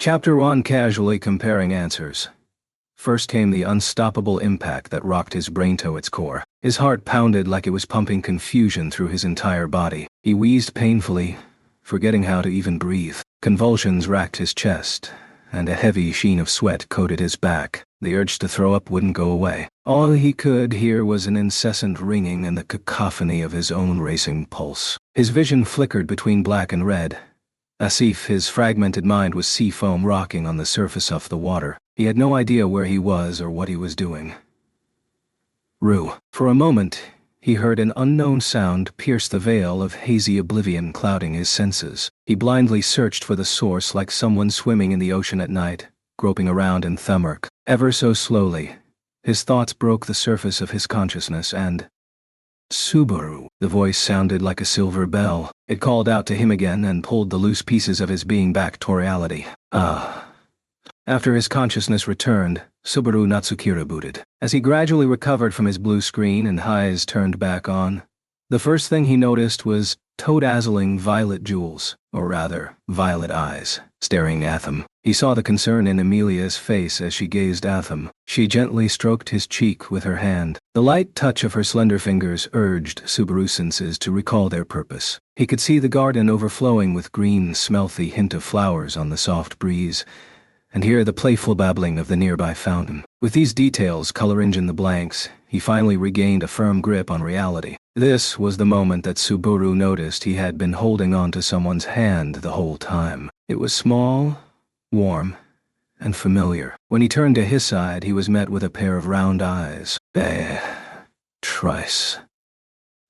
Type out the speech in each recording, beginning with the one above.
Chapter 1. Casually comparing answers. First came the unstoppable impact that rocked his brain to its core. His heart pounded like it was pumping confusion through his entire body. He wheezed painfully, forgetting how to even breathe. Convulsions racked his chest, and a heavy sheen of sweat coated his back. The urge to throw up wouldn't go away. All he could hear was an incessant ringing and the cacophony of his own racing pulse. His vision flickered between black and red. As if his fragmented mind was sea foam rocking on the surface of the water. He had no idea where he was or what he was doing. Rue. For a moment, he heard an unknown sound pierce the veil of hazy oblivion clouding his senses. He blindly searched for the source like someone swimming in the ocean at night, groping around in thumurk. Ever so slowly, his thoughts broke the surface of his consciousness and... Subaru. The voice sounded like a silver bell. It called out to him again and pulled the loose pieces of his being back to reality. After his consciousness returned, Subaru Natsukira booted. As he gradually recovered from his blue screen and eyes turned back on, the first thing he noticed was toe-dazzling violet jewels, or rather, violet eyes, staring at him. He saw the concern in Amelia's face as she gazed at him. She gently stroked his cheek with her hand. The light touch of her slender fingers urged Subaru's senses to recall their purpose. He could see the garden overflowing with green, smelthy hint of flowers on the soft breeze, and hear the playful babbling of the nearby fountain. With these details coloring in the blanks, he finally regained a firm grip on reality. This was the moment that Subaru noticed he had been holding on to someone's hand the whole time. It was small, warm, and familiar. When he turned to his side, he was met with a pair of round eyes. Beatrice.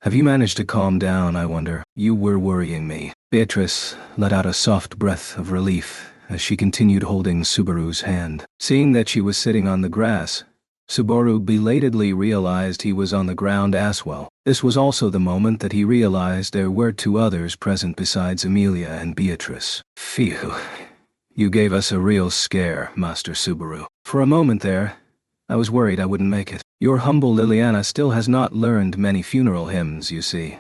Have you managed to calm down, I wonder? You were worrying me. Beatrice let out a soft breath of relief as she continued holding Subaru's hand. Seeing that she was sitting on the grass, Subaru belatedly realized he was on the ground as well. This was also the moment that he realized there were two others present besides Amelia and Beatrice. Phew. You gave us a real scare, Master Subaru. For a moment there, I was worried I wouldn't make it. Your humble Liliana still has not learned many funeral hymns, you see.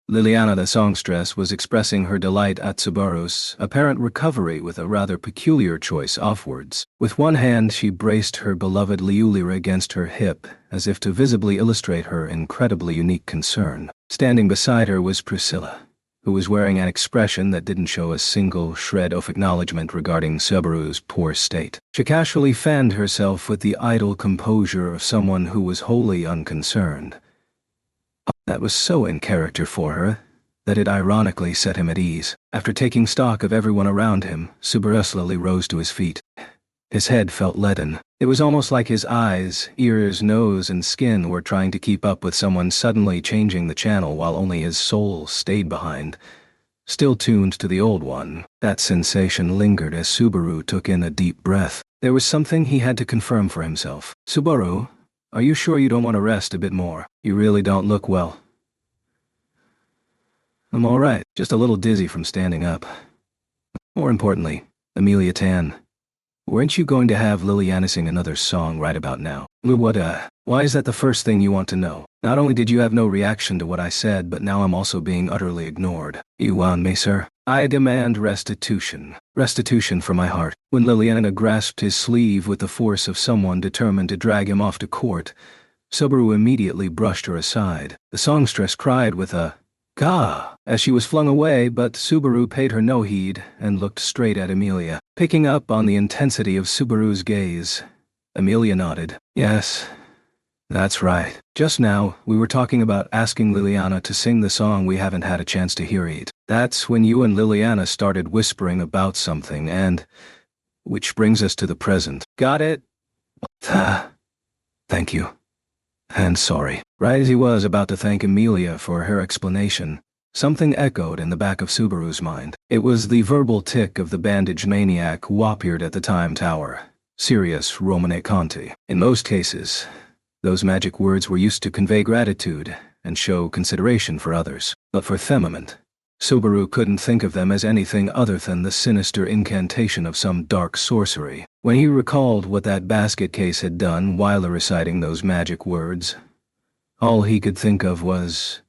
Liliana the songstress was expressing her delight at Subaru's apparent recovery with a rather peculiar choice of words. With one hand she braced her beloved Liulira against her hip, as if to visibly illustrate her incredibly unique concern. Standing beside her was Priscilla, who was wearing an expression that didn't show a single shred of acknowledgement regarding Subaru's poor state. She casually fanned herself with the idle composure of someone who was wholly unconcerned. That was so in character for her that it ironically set him at ease. After taking stock of everyone around him, Subaru slowly rose to his feet. His head felt leaden. It was almost like his eyes, ears, nose, and skin were trying to keep up with someone suddenly changing the channel while only his soul stayed behind, still tuned to the old one. That sensation lingered as Subaru took in a deep breath. There was something he had to confirm for himself. Subaru, are you sure you don't want to rest a bit more? You really don't look well. I'm all right, just a little dizzy from standing up. More importantly, Amelia Tan, weren't you going to have Liliana sing another song right about now? Why is that the first thing you want to know? Not only did you have no reaction to what I said, but now I'm also being utterly ignored. You want me, sir? I demand restitution. Restitution for my heart. When Liliana grasped his sleeve with the force of someone determined to drag him off to court, Subaru immediately brushed her aside. The songstress cried with a "Gah!" as she was flung away, but Subaru paid her no heed and looked straight at Amelia. Picking up on the intensity of Subaru's gaze, Amelia nodded. Yes, that's right. Just now, we were talking about asking Liliana to sing the song we haven't had a chance to hear yet. That's when you and Liliana started whispering about something and... Which brings us to the present. Got it? Thank you. And sorry. Right as he was about to thank Amelia for her explanation, something echoed in the back of Subaru's mind. It was the verbal tick of the bandaged maniac who appeared at the Time Tower, Sirius Romane Conti. In most cases, those magic words were used to convey gratitude and show consideration for others. But for Themament, Subaru couldn't think of them as anything other than the sinister incantation of some dark sorcery. When he recalled what that basket case had done while reciting those magic words, all he could think of was...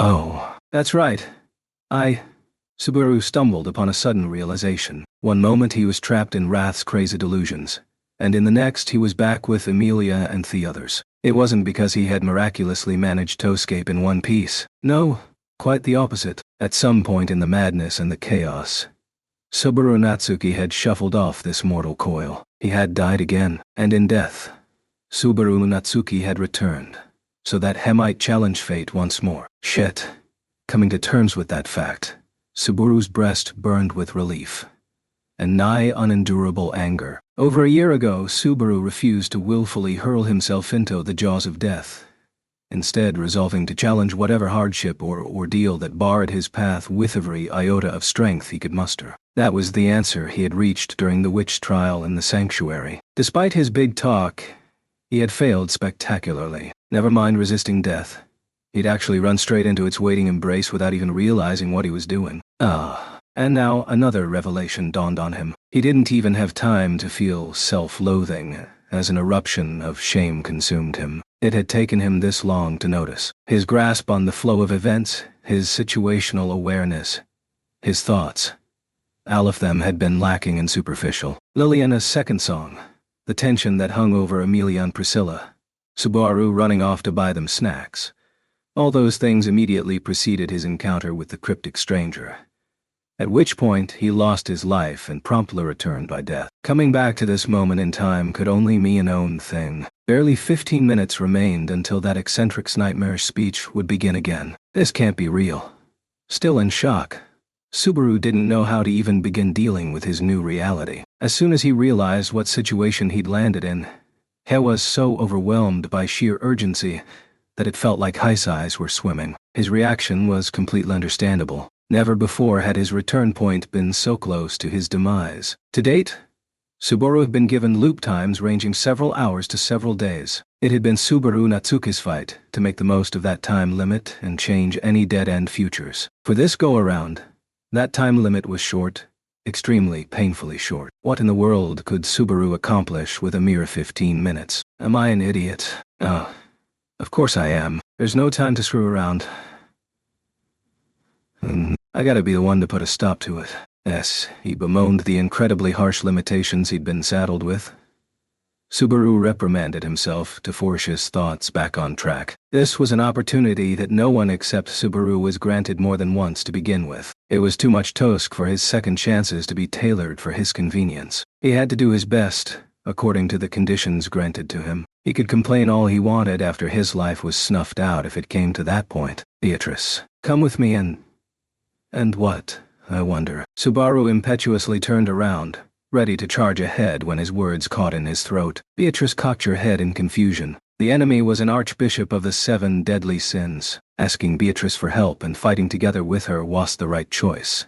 Oh, that's right. Subaru stumbled upon a sudden realization. One moment he was trapped in Wrath's crazy delusions, and in the next he was back with Emilia and the others. It wasn't because he had miraculously managed to escape in one piece. No, quite the opposite. At some point in the madness and the chaos, Subaru Natsuki had shuffled off this mortal coil. He had died again, and in death, Subaru Natsuki had returned, so that he might challenge fate once more. Shit. Coming to terms with that fact, Subaru's breast burned with relief and nigh unendurable anger. Over a year ago, Subaru refused to willfully hurl himself into the jaws of death, instead resolving to challenge whatever hardship or ordeal that barred his path with every iota of strength he could muster. That was the answer he had reached during the witch trial in the sanctuary. Despite his big talk, he had failed spectacularly. Never mind resisting death. He'd actually run straight into its waiting embrace without even realizing what he was doing. And now another revelation dawned on him. He didn't even have time to feel self-loathing, as an eruption of shame consumed him. It had taken him this long to notice. His grasp on the flow of events, his situational awareness, his thoughts. All of them had been lacking and superficial. Liliana's second song, the tension that hung over Emilia and Priscilla, Subaru running off to buy them snacks. All those things immediately preceded his encounter with the cryptic stranger, at which point he lost his life and promptly returned by death. Coming back to this moment in time could only mean an own thing. Barely 15 minutes remained until that eccentric's nightmarish speech would begin again. This can't be real. Still in shock, Subaru didn't know how to even begin dealing with his new reality. As soon as he realized what situation he'd landed in, he was so overwhelmed by sheer urgency that it felt like his eyes were swimming. His reaction was completely understandable. Never before had his return point been so close to his demise. To date, Subaru had been given loop times ranging several hours to several days. It had been Subaru Natsuki's fight to make the most of that time limit and change any dead-end futures. For this go-around, that time limit was short, extremely painfully short. What in the world could Subaru accomplish with a mere 15 minutes? Am I an idiot? Of course I am. There's no time to screw around. I gotta be the one to put a stop to it. Yes, he bemoaned the incredibly harsh limitations he'd been saddled with. Subaru reprimanded himself to force his thoughts back on track. This was an opportunity that no one except Subaru was granted more than once to begin with. It was too much tosk for his second chances to be tailored for his convenience. He had to do his best, according to the conditions granted to him. He could complain all he wanted after his life was snuffed out if it came to that point. Beatrice, come with me and what, I wonder? Subaru impetuously turned around, ready to charge ahead when his words caught in his throat. Beatrice cocked her head in confusion. The enemy was an archbishop of the 7 deadly sins. Asking Beatrice for help and fighting together with her was the right choice.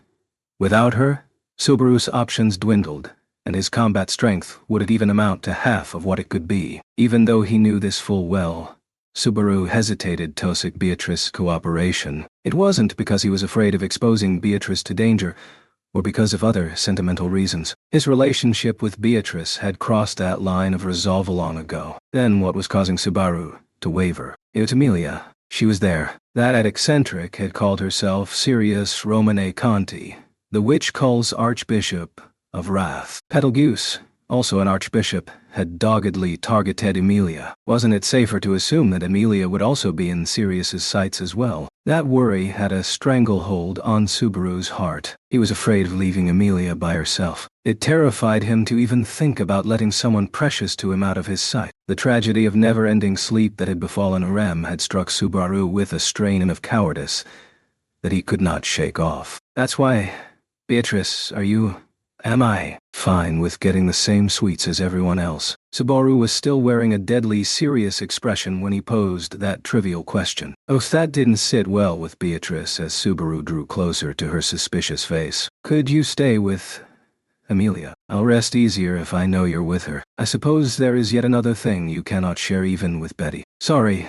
Without her, Subaru's options dwindled, and his combat strength wouldn't even amount to half of what it could be. Even though he knew this full well, Subaru hesitated to seek Beatrice's cooperation. It wasn't because he was afraid of exposing Beatrice to danger, or because of other sentimental reasons. His relationship with Beatrice had crossed that line of resolve long ago. Then what was causing Subaru to waver? It was Emilia. She was there. That eccentric had called herself Sirius Romane Conti, the witch cull's Archbishop of Wrath. Betelgeuse, also an archbishop, had doggedly targeted Emilia. Wasn't it safer to assume that Emilia would also be in Sirius's sights as well? That worry had a stranglehold on Subaru's heart. He was afraid of leaving Emilia by herself. It terrified him to even think about letting someone precious to him out of his sight. The tragedy of never-ending sleep that had befallen Arem had struck Subaru with a strain of cowardice that he could not shake off. That's why, Beatrice, am I fine with getting the same sweets as everyone else? Subaru was still wearing a deadly serious expression when he posed that trivial question. That didn't sit well with Beatrice as Subaru drew closer to her suspicious face. Could you stay with Emilia? I'll rest easier if I know you're with her. I suppose there is yet another thing you cannot share even with Betty. Sorry,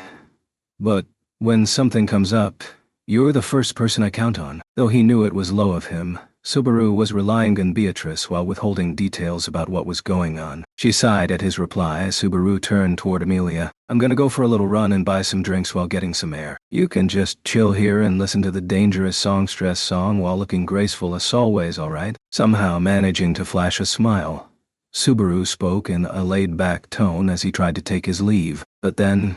but when something comes up, you're the first person I count on. Though he knew it was low of him, Subaru was relying on Beatrice while withholding details about what was going on. She sighed at his reply as Subaru turned toward Amelia. I'm gonna go for a little run and buy some drinks while getting some air. You can just chill here and listen to the dangerous songstress song while looking graceful as always, alright? Somehow managing to flash a smile, Subaru spoke in a laid-back tone as he tried to take his leave. But then,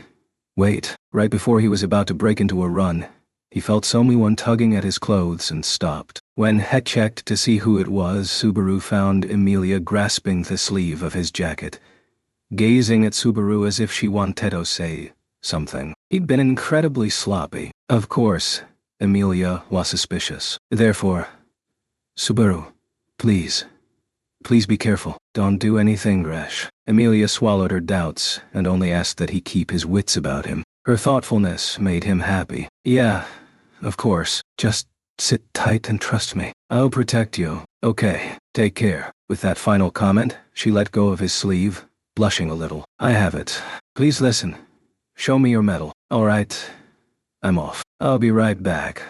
wait, right before he was about to break into a run, he felt someone tugging at his clothes and stopped. When he checked to see who it was, Subaru found Amelia grasping the sleeve of his jacket, gazing at Subaru as if she wanted to say something. He'd been incredibly sloppy. Of course, Amelia was suspicious. Therefore, Subaru, please be careful. Don't do anything rash. Amelia swallowed her doubts and only asked that he keep his wits about him. Her thoughtfulness made him happy. Yeah, of course. Just sit tight and trust me. I'll protect you. Okay, take care. With that final comment, she let go of his sleeve, blushing a little. I have it. Please listen. Show me your medal. Alright. I'm off. I'll be right back.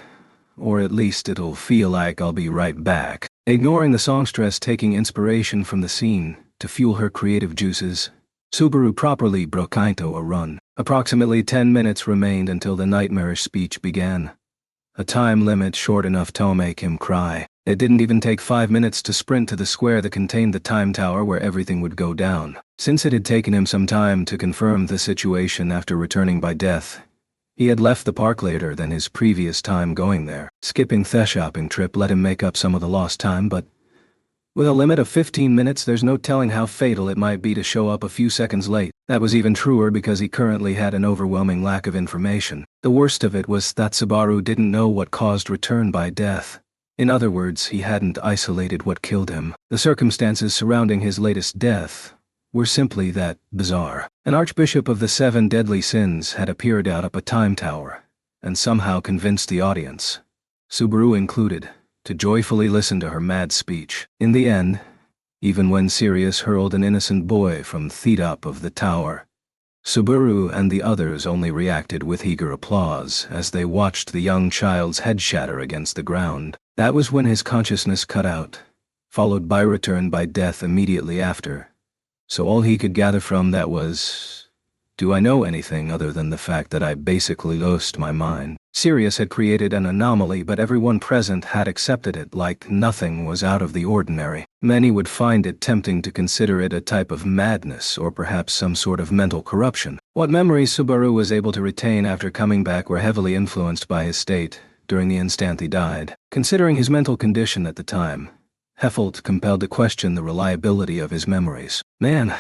Or at least it'll feel like I'll be right back. Ignoring the songstress taking inspiration from the scene to fuel her creative juices, Subaru properly broke into a run. Approximately 10 minutes remained until the nightmarish speech began. A time limit short enough to make him cry. It didn't even take 5 minutes to sprint to the square that contained the time tower where everything would go down. Since it had taken him some time to confirm the situation after returning by death, he had left the park later than his previous time going there. Skipping the shopping trip let him make up some of the lost time, but with a limit of 15 minutes, there's no telling how fatal it might be to show up a few seconds late. That was even truer because he currently had an overwhelming lack of information. The worst of it was that Subaru didn't know what caused return by death. In other words, he hadn't isolated what killed him. The circumstances surrounding his latest death were simply that bizarre. An archbishop of the 7 deadly sins had appeared out up a time tower and somehow convinced the audience, Subaru included, to joyfully listen to her mad speech. In the end, even when Sirius hurled an innocent boy from the top of the tower, Subaru and the others only reacted with eager applause as they watched the young child's head shatter against the ground. That was when his consciousness cut out, followed by return by death immediately after. So all he could gather from that was, do I know anything other than the fact that I basically lost my mind? Sirius had created an anomaly, but everyone present had accepted it like nothing was out of the ordinary. Many would find it tempting to consider it a type of madness or perhaps some sort of mental corruption. What memories Subaru was able to retain after coming back were heavily influenced by his state during the instant he died. Considering his mental condition at the time, he felt compelled to question the reliability of his memories. Man,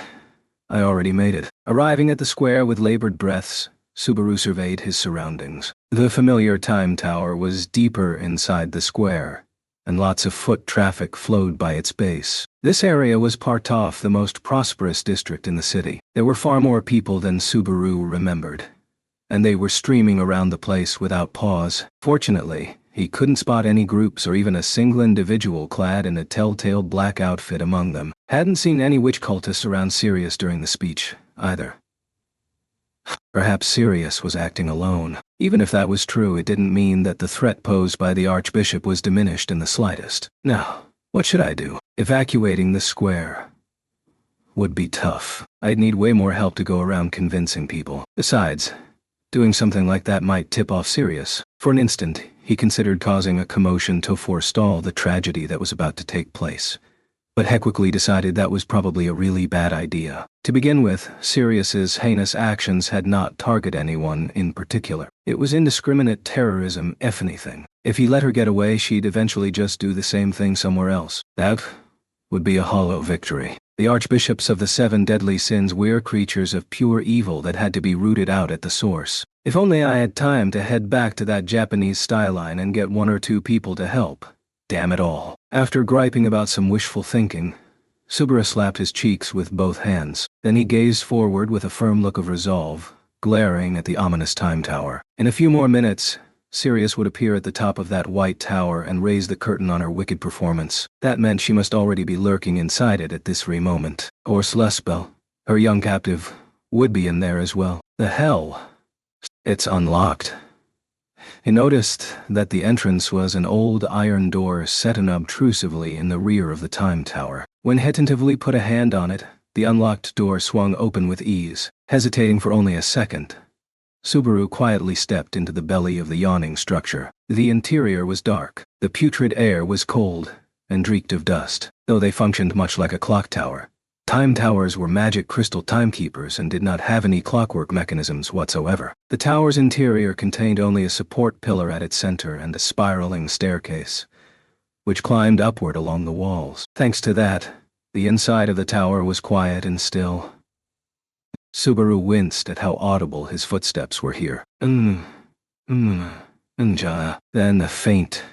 I already made it. Arriving at the square with labored breaths, Subaru surveyed his surroundings. The familiar time tower was deeper inside the square, and lots of foot traffic flowed by its base. This area was part of the most prosperous district in the city. There were far more people than Subaru remembered, and they were streaming around the place without pause. Fortunately, he couldn't spot any groups or even a single individual clad in a telltale black outfit among them. Hadn't seen any witch cultists around Sirius during the speech, either. Perhaps Sirius was acting alone. Even if that was true, it didn't mean that the threat posed by the Archbishop was diminished in the slightest. Now, what should I do? Evacuating the square would be tough. I'd need way more help to go around convincing people. Besides, doing something like that might tip off Sirius. For an instant, he considered causing a commotion to forestall the tragedy that was about to take place. But he quickly decided that was probably a really bad idea. To begin with, Sirius's heinous actions had not targeted anyone in particular. It was indiscriminate terrorism, if anything. If he let her get away, she'd eventually just do the same thing somewhere else. That would be a hollow victory. The archbishops of the 7 deadly sins were creatures of pure evil that had to be rooted out at the source. If only I had time to head back to that Japanese style line and get 1 or 2 people to help. Damn it all. After griping about some wishful thinking, Subaru slapped his cheeks with both hands. Then he gazed forward with a firm look of resolve, glaring at the ominous time tower. In a few more minutes, Sirius would appear at the top of that white tower and raise the curtain on her wicked performance. That meant she must already be lurking inside it at this very moment. Or Sluspel, her young captive, would be in there as well. The hell? It's unlocked. He noticed that the entrance was an old iron door set unobtrusively in the rear of the time tower. When he tentatively put a hand on it, the unlocked door swung open with ease. Hesitating for only a second, Subaru quietly stepped into the belly of the yawning structure. The interior was dark, the putrid air was cold, and reeked of dust. Though they functioned much like a clock tower, time towers were magic crystal timekeepers and did not have any clockwork mechanisms whatsoever. The tower's interior contained only a support pillar at its center and a spiraling staircase, which climbed upward along the walls. Thanks to that, the inside of the tower was quiet and still. Subaru winced at how audible his footsteps were here. Then a faint,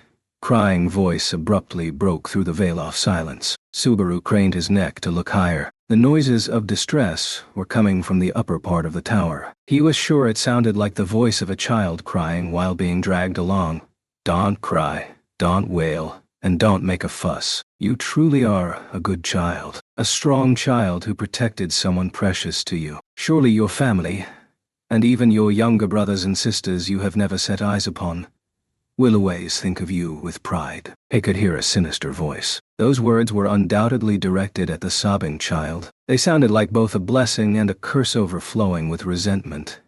crying voice abruptly broke through the veil of silence. Subaru craned his neck to look higher. The noises of distress were coming from the upper part of the tower. He was sure it sounded like the voice of a child crying while being dragged along. "Don't cry, don't wail, and don't make a fuss. You truly are a good child. A strong child who protected someone precious to you. Surely your family, and even your younger brothers and sisters you have never set eyes upon, will always think of you with pride." He could hear a sinister voice. Those words were undoubtedly directed at the sobbing child. They sounded like both a blessing and a curse overflowing with resentment,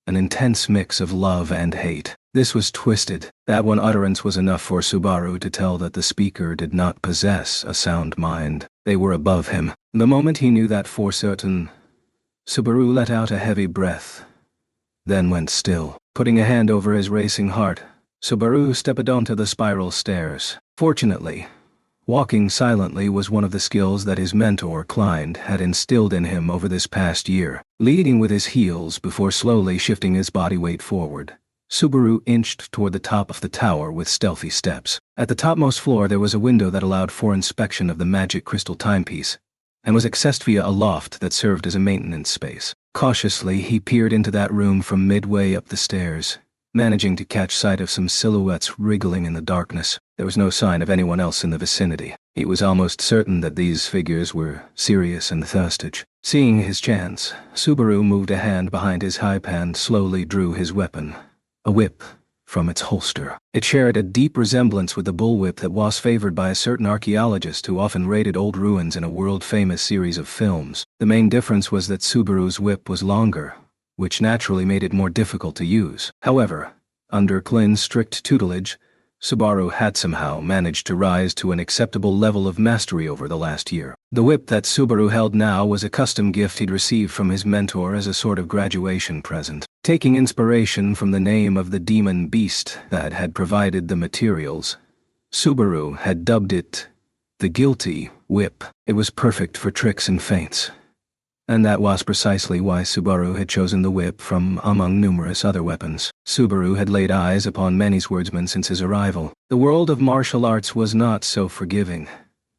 an intense mix of love and hate. This was twisted. That one utterance was enough for Subaru to tell that the speaker did not possess a sound mind. They were above him. The moment he knew that for certain, Subaru let out a heavy breath, then went still. Putting a hand over his racing heart, Subaru stepped onto the spiral stairs. Fortunately, walking silently was one of the skills that his mentor, Klein, had instilled in him over this past year. Leading with his heels before slowly shifting his body weight forward, Subaru inched toward the top of the tower with stealthy steps. At the topmost floor there was a window that allowed for inspection of the magic crystal timepiece, and was accessed via a loft that served as a maintenance space. Cautiously, he peered into that room from midway up the stairs, managing to catch sight of some silhouettes wriggling in the darkness. There was no sign of anyone else in the vicinity. He was almost certain that these figures were Sirius and Thurstage. Seeing his chance, Subaru moved a hand behind his hype and slowly drew his weapon, a whip, from its holster. It shared a deep resemblance with the bullwhip that was favored by a certain archaeologist who often raided old ruins in a world-famous series of films. The main difference was that Subaru's whip was longer, which naturally made it more difficult to use. However, under Klin's strict tutelage, Subaru had somehow managed to rise to an acceptable level of mastery over the last year. The whip that Subaru held now was a custom gift he'd received from his mentor as a sort of graduation present. Taking inspiration from the name of the demon beast that had provided the materials, Subaru had dubbed it the Guilty Whip. It was perfect for tricks and feints, and that was precisely why Subaru had chosen the whip from among numerous other weapons. Subaru had laid eyes upon many swordsmen since his arrival. The world of martial arts was not so forgiving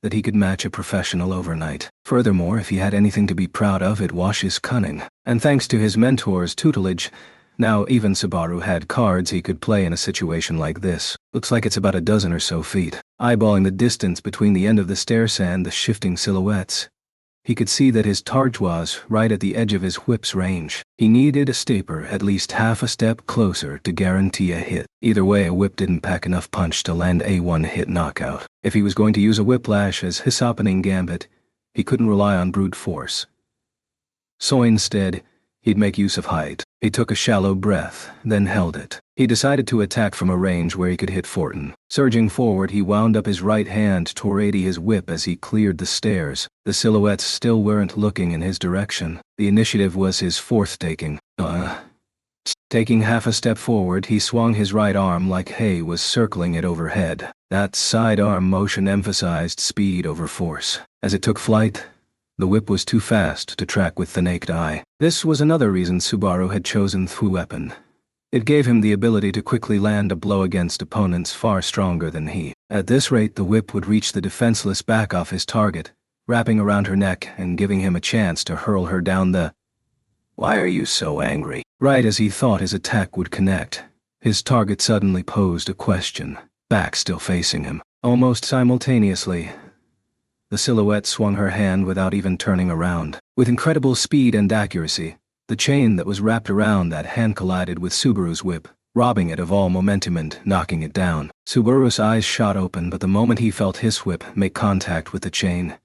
that he could match a professional overnight. Furthermore, if he had anything to be proud of, it was his cunning. And thanks to his mentor's tutelage, now even Subaru had cards he could play in a situation like this. Looks like it's about a dozen or so feet. Eyeballing the distance between the end of the stairs and the shifting silhouettes, he could see that his target was right at the edge of his whip's range. He needed a stepper at least half a step closer to guarantee a hit. Either way, a whip didn't pack enough punch to land a one-hit knockout. If he was going to use a whiplash as his opening gambit, he couldn't rely on brute force. So instead, he'd make use of height. He took a shallow breath, then held it. He decided to attack from a range where he could hit Fortin. Surging forward, he wound up his right hand to ready his whip as he cleared the stairs. The silhouettes still weren't looking in his direction. The initiative was his fourth taking. Taking half a step forward, he swung his right arm like hay was circling it overhead. That sidearm motion emphasized speed over force. As it took flight, the whip was too fast to track with the naked eye. This was another reason Subaru had chosen the weapon. It gave him the ability to quickly land a blow against opponents far stronger than he. At this rate, the whip would reach the defenseless back of his target, wrapping around her neck and giving him a chance to hurl her down the... "Why are you so angry?" Right as he thought his attack would connect, his target suddenly posed a question, back still facing him. Almost simultaneously, the silhouette swung her hand without even turning around. With incredible speed and accuracy, the chain that was wrapped around that hand collided with Subaru's whip, robbing it of all momentum and knocking it down. Subaru's eyes shot open, but the moment he felt his whip make contact with the chain,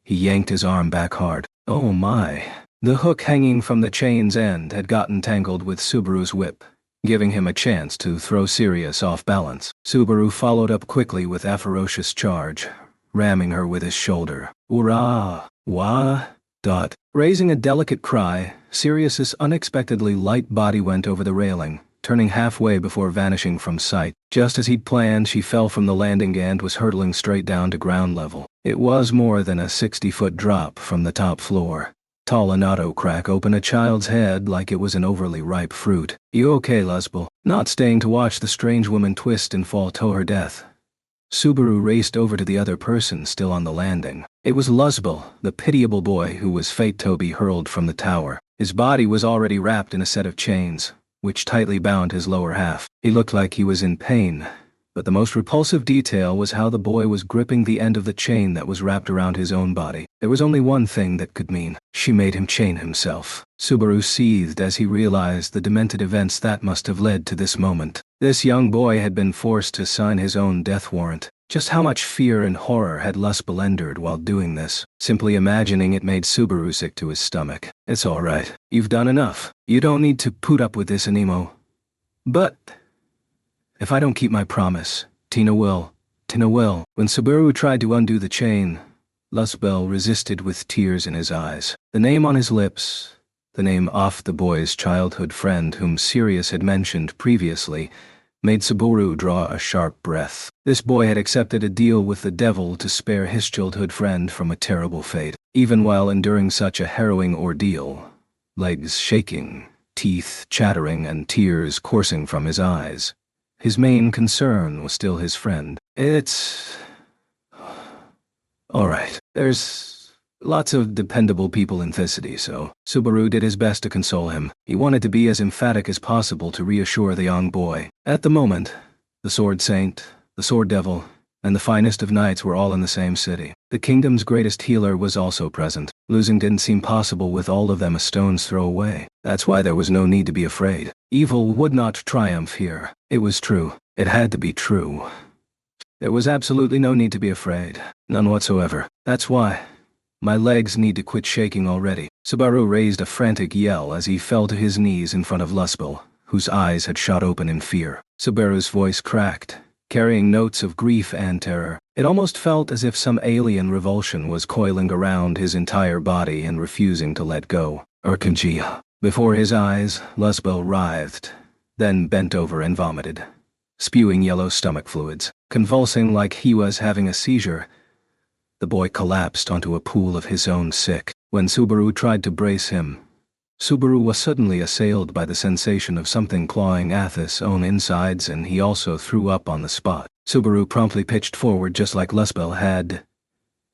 he yanked his arm back hard. Oh my. The hook hanging from the chain's end had gotten tangled with Subaru's whip, giving him a chance to throw Sirius off balance. Subaru followed up quickly with a ferocious charge, ramming her with his shoulder. Hurrah! Wah! Dot. Raising a delicate cry, Sirius's unexpectedly light body went over the railing, turning halfway before vanishing from sight. Just as he'd planned, she fell from the landing and was hurtling straight down to ground level. It was more than a 60-foot drop from the top floor. Tall an auto crack open a child's head like it was an overly ripe fruit. You okay, Luzbel? Not staying to watch the strange woman twist and fall to her death. Subaru raced over to the other person still on the landing. It was Luzbel, the pitiable boy who was fate to be hurled from the tower. His body was already wrapped in a set of chains, which tightly bound his lower half. He looked like he was in pain, but the most repulsive detail was how the boy was gripping the end of the chain that was wrapped around his own body. There was only one thing that could mean. She made him chain himself. Subaru seethed as he realized the demented events that must have led to this moment. This young boy had been forced to sign his own death warrant. Just how much fear and horror had Luzbel endured while doing this? Simply imagining it made Subaru sick to his stomach. It's all right. You've done enough. You don't need to put up with this anymore. But if I don't keep my promise, Tina will. When Subaru tried to undo the chain, Luzbel resisted with tears in his eyes. The name on his lips, the name of the boy's childhood friend whom Sirius had mentioned previously, made Subaru draw a sharp breath. This boy had accepted a deal with the devil to spare his childhood friend from a terrible fate. Even while enduring such a harrowing ordeal, legs shaking, teeth chattering, and tears coursing from his eyes, his main concern was still his friend. It's all right. There's lots of dependable people in this city, so Subaru did his best to console him. He wanted to be as emphatic as possible to reassure the young boy. At the moment, the Sword Saint, the Sword Devil, and the finest of knights were all in the same city. The kingdom's greatest healer was also present. Losing didn't seem possible with all of them a stone's throw away. That's why there was no need to be afraid. Evil would not triumph here. It was true. It had to be true. There was absolutely no need to be afraid. None whatsoever. That's why. My legs need to quit shaking already. Subaru raised a frantic yell as he fell to his knees in front of Luzbel, whose eyes had shot open in fear. Subaru's voice cracked, carrying notes of grief and terror. It almost felt as if some alien revulsion was coiling around his entire body and refusing to let go. Urkanjia. Before his eyes, Luzbel writhed, then bent over and vomited, spewing yellow stomach fluids. Convulsing like he was having a seizure, the boy collapsed onto a pool of his own sick. When Subaru tried to brace him, Subaru was suddenly assailed by the sensation of something clawing at his own insides, and he also threw up on the spot. Subaru promptly pitched forward just like Luzbel had.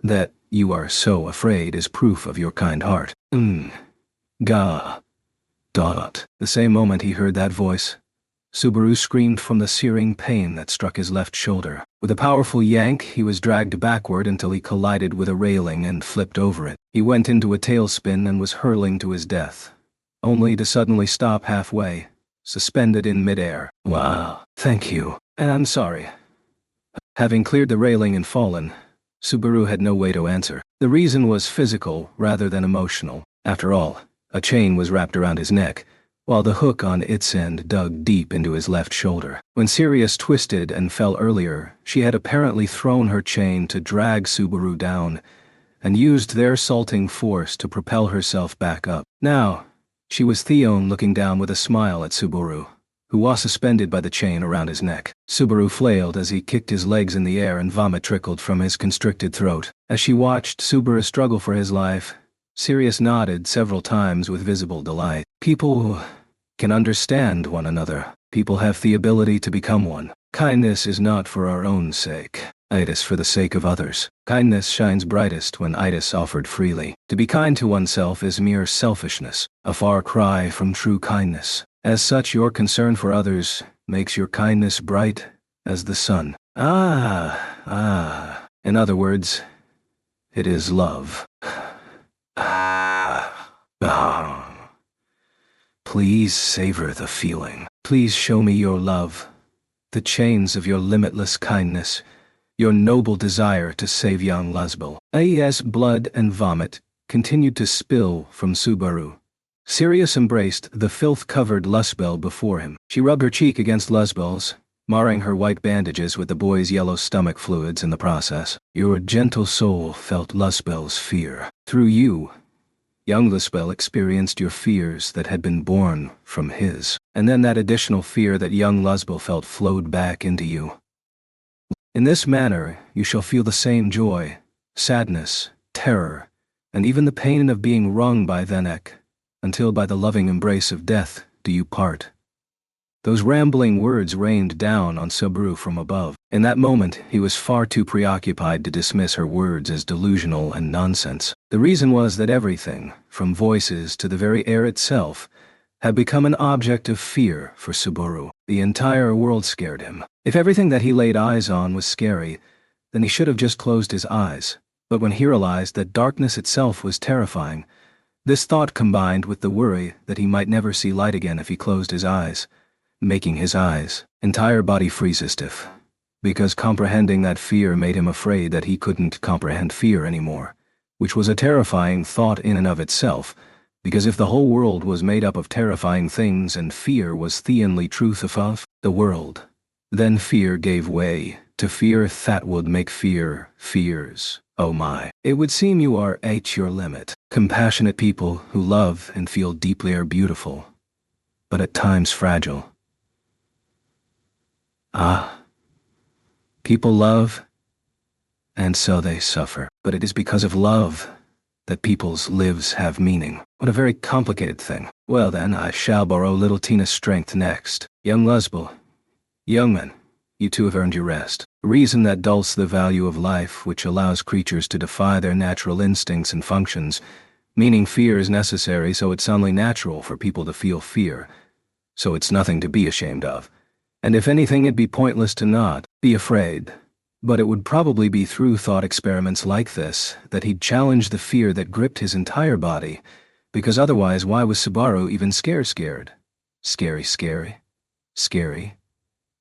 That you are so afraid is proof of your kind heart. Ga. Dot. The same moment he heard that voice, Subaru screamed from the searing pain that struck his left shoulder. With a powerful yank, he was dragged backward until he collided with a railing and flipped over it. He went into a tailspin and was hurling to his death, only to suddenly stop halfway, suspended in midair. Wow, thank you. And I'm sorry. Having cleared the railing and fallen, Subaru had no way to answer. The reason was physical rather than emotional. After all, a chain was wrapped around his neck, while the hook on its end dug deep into his left shoulder. When Sirius twisted and fell earlier, she had apparently thrown her chain to drag Subaru down, and used their salting force to propel herself back up. Now, she was Theon looking down with a smile at Subaru, who was suspended by the chain around his neck. Subaru flailed as he kicked his legs in the air and vomit trickled from his constricted throat. As she watched Subaru struggle for his life, Sirius nodded several times with visible delight. People can understand one another. People have the ability to become one. Kindness is not for our own sake. It is for the sake of others. Kindness shines brightest when it is offered freely. To be kind to oneself is mere selfishness, a far cry from true kindness. As such, your concern for others makes your kindness bright as the sun. In other words, it is love. Please savor the feeling. Please show me your love, the chains of your limitless kindness, your noble desire to save young Luzbel. As blood and vomit continued to spill from Subaru, Sirius embraced the filth-covered Luzbel before him. She rubbed her cheek against Luzbel's, marring her white bandages with the boy's yellow stomach fluids in the process. Your gentle soul felt Luzbel's fear. Through you, young Luzbel experienced your fears that had been born from his. And then that additional fear that young Luzbel felt flowed back into you. In this manner, you shall feel the same joy, sadness, terror, and even the pain of being wrung by Venek, until by the loving embrace of death do you part. Those rambling words rained down on Subaru from above. In that moment, he was far too preoccupied to dismiss her words as delusional and nonsense. The reason was that everything, from voices to the very air itself, had become an object of fear for Subaru. The entire world scared him. If everything that he laid eyes on was scary, then he should have just closed his eyes. But when he realized that darkness itself was terrifying, this thought combined with the worry that he might never see light again if he closed his eyes, making his entire body freeze stiff, because comprehending that fear made him afraid that he couldn't comprehend fear anymore, which was a terrifying thought in and of itself, because if the whole world was made up of terrifying things and fear was the only truth of the world, then fear gave way to fear that would make fear fears. Oh my. It would seem you are at your limit. Compassionate people who love and feel deeply are beautiful, but at times fragile. People love, and so they suffer. But it is because of love that people's lives have meaning. What a very complicated thing. Well then, I shall borrow little Tina's strength next. Young Luzbel, young men, you two have earned your rest. Reason that dulls the value of life, which allows creatures to defy their natural instincts and functions, meaning fear is necessary, so it's only natural for people to feel fear, so it's nothing to be ashamed of. And if anything, it'd be pointless to not be afraid. But it would probably be through thought experiments like this that he'd challenge the fear that gripped his entire body, because otherwise why was Subaru even scared? Scary.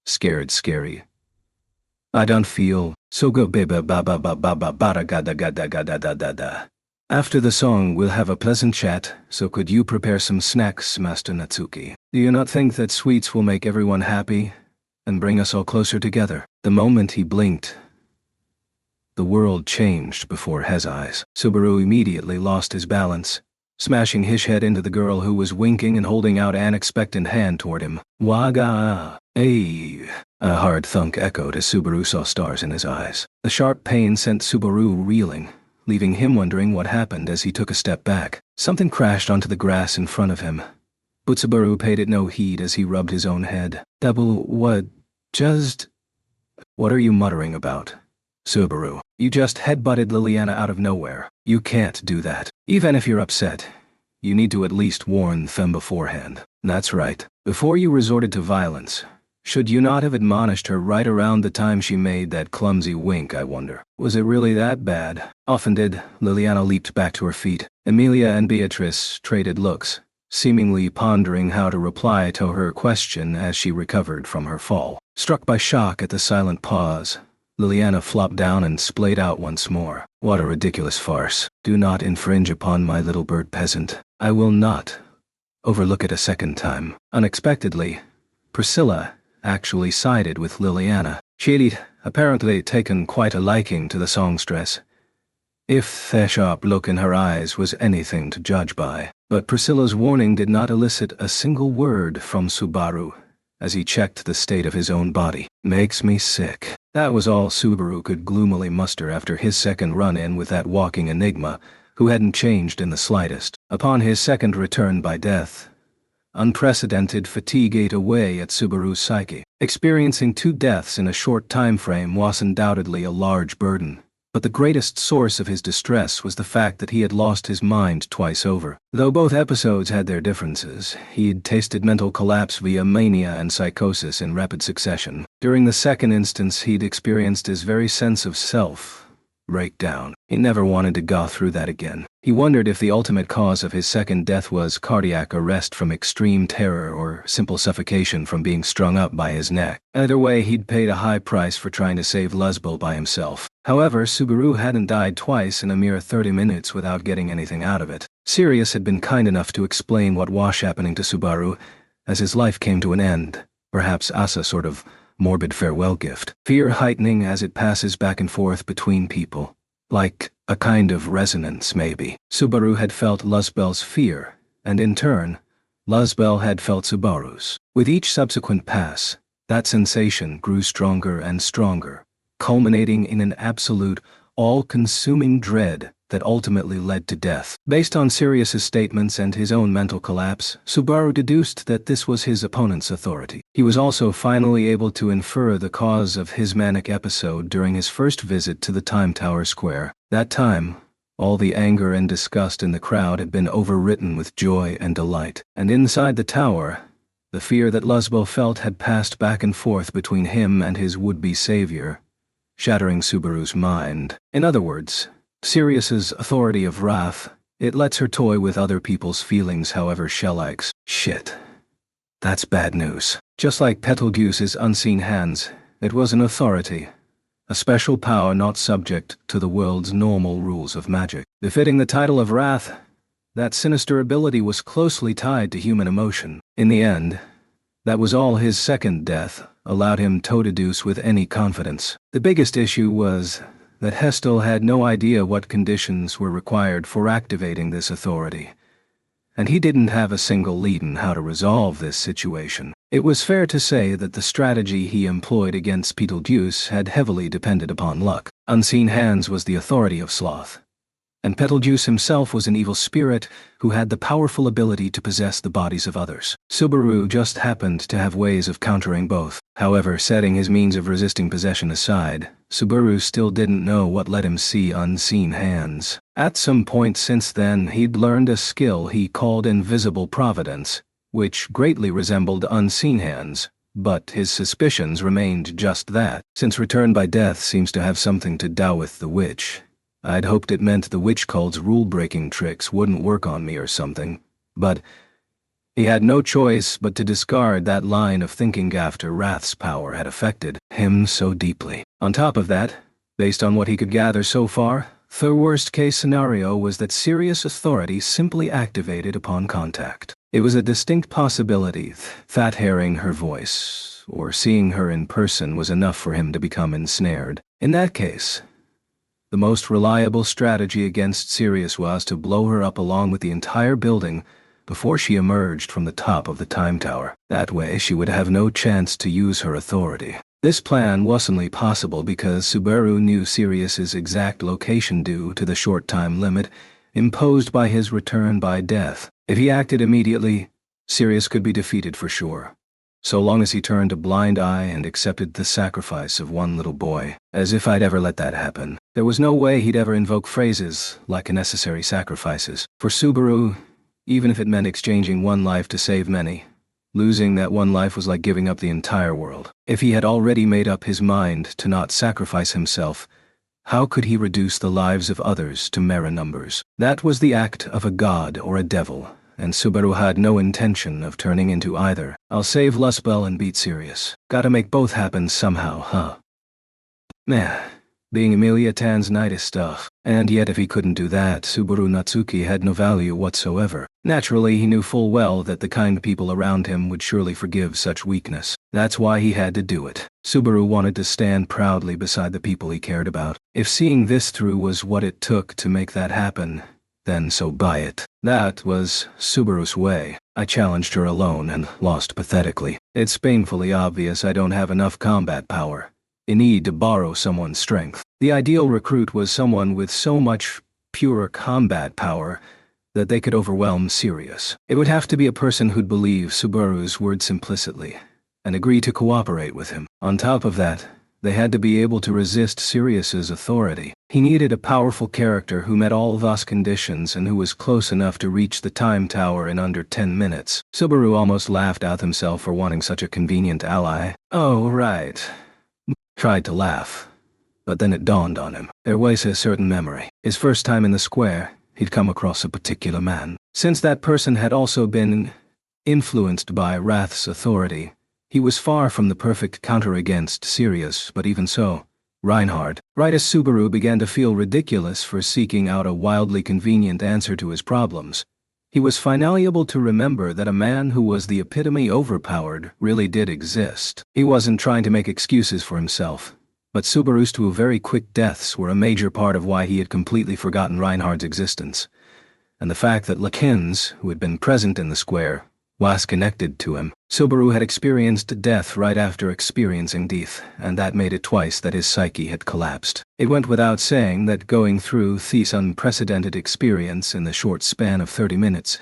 Scared, scary. I don't feel so good, baby, ba ba ba ba ba ba da da da da da da da da. After the song, we'll have a pleasant chat, so could you prepare some snacks, Master Natsuki? Do you not think that sweets will make everyone happy and bring us all closer together? The moment he blinked, the world changed before his eyes. Subaru immediately lost his balance, smashing his head into the girl who was winking and holding out an expectant hand toward him. Waga! Ay! A hard thunk echoed as Subaru saw stars in his eyes. The sharp pain sent Subaru reeling, leaving him wondering what happened as he took a step back. Something crashed onto the grass in front of him, but Subaru paid it no heed as he rubbed his own head. What are you muttering about? Subaru, you just headbutted Liliana out of nowhere. You can't do that. Even if you're upset, you need to at least warn them beforehand. That's right. Before you resorted to violence, should you not have admonished her right around the time she made that clumsy wink, I wonder? Was it really that bad? Offended, Liliana leaped back to her feet. Emilia and Beatrice traded looks, seemingly pondering how to reply to her question as she recovered from her fall. Struck by shock at the silent pause, Liliana flopped down and splayed out once more. What a ridiculous farce. Do not infringe upon my little bird peasant. I will not overlook it a second time. Unexpectedly, Priscilla actually sided with Liliana. She'd apparently taken quite a liking to the songstress, if the sharp look in her eyes was anything to judge by. But Priscilla's warning did not elicit a single word from Subaru as he checked the state of his own body. Makes me sick. That was all Subaru could gloomily muster after his second run-in with that walking enigma, who hadn't changed in the slightest. Upon his second return by death, unprecedented fatigue ate away at Subaru's psyche. Experiencing 2 deaths in a short time frame was undoubtedly a large burden, but the greatest source of his distress was the fact that he had lost his mind twice over. Though both episodes had their differences, he'd tasted mental collapse via mania and psychosis in rapid succession. During the second instance, he'd experienced his very sense of self break down. He never wanted to go through that again. He wondered if the ultimate cause of his second death was cardiac arrest from extreme terror or simple suffocation from being strung up by his neck. Either way, he'd paid a high price for trying to save Luzbel by himself. However, Subaru hadn't died twice in a mere 30 minutes without getting anything out of it. Sirius had been kind enough to explain what was happening to Subaru as his life came to an end, perhaps as a sort of morbid farewell gift, fear heightening as it passes back and forth between people. Like a kind of resonance, maybe. Subaru had felt Luzbel's fear, and in turn, Luzbel had felt Subaru's. With each subsequent pass, that sensation grew stronger and stronger, culminating in an absolute, all-consuming dread that ultimately led to death. Based on Sirius's statements and his own mental collapse, Subaru deduced that this was his opponent's authority. He was also finally able to infer the cause of his manic episode during his first visit to the Time Tower Square. That time, all the anger and disgust in the crowd had been overwritten with joy and delight. And inside the tower, the fear that Luzbel felt had passed back and forth between him and his would-be savior, shattering Subaru's mind. In other words, Sirius's authority of wrath, it lets her toy with other people's feelings however she likes. Shit. That's bad news. Just like Betelgeuse's unseen hands, it was an authority, a special power not subject to the world's normal rules of magic. Befitting the title of wrath, that sinister ability was closely tied to human emotion. In the end, that was all his second death allowed him to deduce with any confidence. The biggest issue was that Hestel had no idea what conditions were required for activating this authority, and he didn't have a single lead in how to resolve this situation. It was fair to say that the strategy he employed against Betelgeuse had heavily depended upon luck. Unseen Hands was the authority of sloth, and Betelgeuse himself was an evil spirit who had the powerful ability to possess the bodies of others. Subaru just happened to have ways of countering both. However, setting his means of resisting possession aside, Subaru still didn't know what let him see Unseen Hands. At some point since then, he'd learned a skill he called Invisible Providence, which greatly resembled Unseen Hands, but his suspicions remained just that. Since Return by Death seems to have something to do with the witch, I'd hoped it meant the witch cult's rule-breaking tricks wouldn't work on me or something, but he had no choice but to discard that line of thinking after Wrath's power had affected him so deeply. On top of that, based on what he could gather so far, the worst-case scenario was that Sirius authority simply activated upon contact. It was a distinct possibility that hearing her voice, or seeing her in person, was enough for him to become ensnared. In that case, the most reliable strategy against Sirius was to blow her up along with the entire building before she emerged from the top of the Time Tower. That way she would have no chance to use her authority. This plan wasn't possible because Subaru knew Sirius's exact location due to the short time limit imposed by his Return by Death. If he acted immediately, Sirius could be defeated for sure, so long as he turned a blind eye and accepted the sacrifice of one little boy. As if I'd ever let that happen. There was no way he'd ever invoke phrases like necessary sacrifices. For Subaru, even if it meant exchanging one life to save many, losing that one life was like giving up the entire world. If he had already made up his mind to not sacrifice himself, how could he reduce the lives of others to mere numbers? That was the act of a god or a devil, and Subaru had no intention of turning into either. I'll save Luzbel and beat Sirius. Gotta make both happen somehow, huh? Meh. Being Emilia Tan's knight is stuff. And yet if he couldn't do that, Subaru Natsuki had no value whatsoever. Naturally, he knew full well that the kind people around him would surely forgive such weakness. That's why he had to do it. Subaru wanted to stand proudly beside the people he cared about. If seeing this through was what it took to make that happen, then so be it. That was Subaru's way. I challenged her alone and lost pathetically. It's painfully obvious I don't have enough combat power. I need to borrow someone's strength. The ideal recruit was someone with so much pure combat power that they could overwhelm Sirius. It would have to be a person who'd believe Subaru's words implicitly and agree to cooperate with him. On top of that, they had to be able to resist Sirius's authority. He needed a powerful character who met all those conditions and who was close enough to reach the Time Tower in under 10 minutes. Subaru almost laughed at himself for wanting such a convenient ally. Oh, right. Tried to laugh, But then it dawned on him. There was a certain memory. His first time in the square, he'd come across a particular man. Since that person had also been influenced by Wrath's authority, he was far from the perfect counter against Sirius, but even so, Reinhard, right as Subaru began to feel ridiculous for seeking out a wildly convenient answer to his problems, he was finally able to remember that a man who was the epitome overpowered really did exist. He wasn't trying to make excuses for himself, but Subaru's two very quick deaths were a major part of why he had completely forgotten Reinhard's existence, and the fact that Lakins, who had been present in the square, was connected to him. Subaru had experienced death right after experiencing death, and that made it twice that his psyche had collapsed. It went without saying that going through this unprecedented experience in the short span of 30 minutes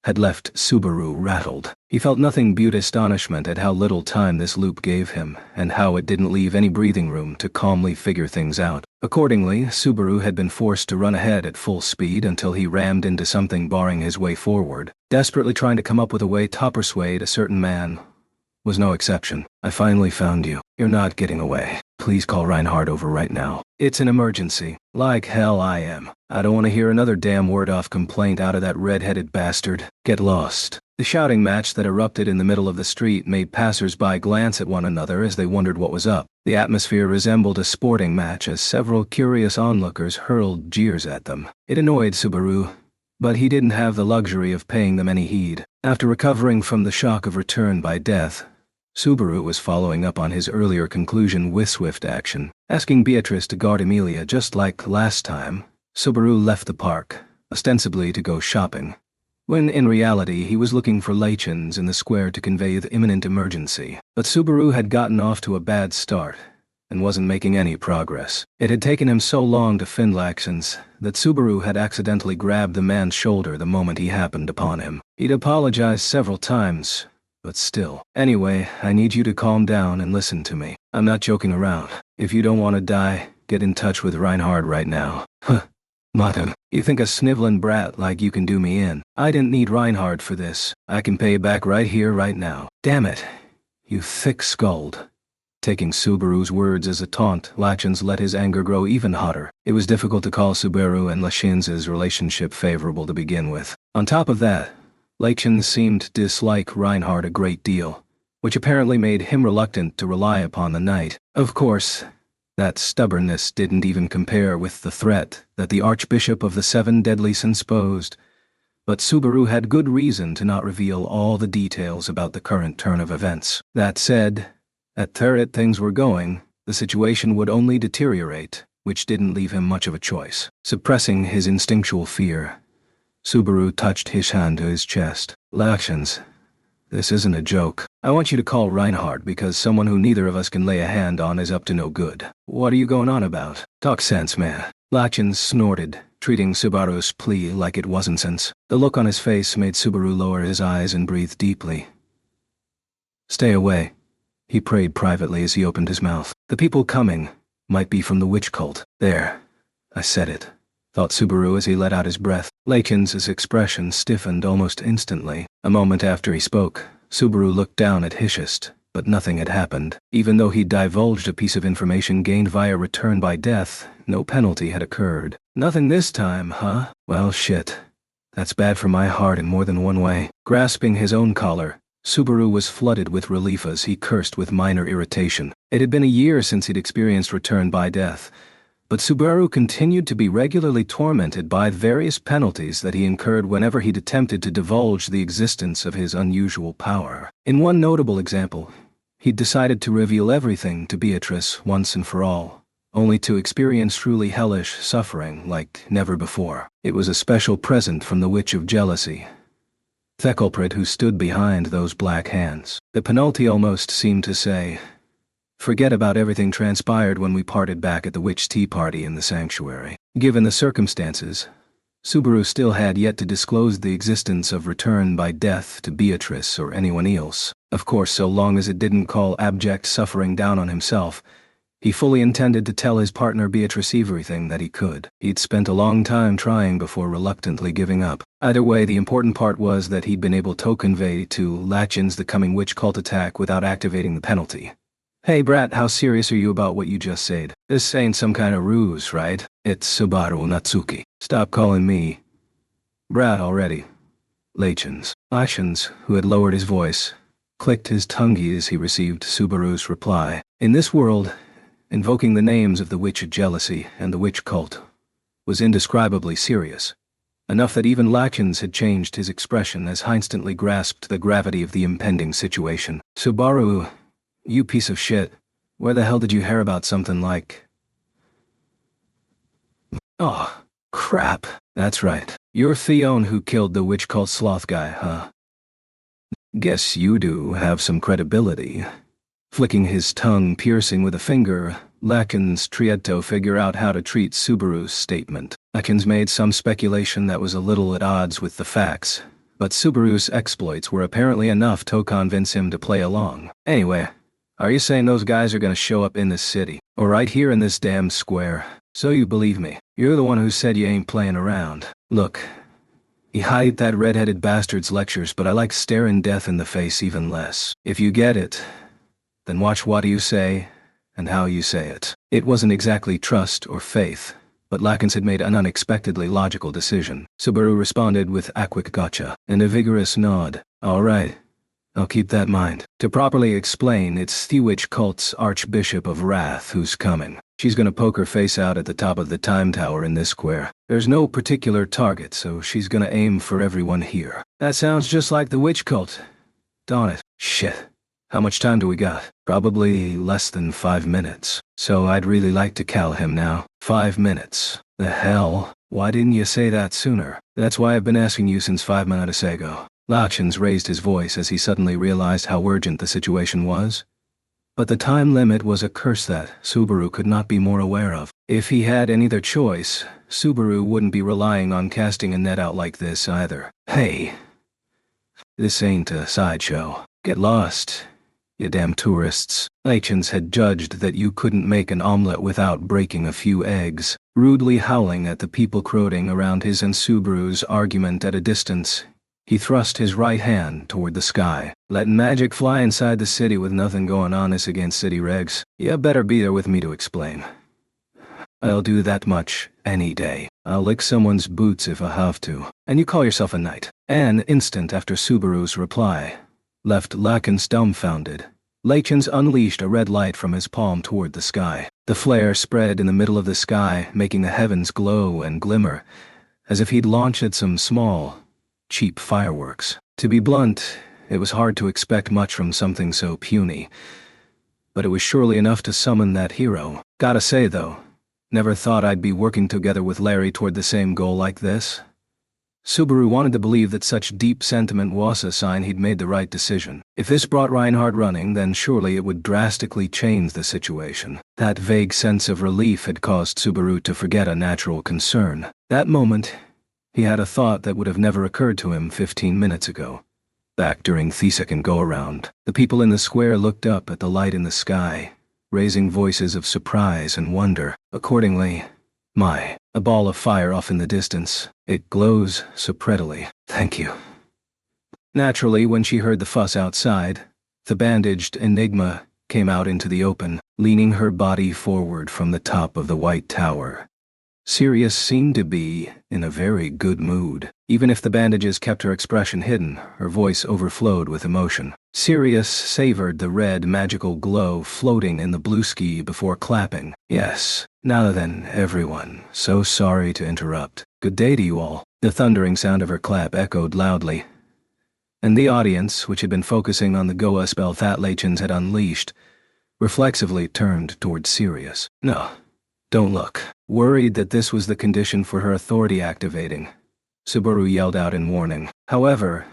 had left Subaru rattled. He felt nothing but astonishment at how little time this loop gave him, and how it didn't leave any breathing room to calmly figure things out. Accordingly, Subaru had been forced to run ahead at full speed until he rammed into something barring his way forward. Desperately trying to come up with a way to persuade a certain man was no exception. "I finally found you. You're not getting away. Please call Reinhard over right now. It's an emergency." "Like hell I am. I don't want to hear another damn word-off complaint out of that red-headed bastard. Get lost." The shouting match that erupted in the middle of the street made passers-by glance at one another as they wondered what was up. The atmosphere resembled a sporting match as several curious onlookers hurled jeers at them. It annoyed Subaru, but he didn't have the luxury of paying them any heed. After recovering from the shock of return by death, Subaru was following up on his earlier conclusion with swift action. Asking Beatrice to guard Emilia just like last time, Subaru left the park, ostensibly to go shopping, when in reality he was looking for Lachins in the square to convey the imminent emergency. But Subaru had gotten off to a bad start and wasn't making any progress. It had taken him so long to find Lachins that Subaru had accidentally grabbed the man's shoulder the moment he happened upon him. He'd apologized several times, but still. "Anyway, I need you to calm down and listen to me. I'm not joking around. If you don't want to die, get in touch with Reinhard right now." "Huh. Motto, you think a sniveling brat like you can do me in? I didn't need Reinhard for this. I can pay you back right here, right now." "Damn it, you thick-skulled." Taking Subaru's words as a taunt, Lachins let his anger grow even hotter. It was difficult to call Subaru and Lachins' relationship favorable to begin with. On top of that, Lachins seemed to dislike Reinhard a great deal, which apparently made him reluctant to rely upon the knight. Of course, that stubbornness didn't even compare with the threat that the Archbishop of the Seven Deadly Sins posed, but Subaru had good reason to not reveal all the details about the current turn of events. That said, at the rate things were going, the situation would only deteriorate, which didn't leave him much of a choice. Suppressing his instinctual fear, Subaru touched his hand to his chest. "Lachins, this isn't a joke. I want you to call Reinhard because someone who neither of us can lay a hand on is up to no good." "What are you going on about? Talk sense, man." Lachins snorted, treating Subaru's plea like it wasn't sense. The look on his face made Subaru lower his eyes and breathe deeply. "Stay away," he prayed privately as he opened his mouth. "The people coming might be from the witch cult." "There, I said it," thought Subaru as he let out his breath. Lachins' expression stiffened almost instantly. A moment after he spoke, Subaru looked down at Hishist, but nothing had happened. Even though he divulged a piece of information gained via return by death, no penalty had occurred. "Nothing this time, huh? Well, shit. That's bad for my heart in more than one way." Grasping his own collar, Subaru was flooded with relief as he cursed with minor irritation. It had been a year since he'd experienced return by death, but Subaru continued to be regularly tormented by various penalties that he incurred whenever he'd attempted to divulge the existence of his unusual power. In one notable example, he'd decided to reveal everything to Beatrice once and for all, only to experience truly hellish suffering like never before. It was a special present from the Witch of Jealousy, the culprit who stood behind those black hands. The penalty almost seemed to say, "Forget about everything transpired when we parted back at the witch tea party in the sanctuary." Given the circumstances, Subaru still had yet to disclose the existence of return by death to Beatrice or anyone else. Of course, so long as it didn't call abject suffering down on himself, he fully intended to tell his partner Beatrice everything that he could. He'd spent a long time trying before reluctantly giving up. Either way, the important part was that he'd been able to convey to Lachins the coming witch cult attack without activating the penalty. Hey brat, how serious are you about what you just said? This ain't some kind of ruse, right? It's Subaru Natsuki. Stop calling me brat already. Lachins, who had lowered his voice, clicked his tongue as he received Subaru's reply. In this world, invoking the names of the witch of jealousy and the witch cult was indescribably serious, enough that even Lachins had changed his expression as he instantly grasped the gravity of the impending situation. Subaru, you piece of shit, where the hell did you hear about something like... Oh, crap, that's right. You're Theon who killed the witch cult sloth guy, huh? Guess you do have some credibility. Flicking his tongue piercing with a finger, Lachins tried to figure out how to treat Subaru's statement. Lachins made some speculation that was a little at odds with the facts, but Subaru's exploits were apparently enough to convince him to play along. Anyway, are you saying those guys are gonna show up in this city, or right here in this damn square? So you believe me. You're the one who said you ain't playing around. Look, you hate that red-headed bastard's lectures, but I like staring death in the face even less. If you get it, then watch what you say and how you say it. It wasn't exactly trust or faith, but Lachins had made an unexpectedly logical decision. Subaru responded with a quick gotcha and a vigorous nod. All right, I'll keep that in mind. To properly explain, it's the witch cult's Archbishop of Wrath who's coming. She's gonna poke her face out at the top of the time tower in this square. There's no particular target, so she's gonna aim for everyone here. That sounds just like the witch cult. Darn it. Shit. How much time do we got? Probably less than 5 minutes. So I'd really like to kill him now. 5 minutes. The hell? Why didn't you say that sooner? That's why I've been asking you since 5 minutes ago. Lachins raised his voice as he suddenly realized how urgent the situation was. But the time limit was a curse that Subaru could not be more aware of. If he had any other choice, Subaru wouldn't be relying on casting a net out like this either. Hey, this ain't a sideshow. Get lost, you damn tourists. Lachins had judged that you couldn't make an omelet without breaking a few eggs. Rudely howling at the people crowding around his and Subaru's argument at a distance, he thrust his right hand toward the sky. Letting magic fly inside the city with nothing going on is against city regs. You better be there with me to explain. I'll do that much any day. I'll lick someone's boots if I have to. And you call yourself a knight. An instant after Subaru's reply left Lachins dumbfounded, Lachins unleashed a red light from his palm toward the sky. The flare spread in the middle of the sky, making the heavens glow and glimmer, as if he'd launched some small, cheap fireworks. To be blunt, it was hard to expect much from something so puny, but it was surely enough to summon that hero. Gotta say though, never thought I'd be working together with Larry toward the same goal like this. Subaru wanted to believe that such deep sentiment was a sign he'd made the right decision. If this brought Reinhardt running, then surely it would drastically change the situation. That vague sense of relief had caused Subaru to forget a natural concern. That moment, he had a thought that would have never occurred to him 15 minutes ago. Back during the second go-around, the people in the square looked up at the light in the sky, raising voices of surprise and wonder. Accordingly, a ball of fire off in the distance. It glows so prettily. Thank you. Naturally, when she heard the fuss outside, the bandaged Enigma came out into the open, leaning her body forward from the top of the white tower. Sirius seemed to be in a very good mood. Even if the bandages kept her expression hidden, her voice overflowed with emotion. Sirius savored the red magical glow floating in the blue ski before clapping. Yes, now then, everyone, so sorry to interrupt. Good day to you all. The thundering sound of her clap echoed loudly, and the audience, which had been focusing on the Goa spell that Lachins had unleashed, reflexively turned toward Sirius. No, don't look. Worried that this was the condition for her authority activating, Subaru yelled out in warning. However,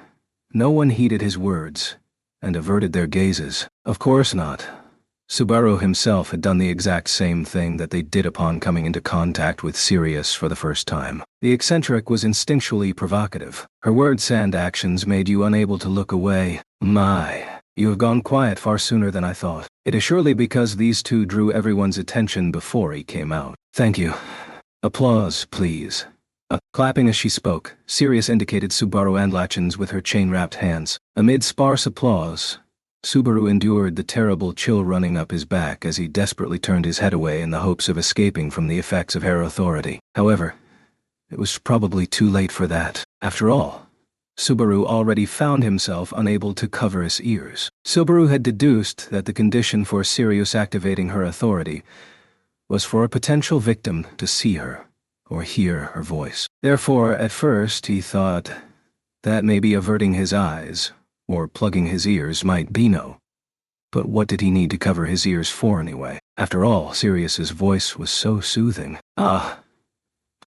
no one heeded his words and averted their gazes. Of course not. Subaru himself had done the exact same thing that they did upon coming into contact with Sirius for the first time. The eccentric was instinctually provocative. Her words and actions made you unable to look away. You have gone quiet far sooner than I thought. It is surely because these two drew everyone's attention before he came out. Thank you. Applause, please. Clapping as she spoke, Sirius indicated Subaru and Lachins with her chain-wrapped hands. Amid sparse applause, Subaru endured the terrible chill running up his back as he desperately turned his head away in the hopes of escaping from the effects of her authority. However, it was probably too late for that. After all, Subaru already found himself unable to cover his ears. Subaru had deduced that the condition for Sirius activating her authority was for a potential victim to see her or hear her voice. Therefore, at first, he thought that maybe averting his eyes or plugging his ears might be no. But what did he need to cover his ears for anyway? After all, Sirius's voice was so soothing.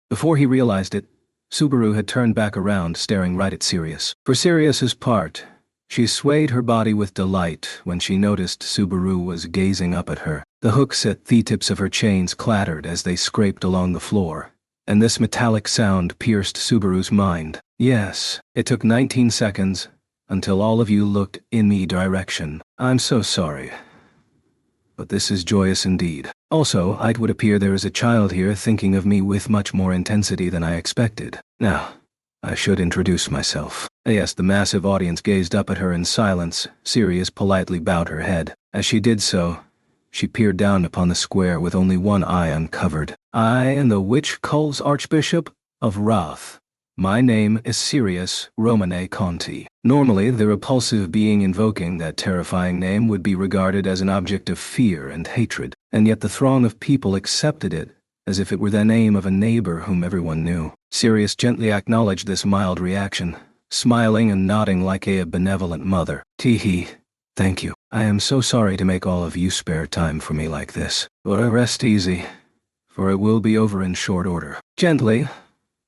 Before he realized it, Subaru had turned back around, staring right at Sirius. For Sirius's part, she swayed her body with delight when she noticed Subaru was gazing up at her. The hooks at the tips of her chains clattered as they scraped along the floor, and this metallic sound pierced Subaru's mind. Yes, it took 19 seconds until all of you looked in me direction. I'm so sorry, but this is joyous indeed. Also, it would appear there is a child here thinking of me with much more intensity than I expected. Now, I should introduce myself. Yes, the massive audience gazed up at her in silence. Sirius politely bowed her head. As she did so, she peered down upon the square with only one eye uncovered. I am the Witch Cull's Archbishop of Wrath. My name is Sirius Romane Conti. Normally, the repulsive being invoking that terrifying name would be regarded as an object of fear and hatred, and yet the throng of people accepted it as if it were the name of a neighbor whom everyone knew. Sirius gently acknowledged this mild reaction, smiling and nodding like a benevolent mother. Tee-hee, thank you. I am so sorry to make all of you spare time for me like this. But rest easy, for it will be over in short order. Gently,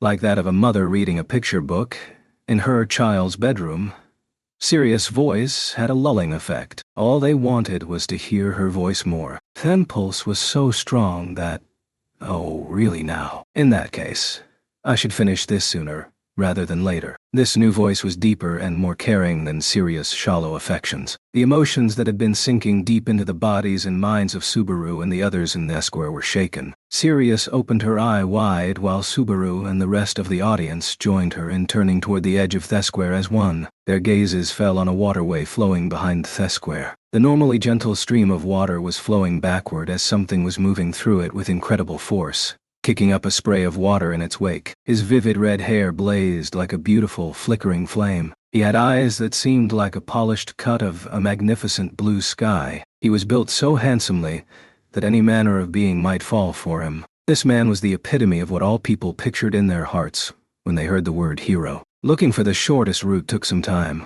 like that of a mother reading a picture book in her child's bedroom, Sirius' voice had a lulling effect. All they wanted was to hear her voice more. The impulse was so strong that, oh, really now? In that case, I should finish this sooner rather than later. This new voice was deeper and more caring than Sirius' shallow affections. The emotions that had been sinking deep into the bodies and minds of Subaru and the others in the square were shaken. Sirius opened her eye wide while Subaru and the rest of the audience joined her in turning toward the edge of Thesquare as one. Their gazes fell on a waterway flowing behind Thesquare. The normally gentle stream of water was flowing backward as something was moving through it with incredible force, kicking up a spray of water in its wake. His vivid red hair blazed like a beautiful, flickering flame. He had eyes that seemed like a polished cut of a magnificent blue sky. He was built so handsomely that any manner of being might fall for him. This man was the epitome of what all people pictured in their hearts when they heard the word hero. Looking for the shortest route took some time.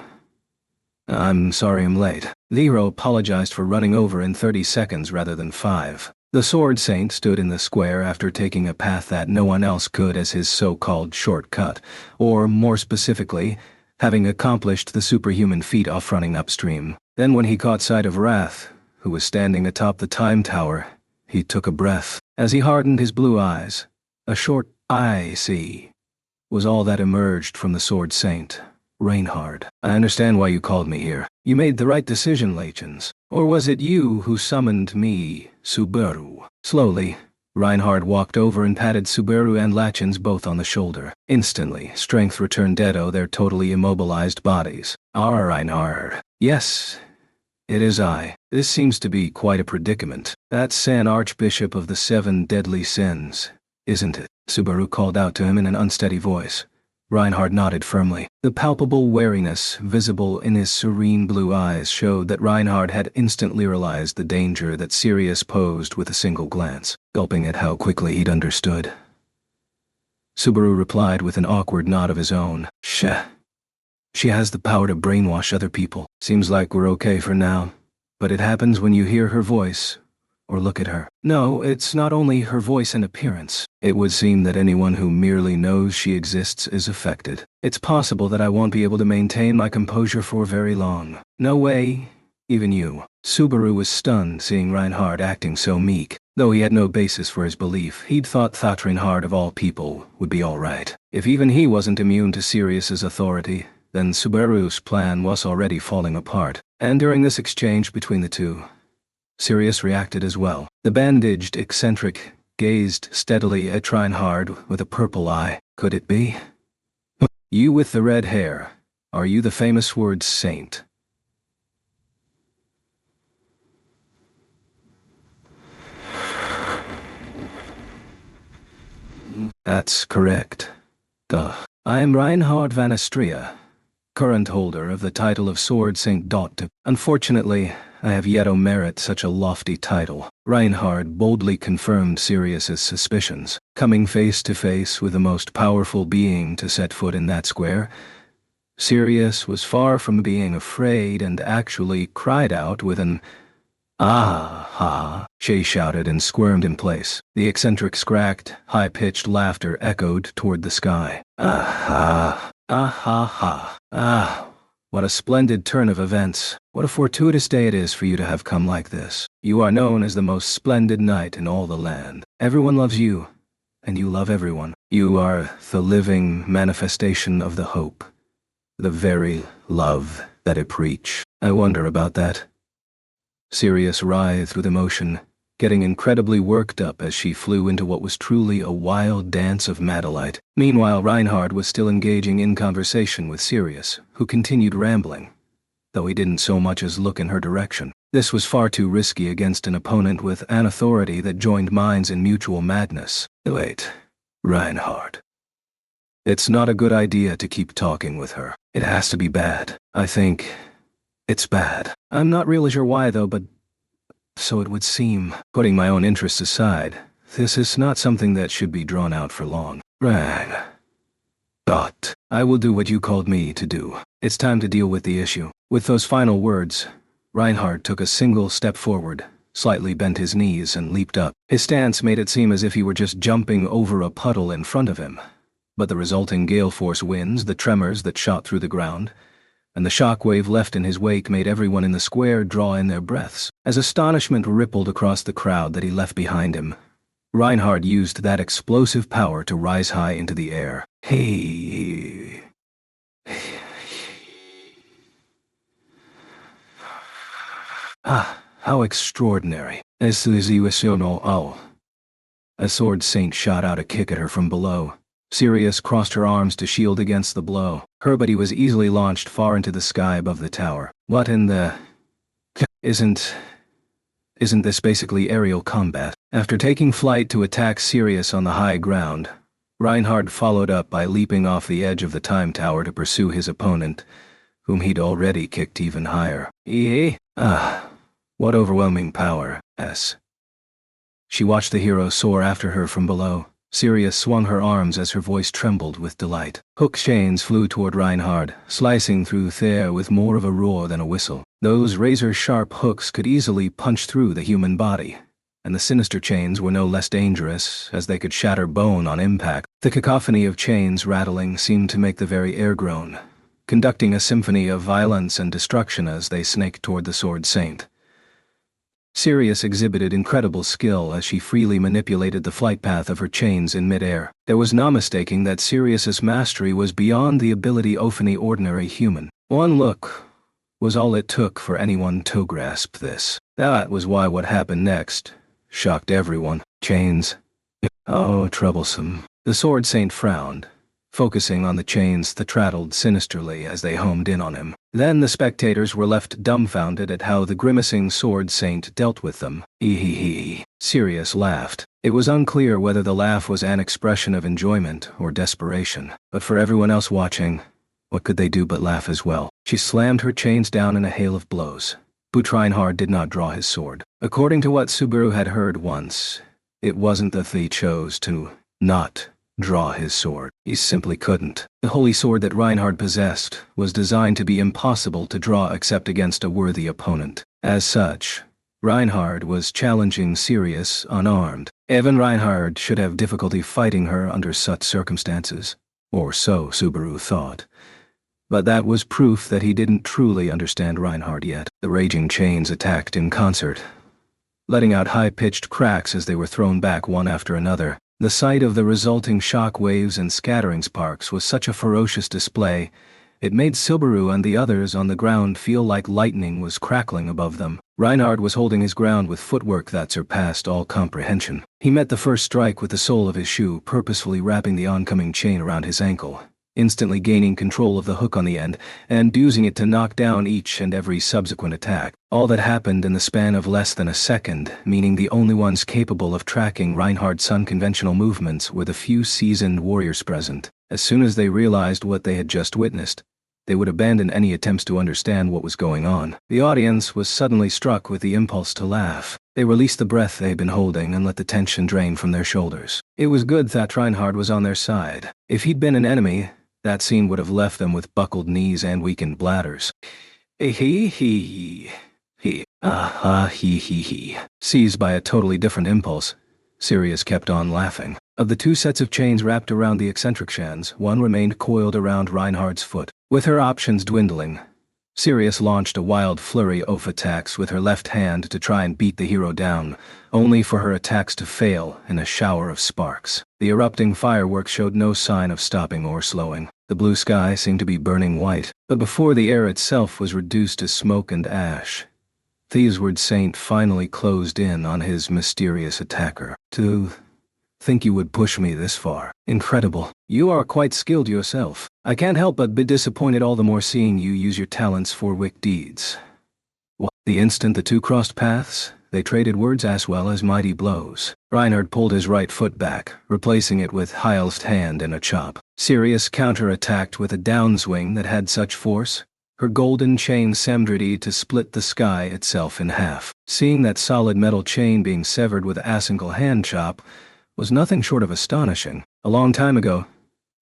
I'm sorry I'm late. The hero apologized for running over in 30 seconds rather than 5. The Sword Saint stood in the square after taking a path that no one else could as his so-called shortcut, or more specifically, having accomplished the superhuman feat off running upstream. Then when he caught sight of Wrath, who was standing atop the time tower, he took a breath. As he hardened his blue eyes, a short "I see" was all that emerged from the Sword Saint. Reinhard, I understand why you called me here. You made the right decision, Lachens. Or was it you who summoned me, Subaru? Slowly, Reinhard walked over and patted Subaru and Lachens both on the shoulder. Instantly, strength returned to their totally immobilized bodies. Reinhard. Yes, it is I. This seems to be quite a predicament. That's San Archbishop of the 7 Deadly Sins, isn't it? Subaru called out to him in an unsteady voice. Reinhard nodded firmly. The palpable wariness visible in his serene blue eyes showed that Reinhard had instantly realized the danger that Sirius posed with a single glance, gulping at how quickly he'd understood. Subaru replied with an awkward nod of his own. She has the power to brainwash other people. Seems like we're okay for now, but it happens when you hear her voice or look at her. No, it's not only her voice and appearance. It would seem that anyone who merely knows she exists is affected. It's possible that I won't be able to maintain my composure for very long. No way, even you. Subaru was stunned seeing Reinhard acting so meek. Though he had no basis for his belief, he'd thought that Reinhard of all people would be all right. If even he wasn't immune to Sirius's authority, then Subaru's plan was already falling apart. And during this exchange between the two, Sirius reacted as well. The bandaged eccentric gazed steadily at Reinhard with a purple eye. Could it be? You with the red hair, are you the famous word saint? That's correct. Duh. I am Reinhard van Astria, current holder of the title of Sword Saint Dot. Unfortunately, I have yet to merit such a lofty title. Reinhard boldly confirmed Sirius's suspicions. Coming face to face with the most powerful being to set foot in that square, Sirius was far from being afraid and actually cried out with an "Ah ha!" She shouted and squirmed in place. The eccentric's cracked, high-pitched laughter echoed toward the sky. "Ah ha! Ah ha ha! Ah! What a splendid turn of events. What a fortuitous day it is for you to have come like this. You are known as the most splendid knight in all the land. Everyone loves you, and you love everyone. You are the living manifestation of the hope, the very love that it preach. I wonder about that." Sirius writhed with emotion, getting incredibly worked up as she flew into what was truly a wild dance of Madelight. Meanwhile, Reinhard was still engaging in conversation with Sirius, who continued rambling, though he didn't so much as look in her direction. This was far too risky against an opponent with an authority that joined minds in mutual madness. Wait, Reinhard. It's not a good idea to keep talking with her. It has to be bad. I think it's bad. I'm not really sure why though, but so it would seem. Putting my own interests aside, this is not something that should be drawn out for long. But I will do what you called me to do. It's time to deal with the issue. With those final words, Reinhard took a single step forward, slightly bent his knees and leaped up. His stance made it seem as if he were just jumping over a puddle in front of him. But the resulting gale force winds, the tremors that shot through the ground, and the shockwave left in his wake made everyone in the square draw in their breaths. As astonishment rippled across the crowd that he left behind him, Reinhard used that explosive power to rise high into the air. Hey. Ah, how extraordinary. A sword saint shot out a kick at her from below. Sirius crossed her arms to shield against the blow. Her body was easily launched far into the sky above the tower. What in the... Isn't this basically aerial combat? After taking flight to attack Sirius on the high ground, Reinhard followed up by leaping off the edge of the time tower to pursue his opponent, whom he'd already kicked even higher. What overwhelming power, S. She watched the hero soar after her from below. Sirius swung her arms as her voice trembled with delight. Hook chains flew toward Reinhard, slicing through the air with more of a roar than a whistle. Those razor-sharp hooks could easily punch through the human body, and the sinister chains were no less dangerous, as they could shatter bone on impact. The cacophony of chains rattling seemed to make the very air groan, conducting a symphony of violence and destruction as they snaked toward the Sword Saint. Sirius exhibited incredible skill as she freely manipulated the flight path of her chains in midair. There was no mistaking that Sirius's mastery was beyond the ability of any ordinary human. One look was all it took for anyone to grasp this. That was why what happened next shocked everyone. Chains. Oh, troublesome. The Sword Saint frowned, focusing on the chains that rattled sinisterly as they homed in on him. Then the spectators were left dumbfounded at how the grimacing Sword Saint dealt with them. Sirius laughed. It was unclear whether the laugh was an expression of enjoyment or desperation, but for everyone else watching, what could they do but laugh as well? She slammed her chains down in a hail of blows. But Reinhard did not draw his sword. According to what Subaru had heard once, it wasn't that he chose to not draw his sword. He simply couldn't. The holy sword that Reinhard possessed was designed to be impossible to draw except against a worthy opponent. As such, Reinhard was challenging Sirius unarmed. Even Reinhard should have difficulty fighting her under such circumstances, or so Subaru thought. But that was proof that he didn't truly understand Reinhard yet. The raging chains attacked in concert, letting out high-pitched cracks as they were thrown back one after another. The sight of the resulting shock waves and scattering sparks was such a ferocious display, it made Subaru and the others on the ground feel like lightning was crackling above them. Reinhard was holding his ground with footwork that surpassed all comprehension. He met the first strike with the sole of his shoe, purposefully wrapping the oncoming chain around his ankle. instantly gaining control of the hook on the end and using it to knock down each and every subsequent attack. All that happened in the span of less than a second, meaning the only ones capable of tracking Reinhardt's unconventional movements were the few seasoned warriors present. As soon as they realized what they had just witnessed, they would abandon any attempts to understand what was going on. The audience was suddenly struck with the impulse to laugh. They released the breath they'd been holding and let the tension drain from their shoulders. It was good that Reinhardt was on their side. If he'd been an enemy, that scene would have left them with buckled knees and weakened bladders. He. Seized by a totally different impulse, Sirius kept on laughing. Of the two sets of chains wrapped around the eccentric Shans, one remained coiled around Reinhardt's foot. With her options dwindling, Sirius launched a wild flurry of attacks with her left hand to try and beat the hero down, only for her attacks to fail in a shower of sparks. The erupting fireworks showed no sign of stopping or slowing. The blue sky seemed to be burning white, but before the air itself was reduced to smoke and ash, Theisward Saint finally closed in on his mysterious attacker. To think you would push me this far. Incredible. You are quite skilled yourself. I can't help but be disappointed all the more seeing you use your talents for wicked deeds. The instant the two crossed paths, they traded words as well as mighty blows. Reinhardt pulled his right foot back, replacing it with Heil's hand in a chop. Sirius counter-attacked with a downswing that had such force, her golden chain seemed ready to split the sky itself in half. Seeing that solid metal chain being severed with a single hand chop was nothing short of astonishing. A long time ago,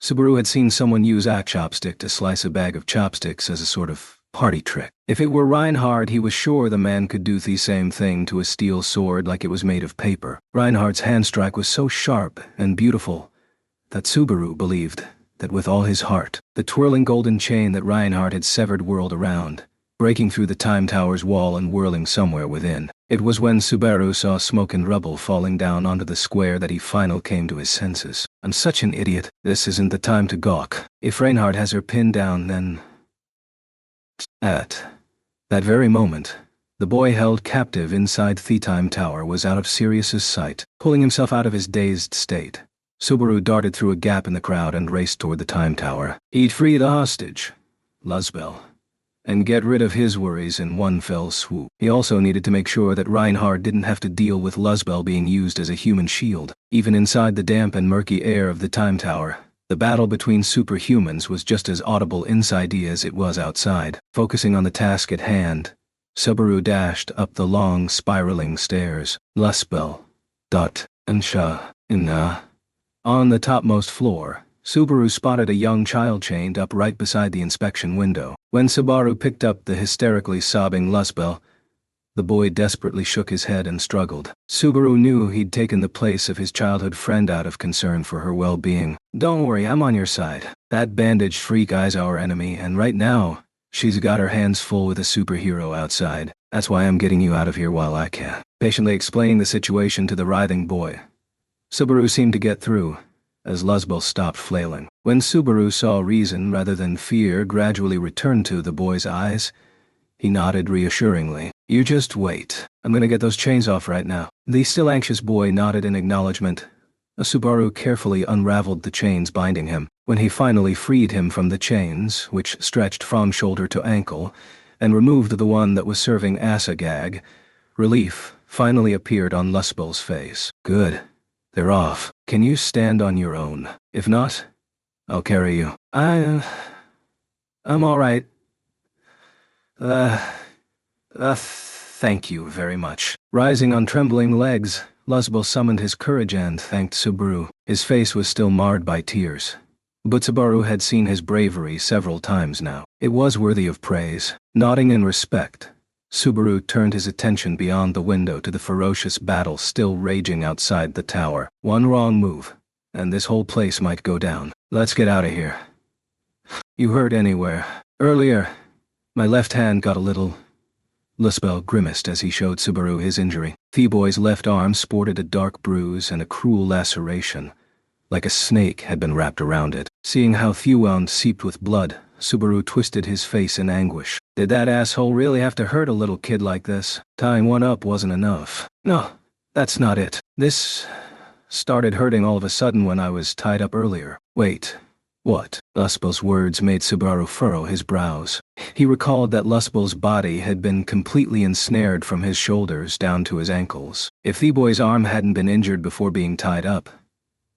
Subaru had seen someone use a chopstick to slice a bag of chopsticks as a sort of party trick. If it were Reinhardt, he was sure the man could do the same thing to a steel sword like it was made of paper. Reinhardt's hand strike was so sharp and beautiful that Subaru believed that with all his heart, the twirling golden chain that Reinhardt had severed whirled around, breaking through the Time Tower's wall and whirling somewhere within. It was when Subaru saw smoke and rubble falling down onto the square that he finally came to his senses. I'm such an idiot. This isn't the time to gawk. If Reinhardt has her pinned down, then... At that very moment, the boy held captive inside the Time Tower was out of Sirius's sight. Pulling himself out of his dazed state, Subaru darted through a gap in the crowd and raced toward the Time Tower. He'd free the hostage, Luzbel, and get rid of his worries in one fell swoop. He also needed to make sure that Reinhardt didn't have to deal with Luzbel being used as a human shield. Even inside the damp and murky air of the Time Tower, the battle between superhumans was just as audible inside as it was outside. Focusing on the task at hand, Subaru dashed up the long, spiraling stairs. Luzbel. And Shah. On the topmost floor, Subaru spotted a young child chained up right beside the inspection window. When Subaru picked up the hysterically sobbing Luzbel, the boy desperately shook his head and struggled. Subaru knew he'd taken the place of his childhood friend out of concern for her well-being. Don't worry, I'm on your side. That bandaged freak eye's our enemy, and right now, she's got her hands full with a superhero outside. That's why I'm getting you out of here while I can. Patiently explaining the situation to the writhing boy, Subaru seemed to get through, as Luzbel stopped flailing. When Subaru saw reason rather than fear gradually return to the boy's eyes, he nodded reassuringly. You just wait. I'm gonna get those chains off right now. The still anxious boy nodded in acknowledgement. Subaru carefully unraveled the chains binding him. When he finally freed him from the chains, which stretched from shoulder to ankle, and removed the one that was serving as a gag, relief finally appeared on Luzbel's face. Good. They're off. Can you stand on your own? If not, I'll carry you. I'm all right. Thank you very much. Rising on trembling legs, Luzbel summoned his courage and thanked Subaru. His face was still marred by tears, but Subaru had seen his bravery several times now. It was worthy of praise. Nodding in respect, Subaru turned his attention beyond the window to the ferocious battle still raging outside the tower. One wrong move, and this whole place might go down. Let's get out of here. You hurt anywhere? Earlier, my left hand got a little... Luzbel grimaced as he showed Subaru his injury. The boy's left arm sported a dark bruise and a cruel laceration, like a snake had been wrapped around it. Seeing how the wound seeped with blood, Subaru twisted his face in anguish. Did that asshole really have to hurt a little kid like this? Tying one up wasn't enough. No, that's not it. This started hurting all of a sudden when I was tied up earlier. Wait, What? Lustbel's words made Subaru furrow his brows. He recalled that Lustbel's body had been completely ensnared from his shoulders down to his ankles. If the boy's arm hadn't been injured before being tied up,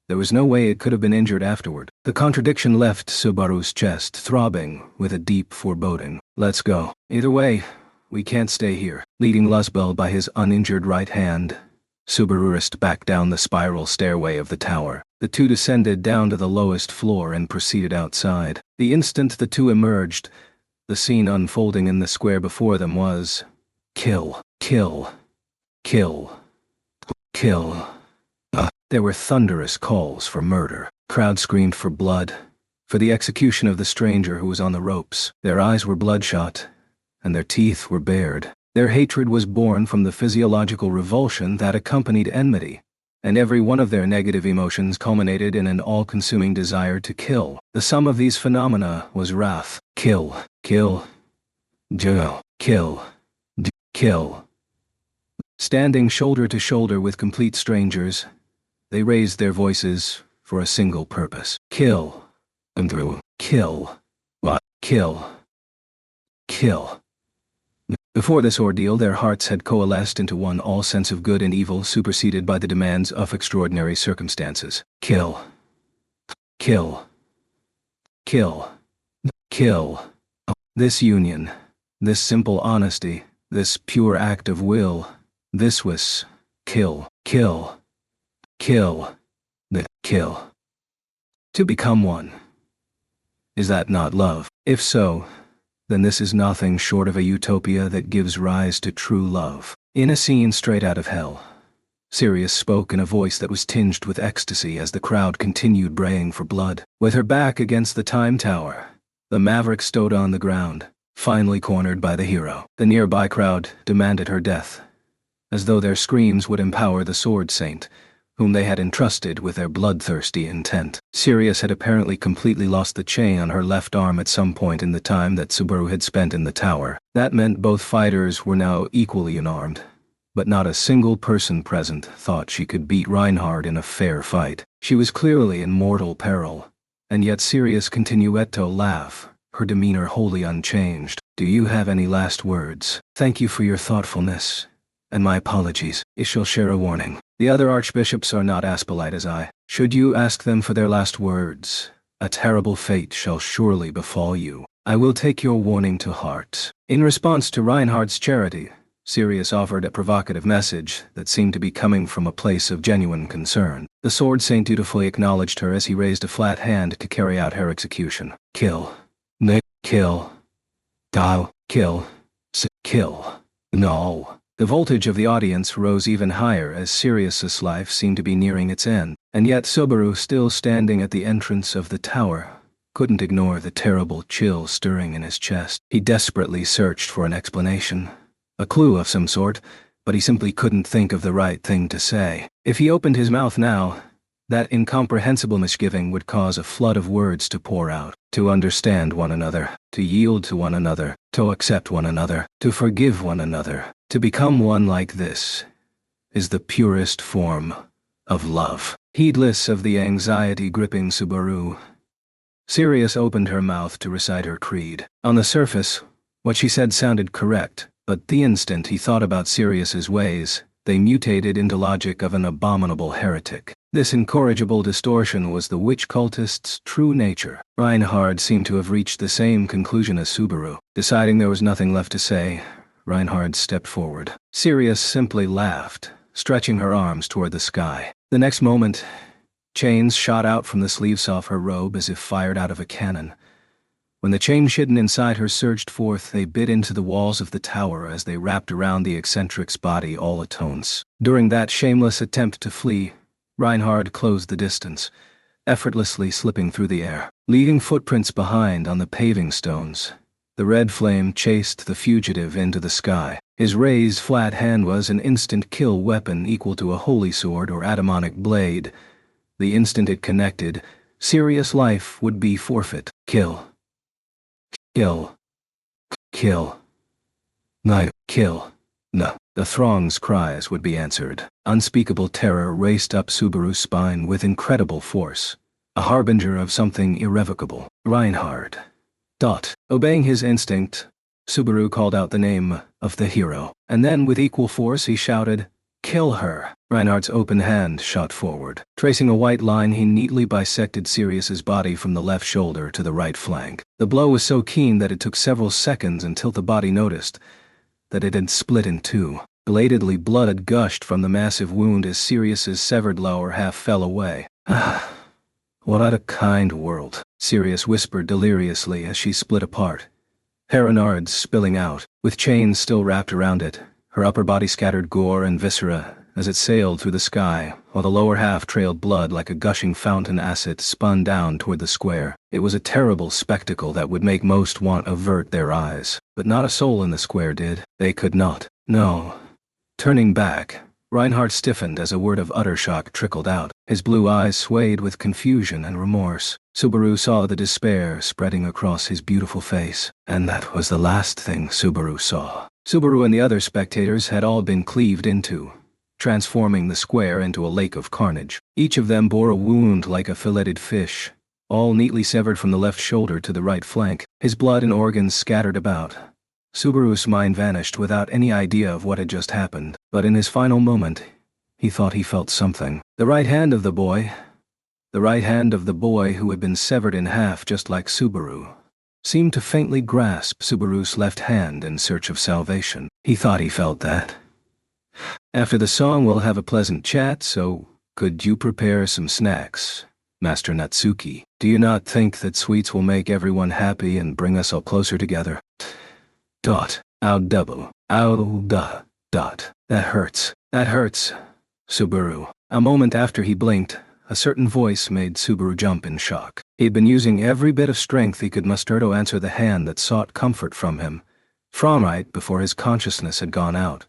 there was no way it could have been injured afterward. The contradiction left Subaru's chest throbbing with a deep foreboding. Let's go. Either way, we can't stay here. Leading Lustbel by his uninjured right hand, Subaru raced back down the spiral stairway of the tower. The two descended down to the lowest floor and proceeded outside. The instant the two emerged, the scene unfolding in the square before them was kill, kill, kill, kill. There were thunderous calls for murder. Crowd screamed for blood, for the execution of the stranger who was on the ropes. Their eyes were bloodshot, and their teeth were bared. Their hatred was born from the physiological revulsion that accompanied enmity, and every one of their negative emotions culminated in an all-consuming desire to kill. The sum of these phenomena was wrath. Kill, kill, kill, kill, kill. Standing shoulder to shoulder with complete strangers, they raised their voices for a single purpose. Kill. Kill. What? Kill. Kill. Before this ordeal, their hearts had coalesced into one all sense of good and evil superseded by the demands of extraordinary circumstances. Kill. Kill. Kill. Kill. This union, this simple honesty, this pure act of will, this was kill, kill, kill, the kill. To become one. Is that not love? If so, then this is nothing short of a utopia that gives rise to true love. In a scene straight out of hell, Sirius spoke in a voice that was tinged with ecstasy as the crowd continued braying for blood. With her back against the time tower, the Maverick stood on the ground, finally cornered by the hero. The nearby crowd demanded her death, as though their screams would empower the Sword Saint, whom they had entrusted with their bloodthirsty intent. Sirius had apparently completely lost the chain on her left arm at some point in the time that Subaru had spent in the tower. That meant both fighters were now equally unarmed, but not a single person present thought she could beat Reinhard in a fair fight. She was clearly in mortal peril, and yet Sirius continued to laugh, her demeanor wholly unchanged. Do you have any last words? Thank you for your thoughtfulness, and my apologies. I shall share a warning. The other archbishops are not as polite as I. Should you ask them for their last words, a terrible fate shall surely befall you. I will take your warning to heart. In response to Reinhard's charity, Sirius offered a provocative message that seemed to be coming from a place of genuine concern. The Sword Saint dutifully acknowledged her as he raised a flat hand to carry out her execution. Kill. Kill. Thou. Kill. Kill. No. The voltage of the audience rose even higher as Sirius's life seemed to be nearing its end, and yet Subaru, still standing at the entrance of the tower, couldn't ignore the terrible chill stirring in his chest. He desperately searched for an explanation, a clue of some sort, but he simply couldn't think of the right thing to say. If he opened his mouth now, that incomprehensible misgiving would cause a flood of words to pour out. To understand one another, to yield to one another, to accept one another, to forgive one another, to become one like this, is the purest form of love. Heedless of the anxiety gripping Subaru, Sirius opened her mouth to recite her creed. On the surface, what she said sounded correct, but the instant he thought about Sirius's ways, they mutated into logic of an abominable heretic. This incorrigible distortion was the witch cultist's true nature. Reinhard seemed to have reached the same conclusion as Subaru. Deciding there was nothing left to say, Reinhard stepped forward. Sirius simply laughed, stretching her arms toward the sky. The next moment, chains shot out from the sleeves of her robe as if fired out of a cannon. When the chains hidden inside her surged forth, they bit into the walls of the tower as they wrapped around the eccentric's body all at once. During that shameless attempt to flee, Reinhard closed the distance, effortlessly slipping through the air, leaving footprints behind on the paving stones. The red flame chased the fugitive into the sky. His raised flat hand was an instant kill weapon equal to a holy sword or adamanic blade. The instant it connected, Sirius life would be forfeit. Kill. Kill. Kill. No. Kill. No. The throng's cries would be answered. Unspeakable terror raced up Subaru's spine with incredible force, a harbinger of something irrevocable. Reinhard. Obeying his instinct, Subaru called out the name of the hero, and then with equal force he shouted, "Kill her!" Reinhardt's open hand shot forward. Tracing a white line, he neatly bisected Sirius's body from the left shoulder to the right flank. The blow was so keen that it took several seconds until the body noticed that it had split in two. Belatedly, blood gushed from the massive wound as Sirius's severed lower half fell away. "Ah, what a kind world," Sirius whispered deliriously as she split apart, hair and nards spilling out, with chains still wrapped around it. Her upper body scattered gore and viscera as it sailed through the sky, while the lower half trailed blood like a gushing fountain as it spun down toward the square. It was a terrible spectacle that would make most want avert their eyes, but not a soul in the square did. They could not. No. Turning back, Reinhardt stiffened as a word of utter shock trickled out. His blue eyes swayed with confusion and remorse. Subaru saw the despair spreading across his beautiful face, and that was the last thing Subaru saw. Subaru and the other spectators had all been cleaved into, transforming the square into a lake of carnage. Each of them bore a wound like a filleted fish, all neatly severed from the left shoulder to the right flank, his blood and organs scattered about. Subaru's mind vanished without any idea of what had just happened, but in his final moment, he thought he felt something. The right hand of the boy who had been severed in half just like Subaru, seemed to faintly grasp Subaru's left hand in search of salvation. He thought he felt that. "After the song we'll have a pleasant chat, so could you prepare some snacks, Master Natsuki? Do you not think that sweets will make everyone happy and bring us all closer together?" That hurts. Subaru. A moment after he blinked, a certain voice made Subaru jump in shock. He had been using every bit of strength he could muster to answer the hand that sought comfort from him, right before his consciousness had gone out,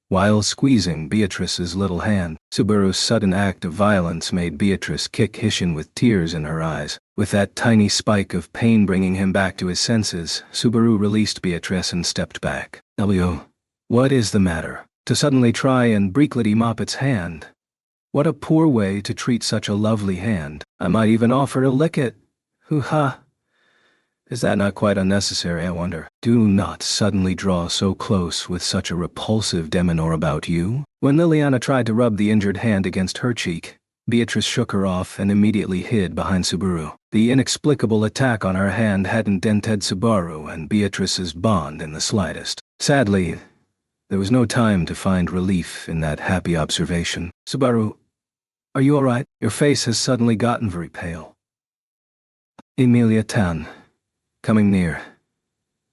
while squeezing Beatrice's little hand. Subaru's sudden act of violence made Beatrice kick Hishin with tears in her eyes. With that tiny spike of pain bringing him back to his senses, Subaru released Beatrice and stepped back. What is the matter? To suddenly try and bleakly mop its hand. What a poor way to treat such a lovely hand. I might even offer to lick it. Hoo-ha. Is that not quite unnecessary, I wonder? Do not suddenly draw so close with such a repulsive demeanor about you. When Liliana tried to rub the injured hand against her cheek, Beatrice shook her off and immediately hid behind Subaru. The inexplicable attack on her hand hadn't dented Subaru and Beatrice's bond in the slightest. Sadly, there was no time to find relief in that happy observation. "Subaru, are you all right? Your face has suddenly gotten very pale." Emilia-tan. Coming near.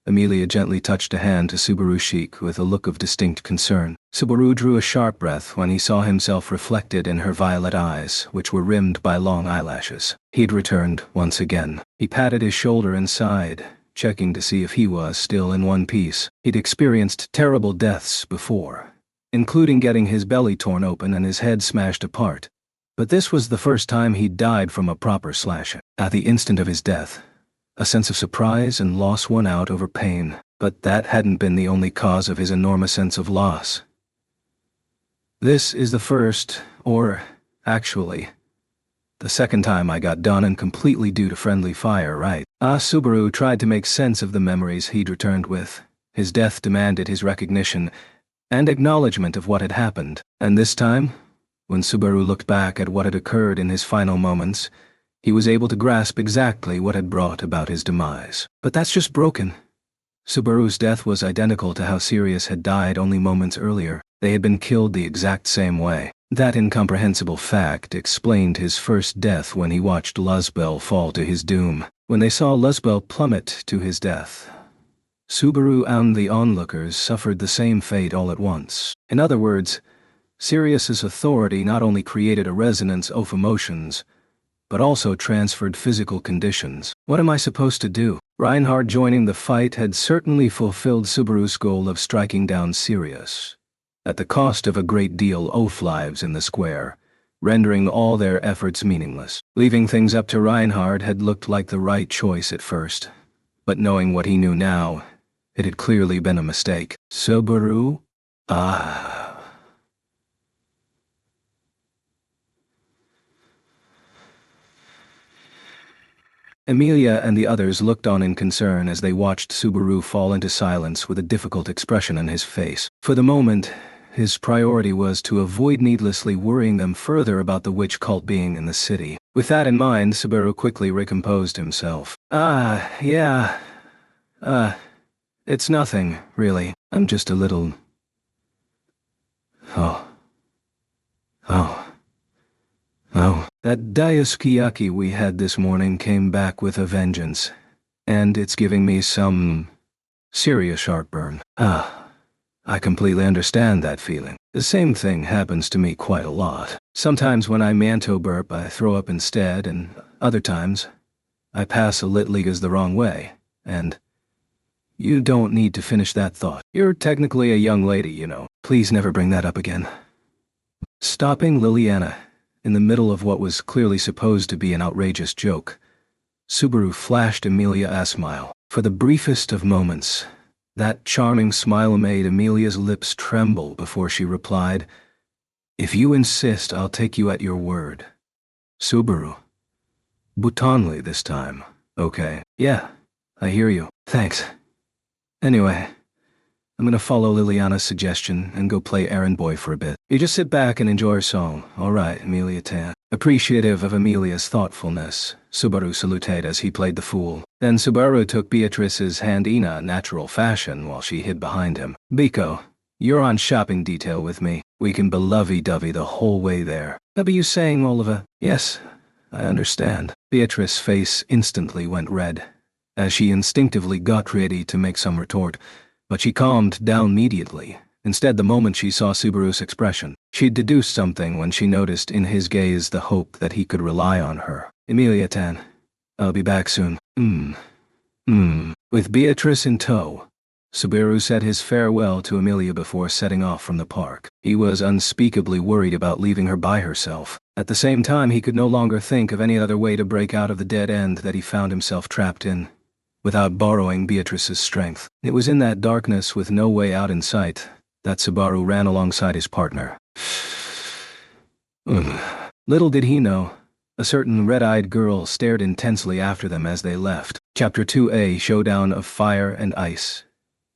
Emilia gently touched a hand to Subaru's cheek with a look of distinct concern. Subaru drew a sharp breath when he saw himself reflected in her violet eyes, which were rimmed by long eyelashes. He'd returned once again. He patted his shoulder and sighed, checking to see if he was still in one piece. He'd experienced terrible deaths before, including getting his belly torn open and his head smashed apart. But this was the first time he'd died from a proper slashing. At the instant of his death, a sense of surprise and loss won out over pain, but that hadn't been the only cause of his enormous sense of loss. This is the first, or, actually, the second time I got done and completely due to friendly fire, right? Subaru tried to make sense of the memories he'd returned with. His death demanded his recognition and acknowledgement of what had happened, and this time, when Subaru looked back at what had occurred in his final moments, he was able to grasp exactly what had brought about his demise. But that's just broken. Subaru's death was identical to how Sirius had died only moments earlier. They had been killed the exact same way. That incomprehensible fact explained his first death when he watched Luzbel fall to his doom. When they saw Luzbel plummet to his death, Subaru and the onlookers suffered the same fate all at once. In other words, Sirius's authority not only created a resonance of emotions, but also transferred physical conditions. What am I supposed to do? Reinhard joining the fight had certainly fulfilled Subaru's goal of striking down Sirius, at the cost of a great deal of lives in the square, rendering all their efforts meaningless. Leaving things up to Reinhard had looked like the right choice at first, but knowing what he knew now, it had clearly been a mistake. Subaru? Emilia and the others looked on in concern as they watched Subaru fall into silence with a difficult expression on his face. For the moment, his priority was to avoid needlessly worrying them further about the witch cult being in the city. With that in mind, Subaru quickly recomposed himself. Yeah. It's nothing, really. I'm just a little... Oh. That daisuke we had this morning came back with a vengeance, and it's giving me some serious heartburn. I completely understand that feeling. The same thing happens to me quite a lot. Sometimes when I manto burp, I throw up instead, and other times, I pass a Litligas the wrong way, and... You don't need to finish that thought. You're technically a young lady, you know. Please never bring that up again. Stopping Liliana, in the middle of what was clearly supposed to be an outrageous joke, Subaru flashed Emilia a smile. For the briefest of moments, that charming smile made Emilia's lips tremble before she replied, "If you insist, I'll take you at your word. Subaru. Bhutanli this time, okay? Yeah, I hear you. Thanks. Anyway, I'm gonna follow Liliana's suggestion and go play errand boy for a bit. You just sit back and enjoy your song. All right, Emilia Tan." Appreciative of Emilia's thoughtfulness, Subaru saluted as he played the fool. Then Subaru took Beatrice's hand in a natural fashion while she hid behind him. "Biko, you're on shopping detail with me. We can be lovey-dovey the whole way there." "Are you saying, Oliver?" "Yes, I understand." Beatrice's face instantly went red, as she instinctively got ready to make some retort, but she calmed down immediately. Instead, the moment she saw Subaru's expression, she'd deduced something when she noticed in his gaze the hope that he could rely on her. "Emilia Tan, I'll be back soon." With Beatrice in tow, Subaru said his farewell to Emilia before setting off from the park. He was unspeakably worried about leaving her by herself. At the same time, he could no longer think of any other way to break out of the dead end that he found himself trapped in, without borrowing Beatrice's strength. It was in that darkness with no way out in sight that Subaru ran alongside his partner. Little did he know, a certain red-eyed girl stared intensely after them as they left. Chapter 2A, Showdown of Fire and Ice.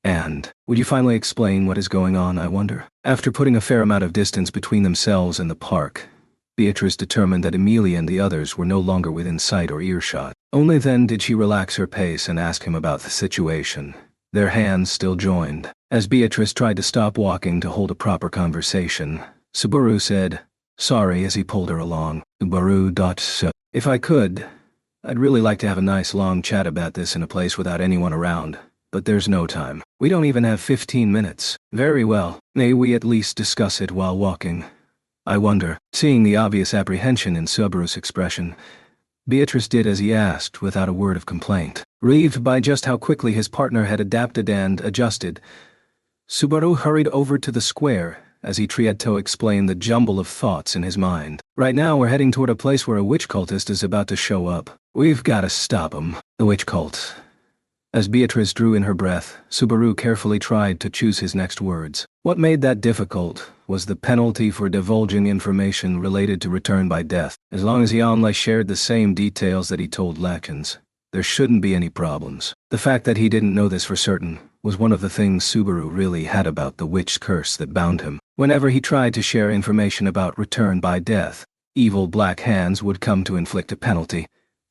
"And, would you finally explain what is going on, I wonder?" After putting a fair amount of distance between themselves and the park, Beatrice determined that Emilia and the others were no longer within sight or earshot. Only then did she relax her pace and ask him about the situation. Their hands still joined. As Beatrice tried to stop walking to hold a proper conversation, Subaru said, "Sorry," as he pulled her along. Subaru. "If I could, I'd really like to have a nice long chat about this in a place without anyone around. But there's no time. We don't even have 15 minutes. "Very well. May we at least discuss it while walking? I wonder." Seeing the obvious apprehension in Subaru's expression, Beatrice did as he asked without a word of complaint. Relieved by just how quickly his partner had adapted and adjusted, Subaru hurried over to the square as he tried to explain the jumble of thoughts in his mind. "Right now we're heading toward a place where a witch cultist is about to show up. We've got to stop him." "The witch cult." As Beatrice drew in her breath, Subaru carefully tried to choose his next words. What made that difficult was the penalty for divulging information related to return by death. As long as he only shared the same details that he told Lakins, there shouldn't be any problems. The fact that he didn't know this for certain was one of the things Subaru really had about the witch curse that bound him. Whenever he tried to share information about return by death, evil black hands would come to inflict a penalty,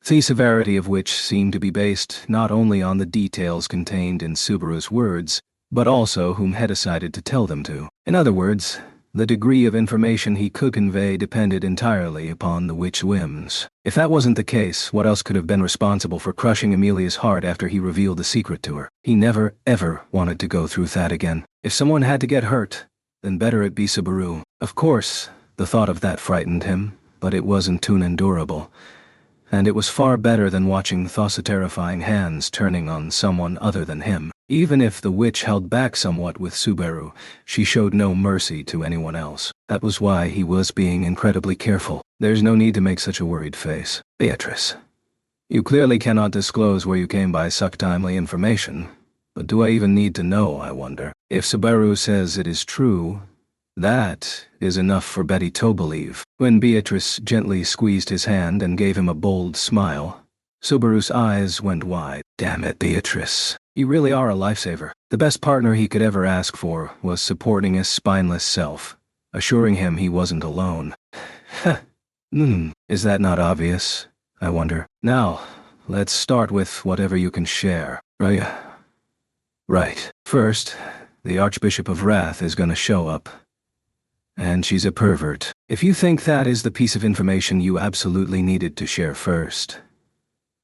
the severity of which seemed to be based not only on the details contained in Subaru's words, but also whom he decided to tell them to. In other words, the degree of information he could convey depended entirely upon the witch's whims. If that wasn't the case, what else could have been responsible for crushing Emilia's heart after he revealed the secret to her? He never, ever wanted to go through that again. If someone had to get hurt, then better it be Subaru. Of course, the thought of that frightened him, but it wasn't too endurable. And it was far better than watching Thassa terrifying hands turning on someone other than him. Even if the witch held back somewhat with Subaru, she showed no mercy to anyone else. That was why he was being incredibly careful. "There's no need to make such a worried face. Beatrice, you clearly cannot disclose where you came by such timely information. But do I even need to know, I wonder? If Subaru says it is true, that is enough for Betty to believe." When Beatrice gently squeezed his hand and gave him a bold smile, Subaru's eyes went wide. Damn it, Beatrice. You really are a lifesaver. The best partner he could ever ask for was supporting his spineless self, assuring him he wasn't alone. Is that not obvious? I wonder. Now, let's start with whatever you can share. Right. First, the Archbishop of Wrath is gonna show up. And she's a pervert. If you think that is the piece of information you absolutely needed to share first,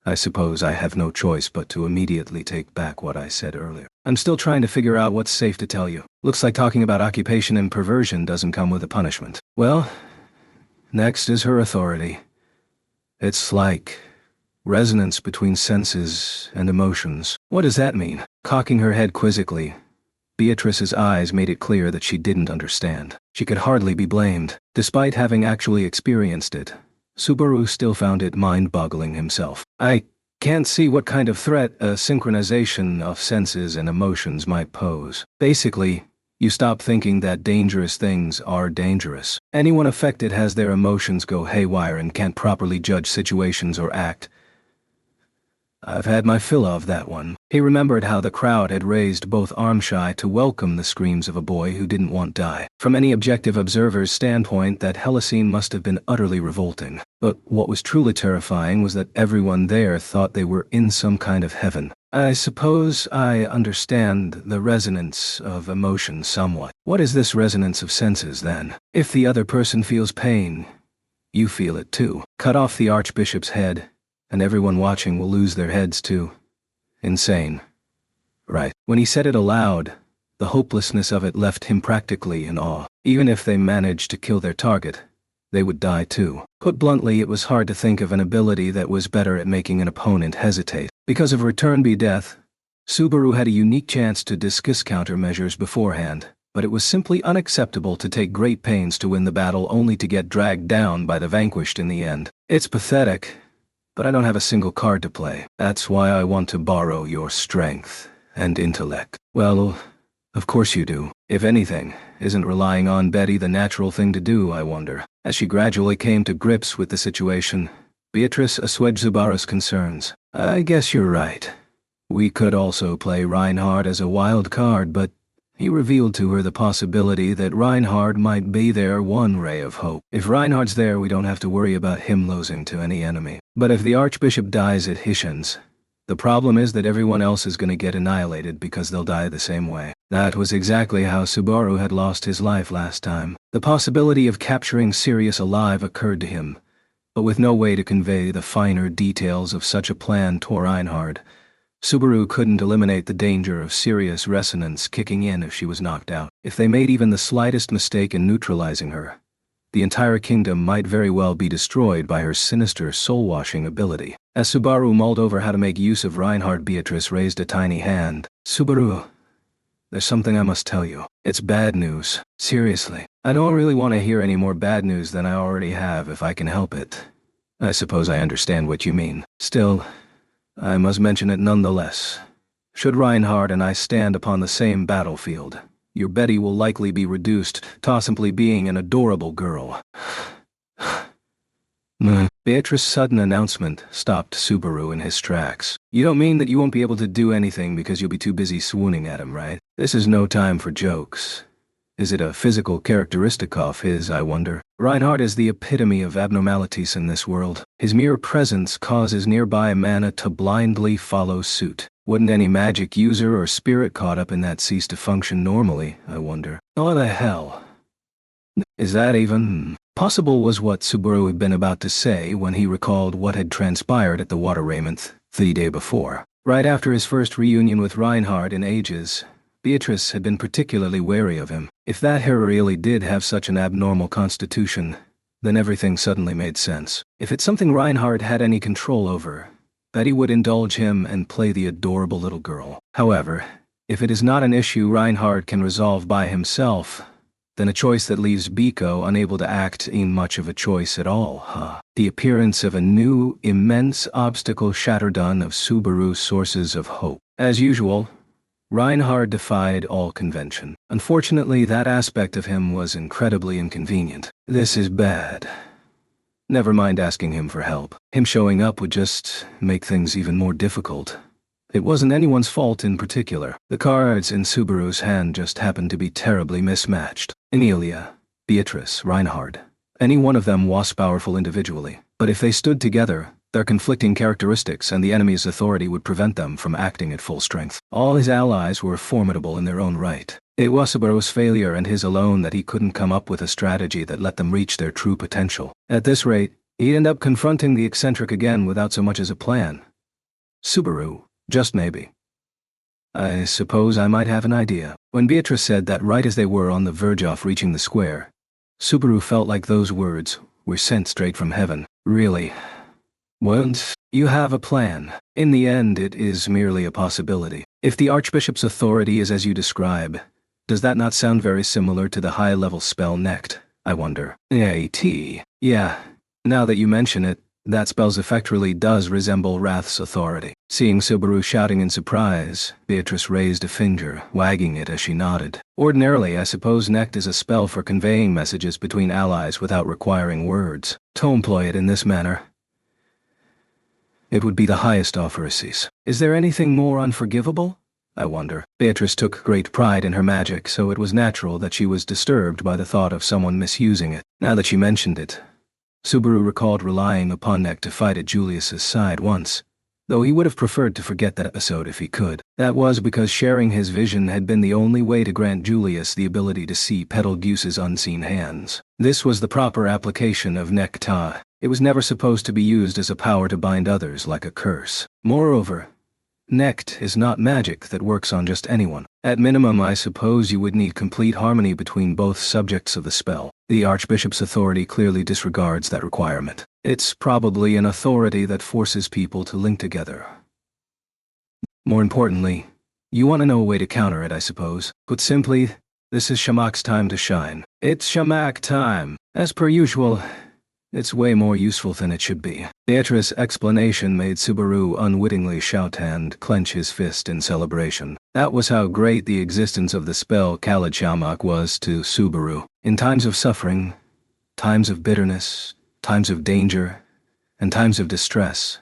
I suppose I have no choice but to immediately take back what I said earlier. I'm still trying to figure out what's safe to tell you. Looks like talking about occupation and perversion doesn't come with a punishment. Well, next is her authority. It's like resonance between senses and emotions. What does that mean? Cocking her head quizzically, Beatrice's eyes made it clear that she didn't understand. She could hardly be blamed. Despite having actually experienced it, Subaru still found it mind-boggling himself. I can't see what kind of threat a synchronization of senses and emotions might pose. Basically, you stop thinking that dangerous things are dangerous. Anyone affected has their emotions go haywire and can't properly judge situations or act. I've had my fill of that one. He remembered how the crowd had raised both arms shy to welcome the screams of a boy who didn't want to die. From any objective observer's standpoint, that Hellascene must have been utterly revolting. But what was truly terrifying was that everyone there thought they were in some kind of heaven. I suppose I understand the resonance of emotion somewhat. What is this resonance of senses, then? If the other person feels pain, you feel it too. Cut off the Archbishop's head, and everyone watching will lose their heads too. Insane. Right. When he said it aloud, the hopelessness of it left him practically in awe. Even if they managed to kill their target, they would die too. Put bluntly, it was hard to think of an ability that was better at making an opponent hesitate. Because of Return Be Death, Subaru had a unique chance to discuss countermeasures beforehand, but it was simply unacceptable to take great pains to win the battle only to get dragged down by the vanquished in the end. It's pathetic, but I don't have a single card to play. That's why I want to borrow your strength and intellect. Well, of course you do. If anything, isn't relying on Betty the natural thing to do, I wonder? As she gradually came to grips with the situation, Beatrice assuaged Subaru's concerns. I guess you're right. We could also play Reinhard as a wild card, but he revealed to her the possibility that Reinhard might be their one ray of hope. If Reinhard's there, we don't have to worry about him losing to any enemy. But if the Archbishop dies at Hishans, the problem is that everyone else is going to get annihilated because they'll die the same way. That was exactly how Subaru had lost his life last time. The possibility of capturing Sirius alive occurred to him, but with no way to convey the finer details of such a plan to Reinhard, Subaru couldn't eliminate the danger of Sirius resonance kicking in if she was knocked out. If they made even the slightest mistake in neutralizing her, the entire kingdom might very well be destroyed by her sinister soul-washing ability. As Subaru mulled over how to make use of Reinhard, Beatrice raised a tiny hand. Subaru, there's something I must tell you. It's bad news. Seriously. I don't really want to hear any more bad news than I already have if I can help it. I suppose I understand what you mean. Still, I must mention it nonetheless. Should Reinhard and I stand upon the same battlefield, your Betty will likely be reduced to simply being an adorable girl. Beatrice's sudden announcement stopped Subaru in his tracks. You don't mean that you won't be able to do anything because you'll be too busy swooning at him, right? This is no time for jokes. Is it a physical characteristic of his, I wonder? Reinhard is the epitome of abnormalities in this world. His mere presence causes nearby mana to blindly follow suit. Wouldn't any magic user or spirit caught up in that cease to function normally, I wonder? What the hell? Is that even possible? Was what Subaru had been about to say when he recalled what had transpired at the Water Raymond the day before. Right after his first reunion with Reinhard in ages, Beatrice had been particularly wary of him. If that hero really did have such an abnormal constitution, then everything suddenly made sense. If it's something Reinhard had any control over, Betty would indulge him and play the adorable little girl. However, if it is not an issue Reinhard can resolve by himself, then a choice that leaves Biko unable to act ain't much of a choice at all, The appearance of a new, immense obstacle shattered on of Subaru's sources of hope. As usual, Reinhard defied all convention. Unfortunately, that aspect of him was incredibly inconvenient. This is bad. Never mind asking him for help. Him showing up would just make things even more difficult. It wasn't anyone's fault in particular. The cards in Subaru's hand just happened to be terribly mismatched. Emilia, Beatrice, Reinhard. Any one of them was powerful individually. But if they stood together, their conflicting characteristics and the enemy's authority would prevent them from acting at full strength. All his allies were formidable in their own right. It was Subaru's failure and his alone that he couldn't come up with a strategy that let them reach their true potential. At this rate, he'd end up confronting the eccentric again without so much as a plan. Subaru, just maybe. I suppose I might have an idea. When Beatrice said that right as they were on the verge of reaching the square, Subaru felt like those words were sent straight from heaven. Really? Once you have a plan, in the end it is merely a possibility. If the Archbishop's authority is as you describe, does that not sound very similar to the high-level spell Necht, I wonder? Yeah, now that you mention it, that spell's effect really does resemble Wrath's authority. Seeing Subaru shouting in surprise, Beatrice raised a finger, wagging it as she nodded. Ordinarily, I suppose Necht is a spell for conveying messages between allies without requiring words. To employ it in this manner, it would be the highest of heresies. Is there anything more unforgivable? I wonder. Beatrice took great pride in her magic, so it was natural that she was disturbed by the thought of someone misusing it. Now that she mentioned it, Subaru recalled relying upon Necht to fight at Julius's side once, though he would have preferred to forget that episode if he could. That was because sharing his vision had been the only way to grant Julius the ability to see Betelgeuse's unseen hands. This was the proper application of Nekta. It was never supposed to be used as a power to bind others like a curse. Moreover, Necht is not magic that works on just anyone. At minimum, I suppose you would need complete harmony between both subjects of the spell. The Archbishop's authority clearly disregards that requirement. It's probably an authority that forces people to link together. More importantly, you want to know a way to counter it, I suppose. Put simply, this is Shamak's time to shine. It's Shamak time. As per usual, it's way more useful than it should be. Beatrice's explanation made Subaru unwittingly shout and clench his fist in celebration. That was how great the existence of the spell Khalid Shamak was to Subaru. In times of suffering, times of bitterness, times of danger, and times of distress,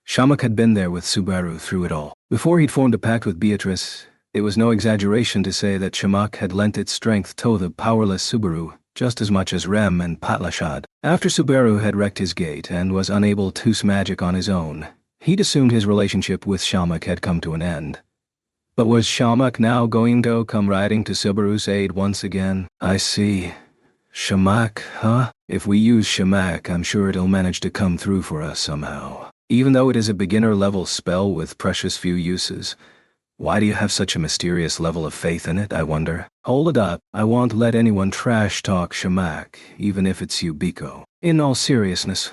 Shamak had been there with Subaru through it all. Before he'd formed a pact with Beatrice, it was no exaggeration to say that Shamak had lent its strength to the powerless Subaru, just as much as Rem and Patlashad. After Subaru had wrecked his gate and was unable to use magic on his own, he'd assumed his relationship with Shamak had come to an end. But was Shamak now going to come riding to Subaru's aid once again? I see. Shamak, huh? If we use Shamak, I'm sure it'll manage to come through for us somehow. Even though it is a beginner-level spell with precious few uses, why do you have such a mysterious level of faith in it, I wonder? Hold it up, I won't let anyone trash-talk Shamak, even if it's you, Biko. In all seriousness,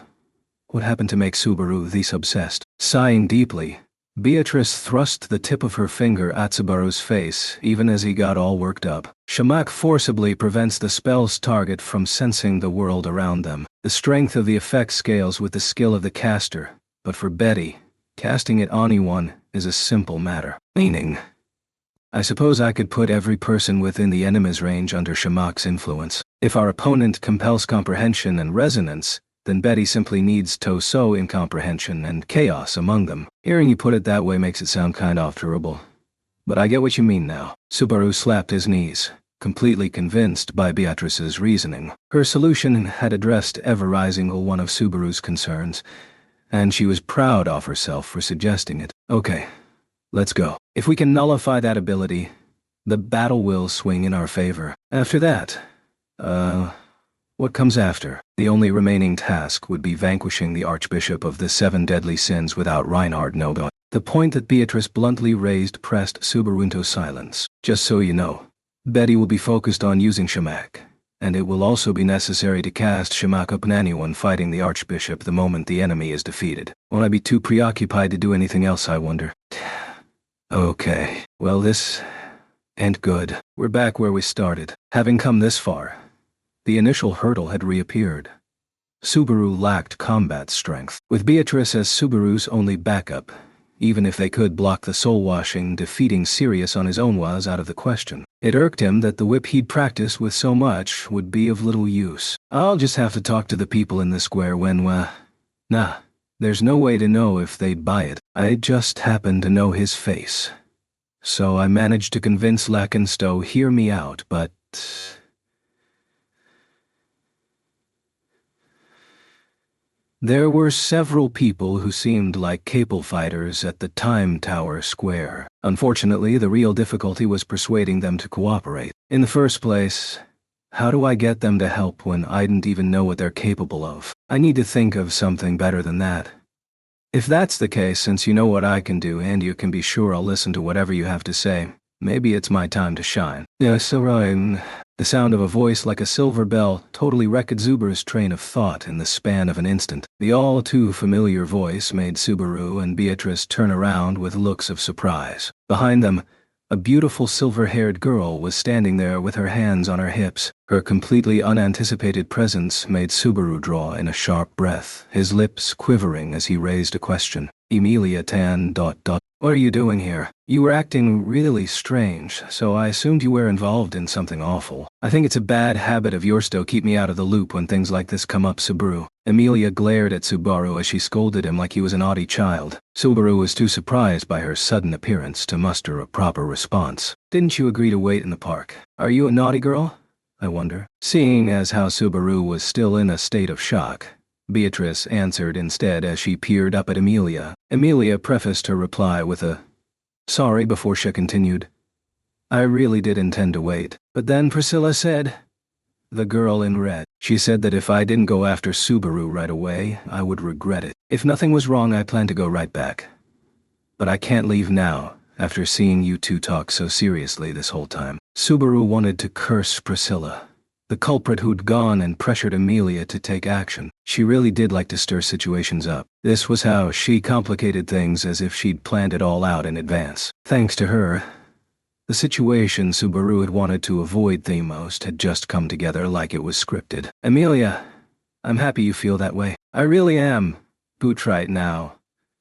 what happened to make Subaru this obsessed? Sighing deeply, Beatrice thrust the tip of her finger at Subaru's face, even as he got all worked up. Shamak forcibly prevents the spell's target from sensing the world around them. The strength of the effect scales with the skill of the caster, but for Betty, casting it on anyone is a simple matter. Meaning, I suppose I could put every person within the enemy's range under Shamak's influence. If our opponent compels comprehension and resonance, then Betty simply needs to sow incomprehension and chaos among them. Hearing you put it that way makes it sound kind of terrible. But I get what you mean now. Subaru slapped his knees, completely convinced by Beatrice's reasoning. Her solution had addressed every single one of Subaru's concerns, and she was proud of herself for suggesting it. Okay, let's go. If we can nullify that ability, the battle will swing in our favor. After that, what comes after? The only remaining task would be vanquishing the Archbishop of the 7 deadly sins without Reinhard knowing. The point that Beatrice bluntly raised pressed Subaru into silence. Just so you know, Betty will be focused on using Shamak, and it will also be necessary to cast Shamak upon anyone fighting the Archbishop the moment the enemy is defeated. Won't I be too preoccupied to do anything else, I wonder? Okay, well this ain't good. We're back where we started. Having come this far, the initial hurdle had reappeared. Subaru lacked combat strength. With Beatrice as Subaru's only backup, Even if they could block the soul-washing, defeating Sirius on his own was out of the question. It irked him that the whip he'd practiced with so much would be of little use. I'll just have to talk to the people in the square when, nah, there's no way to know if they'd buy it. I just happened to know his face. So I managed to convince Lackenstow hear me out, but... There were several people who seemed like cable fighters at the Time Tower Square. Unfortunately, the real difficulty was persuading them to cooperate. In the first place, how do I get them to help when I didn't even know what they're capable of? I need to think of something better than that. If that's the case, since you know what I can do and you can be sure I'll listen to whatever you have to say, maybe it's my time to shine. Yes, sir, The sound of a voice like a silver bell totally wrecked Subaru's train of thought in the span of an instant. The all-too-familiar voice made Subaru and Beatrice turn around with looks of surprise. Behind them, a beautiful silver-haired girl was standing there with her hands on her hips. Her completely unanticipated presence made Subaru draw in a sharp breath, his lips quivering as he raised a question. Emilia Tan... What are you doing here? You were acting really strange, so I assumed you were involved in something awful. I think it's a bad habit of yours to keep me out of the loop when things like this come up, Subaru. Emilia glared at Subaru as she scolded him like he was a naughty child. Subaru was too surprised by her sudden appearance to muster a proper response. Didn't you agree to wait in the park? Are you a naughty girl? I wonder. Seeing as how Subaru was still in a state of shock, Beatrice answered instead as she peered up at Emilia. Emilia prefaced her reply with a sorry before she continued, I really did intend to wait. But then Priscilla said, the girl in red. She said that if I didn't go after Subaru right away, I would regret it. If nothing was wrong, I planned to go right back. But I can't leave now, after seeing you two talk so seriously this whole time. Subaru wanted to curse Priscilla, the culprit who'd gone and pressured Emilia to take action. She really did like to stir situations up. This was how she complicated things, as if she'd planned it all out in advance. Thanks to her, the situation Subaru had wanted to avoid the most had just come together like it was scripted. Emilia, I'm happy you feel that way. I really am. Boot right now.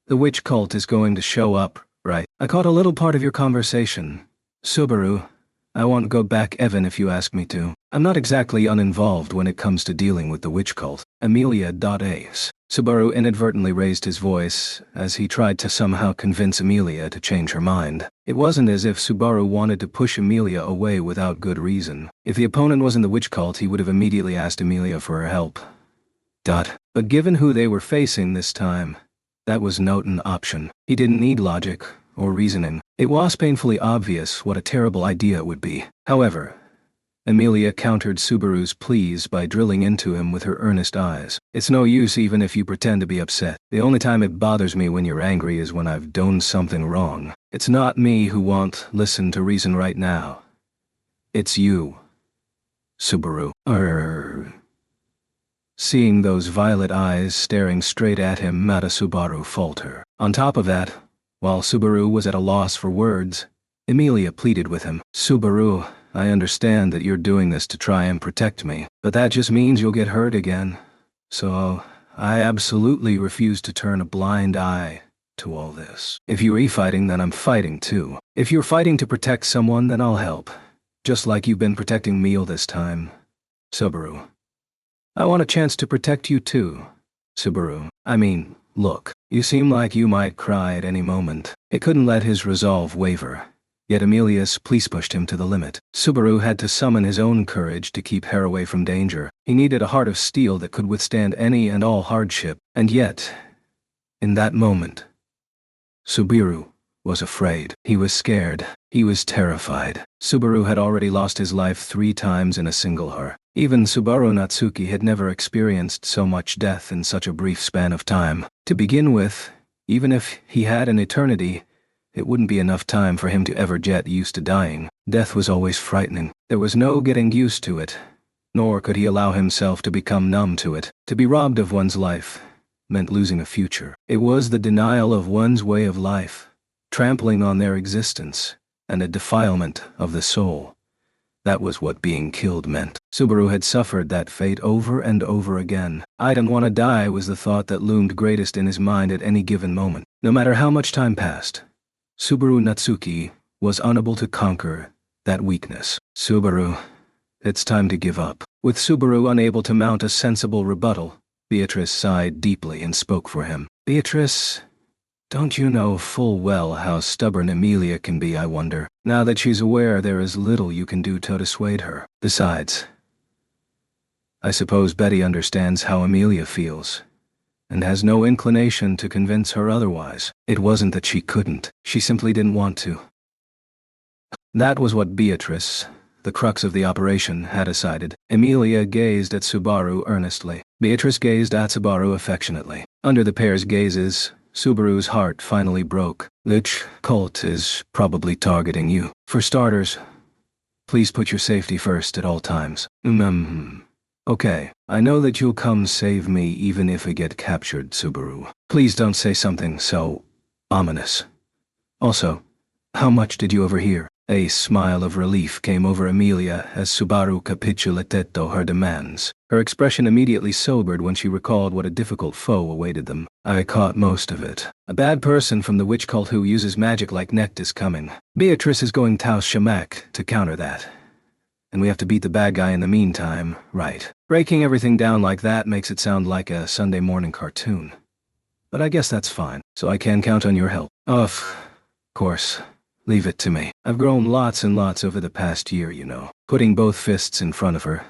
The witch cult is going to show up, right? I caught a little part of your conversation. Subaru, I won't go back even if you ask me to. I'm not exactly uninvolved when it comes to dealing with the witch cult. Emilia.Ace. Subaru inadvertently raised his voice as he tried to somehow convince Emilia to change her mind. It wasn't as if Subaru wanted to push Emilia away without good reason. If the opponent was in the witch cult, he would have immediately asked Emilia for her help. But given who they were facing this time, that was not an option. He didn't need logic or reasoning. It was painfully obvious what a terrible idea it would be. However, Emilia countered Subaru's pleas by drilling into him with her earnest eyes. It's no use even if you pretend to be upset. The only time it bothers me when you're angry is when I've done something wrong. It's not me who won't listen to reason right now. It's you, Subaru. Seeing those violet eyes staring straight at him made Subaru falter. On top of that, while Subaru was at a loss for words, Emilia pleaded with him. Subaru, I understand that you're doing this to try and protect me, but that just means you'll get hurt again. So, I absolutely refuse to turn a blind eye to all this. If you're e-fighting, then I'm fighting too. If you're fighting to protect someone, then I'll help. Just like you've been protecting me all this time. Subaru. I want a chance to protect you too, Subaru. I mean, look, you seem like you might cry at any moment. It couldn't let his resolve waver. Yet Emilia's pleas pushed him to the limit. Subaru had to summon his own courage to keep her away from danger. He needed a heart of steel that could withstand any and all hardship. And yet, in that moment, Subaru was afraid. He was scared. He was terrified. Subaru had already lost his life 3 times in a single hour. Even Subaru Natsuki had never experienced so much death in such a brief span of time. To begin with, even if he had an eternity, it wouldn't be enough time for him to ever get used to dying. Death was always frightening. There was no getting used to it, nor could he allow himself to become numb to it. To be robbed of one's life meant losing a future. It was the denial of one's way of life, trampling on their existence, and a defilement of the soul. That was what being killed meant. Subaru had suffered that fate over and over again. "I don't want to die" was the thought that loomed greatest in his mind at any given moment. No matter how much time passed, Subaru Natsuki was unable to conquer that weakness. "Subaru, it's time to give up." With Subaru unable to mount a sensible rebuttal, Beatrice sighed deeply and spoke for him. "Beatrice, don't you know full well how stubborn Emilia can be, I wonder? Now that she's aware there is little you can do to dissuade her. Besides, I suppose Betty understands how Emilia feels, and has no inclination to convince her otherwise. It wasn't that she couldn't, she simply didn't want to." That was what Beatrice, the crux of the operation, had decided. Emilia gazed at Subaru earnestly. Beatrice gazed at Subaru affectionately. Under the pair's gazes, Subaru's heart finally broke. "Which cult is probably targeting you? For starters, please put your safety first at all times." Okay, I know that you'll come save me even if we get captured, Subaru. Please don't say something so ominous. Also, how much did you overhear?" A smile of relief came over Emilia as Subaru capitulated to her demands. Her expression immediately sobered when she recalled what a difficult foe awaited them. "I caught most of it. A bad person from the witch cult who uses magic like Necht is coming. Beatrice is going Taos Shamak to counter that. And we have to beat the bad guy in the meantime, right?" Breaking everything down like that makes it sound like a Sunday morning cartoon. But I guess that's fine, so I can count on your help. Of course. Leave it to me. I've grown lots and lots over the past year, you know." Putting both fists in front of her,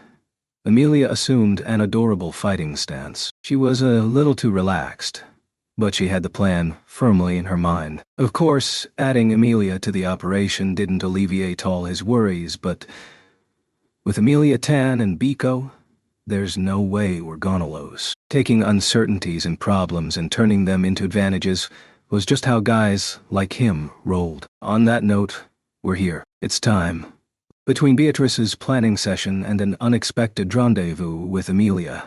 Emilia assumed an adorable fighting stance. She was a little too relaxed, but she had the plan firmly in her mind. Of course, adding Emilia to the operation didn't alleviate all his worries, but with Emilia Tan and Biko, there's no way we're gonna lose. Taking uncertainties and problems and turning them into advantages was just how guys like him rolled. On that note, we're here. It's time. Between Beatrice's planning session and an unexpected rendezvous with Emilia,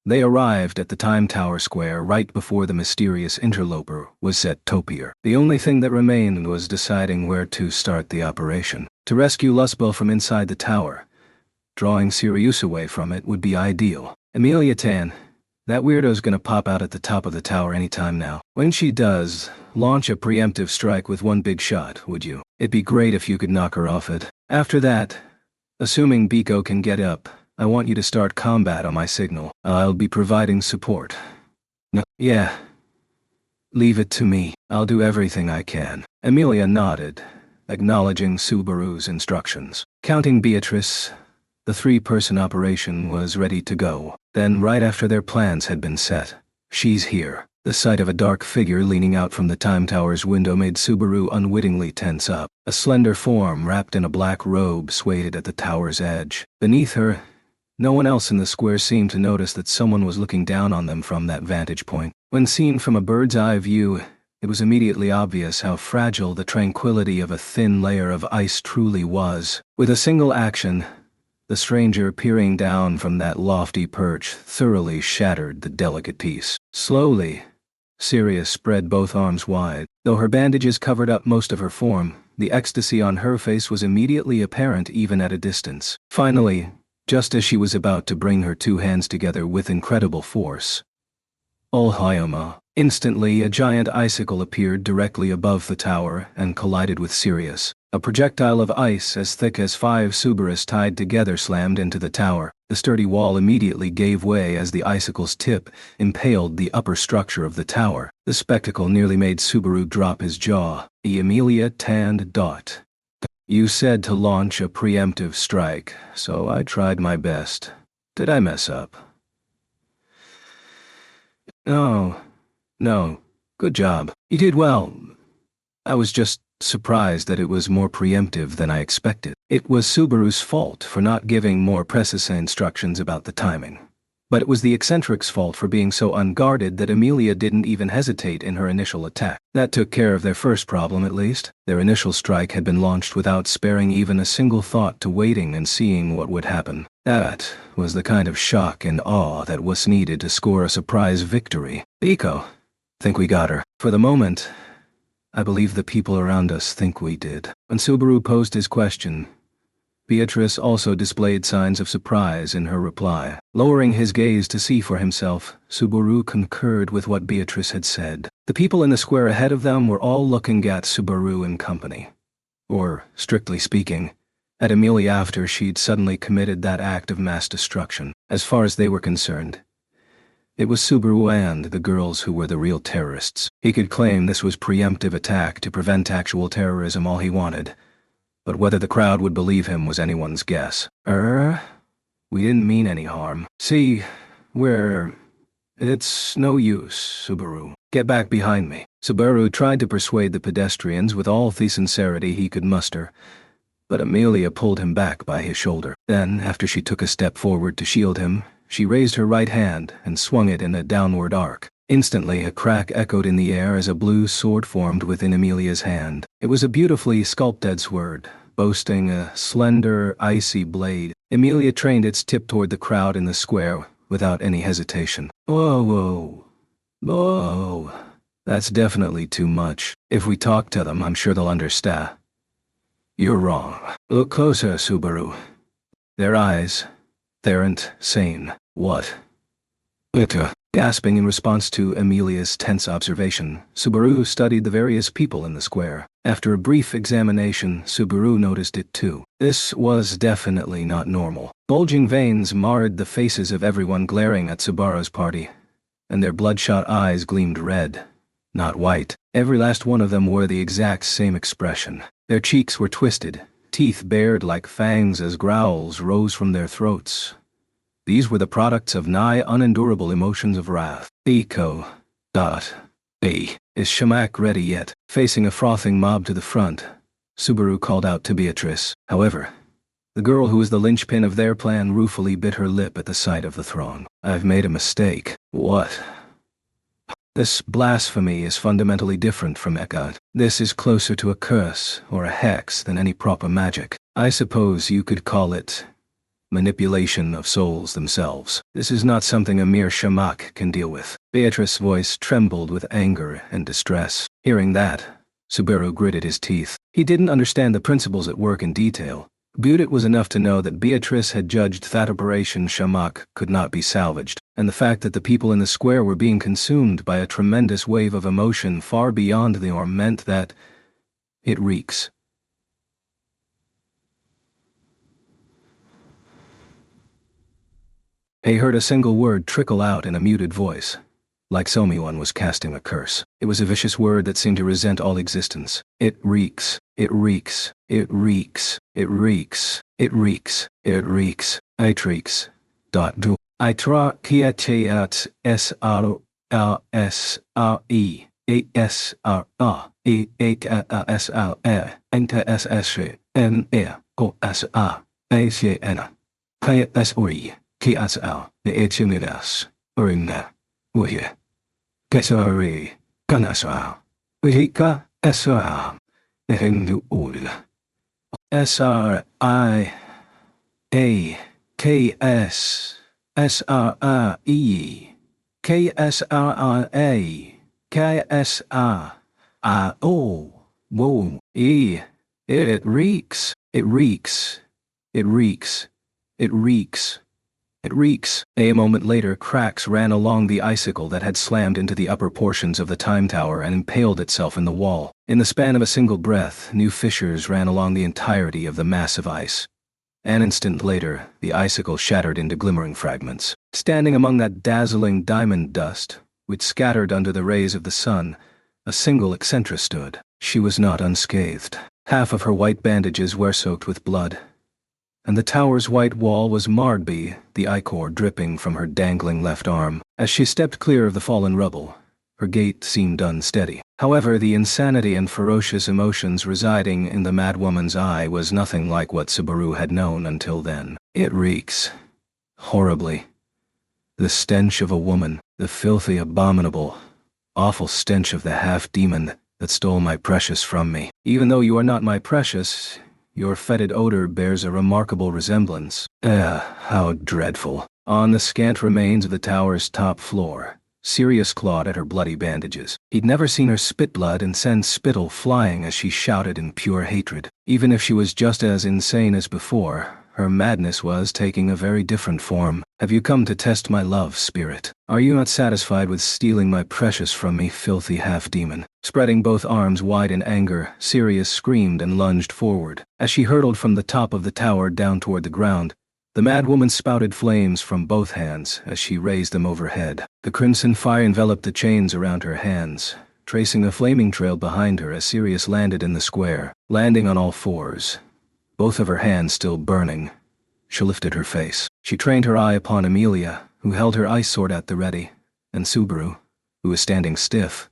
they arrived at the Time Tower Square right before the mysterious interloper was set topier. The only thing that remained was deciding where to start the operation. To rescue Lustbel from inside the tower, drawing Sirius away from it would be ideal. "Emilia Tan, that weirdo's gonna pop out at the top of the tower anytime now. When she does, launch a preemptive strike with one big shot, would you? It'd be great if you could knock her off it. After that, assuming Biko can get up, I want you to start combat on my signal. I'll be providing support." "No, yeah. Leave it to me. I'll do everything I can." Emilia nodded, acknowledging Subaru's instructions. Counting Beatrice, the three-person operation was ready to go. Then, right after their plans had been set, "She's here." The sight of a dark figure leaning out from the Time Tower's window made Subaru unwittingly tense up. A slender form wrapped in a black robe swayed at the tower's edge. Beneath her, no one else in the square seemed to notice that someone was looking down on them from that vantage point. When seen from a bird's-eye view, it was immediately obvious how fragile the tranquility of a thin layer of ice truly was. With a single action, the stranger peering down from that lofty perch thoroughly shattered the delicate piece. Slowly, Sirius spread both arms wide. Though her bandages covered up most of her form, the ecstasy on her face was immediately apparent even at a distance. Finally, just as she was about to bring her two hands together with incredible force, Olhyoma! Instantly, a giant icicle appeared directly above the tower and collided with Sirius. A projectile of ice as thick as 5 Subarus tied together slammed into the tower. The sturdy wall immediately gave way as the icicle's tip impaled the upper structure of the tower. The spectacle nearly made Subaru drop his jaw. Emilia Tan. "You said to launch a preemptive strike, so I tried my best. Did I mess up?" No. Good job. You did well. I was just surprised that it was more preemptive than I expected. It was Subaru's fault for not giving more precise instructions about the timing. But it was the eccentric's fault for being so unguarded that Emilia didn't even hesitate in her initial attack. That took care of their first problem, at least. Their initial strike had been launched without sparing even a single thought to waiting and seeing what would happen. That was the kind of shock and awe that was needed to score a surprise victory. "Biko, think we got her." For the moment, I believe the people around us think we did. When Subaru posed his question, Beatrice also displayed signs of surprise in her reply. Lowering his gaze to see for himself, Subaru concurred with what Beatrice had said. The people in the square ahead of them were all looking at Subaru and company. Or, strictly speaking, at Amelia after she'd suddenly committed that act of mass destruction. As far as they were concerned, it was Subaru and the girls who were the real terrorists. He could claim this was preemptive attack to prevent actual terrorism all he wanted, but whether the crowd would believe him was anyone's guess. We didn't mean any harm. See, it's no use, Subaru. Get back behind me. Subaru tried to persuade the pedestrians with all the sincerity he could muster, but Amelia pulled him back by his shoulder. Then, after she took a step forward to shield him, she raised her right hand and swung it in a downward arc. Instantly, a crack echoed in the air as a blue sword formed within Amelia's hand. It was a beautifully sculpted sword, boasting a slender, icy blade. Amelia trained its tip toward the crowd in the square without any hesitation. Whoa. That's definitely too much. If we talk to them, I'm sure they'll understand. You're wrong. Look closer, Subaru. Their eyes, they aren't sane. What? Gasping in response to Amelia's tense observation, Subaru studied the various people in the square. After a brief examination, Subaru noticed it too. This was definitely not normal. Bulging veins marred the faces of everyone glaring at Subaru's party, and their bloodshot eyes gleamed red, not white. Every last one of them wore the exact same expression. Their cheeks were twisted, teeth bared like fangs as growls rose from their throats. These were the products of nigh unendurable emotions of wrath. Is Shamak ready yet? Facing a frothing mob to the front, Subaru called out to Beatrice. However, the girl who was the linchpin of their plan ruefully bit her lip at the sight of the throng. I've made a mistake. What? This blasphemy is fundamentally different from Ekad. This is closer to a curse or a hex than any proper magic. I suppose you could call it manipulation of souls themselves. This is not something a mere shamak can deal with. Beatrice's voice trembled with anger and distress. Hearing that, Subaru gritted his teeth. He didn't understand the principles at work in detail, but it was enough to know that Beatrice had judged that Operation Shamak could not be salvaged, and the fact that the people in the square were being consumed by a tremendous wave of emotion far beyond the norm meant that it reeks. He heard a single word trickle out in a muted voice, like someone was casting a curse. It was a vicious word that seemed to resent all existence. It reeks. It reeks. It reeks. It reeks. It reeks. It reeks. It reeks. Do. I tra kiat s r s r e a s r a e a s r e n t s s n e o s a a c n k s o e KSL, the Echimidas, Uringa, Uye, Kesari, Kanasa, Urika, SR, the Hindu Ul, SRI, A, KS, SRE, KSRA, KSR, O, Whoa, E, it reeks, it reeks, it reeks, it reeks. It reeks. A moment later, cracks ran along the icicle that had slammed into the upper portions of the time tower and impaled itself in the wall. In the span of a single breath, new fissures ran along the entirety of the massive ice. An instant later, the icicle shattered into glimmering fragments. Standing among that dazzling diamond dust, which scattered under the rays of the sun, a single eccentra stood. She was not unscathed. Half of her white bandages were soaked with blood, and the tower's white wall was marred by the ichor dripping from her dangling left arm. As she stepped clear of the fallen rubble, her gait seemed unsteady. However, the insanity and ferocious emotions residing in the madwoman's eye was nothing like what Subaru had known until then. It reeks. Horribly. The stench of a woman, the filthy, abominable, awful stench of the half-demon that stole my precious from me. Even though you are not my precious, your fetid odor bears a remarkable resemblance. How dreadful. On the scant remains of the tower's top floor, Sirius clawed at her bloody bandages. He'd never seen her spit blood and send spittle flying as she shouted in pure hatred. Even if she was just as insane as before, her madness was taking a very different form. Have you come to test my love, spirit? Are you not satisfied with stealing my precious from me, filthy half-demon? Spreading both arms wide in anger, Sirius screamed and lunged forward. As she hurtled from the top of the tower down toward the ground, the madwoman spouted flames from both hands as she raised them overhead. The crimson fire enveloped the chains around her hands, tracing a flaming trail behind her as Sirius landed in the square. Landing on all fours, both of her hands still burning, she lifted her face. She trained her eye upon Amelia, who held her ice sword at the ready, and Subaru, who was standing stiff.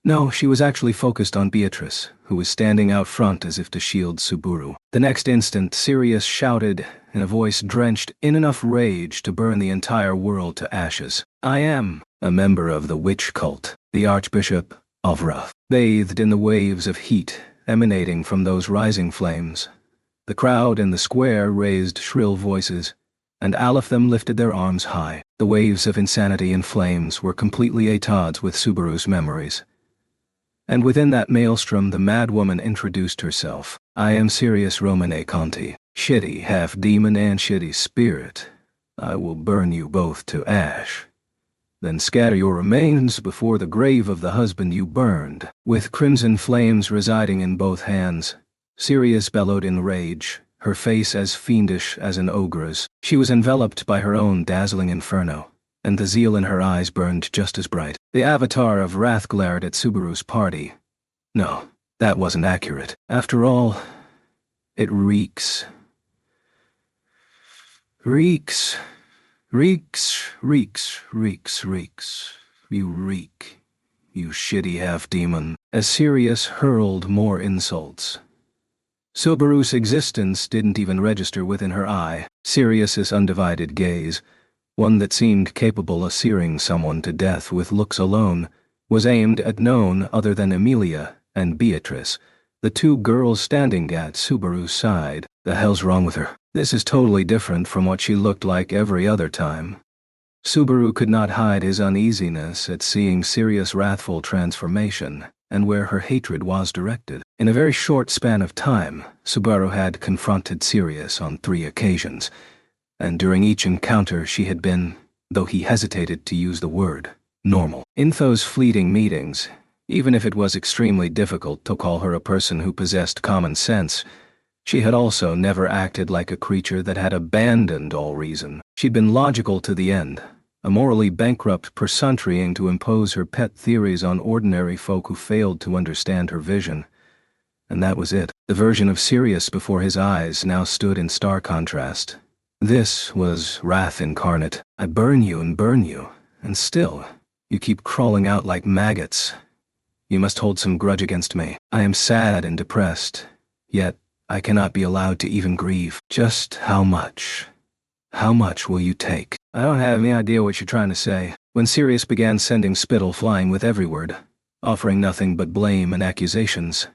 No, she was actually focused on Beatrice, who was standing out front as if to shield Subaru. The next instant, Sirius shouted in a voice drenched in enough rage to burn the entire world to ashes. I am a member of the witch cult, the Archbishop of Ruth. Bathed in the waves of heat emanating from those rising flames, the crowd in the square raised shrill voices, and all of them lifted their arms high. The waves of insanity and flames were completely at odds with Subaru's memories. And within that maelstrom, the madwoman introduced herself. I am Sirius Romane Conti, shitty half-demon and shitty spirit. I will burn you both to ash, then scatter your remains before the grave of the husband you burned. With crimson flames residing in both hands, Sirius bellowed in rage, her face as fiendish as an ogre's. She was enveloped by her own dazzling inferno, and the zeal in her eyes burned just as bright. The avatar of wrath glared at Subaru's party. No, that wasn't accurate. After all, it reeks. Reeks. Reeks, reeks, reeks, reeks. You reek, you shitty half-demon. As Sirius hurled more insults, Subaru's existence didn't even register within her eye. Sirius's undivided gaze, one that seemed capable of searing someone to death with looks alone, was aimed at none other than Amelia and Beatrice, the two girls standing at Subaru's side. The hell's wrong with her? This is totally different from what she looked like every other time. Subaru could not hide his uneasiness at seeing Sirius' wrathful transformation and where her hatred was directed. In a very short span of time, Subaru had confronted Sirius on 3 occasions, and during each encounter she had been, though he hesitated to use the word, normal. In those fleeting meetings, even if it was extremely difficult to call her a person who possessed common sense, she had also never acted like a creature that had abandoned all reason. She'd been logical to the end, a morally bankrupt person trying to impose her pet theories on ordinary folk who failed to understand her vision. And that was it. The version of Sirius before his eyes now stood in stark contrast. This was wrath incarnate. I burn you, and still, you keep crawling out like maggots. You must hold some grudge against me. I am sad and depressed, yet I cannot be allowed to even grieve. Just how much? How much will you take? I don't have any idea what you're trying to say. When Sirius began sending spittle flying with every word, offering nothing but blame and accusations,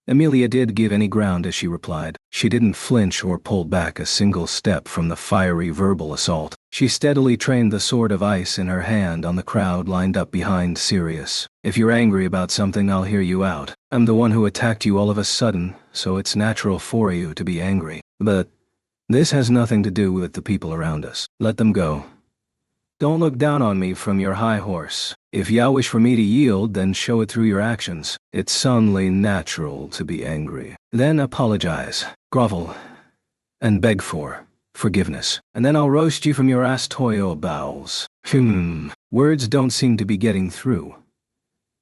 Amelia did give any ground as she replied. She didn't flinch or pull back a single step from the fiery verbal assault. She steadily trained the sword of ice in her hand on the crowd lined up behind Sirius. If you're angry about something, I'll hear you out. I'm the one who attacked you all of a sudden, so it's natural for you to be angry. But this has nothing to do with the people around us. Let them go. Don't look down on me from your high horse. If you wish for me to yield, then show it through your actions. It's only natural to be angry. Then apologize, grovel, and beg for forgiveness. And then I'll roast you from your astoyo bowels. Words don't seem to be getting through.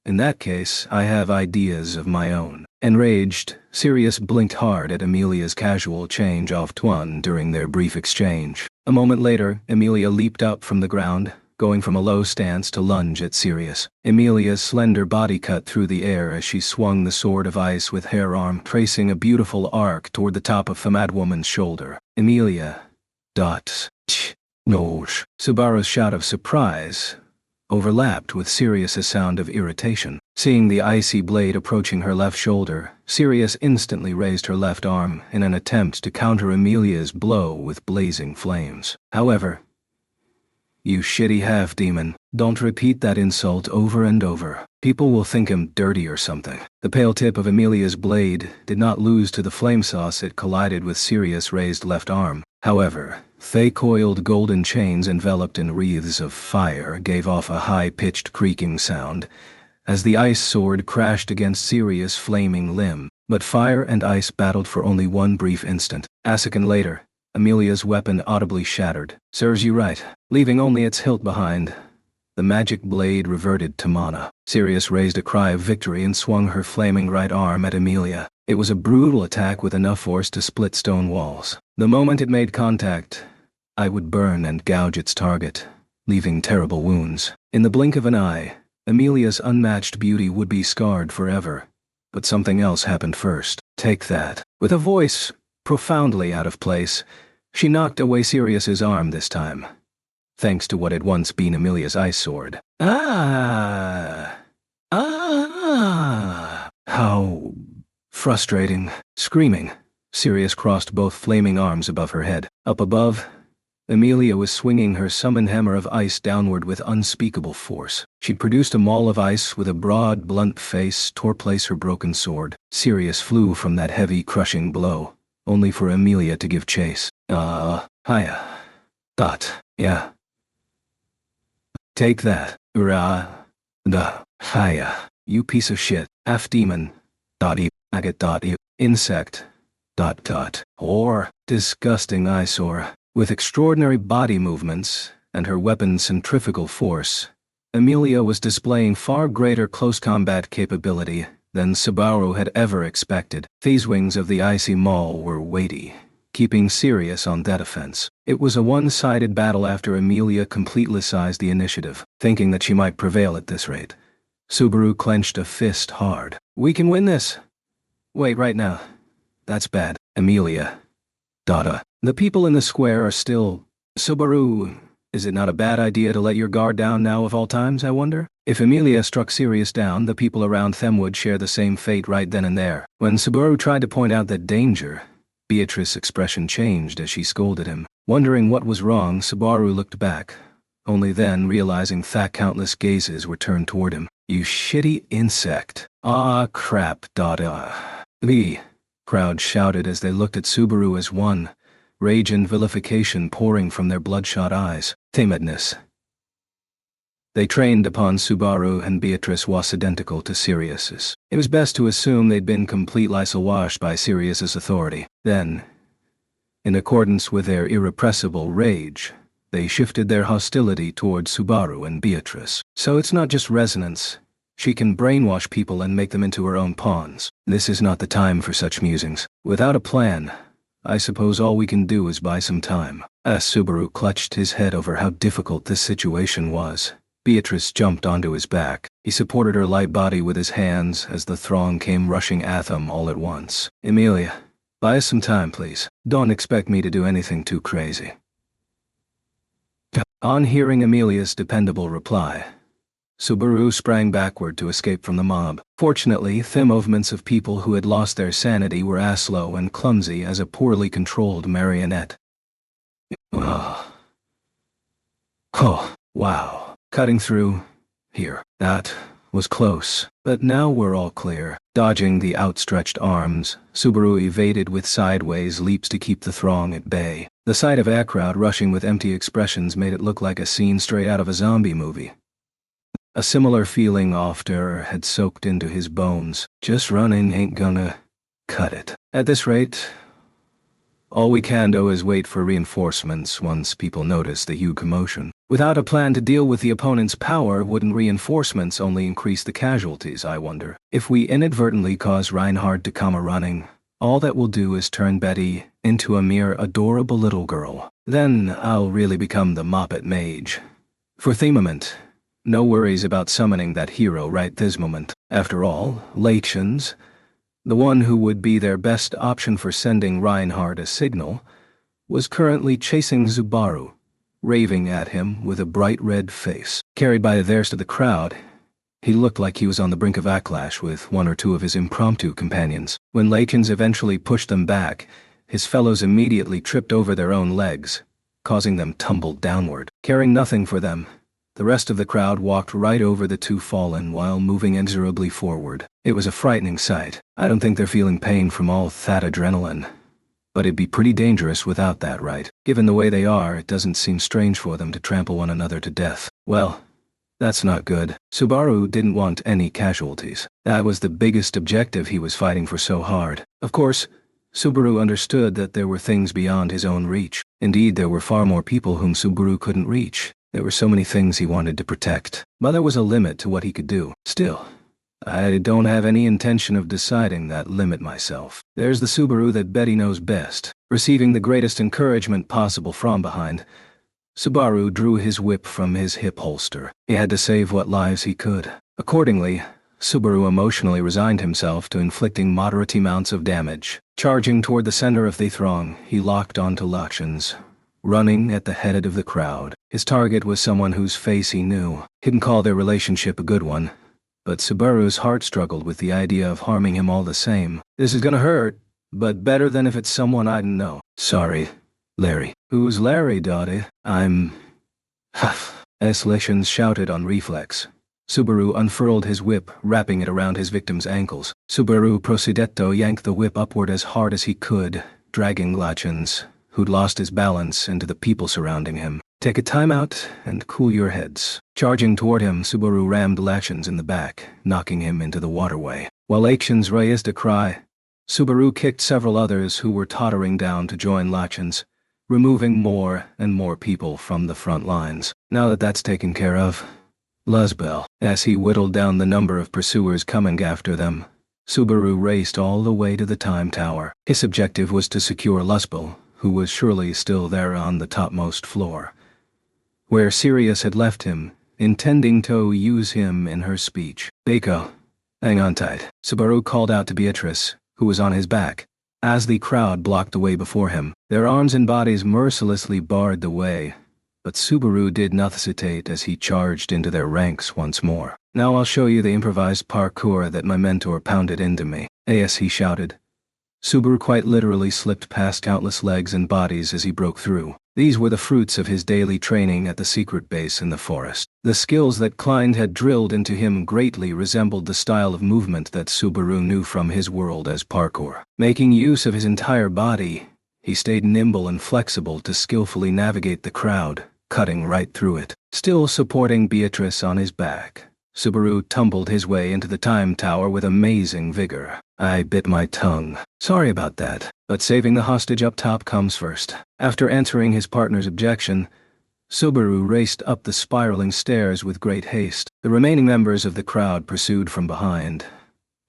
In that case, I have ideas of my own. Enraged, Sirius blinked hard at Amelia's casual change of tone during their brief exchange. A moment later, Amelia leaped up from the ground, going from a low stance to lunge at Sirius. Amelia's slender body cut through the air as she swung the sword of ice with her arm, tracing a beautiful arc toward the top of the madwoman's shoulder. Amelia. Nosh. Subaru's shout of surprise overlapped with Sirius's sound of irritation. Seeing the icy blade approaching her left shoulder, Sirius instantly raised her left arm in an attempt to counter Amelia's blow with blazing flames. However, You shitty half-demon. Don't repeat that insult over and over. People will think I'm dirty or something. The pale tip of Amelia's blade did not lose to the flame sauce it collided with Sirius' raised left arm. However, thick coiled golden chains enveloped in wreaths of fire gave off a high-pitched creaking sound as the ice sword crashed against Sirius' flaming limb. But fire and ice battled for only one brief instant. A second later, Amelia's weapon audibly shattered. Serves you right, leaving only its hilt behind. The magic blade reverted to mana. Sirius raised a cry of victory and swung her flaming right arm at Amelia. It was a brutal attack with enough force to split stone walls. The moment it made contact, I would burn and gouge its target, leaving terrible wounds. In the blink of an eye, Amelia's unmatched beauty would be scarred forever. But something else happened first. Take that. With a voice profoundly out of place, she knocked away Sirius's arm this time, thanks to what had once been Amelia's ice sword. Ah! How frustrating. Screaming, Sirius crossed both flaming arms above her head. Up above, Amelia was swinging her summon hammer of ice downward with unspeakable force. She'd produced a maul of ice with a broad, blunt face tore place her broken sword. Sirius flew from that heavy, crushing blow, only for Amelia to give chase. Hiya. Dot. Yeah. Take that. Hiya. You piece of shit. Half-demon. Agate. Insect. Or disgusting eyesore. With extraordinary body movements and her weapon's centrifugal force, Amelia was displaying far greater close combat capability than Subaru had ever expected. These wings of the icy maul were weighty, keeping Sirius on that offense. It was a one-sided battle after Amelia completely seized the initiative, thinking that she might prevail at this rate. Subaru clenched a fist hard. We can win this. Wait, right now. That's bad. Amelia. The people in the square are still... Subaru, is it not a bad idea to let your guard down now of all times, I wonder? If Amelia struck Sirius down, the people around them would share the same fate right then and there. When Subaru tried to point out that danger, Beatrice's expression changed as she scolded him. Wondering what was wrong, Subaru looked back, only then realizing that countless gazes were turned toward him. You shitty insect. Ah crap. The crowd shouted as they looked at Subaru as one, rage and vilification pouring from their bloodshot eyes. Timidness. They trained upon Subaru and Beatrice was identical to Sirius's. It was best to assume they'd been completely washed by Sirius's authority. Then, in accordance with their irrepressible rage, they shifted their hostility towards Subaru and Beatrice. So it's not just resonance. She can brainwash people and make them into her own pawns. This is not the time for such musings. Without a plan, I suppose all we can do is buy some time. As Subaru clutched his head over how difficult this situation was, Beatrice jumped onto his back. He supported her light body with his hands as the throng came rushing at them all at once. Amelia, buy us some time, please. Don't expect me to do anything too crazy. On hearing Amelia's dependable reply, Subaru sprang backward to escape from the mob. Fortunately, the movements of people who had lost their sanity were as slow and clumsy as a poorly controlled marionette. Oh, wow. Cutting through. Here. That was close. But now we're all clear. Dodging the outstretched arms, Subaru evaded with sideways leaps to keep the throng at bay. The sight of a crowd rushing with empty expressions made it look like a scene straight out of a zombie movie. A similar feeling of terror had soaked into his bones. Just running ain't gonna cut it. At this rate, all we can do is wait for reinforcements once people notice the huge commotion. Without a plan to deal with the opponent's power, wouldn't reinforcements only increase the casualties, I wonder? If we inadvertently cause Reinhard to come a-running, all that will do is turn Betty into a mere adorable little girl. Then I'll really become the Moppet Mage. For the moment, no worries about summoning that hero right this moment. After all, Lachens, the one who would be their best option for sending Reinhard a signal, was currently chasing Subaru, raving at him with a bright red face. Carried by the rest of the crowd, he looked like he was on the brink of backlash with one or two of his impromptu companions. When Lachens eventually pushed them back, his fellows immediately tripped over their own legs, causing them tumble downward. Caring nothing for them, the rest of the crowd walked right over the two fallen while moving inexorably forward. It was a frightening sight. I don't think they're feeling pain from all that adrenaline. But it'd be pretty dangerous without that, right? Given the way they are, it doesn't seem strange for them to trample one another to death. Well, that's not good. Subaru didn't want any casualties. That was the biggest objective he was fighting for so hard. Of course, Subaru understood that there were things beyond his own reach. Indeed, there were far more people whom Subaru couldn't reach. There were so many things he wanted to protect. But there was a limit to what he could do. Still, I don't have any intention of deciding that limit myself. There's the Subaru that Betty knows best. Receiving the greatest encouragement possible from behind, Subaru drew his whip from his hip holster. He had to save what lives he could. Accordingly, Subaru emotionally resigned himself to inflicting moderate amounts of damage. Charging toward the center of the throng, he locked onto Lachans, running at the head of the crowd. His target was someone whose face he knew. He didn't call their relationship a good one, but Subaru's heart struggled with the idea of harming him all the same. This is gonna hurt, but better than if it's someone I didn't know. Sorry, Larry. Who's Larry, Dottie? I'm... Lachans shouted on reflex. Subaru unfurled his whip, wrapping it around his victim's ankles. Subaru Procedetto yanked the whip upward as hard as he could, dragging Lachans, who'd lost his balance, into the people surrounding him. Take a time out and cool your heads. Charging toward him, Subaru rammed Lachans in the back, knocking him into the waterway. While Lachans raised a cry, Subaru kicked several others who were tottering down to join Lachans, removing more and more people from the front lines. Now that that's taken care of, Luzbel, as he whittled down the number of pursuers coming after them, Subaru raced all the way to the time tower. His objective was to secure Luzbel, who was surely still there on the topmost floor, where Sirius had left him, intending to use him in her speech. Baco, hang on tight. Subaru called out to Beatrice, who was on his back, as the crowd blocked the way before him. Their arms and bodies mercilessly barred the way, but Subaru did not hesitate as he charged into their ranks once more. Now I'll show you the improvised parkour that my mentor pounded into me. As he shouted, Subaru quite literally slipped past countless legs and bodies as he broke through. These were the fruits of his daily training at the secret base in the forest. The skills that Klein had drilled into him greatly resembled the style of movement that Subaru knew from his world as parkour. Making use of his entire body, he stayed nimble and flexible to skillfully navigate the crowd, cutting right through it. Still supporting Beatrice on his back, Subaru tumbled his way into the time tower with amazing vigor. I bit my tongue. Sorry about that, but saving the hostage up top comes first. After answering his partner's objection, Subaru raced up the spiraling stairs with great haste. The remaining members of the crowd pursued from behind,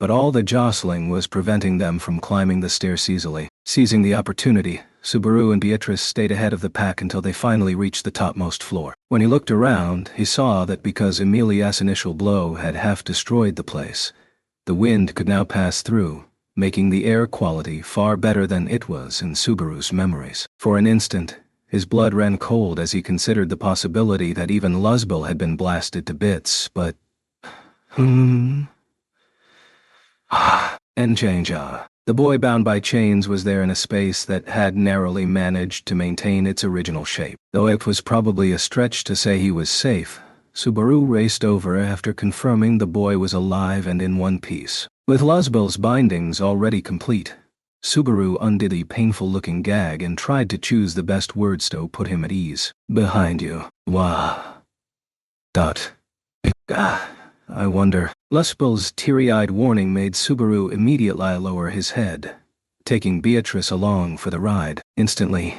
but all the jostling was preventing them from climbing the stairs easily. Seizing the opportunity, Subaru and Beatrice stayed ahead of the pack until they finally reached the topmost floor. When he looked around, he saw that because Emilia's initial blow had half destroyed the place, the wind could now pass through, making the air quality far better than it was in Subaru's memories. For an instant, his blood ran cold as he considered the possibility that even Luzbel had been blasted to bits, but... And Changja. The boy bound by chains was there in a space that had narrowly managed to maintain its original shape. Though it was probably a stretch to say he was safe, Subaru raced over after confirming the boy was alive and in one piece. With Luzbel's bindings already complete, Subaru undid the painful-looking gag and tried to choose the best words to put him at ease. Behind you. Wah. Dot. I wonder. Luzbel's teary-eyed warning made Subaru immediately lower his head, taking Beatrice along for the ride. Instantly,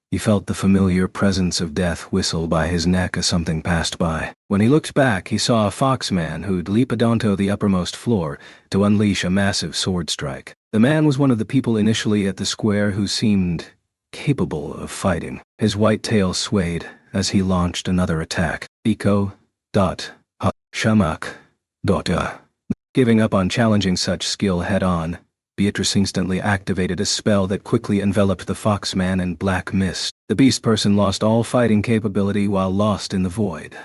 he felt the familiar presence of death whistle by his neck as something passed by. When he looked back, he saw a foxman who'd leaped onto the uppermost floor to unleash a massive sword strike. The man was one of the people initially at the square who seemed capable of fighting. His white tail swayed as he launched another attack. Eco. Shamak. Giving up on challenging such skill head-on, Beatrice instantly activated a spell that quickly enveloped the foxman in black mist. The beast person lost all fighting capability while lost in the void.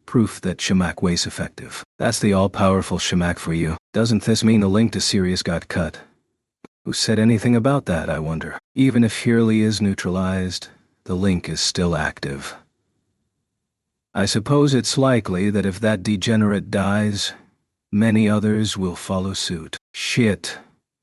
Proof that Shamak was effective. That's the all-powerful Shamak for you. Doesn't this mean the link to Sirius got cut? Who said anything about that, I wonder? Even if Hurley is neutralized, the link is still active. I suppose it's likely that if that degenerate dies, many others will follow suit. Shit.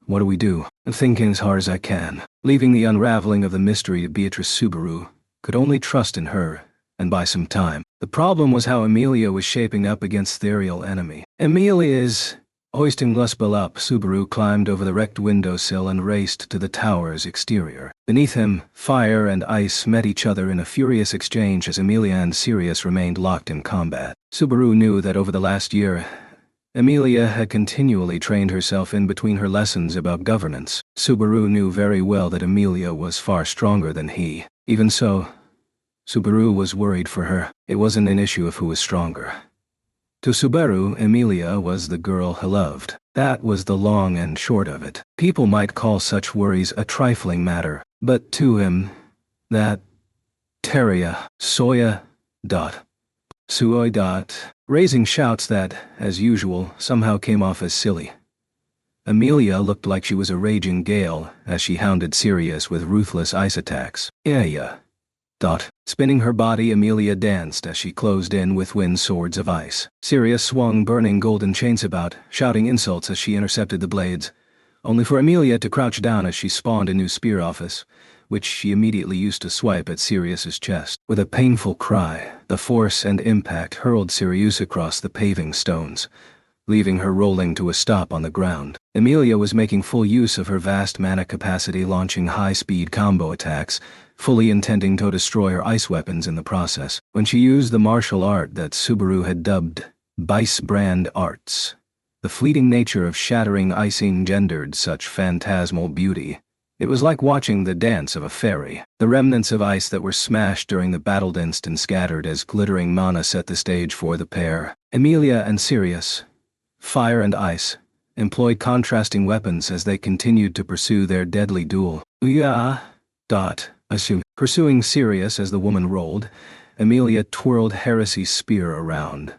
What do we do? I'm thinking as hard as I can. Leaving the unraveling of the mystery to Beatrice Subaru. Could only trust in her, and buy some time. The problem was how Emilia was shaping up against the ethereal enemy. Emilia's... Hoisting Lusbel up, Subaru climbed over the wrecked windowsill and raced to the tower's exterior. Beneath him, fire and ice met each other in a furious exchange as Emilia and Sirius remained locked in combat. Subaru knew that over the last year, Emilia had continually trained herself in between her lessons about governance. Subaru knew very well that Emilia was far stronger than he. Even so, Subaru was worried for her. It wasn't an issue of who was stronger. To Subaru, Emilia was the girl he loved. That was the long and short of it. People might call such worries a trifling matter, but to him, that... Teria, Soya, dot. Suoi dot. Raising shouts that, as usual, somehow came off as silly. Emilia looked like she was a raging gale as she hounded Sirius with ruthless ice attacks. Yeah. Dot. Spinning her body, Emilia danced as she closed in with wind swords of ice. Sirius swung burning golden chains about, shouting insults as she intercepted the blades, only for Emilia to crouch down as she spawned a new spear office, which she immediately used to swipe at Sirius's chest. With a painful cry, the force and impact hurled Sirius across the paving stones, leaving her rolling to a stop on the ground. Emilia was making full use of her vast mana capacity, launching high-speed combo attacks, fully intending to destroy her ice weapons in the process. When she used the martial art that Subaru had dubbed Bice Brand Arts, the fleeting nature of shattering ice engendered such phantasmal beauty. It was like watching the dance of a fairy. The remnants of ice that were smashed during the battle instant scattered as glittering mana set the stage for the pair. Emilia and Sirius, fire and ice, employed contrasting weapons as they continued to pursue their deadly duel. Pursuing Sirius as the woman rolled, Emilia twirled Heresy's spear around,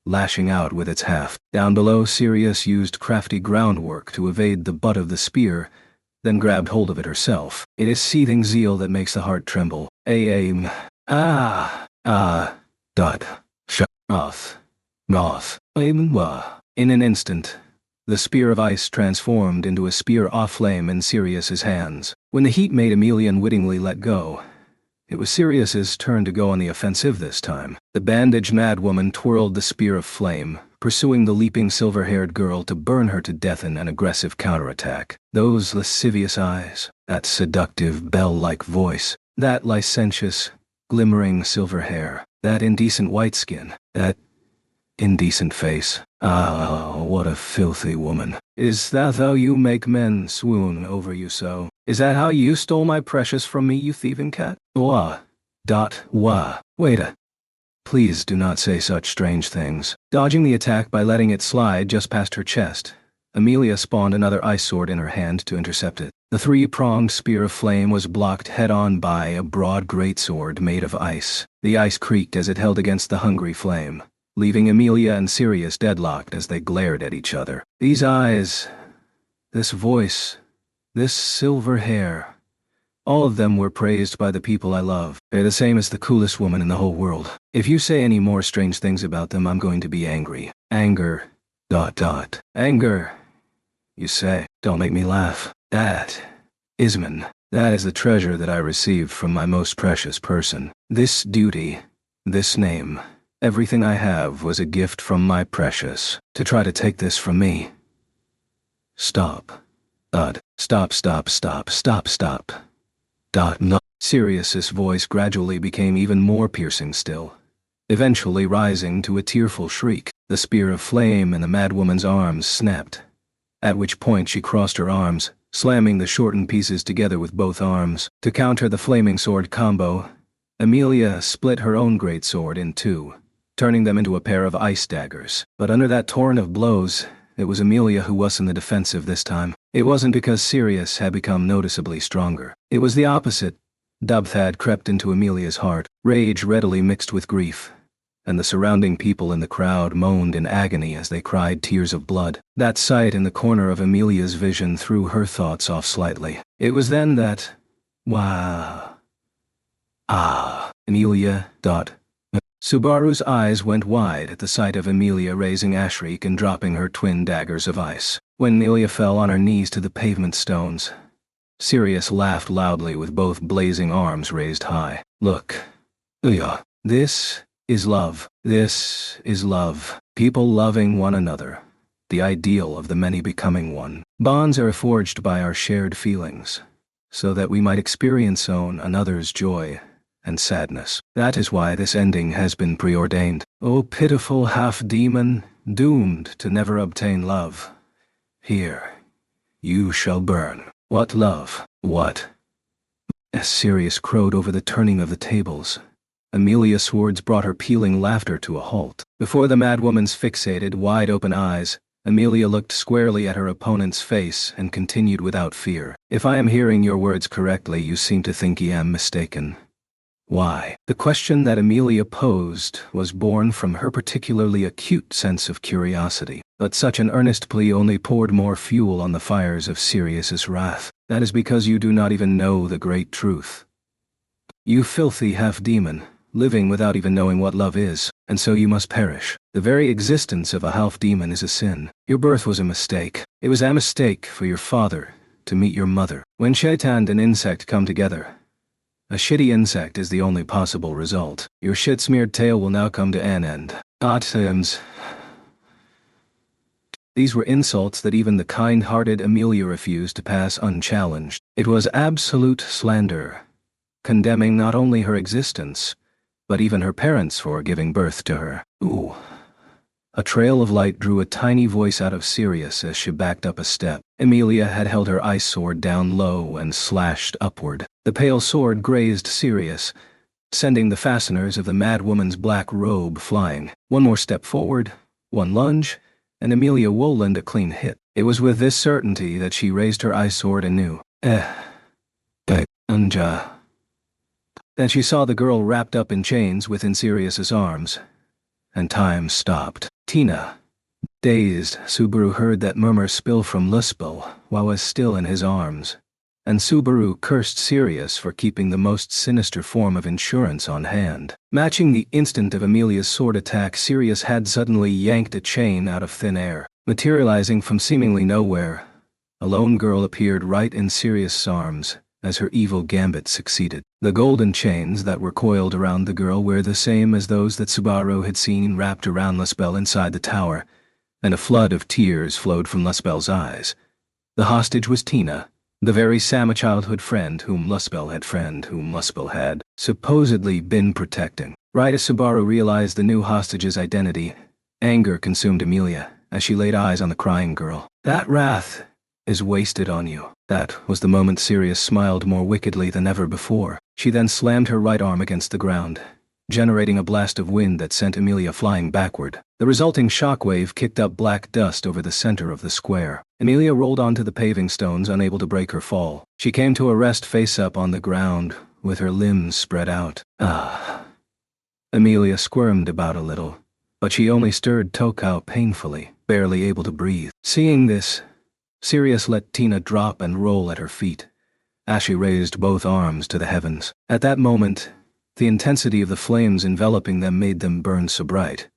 lashing out with its haft. Down below, Sirius used crafty groundwork to evade the butt of the spear, then grabbed hold of it herself. It is seething zeal that makes the heart tremble. Shut off. In an instant, the spear of ice transformed into a spear off flame in Sirius's hands. When the heat made Emilia unwittingly let go, it was Sirius's turn to go on the offensive this time. The bandaged madwoman twirled the spear of flame, pursuing the leaping silver-haired girl to burn her to death in an aggressive counterattack. Those lascivious eyes, that seductive bell-like voice, that licentious, glimmering silver hair, that indecent white skin, that indecent face. What a filthy woman. Is that how you make men swoon over you so? Is that how you stole my precious from me, you thieving cat? Wait please do not say such strange things. Dodging the attack by letting it slide just past her chest, Emilia spawned another ice sword in her hand to intercept it. The three-pronged spear of flame was blocked head-on by a broad greatsword made of ice. The ice creaked as it held against the hungry flame, leaving Emilia and Sirius deadlocked as they glared at each other. These eyes, this voice, this silver hair, all of them were praised by the people I love. They're the same as the coolest woman in the whole world. If you say any more strange things about them, I'm going to be angry. Anger. Anger. You say. Don't make me laugh. That, Isman, that is the treasure that I received from my most precious person. This duty, this name, everything I have was a gift from my precious. To try to take this from me. Stop. Stop. No. Sirius's voice gradually became even more piercing still, eventually rising to a tearful shriek. The spear of flame in the madwoman's arms snapped, at which point she crossed her arms, slamming the shortened pieces together with both arms. To counter the flaming sword combo, Emilia split her own great sword in two, turning them into a pair of ice daggers. But under that torrent of blows, it was Emilia who was in the defensive this time. It wasn't because Sirius had become noticeably stronger. It was the opposite. Depth had crept into Emilia's heart, rage readily mixed with grief, and the surrounding people in the crowd moaned in agony as they cried tears of blood. That sight in the corner of Emilia's vision threw her thoughts off slightly. It was then that... Ah, Amelia. Subaru's eyes went wide at the sight of Amelia raising a shriek and dropping her twin daggers of ice. When Amelia fell on her knees to the pavement stones, Sirius laughed loudly with both blazing arms raised high. Look. Yeah. This is love. This is love. People loving one another. The ideal of the many becoming one. Bonds are forged by our shared feelings, so that we might experience one another's joy and sadness. That is why this ending has been preordained. O pitiful half-demon, doomed to never obtain love. Here, you shall burn. What love? What? As Sirius crowed over the turning of the tables, Amelia's words brought her pealing laughter to a halt. Before the madwoman's fixated, wide-open eyes, Amelia looked squarely at her opponent's face and continued without fear. If I am hearing your words correctly, you seem to think I am mistaken. Why? The question that Amelia posed was born from her particularly acute sense of curiosity, but such an earnest plea only poured more fuel on the fires of Sirius's wrath. That is because you do not even know the great truth. You filthy half-demon, living without even knowing what love is, and so you must perish. The very existence of a half-demon is a sin. Your birth was a mistake. It was a mistake for your father to meet your mother. When shaitan and insect come together, a shitty insect is the only possible result. Your shit-smeared tale will now come to an end. These were insults that even the kind-hearted Amelia refused to pass unchallenged. It was absolute slander, condemning not only her existence, but even her parents for giving birth to her. Ooh. A trail of light drew a tiny voice out of Sirius as she backed up a step. Amelia had held her ice sword down low and slashed upward. The pale sword grazed Sirius, sending the fasteners of the madwoman's black robe flying. One more step forward, one lunge, and Amelia Woland a clean hit. It was with this certainty that she raised her ice sword anew. Anja. Then she saw the girl wrapped up in chains within Sirius's arms, and time stopped. Tina. Dazed, Subaru heard that murmur spill from Luspel while was still in his arms, and Subaru cursed Sirius for keeping the most sinister form of insurance on hand. Matching the instant of Amelia's sword attack, Sirius had suddenly yanked a chain out of thin air. Materializing from seemingly nowhere, a lone girl appeared right in Sirius' arms as her evil gambit succeeded. The golden chains that were coiled around the girl were the same as those that Subaru had seen wrapped around Luspel inside the tower, and a flood of tears flowed from Luspel's eyes. The hostage was Tina, the very Sam childhood friend whom Luspel had supposedly been protecting. Right as Subaru realized the new hostage's identity, anger consumed Amelia as she laid eyes on the crying girl. That wrath is wasted on you. That was the moment Sirius smiled more wickedly than ever before. She then slammed her right arm against the ground, generating a blast of wind that sent Amelia flying backward. The resulting shockwave kicked up black dust over the center of the square. Amelia rolled onto the paving stones, unable to break her fall. She came to a rest face up on the ground, with her limbs spread out. Amelia squirmed about a little, but she only stirred Tokau painfully, barely able to breathe. Seeing this, Sirius let Tina drop and roll at her feet, as she raised both arms to the heavens. At that moment, the intensity of the flames enveloping them made them burn so bright.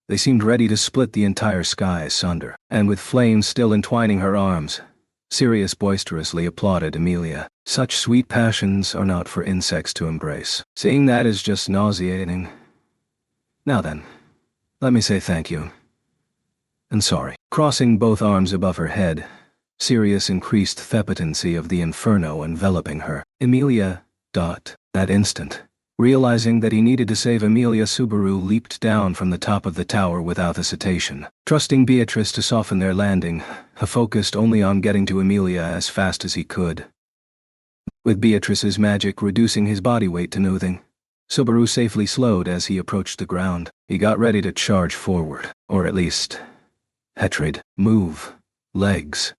They seemed ready to split the entire sky asunder. And with flames still entwining her arms, Sirius boisterously applauded Amelia. Such sweet passions are not for insects to embrace. Seeing that is just nauseating. Now then, let me say thank you. And sorry. Crossing both arms above her head, Sirius increased the potency of the inferno enveloping her. Amelia. That instant, realizing that he needed to save Amelia, Subaru leaped down from the top of the tower without hesitation. Trusting Beatrice to soften their landing, he focused only on getting to Amelia as fast as he could. With Beatrice's magic reducing his body weight to nothing, Subaru safely slowed as he approached the ground. He got ready to charge forward, or at least, Hetrid. Move. Legs.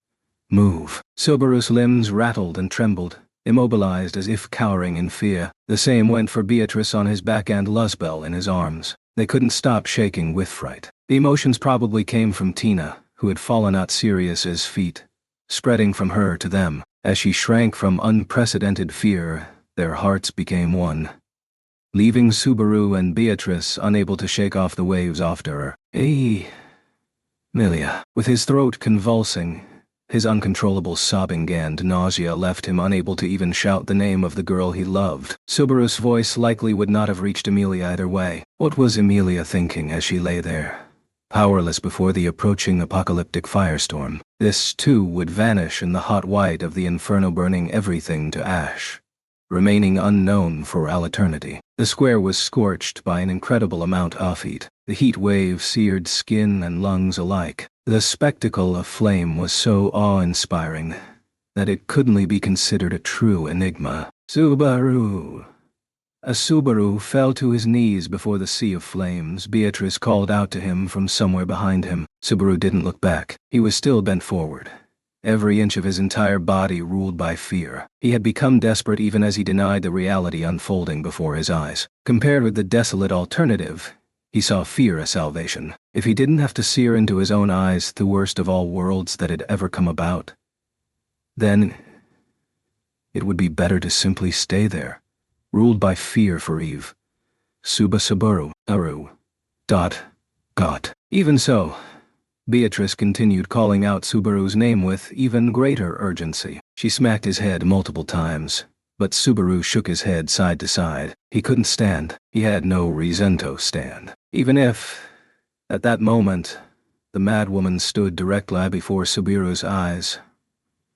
Move. Subaru's limbs rattled and trembled, immobilized as if cowering in fear. The same went for Beatrice on his back and Luspel in his arms. They couldn't stop shaking with fright. The emotions probably came from Tina, who had fallen at Sirius's feet, spreading from her to them. As she shrank from unprecedented fear, their hearts became one. leaving Subaru and Beatrice unable to shake off the waves after her. Emilia. With his throat convulsing, his uncontrollable sobbing and nausea left him unable to even shout the name of the girl he loved. Subaru's voice likely would not have reached Emilia either way. What was Emilia thinking as she lay there, powerless before the approaching apocalyptic firestorm? This, too, would vanish in the hot white of the inferno, burning everything to ash, remaining unknown for all eternity. The square was scorched by an incredible amount of heat. The heat wave seared skin and lungs alike. The spectacle of flame was so awe-inspiring that it couldn't be considered a true enigma. Subaru! As Subaru fell to his knees before the sea of flames, Beatrice called out to him from somewhere behind him. Subaru didn't look back. He was still bent forward, every inch of his entire body ruled by fear. He had become desperate even as he denied the reality unfolding before his eyes. Compared with the desolate alternative, he saw fear as salvation. If he didn't have to sear into his own eyes the worst of all worlds that had ever come about, then it would be better to simply stay there, ruled by fear for Eve. Subaru. Even so, Beatrice continued calling out Subaru's name with even greater urgency. She smacked his head multiple times, but Subaru shook his head side to side. He couldn't stand. He had no reason to stand. Even if, at that moment, the madwoman stood directly before Subaru's eyes,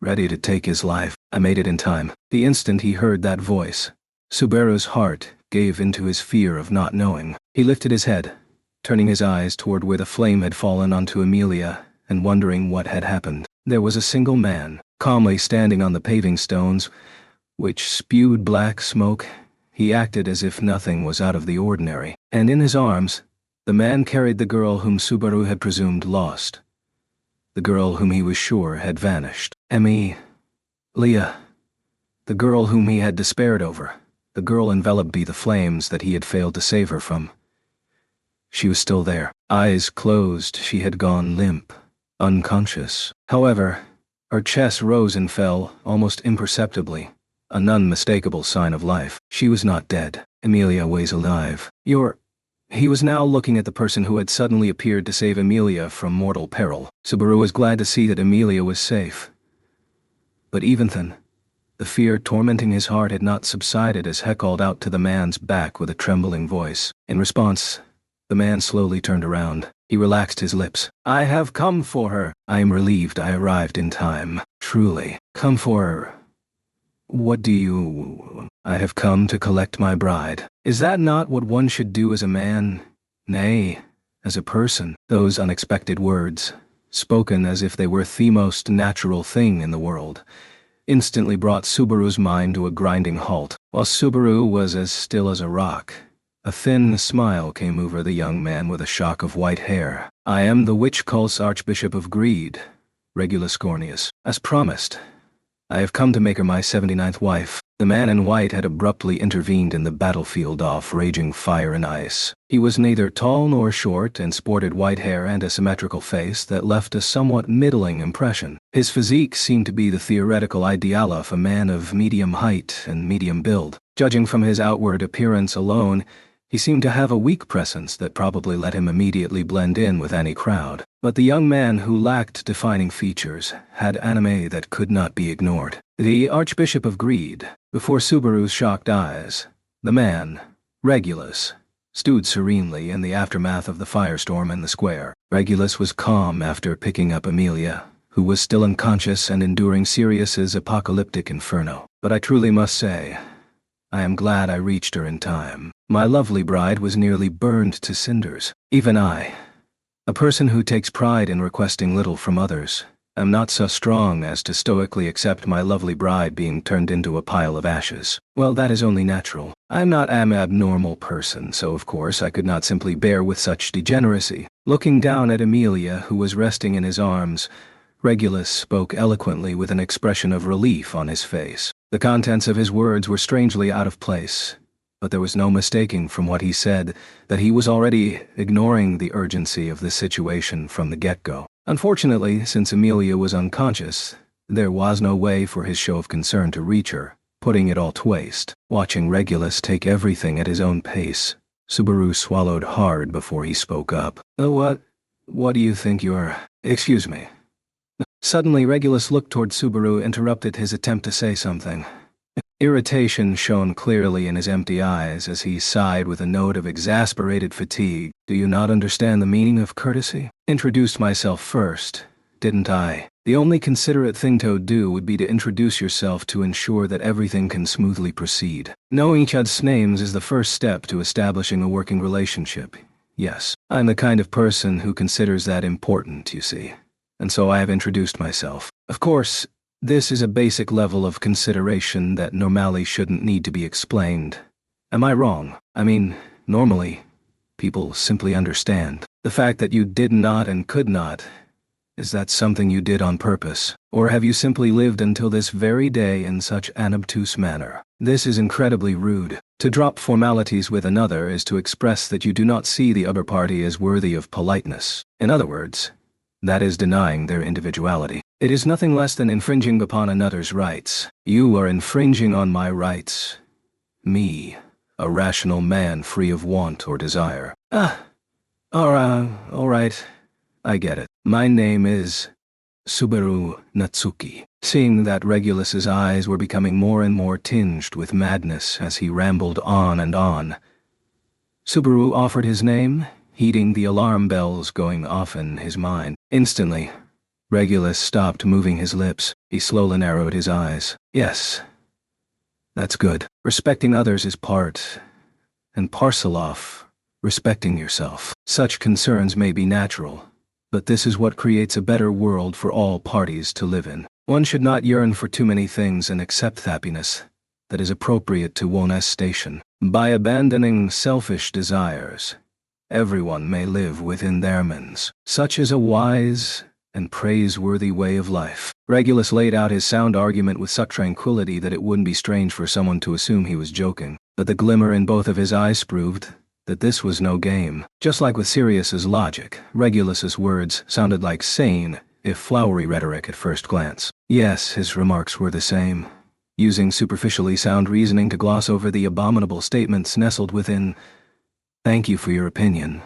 ready to take his life. I made it in time. The instant he heard that voice, Subaru's heart gave into his fear of not knowing. He lifted his head, turning his eyes toward where the flame had fallen onto Emilia, and wondering what had happened. There was a single man, calmly standing on the paving stones, which spewed black smoke. He acted as if nothing was out of the ordinary, and in his arms, the man carried the girl whom Subaru had presumed lost, the girl whom he was sure had vanished. Emilia, the girl whom he had despaired over, the girl enveloped by the flames that he had failed to save her from. She was still there. Eyes closed, she had gone limp, unconscious. However, her chest rose and fell almost imperceptibly, an unmistakable sign of life. She was not dead. Emilia was alive. He was now looking at the person who had suddenly appeared to save Emilia from mortal peril. Subaru was glad to see that Emilia was safe. But even then, the fear tormenting his heart had not subsided as he called out to the man's back with a trembling voice. In response, the man slowly turned around. He relaxed his lips. "I have come for her. I am relieved I arrived in time. Truly. Come for her. What do you... I have come to collect my bride. Is that not what one should do as a man? Nay, as a person." Those unexpected words, spoken as if they were the most natural thing in the world, instantly brought Subaru's mind to a grinding halt. While Subaru was as still as a rock, a thin smile came over the young man with a shock of white hair. "I am the witch cult's Archbishop of Greed, Regulus Corneus. As promised, I have come to make her my 79th wife." The man in white had abruptly intervened in the battlefield of raging fire and ice. He was neither tall nor short and sported white hair and a symmetrical face that left a somewhat middling impression. His physique seemed to be the theoretical ideal of a man of medium height and medium build. Judging from his outward appearance alone, he seemed to have a weak presence that probably let him immediately blend in with any crowd. But the young man who lacked defining features had anime that could not be ignored. The Archbishop of Greed. Before Subaru's shocked eyes, the man, Regulus, stood serenely in the aftermath of the firestorm in the square. Regulus was calm after picking up Emilia, who was still unconscious and enduring Sirius's apocalyptic inferno. "But I truly must say, I am glad I reached her in time. My lovely bride was nearly burned to cinders. Even I, a person who takes pride in requesting little from others, am not so strong as to stoically accept my lovely bride being turned into a pile of ashes. Well, that is only natural. I am not an abnormal person, so of course I could not simply bear with such degeneracy." Looking down at Emilia, who was resting in his arms, Regulus spoke eloquently with an expression of relief on his face. The contents of his words were strangely out of place, but there was no mistaking from what he said that he was already ignoring the urgency of the situation from the get-go. Unfortunately, since Emilia was unconscious, there was no way for his show of concern to reach her, putting it all to waste. Watching Regulus take everything at his own pace, Subaru swallowed hard before he spoke up. What do you think you're— Excuse me. Suddenly Regulus looked toward Subaru, interrupted his attempt to say something. Irritation shone clearly in his empty eyes as he sighed with a note of exasperated fatigue. Do you not understand the meaning of courtesy? Introduced myself first, didn't I? The only considerate thing to do would be to introduce yourself to ensure that everything can smoothly proceed. Knowing each other's names is the first step to establishing a working relationship. Yes, I'm the kind of person who considers that important, you see. And so I have introduced myself. Of course, this is a basic level of consideration that normally shouldn't need to be explained. Am I wrong? I mean, normally, people simply understand. The fact that you did not and could not, is that something you did on purpose? Or have you simply lived until this very day in such an obtuse manner? This is incredibly rude. To drop formalities with another is to express that you do not see the other party as worthy of politeness. In other words, that is denying their individuality. It is nothing less than infringing upon another's rights. You are infringing on my rights. Me, a rational man free of want or desire. All right. I get it. My name is Subaru Natsuki. Seeing that Regulus's eyes were becoming more and more tinged with madness as he rambled on and on, Subaru offered his name, heeding the alarm bells going off in his mind. Instantly, Regulus stopped moving his lips. He slowly narrowed his eyes. Yes, that's good. Respecting others is part and parcel of respecting yourself. Such concerns may be natural, but this is what creates a better world for all parties to live in. One should not yearn for too many things and accept happiness that is appropriate to one's station. By abandoning selfish desires, everyone may live within their means. Such is a wise and praiseworthy way of life. Regulus laid out his sound argument with such tranquility that it wouldn't be strange for someone to assume he was joking. But the glimmer in both of his eyes proved that this was no game. Just like with Sirius's logic, Regulus's words sounded like sane, if flowery rhetoric at first glance. Yes, his remarks were the same, using superficially sound reasoning to gloss over the abominable statements nestled within. Thank you for your opinion.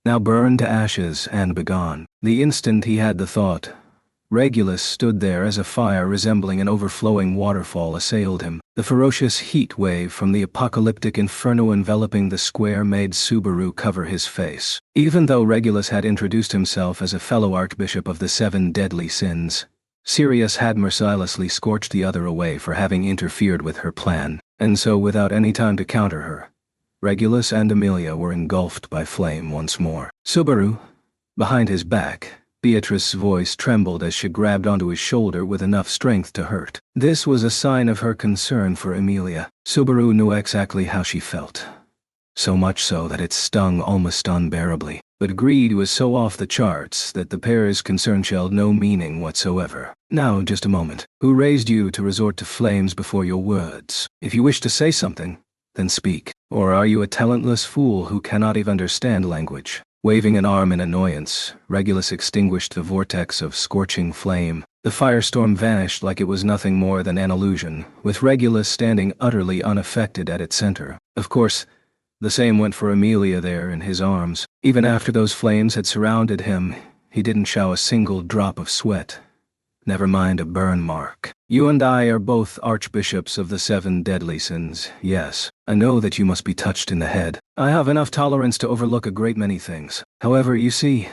Now burn to ashes and begone. The instant he had the thought, Regulus stood there as a fire resembling an overflowing waterfall assailed him. The ferocious heat wave from the apocalyptic inferno enveloping the square made Subaru cover his face. Even though Regulus had introduced himself as a fellow archbishop of the 7 deadly sins, Sirius had mercilessly scorched the other away for having interfered with her plan, and so without any time to counter her, Regulus and Amelia were engulfed by flame once more. Subaru, behind his back, Beatrice's voice trembled as she grabbed onto his shoulder with enough strength to hurt. This was a sign of her concern for Amelia. Subaru knew exactly how she felt. So much so that it stung almost unbearably. But greed was so off the charts that the pair's concern held no meaning whatsoever. Now, just a moment. Who raised you to resort to flames before your words? If you wish to say something, then speak. Or are you a talentless fool who cannot even understand language? Waving an arm in annoyance, Regulus extinguished the vortex of scorching flame. The firestorm vanished like it was nothing more than an illusion, with Regulus standing utterly unaffected at its center. Of course, the same went for Amelia there in his arms. Even after those flames had surrounded him, he didn't show a single drop of sweat. Never mind a burn mark. You and I are both archbishops of the 7 deadly sins, yes. I know that you must be touched in the head. I have enough tolerance to overlook a great many things. However, you see,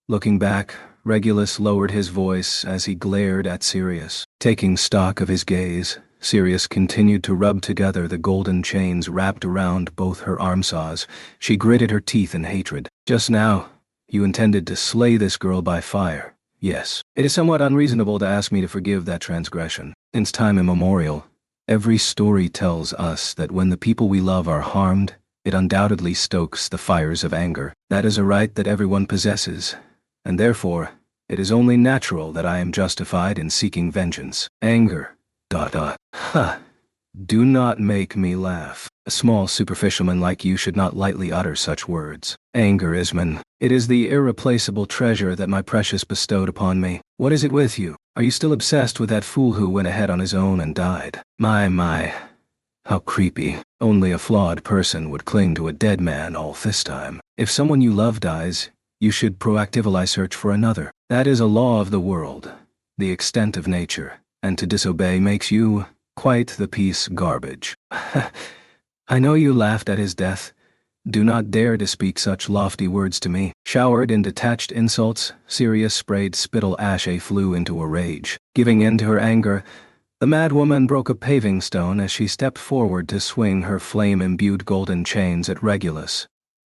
looking back, Regulus lowered his voice as he glared at Sirius. Taking stock of his gaze, Sirius continued to rub together the golden chains wrapped around both her arm saws. She gritted her teeth in hatred. Just now, you intended to slay this girl by fire. Yes, it is somewhat unreasonable to ask me to forgive that transgression. Since time immemorial, every story tells us that when the people we love are harmed, it undoubtedly stokes the fires of anger. That is a right that everyone possesses, and therefore, it is only natural that I am justified in seeking vengeance. Anger. Ha! Do not make me laugh. A small superficialman like you should not lightly utter such words. Anger, Isman. It is the irreplaceable treasure that my precious bestowed upon me. What is it with you? Are you still obsessed with that fool who went ahead on his own and died? My. How creepy. Only a flawed person would cling to a dead man all this time. If someone you love dies, you should proactively search for another. That is a law of the world, the extent of nature, and to disobey makes you quite the piece garbage. I know you laughed at his death. Do not dare to speak such lofty words to me. Showered in detached insults, Sirius sprayed spittle. Ashe flew into a rage. Giving in to her anger, the madwoman broke a paving stone as she stepped forward to swing her flame-imbued golden chains at Regulus,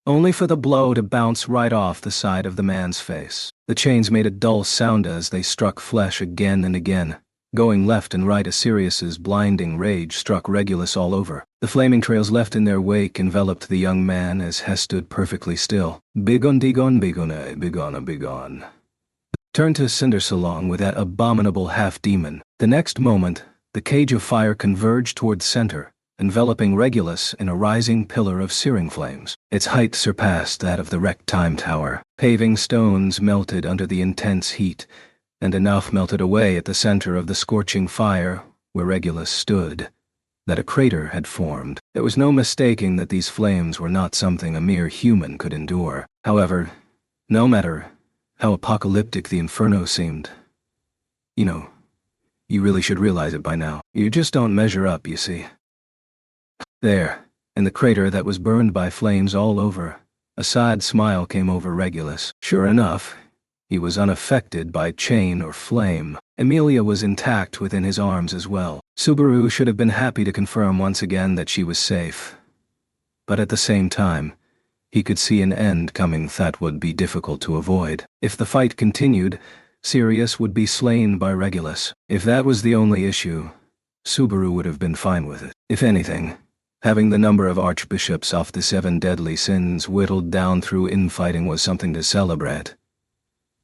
only for the blow to bounce right off the side of the man's face. The chains made a dull sound as they struck flesh again and again, going left and right as Sirius's blinding rage struck Regulus all over. The flaming trails left in their wake enveloped the young man as Hess stood perfectly still. Begone, begone. Turned to Cindersalong with that abominable half-demon. The next moment, the cage of fire converged toward the center, enveloping Regulus in a rising pillar of searing flames. Its height surpassed that of the wrecked time tower. Paving stones melted under the intense heat, and enough melted away at the center of the scorching fire where Regulus stood that a crater had formed. There was no mistaking that these flames were not something a mere human could endure. However, no matter how apocalyptic the inferno seemed, you really should realize it by now. You just don't measure up, you see. There, in the crater that was burned by flames all over, a sad smile came over Regulus. Sure enough, he was unaffected by chain or flame. Emilia was intact within his arms as well. Subaru should have been happy to confirm once again that she was safe. But at the same time, he could see an end coming that would be difficult to avoid. If the fight continued, Sirius would be slain by Regulus. If that was the only issue, Subaru would have been fine with it. If anything, having the number of archbishops off the 7 deadly sins whittled down through infighting was something to celebrate.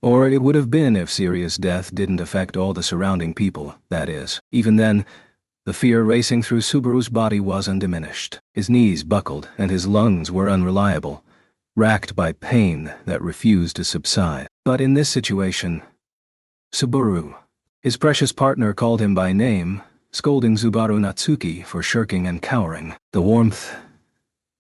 Or it would have been if Sirius' death didn't affect all the surrounding people, that is. Even then, the fear racing through Subaru's body was undiminished. His knees buckled and his lungs were unreliable, racked by pain that refused to subside. But in this situation, Subaru, his precious partner, called him by name, scolding Subaru Natsuki for shirking and cowering. The warmth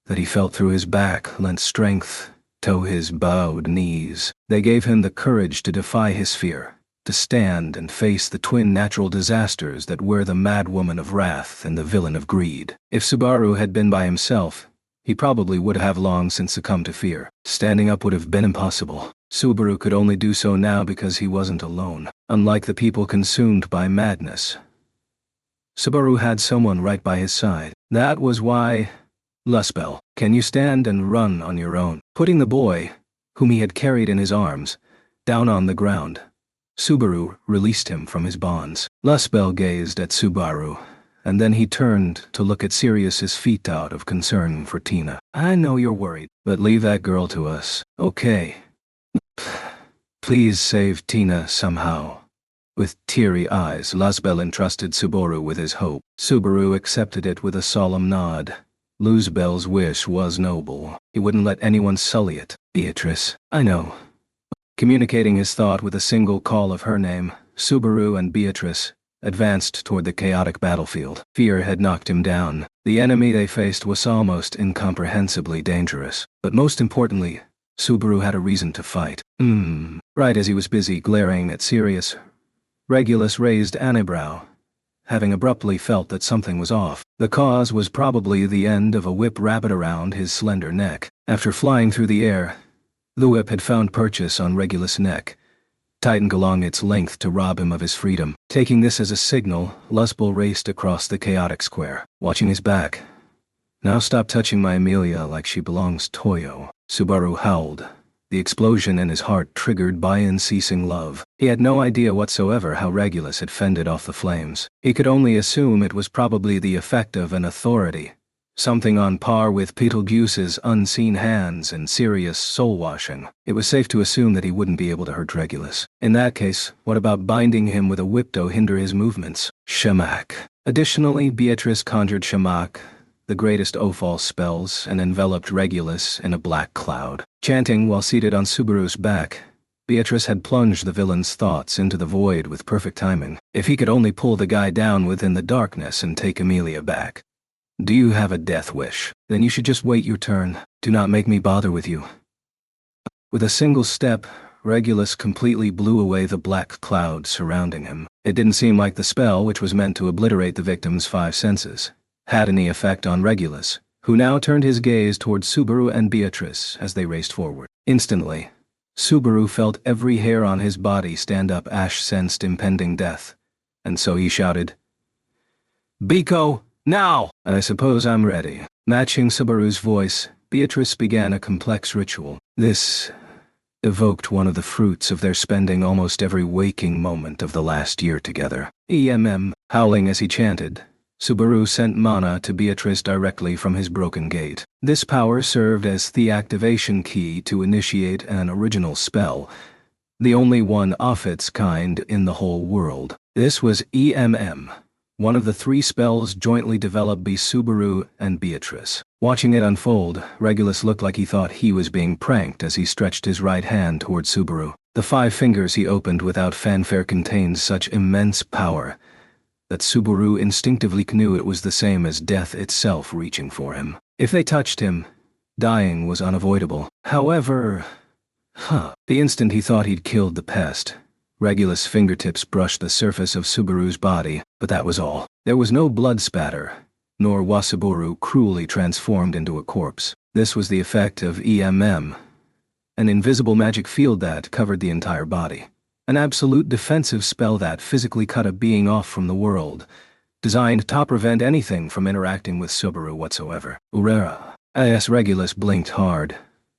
that he felt through his back lent strength to his bowed knees. They gave him the courage to defy his fear, to stand and face the twin natural disasters that were the madwoman of wrath and the villain of greed. If Subaru had been by himself, he probably would have long since succumbed to fear. Standing up would have been impossible. Subaru could only do so now because he wasn't alone. Unlike the people consumed by madness, Subaru had someone right by his side. That was why... Luzbel, can you stand and run on your own? Putting the boy, whom he had carried in his arms, down on the ground, Subaru released him from his bonds. Luzbel gazed at Subaru, and then he turned to look at Sirius's feet out of concern for Tina. I know you're worried, but leave that girl to us, okay? Please save Tina somehow. With teary eyes, Luzbel entrusted Subaru with his hope. Subaru accepted it with a solemn nod. Luzbel's wish was noble. He wouldn't let anyone sully it. Beatrice, I know. Communicating his thought with a single call of her name, Subaru and Beatrice advanced toward the chaotic battlefield. Fear had knocked him down. The enemy they faced was almost incomprehensibly dangerous. But most importantly, Subaru had a reason to fight. Right as he was busy glaring at Sirius, Regulus raised an eyebrow, having abruptly felt that something was off. The cause was probably the end of a whip wrapped around his slender neck. After flying through the air, the whip had found purchase on Regulus' neck, tightened along its length to rob him of his freedom. Taking this as a signal, Luzbel raced across the chaotic square, watching his back. Now stop touching my Emilia like she belongs Toyo, Subaru howled, the explosion in his heart triggered by unceasing love. He had no idea whatsoever how Regulus had fended off the flames. He could only assume it was probably the effect of an authority, something on par with Betelgeuse's unseen hands and Sirius soul-washing. It was safe to assume that he wouldn't be able to hurt Regulus. In that case, what about binding him with a whip to hinder his movements? Shemak. Additionally, Beatrice conjured Shamak, the greatest of all spells, and enveloped Regulus in a black cloud. Chanting while seated on Subaru's back, Beatrice had plunged the villain's thoughts into the void with perfect timing. If he could only pull the guy down within the darkness and take Amelia back. Do you have a death wish? Then you should just wait your turn. Do not make me bother with you. With a single step, Regulus completely blew away the black cloud surrounding him. It didn't seem like the spell, which was meant to obliterate the victim's 5 senses, had any effect on Regulus, who now turned his gaze toward Subaru and Beatrice as they raced forward. Instantly, Subaru felt every hair on his body stand up. Ash sensed impending death, and so he shouted, "Biko, now!" "I suppose I'm ready." Matching Subaru's voice, Beatrice began a complex ritual. This evoked one of the fruits of their spending almost every waking moment of the last year together. Howling as he chanted, Subaru sent mana to Beatrice directly from his broken gate. This power served as the activation key to initiate an original spell, the only one of its kind in the whole world. This was one of the 3 spells jointly developed by Subaru and Beatrice. Watching it unfold, Regulus looked like he thought he was being pranked as he stretched his right hand toward Subaru. The 5 fingers he opened without fanfare contained such immense power that Subaru instinctively knew it was the same as death itself reaching for him. If they touched him, dying was unavoidable. However, the instant he thought he'd killed the pest, Regulus' fingertips brushed the surface of Subaru's body, but that was all. There was no blood spatter, nor was Subaru cruelly transformed into a corpse. This was the effect of an invisible magic field that covered the entire body. An absolute defensive spell that physically cut a being off from the world, designed to prevent anything from interacting with Subaru whatsoever. Urera. As Regulus blinked hard,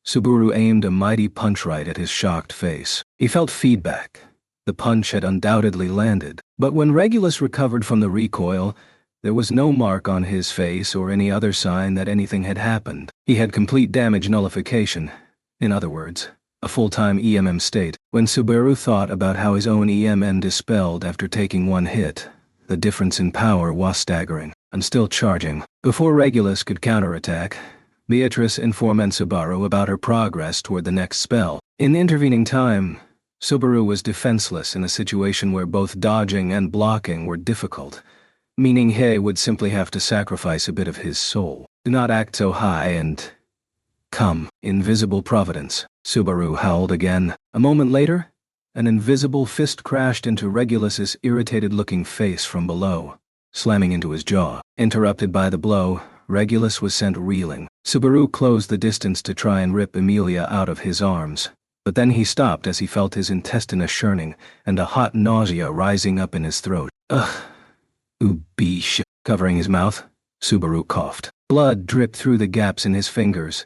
Subaru aimed a mighty punch right at his shocked face. He felt feedback. The punch had undoubtedly landed, but when Regulus recovered from the recoil, there was no mark on his face or any other sign that anything had happened. He had complete damage nullification. In other words, a full-time state. When Subaru thought about how his own dispelled after taking 1 hit, the difference in power was staggering. "I'm still charging." Before Regulus could counterattack, Beatrice informed Subaru about her progress toward the next spell. In the intervening time, Subaru was defenseless in a situation where both dodging and blocking were difficult, meaning he would simply have to sacrifice a bit of his soul. "Do not act so high and come, invisible providence," Subaru howled again. A moment later, an invisible fist crashed into Regulus's irritated-looking face from below, slamming into his jaw. Interrupted by the blow, Regulus was sent reeling. Subaru closed the distance to try and rip Amelia out of his arms, but then he stopped as he felt his intestines churning and a hot nausea rising up in his throat. "Ugh. Oobish." Covering his mouth, Subaru coughed. Blood dripped through the gaps in his fingers.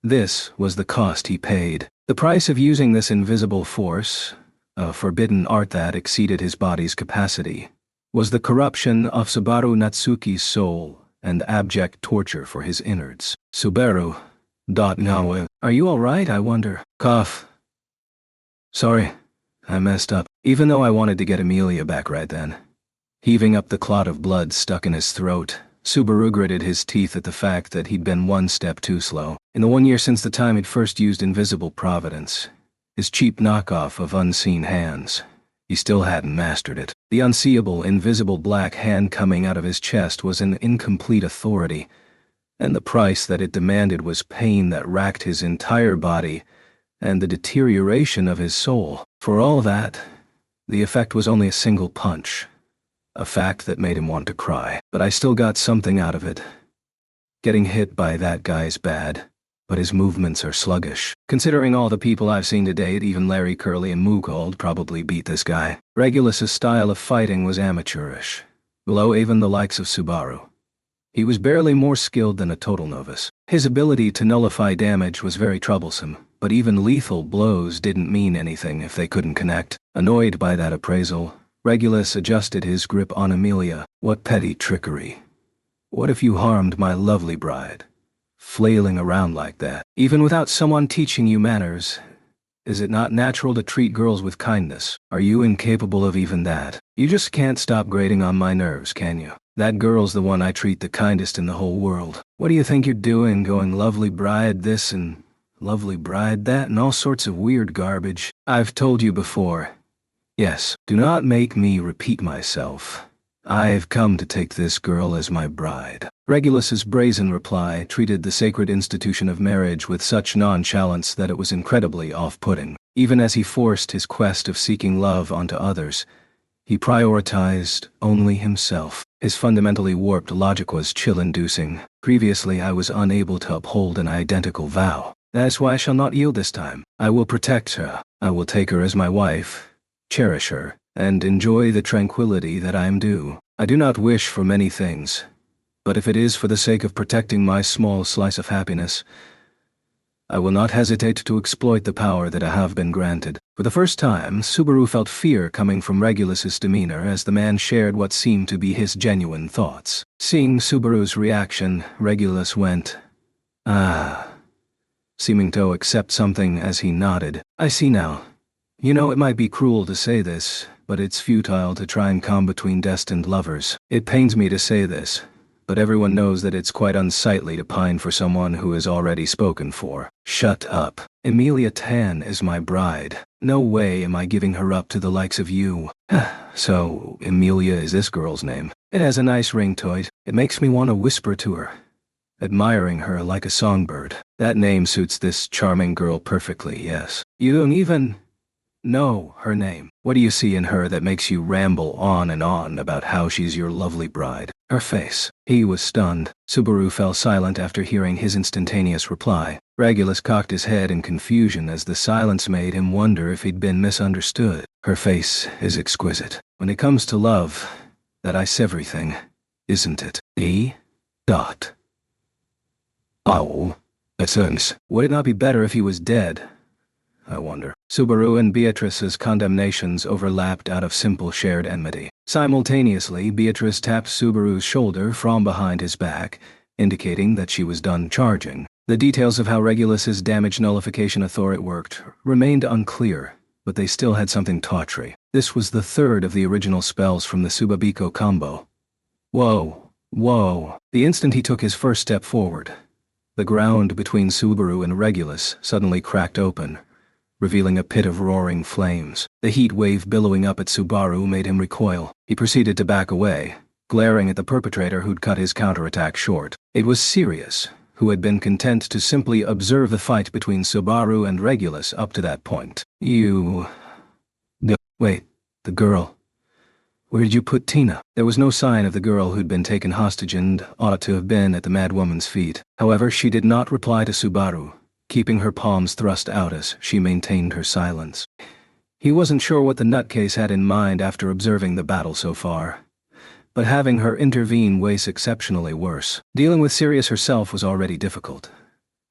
This was the cost he paid. The price of using this invisible force, a forbidden art that exceeded his body's capacity, was the corruption of Subaru Natsuki's soul and abject torture for his innards. "Subaru. Now, are you alright, I wonder?" Cough. "Sorry, I messed up." Even though I wanted to get Amelia back right then. Heaving up the clot of blood stuck in his throat, Subaru gritted his teeth at the fact that he'd been 1 step too slow. In the 1 year since the time he'd first used Invisible Providence, his cheap knockoff of Unseen Hands, he still hadn't mastered it. The unseeable, invisible black hand coming out of his chest was an incomplete authority, and the price that it demanded was pain that racked his entire body and the deterioration of his soul. For all that, the effect was only a single punch. A fact that made him want to cry. But I still got something out of it. Getting hit by that guy's bad, but his movements are sluggish. Considering all the people I've seen to date, even Larry Curly and Mookold probably beat this guy. Regulus's style of fighting was amateurish, below even the likes of Subaru. He was barely more skilled than a total novice. His ability to nullify damage was very troublesome, but even lethal blows didn't mean anything if they couldn't connect. Annoyed by that appraisal, Regulus adjusted his grip on Amelia. "What petty trickery. What if you harmed my lovely bride? Flailing around like that, even without someone teaching you manners, Is it not natural to treat girls with kindness? Are you incapable of even that? You just can't stop grating on my nerves, can you? That girl's the one I treat the kindest in the whole world. What do you think you're doing, going lovely bride this and lovely bride that and all sorts of weird garbage? I've told you before. Yes, do not make me repeat myself. I've come to take this girl as my bride. Regulus's brazen reply treated the sacred institution of marriage with such nonchalance that it was incredibly off-putting. Even as he forced his quest of seeking love onto others, he prioritized only himself. His fundamentally warped logic was chill-inducing. Previously, I was unable to uphold an identical vow. That's why I shall not yield this time. I will protect her. I will take her as my wife, cherish her, and enjoy the tranquility that I am due. I do not wish for many things, but if it is for the sake of protecting my small slice of happiness, I will not hesitate to exploit the power that I have been granted. For the first time, Subaru felt fear coming from Regulus's demeanor as the man shared what seemed to be his genuine thoughts. Seeing Subaru's reaction, Regulus went, seeming to accept something as he nodded. I see now. You know, it might be cruel to say this, but it's futile to try and come between destined lovers. It pains me to say this, but everyone knows that it's quite unsightly to pine for someone who is already spoken for. Shut up. Emilia Tan is my bride. No way am I giving her up to the likes of you. So, Emilia is this girl's name. It has a nice ring to it. It makes me want to whisper to her, admiring her like a songbird. That name suits this charming girl perfectly, yes. You don't even know her name. What do you see in her that makes you ramble on and on about how she's your lovely bride? Her face. He was stunned. Subaru fell silent after hearing his instantaneous reply. Regulus cocked his head in confusion as the silence made him wonder if he'd been misunderstood. Her face is exquisite. When it comes to love, that ice everything, isn't it? Oh, that sucks. Would it not be better if he was dead? I wonder. Subaru and Beatrice's condemnations overlapped out of simple shared enmity. Simultaneously, Beatrice tapped Subaru's shoulder from behind his back, indicating that she was done charging. The details of how Regulus's damage nullification authority worked remained unclear, but they still had something tawdry. This was the third of the original spells from the Subabiko combo. Whoa. The instant he took his first step forward, the ground between Subaru and Regulus suddenly cracked open, revealing a pit of roaring flames. The heat wave billowing up at Subaru made him recoil. He proceeded to back away, glaring at the perpetrator who'd cut his counterattack short. It was Sirius, who had been content to simply observe the fight between Subaru and Regulus up to that point. Wait, the girl. Where did you put Tina? There was no sign of the girl who'd been taken hostage and ought to have been at the madwoman's feet. However, she did not reply to Subaru, keeping her palms thrust out as she maintained her silence. He wasn't sure what the nutcase had in mind after observing the battle so far, but having her intervene was exceptionally worse. Dealing with Sirius herself was already difficult,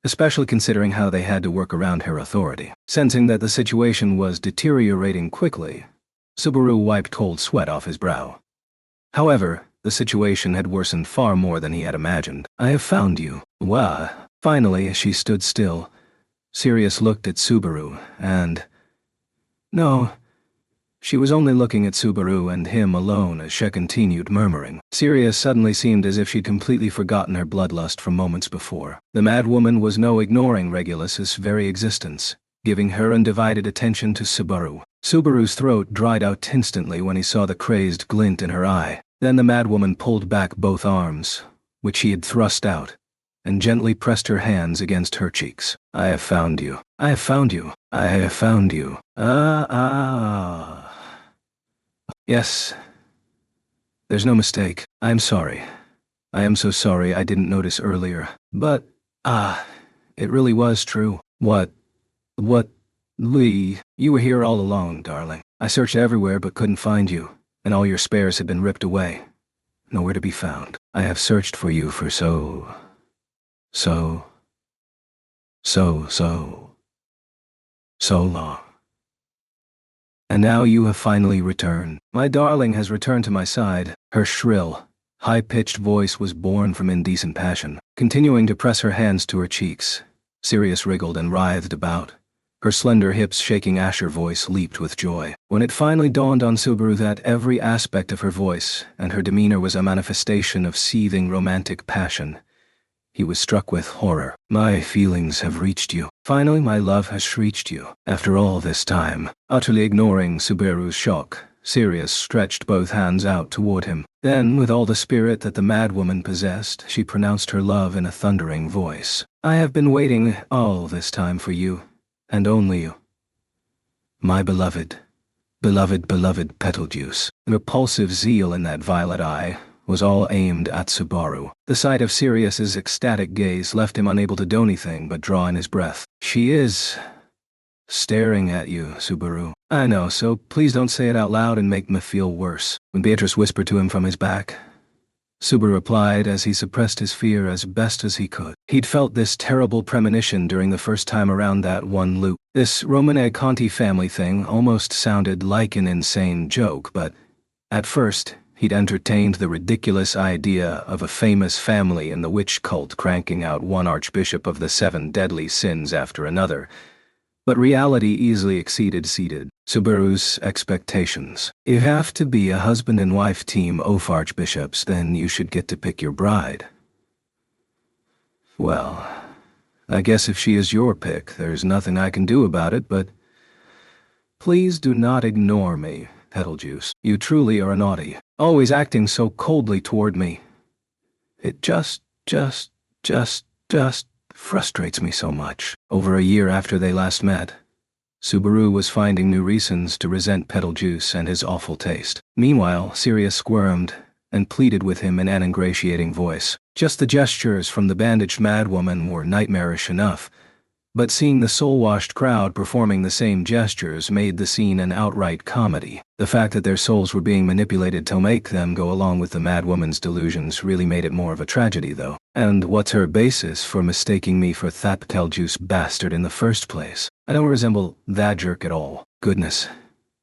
especially considering how they had to work around her authority. Sensing that the situation was deteriorating quickly, Subaru wiped cold sweat off his brow. However, the situation had worsened far more than he had imagined. I have found you. Wah. Finally, as she stood still, Sirius looked at Subaru, and... No, she was only looking at Subaru and him alone as she continued murmuring. Sirius suddenly seemed as if she'd completely forgotten her bloodlust from moments before. The madwoman was no ignoring Regulus's very existence, giving her undivided attention to Subaru. Subaru's throat dried out instantly when he saw the crazed glint in her eye. Then the madwoman pulled back both arms, which she had thrust out, and gently pressed her hands against her cheeks. I have found you. I have found you. I have found you. Yes. There's no mistake. I'm sorry. I am so sorry I didn't notice earlier. But, it really was true. What, Lee, you were here all along, darling. I searched everywhere but couldn't find you, and all your spares had been ripped away. Nowhere to be found. I have searched for you for so long. And now you have finally returned. My darling has returned to my side. Her shrill, high-pitched voice was born from indecent passion. Continuing to press her hands to her cheeks, Sirius wriggled and writhed about, Her slender hips shaking, Asher voice leaped with joy. When it finally dawned on Subaru that every aspect of her voice and her demeanor was a manifestation of seething romantic passion, he was struck with horror. My feelings have reached you. Finally, my love has reached you. After all this time. Utterly ignoring Subaru's shock, Sirius stretched both hands out toward him. Then, with all the spirit that the madwoman possessed, she pronounced her love in a thundering voice. I have been waiting all this time for you, and only you. My beloved, beloved Betelgeuse. The repulsive zeal in that violet eye was all aimed at Subaru. The sight of Sirius's ecstatic gaze left him unable to do anything but draw in his breath. She is staring at you, Subaru. I know, so please don't say it out loud and make me feel worse. When Beatrice whispered to him from his back, Subaru replied as he suppressed his fear as best as he could. He'd felt this terrible premonition during the first time around that one loop. This Romane Conti family thing almost sounded like an insane joke, but at first, he'd entertained the ridiculous idea of a famous family in the witch cult cranking out one archbishop of the 7 deadly sins after another. But reality easily exceeded Subaru's expectations. If you have to be a husband and wife team of archbishops, then you should get to pick your bride. Well, I guess if she is your pick, there's nothing I can do about it, but please do not ignore me, Betelgeuse. You truly are naughty, always acting so coldly toward me. It just frustrates me so much. Over a year after they last met, Subaru was finding new reasons to resent Betelgeuse and his awful taste. Meanwhile, Sirius squirmed and pleaded with him in an ingratiating voice. Just the gestures from the bandaged madwoman were nightmarish enough, but seeing the soul-washed crowd performing the same gestures made the scene an outright comedy. The fact that their souls were being manipulated to make them go along with the madwoman's delusions really made it more of a tragedy, though. And what's her basis for mistaking me for that Betelgeuse bastard in the first place? I don't resemble that jerk at all. Goodness,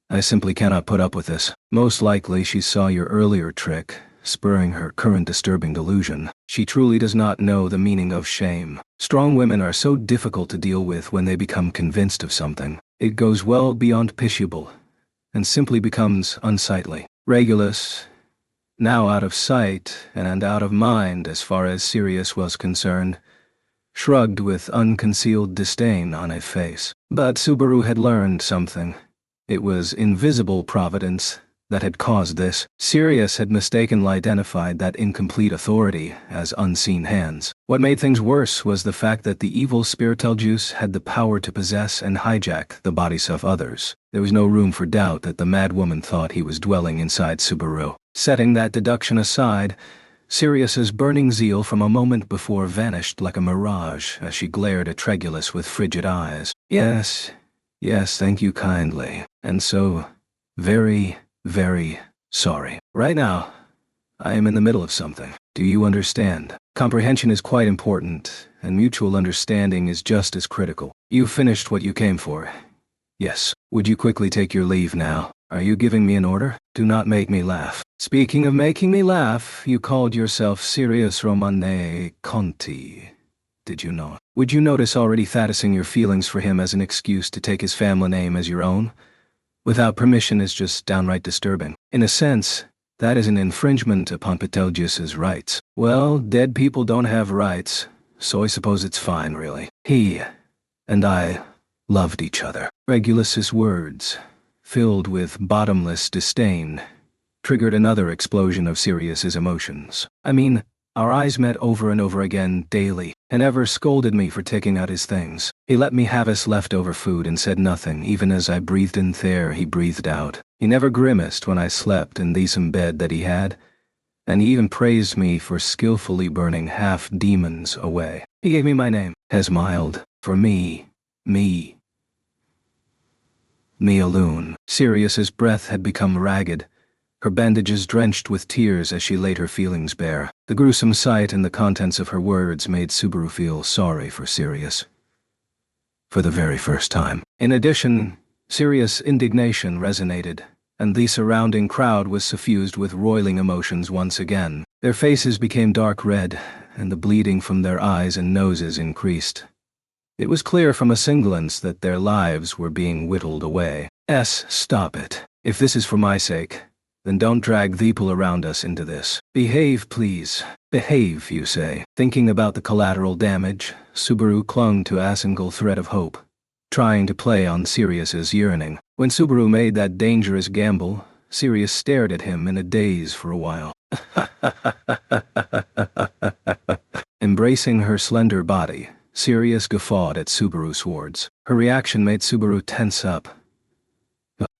I simply cannot put up with this. Most likely she saw your earlier trick, spurring her current disturbing delusion. She truly does not know the meaning of shame. Strong women are so difficult to deal with when they become convinced of something. It goes well beyond pitiable, and simply becomes unsightly. Regulus, now out of sight and out of mind as far as Sirius was concerned, shrugged with unconcealed disdain on his face. But Subaru had learned something. It was invisible providence that had caused this. Sirius had mistakenly identified that incomplete authority as unseen hands. What made things worse was the fact that the evil Betelgeuse had the power to possess and hijack the bodies of others. There was no room for doubt that the madwoman thought he was dwelling inside Subaru. Setting that deduction aside, Sirius's burning zeal from a moment before vanished like a mirage as she glared at Trégulus with frigid eyes. Yes, thank you kindly. And so, very sorry. Right now, I am in the middle of something. Do you understand? Comprehension is quite important, and mutual understanding is just as critical. You finished what you came for. Yes. Would you quickly take your leave now? Are you giving me an order? Do not make me laugh. Speaking of making me laugh, you called yourself Sirius Romane Conti, did you not? Would you notice already fantasizing your feelings for him as an excuse to take his family name as your own? Without permission is just downright disturbing. In a sense, that is an infringement upon Betelgeuse's rights. Well, dead people don't have rights, so I suppose it's fine, really. He and I loved each other. Regulus's words, filled with bottomless disdain, triggered another explosion of Sirius's emotions. I mean, our eyes met over and over again daily, and ever scolded me for taking out his things. He let me have his leftover food and said nothing, even as I breathed in there he breathed out. He never grimaced when I slept in the some bed that he had, and he even praised me for skillfully burning half-demons away. He gave me my name, has smiled, for me alone. Sirius's breath had become ragged, her bandages drenched with tears as she laid her feelings bare. The gruesome sight and the contents of her words made Subaru feel sorry for Sirius. For the very first time. In addition, Sirius' indignation resonated, and the surrounding crowd was suffused with roiling emotions once again. Their faces became dark red, and the bleeding from their eyes and noses increased. It was clear from a singlance that their lives were being whittled away. Stop it. If this is for my sake, then don't drag people around us into this. Behave, please. Behave, you say. Thinking about the collateral damage, Subaru clung to a single thread of hope, trying to play on Sirius's yearning. When Subaru made that dangerous gamble, Sirius stared at him in a daze for a while. Embracing her slender body, Sirius guffawed at Subaru's words. Her reaction made Subaru tense up.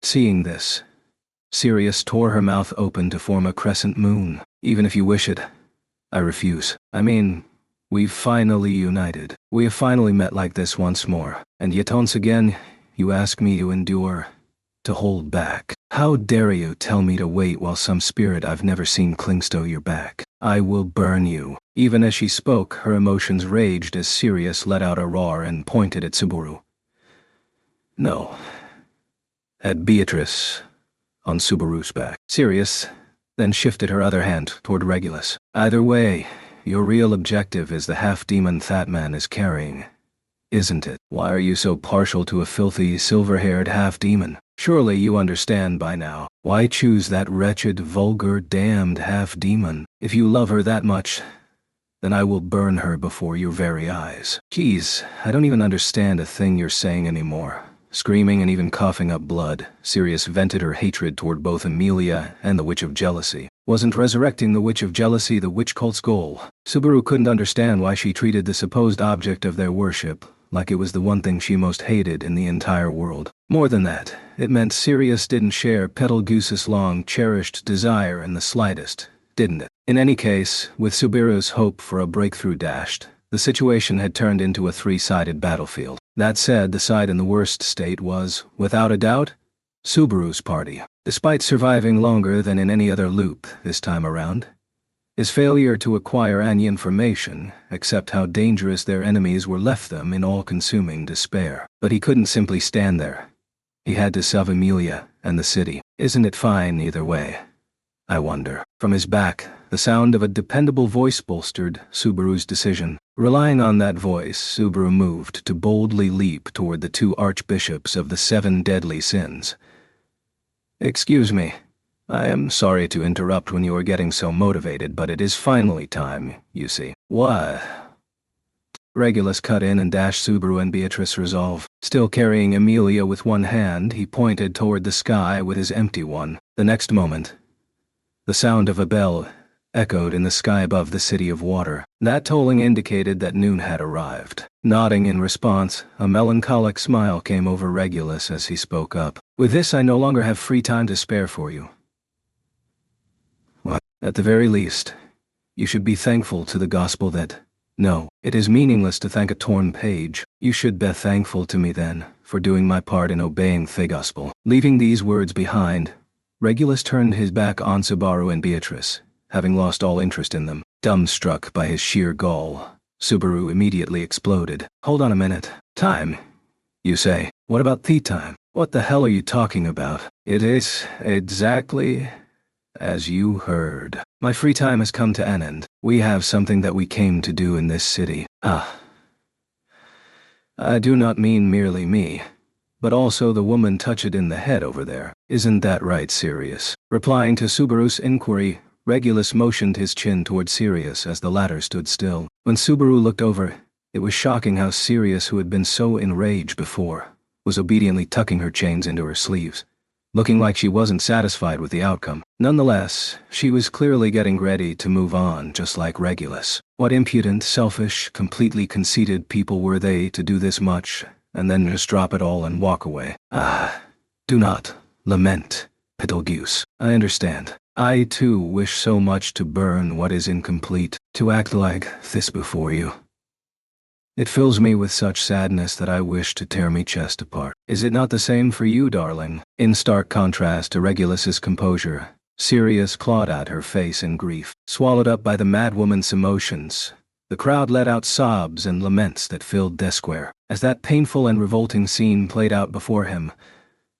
Seeing this, Sirius tore her mouth open to form a crescent moon. Even if you wish it, I refuse. I mean, we've finally united. We have finally met like this once more. And yet once again, you ask me to endure, to hold back. How dare you tell me to wait while some spirit I've never seen clings to your back? I will burn you. Even as she spoke, her emotions raged as Sirius let out a roar and pointed at Subaru. No. At Beatrice, on Subaru's back. Sirius then shifted her other hand toward Regulus. Either way, your real objective is the half-demon that man is carrying, isn't it? Why are you so partial to a filthy, silver-haired half-demon? Surely you understand by now. Why choose that wretched, vulgar, damned half-demon? If you love her that much, then I will burn her before your very eyes. Geez, I don't even understand a thing you're saying anymore. Screaming and even coughing up blood, Sirius vented her hatred toward both Amelia and the Witch of Jealousy. Wasn't resurrecting the Witch of Jealousy the witch cult's goal? Subaru couldn't understand why she treated the supposed object of their worship like it was the one thing she most hated in the entire world. More than that, it meant Sirius didn't share Betelgeuse's long-cherished desire in the slightest, didn't it? In any case, with Subaru's hope for a breakthrough dashed, the situation had turned into a three-sided battlefield. That said, the side in the worst state was, without a doubt, Subaru's party. Despite surviving longer than in any other loop this time around, his failure to acquire any information, except how dangerous their enemies were, left them in all-consuming despair. But he couldn't simply stand there. He had to save Amelia and the city. Isn't it fine either way? I wonder. From his back, the sound of a dependable voice bolstered Subaru's decision. Relying on that voice, Subaru moved to boldly leap toward the two archbishops of the 7 deadly sins. Excuse me. I am sorry to interrupt when you are getting so motivated, but it is finally time, you see. What? Regulus cut in and dashed Subaru and Beatrice resolve. Still carrying Amelia with one hand, he pointed toward the sky with his empty one. The next moment, the sound of a bell echoed in the sky above the city of water. That tolling indicated that noon had arrived. Nodding in response, a melancholic smile came over Regulus as he spoke up. With this, I no longer have free time to spare for you. What? At the very least, you should be thankful to the gospel that, no, it is meaningless to thank a torn page. You should be thankful to me then, for doing my part in obeying the gospel. Leaving these words behind, Regulus turned his back on Subaru and Beatrice, having lost all interest in them. Dumbstruck by his sheer gall, Subaru immediately exploded. Hold on a minute. Time, you say? What about tea time? What the hell are you talking about? It is exactly as you heard. My free time has come to an end. We have something that we came to do in this city. I do not mean merely me, but also the woman touched in the head over there. Isn't that right, Sirius? Replying to Subaru's inquiry, Regulus motioned his chin toward Sirius as the latter stood still. When Subaru looked over, it was shocking how Sirius, who had been so enraged before, was obediently tucking her chains into her sleeves, looking like she wasn't satisfied with the outcome. Nonetheless, she was clearly getting ready to move on, just like Regulus. What impudent, selfish, completely conceited people were they to do this much, and then just drop it all and walk away? Do not lament, Betelgeuse. I understand. I too wish so much to burn what is incomplete, to act like this before you. It fills me with such sadness that I wish to tear me chest apart. Is it not the same for you, darling? In stark contrast to Regulus's composure, Sirius clawed at her face in grief. Swallowed up by the madwoman's emotions, the crowd let out sobs and laments that filled the square. As that painful and revolting scene played out before him,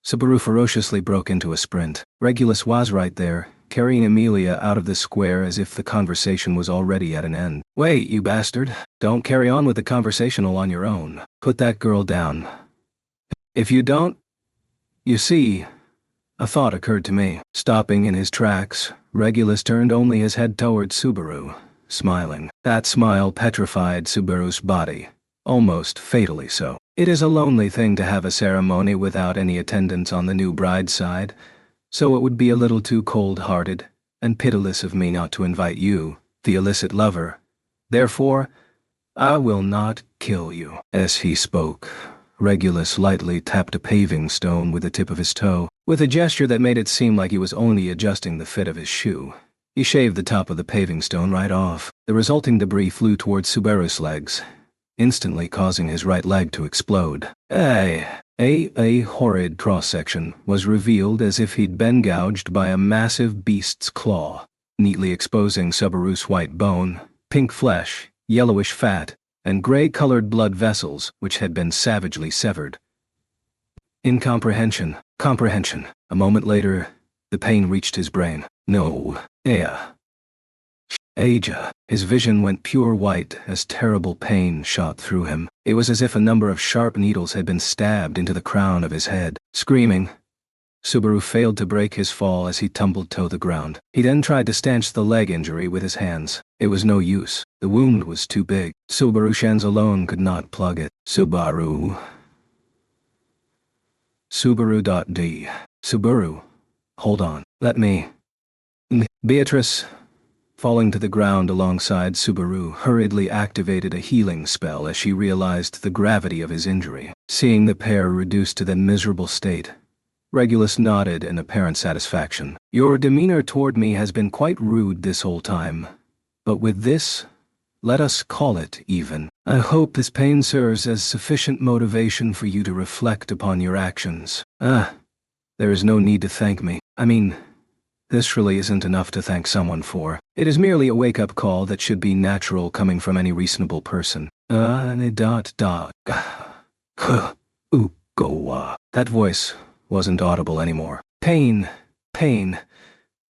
Subaru ferociously broke into a sprint. Regulus was right there, carrying Amelia out of the square as if the conversation was already at an end. "Wait, you bastard. Don't carry on with the conversation all on your own. Put that girl down. If you don't, you see," a thought occurred to me. Stopping in his tracks, Regulus turned only his head towards Subaru, smiling. That smile petrified Subaru's body, almost fatally so. It is a lonely thing to have a ceremony without any attendants on the new bride's side, so it would be a little too cold-hearted and pitiless of me not to invite you, the illicit lover. Therefore, I will not kill you. As he spoke, Regulus lightly tapped a paving stone with the tip of his toe, with a gesture that made it seem like he was only adjusting the fit of his shoe. He shaved the top of the paving stone right off. The resulting debris flew towards Subaru's legs, instantly causing his right leg to explode. A horrid cross-section was revealed as if he'd been gouged by a massive beast's claw, neatly exposing Subaru's white bone, pink flesh, yellowish fat, and gray-colored blood vessels which had been savagely severed. Incomprehension. Comprehension. A moment later, the pain reached his brain. No. Aja. His vision went pure white as terrible pain shot through him. It was as if a number of sharp needles had been stabbed into the crown of his head. Screaming, Subaru failed to break his fall as he tumbled to the ground. He then tried to stanch the leg injury with his hands. It was no use. The wound was too big. Subaru's alone could not plug it. Subaru. Subaru.d. Subaru. Hold on. Let me. Beatrice. Falling to the ground alongside Subaru, hurriedly activated a healing spell as she realized the gravity of his injury. Seeing the pair reduced to that miserable state, Regulus nodded in apparent satisfaction. Your demeanor toward me has been quite rude this whole time, but with this, let us call it even. I hope this pain serves as sufficient motivation for you to reflect upon your actions. There is no need to thank me. I mean, this really isn't enough to thank someone for. It is merely a wake-up call that should be natural coming from any reasonable person. That voice wasn't audible anymore. Pain.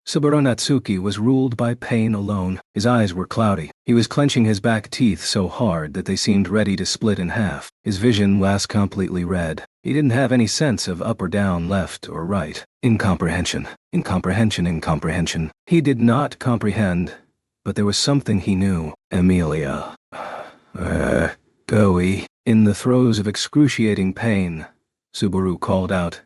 Subaru Natsuki was ruled by pain alone. His eyes were cloudy. He was clenching his back teeth so hard that they seemed ready to split in half. His vision was completely red. He didn't have any sense of up or down, left or right. Incomprehension. He did not comprehend, but there was something he knew. Amelia. Goey. In the throes of excruciating pain, Subaru called out.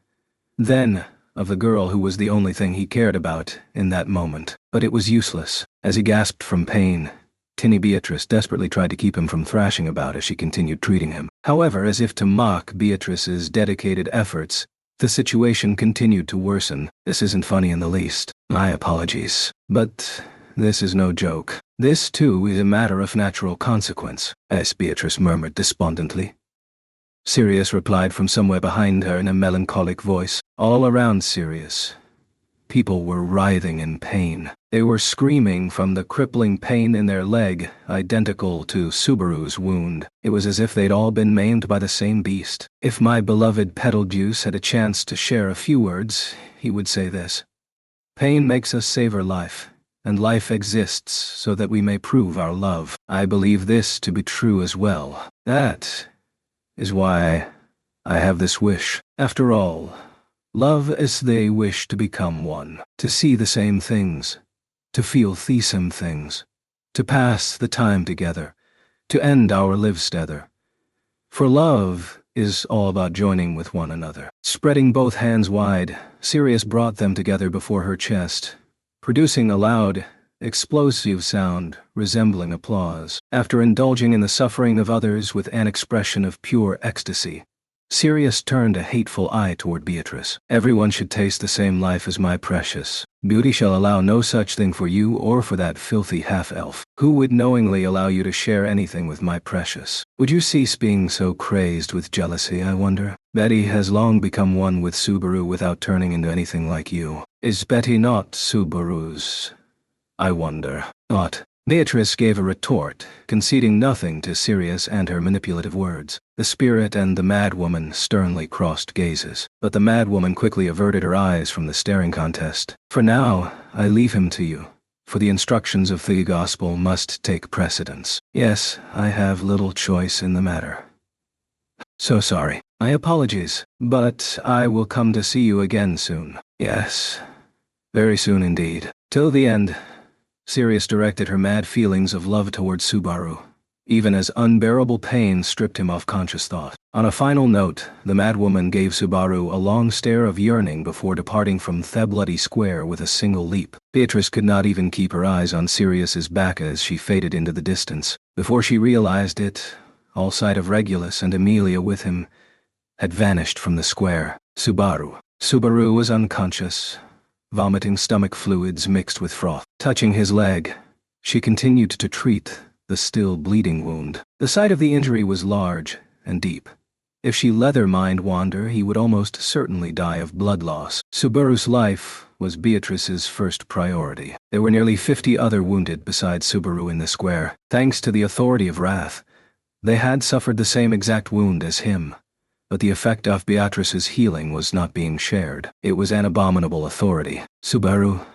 Then, of the girl who was the only thing he cared about in that moment. But it was useless. As he gasped from pain, Tinny Beatrice desperately tried to keep him from thrashing about as she continued treating him. However, as if to mock Beatrice's dedicated efforts, the situation continued to worsen. This isn't funny in the least. My apologies. But this is no joke. This, too, is a matter of natural consequence, as Beatrice murmured despondently. Sirius replied from somewhere behind her in a melancholic voice. All around Sirius, people were writhing in pain. They were screaming from the crippling pain in their leg, identical to Subaru's wound. It was as if they'd all been maimed by the same beast. If my beloved Petaljuice had a chance to share a few words, he would say this. Pain makes us savor life, and life exists so that we may prove our love. I believe this to be true as well. That is why I have this wish. After all, love as they wish to become one, to see the same things, to feel the same things, to pass the time together, to end our lives together. For love is all about joining with one another. Spreading both hands wide, Sirius brought them together before her chest, producing a loud, explosive sound resembling applause. After indulging in the suffering of others with an expression of pure ecstasy, Sirius turned a hateful eye toward Beatrice. Everyone should taste the same life as my precious. Beauty shall allow no such thing for you or for that filthy half-elf. Who would knowingly allow you to share anything with my precious? Would you cease being so crazed with jealousy, I wonder? Betty has long become one with Subaru without turning into anything like you. Is Betty not Subaru's? I wonder. Not. Beatrice gave a retort, conceding nothing to Sirius and her manipulative words. The spirit and the madwoman sternly crossed gazes, but the madwoman quickly averted her eyes from the staring contest. For now, I leave him to you, for the instructions of the gospel must take precedence. Yes, I have little choice in the matter. So sorry. My apologies, but I will come to see you again soon. Yes, very soon indeed. Till the end. Sirius directed her mad feelings of love towards Subaru, even as unbearable pain stripped him of conscious thought. On a final note, the madwoman gave Subaru a long stare of yearning before departing from Thebloody Square with a single leap. Beatrice could not even keep her eyes on Sirius's back as she faded into the distance. Before she realized it, all sight of Regulus and Amelia with him had vanished from the square. Subaru was unconscious, vomiting stomach fluids mixed with froth. Touching his leg, she continued to treat the still bleeding wound. The site of the injury was large and deep. If she let her mind wander, he would almost certainly die of blood loss. Subaru's life was Beatrice's first priority. There were nearly 50 other wounded besides Subaru in the square. Thanks to the authority of Wrath, they had suffered the same exact wound as him. But the effect of Beatrice's healing was not being shared. It was an abominable authority. Subaru,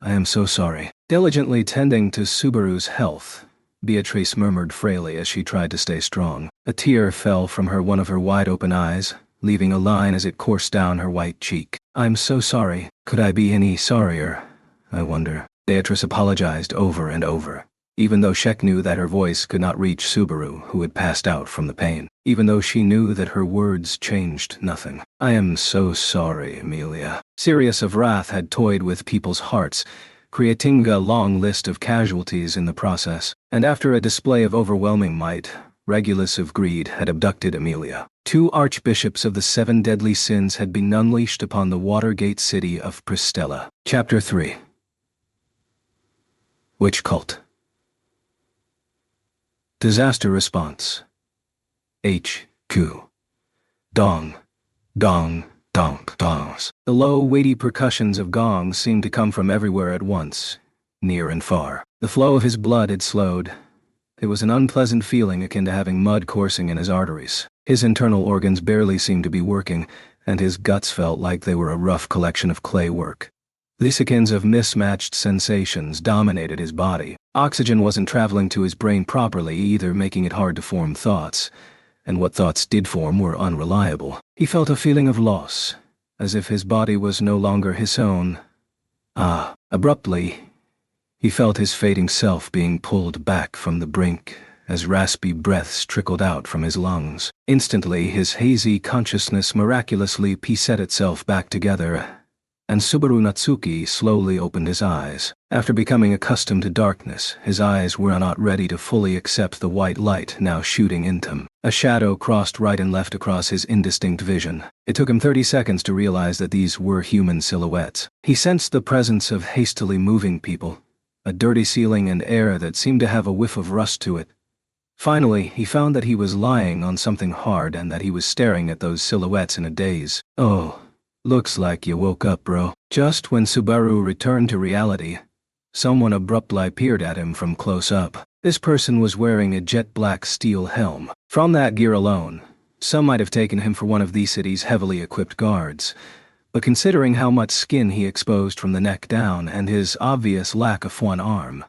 I am so sorry. Diligently tending to Subaru's health, Beatrice murmured frailly as she tried to stay strong. A tear fell from one of her wide-open eyes, leaving a line as it coursed down her white cheek. I'm so sorry. Could I be any sorrier, I wonder? Beatrice apologized over and over, even though Shek knew that her voice could not reach Subaru, who had passed out from the pain. Even though she knew that her words changed nothing. I am so sorry, Amelia. Sirius of Wrath had toyed with people's hearts, creating a long list of casualties in the process. And after a display of overwhelming might, Regulus of Greed had abducted Amelia. 2 archbishops of the 7 deadly sins had been unleashed upon the Watergate city of Pristella. Chapter 3. Witch Cult. Disaster Response. HQ. Dong. Dong. Dong. Dongs. The low, weighty percussions of gongs seemed to come from everywhere at once, near and far. The flow of his blood had slowed. It was an unpleasant feeling akin to having mud coursing in his arteries. His internal organs barely seemed to be working, and his guts felt like they were a rough collection of clay work. Lysakins of mismatched sensations dominated his body. Oxygen wasn't traveling to his brain properly either, making it hard to form thoughts. And what thoughts did form were unreliable. He felt a feeling of loss, as if his body was no longer his own. Abruptly, he felt his fading self being pulled back from the brink as raspy breaths trickled out from his lungs. Instantly, his hazy consciousness miraculously pieced itself back together, and Subaru Natsuki slowly opened his eyes. After becoming accustomed to darkness, his eyes were not ready to fully accept the white light now shooting into him. A shadow crossed right and left across his indistinct vision. It took him 30 seconds to realize that these were human silhouettes. He sensed the presence of hastily moving people, a dirty ceiling and air that seemed to have a whiff of rust to it. Finally, he found that he was lying on something hard and that he was staring at those silhouettes in a daze. Oh. Looks like you woke up, bro. Just when Subaru returned to reality, someone abruptly peered at him from close up. This person was wearing a jet-black steel helm. From that gear alone, some might have taken him for one of the city's heavily equipped guards. But considering how much skin he exposed from the neck down and his obvious lack of one arm,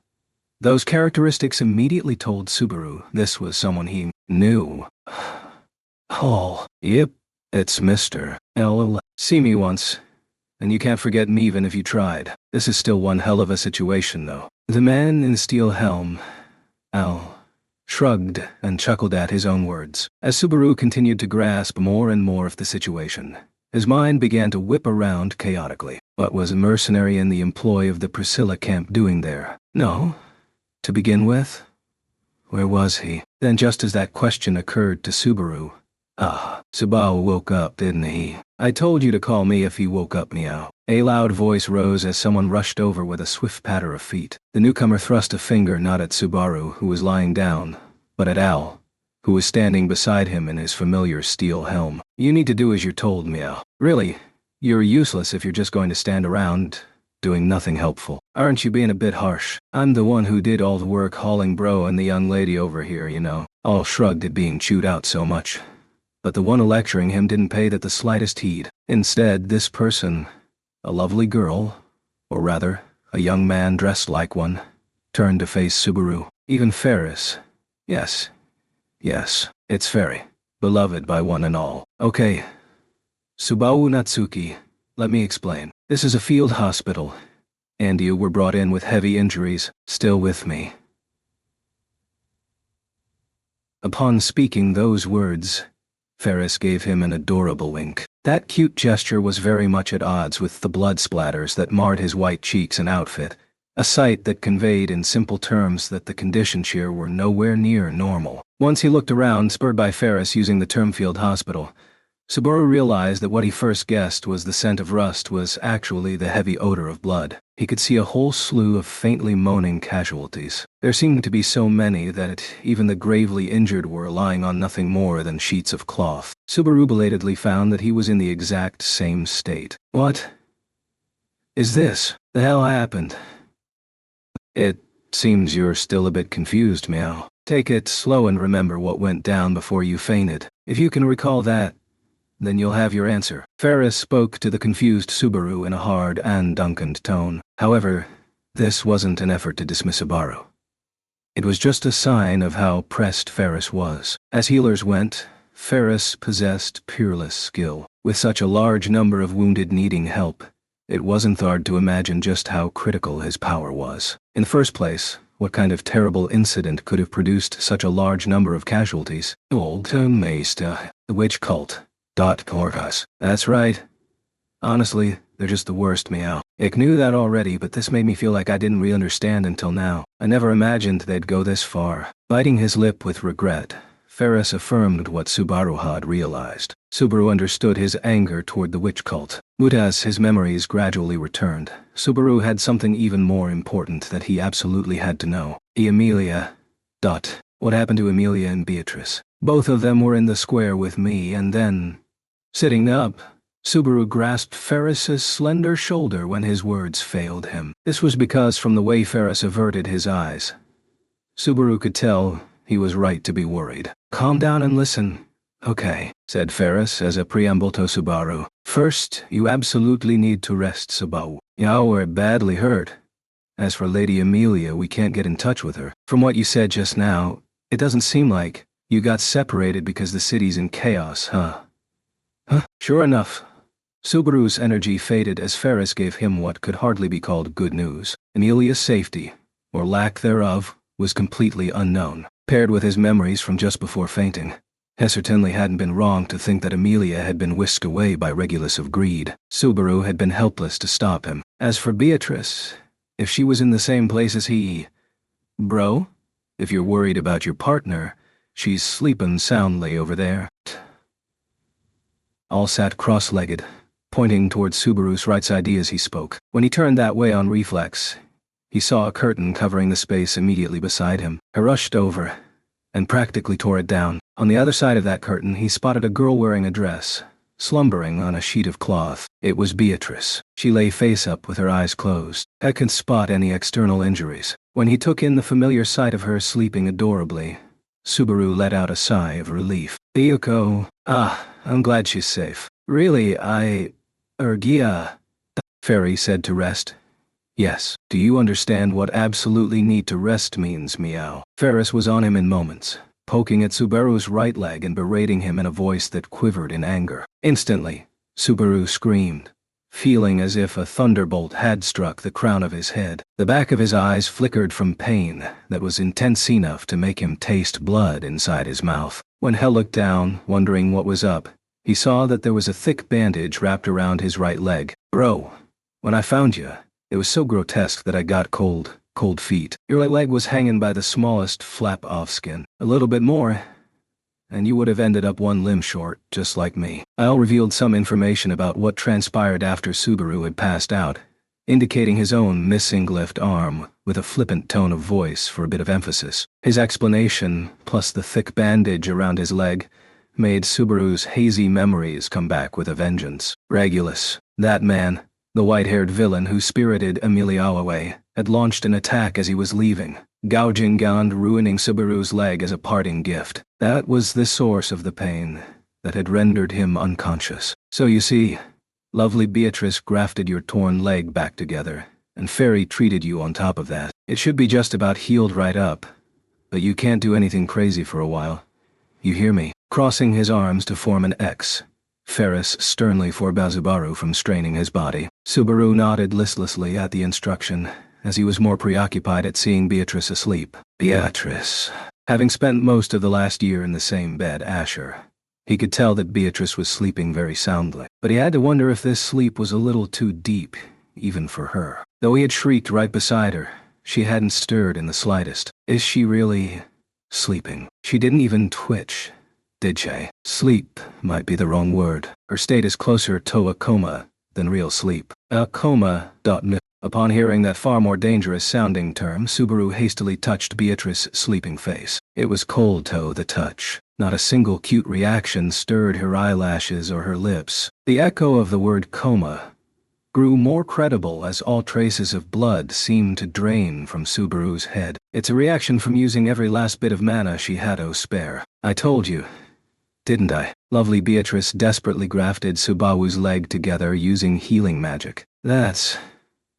those characteristics immediately told Subaru this was someone he knew. Oh, yep, it's Mr. L. See me once, and you can't forget me even if you tried. This is still one hell of a situation, though. The man in the steel helm, Al, shrugged and chuckled at his own words. As Subaru continued to grasp more and more of the situation, his mind began to whip around chaotically. What was a mercenary in the employ of the Priscilla camp doing there? No. To begin with, where was he? Then just as that question occurred to Subaru, Subaru woke up, didn't he? I told you to call me if he woke up, meow. A loud voice rose as someone rushed over with a swift patter of feet. The newcomer thrust a finger not at Subaru, who was lying down, but at Al, who was standing beside him in his familiar steel helm. You need to do as you're told, meow. Really, you're useless if you're just going to stand around doing nothing helpful. Aren't you being a bit harsh? I'm the one who did all the work hauling bro and the young lady over here, you know. All shrugged at being chewed out so much. But the one lecturing him didn't pay that the slightest heed. Instead, this person, a lovely girl, or rather, a young man dressed like one, turned to face Subaru. Even Ferris. Yes, it's Ferry. Beloved by one and all. Okay. Subaru Natsuki, let me explain. This is a field hospital, and you were brought in with heavy injuries, still with me. Upon speaking those words, Ferris gave him an adorable wink. That cute gesture was very much at odds with the blood splatters that marred his white cheeks and outfit, a sight that conveyed in simple terms that the conditions here were nowhere near normal. Once he looked around, spurred by Ferris using the term field hospital, Subaru realized that what he first guessed was the scent of rust was actually the heavy odor of blood. He could see a whole slew of faintly moaning casualties. There seemed to be so many that even the gravely injured were lying on nothing more than sheets of cloth. Subaru belatedly found that he was in the exact same state. What is this? The hell happened? It seems you're still a bit confused, Meow. Take it slow and remember what went down before you fainted. If you can recall that, then you'll have your answer. Ferris spoke to the confused Subaru in a hard and unkind tone. However, this wasn't an effort to dismiss Subaru. It was just a sign of how pressed Ferris was. As healers went, Ferris possessed peerless skill. With such a large number of wounded needing help, it wasn't hard to imagine just how critical his power was. In the first place, what kind of terrible incident could have produced such a large number of casualties? Old Meister, the witch cult. Porcas. That's right. Honestly, they're just the worst, Meow. Ik knew that already, but this made me feel like I didn't really understand until now. I never imagined they'd go this far. Biting his lip with regret, Ferris affirmed what Subaru had realized. Subaru understood his anger toward the witch cult. But as his memories gradually returned, Subaru had something even more important that he absolutely had to know. Emilia. What happened to Emilia and Beatrice? Both of them were in the square with me, and then... Sitting up, Subaru grasped Ferris's slender shoulder when his words failed him. This was because from the way Ferris averted his eyes, Subaru could tell he was right to be worried. Calm down and listen. Okay, said Ferris as a preamble to Subaru. First, you absolutely need to rest, Subaru. You're badly hurt. As for Lady Emilia, we can't get in touch with her. From what you said just now, it doesn't seem like you got separated because the city's in chaos, huh? Sure enough. Subaru's energy faded as Ferris gave him what could hardly be called good news. Emilia's safety, or lack thereof, was completely unknown. Paired with his memories from just before fainting, he certainly hadn't been wrong to think that Emilia had been whisked away by Regulus of Greed. Subaru had been helpless to stop him. As for Beatrice, if she was in the same place as he... Bro, if you're worried about your partner, she's sleepin' soundly over there. All sat cross-legged, pointing towards Subaru's right side as he spoke. When he turned that way on reflex, he saw a curtain covering the space immediately beside him. He rushed over and practically tore it down. On the other side of that curtain, he spotted a girl wearing a dress, slumbering on a sheet of cloth. It was Beatrice. She lay face up with her eyes closed. I could spot any external injuries. When he took in the familiar sight of her sleeping adorably, Subaru let out a sigh of relief. Ryuko, I'm glad she's safe. Really, Gia, Ferry said to rest. Yes. Do you understand what absolutely need to rest means, Meow? Ferris was on him in moments, poking at Subaru's right leg and berating him in a voice that quivered in anger. Instantly, Subaru screamed, feeling as if a thunderbolt had struck the crown of his head. The back of his eyes flickered from pain that was intense enough to make him taste blood inside his mouth. When Hell looked down, wondering what was up, he saw that there was a thick bandage wrapped around his right leg. Bro, when I found you, it was so grotesque that I got cold feet. Your right leg was hanging by the smallest flap-off skin. A little bit more, and you would have ended up one limb short, just like me. Al revealed some information about what transpired after Subaru had passed out, indicating his own missing left arm with a flippant tone of voice for a bit of emphasis. His explanation, plus the thick bandage around his leg, made Subaru's hazy memories come back with a vengeance. Regulus, that man, The white-haired villain who spirited Emilia away had launched an attack as he was leaving, gouging and ruining Subaru's leg as a parting gift. That was the source of the pain that had rendered him unconscious. So you see, lovely Beatrice grafted your torn leg back together, and Fairy treated you on top of that. It should be just about healed right up, but you can't do anything crazy for a while. You hear me? Crossing his arms to form an X, Ferris sternly forbade Subaru from straining his body. Subaru nodded listlessly at the instruction, as he was more preoccupied at seeing Beatrice asleep. Beatrice. Having spent most of the last year in the same bed, Asher, he could tell that Beatrice was sleeping very soundly, but he had to wonder if this sleep was a little too deep, even for her. Though he had shrieked right beside her, she hadn't stirred in the slightest. Is she really sleeping? She didn't even twitch, did she? Sleep might be the wrong word. Her state is closer to a coma than real sleep. A coma. Upon hearing that far more dangerous-sounding term, Subaru hastily touched Beatrice's sleeping face. It was cold to the touch. Not a single cute reaction stirred her eyelashes or her lips. The echo of the word coma grew more credible as all traces of blood seemed to drain from Subaru's head. It's a reaction from using every last bit of mana she had to spare. I told you, didn't I? Lovely Beatrice desperately grafted Subaru's leg together using healing magic.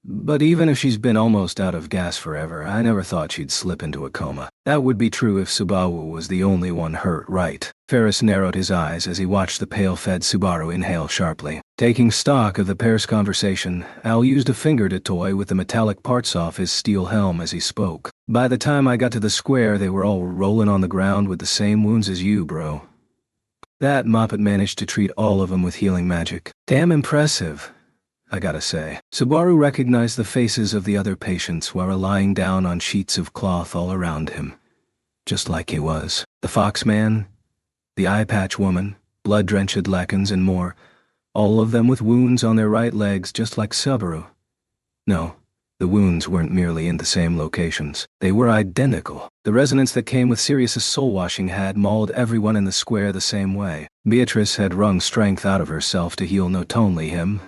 But even if she's been almost out of gas forever, I never thought she'd slip into a coma. That would be true if Subaru was the only one hurt, right? Ferris narrowed his eyes as he watched the pale-fed Subaru inhale sharply. Taking stock of the pair's conversation, Al used a finger to toy with the metallic parts off his steel helm as he spoke. By the time I got to the square, they were all rolling on the ground with the same wounds as you, bro. That Moppet managed to treat all of them with healing magic. Damn impressive, I gotta say. Subaru recognized the faces of the other patients who were lying down on sheets of cloth all around him. Just like he was. The Foxman, the Eye Patch Woman, blood-drenched Lekins, and more. All of them with wounds on their right legs just like Subaru. No, the wounds weren't merely in the same locations. They were identical. The resonance that came with Sirius's soul-washing had mauled everyone in the square the same way. Beatrice had wrung strength out of herself to heal not only him,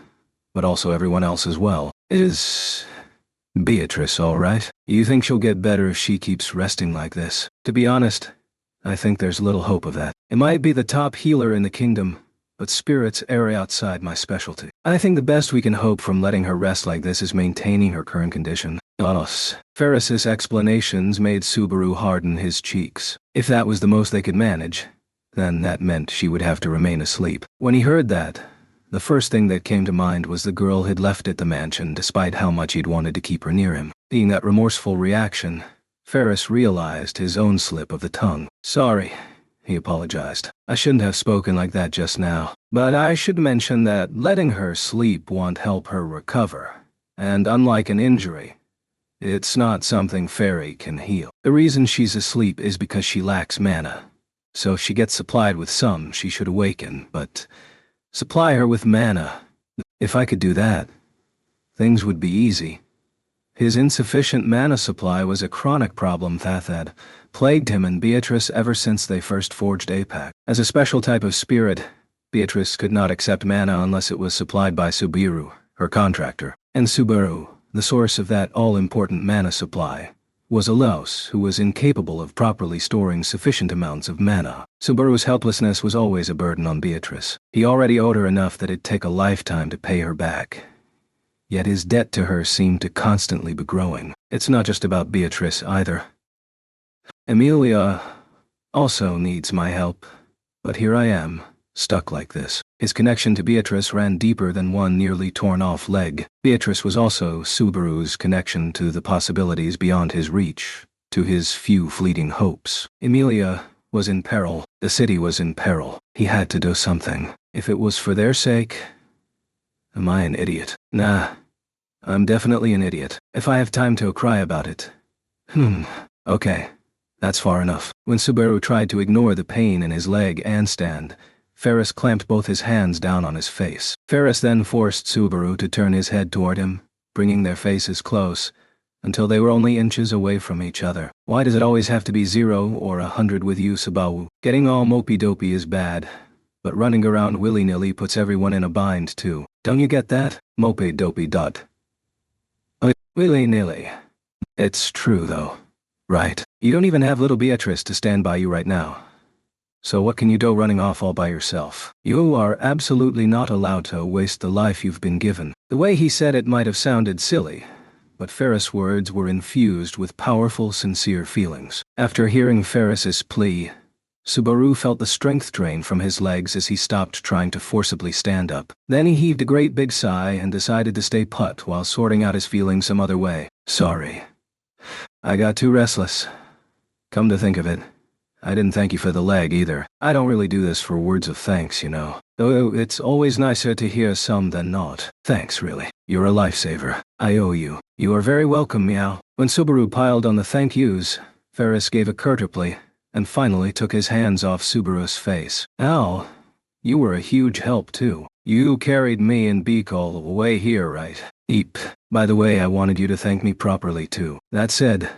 but also everyone else as well. Is Beatrice all right? You think she'll get better if she keeps resting like this? To be honest, I think there's little hope of that. It might be the top healer in the kingdom, but spirits are outside my specialty. I think the best we can hope from letting her rest like this is maintaining her current condition. Ferris's explanations made Subaru harden his cheeks. If that was the most they could manage, then that meant she would have to remain asleep. When he heard that, the first thing that came to mind was the girl he'd left at the mansion despite how much he'd wanted to keep her near him. Seeing that remorseful reaction, Ferris realized his own slip of the tongue. Sorry, he apologized. I shouldn't have spoken like that just now. But I should mention that letting her sleep won't help her recover. And unlike an injury, it's not something Fairy can heal. The reason she's asleep is because she lacks mana. So if she gets supplied with some, she should awaken, but supply her with mana. If I could do that, things would be easy. His insufficient mana supply was a chronic problem that had plagued him and Beatrice ever since they first forged APAC. As a special type of spirit, Beatrice could not accept mana unless it was supplied by Subaru, her contractor. And Subaru, the source of that all-important mana supply, was a louse who was incapable of properly storing sufficient amounts of mana. Subaru's helplessness was always a burden on Beatrice. He already owed her enough that it'd take a lifetime to pay her back. Yet his debt to her seemed to constantly be growing. It's not just about Beatrice either. Emilia also needs my help, but here I am, stuck like this. His connection to Beatrice ran deeper than one nearly torn-off leg. Beatrice was also Subaru's connection to the possibilities beyond his reach, to his few fleeting hopes. Emilia was in peril. The city was in peril. He had to do something. If it was for their sake, am I an idiot? Nah, I'm definitely an idiot. If I have time to cry about it. Okay, that's far enough. When Subaru tried to ignore the pain in his leg and stand, Ferris clamped both his hands down on his face. Ferris then forced Subaru to turn his head toward him, bringing their faces close, until they were only inches away from each other. Why does it always have to be 0 or 100 with you, Subaru? Getting all mopey-dopey is bad, But running around willy-nilly puts everyone in a bind too. Don't you get that? Mope dopey dot. Willy-nilly. It's true though. Right. You don't even have little Beatrice to stand by you right now. So what can you do running off all by yourself? You are absolutely not allowed to waste the life you've been given. The way he said it might have sounded silly, but Ferris' words were infused with powerful, sincere feelings. After hearing Ferris's plea, Subaru felt the strength drain from his legs as he stopped trying to forcibly stand up. Then he heaved a great big sigh and decided to stay put while sorting out his feelings some other way. Sorry. I got too restless. Come to think of it, I didn't thank you for the leg either. I don't really do this for words of thanks, you know. Though it's always nicer to hear some than not. Thanks, really. You're a lifesaver. I owe you. You are very welcome, meow. When Subaru piled on the thank yous, Ferris gave a courtesy and finally took his hands off Subaru's face. Al, you were a huge help too. You carried me and Beak all the way here, right? Eep. By the way, I wanted you to thank me properly too. That said,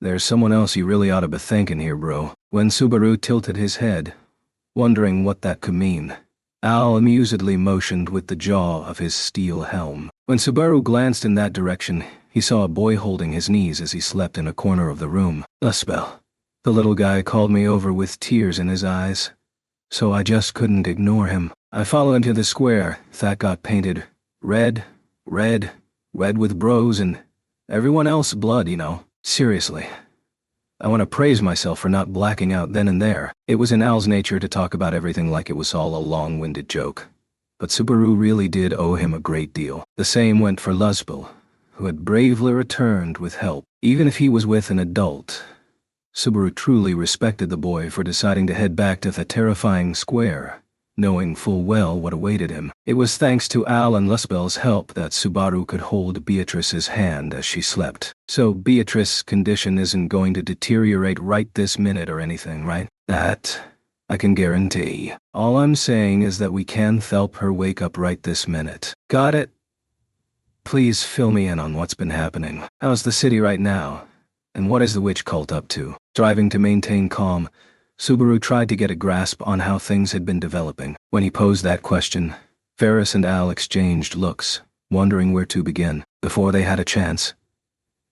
there's someone else you really ought to be thanking here, bro. When Subaru tilted his head, wondering what that could mean, Al amusedly motioned with the jaw of his steel helm. When Subaru glanced in that direction, he saw a boy holding his knees as he slept in a corner of the room. A spell. The little guy called me over with tears in his eyes, so I just couldn't ignore him. I followed him to the square that got painted red with bros and everyone else blood, you know. Seriously. I want to praise myself for not blacking out then and there. It was in Al's nature to talk about everything like it was all a long-winded joke. But Subaru really did owe him a great deal. The same went for Luzbel, who had bravely returned with help. Even if he was with an adult, Subaru truly respected the boy for deciding to head back to the terrifying square, knowing full well what awaited him. It was thanks to Al and Luzbel's help that Subaru could hold Beatrice's hand as she slept. So Beatrice's condition isn't going to deteriorate right this minute or anything, right? That I can guarantee. All I'm saying is that we can't help her wake up right this minute. Got it? Please fill me in on what's been happening. How's the city right now? And what is the witch cult up to? Striving to maintain calm, Subaru tried to get a grasp on how things had been developing. When he posed that question, Ferris and Al exchanged looks, wondering where to begin. Before they had a chance,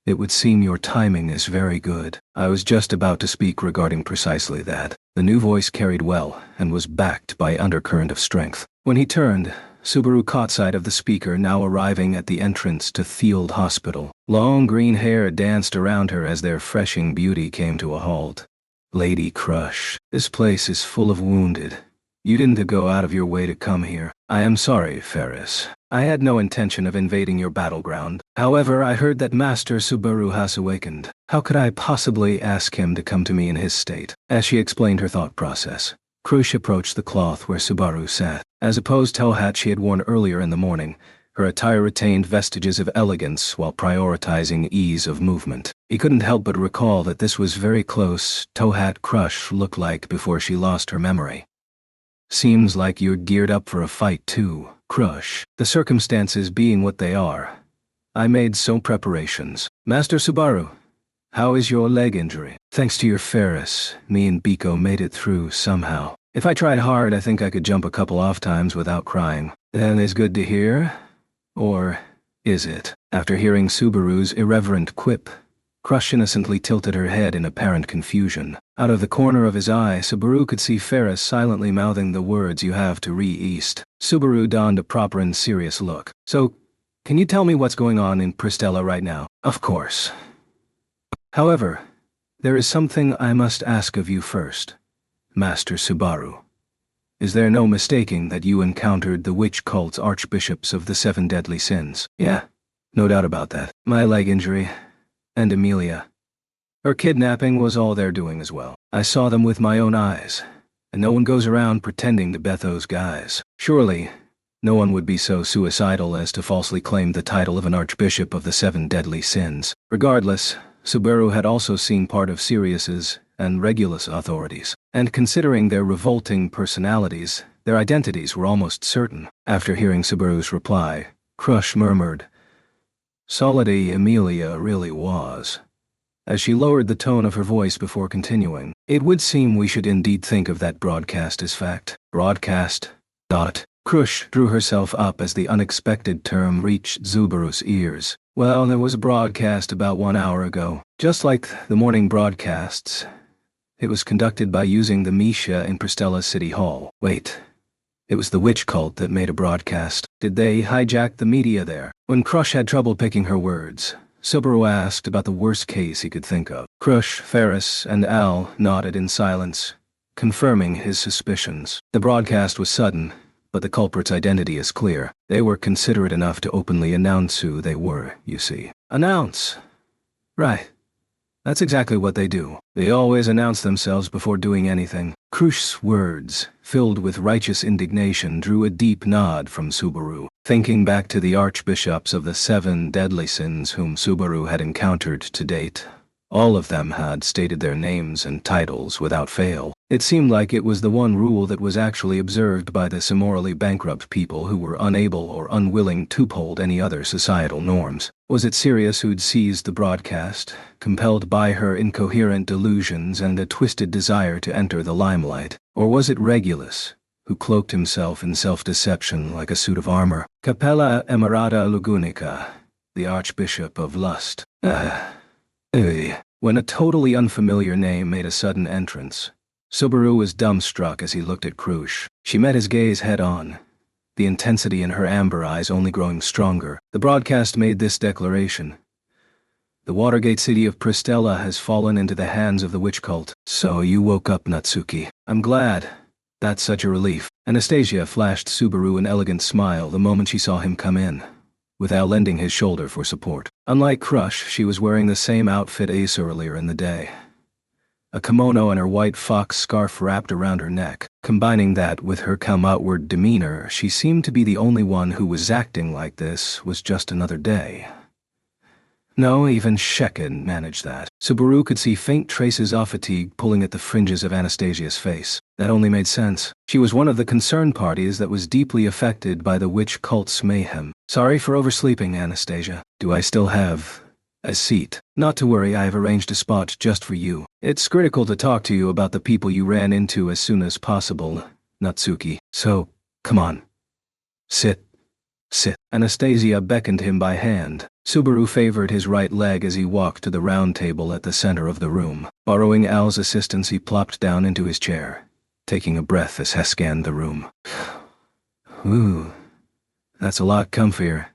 it would seem your timing is very good. I was just about to speak regarding precisely that. The new voice carried well and was backed by undercurrent of strength. When he turned, Subaru caught sight of the speaker now arriving at the entrance to Field Hospital. Long green hair danced around her as their freshing beauty came to a halt. Lady Crush, this place is full of wounded. You didn't go out of your way to come here. I am sorry, Ferris. I had no intention of invading your battleground. However, I heard that Master Subaru has awakened. How could I possibly ask him to come to me in his state? As she explained her thought process, Crush approached the cloth where Subaru sat. As opposed to the hat she had worn earlier in the morning, her attire retained vestiges of elegance while prioritizing ease of movement. He couldn't help but recall that this was very close to what Crush looked like before she lost her memory. Seems like you're geared up for a fight too, Crush. The circumstances being what they are, I made some preparations. Master Subaru, how is your leg injury? Thanks to your Ferris, me and Biko made it through somehow. If I tried hard, I think I could jump a couple off times without crying. That is good to hear. Or is it? After hearing Subaru's irreverent quip, Crush innocently tilted her head in apparent confusion. Out of the corner of his eye, Subaru could see Ferris silently mouthing the words you have to re-east. Subaru donned a proper and serious look. So, can you tell me what's going on in Pristella right now? Of course. However, there is something I must ask of you first, Master Subaru. Is there no mistaking that you encountered the witch cult's archbishops of the 7 deadly sins? Yeah, no doubt about that. My leg injury, and Amelia. Her kidnapping was all they're doing as well. I saw them with my own eyes, and no one goes around pretending to bet those guys. Surely, no one would be so suicidal as to falsely claim the title of an archbishop of the 7 deadly sins. Regardless, Subaru had also seen part of Sirius's and Regulus authorities, and considering their revolting personalities, their identities were almost certain. After hearing Subaru's reply, Crush murmured, "Solidity Amelia really was. as she lowered the tone of her voice before continuing. It would seem we should indeed think of that broadcast as fact. Broadcast? Krush drew herself up as the unexpected term reached Zubaru's ears. Well, there was a broadcast about 1 hour ago. Just like the morning broadcasts, it was conducted by using the Misha in Pristella City Hall. Wait. It was the witch cult that made a broadcast. Did they hijack the media there? When Krush had trouble picking her words, Subaru asked about the worst case he could think of. Krush, Ferris, and Al nodded in silence, confirming his suspicions. The broadcast was sudden, but the culprit's identity is clear. They were considerate enough to openly announce who they were, you see. Announce? Right. That's exactly what they do. They always announce themselves before doing anything. Krush's words, filled with righteous indignation, drew a deep nod from Subaru. Thinking back to the archbishops of the 7 deadly sins whom Subaru had encountered to date, all of them had stated their names and titles without fail. It seemed like it was the one rule that was actually observed by this immorally bankrupt people who were unable or unwilling to uphold any other societal norms. Was it Sirius who'd seized the broadcast, compelled by her incoherent delusions and a twisted desire to enter the limelight? Or was it Regulus, who cloaked himself in self-deception like a suit of armor? Capella Emerita Lugunica, the Archbishop of Lust. When a totally unfamiliar name made a sudden entrance, Subaru was dumbstruck as he looked at Krush. She met his gaze head-on, the intensity in her amber eyes only growing stronger. The broadcast made this declaration: "The Watergate city of Pristella has fallen into the hands of the witch cult." So you woke up, Natsuki. I'm glad. That's such a relief. Anastasia flashed Subaru an elegant smile the moment she saw him come in, without lending his shoulder for support. Unlike Krush, she was wearing the same outfit as earlier in the day. A kimono and her white fox scarf wrapped around her neck. Combining that with her calm outward demeanor, she seemed to be the only one who was acting like this was just another day. No, even Shekin managed that. Subaru could see faint traces of fatigue pulling at the fringes of Anastasia's face. That only made sense. She was one of the concerned parties that was deeply affected by the witch cult's mayhem. Sorry for oversleeping, Anastasia. Do I still have a seat? Not to worry, I have arranged a spot just for you. It's critical to talk to you about the people you ran into as soon as possible, Natsuki. So, come on. Sit. Anastasia beckoned him by hand. Subaru favored his right leg as he walked to the round table at the center of the room. Borrowing Al's assistance, he plopped down into his chair, taking a breath as he scanned the room. Ooh, that's a lot comfier.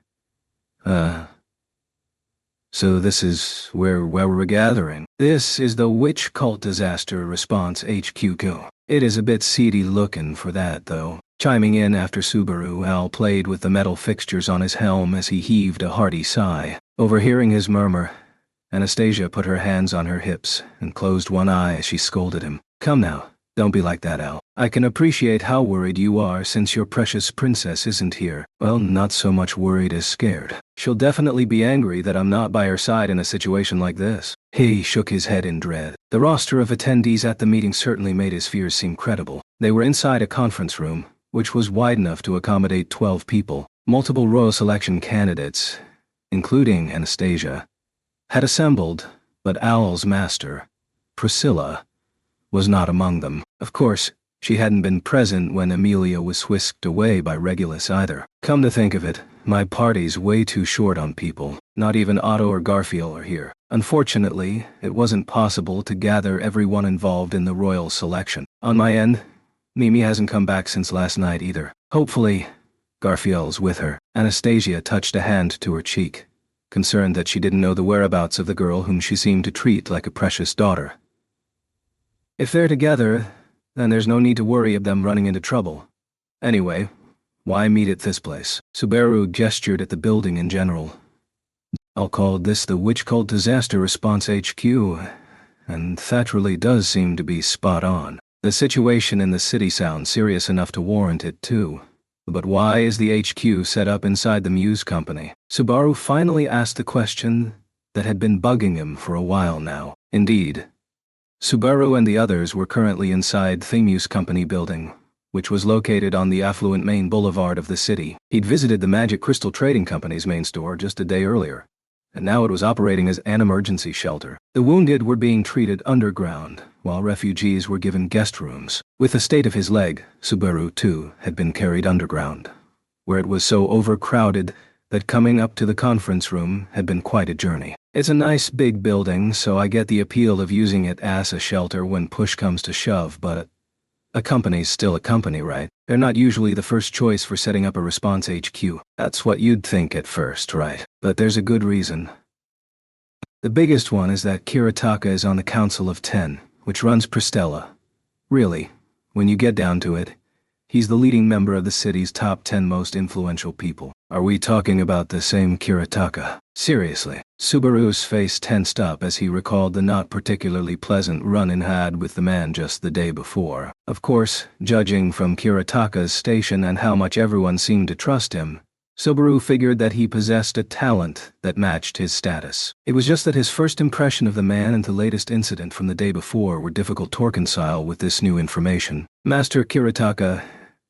So this is where we're gathering. This is the Witch Cult Disaster Response HQ. It is a bit seedy looking for that, though. Chiming in after Subaru, Al played with the metal fixtures on his helm as he heaved a hearty sigh. Overhearing his murmur, Anastasia put her hands on her hips and closed one eye as she scolded him. Come now, don't be like that, Al. I can appreciate how worried you are since your precious princess isn't here. Well, not so much worried as scared. She'll definitely be angry that I'm not by her side in a situation like this. He shook his head in dread. The roster of attendees at the meeting certainly made his fears seem credible. They were inside a conference room, which was wide enough to accommodate 12 people. Multiple royal selection candidates, including Anastasia, had assembled, but Al's master, Priscilla, was not among them. Of course, she hadn't been present when Amelia was whisked away by Regulus either. Come to think of it, my party's way too short on people. Not even Otto or Garfield are here. Unfortunately, it wasn't possible to gather everyone involved in the royal selection. On my end, Mimi hasn't come back since last night either. Hopefully, Garfield's with her. Anastasia touched a hand to her cheek, concerned that she didn't know the whereabouts of the girl whom she seemed to treat like a precious daughter. If they're together, then there's no need to worry of them running into trouble. Anyway, why meet at this place? Subaru gestured at the building in general. I'll call this the Witch Cult Disaster Response HQ, and that really does seem to be spot on. The situation in the city sounds serious enough to warrant it too. But why is the HQ set up inside the Muse Company? Subaru finally asked the question that had been bugging him for a while now. Indeed, Subaru and the others were currently inside the Muse Company building, which was located on the affluent main boulevard of the city. He'd visited the Magic Crystal Trading Company's main store just a day earlier. and now it was operating as an emergency shelter. The wounded were being treated underground, while refugees were given guest rooms. With the state of his leg, Subaru, too, had been carried underground, where it was so overcrowded that coming up to the conference room had been quite a journey. It's a nice big building, so I get the appeal of using it as a shelter when push comes to shove, but a company's still a company, right? They're not usually the first choice for setting up a response HQ. That's what you'd think at first, right? But there's a good reason. The biggest one is that Kiritaka is on the Council of 10, which runs Pristella. Really, when you get down to it, he's the leading member of the city's top 10 most influential people. Are we talking about the same Kiritaka? Seriously. Subaru's face tensed up as he recalled the not particularly pleasant run-in had with the man just the day before. Of course, judging from Kiritaka's station and how much everyone seemed to trust him, Subaru figured that he possessed a talent that matched his status. It was just that his first impression of the man and the latest incident from the day before were difficult to reconcile with this new information. Master Kiritaka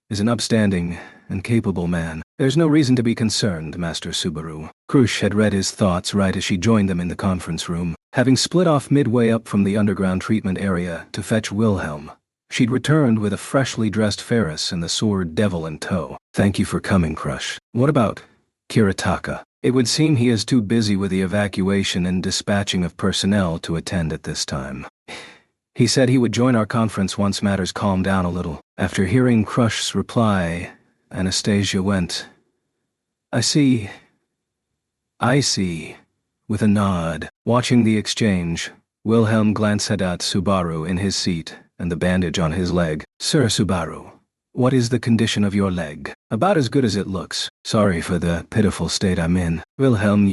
is an upstanding and capable man. There's no reason to be concerned, Master Subaru. Krush had read his thoughts right as she joined them in the conference room. Having split off midway up from the underground treatment area to fetch Wilhelm, she'd returned with a freshly dressed Ferris and the sword Devil in tow. Thank you for coming, Krush. What about Kiritaka? It would seem he is too busy with the evacuation and dispatching of personnel to attend at this time. He said he would join our conference once matters calmed down a little. After hearing Krush's reply, Anastasia went, I see, with a nod. Watching the exchange, Wilhelm glanced at Subaru in his seat and the bandage on his leg. Sir Subaru, what is the condition of your leg? About as good as it looks. Sorry for the pitiful state I'm in. Wilhelm,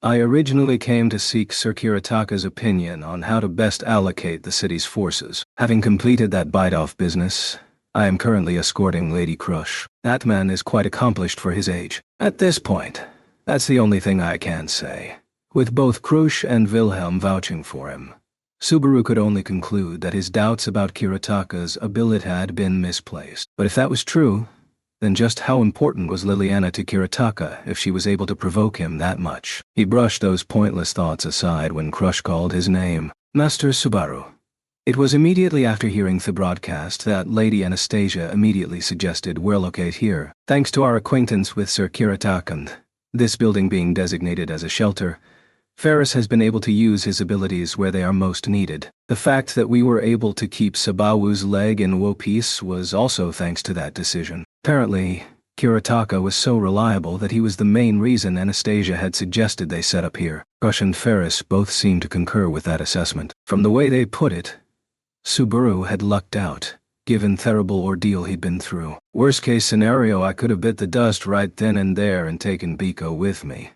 I originally came to seek Sir Kiritaka's opinion on how to best allocate the city's forces. Having completed that bite-off business, I am currently escorting Lady Krush. That man is quite accomplished for his age. At this point, that's the only thing I can say. With both Krush and Wilhelm vouching for him, Subaru could only conclude that his doubts about Kiritaka's ability had been misplaced. But if that was true, then just how important was Liliana to Kiritaka if she was able to provoke him that much? He brushed those pointless thoughts aside when Krush called his name. Master Subaru. It was immediately after hearing the broadcast that Lady Anastasia immediately suggested we're locate here. Thanks to our acquaintance with Sir Kiritaka and this building being designated as a shelter, Ferris has been able to use his abilities where they are most needed. The fact that we were able to keep Sabawu's leg in one piece was also thanks to that decision. Apparently, Kiritaka was so reliable that he was the main reason Anastasia had suggested they set up here. Krush and Ferris both seemed to concur with that assessment. From the way they put it, Subaru had lucked out, given the terrible ordeal he'd been through. Worst case scenario, I could have bit the dust right then and there and taken Biko with me.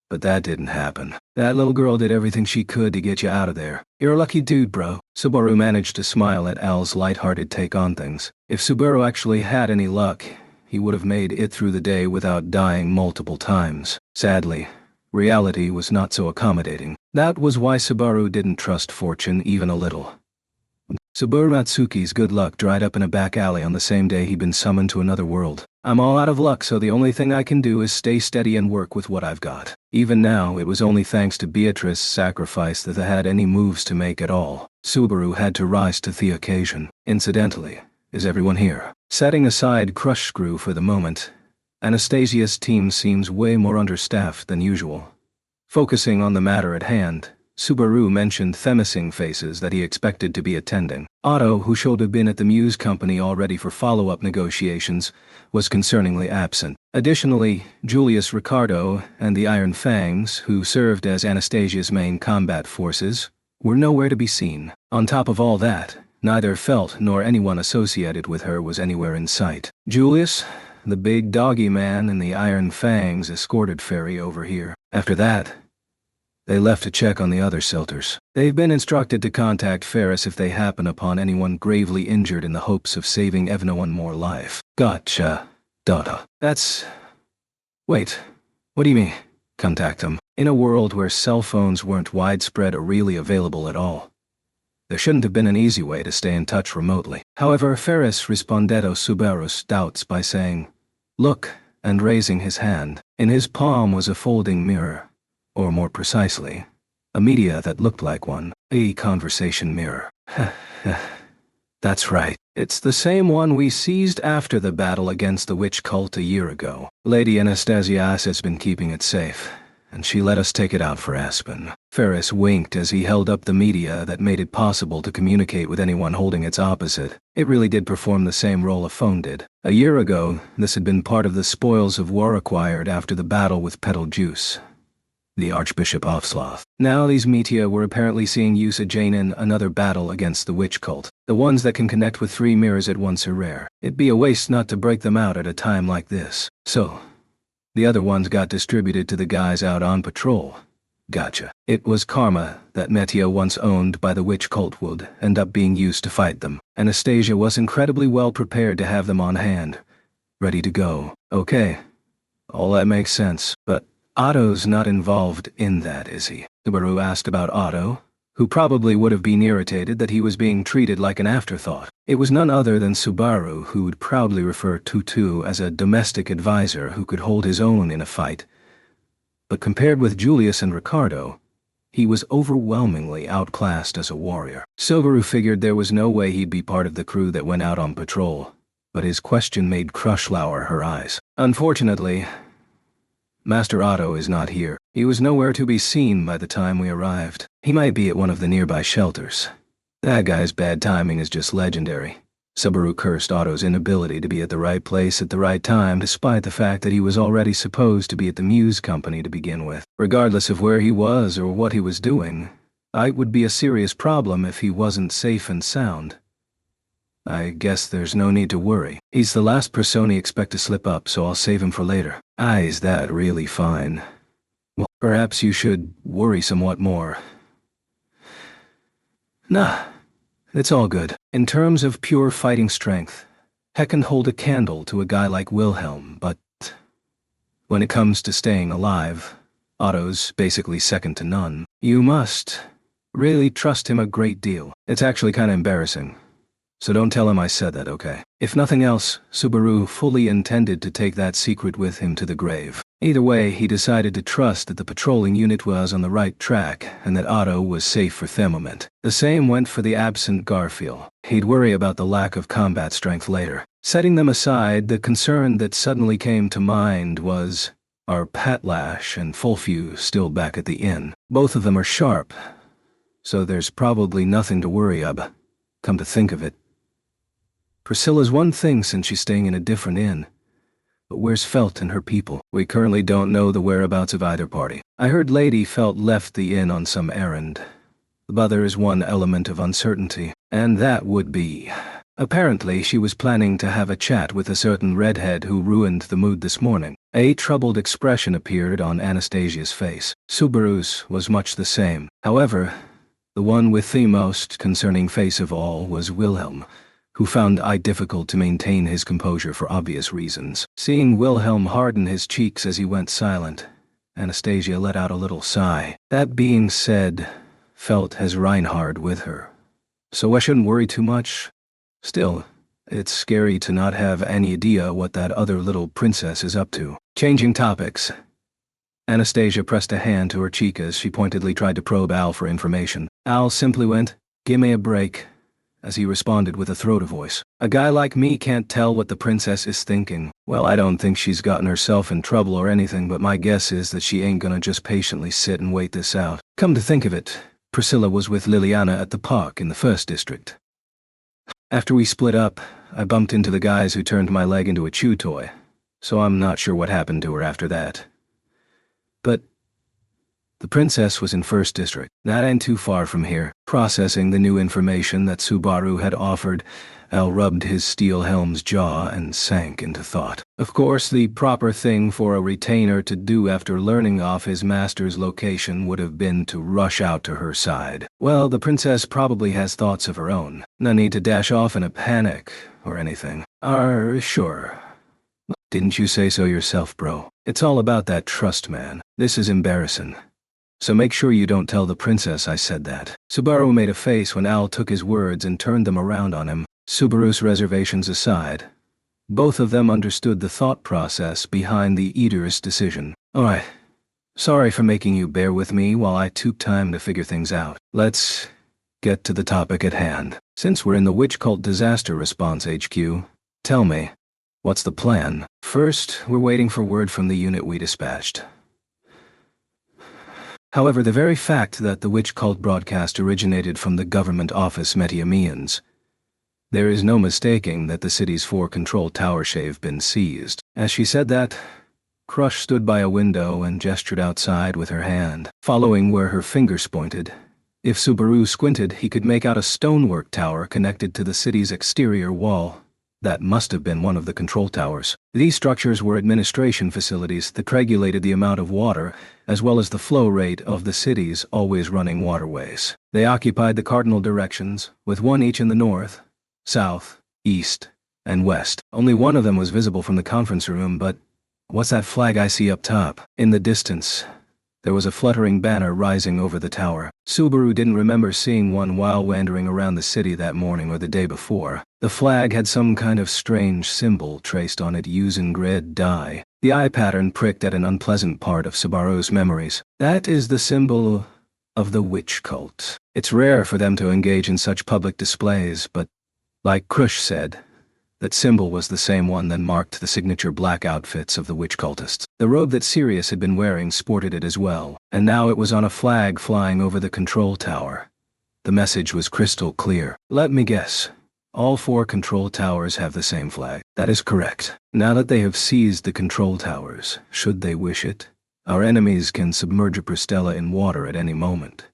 But that didn't happen. That little girl did everything she could to get you out of there. You're a lucky dude, bro. Subaru managed to smile at Al's lighthearted take on things. If Subaru actually had any luck, he would have made it through the day without dying multiple times. Sadly, reality was not so accommodating. That was why Subaru didn't trust fortune even a little. Subaru Matsuki's good luck dried up in a back alley on the same day he'd been summoned to another world. I'm all out of luck, so the only thing I can do is stay steady and work with what I've got. Even now, it was only thanks to Beatrice's sacrifice that I had any moves to make at all. Subaru had to rise to the occasion. Incidentally, is everyone here? Setting aside Crush Screw for the moment, Anastasia's team seems way more understaffed than usual. Focusing on the matter at hand, Subaru mentioned Themising faces that he expected to be attending. Otto, who should have been at the Muse Company already for follow-up negotiations, was concerningly absent. Additionally, Julius Ricardo and the Iron Fangs, who served as Anastasia's main combat forces, were nowhere to be seen. On top of all that, neither Felt nor anyone associated with her was anywhere in sight. Julius, the big doggy man, and the Iron Fangs escorted Ferry over here. After that, they left to check on the other shelters. They've been instructed to contact Ferris if they happen upon anyone gravely injured in the hopes of saving everyone more life. Gotcha. Dada. Wait, what do you mean? Contact them. In a world where cell phones weren't widespread or really available at all, there shouldn't have been an easy way to stay in touch remotely. However, Ferris responded to Subaru's doubts by saying, "Look," and raising his hand. In his palm was a folding mirror, or more precisely, a media that looked like one, a conversation mirror. That's right. It's the same one we seized after the battle against the witch cult a year ago. Lady Anastasia has been keeping it safe, and she let us take it out for Aspen. Ferris winked as he held up the media that made it possible to communicate with anyone holding its opposite. It really did perform the same role a phone did. A year ago, this had been part of the spoils of war acquired after the battle with Petaljuice, the Archbishop Offsloth. Now these media were apparently seeing usage in another battle against the witch cult. The ones that can connect with 3 mirrors at once are rare. It'd be a waste not to break them out at a time like this. So, the other ones got distributed to the guys out on patrol. Gotcha. It was karma that media once owned by the witch cult would end up being used to fight them. Anastasia was incredibly well prepared to have them on hand, ready to go. Okay, all that makes sense, but Otto's not involved in that, is he? Subaru asked about Otto, who probably would have been irritated that he was being treated like an afterthought. It was none other than Subaru who would proudly refer Tutu as a domestic advisor who could hold his own in a fight. But compared with Julius and Ricardo, he was overwhelmingly outclassed as a warrior. Subaru figured there was no way he'd be part of the crew that went out on patrol, but his question made Crush lower her eyes. Unfortunately, Master Otto is not here. He was nowhere to be seen by the time we arrived. He might be at one of the nearby shelters. That guy's bad timing is just legendary. Subaru cursed Otto's inability to be at the right place at the right time, despite the fact that he was already supposed to be at the Muse Company to begin with. Regardless of where he was or what he was doing, it would be a serious problem if he wasn't safe and sound. I guess there's no need to worry. He's the last persona expect to slip up, so I'll save him for later. Is that really fine? Well, perhaps you should worry somewhat more. Nah, it's all good. In terms of pure fighting strength, heck can hold a candle to a guy like Wilhelm, but when it comes to staying alive, Otto's basically second to none. You must really trust him a great deal. It's actually kinda embarrassing. So don't tell him I said that, okay? If nothing else, Subaru fully intended to take that secret with him to the grave. Either way, he decided to trust that the patrolling unit was on the right track and that Otto was safe for Thermoment. The same went for the absent Garfield. He'd worry about the lack of combat strength later. Setting them aside, the concern that suddenly came to mind was, are Patlash and Fulfew still back at the inn? Both of them are sharp, so there's probably nothing to worry about. Come to think of it, Priscilla's one thing since she's staying in a different inn. But where's Felt and her people? We currently don't know the whereabouts of either party. I heard Lady Felt left the inn on some errand. But there is one element of uncertainty, and that would be, apparently she was planning to have a chat with a certain redhead who ruined the mood this morning. A troubled expression appeared on Anastasia's face. Subaru's was much the same. However, the one with the most concerning face of all was Wilhelm, who found it difficult to maintain his composure for obvious reasons. Seeing Wilhelm harden his cheeks as he went silent, Anastasia let out a little sigh. That being said, Felt has Reinhard with her, so I shouldn't worry too much. Still, it's scary to not have any idea what that other little princess is up to. Changing topics. Anastasia pressed a hand to her cheek as she pointedly tried to probe Al for information. Al simply went, "Give me a break," as he responded with a throaty voice. A guy like me can't tell what the princess is thinking. Well, I don't think she's gotten herself in trouble or anything, but my guess is that she ain't gonna just patiently sit and wait this out. Come to think of it, Priscilla was with Liliana at the park in the 1st district. After we split up, I bumped into the guys who turned my leg into a chew toy, so I'm not sure what happened to her after that. But the princess was in 1st district. That ain't too far from here. Processing the new information that Subaru had offered, Al rubbed his steel helm's jaw and sank into thought. Of course, the proper thing for a retainer to do after learning of his master's location would have been to rush out to her side. Well, the princess probably has thoughts of her own. No need to dash off in a panic or anything. Sure. Didn't you say so yourself, bro? It's all about that trust, man. This is embarrassing. So make sure you don't tell the princess I said that. Subaru made a face when Al took his words and turned them around on him. Subaru's reservations aside, both of them understood the thought process behind the Eater's decision. Alright, Sorry for making you bear with me while I took time to figure things out. Let's get to the topic at hand. Since we're in the witch cult disaster response HQ, tell me, what's the plan? First, we're waiting for word from the unit we dispatched. However, the very fact that the witch cult broadcast originated from the government office Metia means there is no mistaking that the city's 4 control towers have been seized. As she said that, Crush stood by a window and gestured outside with her hand, following where her fingers pointed. If Subaru squinted, he could make out a stonework tower connected to the city's exterior wall. That must have been one of the control towers. These structures were administration facilities that regulated the amount of water, as well as the flow rate of the city's always running waterways. They occupied the cardinal directions, with one each in the north, south, east, and west. Only one of them was visible from the conference room, but what's that flag I see up top? In the distance, there was a fluttering banner rising over the tower. Subaru didn't remember seeing one while wandering around the city that morning or the day before. The flag had some kind of strange symbol traced on it using red dye. The eye pattern pricked at an unpleasant part of Subaru's memories. That is the symbol of the witch cult. It's rare for them to engage in such public displays, but like Krush said, that symbol was the same one that marked the signature black outfits of the witch cultists. The robe that Sirius had been wearing sported it as well, and now it was on a flag flying over the control tower. The message was crystal clear. Let me guess. All 4 control towers have the same flag. That is correct. Now that they have seized the control towers, should they wish it, our enemies can submerge Pristella in water at any moment.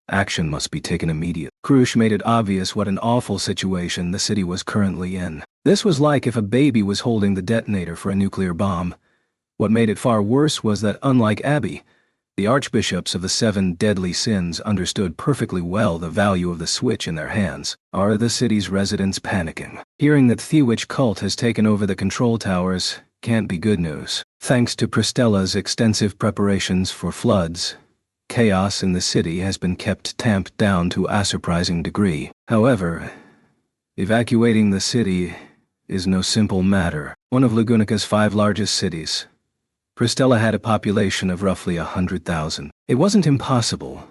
Action must be taken immediately. Krush made it obvious what an awful situation the city was currently in. This was like if a baby was holding the detonator for a nuclear bomb. What made it far worse was that, unlike Abbey, the archbishops of the 7 deadly sins understood perfectly well the value of the switch in their hands. Are the city's residents panicking? Hearing that the witch cult has taken over the control towers can't be good news. Thanks to Pristella's extensive preparations for floods, chaos in the city has been kept tamped down to a surprising degree. However, evacuating the city is no simple matter. One of Lagunica's 5 largest cities, Pristella had a population of roughly 100,000. It wasn't impossible,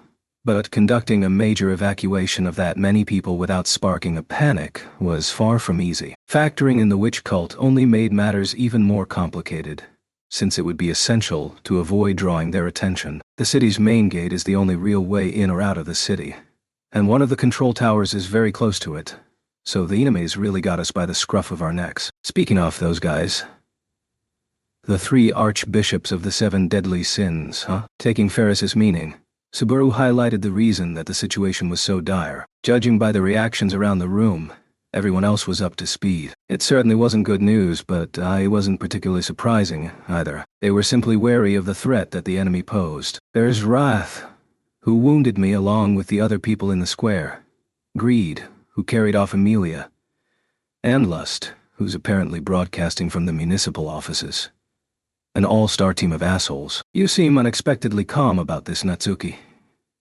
but conducting a major evacuation of that many people without sparking a panic was far from easy. Factoring in the witch cult only made matters even more complicated, since it would be essential to avoid drawing their attention. The city's main gate is the only real way in or out of the city, and one of the control towers is very close to it, so the enemies really got us by the scruff of our necks. Speaking of those guys, the 3 archbishops of the 7 deadly sins, huh? Taking Ferris's meaning, Subaru highlighted the reason that the situation was so dire. Judging by the reactions around the room, everyone else was up to speed. It certainly wasn't good news, but it wasn't particularly surprising either. They were simply wary of the threat that the enemy posed. There's Wrath, who wounded me along with the other people in the square. Greed, who carried off Amelia. And Lust, who's apparently broadcasting from the municipal offices. An all-star team of assholes. You seem unexpectedly calm about this, Natsuki.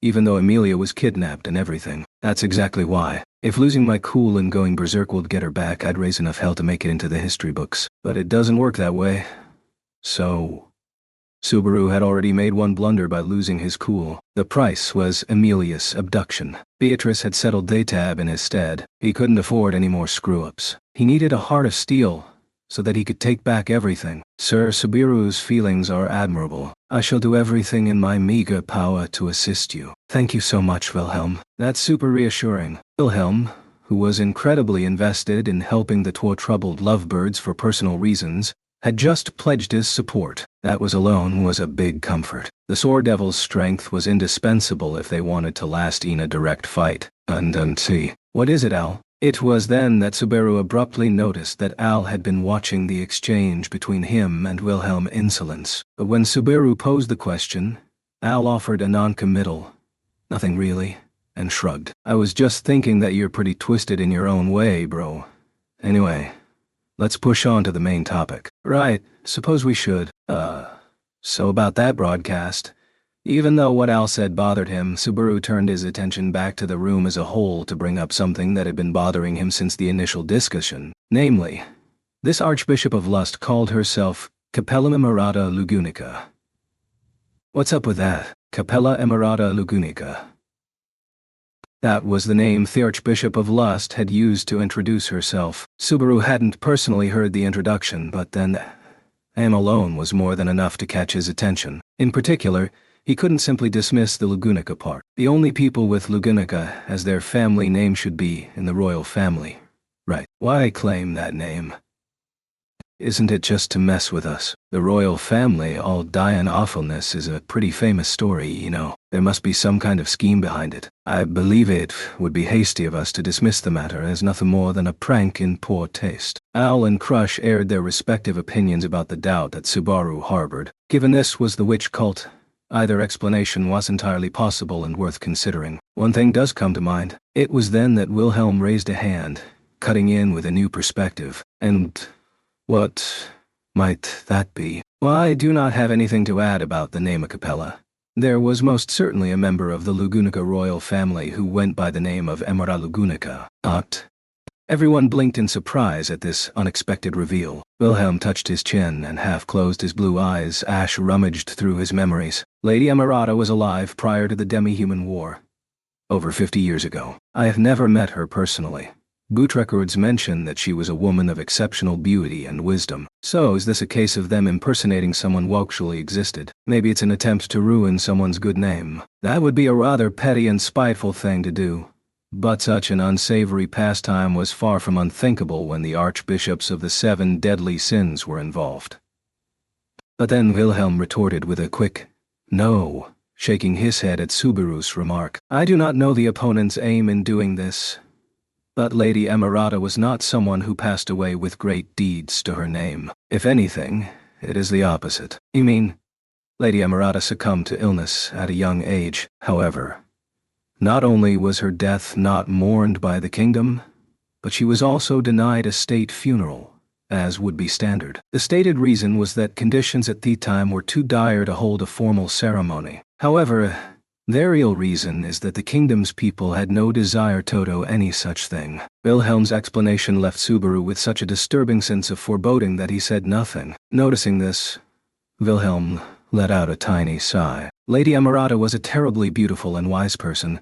Even though Amelia was kidnapped and everything. That's exactly why. If losing my cool and going berserk would get her back, I'd raise enough hell to make it into the history books. But it doesn't work that way. So Subaru had already made one blunder by losing his cool. The price was Amelia's abduction. Beatrice had settled Daytab in his stead. He couldn't afford any more screw-ups. He needed a heart of steel, so that he could take back everything. Sir, Subaru's feelings are admirable. I shall do everything in my meager power to assist you. Thank you so much, Wilhelm. That's super reassuring. Wilhelm, who was incredibly invested in helping the 2 troubled lovebirds for personal reasons, had just pledged his support. That alone was a big comfort. The Sword Devil's strength was indispensable if they wanted to last in a direct fight. And see. What is it, Al? It was then that Subaru abruptly noticed that Al had been watching the exchange between him and Wilhelm Insolence. But when Subaru posed the question, Al offered a non-committal, "Nothing really," and shrugged. "I was just thinking that you're pretty twisted in your own way, bro. Anyway, let's push on to the main topic." "Right, suppose we should. So about that broadcast." Even though what Al said bothered him, Subaru turned his attention back to the room as a whole to bring up something that had been bothering him since the initial discussion. Namely, this Archbishop of Lust called herself Capella Memorata Lugunica. What's up with that? Capella Emirata Lugunica. That was the name the Archbishop of Lust had used to introduce herself. Subaru hadn't personally heard the introduction, but then name alone was more than enough to catch his attention. In particular, he couldn't simply dismiss the Lugunica part. The only people with Lugunica as their family name should be in the royal family. Right. Why claim that name? Isn't it just to mess with us? The royal family all die in awfulness is a pretty famous story, you know. There must be some kind of scheme behind it. I believe it would be hasty of us to dismiss the matter as nothing more than a prank in poor taste. Al and Crush aired their respective opinions about the doubt that Subaru harbored. Given this was the witch cult, either explanation was entirely possible and worth considering. One thing does come to mind. It was then that Wilhelm raised a hand, cutting in with a new perspective. And what might that be? Well, I do not have anything to add about the name of Capella. There was most certainly a member of the Lugunica royal family who went by the name of Emira Lugunica. Everyone blinked in surprise at this unexpected reveal. Wilhelm touched his chin and half closed his blue eyes. Ash rummaged through his memories. Lady Emirata was alive prior to the Demi-Human War. Over 50 years ago. I have never met her personally. Boot records mention that she was a woman of exceptional beauty and wisdom. So is this a case of them impersonating someone who actually existed? Maybe it's an attempt to ruin someone's good name. That would be a rather petty and spiteful thing to do. But such an unsavory pastime was far from unthinkable when the archbishops of the 7 deadly sins were involved. But then Wilhelm retorted with a quick, "No," shaking his head at Subaru's remark. I do not know the opponent's aim in doing this. But Lady Emirata was not someone who passed away with great deeds to her name. If anything, it is the opposite. You mean, Lady Emirata succumbed to illness at a young age. However, not only was her death not mourned by the kingdom, but she was also denied a state funeral, as would be standard. The stated reason was that conditions at the time were too dire to hold a formal ceremony. However, their real reason is that the kingdom's people had no desire to do any such thing. Wilhelm's explanation left Subaru with such a disturbing sense of foreboding that he said nothing. Noticing this, Wilhelm let out a tiny sigh. Lady Emirata was a terribly beautiful and wise person,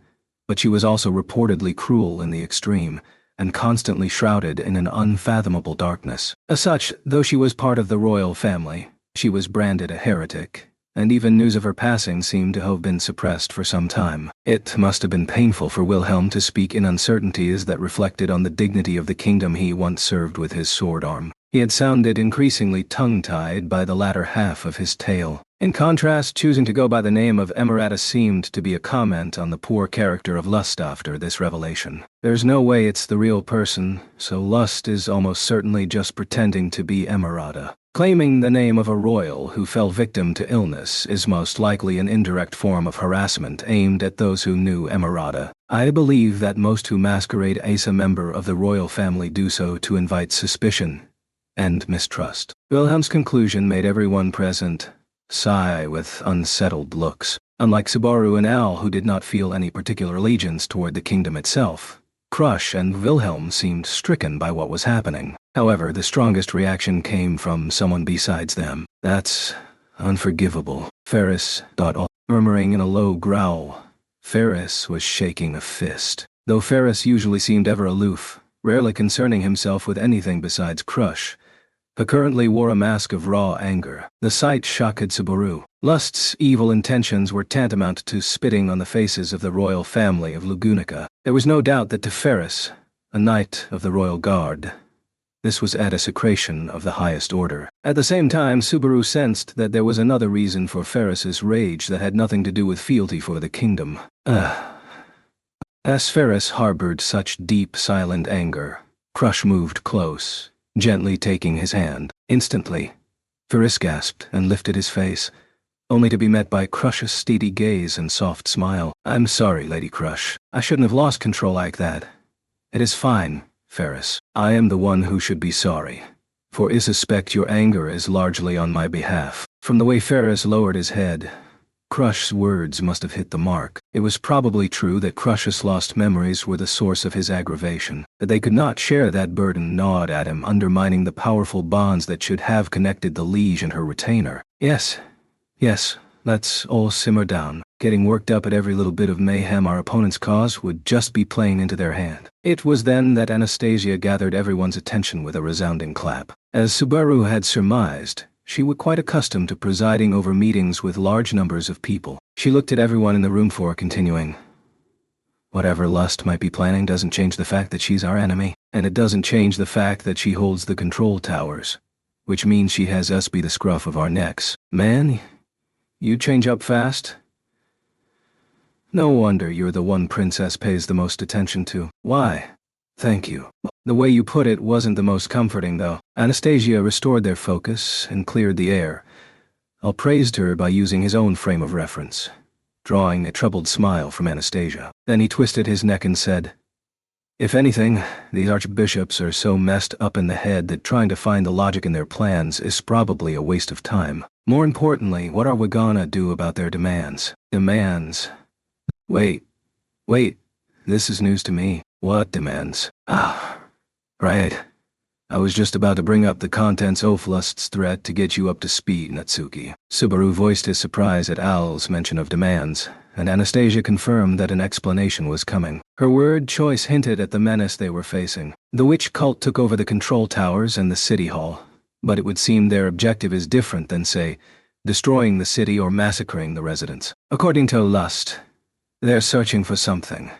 but she was also reportedly cruel in the extreme, and constantly shrouded in an unfathomable darkness. As such, though she was part of the royal family, she was branded a heretic, and even news of her passing seemed to have been suppressed for some time. It must have been painful for Wilhelm to speak in uncertainties that reflected on the dignity of the kingdom he once served with his sword arm. He had sounded increasingly tongue-tied by the latter half of his tale. In contrast, choosing to go by the name of Emirata seemed to be a comment on the poor character of Lust after this revelation. There's no way it's the real person, so Lust is almost certainly just pretending to be Emirata. Claiming the name of a royal who fell victim to illness is most likely an indirect form of harassment aimed at those who knew Emirata. I believe that most who masquerade as a member of the royal family do so to invite suspicion and mistrust. Wilhelm's conclusion made everyone present sigh with unsettled looks. Unlike Subaru and Al, who did not feel any particular allegiance toward the kingdom itself, Crush and Wilhelm seemed stricken by what was happening. However, the strongest reaction came from someone besides them. That's unforgivable. Ferris, murmuring in a low growl. Ferris was shaking a fist. Though Ferris usually seemed ever aloof, rarely concerning himself with anything besides Crush, he currently wore a mask of raw anger. The sight shocked Subaru. Lust's evil intentions were tantamount to spitting on the faces of the royal family of Lugunica. There was no doubt that to Ferris, a knight of the royal guard, this was a desecration of the highest order. At the same time, Subaru sensed that there was another reason for Ferris's rage that had nothing to do with fealty for the kingdom. As Ferris harbored such deep, silent anger, Crush moved close, gently taking his hand. Instantly, Ferris gasped and lifted his face, only to be met by Crush's steady gaze and soft smile. I'm sorry, Lady Crush. I shouldn't have lost control like that. It is fine, Ferris. I am the one who should be sorry, for I suspect your anger is largely on my behalf. From the way Ferris lowered his head, Crush's words must have hit the mark. It was probably true that Crush's lost memories were the source of his aggravation. That they could not share that burden gnawed at him, undermining the powerful bonds that should have connected the liege and her retainer. Yes, let's all simmer down. Getting worked up at every little bit of mayhem our opponents cause would just be playing into their hand. It was then that Anastasia gathered everyone's attention with a resounding clap. As Subaru had surmised, she was quite accustomed to presiding over meetings with large numbers of people. She looked at everyone in the room before continuing. Whatever Lust might be planning doesn't change the fact that she's our enemy, and it doesn't change the fact that she holds the control towers, which means she has us be the scruff of our necks. Man, you change up fast? No wonder you're the one Princess pays the most attention to. Why? Thank you. The way you put it wasn't the most comforting, though. Anastasia restored their focus and cleared the air. Al praised her by using his own frame of reference, drawing a troubled smile from Anastasia. Then he twisted his neck and said, "If anything, these archbishops are so messed up in the head that trying to find the logic in their plans is probably a waste of time. More importantly, what are we gonna do about their demands?" Demands? Wait, this is news to me. What demands? Right. I was just about to bring up the contents of Lust's threat to get you up to speed, Natsuki. Subaru voiced his surprise at Al's mention of demands, and Anastasia confirmed that an explanation was coming. Her word choice hinted at the menace they were facing. The witch cult took over the control towers and the city hall, but it would seem their objective is different than, say, destroying the city or massacring the residents. According to Lust, they're searching for something,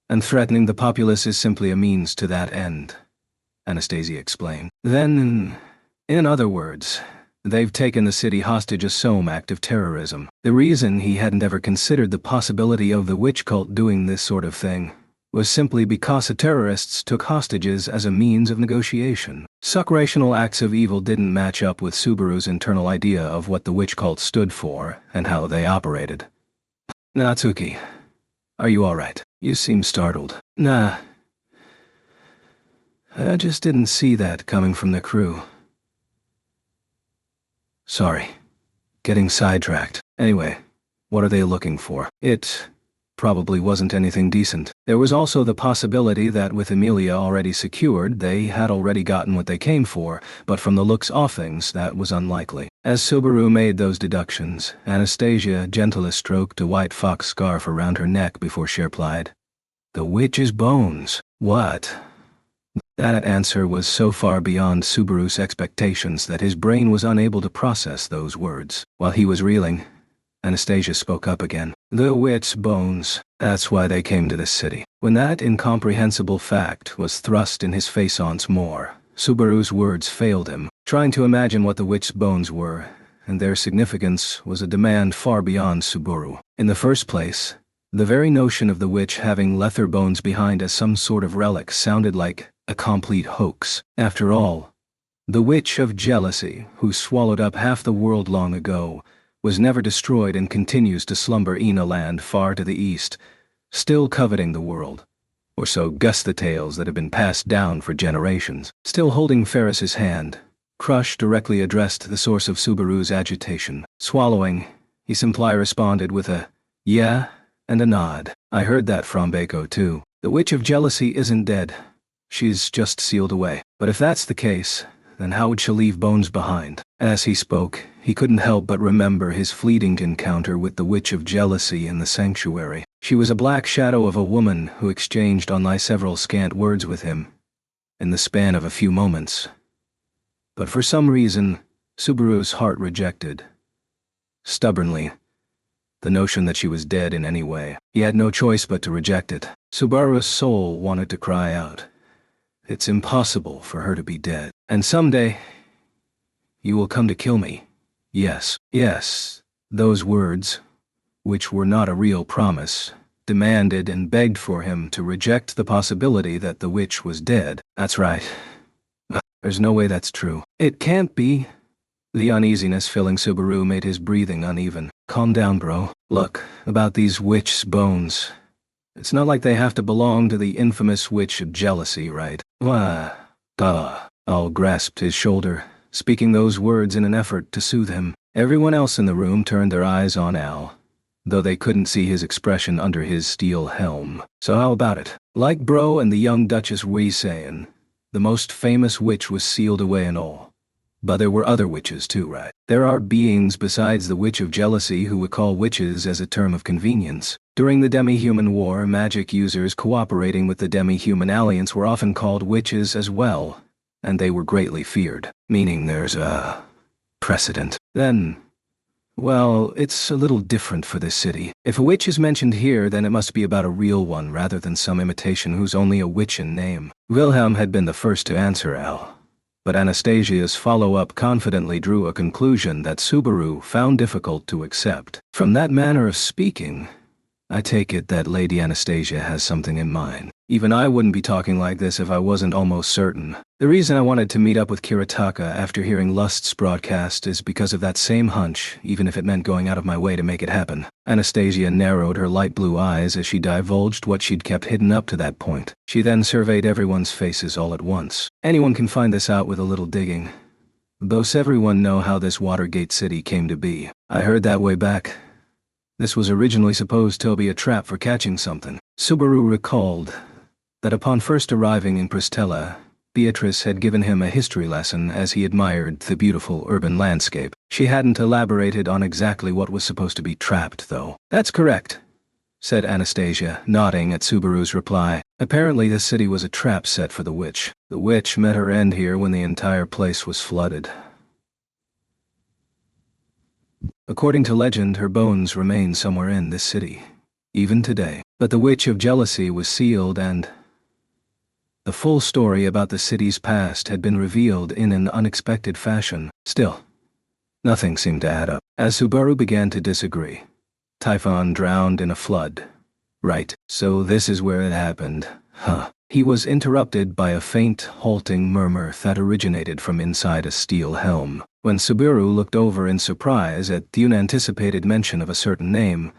and threatening the populace is simply a means to that end, Anastasia explained. Then, in other words, they've taken the city hostage, a some act of terrorism. The reason he hadn't ever considered the possibility of the witch cult doing this sort of thing was simply because the terrorists took hostages as a means of negotiation. Succretional acts of evil didn't match up with Subaru's internal idea of what the witch cult stood for and how they operated. Natsuki, are you alright? You seem startled. Nah. I just didn't see that coming from the crew. Sorry. Getting sidetracked. Anyway, what are they looking for? It probably wasn't anything decent. There was also the possibility that with Emilia already secured, they had already gotten what they came for, but from the looks of things, that was unlikely. As Subaru made those deductions, Anastasia gently stroked a white fox scarf around her neck before she replied, "The witch's bones." What? That answer was so far beyond Subaru's expectations that his brain was unable to process those words. While he was reeling, Anastasia spoke up again. "The witch's bones. That's why they came to this city." When that incomprehensible fact was thrust in his face once more, Subaru's words failed him. Trying to imagine what the witch's bones were, and their significance, was a demand far beyond Subaru. In the first place, the very notion of the witch having leather bones behind as some sort of relic sounded like a complete hoax. After all, the witch of jealousy, who swallowed up half the world long ago, was never destroyed and continues to slumber in a land far to the east, still coveting the world. Or so guess the tales that have been passed down for generations. Still holding Ferris's hand, Crush directly addressed the source of Subaru's agitation. Swallowing, he simply responded with a yeah and a nod. "I heard that from Bako too. The witch of jealousy isn't dead. She's just sealed away. But if that's the case, then how would she leave bones behind?" As he spoke, he couldn't help but remember his fleeting encounter with the witch of jealousy in the sanctuary. She was a black shadow of a woman who exchanged only several scant words with him, in the span of a few moments. But for some reason, Subaru's heart rejected, stubbornly, the notion that she was dead in any way. He had no choice but to reject it. Subaru's soul wanted to cry out, "It's impossible for her to be dead. And someday, you will come to kill me." Yes, those words, which were not a real promise, demanded and begged for him to reject the possibility that the witch was dead. That's right. There's no way that's true. It can't be. The uneasiness filling Subaru made his breathing uneven. "Calm down, bro. Look, about these witch's bones. It's not like they have to belong to the infamous witch of jealousy, right?" "Wah, duh." Al grasped his shoulder, speaking those words in an effort to soothe him. Everyone else in the room turned their eyes on Al, though they couldn't see his expression under his steel helm. "So how about it? Like bro and the young Duchess were saying, the most famous witch was sealed away and all. But there were other witches too, right?" There are beings besides the Witch of Jealousy who would call witches as a term of convenience. During the Demi-Human War, magic users cooperating with the Demi-Human Alliance were often called witches as well, and they were greatly feared, meaning there's a precedent. Then, well, it's a little different for this city. If a witch is mentioned here, then it must be about a real one rather than some imitation who's only a witch in name. Wilhelm had been the first to answer Al, but Anastasia's follow-up confidently drew a conclusion that Subaru found difficult to accept. From that manner of speaking, I take it that Lady Anastasia has something in mind. Even I wouldn't be talking like this if I wasn't almost certain. The reason I wanted to meet up with Kiritaka after hearing Lust's broadcast is because of that same hunch, even if it meant going out of my way to make it happen. Anastasia narrowed her light blue eyes as she divulged what she'd kept hidden up to that point. She then surveyed everyone's faces all at once. Anyone can find this out with a little digging. Thus everyone know how this Watergate city came to be. I heard that way back. This was originally supposed to be a trap for catching something. Subaru recalled that upon first arriving in Pristella, Beatrice had given him a history lesson as he admired the beautiful urban landscape. She hadn't elaborated on exactly what was supposed to be trapped, though. That's correct, said Anastasia, nodding at Subaru's reply. Apparently the city was a trap set for the witch. The witch met her end here when the entire place was flooded. According to legend, her bones remain somewhere in this city, even today. But the Witch of Jealousy was sealed and the full story about the city's past had been revealed in an unexpected fashion. Still, nothing seemed to add up. As Subaru began to disagree, Typhon drowned in a flood. Right, so this is where it happened, huh? He was interrupted by a faint, halting murmur that originated from inside a steel helm. When Subaru looked over in surprise at the unanticipated mention of a certain name,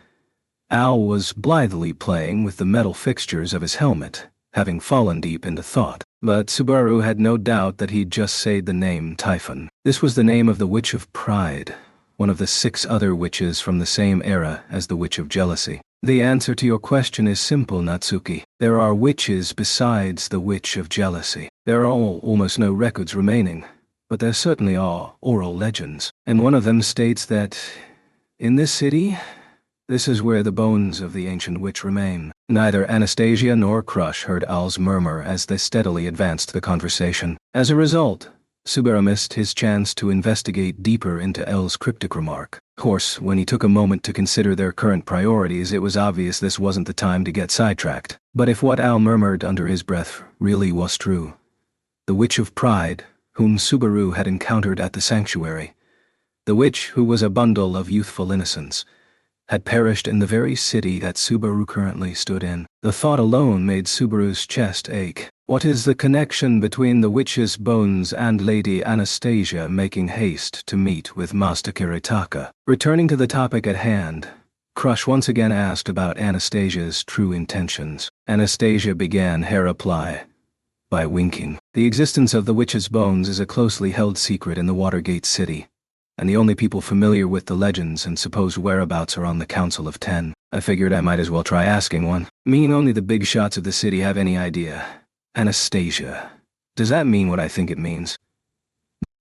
Al was blithely playing with the metal fixtures of his helmet, having fallen deep into thought. But Subaru had no doubt that he'd just said the name Typhon. This was the name of the Witch of Pride, one of the 6 other witches from the same era as the Witch of Jealousy. The answer to your question is simple, Natsuki. There are witches besides the Witch of Jealousy. There are almost no records remaining, but there certainly are oral legends. And one of them states that, in this city, this is where the bones of the ancient witch remain. Neither Anastasia nor Crush heard Al's murmur as they steadily advanced the conversation. As a result, Subaru missed his chance to investigate deeper into El's cryptic remark. Of course, when he took a moment to consider their current priorities, it was obvious this wasn't the time to get sidetracked. But if what Al murmured under his breath really was true, the Witch of Pride, whom Subaru had encountered at the sanctuary, the witch who was a bundle of youthful innocence, had perished in the very city that Subaru currently stood in. The thought alone made Subaru's chest ache. What is the connection between the witch's bones and Lady Anastasia making haste to meet with Master Kiritaka? Returning to the topic at hand, Crush once again asked about Anastasia's true intentions. Anastasia began her reply by winking. The existence of the witch's bones is a closely held secret in the Watergate city, and the only people familiar with the legends and supposed whereabouts are on the Council of 10. I figured I might as well try asking one. Mean only the big shots of the city have any idea. Anastasia, does that mean what I think it means?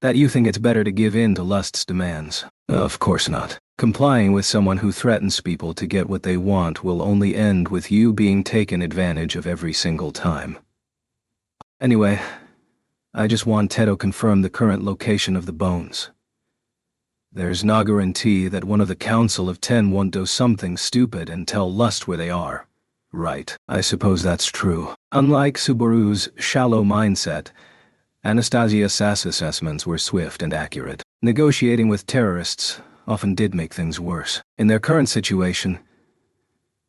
That you think it's better to give in to lust's demands? Of course not. Complying with someone who threatens people to get what they want will only end with you being taken advantage of every single time. Anyway, I just want Teto confirm the current location of the bones. There's no guarantee that one of the Council of 10 won't do something stupid and tell Lust where they are. Right, I suppose that's true. Unlike Subaru's shallow mindset, Anastasia's assessments were swift and accurate. Negotiating with terrorists often did make things worse. In their current situation,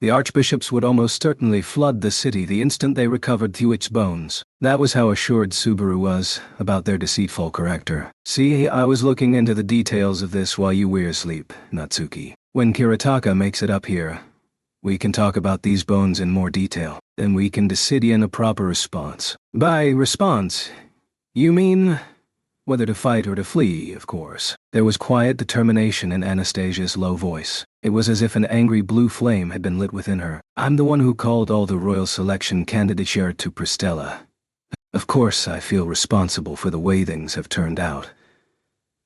the archbishops would almost certainly flood the city the instant they recovered Thuit's bones. That was how assured Subaru was about their deceitful character. See, I was looking into the details of this while you were asleep, Natsuki. When Kiritaka makes it up here, we can talk about these bones in more detail. Then we can decide on a proper response. By response, you mean whether to fight or to flee, of course. There was quiet determination in Anastasia's low voice. It was as if an angry blue flame had been lit within her. I'm the one who called all the royal selection candidates here to Pristella. Of course, I feel responsible for the way things have turned out.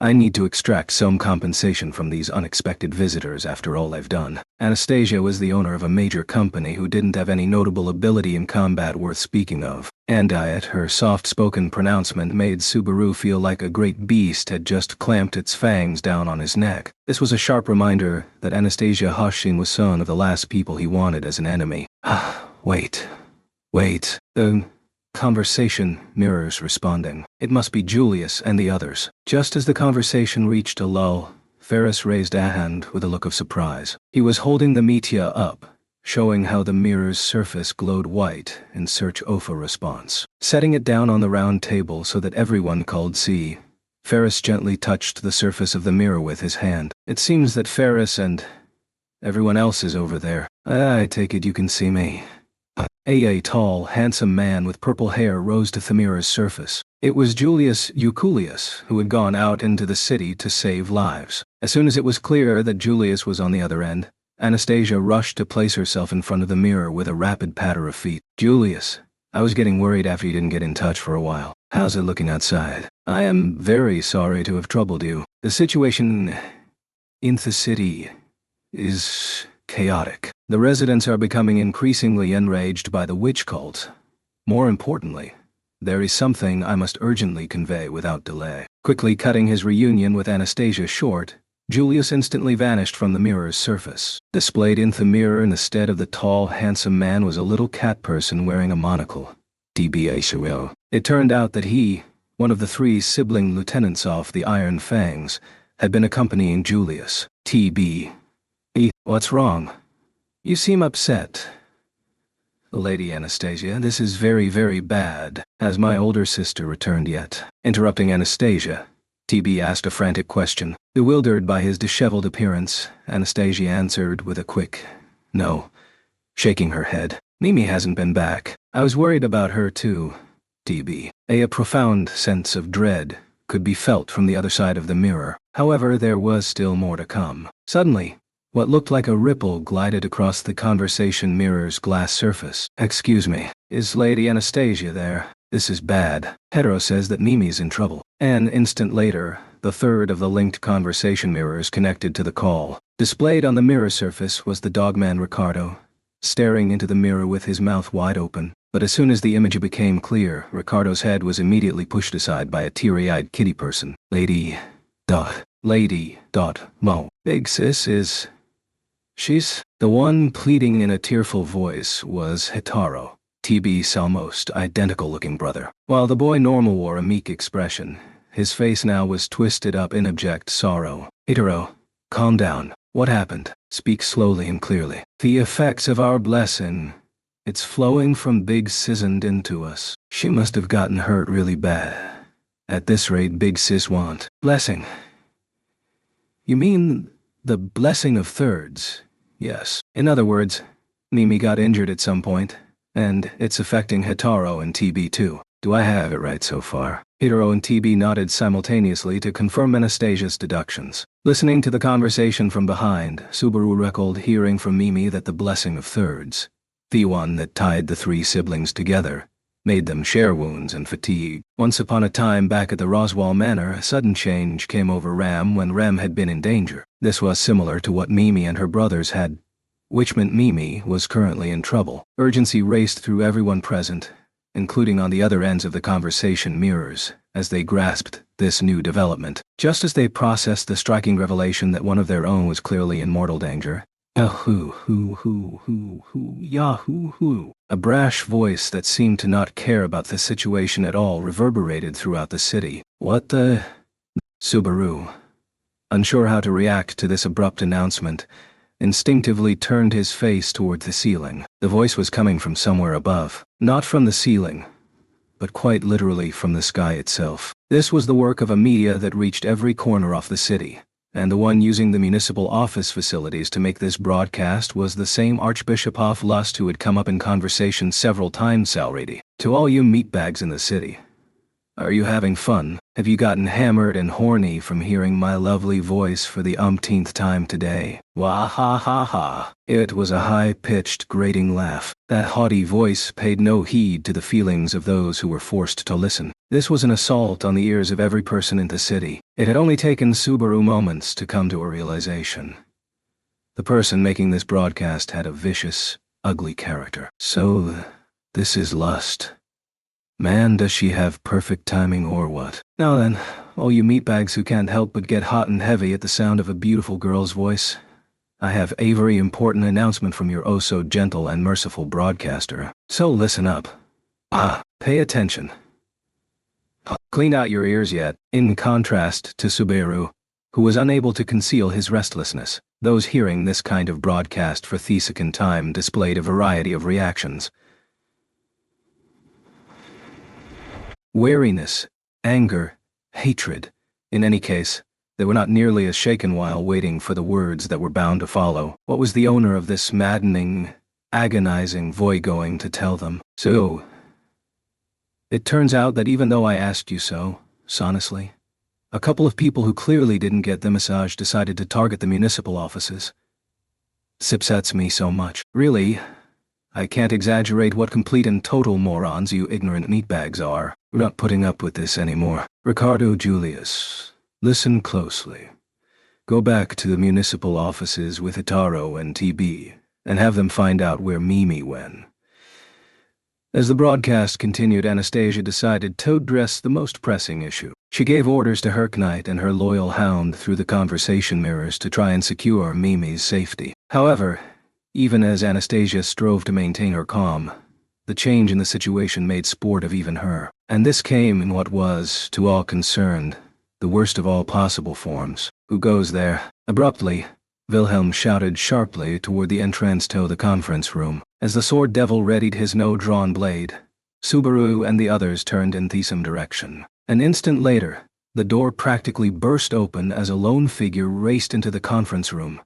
I need to extract some compensation from these unexpected visitors after all I've done. Anastasia was the owner of a major company who didn't have any notable ability in combat worth speaking of. And her soft-spoken pronouncement made Subaru feel like a great beast had just clamped its fangs down on his neck. This was a sharp reminder that Anastasia Hoshin was son of the last people he wanted as an enemy. Wait. The conversation mirrors responding. It must be Julius and the others. Just as the conversation reached a lull, Ferris raised a hand with a look of surprise. He was holding the meteor up, showing how the mirror's surface glowed white in search of a response. Setting it down on the round table so that everyone could see, Ferris gently touched the surface of the mirror with his hand. It seems that Ferris and everyone else is over there. I take it you can see me. A tall, handsome man with purple hair rose to the mirror's surface. It was Julius Euculius, who had gone out into the city to save lives. As soon as it was clear that Julius was on the other end, Anastasia rushed to place herself in front of the mirror with a rapid patter of feet. Julius, I was getting worried after you didn't get in touch for a while. How's it looking outside? I am very sorry to have troubled you. The situation in the city is chaotic. The residents are becoming increasingly enraged by the witch cult. More importantly, there is something I must urgently convey without delay. Quickly cutting his reunion with Anastasia short, Julius instantly vanished from the mirror's surface. Displayed in the mirror in the stead of the tall, handsome man was a little cat person wearing a monocle. TBA. It turned out that he, one of the 3 sibling lieutenants off the Iron Fangs, had been accompanying Julius. What's wrong? You seem upset. Lady Anastasia, this is very, very bad. Has my older sister returned yet? Interrupting Anastasia, TB asked a frantic question. Bewildered by his disheveled appearance, Anastasia answered with a quick, no, shaking her head. Mimi hasn't been back. I was worried about her too, TB. A profound sense of dread could be felt from the other side of the mirror. However, there was still more to come. Suddenly, what looked like a ripple glided across the conversation mirror's glass surface. Excuse me, is Lady Anastasia there? This is bad. Hetero says that Mimi's in trouble. An instant later, the third of the linked conversation mirrors connected to the call. Displayed on the mirror surface was the dogman Ricardo, staring into the mirror with his mouth wide open. But as soon as the image became clear, Ricardo's head was immediately pushed aside by a teary-eyed kitty person. Lady. Mo. Big sis is... She's... The one pleading in a tearful voice was Hitaro, TB's almost identical-looking brother. While the boy normal wore a meek expression, his face now was twisted up in abject sorrow. Hitaro, calm down. What happened? Speak slowly and clearly. The effects of our blessing. It's flowing from Big Sis and into us. She must have gotten hurt really bad. At this rate, Big Sis won't. Blessing. You mean the blessing of thirds? Yes. In other words, Mimi got injured at some point, and it's affecting Hitaro and TB too. Do I have it right so far? Hitaro and TB nodded simultaneously to confirm Anastasia's deductions. Listening to the conversation from behind, Subaru recalled hearing from Mimi that the blessing of thirds, the one that tied the 3 siblings together, made them share wounds and fatigue. Once upon a time back at the Roswell Manor, a sudden change came over Ram when Rem had been in danger. This was similar to what Mimi and her brothers had, which meant Mimi was currently in trouble. Urgency raced through everyone present, including on the other ends of the conversation mirrors, as they grasped this new development. Just as they processed the striking revelation that one of their own was clearly in mortal danger, Yahoo. A brash voice that seemed to not care about the situation at all reverberated throughout the city. What the... Subaru, unsure how to react to this abrupt announcement, instinctively turned his face toward the ceiling. The voice was coming from somewhere above. Not from the ceiling, but quite literally from the sky itself. This was the work of a media that reached every corner of the city, and the one using the municipal office facilities to make this broadcast was the same Archbishop of Lust who had come up in conversation several times already. To all you meatbags in the city, are you having fun? Have you gotten hammered and horny from hearing my lovely voice for the umpteenth time today? Wah-ha-ha-ha. It was a high-pitched, grating laugh. That haughty voice paid no heed to the feelings of those who were forced to listen. This was an assault on the ears of every person in the city. It had only taken Subaru moments to come to a realization. The person making this broadcast had a vicious, ugly character. So, this is lust. Man, does she have perfect timing or what? Now then, all you meatbags who can't help but get hot and heavy at the sound of a beautiful girl's voice, I have a very important announcement from your oh-so-gentle and merciful broadcaster. So listen up. Pay attention. Clean out your ears yet. In contrast to Subaru, who was unable to conceal his restlessness, those hearing this kind of broadcast for the second time displayed a variety of reactions. Wariness, anger, hatred. In any case, they were not nearly as shaken while waiting for the words that were bound to follow. What was the owner of this maddening, agonizing voice going to tell them? So, it turns out that even though I asked you so, honestly, a couple of people who clearly didn't get the message decided to target the municipal offices. This upsets me so much. Really, I can't exaggerate what complete and total morons you ignorant meatbags are. We're not putting up with this anymore. Ricardo Julius, listen closely. Go back to the municipal offices with Itaro and TB, and have them find out where Mimi went. As the broadcast continued, Anastasia decided to address the most pressing issue. She gave orders to Herknight and her loyal hound through the conversation mirrors to try and secure Mimi's safety. However, even as Anastasia strove to maintain her calm, the change in the situation made sport of even her. And this came in what was, to all concerned, the worst of all possible forms. Who goes there? Abruptly, Wilhelm shouted sharply toward the entrance to the conference room. As the sword devil readied his no-drawn blade, Subaru and the others turned in the same direction. An instant later, the door practically burst open as a lone figure raced into the conference room.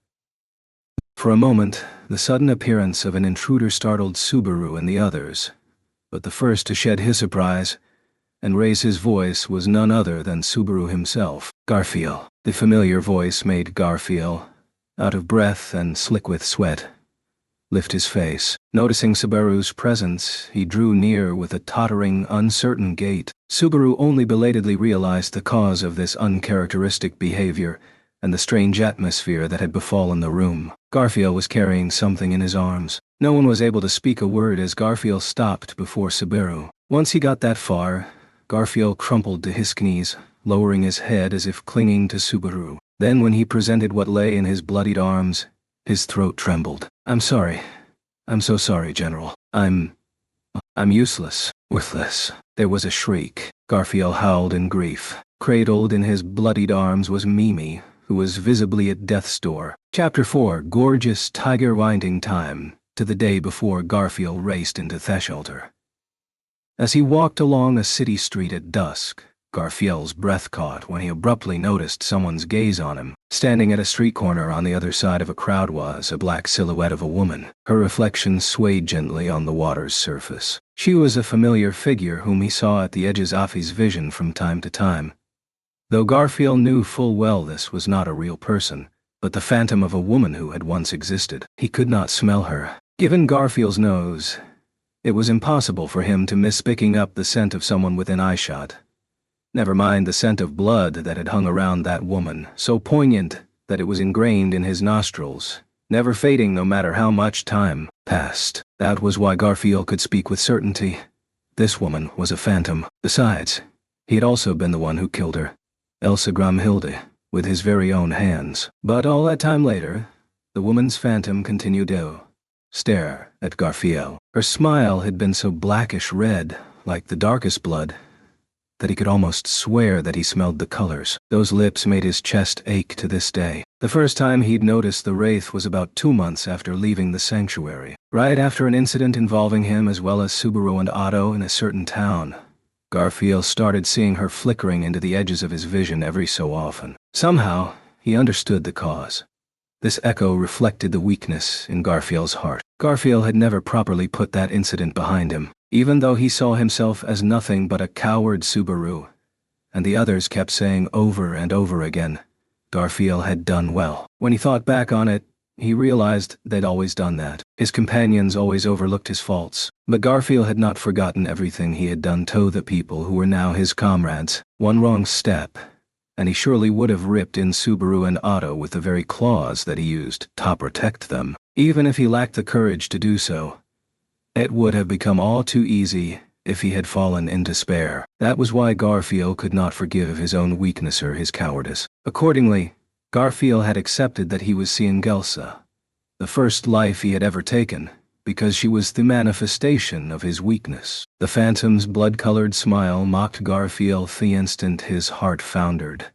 For a moment, the sudden appearance of an intruder startled Subaru and the others, but the first to shed his surprise and raise his voice was none other than Subaru himself. Garfield. The familiar voice made Garfield, out of breath and slick with sweat, lift his face. Noticing Subaru's presence, he drew near with a tottering, uncertain gait. Subaru only belatedly realized the cause of this uncharacteristic behavior and the strange atmosphere that had befallen the room. Garfield was carrying something in his arms. No one was able to speak a word as Garfield stopped before Subaru. Once he got that far, Garfield crumpled to his knees, lowering his head as if clinging to Subaru. Then when he presented what lay in his bloodied arms, his throat trembled. I'm sorry. I'm so sorry, General. I'm useless. Worthless. There was a shriek. Garfield howled in grief. Cradled in his bloodied arms was Mimi, who was visibly at death's door. Chapter 4. Gorgeous tiger winding time, to the day before Garfield raced into Theshelter. As he walked along a city street at dusk, Garfield's breath caught when he abruptly noticed someone's gaze on him. Standing at a street corner on the other side of a crowd was a black silhouette of a woman. Her reflection swayed gently on the water's surface. She was a familiar figure whom he saw at the edges of his vision from time to time. Though Garfield knew full well this was not a real person, but the phantom of a woman who had once existed. He could not smell her. Given Garfield's nose, it was impossible for him to miss picking up the scent of someone within eyeshot. Never mind the scent of blood that had hung around that woman, so poignant that it was ingrained in his nostrils, never fading no matter how much time passed. That was why Garfield could speak with certainty. This woman was a phantom. Besides, he had also been the one who killed her, Elsa Gramhilde, with his very own hands. But all that time later, the woman's phantom continued to stare at Garfield. Her smile had been so blackish red, like the darkest blood, that he could almost swear that he smelled the colors. Those lips made his chest ache to this day. The first time he'd noticed the wraith was about 2 months after leaving the sanctuary, right after an incident involving him as well as Subaru and Otto in a certain town. Garfield started seeing her flickering into the edges of his vision every so often. Somehow, he understood the cause. This echo reflected the weakness in Garfield's heart. Garfield had never properly put that incident behind him, even though he saw himself as nothing but a coward Subaru, and the others kept saying over and over again, Garfield had done well. When he thought back on it, He realized they'd always done that. His companions always overlooked his faults. But Garfield had not forgotten everything he had done to the people who were now his comrades. One wrong step, and he surely would have ripped in Subaru and Otto with the very claws that he used to protect them. Even if he lacked the courage to do so, it would have become all too easy if he had fallen in despair. That was why Garfield could not forgive his own weakness or his cowardice. Accordingly, Garfield had accepted that he was seeing Gelsa, the first life he had ever taken, because she was the manifestation of his weakness. The Phantom's blood-colored smile mocked Garfield the instant his heart foundered.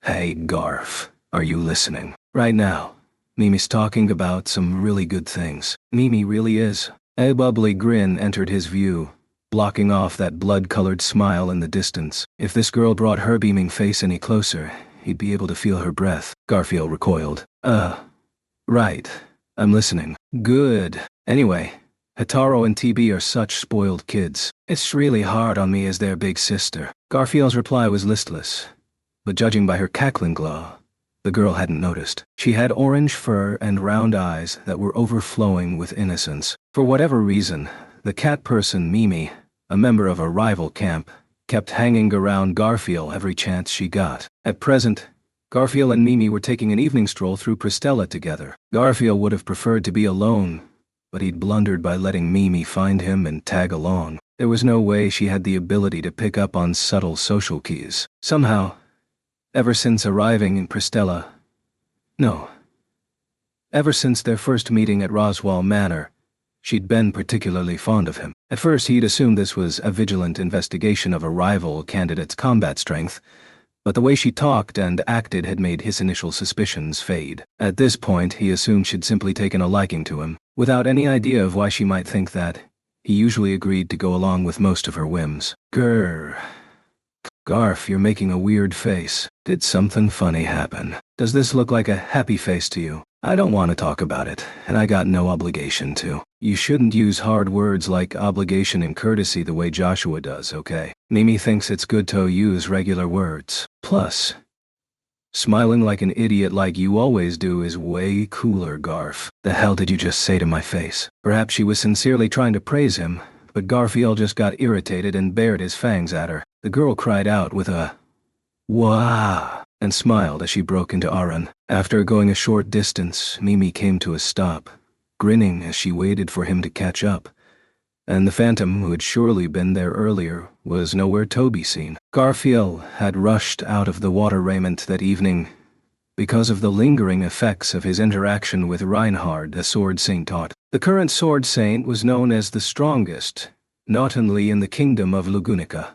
Hey Garf, are you listening? Right now, Mimi's talking about some really good things. Mimi really is. A bubbly grin entered his view, blocking off that blood-colored smile in the distance. If this girl brought her beaming face any closer, he'd be able to feel her breath. Garfield recoiled. Right. I'm listening. Good. Anyway, Hataro and TB are such spoiled kids. It's really hard on me as their big sister. Garfield's reply was listless, but judging by her cackling glow, the girl hadn't noticed. She had orange fur and round eyes that were overflowing with innocence. For whatever reason, the cat person Mimi, a member of a rival camp, kept hanging around Garfield every chance she got. At present, Garfield and Mimi were taking an evening stroll through Pristella together. Garfield would have preferred to be alone, but he'd blundered by letting Mimi find him and tag along. There was no way she had the ability to pick up on subtle social cues. Somehow, ever since arriving in Pristella, ever since their first meeting at Roswell Manor, she'd been particularly fond of him. At first he'd assumed this was a vigilant investigation of a rival candidate's combat strength, but the way she talked and acted had made his initial suspicions fade. At this point, he assumed she'd simply taken a liking to him. Without any idea of why she might think that, he usually agreed to go along with most of her whims. Garf, you're making a weird face. Did something funny happen? Does this look like a happy face to you? I don't want to talk about it, and I got no obligation to. You shouldn't use hard words like obligation and courtesy the way Joshua does, okay? Mimi thinks it's good to use regular words. Plus, smiling like an idiot like you always do is way cooler, Garf. The hell did you just say to my face? Perhaps she was sincerely trying to praise him, but Garfield just got irritated and bared his fangs at her. The girl cried out with a "Wah!" and smiled as she broke into Aran. After going a short distance, Mimi came to a stop, grinning as she waited for him to catch up, and the Phantom, who had surely been there earlier, was nowhere to be seen. Garfield had rushed out of the water raiment that evening because of the lingering effects of his interaction with Reinhard, the Sword Saint taught. The current Sword Saint was known as the strongest, not only in the kingdom of Lugunica,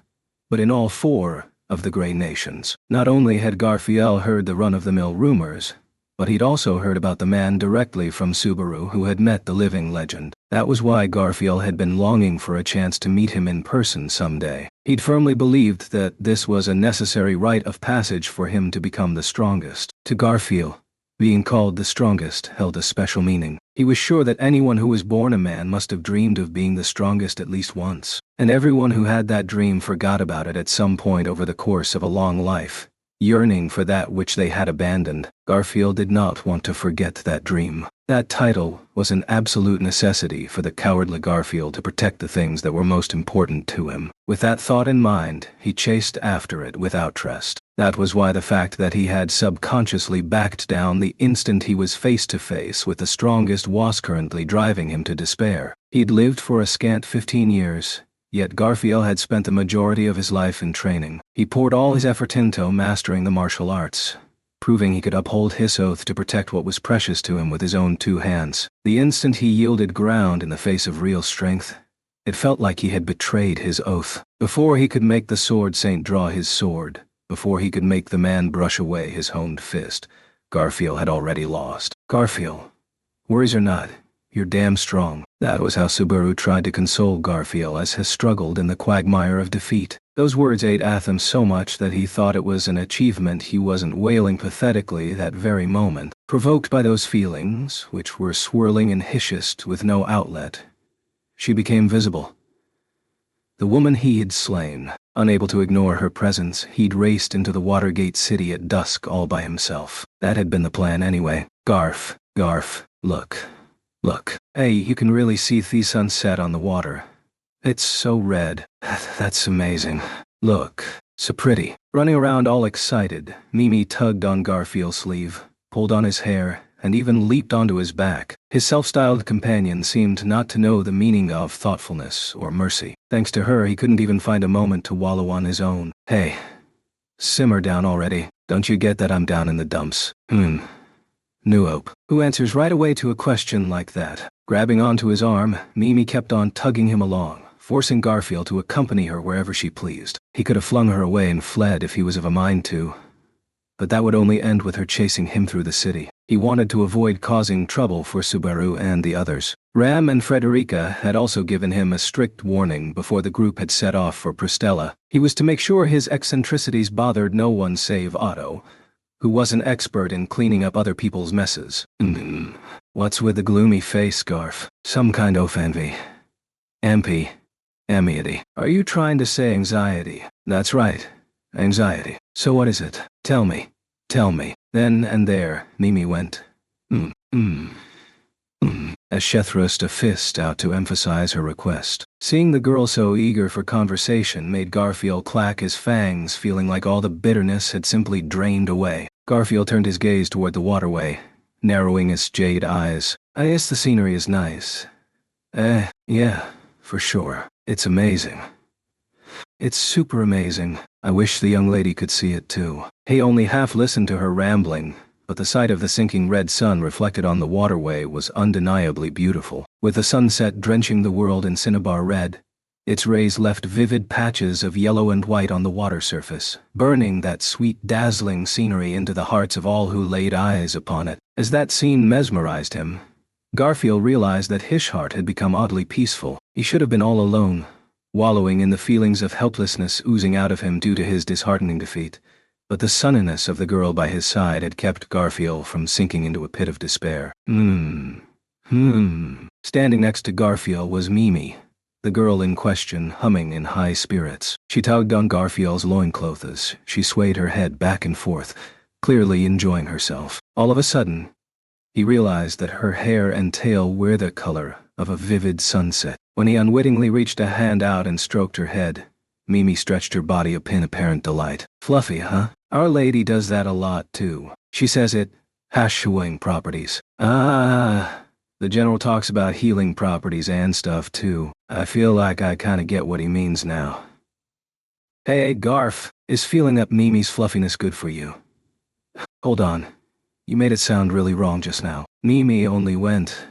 but in all four of the Grey Nations. Not only had Garfield heard the run-of-the-mill rumors, but he'd also heard about the man directly from Subaru who had met the living legend. That was why Garfield had been longing for a chance to meet him in person someday. He'd firmly believed that this was a necessary rite of passage for him to become the strongest. To Garfield, being called the strongest held a special meaning. He was sure that anyone who was born a man must have dreamed of being the strongest at least once, and everyone who had that dream forgot about it at some point over the course of a long life, yearning for that which they had abandoned. Garfield did not want to forget that dream. That title was an absolute necessity for the cowardly Garfield to protect the things that were most important to him. With that thought in mind, he chased after it without trust. That was why the fact that he had subconsciously backed down the instant he was face to face with the strongest was currently driving him to despair. He'd lived for a scant 15 years, yet Garfield had spent the majority of his life in training. He poured all his effort into mastering the martial arts, proving he could uphold his oath to protect what was precious to him with his own two hands. The instant he yielded ground in the face of real strength, it felt like he had betrayed his oath. Before he could make the Sword Saint draw his sword, before he could make the man brush away his honed fist, Garfield had already lost. Garfield, worries or not, you're damn strong. That was how Subaru tried to console Garfield as he struggled in the quagmire of defeat. Those words ate at him so much that he thought it was an achievement he wasn't wailing pathetically that very moment. Provoked by those feelings, which were swirling and hissed with no outlet, she became visible. The woman he had slain. Unable to ignore her presence, he'd raced into the Watergate city at dusk all by himself. That had been the plan anyway. Garf, Look. Look. Hey, you can really see the sunset on the water. It's so red. That's amazing. Look. So pretty. Running around all excited, Mimi tugged on Garfield's sleeve, pulled on his hair, and even leaped onto his back. His self-styled companion seemed not to know the meaning of thoughtfulness or mercy. Thanks to her, he couldn't even find a moment to wallow on his own. Hey. Simmer down already. Don't you get that I'm down in the dumps? Nuope. Who answers right away to a question like that? Grabbing onto his arm, Mimi kept on tugging him along, forcing Garfield to accompany her wherever she pleased. He could have flung her away and fled if he was of a mind to, but that would only end with her chasing him through the city. He wanted to avoid causing trouble for Subaru and the others. Ram and Frederica had also given him a strict warning before the group had set off for Pristella. He was to make sure his eccentricities bothered no one save Otto, who was an expert in cleaning up other people's messes. What's with the gloomy face, Garf? Some kind of envy. Amity. Are you trying to say anxiety? That's right. Anxiety. So what is it? Tell me. Then and there, Mimi went. As she thrust a fist out to emphasize her request. Seeing the girl so eager for conversation made Garfield clack his fangs, feeling like all the bitterness had simply drained away. Garfield turned his gaze toward the waterway, narrowing his jade eyes. I guess the scenery is nice. Yeah, for sure. It's amazing. It's super amazing. I wish the young lady could see it too. He only half listened to her rambling, but the sight of the sinking red sun reflected on the waterway was undeniably beautiful. With the sunset drenching the world in cinnabar red, its rays left vivid patches of yellow and white on the water surface, burning that sweet, dazzling scenery into the hearts of all who laid eyes upon it. As that scene mesmerized him, Garfield realized that his heart had become oddly peaceful. He should have been all alone, wallowing in the feelings of helplessness oozing out of him due to his disheartening defeat. But the sunniness of the girl by his side had kept Garfield from sinking into a pit of despair. Standing next to Garfield was Mimi, the girl in question, humming in high spirits. She tugged on Garfield's loincloth as she swayed her head back and forth, clearly enjoying herself. All of a sudden, he realized that her hair and tail were the color of a vivid sunset. When he unwittingly reached a hand out and stroked her head, Mimi stretched her body up in apparent delight. Fluffy, huh? Our lady does that a lot too. She says it has healing properties. The general talks about healing properties and stuff too. I feel like I kinda get what he means now. Hey, Garf, is feeling up Mimi's fluffiness good for you? Hold on. You made it sound really wrong just now. Mimi only went,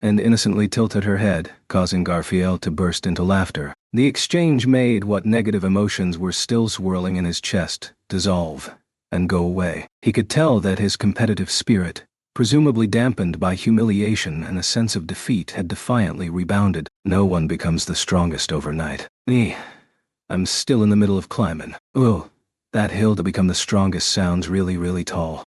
and innocently tilted her head, causing Garfield to burst into laughter. The exchange made what negative emotions were still swirling in his chest dissolve and go away. He could tell that his competitive spirit, presumably dampened by humiliation and a sense of defeat, had defiantly rebounded. No one becomes the strongest overnight. I'm still in the middle of climbing. Oh, that hill to become the strongest sounds really, really tall.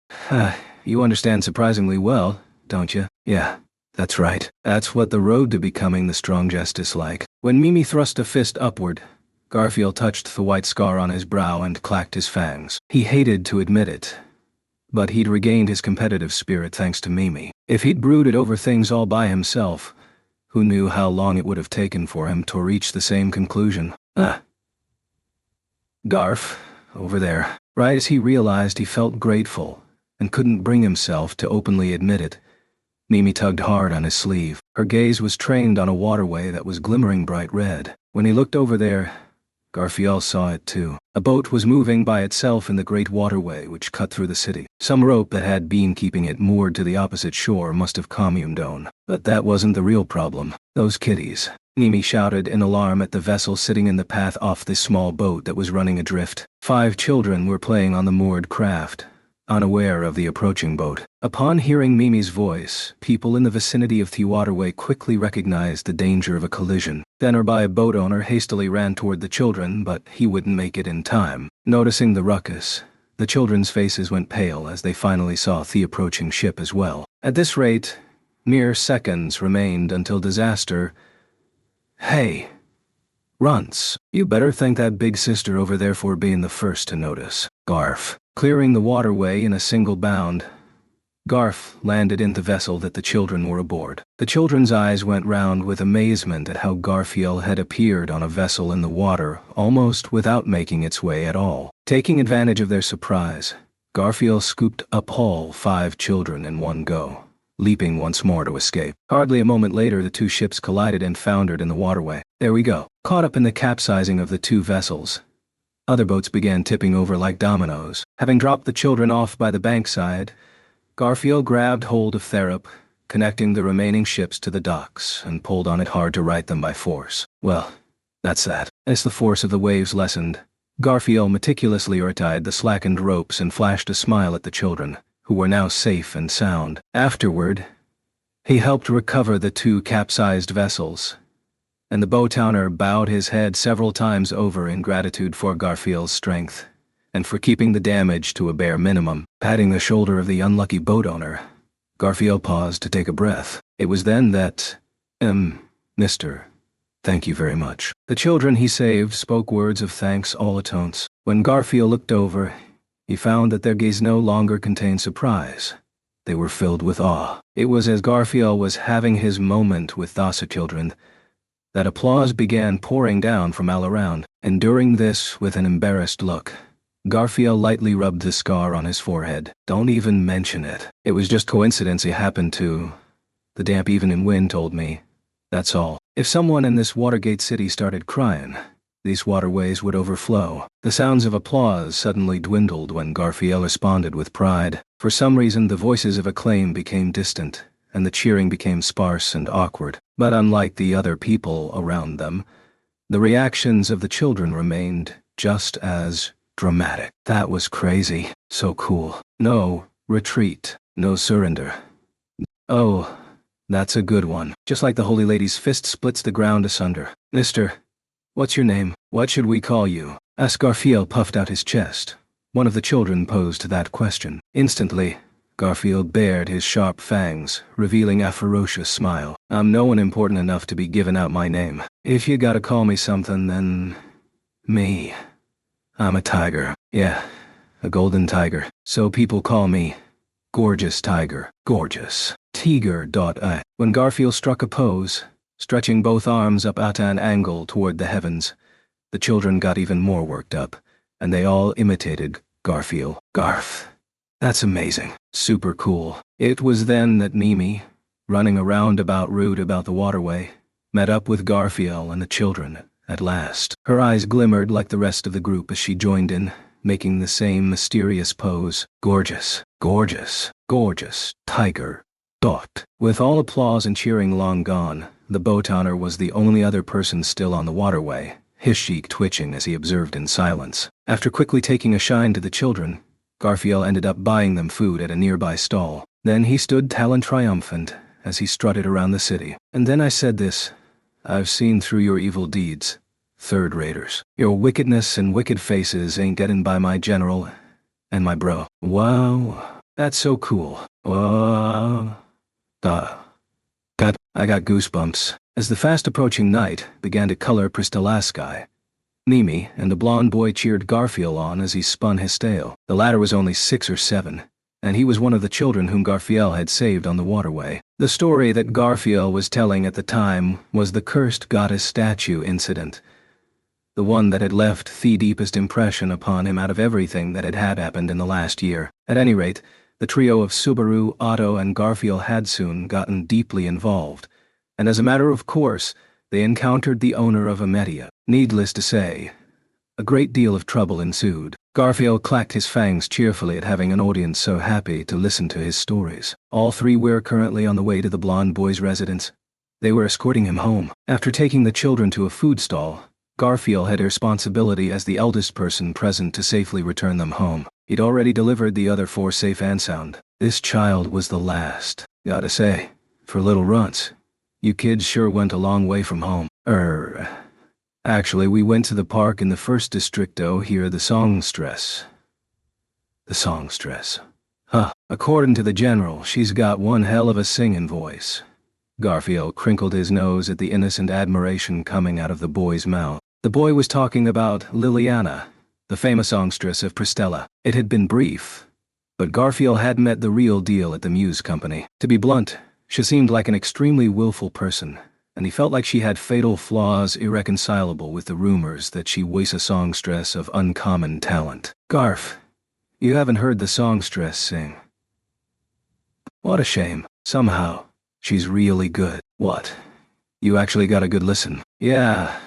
You understand surprisingly well, don't you? Yeah. That's right. That's what the road to becoming the strongest is like. When Mimi thrust a fist upward, Garfield touched the white scar on his brow and clacked his fangs. He hated to admit it, but he'd regained his competitive spirit thanks to Mimi. If he'd brooded over things all by himself, who knew how long it would have taken for him to reach the same conclusion? Garf, over there. Right as he realized he felt grateful, and couldn't bring himself to openly admit it, Mimi tugged hard on his sleeve. Her gaze was trained on a waterway that was glimmering bright red. When he looked over there, Garfield saw it too. A boat was moving by itself in the great waterway which cut through the city. Some rope that had been keeping it moored to the opposite shore must have communed on. But that wasn't the real problem. Those kiddies. Mimi shouted in alarm at the vessel sitting in the path off the small boat that was running adrift. 5 children were playing on the moored craft, unaware of the approaching boat. Upon hearing Mimi's voice, people in the vicinity of the waterway quickly recognized the danger of a collision. The nearby boat owner hastily ran toward the children, but he wouldn't make it in time. Noticing the ruckus, the children's faces went pale as they finally saw the approaching ship as well. At this rate, mere seconds remained until disaster. Hey, runts, you better thank that big sister over there for being the first to notice. Garf. Clearing the waterway in a single bound, Garf landed in the vessel that the children were aboard. The children's eyes went round with amazement at how Garfield had appeared on a vessel in the water almost without making its way at all. Taking advantage of their surprise, Garfield scooped up all 5 children in one go, leaping once more to escape. Hardly a moment later, the 2 ships collided and foundered in the waterway. There we go. Caught up in the capsizing of the 2 vessels, other boats began tipping over like dominoes. Having dropped the children off by the bankside, Garfield grabbed hold of Therop, connecting the remaining ships to the docks, and pulled on it hard to right them by force. Well, that's that. As the force of the waves lessened, Garfield meticulously untied the slackened ropes and flashed a smile at the children, who were now safe and sound. Afterward, he helped recover the 2 capsized vessels, and the boat owner bowed his head several times over in gratitude for Garfield's strength, and for keeping the damage to a bare minimum. Patting the shoulder of the unlucky boat owner, Garfield paused to take a breath. It was then that, Mister, thank you very much. The children he saved spoke words of thanks all at once. When Garfield looked over, he found that their gaze no longer contained surprise. They were filled with awe. It was as Garfield was having his moment with those children that applause began pouring down from all around, and during this, with an embarrassed look, Garfield lightly rubbed the scar on his forehead. Don't even mention it. It was just coincidence he happened to. The damp evening wind told me. That's all. If someone in this Watergate city started crying, these waterways would overflow. The sounds of applause suddenly dwindled when Garfield responded with pride. For some reason, the voices of acclaim became distant, and the cheering became sparse and awkward. But unlike the other people around them, the reactions of the children remained just as dramatic. That was crazy. So cool. No retreat. No surrender. Oh, that's a good one. Just like the Holy Lady's fist splits the ground asunder. Mister, what's your name? What should we call you? As Garfield puffed out his chest, one of the children posed that question. Instantly, Garfield bared his sharp fangs, revealing a ferocious smile. I'm no one important enough to be giving out my name. If you gotta call me something, then me. I'm a tiger. Yeah, a golden tiger. So people call me Gorgeous Tiger. Gorgeous. Tiger. When Garfield struck a pose, stretching both arms up at an angle toward the heavens, the children got even more worked up, and they all imitated Garfield. Garf. That's amazing. Super cool. It was then that Mimi, running around rude about the waterway, met up with Garfield and the children. At last, her eyes glimmered like the rest of the group as she joined in, making the same mysterious pose. Gorgeous, gorgeous, gorgeous, tiger. With all applause and cheering long gone, the boat owner was the only other person still on the waterway, his cheek twitching as he observed in silence. After quickly taking a shine to the children, Garfield ended up buying them food at a nearby stall. Then he stood talon triumphant as he strutted around the city. And then I said this, I've seen through your evil deeds, third-raters. Your wickedness and wicked faces ain't getting by my general and my bro. Wow, that's so cool. Wow. I got goosebumps. As the fast-approaching night began to color Pristila's sky, Mimi and the blonde boy cheered Garfield on as he spun his tail. The latter was only 6 or 7, and he was one of the children whom Garfield had saved on the waterway. The story that Garfield was telling at the time was the cursed goddess statue incident, the one that had left the deepest impression upon him out of everything that had happened in the last year. At any rate, the trio of Subaru, Otto, and Garfield had soon gotten deeply involved, and as a matter of course, they encountered the owner of Ametia. Needless to say, a great deal of trouble ensued. Garfield clacked his fangs cheerfully at having an audience so happy to listen to his stories. All 3 were currently on the way to the blonde boy's residence. They were escorting him home. After taking the children to a food stall, Garfield had a responsibility as the eldest person present to safely return them home. He'd already delivered the other 4 safe and sound. This child was the last. Gotta say, for little runts, you kids sure went a long way from home. Actually, we went to the park in the first districto here, the songstress. The songstress. Huh. According to the general, she's got one hell of a singing voice. Garfield crinkled his nose at the innocent admiration coming out of the boy's mouth. The boy was talking about Liliana, the famous songstress of Pristella. It had been brief, But Garfield had met the real deal at the Muse Company. To be blunt, she seemed like an extremely willful person, and he felt like she had fatal flaws irreconcilable with the rumors that she was a songstress of uncommon talent. Garf, you haven't heard the songstress sing. What a shame. Somehow, she's really good. What? You actually got a good listen? Yeah.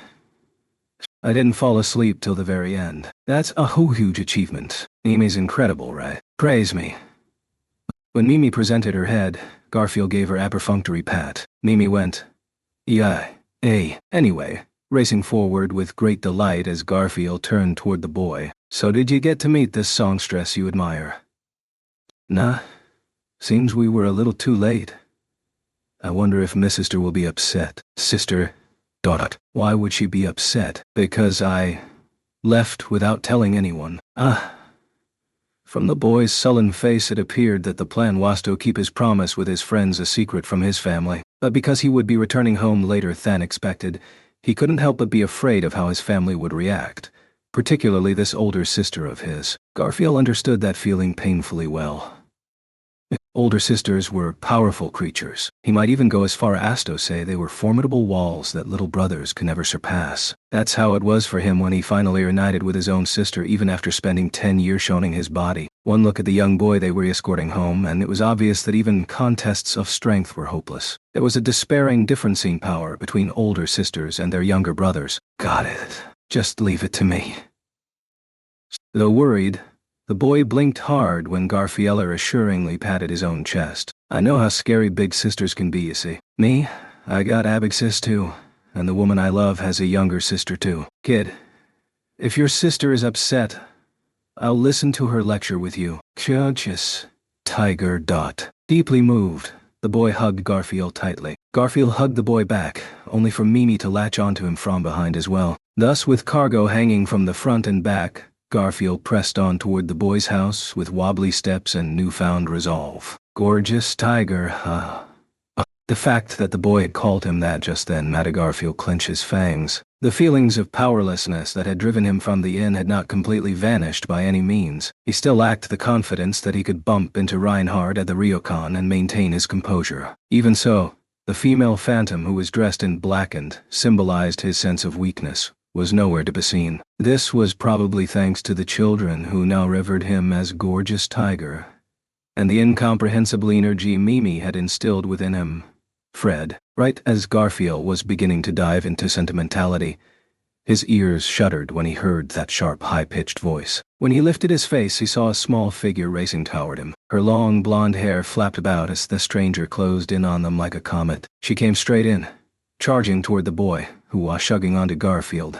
I didn't fall asleep till the very end. That's a huge achievement. Mimi's incredible, right? Praise me. When Mimi presented her head, Garfield gave her a perfunctory pat. Mimi went, yeah, anyway, racing forward with great delight as Garfield turned toward the boy. So did you get to meet this songstress you admire? Nah. Seems we were a little too late. I wonder if Miss Sister will be upset. Sister? Dot. Why would she be upset? Because I left without telling anyone. From the boy's sullen face it appeared that the plan was to keep his promise with his friends a secret from his family. But because he would be returning home later than expected, he couldn't help but be afraid of how his family would react, particularly this older sister of his. Garfield understood that feeling painfully well. Older sisters were powerful creatures. He might even go as far as to say they were formidable walls that little brothers could never surpass. That's how it was for him when he finally reunited with his own sister even after spending 10 years showing his body. One look at the young boy they were escorting home, and it was obvious that even contests of strength were hopeless. There was a despairing differencing power between older sisters and their younger brothers. Got it. Just leave it to me. Though worried, the boy blinked hard when Garfield assuringly patted his own chest. I know how scary big sisters can be, you see. Me, I got a big sis too, and the woman I love has a younger sister too. Kid, if your sister is upset, I'll listen to her lecture with you. Just Tiger. Deeply moved, the boy hugged Garfield tightly. Garfield hugged the boy back, only for Mimi to latch onto him from behind as well. Thus, with cargo hanging from the front and back, Garfield pressed on toward the boy's house with wobbly steps and newfound resolve. Gorgeous Tiger, The fact that the boy had called him that just then made Garfield clench his fangs. The feelings of powerlessness that had driven him from the inn had not completely vanished by any means. He still lacked the confidence that he could bump into Reinhardt at the Ryokon and maintain his composure. Even so, the female phantom who was dressed in black and symbolized his sense of weakness was nowhere to be seen. This was probably thanks to the children who now revered him as Gorgeous Tiger, and the incomprehensible energy Mimi had instilled within him. Fred, right as Garfield was beginning to dive into sentimentality, his ears shuddered when he heard that sharp, high-pitched voice. When he lifted his face, he saw a small figure racing toward him. Her long blonde hair flapped about as the stranger closed in on them like a comet. She came straight in, charging toward the boy, who was shugging onto Garfield.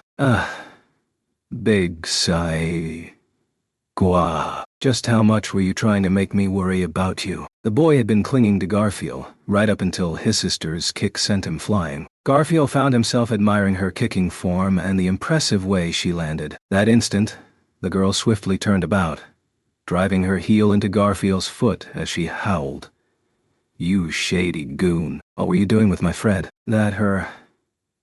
Big sigh. Gwa. Just how much were you trying to make me worry about you? The boy had been clinging to Garfield, right up until his sister's kick sent him flying. Garfield found himself admiring her kicking form and the impressive way she landed. That instant, the girl swiftly turned about, driving her heel into Garfield's foot as she howled. You shady goon. What were you doing with my Fred? That her...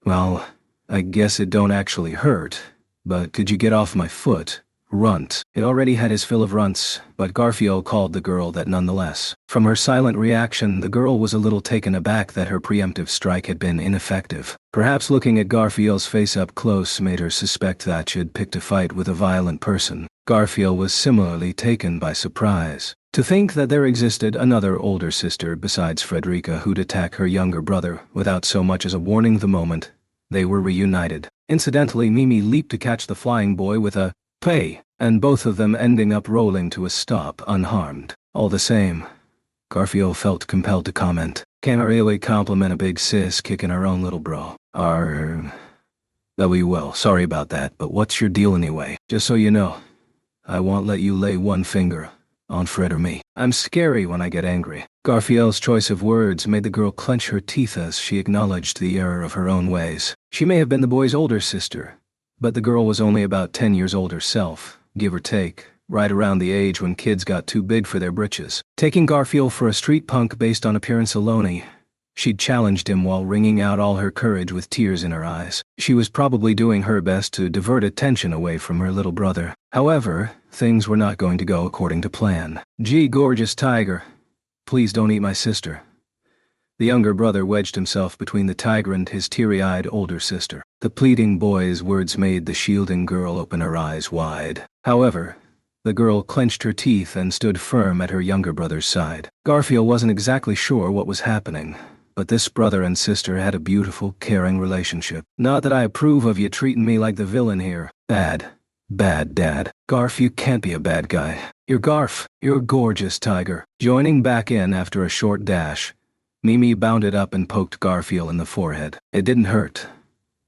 Well, I guess it don't actually hurt, but could you get off my foot? Runt. It already had his fill of runts, but Garfield called the girl that nonetheless. From her silent reaction, the girl was a little taken aback that her preemptive strike had been ineffective. Perhaps looking at Garfield's face up close made her suspect that she'd picked a fight with a violent person. Garfield was similarly taken by surprise. To think that there existed another older sister besides Frederica who'd attack her younger brother without so much as a warning the moment they were reunited. Incidentally, Mimi leaped to catch the flying boy with a "Pay," and both of them ending up rolling to a stop unharmed. All the same, Garfield felt compelled to comment. Can't really compliment a big sis kicking her own little bro. Well, sorry about that, but what's your deal anyway? Just so you know, I won't let you lay one finger on Fred or me. I'm scary when I get angry. Garfield's choice of words made the girl clench her teeth as she acknowledged the error of her own ways. She may have been the boy's older sister, but the girl was only about 10 years old herself, give or take, right around the age when kids got too big for their britches. Taking Garfield for a street punk based on appearance alone, she'd challenged him while wringing out all her courage with tears in her eyes. She was probably doing her best to divert attention away from her little brother. However, things were not going to go according to plan. "Gee, gorgeous tiger. Please don't eat my sister." The younger brother wedged himself between the tiger and his teary-eyed older sister. The pleading boy's words made the shielding girl open her eyes wide. However, the girl clenched her teeth and stood firm at her younger brother's side. Garfield wasn't exactly sure what was happening, but this brother and sister had a beautiful, caring relationship. "Not that I approve of you treating me like the villain here. Bad. Bad, Dad. Garf, you can't be a bad guy. You're Garf. You're a gorgeous tiger." Joining back in after a short dash, Mimi bounded up and poked Garfield in the forehead. It didn't hurt,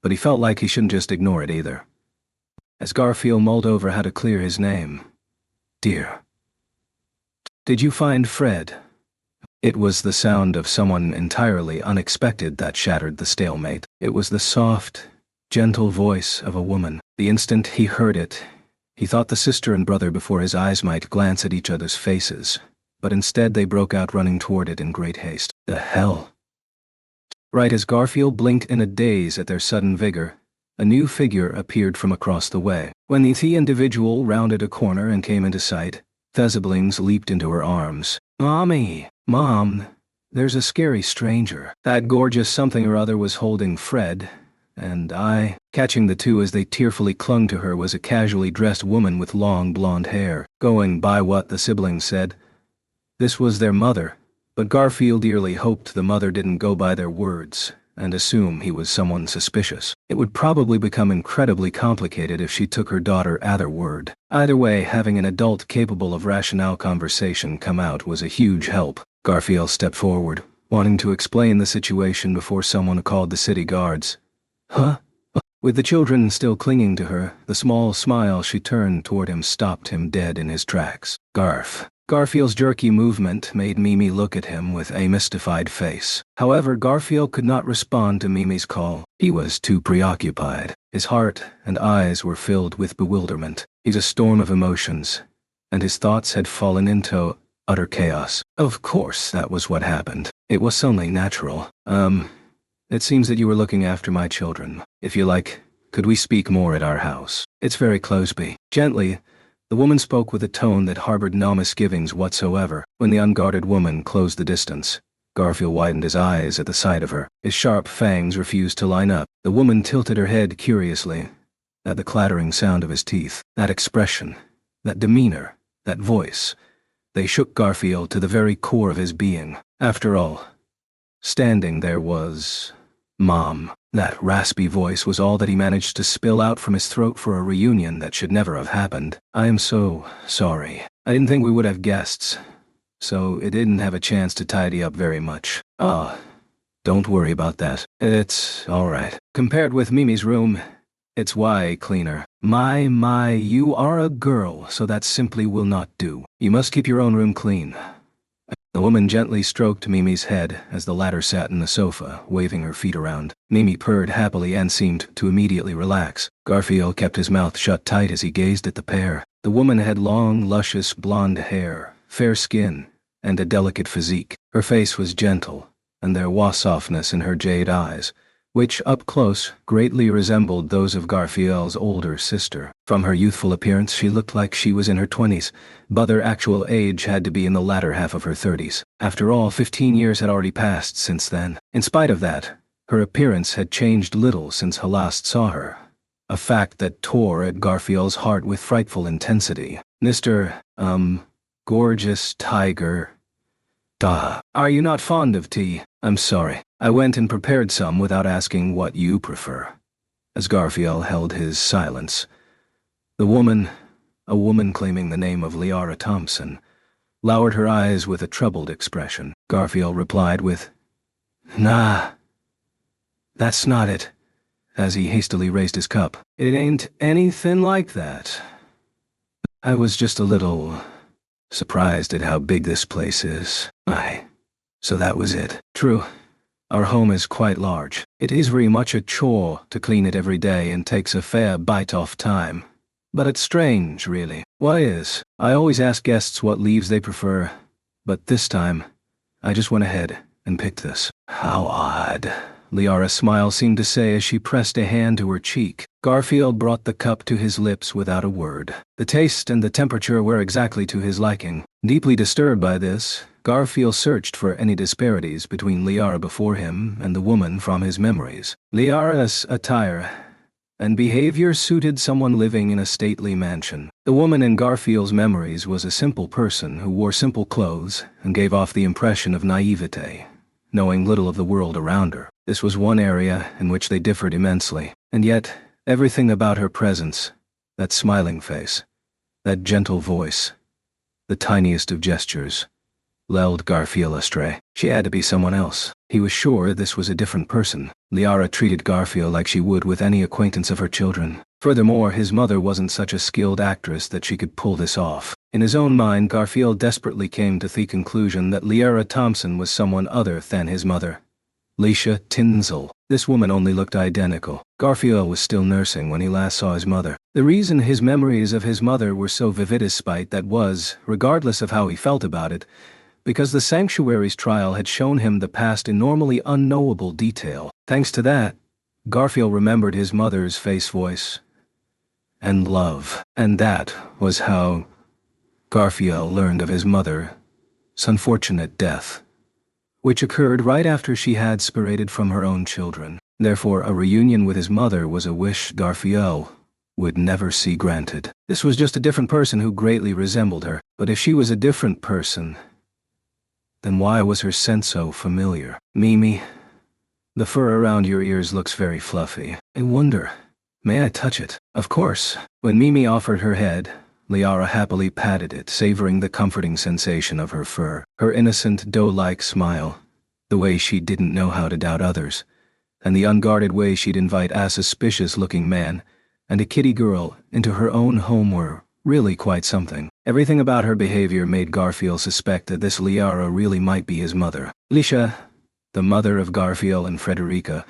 but he felt like he shouldn't just ignore it either. As Garfield mulled over how to clear his name, "Dear. Did you find Fred?" It was the sound of someone entirely unexpected that shattered the stalemate. It was the soft, gentle voice of a woman. The instant he heard it, he thought the sister and brother before his eyes might glance at each other's faces, but instead they broke out running toward it in great haste. The hell? Right as Garfield blinked in a daze at their sudden vigor, a new figure appeared from across the way. When the individual rounded a corner and came into sight, Thesiblings leaped into her arms. "Mommy! Mom! There's a scary stranger." That gorgeous something or other was holding Fred, and catching the two as they tearfully clung to her, was a casually dressed woman with long blonde hair. Going by what the siblings said, this was their mother, but Garfield dearly hoped the mother didn't go by their words and assume he was someone suspicious. It would probably become incredibly complicated if she took her daughter at her word. Either way, having an adult capable of rationale conversation come out was a huge help. Garfield stepped forward, wanting to explain the situation before someone called the city guards. "Huh?" With the children still clinging to her, the small smile she turned toward him stopped him dead in his tracks. Garfield's jerky movement made Mimi look at him with a mystified face. However, Garfield could not respond to Mimi's call. He was too preoccupied. His heart and eyes were filled with bewilderment. He's a storm of emotions, and his thoughts had fallen into utter chaos. Of course, that was what happened. It was only natural. It seems that you were looking after my children. If you like, could we speak more at our house? It's very close by." Gently, the woman spoke with a tone that harbored no misgivings whatsoever. When the unguarded woman closed the distance, Garfield widened his eyes at the sight of her. His sharp fangs refused to line up. The woman tilted her head curiously at the clattering sound of his teeth. That expression, that demeanor, that voice, they shook Garfield to the very core of his being. After all, standing there was Mom. That raspy voice was all that he managed to spill out from his throat for a reunion that should never have happened. "I am so sorry. I didn't think we would have guests, so it didn't have a chance to tidy up very much." Don't worry about that. It's all right. Compared with Mimi's room, it's way cleaner." My, you are a girl, so that simply will not do. You must keep your own room clean." The woman gently stroked Mimi's head as the latter sat in the sofa, waving her feet around. Mimi purred happily and seemed to immediately relax. Garfield kept his mouth shut tight as he gazed at the pair. The woman had long, luscious blonde hair, fair skin, and a delicate physique. Her face was gentle, and there was softness in her jade eyes, which, up close, greatly resembled those of Garfield's older sister. From her youthful appearance she looked like she was in her 20s, but her actual age had to be in the latter half of her 30s. After all, 15 years had already passed since then. In spite of that, her appearance had changed little since he last saw her, a fact that tore at Garfield's heart with frightful intensity. "Mr. Gorgeous Tiger. Duh. Are you not fond of tea? I'm sorry. I went and prepared some without asking what you prefer." As Garfield held his silence, the woman, a woman claiming the name of Liara Thompson, lowered her eyes with a troubled expression. Garfield replied with, "Nah, that's not it," as he hastily raised his cup. "It ain't anything like that. I was just a little surprised at how big this place is. So that was it. True. Our home is quite large. It is very much a chore to clean it every day and takes a fair bite off time. But it's strange, really. Why is? I always ask guests what leaves they prefer, but this time, I just went ahead and picked this." "How odd. Liara's smile seemed to say as she pressed a hand to her cheek. Garfield brought the cup to his lips without a word. The taste and the temperature were exactly to his liking. Deeply disturbed by this, Garfield searched for any disparities between Liara before him and the woman from his memories. Liara's attire and behavior suited someone living in a stately mansion. The woman in Garfield's memories was a simple person who wore simple clothes and gave off the impression of naivete, knowing little of the world around her. This was one area in which they differed immensely, and yet everything about her presence, that smiling face, that gentle voice, the tiniest of gestures, lulled Garfield astray. She had to be someone else. He was sure this was a different person. Liara treated Garfield like she would with any acquaintance of her children. Furthermore, his mother wasn't such a skilled actress that she could pull this off. In his own mind, Garfield desperately came to the conclusion that Liara Thompson was someone other than his mother, Leisha Tinzel. This woman only looked identical. Garfield was still nursing when he last saw his mother. The reason his memories of his mother were so vivid despite that was, regardless of how he felt about it, because the sanctuary's trial had shown him the past in normally unknowable detail. Thanks to that, Garfield remembered his mother's voice and love. And that was how Garfield learned of his mother's unfortunate death, which occurred right after she had separated from her own children. Therefore, a reunion with his mother was a wish Garfield would never see granted. This was just a different person who greatly resembled her. But if she was a different person, then why was her scent so familiar? Mimi, the fur around your ears looks very fluffy. I wonder, may I touch it? Of course. When Mimi offered her head, Liara happily patted it, savoring the comforting sensation of her fur. Her innocent, doe-like smile, the way she didn't know how to doubt others, and the unguarded way she'd invite a suspicious-looking man and a kitty girl into her own home were really quite something. Everything about her behavior made Garfield suspect that this Liara really might be his mother. Leisha, the mother of Garfield and Frederica,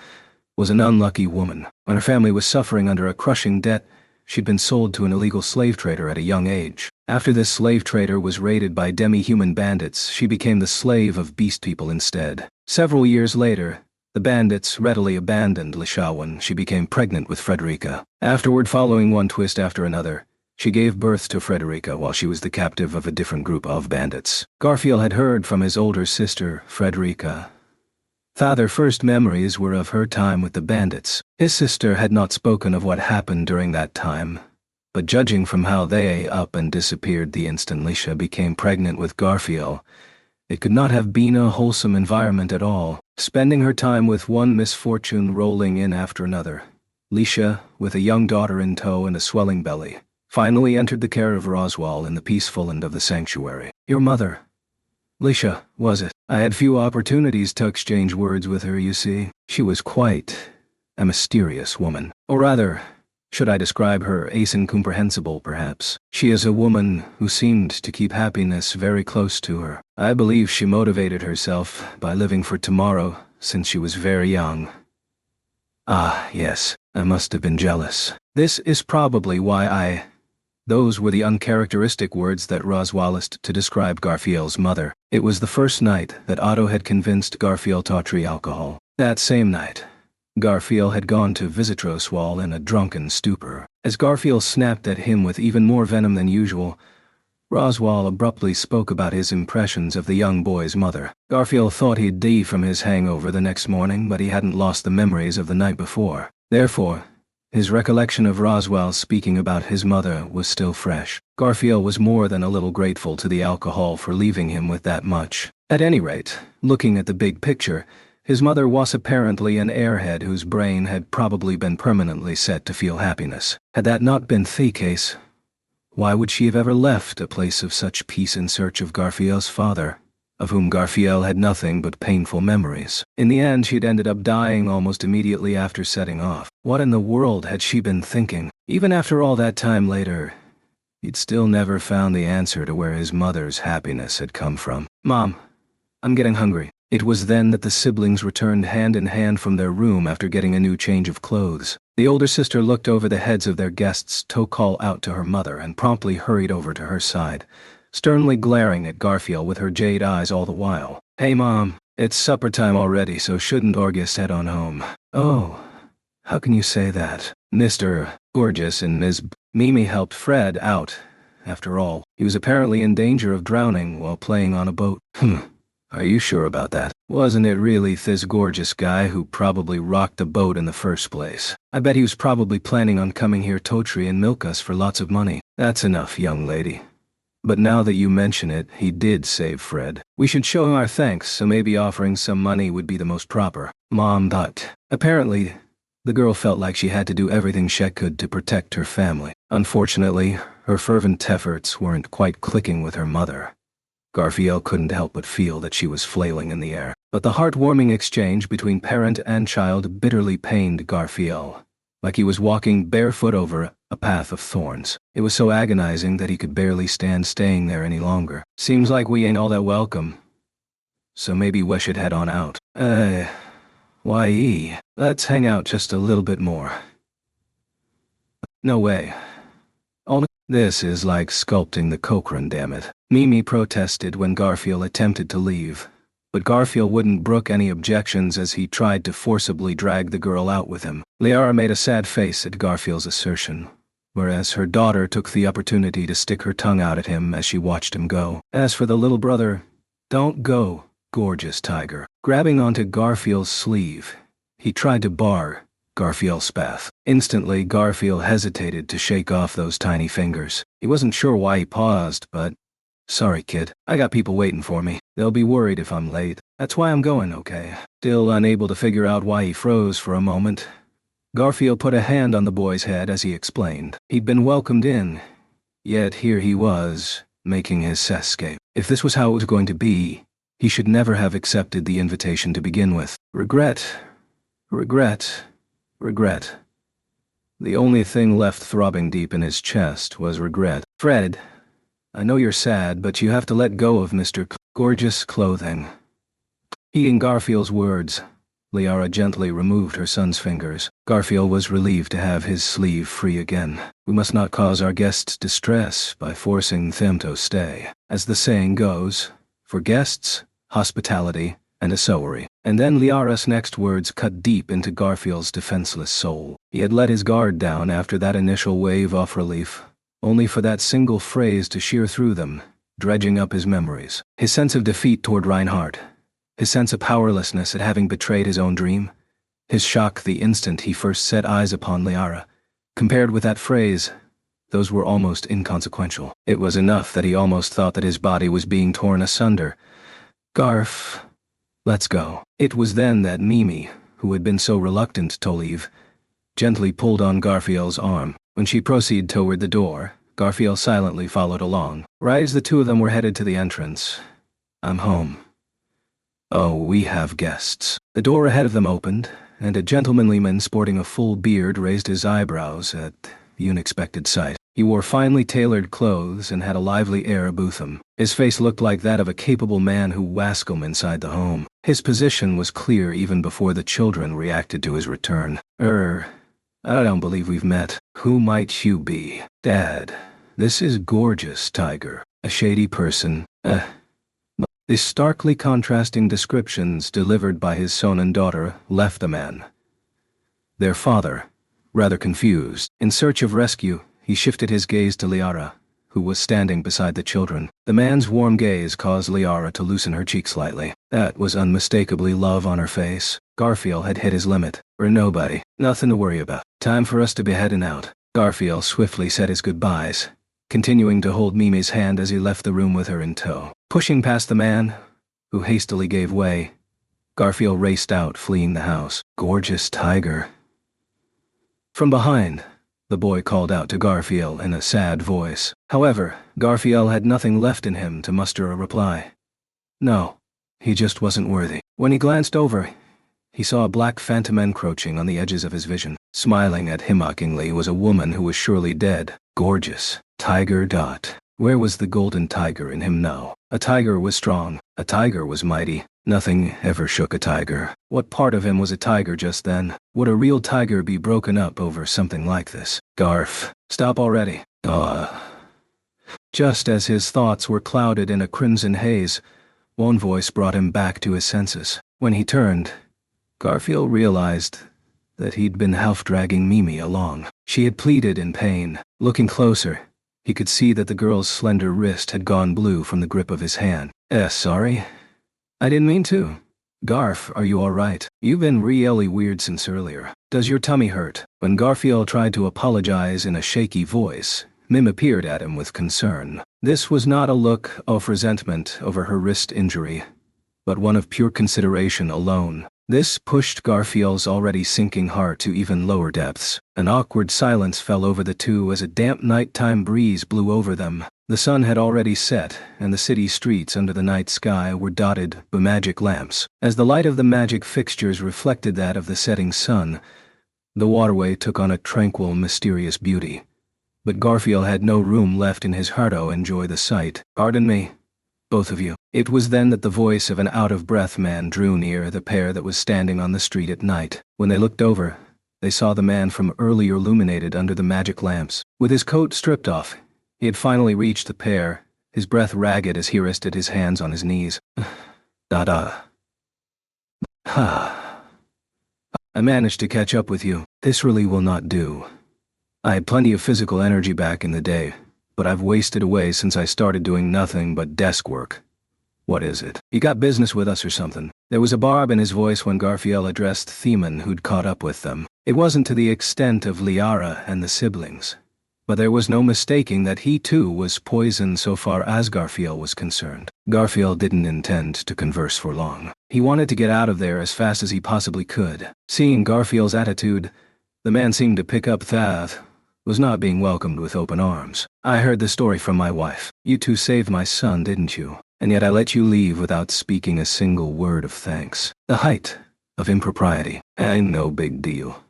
was an unlucky woman. When her family was suffering under a crushing debt, she'd been sold to an illegal slave trader at a young age. After this slave trader was raided by demi-human bandits, she became the slave of beast people instead. Several years later, the bandits readily abandoned Leisha when she became pregnant with Frederica. Afterward, following one twist after another, she gave birth to Frederica while she was the captive of a different group of bandits. Garfield had heard from his older sister, Frederica, that their first memories were of her time with the bandits. His sister had not spoken of what happened during that time, but judging from how they up and disappeared the instant Leisha became pregnant with Garfield, it could not have been a wholesome environment at all. Spending her time with one misfortune rolling in after another, Leisha, with a young daughter in tow and a swelling belly, finally entered the care of Roswell in the peaceful end of the sanctuary. Your mother, Leisha, was it? I had few opportunities to exchange words with her, you see. She was quite a mysterious woman. Or rather, should I describe her as incomprehensible, perhaps? She is a woman who seemed to keep happiness very close to her. I believe she motivated herself by living for tomorrow since she was very young. Ah, yes, I must have been jealous. This is probably why Those were the uncharacteristic words that Roswell used to describe Garfield's mother. It was the first night that Otto had convinced Garfield to try alcohol. That same night, Garfield had gone to visit Roswell in a drunken stupor. As Garfield snapped at him with even more venom than usual, Roswell abruptly spoke about his impressions of the young boy's mother. Garfield thought he'd die from his hangover the next morning, but he hadn't lost the memories of the night before. Therefore, his recollection of Roswell speaking about his mother was still fresh. Garfield was more than a little grateful to the alcohol for leaving him with that much. At any rate, looking at the big picture, his mother was apparently an airhead whose brain had probably been permanently set to feel happiness. Had that not been the case, why would she have ever left a place of such peace in search of Garfield's father, of whom Garfield had nothing but painful memories? In the end, she'd ended up dying almost immediately after setting off. What in the world had she been thinking? Even after all that time later, he'd still never found the answer to where his mother's happiness had come from. Mom, I'm getting hungry. It was then that the siblings returned hand in hand from their room after getting a new change of clothes. The older sister looked over the heads of their guests to call out to her mother and promptly hurried over to her side, sternly glaring at Garfield with her jade eyes all the while. Hey Mom, It's supper time already, so shouldn't August head on home? Oh, how can you say that? Mr. Gorgeous and Ms. Mimi helped Fred out. After all, he was apparently in danger of drowning while playing on a boat. Are you sure about that? Wasn't it really this gorgeous guy who probably rocked the boat in the first place? I bet he was probably planning on coming here Totri and milk us for lots of money. That's enough, young lady. But now that you mention it, he did save Fred. We should show him our thanks, so maybe offering some money would be the most proper. Mom thought. Apparently, the girl felt like she had to do everything she could to protect her family. Unfortunately, her fervent efforts weren't quite clicking with her mother. Garfield couldn't help but feel that she was flailing in the air. But the heartwarming exchange between parent and child bitterly pained Garfield, like he was walking barefoot over a path of thorns. It was so agonizing that he could barely stand staying there any longer. Seems like we ain't all that welcome. So maybe we should head on out. Let's hang out just a little bit more. No way. This is like sculpting the Cochrane, damn it. Mimi protested when Garfield attempted to leave, but Garfield wouldn't brook any objections as he tried to forcibly drag the girl out with him. Liara made a sad face at Garfield's assertion, whereas her daughter took the opportunity to stick her tongue out at him as she watched him go. As for the little brother, don't go, gorgeous tiger. Grabbing onto Garfield's sleeve, he tried to bar Garfield's path. Instantly, Garfield hesitated to shake off those tiny fingers. He wasn't sure why he paused, but, sorry kid, I got people waiting for me. They'll be worried if I'm late. That's why I'm going, okay? Still unable to figure out why he froze for a moment, Garfield put a hand on the boy's head as he explained. He'd been welcomed in, yet here he was, making his escape. If this was how it was going to be, he should never have accepted the invitation to begin with. Regret. The only thing left throbbing deep in his chest was regret. Fred, I know you're sad, but you have to let go of Mr. Gorgeous clothing. Heeding Garfield's words, Liara gently removed her son's fingers. Garfield was relieved to have his sleeve free again. We must not cause our guests distress by forcing them to stay. As the saying goes, for guests, hospitality, and a sowry. And then Liara's next words cut deep into Garfield's defenseless soul. He had let his guard down after that initial wave of relief, only for that single phrase to shear through them, dredging up his memories. His sense of defeat toward Reinhardt, his sense of powerlessness at having betrayed his own dream, his shock the instant he first set eyes upon Liara. Compared with that phrase, those were almost inconsequential. It was enough that he almost thought that his body was being torn asunder. Garf, let's go. It was then that Mimi, who had been so reluctant to leave, gently pulled on Garfield's arm. When she proceeded toward the door, Garfield silently followed along. Right as the two of them were headed to the entrance, I'm home. Oh, we have guests. The door ahead of them opened, and a gentlemanly man sporting a full beard raised his eyebrows at the unexpected sight. He wore finely tailored clothes and had a lively air about him. His face looked like that of a capable man who wascom inside the home. His position was clear even before the children reacted to his return. I don't believe we've met. Who might you be? Dad, this is gorgeous, Tiger. A shady person. The starkly contrasting descriptions delivered by his son and daughter left the man, their father, rather confused. In search of rescue, he shifted his gaze to Liara, who was standing beside the children. The man's warm gaze caused Liara to loosen her cheek slightly. That was unmistakably love on her face. Garfield had hit his limit. We're nobody. Nothing to worry about. Time for us to be heading out. Garfield swiftly said his goodbyes, continuing to hold Mimi's hand as he left the room with her in tow. Pushing past the man, who hastily gave way, Garfield raced out, fleeing the house. Gorgeous Tiger. From behind, the boy called out to Garfield in a sad voice. However, Garfield had nothing left in him to muster a reply. No, he just wasn't worthy. When he glanced over, he saw a black phantom encroaching on the edges of his vision. Smiling at him mockingly was a woman who was surely dead. Gorgeous Tiger. Where was the golden tiger in him now? A tiger was strong. A tiger was mighty. Nothing ever shook a tiger. What part of him was a tiger just then? Would a real tiger be broken up over something like this? Garf, stop already. Just as his thoughts were clouded in a crimson haze, One voice brought him back to his senses. When he turned, Garfield realized that he'd been half-dragging Mimi along. She had pleaded in pain. Looking closer, he could see that the girl's slender wrist had gone blue from the grip of his hand. Sorry. I didn't mean to. Garf, are you alright? You've been really weird since earlier. Does your tummy hurt? When Garfield tried to apologize in a shaky voice, Mim peered at him with concern. This was not a look of resentment over her wrist injury, but one of pure consideration alone. This pushed Garfield's already sinking heart to even lower depths. An awkward silence fell over the two as a damp nighttime breeze blew over them. The sun had already set, and the city streets under the night sky were dotted by magic lamps. As the light of the magic fixtures reflected that of the setting sun, the waterway took on a tranquil, mysterious beauty. But Garfield had no room left in his heart to enjoy the sight. Pardon me, both of you. It was then that the voice of an out-of-breath man drew near the pair that was standing on the street at night. When they looked over, they saw the man from earlier illuminated under the magic lamps. With his coat stripped off, he had finally reached the pair, his breath ragged as he rested his hands on his knees. Ha. I managed to catch up with you. This really will not do. I had plenty of physical energy back in the day, but I've wasted away since I started doing nothing but desk work. What is it? You got business with us or something? There was a barb in his voice when Garfield addressed Theman, who'd caught up with them. It wasn't to the extent of Liara and the siblings, but there was no mistaking that he too was poisoned so far as Garfield was concerned. Garfield didn't intend to converse for long. He wanted to get out of there as fast as he possibly could. Seeing Garfield's attitude, the man seemed to pick up that was not being welcomed with open arms. I heard the story from my wife. You two saved my son, didn't you? And yet I let you leave without speaking a single word of thanks. The height of impropriety. Ain't no big deal.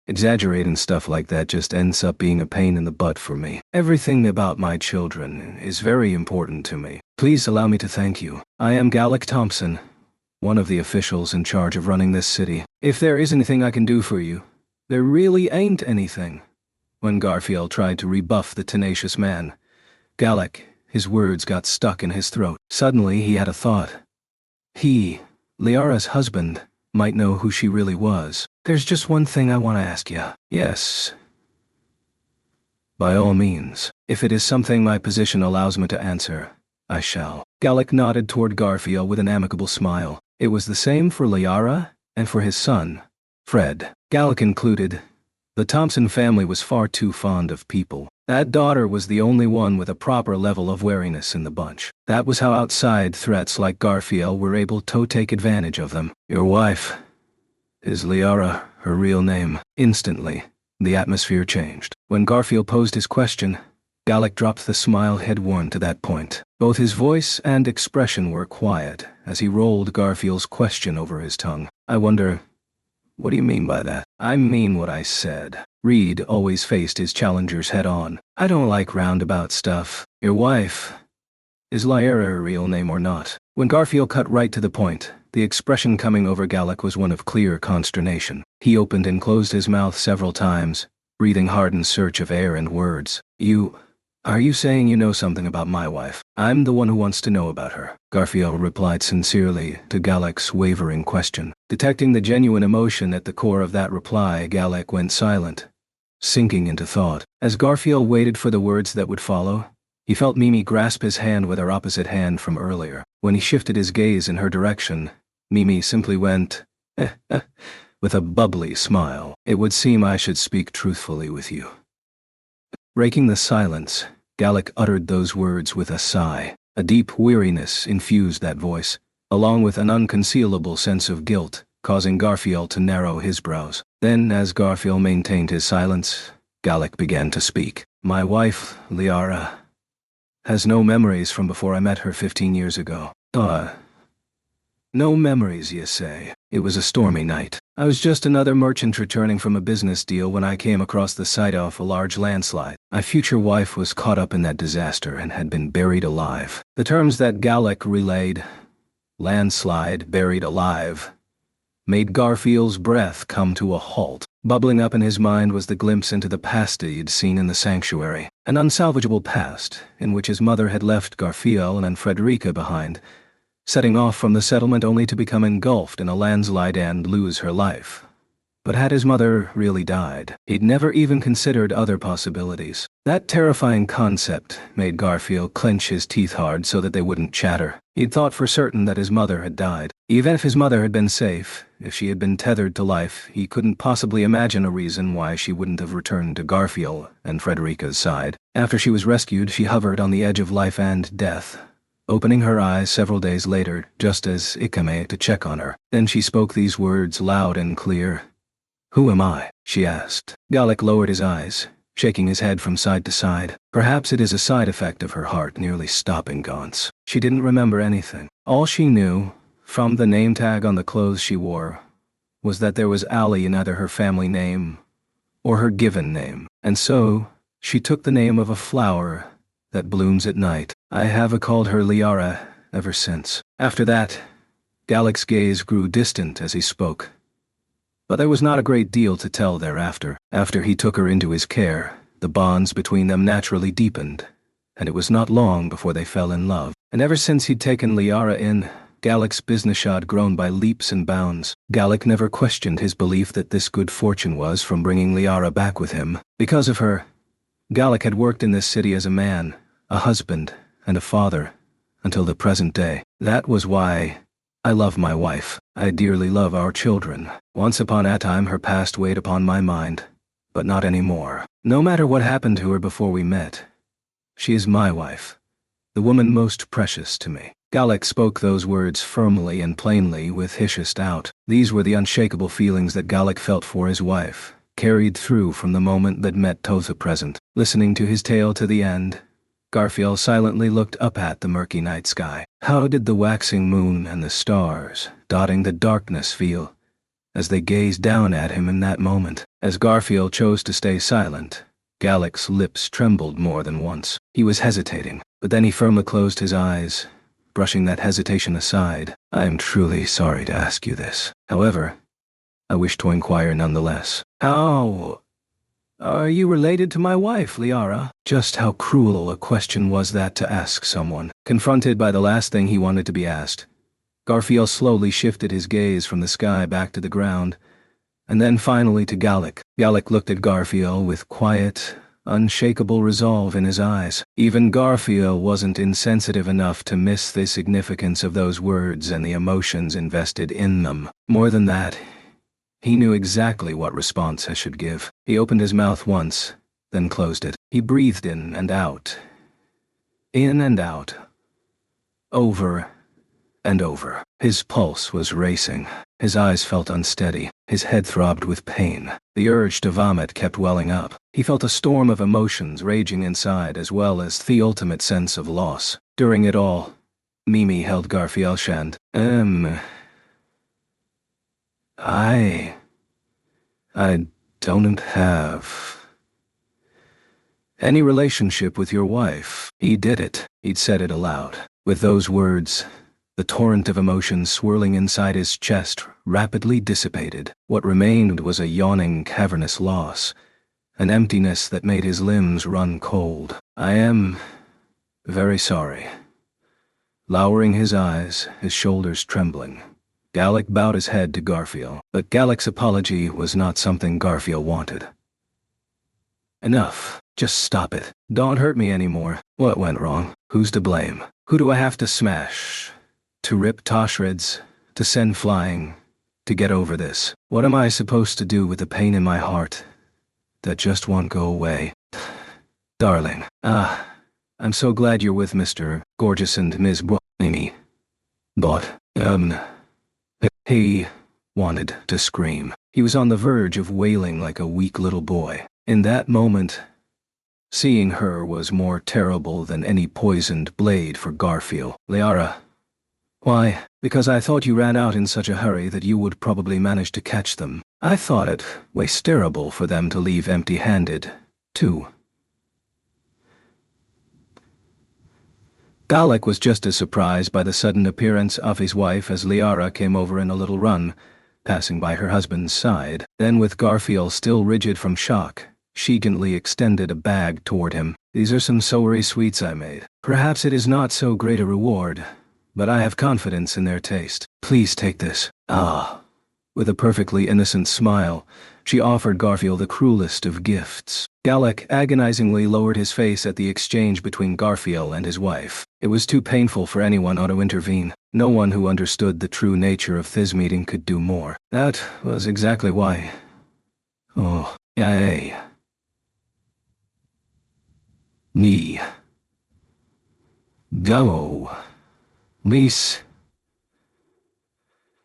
Exaggerating stuff like that just ends up being a pain in the butt for me. Everything about my children is very important to me. Please allow me to thank you. I am Gallic Thompson, one of the officials in charge of running this city. If there is anything I can do for you, there really ain't anything. When Garfield tried to rebuff the tenacious man, Gallic, his words got stuck in his throat. Suddenly he had a thought. He, Liara's husband, might know who she really was. There's just one thing I want to ask you. Yes. By all means. If it is something my position allows me to answer, I shall. Gallic nodded toward Garfield with an amicable smile. It was the same for Liara and for his son, Fred. Gallic included. The Thompson family was far too fond of people. That daughter was the only one with a proper level of wariness in the bunch. That was how outside threats like Garfield were able to take advantage of them. Your wife, is Liara her real name? Instantly, the atmosphere changed. When Garfield posed his question, Gallic dropped the smile he'd worn to that point. Both his voice and expression were quiet as he rolled Garfield's question over his tongue. I wonder, what do you mean by that? I mean what I said. Reed always faced his challengers head-on. I don't like roundabout stuff. Your wife, is Liara her real name or not? When Garfield cut right to the point, the expression coming over Gallic was one of clear consternation. He opened and closed his mouth several times, breathing hard in search of air and words. Are you saying you know something about my wife? I'm the one who wants to know about her. Garfield replied sincerely to Gallic's wavering question. Detecting the genuine emotion at the core of that reply, Gallic went silent, sinking into thought. As Garfield waited for the words that would follow, he felt Mimi grasp his hand with her opposite hand from earlier. When he shifted his gaze in her direction, Mimi simply went, with a bubbly smile. It would seem I should speak truthfully with you. Breaking the silence, Gallic uttered those words with a sigh. A deep weariness infused that voice, along with an unconcealable sense of guilt, causing Garfield to narrow his brows. Then, as Garfield maintained his silence, Gallic began to speak. My wife, Liara, has no memories from before I met her 15 years ago. No memories, you say? It was a stormy night. I was just another merchant returning from a business deal when I came across the site of a large landslide. My future wife was caught up in that disaster and had been buried alive. The terms that Gallic relayed, landslide, buried alive, made Garfield's breath come to a halt. Bubbling up in his mind was the glimpse into the past he'd seen in the sanctuary. An unsalvageable past, in which his mother had left Garfield and Frederica behind, setting off from the settlement only to become engulfed in a landslide and lose her life. But had his mother really died? He'd never even considered other possibilities. That terrifying concept made Garfield clench his teeth hard so that they wouldn't chatter. He'd thought for certain that his mother had died. Even if his mother had been safe, if she had been tethered to life, he couldn't possibly imagine a reason why she wouldn't have returned to Garfield and Frederica's side. After she was rescued, she hovered on the edge of life and death, opening her eyes several days later, just as Ike came to check on her. Then she spoke these words loud and clear. "Who am I?" she asked. Gallic lowered his eyes, shaking his head from side to side. Perhaps it is a side effect of her heart nearly stopping Gaunt's. She didn't remember anything. All she knew, from the name tag on the clothes she wore, was that there was Ali in either her family name or her given name. And so, she took the name of a flower that blooms at night. I have called her Liara ever since. After that, Gallic's gaze grew distant as he spoke. But there was not a great deal to tell thereafter. After he took her into his care, the bonds between them naturally deepened, and it was not long before they fell in love. And ever since he'd taken Liara in, Gallic's business had grown by leaps and bounds. Gallic never questioned his belief that this good fortune was from bringing Liara back with him. Because of her, Gallic had worked in this city as a man, a husband, and a father, until the present day. That was why I love my wife. I dearly love our children. Once upon a time her past weighed upon my mind, but not anymore. No matter what happened to her before we met, she is my wife, the woman most precious to me. Gallic spoke those words firmly and plainly with hissed out. These were the unshakable feelings that Gallic felt for his wife, carried through from the moment that met Totha present. Listening to his tale to the end, Garfield silently looked up at the murky night sky. How did the waxing moon and the stars, dotting the darkness, feel as they gazed down at him in that moment? As Garfield chose to stay silent, Gallic's lips trembled more than once. He was hesitating, but then he firmly closed his eyes, brushing that hesitation aside. I am truly sorry to ask you this. However, I wish to inquire nonetheless. How are you related to my wife, Liara? Just how cruel a question was that to ask someone. Confronted by the last thing he wanted to be asked, Garfield slowly shifted his gaze from the sky back to the ground, and then finally to Gallic. Gallic looked at Garfield with quiet, unshakable resolve in his eyes. Even Garfield wasn't insensitive enough to miss the significance of those words and the emotions invested in them. More than that, he knew exactly what response he should give. He opened his mouth once, then closed it. He breathed in and out, over and over. His pulse was racing. His eyes felt unsteady. His head throbbed with pain. The urge to vomit kept welling up. He felt a storm of emotions raging inside, as well as the ultimate sense of loss. During it all, Mimi held Garfield's hand. I don't have any relationship with your wife. He did it. He'd said it aloud. With those words, the torrent of emotions swirling inside his chest rapidly dissipated. What remained was a yawning, cavernous loss, an emptiness that made his limbs run cold. I am very sorry. Lowering his eyes, his shoulders trembling, Gallic bowed his head to Garfield, but Gallic's apology was not something Garfield wanted. Enough. Just stop it. Don't hurt me anymore. What went wrong? Who's to blame? Who do I have to smash? To rip to shreds? To send flying? To get over this? What am I supposed to do with the pain in my heart that just won't go away? Darling. I'm so glad you're with Mr. Gorgeous and Ms. Mimi. But, he wanted to scream. He was on the verge of wailing like a weak little boy. In that moment, seeing her was more terrible than any poisoned blade for Garfield. Liara. Why? Because I thought you ran out in such a hurry that you would probably manage to catch them. I thought it was terrible for them to leave empty-handed, too. Gallic was just as surprised by the sudden appearance of his wife as Liara came over in a little run, passing by her husband's side. Then, with Garfield still rigid from shock, she gently extended a bag toward him. These are some soury sweets I made. Perhaps it is not so great a reward, but I have confidence in their taste. Please take this. Ah. With a perfectly innocent smile, she offered Garfield the cruelest of gifts. Gallic agonizingly lowered his face at the exchange between Garfield and his wife. It was too painful for anyone to intervene. No one who understood the true nature of this meeting could do more. That was exactly why. Oh, yay. Me. Go. Lease.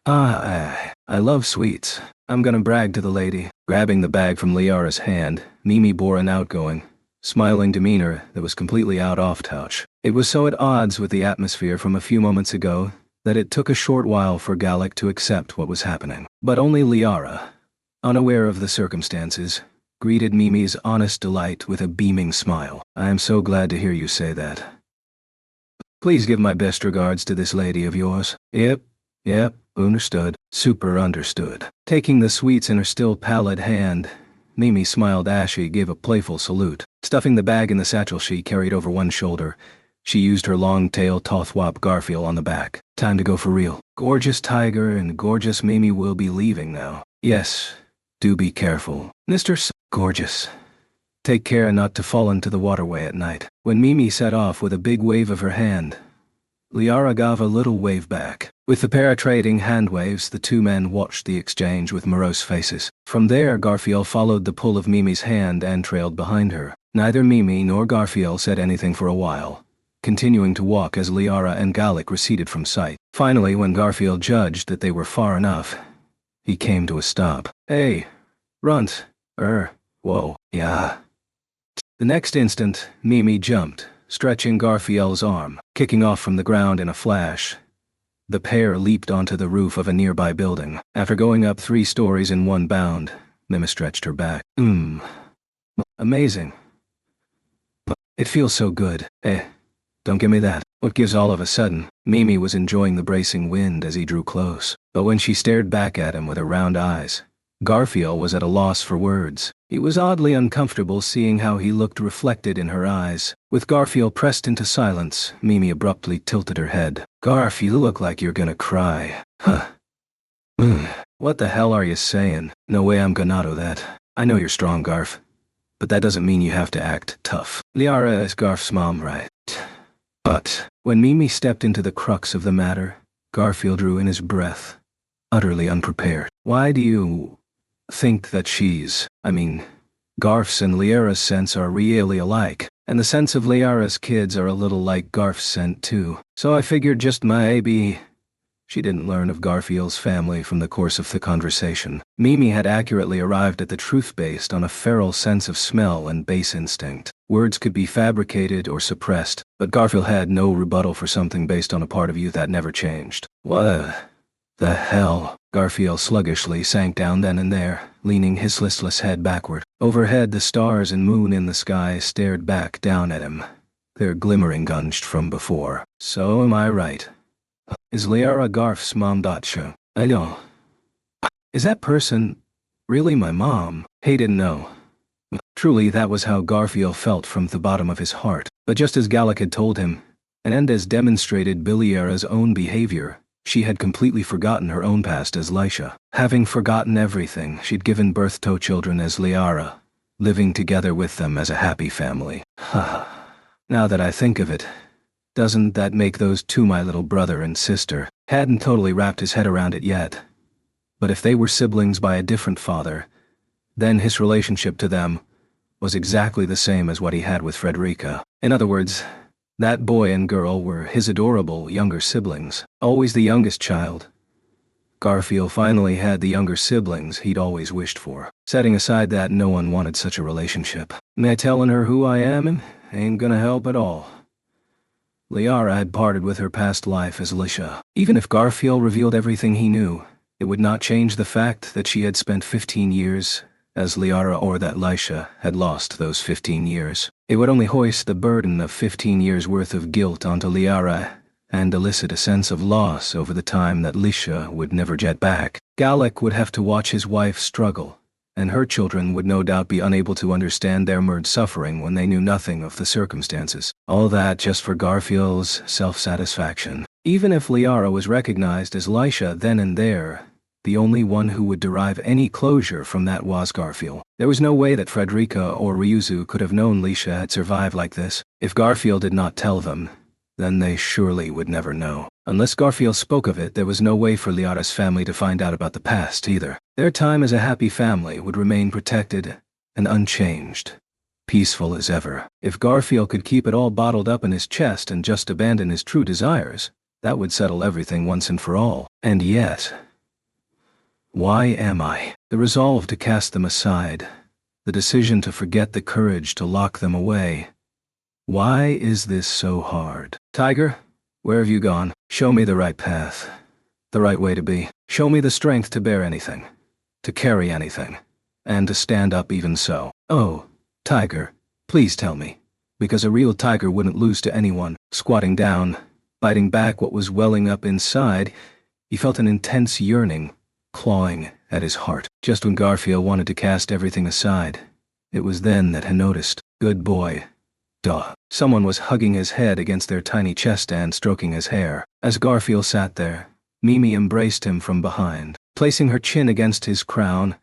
I love sweets. I'm gonna brag to the lady. Grabbing the bag from Liara's hand, Mimi bore an outgoing, smiling demeanor that was completely out of touch. It was so at odds with the atmosphere from a few moments ago that it took a short while for Gallic to accept what was happening. But only Liara, unaware of the circumstances, greeted Mimi's honest delight with a beaming smile. I am so glad to hear you say that. Please give my best regards to this lady of yours. Yep, understood. Super understood. Taking the sweets in her still pallid hand, Mimi smiled as she gave a playful salute. Stuffing the bag in the satchel she carried over one shoulder, she used her long tail to thwap Garfield on the back. Time to go for real. Gorgeous Tiger and gorgeous Mimi will be leaving now. Yes, do be careful. Mr. Gorgeous. Take care not to fall into the waterway at night. When Mimi set off with a big wave of her hand, Liara gave a little wave back. With the pair trading hand waves, the two men watched the exchange with morose faces. From there, Garfield followed the pull of Mimi's hand and trailed behind her. Neither Mimi nor Garfield said anything for a while, continuing to walk as Liara and Gallic receded from sight. Finally, when Garfield judged that they were far enough, he came to a stop. Hey, runt. Whoa, yeah. The next instant, Mimi jumped, stretching Garfield's arm, kicking off from the ground in a flash. The pair leaped onto the roof of a nearby building. After going up 3 stories in one bound, Mimi stretched her back. Amazing. It feels so good. Don't give me that. What gives all of a sudden? Mimi was enjoying the bracing wind as he drew close. But when she stared back at him with her round eyes, Garfield was at a loss for words. He was oddly uncomfortable seeing how he looked reflected in her eyes. With Garfield pressed into silence, Mimi abruptly tilted her head. Garf, you look like you're gonna cry. Huh. What the hell are you saying? No way I'm gonna do that. I know you're strong, Garf. But that doesn't mean you have to act tough. Liara is Garf's mom, right? But when Mimi stepped into the crux of the matter, Garfield drew in his breath, utterly unprepared. Why do you think that Garf's and Liara's scents are really alike, and the scents of Liara's kids are a little like Garf's scent too. So I figured just maybe. She didn't learn of Garfield's family from the course of the conversation. Mimi had accurately arrived at the truth based on a feral sense of smell and base instinct. Words could be fabricated or suppressed, but Garfield had no rebuttal for something based on a part of you that never changed. What the hell? Garfield sluggishly sank down then and there, leaning his listless head backward. Overhead, the stars and moon in the sky stared back down at him, their glimmering gunged from before. So am I right? Is Liara Garf's mom? I know. Is that person really my mom? He didn't know. Truly, that was how Garfield felt from the bottom of his heart. But just as Gallic had told him, and as demonstrated by Liara's own behavior, she had completely forgotten her own past as Lisha. Having forgotten everything, she'd given birth to children as Liara, living together with them as a happy family. Now that I think of it, doesn't that make those two my little brother and sister? Hadn't totally wrapped his head around it yet. But if they were siblings by a different father, then his relationship to them was exactly the same as what he had with Frederica. In other words, that boy and girl were his adorable younger siblings. Always the youngest child, Garfield finally had the younger siblings he'd always wished for. Setting aside that no one wanted such a relationship. Me telling her who I am ain't gonna help at all. Liara had parted with her past life as Lisha. Even if Garfield revealed everything he knew, it would not change the fact that she had spent 15 years as Liara, or that Lisha had lost those 15 years. It would only hoist the burden of 15 years' worth of guilt onto Liara and elicit a sense of loss over the time that Lisha would never get back. Gallic would have to watch his wife struggle, and her children would no doubt be unable to understand their merged suffering when they knew nothing of the circumstances. All that just for Garfield's self-satisfaction. Even if Liara was recognized as Lisha then and there, the only one who would derive any closure from that was Garfield. There was no way that Frederica or Ryuzu could have known Lisha had survived like this. If Garfield did not tell them, then they surely would never know. Unless Garfield spoke of it, there was no way for Liara's family to find out about the past either. Their time as a happy family would remain protected and unchanged, peaceful as ever. If Garfield could keep it all bottled up in his chest and just abandon his true desires, that would settle everything once and for all. And yet, why am I? The resolve to cast them aside, the decision to forget, the courage to lock them away. Why is this so hard? Tiger, where have you gone? Show me the right path, the right way to be. Show me the strength to bear anything, to carry anything, and to stand up even so. Oh, Tiger, please tell me, because a real tiger wouldn't lose to anyone. Squatting down, biting back what was welling up inside, he felt an intense yearning clawing at his heart. Just when Garfield wanted to cast everything aside, it was then that he noticed. Good boy. Duh. Someone was hugging his head against their tiny chest and stroking his hair. As Garfield sat there, Mimi embraced him from behind. Placing her chin against his crown,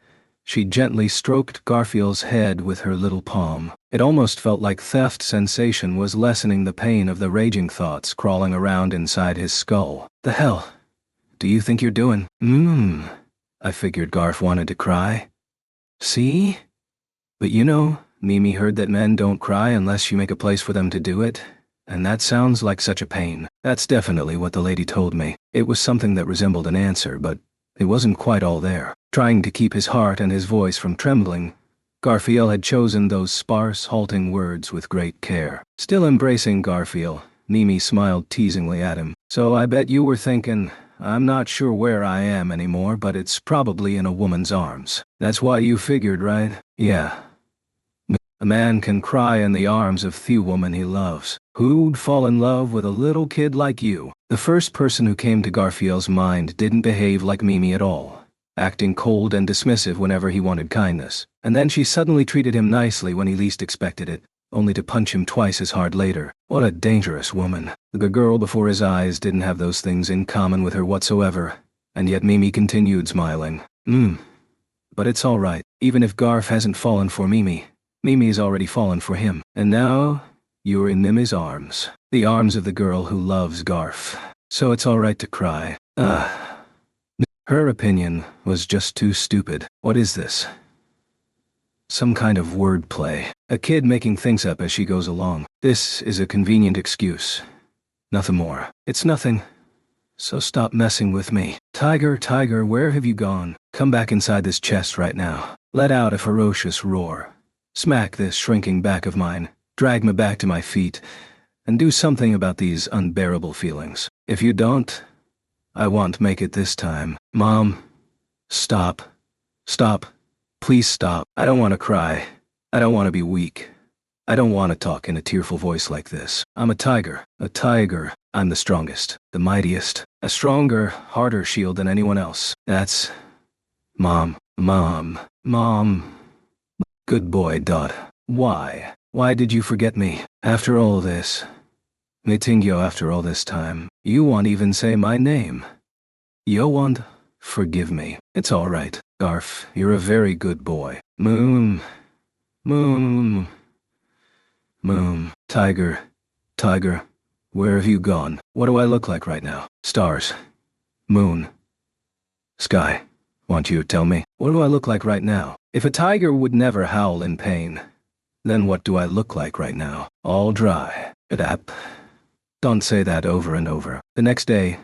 she gently stroked Garfield's head with her little palm. It almost felt like theft sensation was lessening the pain of the raging thoughts crawling around inside his skull. The hell do you think you're doing? I figured Garf wanted to cry. See? But you know, Mimi heard that men don't cry unless you make a place for them to do it, and that sounds like such a pain. That's definitely what the lady told me. It was something that resembled an answer, but it wasn't quite all there. Trying to keep his heart and his voice from trembling, Garfield had chosen those sparse, halting words with great care. Still embracing Garfield, Mimi smiled teasingly at him. So I bet you were thinking, I'm not sure where I am anymore, but it's probably in a woman's arms. That's why you figured, right? Yeah. A man can cry in the arms of the woman he loves. Who'd fall in love with a little kid like you? The first person who came to Garfield's mind didn't behave like Mimi at all, acting cold and dismissive whenever he wanted kindness. And then she suddenly treated him nicely when he least expected it, only to punch him twice as hard later. What a dangerous woman. The girl before his eyes didn't have those things in common with her whatsoever, and yet Mimi continued smiling. But it's all right. Even if Garf hasn't fallen for Mimi, Mimi's already fallen for him. And now, you're in Mimi's arms. The arms of the girl who loves Garf. So it's all right to cry. Her opinion was just too stupid. What is this? Some kind of wordplay. A kid making things up as she goes along. This is a convenient excuse. Nothing more. It's nothing. So stop messing with me. Tiger, Tiger, where have you gone? Come back inside this chest right now. Let out a ferocious roar. Smack this shrinking back of mine. Drag me back to my feet. And do something about these unbearable feelings. If you don't, I won't make it this time. Mom, stop. Stop. Please stop. I don't want to cry. I don't want to be weak. I don't want to talk in a tearful voice like this. I'm a tiger. A tiger. I'm the strongest. The mightiest. A stronger, harder shield than anyone else. That's... Mom. Mom. Mom. Good boy, Dot. Why? Why did you forget me? After all this. Mitingyo, after all this time. You won't even say my name. You won't forgive me. It's all right. Garf, you're a very good boy. Moom. Moom. Moom. Tiger. Tiger. Where have you gone? What do I look like right now? Stars. Moon. Sky. Won't you tell me? What do I look like right now? If a tiger would never howl in pain, then what do I look like right now? All dry. Adap. Don't say that over and over. The next day,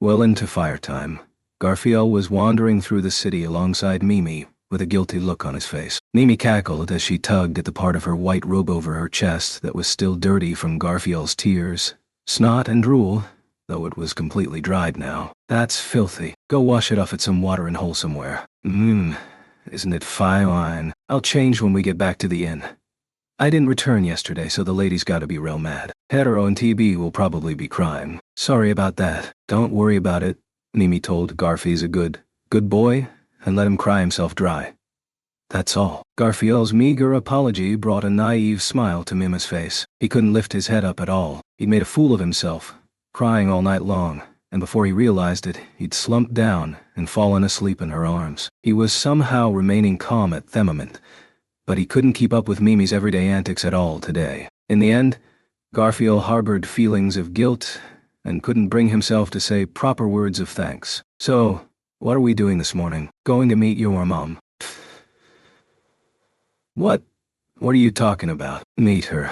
well into fire time, Garfield was wandering through the city alongside Mimi, with a guilty look on his face. Mimi cackled as she tugged at the part of her white robe over her chest that was still dirty from Garfield's tears, snot and drool, though it was completely dried now. That's filthy. Go wash it off at some watering hole somewhere. Isn't it fine? I'll change when we get back to the inn. I didn't return yesterday, so the lady's gotta be real mad. Hetero and TB will probably be crying. Sorry about that. Don't worry about it. Mimi told Garf he's a good boy, and let him cry himself dry. That's all. Garfield's meager apology brought a naive smile to Mimi's face. He couldn't lift his head up at all. He'd made a fool of himself, crying all night long, and before he realized it, he'd slumped down and fallen asleep in her arms. He was somehow remaining calm at the moment, but he couldn't keep up with Mimi's everyday antics at all today. In the end, Garfield harbored feelings of guilt and couldn't bring himself to say proper words of thanks. "So, what are we doing this morning?" "Going to meet your mom." What? What are you talking about?" "Meet her."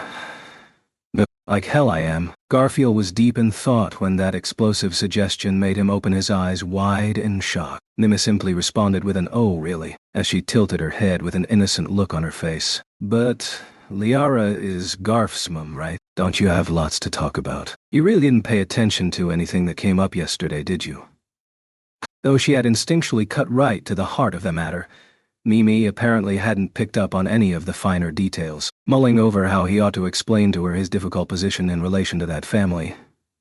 "Like hell I am." Garfield was deep in thought when that explosive suggestion made him open his eyes wide in shock. Mimi simply responded with an "oh really," as she tilted her head with an innocent look on her face. "But Liara is Garf's mum, right? Don't you have lots to talk about? You really didn't pay attention to anything that came up yesterday, did you?" Though she had instinctually cut right to the heart of the matter, Mimi apparently hadn't picked up on any of the finer details. Mulling over how he ought to explain to her his difficult position in relation to that family,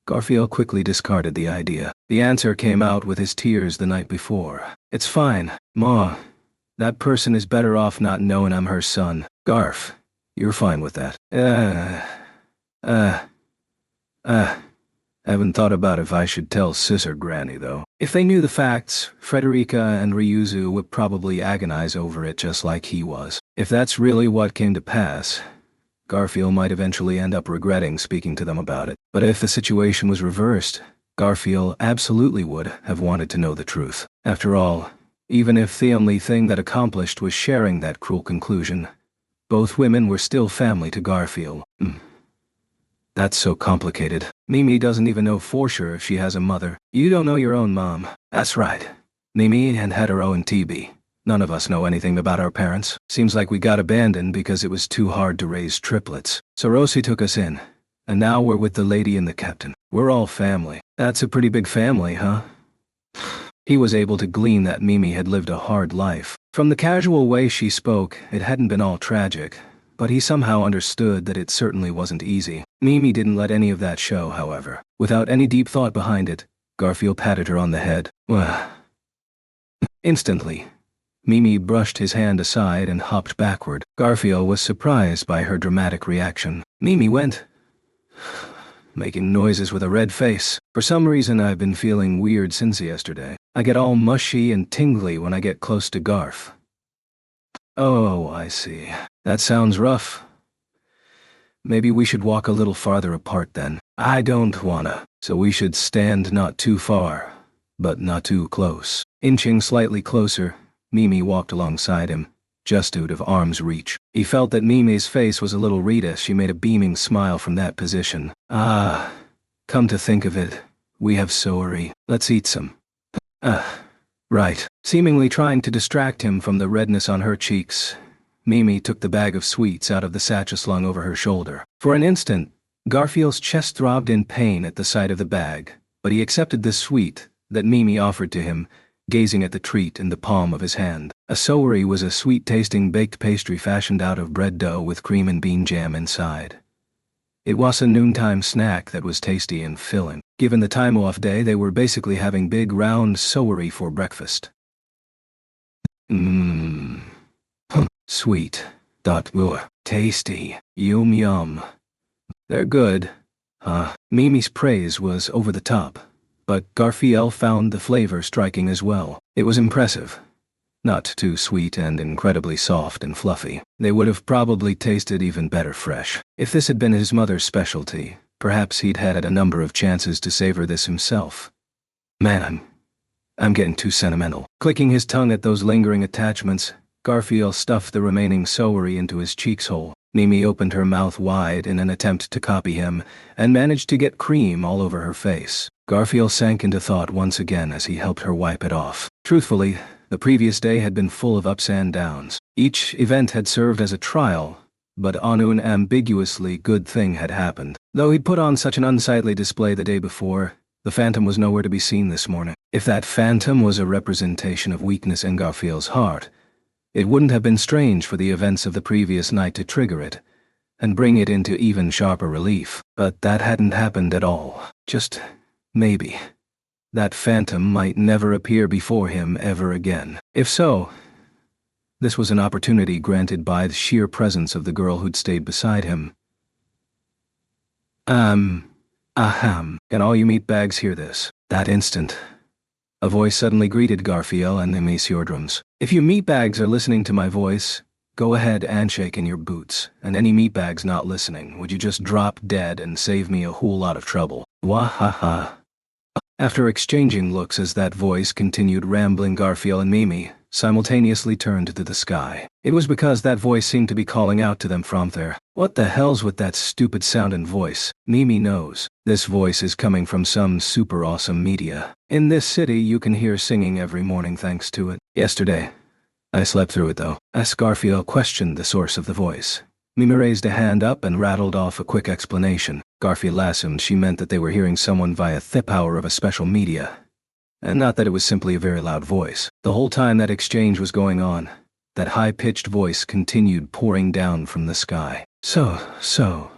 Garfield quickly discarded the idea. The answer came out with his tears the night before. "It's fine, Ma. That person is better off not knowing I'm her son." "Garf, you're fine with that?" Haven't thought about if I should tell Sis or Granny, though. If they knew the facts, Frederica and Ryuzu would probably agonize over it just like he was. If that's really what came to pass, Garfield might eventually end up regretting speaking to them about it. But if the situation was reversed, Garfield absolutely would have wanted to know the truth. After all, even if the only thing that accomplished was sharing that cruel conclusion, both women were still family to Garfield. That's so complicated. Mimi doesn't even know for sure if she has a mother. You don't know your own mom. That's right. Mimi had her own TB. None of us know anything about our parents. Seems like we got abandoned because it was too hard to raise triplets. So Rosie took us in, and now we're with the lady and the captain. We're all family. That's a pretty big family, huh? He was able to glean that Mimi had lived a hard life. From the casual way she spoke, it hadn't been all tragic, but he somehow understood that it certainly wasn't easy. Mimi didn't let any of that show, however. Without any deep thought behind it, Garfield patted her on the head. "Well." Instantly, Mimi brushed his hand aside and hopped backward. Garfield was surprised by her dramatic reaction. Mimi went, making noises with a red face. "For some reason I've been feeling weird since yesterday. I get all mushy and tingly when I get close to Garf." "Oh, I see. That sounds rough. Maybe we should walk a little farther apart then." "I don't wanna. So we should stand not too far, but not too close." Inching slightly closer, Mimi walked alongside him, just out of arm's reach. He felt that Mimi's face was a little red as she made a beaming smile from that position. "Ah, come to think of it, we have sowari. Let's eat some." Right." Seemingly trying to distract him from the redness on her cheeks, Mimi took the bag of sweets out of the satchel slung over her shoulder. For an instant, Garfield's chest throbbed in pain at the sight of the bag, but he accepted the sweet that Mimi offered to him, gazing at the treat in the palm of his hand. A sowari was a sweet-tasting baked pastry fashioned out of bread dough with cream and bean jam inside. It was a noontime snack that was tasty and filling. Given the time-off day, they were basically having big round sowari for breakfast. Sweet. Tasty. Yum yum. They're good. Mimi's praise was over the top, but Garfield found the flavor striking as well. It was impressive. Not too sweet and incredibly soft and fluffy. They would have probably tasted even better fresh. If this had been his mother's specialty, perhaps he'd had a number of chances to savor this himself. Man, I'm getting too sentimental. Clicking his tongue at those lingering attachments, Garfield stuffed the remaining sowari into his cheeks hole. Mimi opened her mouth wide in an attempt to copy him, and managed to get cream all over her face. Garfield sank into thought once again as he helped her wipe it off. Truthfully, the previous day had been full of ups and downs. Each event had served as a trial, but an ambiguously good thing had happened. Though he'd put on such an unsightly display the day before, the phantom was nowhere to be seen this morning. If that phantom was a representation of weakness in Garfield's heart, it wouldn't have been strange for the events of the previous night to trigger it, and bring it into even sharper relief. But that hadn't happened at all. Just maybe that phantom might never appear before him ever again. If so, this was an opportunity granted by the sheer presence of the girl who'd stayed beside him. Ahem. Can all you meatbags hear this? That instant, a voice suddenly greeted Garfield and the Messiordrums. If you meatbags are listening to my voice, go ahead and shake in your boots. And any meatbags not listening, would you just drop dead and save me a whole lot of trouble? Wahaha. After exchanging looks as that voice continued rambling, Garfield and Mimi simultaneously turned to the sky. It was because that voice seemed to be calling out to them from there. What the hell's with that stupid sound and voice? Mimi knows. This voice is coming from some super awesome media. In this city you can hear singing every morning thanks to it. Yesterday, I slept through it though. As Garfield questioned the source of the voice, Mimi raised a hand up and rattled off a quick explanation. Garfield assumed she meant that they were hearing someone via the power of a special media, and not that it was simply a very loud voice. The whole time that exchange was going on, that high-pitched voice continued pouring down from the sky. So,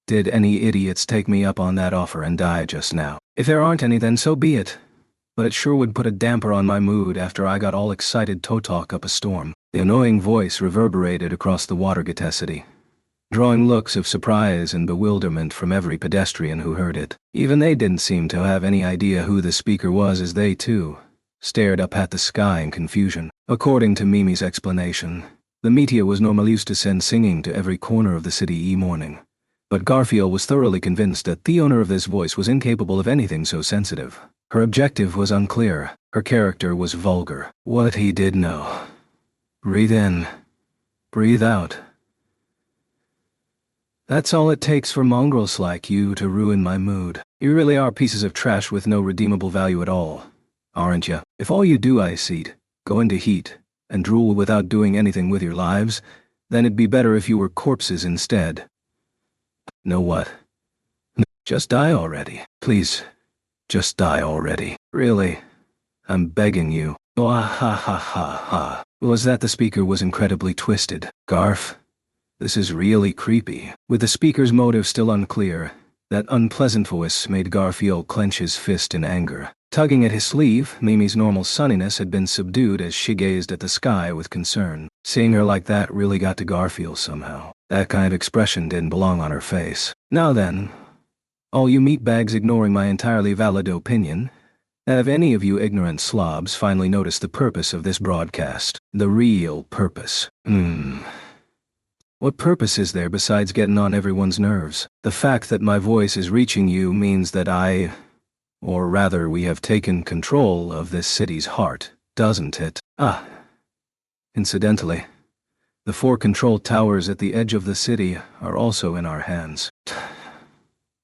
did any idiots take me up on that offer and die just now? If there aren't any, then so be it. But it sure would put a damper on my mood after I got all excited to talk up a storm. The annoying voice reverberated across the Watergate city, drawing looks of surprise and bewilderment from every pedestrian who heard it. Even they didn't seem to have any idea who the speaker was, as they, too, stared up at the sky in confusion. According to Mimi's explanation, the media was normally used to send singing to every corner of the city morning. But Garfield was thoroughly convinced that the owner of this voice was incapable of anything so sensitive. Her objective was unclear. Her character was vulgar. What he did know. Breathe in. Breathe out. That's all it takes for mongrels like you to ruin my mood. You really are pieces of trash with no redeemable value at all, aren't you? If all you do, I see, go into heat and drool without doing anything with your lives, then it'd be better if you were corpses instead. Know what? Just die already. Please, just die already. Really, I'm begging you. Ha ha ha ha ha. Was that the speaker was incredibly twisted? Garf? This is really creepy. With the speaker's motive still unclear, that unpleasant voice made Garfield clench his fist in anger. Tugging at his sleeve, Mimi's normal sunniness had been subdued as she gazed at the sky with concern. Seeing her like that really got to Garfield somehow. That kind of expression didn't belong on her face. Now then, all you meatbags ignoring my entirely valid opinion, have any of you ignorant slobs finally noticed the purpose of this broadcast? The real purpose. What purpose is there besides getting on everyone's nerves? The fact that my voice is reaching you means that or rather we have taken control of this city's heart, doesn't it? Incidentally, the 4 control towers at the edge of the city are also in our hands.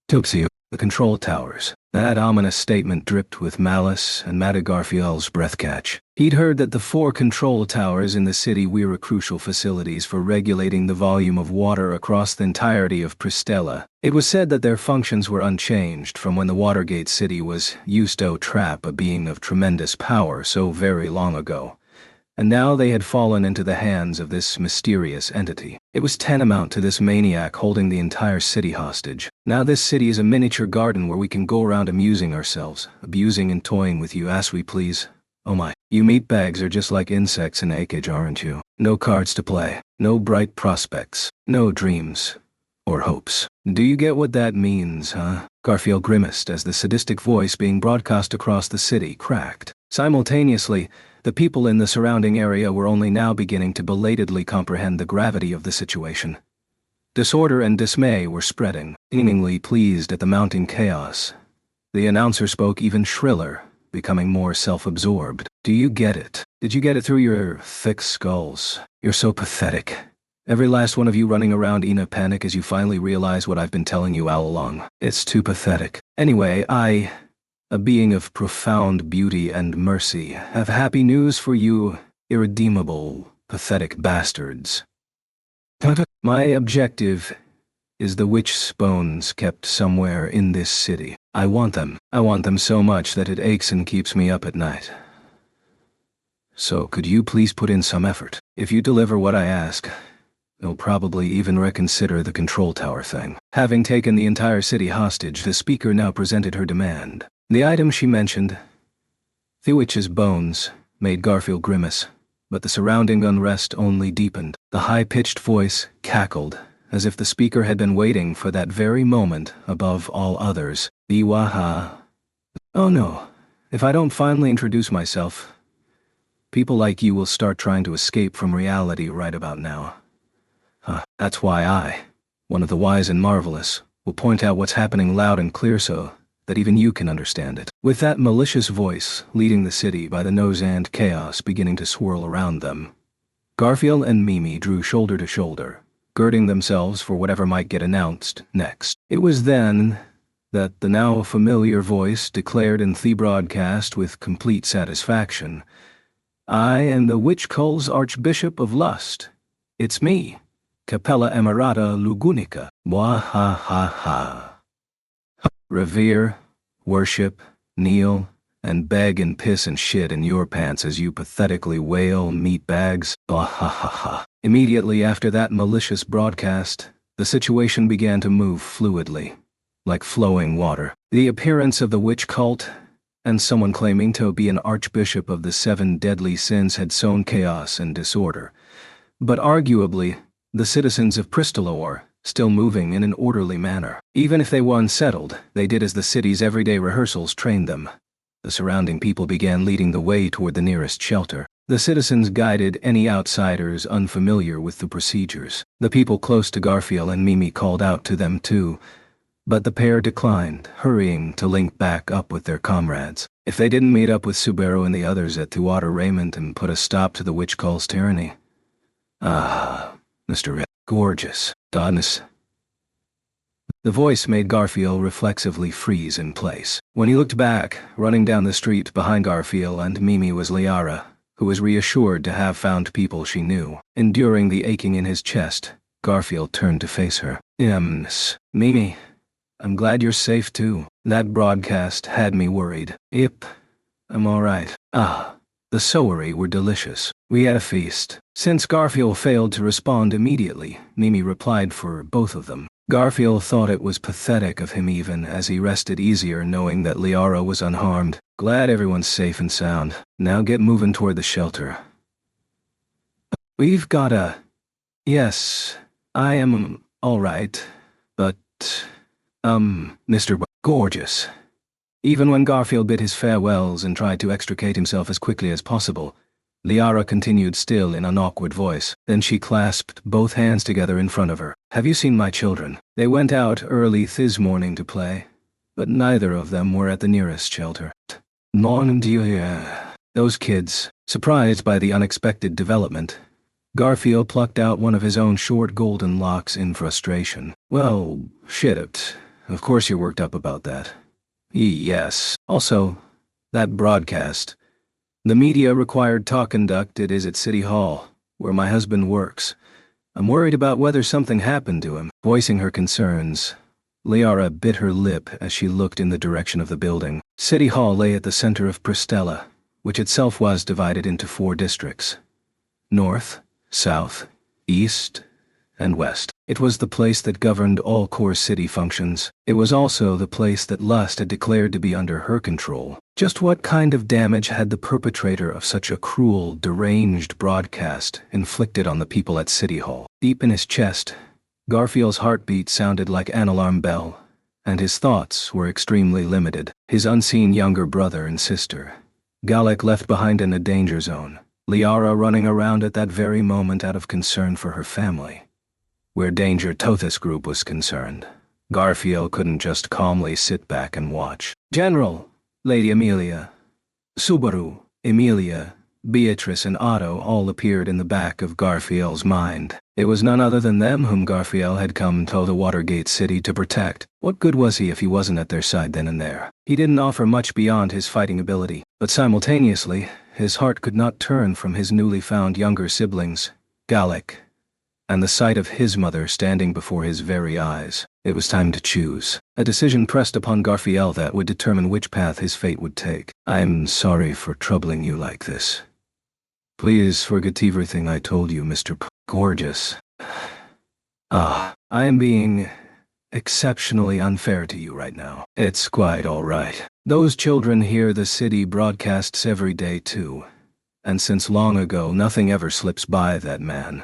Toopsie, the control towers. That ominous statement dripped with malice and made Garfield's breath catch. He'd heard that the 4 control towers in the city were crucial facilities for regulating the volume of water across the entirety of Pristella. It was said that their functions were unchanged from when the Watergate city was used to trap a being of tremendous power so very long ago. And now they had fallen into the hands of this mysterious entity. It was tantamount to this maniac holding the entire city hostage. Now this city is a miniature garden where we can go around amusing ourselves, abusing and toying with you as we please. Oh my, you meatbags are just like insects in a cage, aren't you? No cards to play, no bright prospects, no dreams or hopes. Do you get what that means, huh? Garfield grimaced as the sadistic voice being broadcast across the city cracked. Simultaneously, the people in the surrounding area were only now beginning to belatedly comprehend the gravity of the situation. Disorder and dismay were spreading. Seemingly pleased at the mounting chaos, the announcer spoke even shriller, becoming more self-absorbed. Do you get it? Did you get it through your thick skulls? You're so pathetic. Every last one of you running around in a panic as you finally realize what I've been telling you all along. It's too pathetic. Anyway, a being of profound beauty and mercy, have happy news for you, irredeemable, pathetic bastards. My objective is the witch's bones kept somewhere in this city. I want them. I want them so much that it aches and keeps me up at night. So could you please put in some effort? If you deliver what I ask, they'll probably even reconsider the control tower thing. Having taken the entire city hostage, the speaker now presented her demand. The item she mentioned, the witch's bones, made Garfield grimace, but the surrounding unrest only deepened. The high-pitched voice cackled as if the speaker had been waiting for that very moment above all others. Iwaha. Oh no, if I don't finally introduce myself, people like you will start trying to escape from reality right about now. That's why I, one of the wise and marvelous, will point out what's happening loud and clear so that even you can understand it. With that malicious voice leading the city by the nose and chaos beginning to swirl around them, Garfield and Mimi drew shoulder to shoulder, girding themselves for whatever might get announced next. It was then that the now familiar voice declared in the broadcast with complete satisfaction, "I am the Witch Cull's Archbishop of Lust. It's me, Capella Emirata Lugunica. Wahahaha. Revere, worship, kneel, and beg and piss and shit in your pants as you pathetically wail meatbags. Wahahaha." Immediately after that malicious broadcast, the situation began to move fluidly, like flowing water. The appearance of the witch cult and someone claiming to be an archbishop of the 7 deadly sins had sown chaos and disorder. But arguably, the citizens of Pristolo were still moving in an orderly manner. Even if they were unsettled, they did as the city's everyday rehearsals trained them. The surrounding people began leading the way toward the nearest shelter. The citizens guided any outsiders unfamiliar with the procedures. The people close to Garfield and Mimi called out to them too, but the pair declined, hurrying to link back up with their comrades. If they didn't meet up with Subaru and the others at Thuata Raymond and put a stop to the witch cull's tyranny. Mr. Gorgeous. Godness. The voice made Garfield reflexively freeze in place. When he looked back, running down the street behind Garfield and Mimi was Liara, who was reassured to have found people she knew. Enduring the aching in his chest, Garfield turned to face her. Mimi, I'm glad you're safe too. That broadcast had me worried. Yep, I'm alright. The sowari were delicious. We had a feast. Since Garfield failed to respond immediately, Mimi replied for both of them. Garfield thought it was pathetic of him even as he rested easier knowing that Liara was unharmed. Glad everyone's safe and sound. Now get moving toward the shelter. We've got a... Yes, I am alright, but... Mr. Gorgeous. Even when Garfield bid his farewells and tried to extricate himself as quickly as possible, Liara continued still in an awkward voice. Then she clasped both hands together in front of her. Have you seen my children? They went out early this morning to play, but neither of them were at the nearest shelter. Mon Dieu. Those kids, surprised by the unexpected development, Garfield plucked out one of his own short golden locks in frustration. Well, shit, of course you're worked up about that. Yes. Also, that broadcast. The media-required talk conducted is at City Hall, where my husband works. I'm worried about whether something happened to him. Voicing her concerns, Liara bit her lip as she looked in the direction of the building. City Hall lay at the center of Pristella, which itself was divided into 4 districts: North, South, East, and West. It was the place that governed all core city functions. It was also the place that Lust had declared to be under her control. Just what kind of damage had the perpetrator of such a cruel, deranged broadcast inflicted on the people at City Hall? Deep in his chest, Garfield's heartbeat sounded like an alarm bell, and his thoughts were extremely limited. His unseen younger brother and sister, Galek left behind in a danger zone, Liara running around at that very moment out of concern for her family. Where Danger Tothis Group was concerned, Garfield couldn't just calmly sit back and watch. General, Lady Amelia, Subaru, Emilia, Beatrice and Otto all appeared in the back of Garfield's mind. It was none other than them whom Garfield had come to the Watergate City to protect. What good was he if he wasn't at their side then and there? He didn't offer much beyond his fighting ability, but simultaneously, his heart could not turn from his newly found younger siblings, Galek, and the sight of his mother standing before his very eyes. It was time to choose. A decision pressed upon Garfield that would determine which path his fate would take. I'm sorry for troubling you like this. Please forget everything I told you, Mr. Gorgeous. I am being exceptionally unfair to you right now. It's quite all right. Those children hear the city broadcasts every day too, and since long ago nothing ever slips by that man.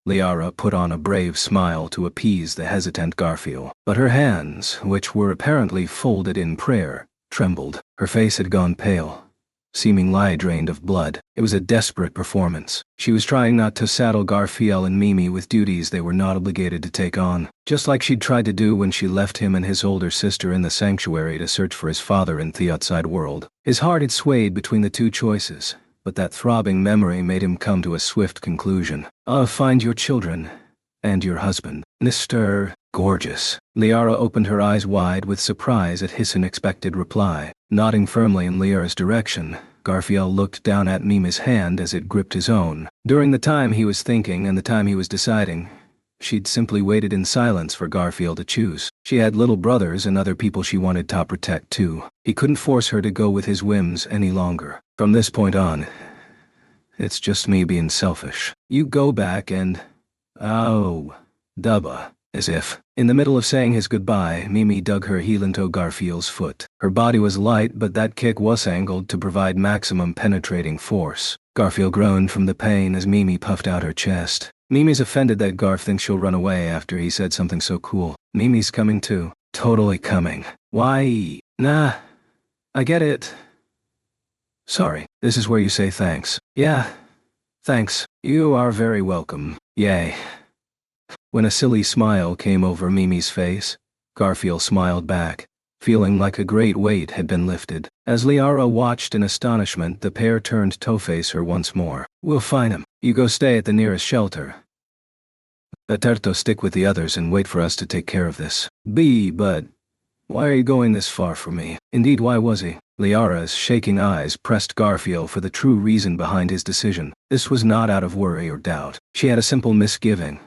Liara put on a brave smile to appease the hesitant Garfield, but her hands, which were apparently folded in prayer, trembled. Her face had gone pale, seeming drained of blood. It was a desperate performance. She was trying not to saddle Garfield and Mimi with duties they were not obligated to take on, just like she'd tried to do when she left him and his older sister in the sanctuary to search for his father in the outside world. His heart had swayed between the two choices, but that throbbing memory made him come to a swift conclusion. "I'll find your children and your husband, Mr. Gorgeous." Liara opened her eyes wide with surprise at his unexpected reply. Nodding firmly in Liara's direction, Garfield looked down at Mimi's hand as it gripped his own. During the time he was thinking and the time he was deciding, she'd simply waited in silence for Garfield to choose. She had little brothers and other people she wanted to protect too. He couldn't force her to go with his whims any longer. "From this point on, it's just me being selfish. You go back and... oh, dubba." As if, in the middle of saying his goodbye, Mimi dug her heel into Garfield's foot. Her body was light, but that kick was angled to provide maximum penetrating force. Garfield groaned from the pain as Mimi puffed out her chest. Mimi's offended that Garf thinks she'll run away after he said something so cool. Mimi's coming too. Totally coming. Why? Nah. I get it. Sorry. This is where you say thanks. Yeah. Thanks. You are very welcome. Yay. When a silly smile came over Mimi's face, Garfield smiled back, feeling like a great weight had been lifted. As Liara watched in astonishment, the pair turned to face her once more. "We'll find him. You go stay at the nearest shelter. Aterto, stick with the others and wait for us to take care of this." But why are you going this far for me?" Indeed, why was he? Liara's shaking eyes pressed Garfield for the true reason behind his decision. This was not out of worry or doubt. She had a simple misgiving.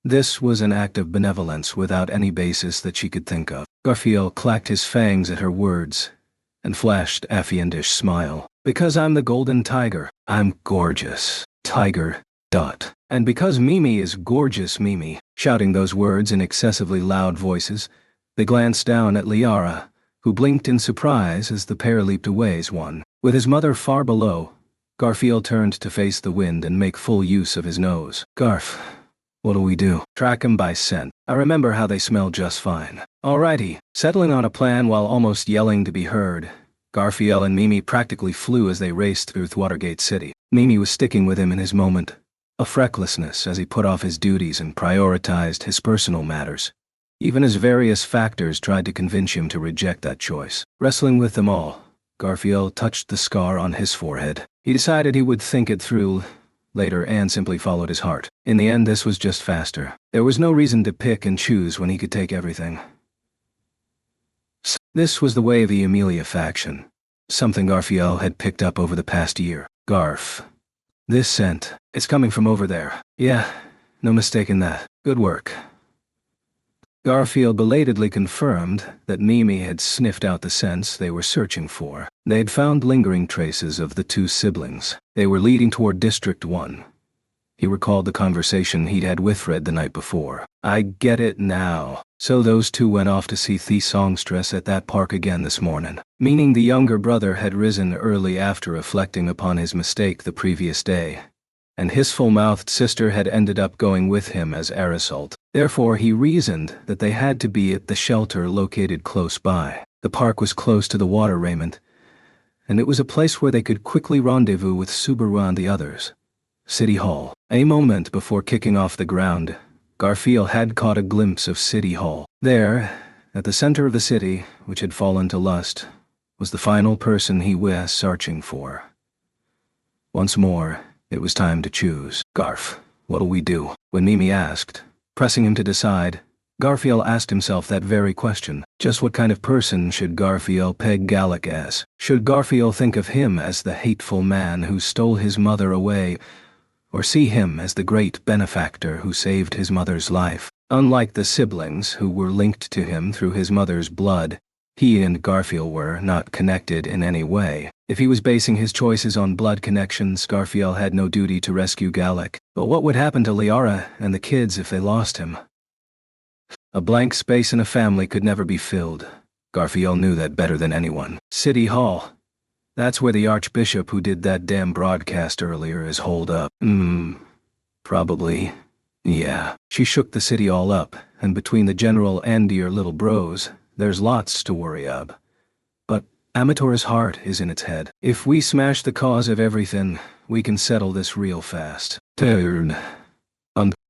This was an act of benevolence without any basis that she could think of. Garfield clacked his fangs at her words and flashed a fiendish smile. "Because I'm the golden tiger. I'm gorgeous. Tiger. And because Mimi is gorgeous Mimi." Shouting those words in excessively loud voices, they glanced down at Liara, who blinked in surprise as the pair leaped away as one. With his mother far below, Garfield turned to face the wind and make full use of his nose. "Garf, what'll we do?" "Track 'em by scent. I remember how they smell just fine." Alrighty. Settling on a plan while almost yelling to be heard, Garfield and Mimi practically flew as they raced through Watergate City. Mimi was sticking with him in his moment of recklessness as he put off his duties and prioritized his personal matters, even as various factors tried to convince him to reject that choice. Wrestling with them all, Garfield touched the scar on his forehead. He decided he would think it through later and simply followed his heart. In the end, this was just faster. There was no reason to pick and choose when he could take everything. This was the way of the Amelia faction, something Garfield had picked up over the past year. "Garf. This scent, it's coming from over there." "Yeah, no mistaking that. Good work." Garfield belatedly confirmed that Mimi had sniffed out the scents they were searching for. They had found lingering traces of the two siblings. They were leading toward District 1. He recalled the conversation he'd had with Fred the night before. "I get it now. So those two went off to see the songstress at that park again this morning." Meaning the younger brother had risen early after reflecting upon his mistake the previous day, and his full-mouthed sister had ended up going with him as Aerosol. Therefore, he reasoned that they had to be at the shelter located close by. The park was close to the water Raymond, and it was a place where they could quickly rendezvous with Subaru and the others. City Hall. A moment before kicking off the ground, Garfield had caught a glimpse of City Hall. There, at the center of the city, which had fallen to lust, was the final person he was searching for. Once more, it was time to choose. "Garf, what'll we do?" When Mimi asked, pressing him to decide, Garfield asked himself that very question. Just what kind of person should Garfield peg Gallic as? Should Garfield think of him as the hateful man who stole his mother away, or see him as the great benefactor who saved his mother's life? Unlike the siblings who were linked to him through his mother's blood, he and Garfield were not connected in any way. If he was basing his choices on blood connections, Garfield had no duty to rescue Gallic. But what would happen to Liara and the kids if they lost him? A blank space in a family could never be filled. Garfield knew that better than anyone. City Hall. That's where the Archbishop who did that damn broadcast earlier is holed up. Probably. Yeah. She shook the city all up, and between the general and your little bros, there's lots to worry ab. But Amator's heart is in its head. If we smash the cause of everything, we can settle this real fast. Turn.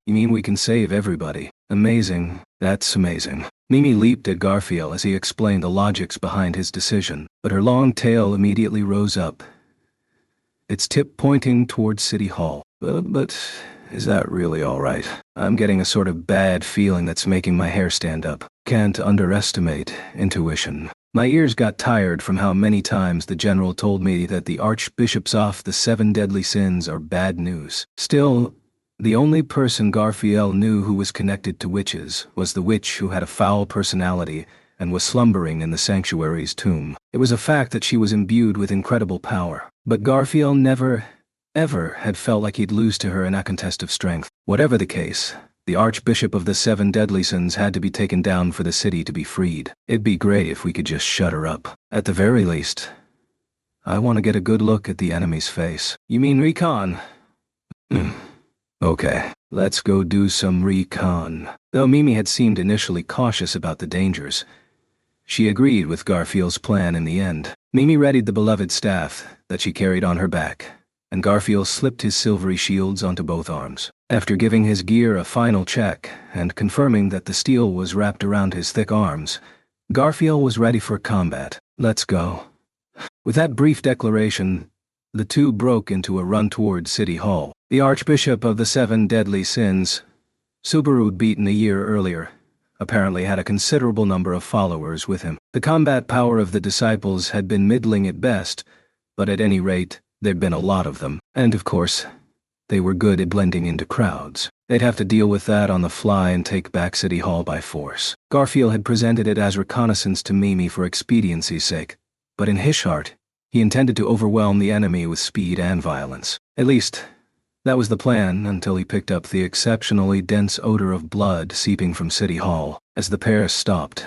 You mean we can save everybody? Amazing. That's amazing. Mimi leaped at Garfield as he explained the logics behind his decision, but her long tail immediately rose up, its tip pointing towards City Hall. But is that really all right? I'm getting a sort of bad feeling that's making my hair stand up. Can't underestimate intuition. My ears got tired from how many times the general told me that the archbishops off the 7 deadly sins are bad news. Still, the only person Garfield knew who was connected to witches was the witch who had a foul personality and was slumbering in the sanctuary's tomb. It was a fact that she was imbued with incredible power, but Garfield never, ever had felt like he'd lose to her in a contest of strength. Whatever the case, the Archbishop of the 7 deadly sins had to be taken down for the city to be freed. It'd be great if we could just shut her up. At the very least, I want to get a good look at the enemy's face. You mean recon? Okay, let's go do some recon. Though Mimi had seemed initially cautious about the dangers, she agreed with Garfield's plan in the end. Mimi readied the beloved staff that she carried on her back, and Garfield slipped his silvery shields onto both arms. After giving his gear a final check and confirming that the steel was wrapped around his thick arms, Garfield was ready for combat. Let's go. With that brief declaration, the two broke into a run toward City Hall. The Archbishop of the 7 deadly sins, Subaru'd beaten a year earlier, apparently had a considerable number of followers with him. The combat power of the disciples had been middling at best, but at any rate, there'd been a lot of them. And of course, they were good at blending into crowds. They'd have to deal with that on the fly and take back City Hall by force. Garfield had presented it as reconnaissance to Mimi for expediency's sake, but in his heart, he intended to overwhelm the enemy with speed and violence. At least, that was the plan until he picked up the exceptionally dense odor of blood seeping from City Hall. As the pair stopped,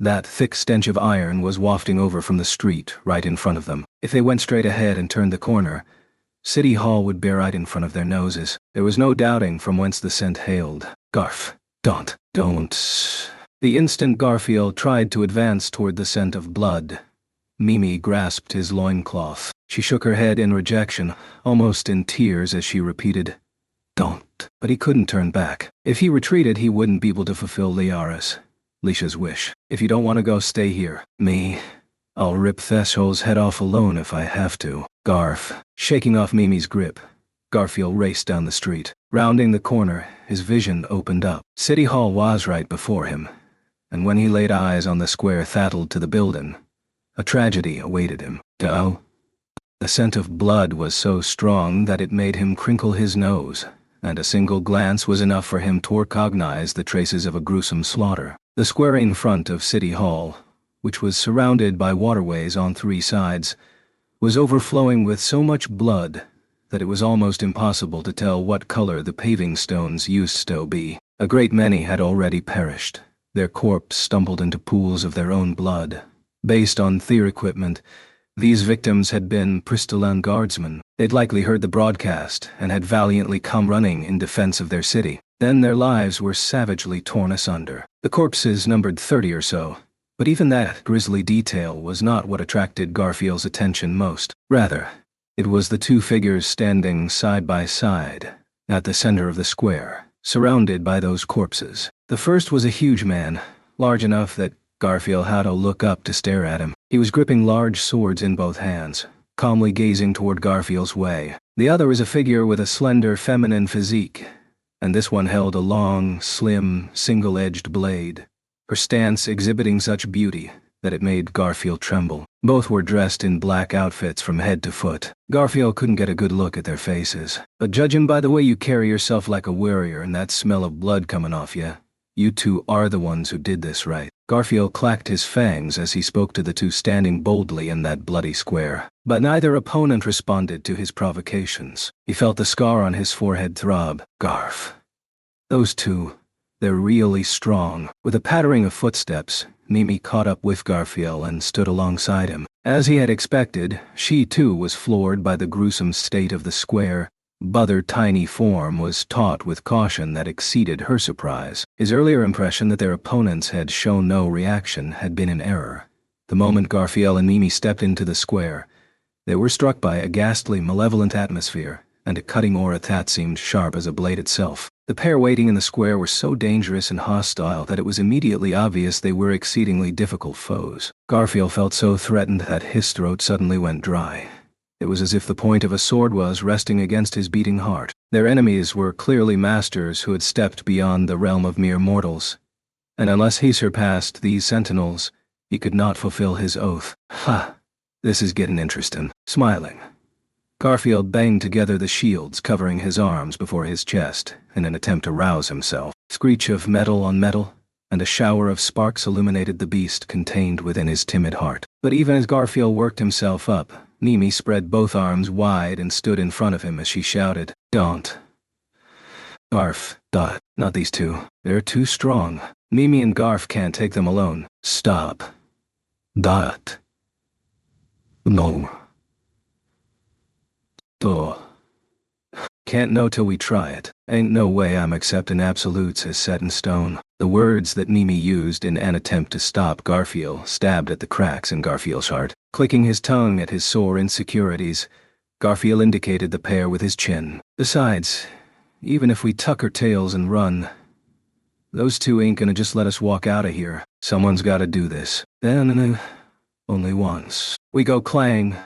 that thick stench of iron was wafting over from the street right in front of them. If they went straight ahead and turned the corner, City Hall would be right in front of their noses. There was no doubting from whence the scent hailed. Garf, don't. The instant Garfield tried to advance toward the scent of blood, Mimi grasped his loincloth. She shook her head in rejection, almost in tears as she repeated, "Don't." But he couldn't turn back. If he retreated, he wouldn't be able to fulfill Leisha's wish. "If you don't want to go, stay here. I'll rip Theshol's head off alone if I have to." Garf. Shaking off Mimi's grip, Garfield raced down the street. Rounding the corner, his vision opened up. City Hall was right before him, and when he laid eyes on the square thatched to the building, a tragedy awaited him. The scent of blood was so strong that it made him crinkle his nose, and a single glance was enough for him to recognize the traces of a gruesome slaughter. The square in front of City Hall, which was surrounded by waterways on 3 sides, was overflowing with so much blood that it was almost impossible to tell what color the paving stones used to be. A great many had already perished. Their corpses stumbled into pools of their own blood. Based on their equipment, these victims had been Pristalan guardsmen. They'd likely heard the broadcast and had valiantly come running in defense of their city. Then their lives were savagely torn asunder. The corpses numbered 30 or so, but even that grisly detail was not what attracted Garfield's attention most. Rather, it was the 2 figures standing side by side at the center of the square, surrounded by those corpses. The first was a huge man, large enough that Garfield had to look up to stare at him. He was gripping large swords in both hands, calmly gazing toward Garfield's way. The other was a figure with a slender feminine physique, and this one held a long, slim, single-edged blade, her stance exhibiting such beauty that it made Garfield tremble. Both were dressed in black outfits from head to foot. Garfield couldn't get a good look at their faces, but judging by the way you carry yourself like a warrior and that smell of blood coming off you 2 are the ones who did this right. Garfield clacked his fangs as he spoke to the 2 standing boldly in that bloody square. But neither opponent responded to his provocations. He felt the scar on his forehead throb. Garf. Those 2, they're really strong. With a pattering of footsteps, Mimi caught up with Garfield and stood alongside him. As he had expected, she too was floored by the gruesome state of the square other tiny form was taught with caution that exceeded her surprise. His earlier impression that their opponents had shown no reaction had been in error. The moment Garfield and Mimi stepped into the square, they were struck by a ghastly, malevolent atmosphere, and a cutting aura that seemed sharp as a blade itself. The pair waiting in the square were so dangerous and hostile that it was immediately obvious they were exceedingly difficult foes. Garfield felt so threatened that his throat suddenly went dry. It was as if the point of a sword was resting against his beating heart. Their enemies were clearly masters who had stepped beyond the realm of mere mortals, and unless he surpassed these sentinels, he could not fulfill his oath. Ha! This is getting interesting. Smiling, Garfield banged together the shields covering his arms before his chest in an attempt to rouse himself. Screech of metal on metal, and a shower of sparks illuminated the beast contained within his timid heart. But even as Garfield worked himself up, Mimi spread both arms wide and stood in front of him as she shouted, "Don't. Garf, dot. Not these two. They're too strong. Mimi and Garf can't take them alone. Stop. Dot. No. Duh. Can't know till we try it. Ain't no way I'm accepting absolutes as set in stone." The words that Mimi used in an attempt to stop Garfield stabbed at the cracks in Garfield's heart. Clicking his tongue at his sore insecurities, Garfield indicated the pair with his chin. "Besides, even if we tuck our tails and run, those two ain't gonna just let us walk out of here. Someone's gotta do this. Then, only once. We go clang,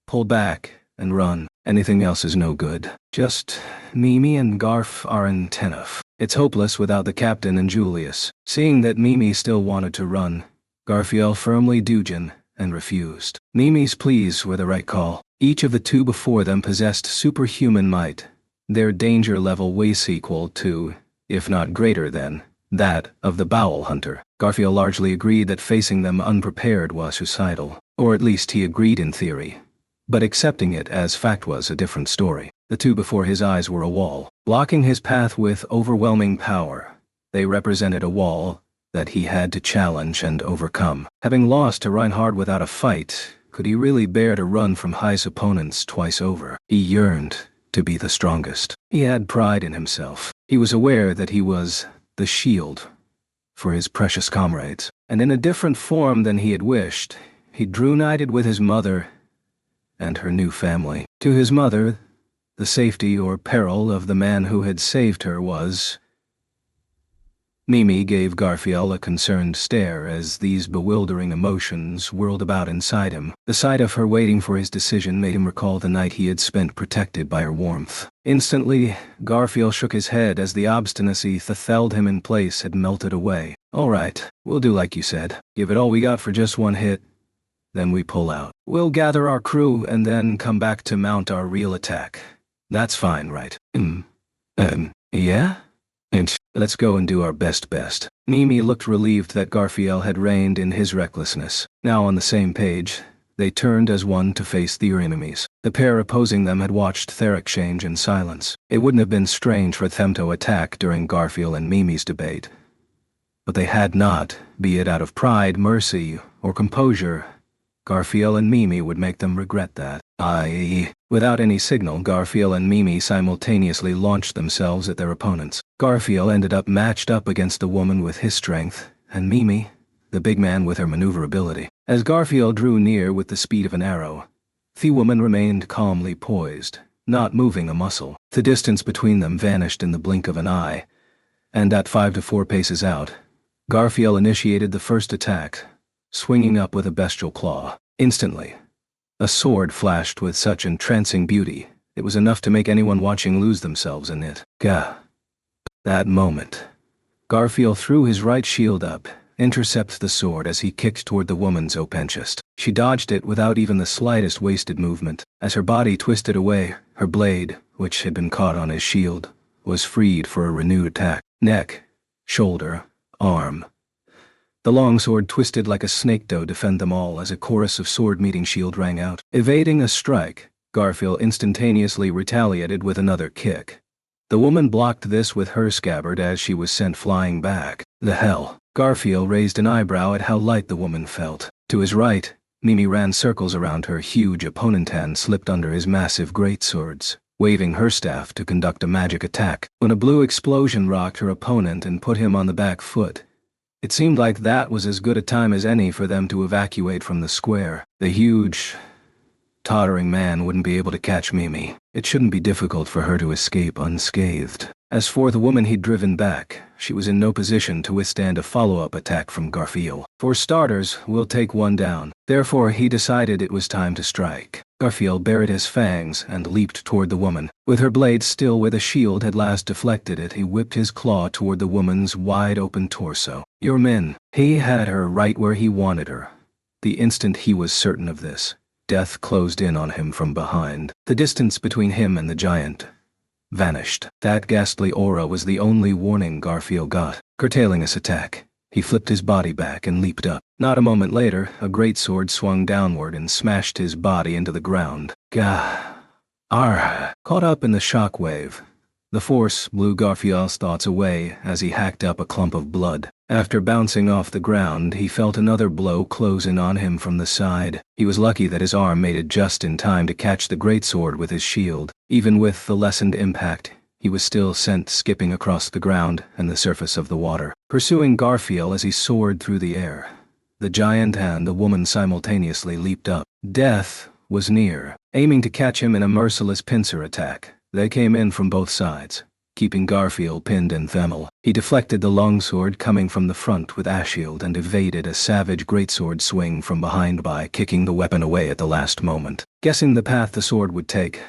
pull back, and run. Anything else is no good. Just Mimi and Garf aren't enough. It's hopeless without the captain and Julius." Seeing that Mimi still wanted to run, Garfield firmly dudgeon and refused. Mimi's pleas were the right call. Each of the two before them possessed superhuman might. Their danger level was equal to, if not greater than, that of the Bowel Hunter. Garfield largely agreed that facing them unprepared was suicidal, or at least he agreed in theory. But accepting it as fact was a different story. The two before his eyes were a wall, blocking his path with overwhelming power. They represented a wall that he had to challenge and overcome. Having lost to Reinhard without a fight, could he really bear to run from Hei's opponents twice over? He yearned to be the strongest. He had pride in himself. He was aware that he was the shield for his precious comrades. And in a different form than he had wished, he drew united with his mother and her new family. To his mother, the safety or peril of the man who had saved her was... Mimi gave Garfield a concerned stare as these bewildering emotions whirled about inside him. The sight of her waiting for his decision made him recall the night he had spent protected by her warmth. Instantly, Garfield shook his head as the obstinacy that held him in place had melted away. "All right, we'll do like you said. Give it all we got for just one hit. Then we pull out. We'll gather our crew and then come back to mount our real attack. That's fine, right?" Yeah? Let's go and do our best. Mimi looked relieved that Garfield had reined in his recklessness. Now on the same page, they turned as one to face their enemies. The pair opposing them had watched their exchange in silence. It wouldn't have been strange for them to attack during Garfield and Mimi's debate. But they had not, be it out of pride, mercy, or composure. Garfield and Mimi would make them regret that. Without any signal, Garfield and Mimi simultaneously launched themselves at their opponents. Garfield ended up matched up against the woman with his strength, and Mimi, the big man with her maneuverability. As Garfield drew near with the speed of an arrow, the woman remained calmly poised, not moving a muscle. The distance between them vanished in the blink of an eye, and at 5 to 4 paces out, Garfield initiated the first attack, swinging up with a bestial claw. Instantly, a sword flashed with such entrancing beauty, it was enough to make anyone watching lose themselves in it. That moment, Garfield threw his right shield up, intercepted the sword as he kicked toward the woman's open chest. She dodged it without even the slightest wasted movement. As her body twisted away, her blade, which had been caught on his shield, was freed for a renewed attack. Neck, shoulder, arm. The longsword twisted like a snake to defend them all as a chorus of sword-meeting shield rang out. Evading a strike, Garfield instantaneously retaliated with another kick. The woman blocked this with her scabbard as she was sent flying back. The hell? Garfield raised an eyebrow at how light the woman felt. To his right, Mimi ran circles around her huge opponent and slipped under his massive greatswords. waving her staff to conduct a magic attack. When a blue explosion rocked her opponent and put him on the back foot, it seemed like that was as good a time as any for them to evacuate from the square. The huge, tottering man wouldn't be able to catch Mimi. It shouldn't be difficult for her to escape unscathed. As for the woman he'd driven back, she was in no position to withstand a follow-up attack from Garfield. For starters, we'll take one down. Therefore, he decided it was time to strike. Garfield bared his fangs and leaped toward the woman. With her blade still where the shield had last deflected it, he whipped his claw toward the woman's wide-open torso. "You're Min." He had her right where he wanted her. The instant he was certain of this, death closed in on him from behind. The distance between him and the giant vanished. That ghastly aura was the only warning Garfield got. Curtailing his attack, he flipped his body back and leaped up. Not a moment later, a greatsword swung downward and smashed his body into the ground. Gah! Arr! Caught up in the shock wave, the force blew Garfield's thoughts away as he hacked up a clump of blood. After bouncing off the ground, he felt another blow close in on him from the side. He was lucky that his arm made it just in time to catch the greatsword with his shield. Even with the lessened impact, he was still sent skipping across the ground and the surface of the water, pursuing Garfield as he soared through the air. The giant and the woman simultaneously leaped up. Death was near, aiming to catch him in a merciless pincer attack. They came in from both sides, keeping Garfield pinned in Themel. He deflected the longsword coming from the front with Ashield and evaded a savage greatsword swing from behind by kicking the weapon away at the last moment. Guessing the path the sword would take,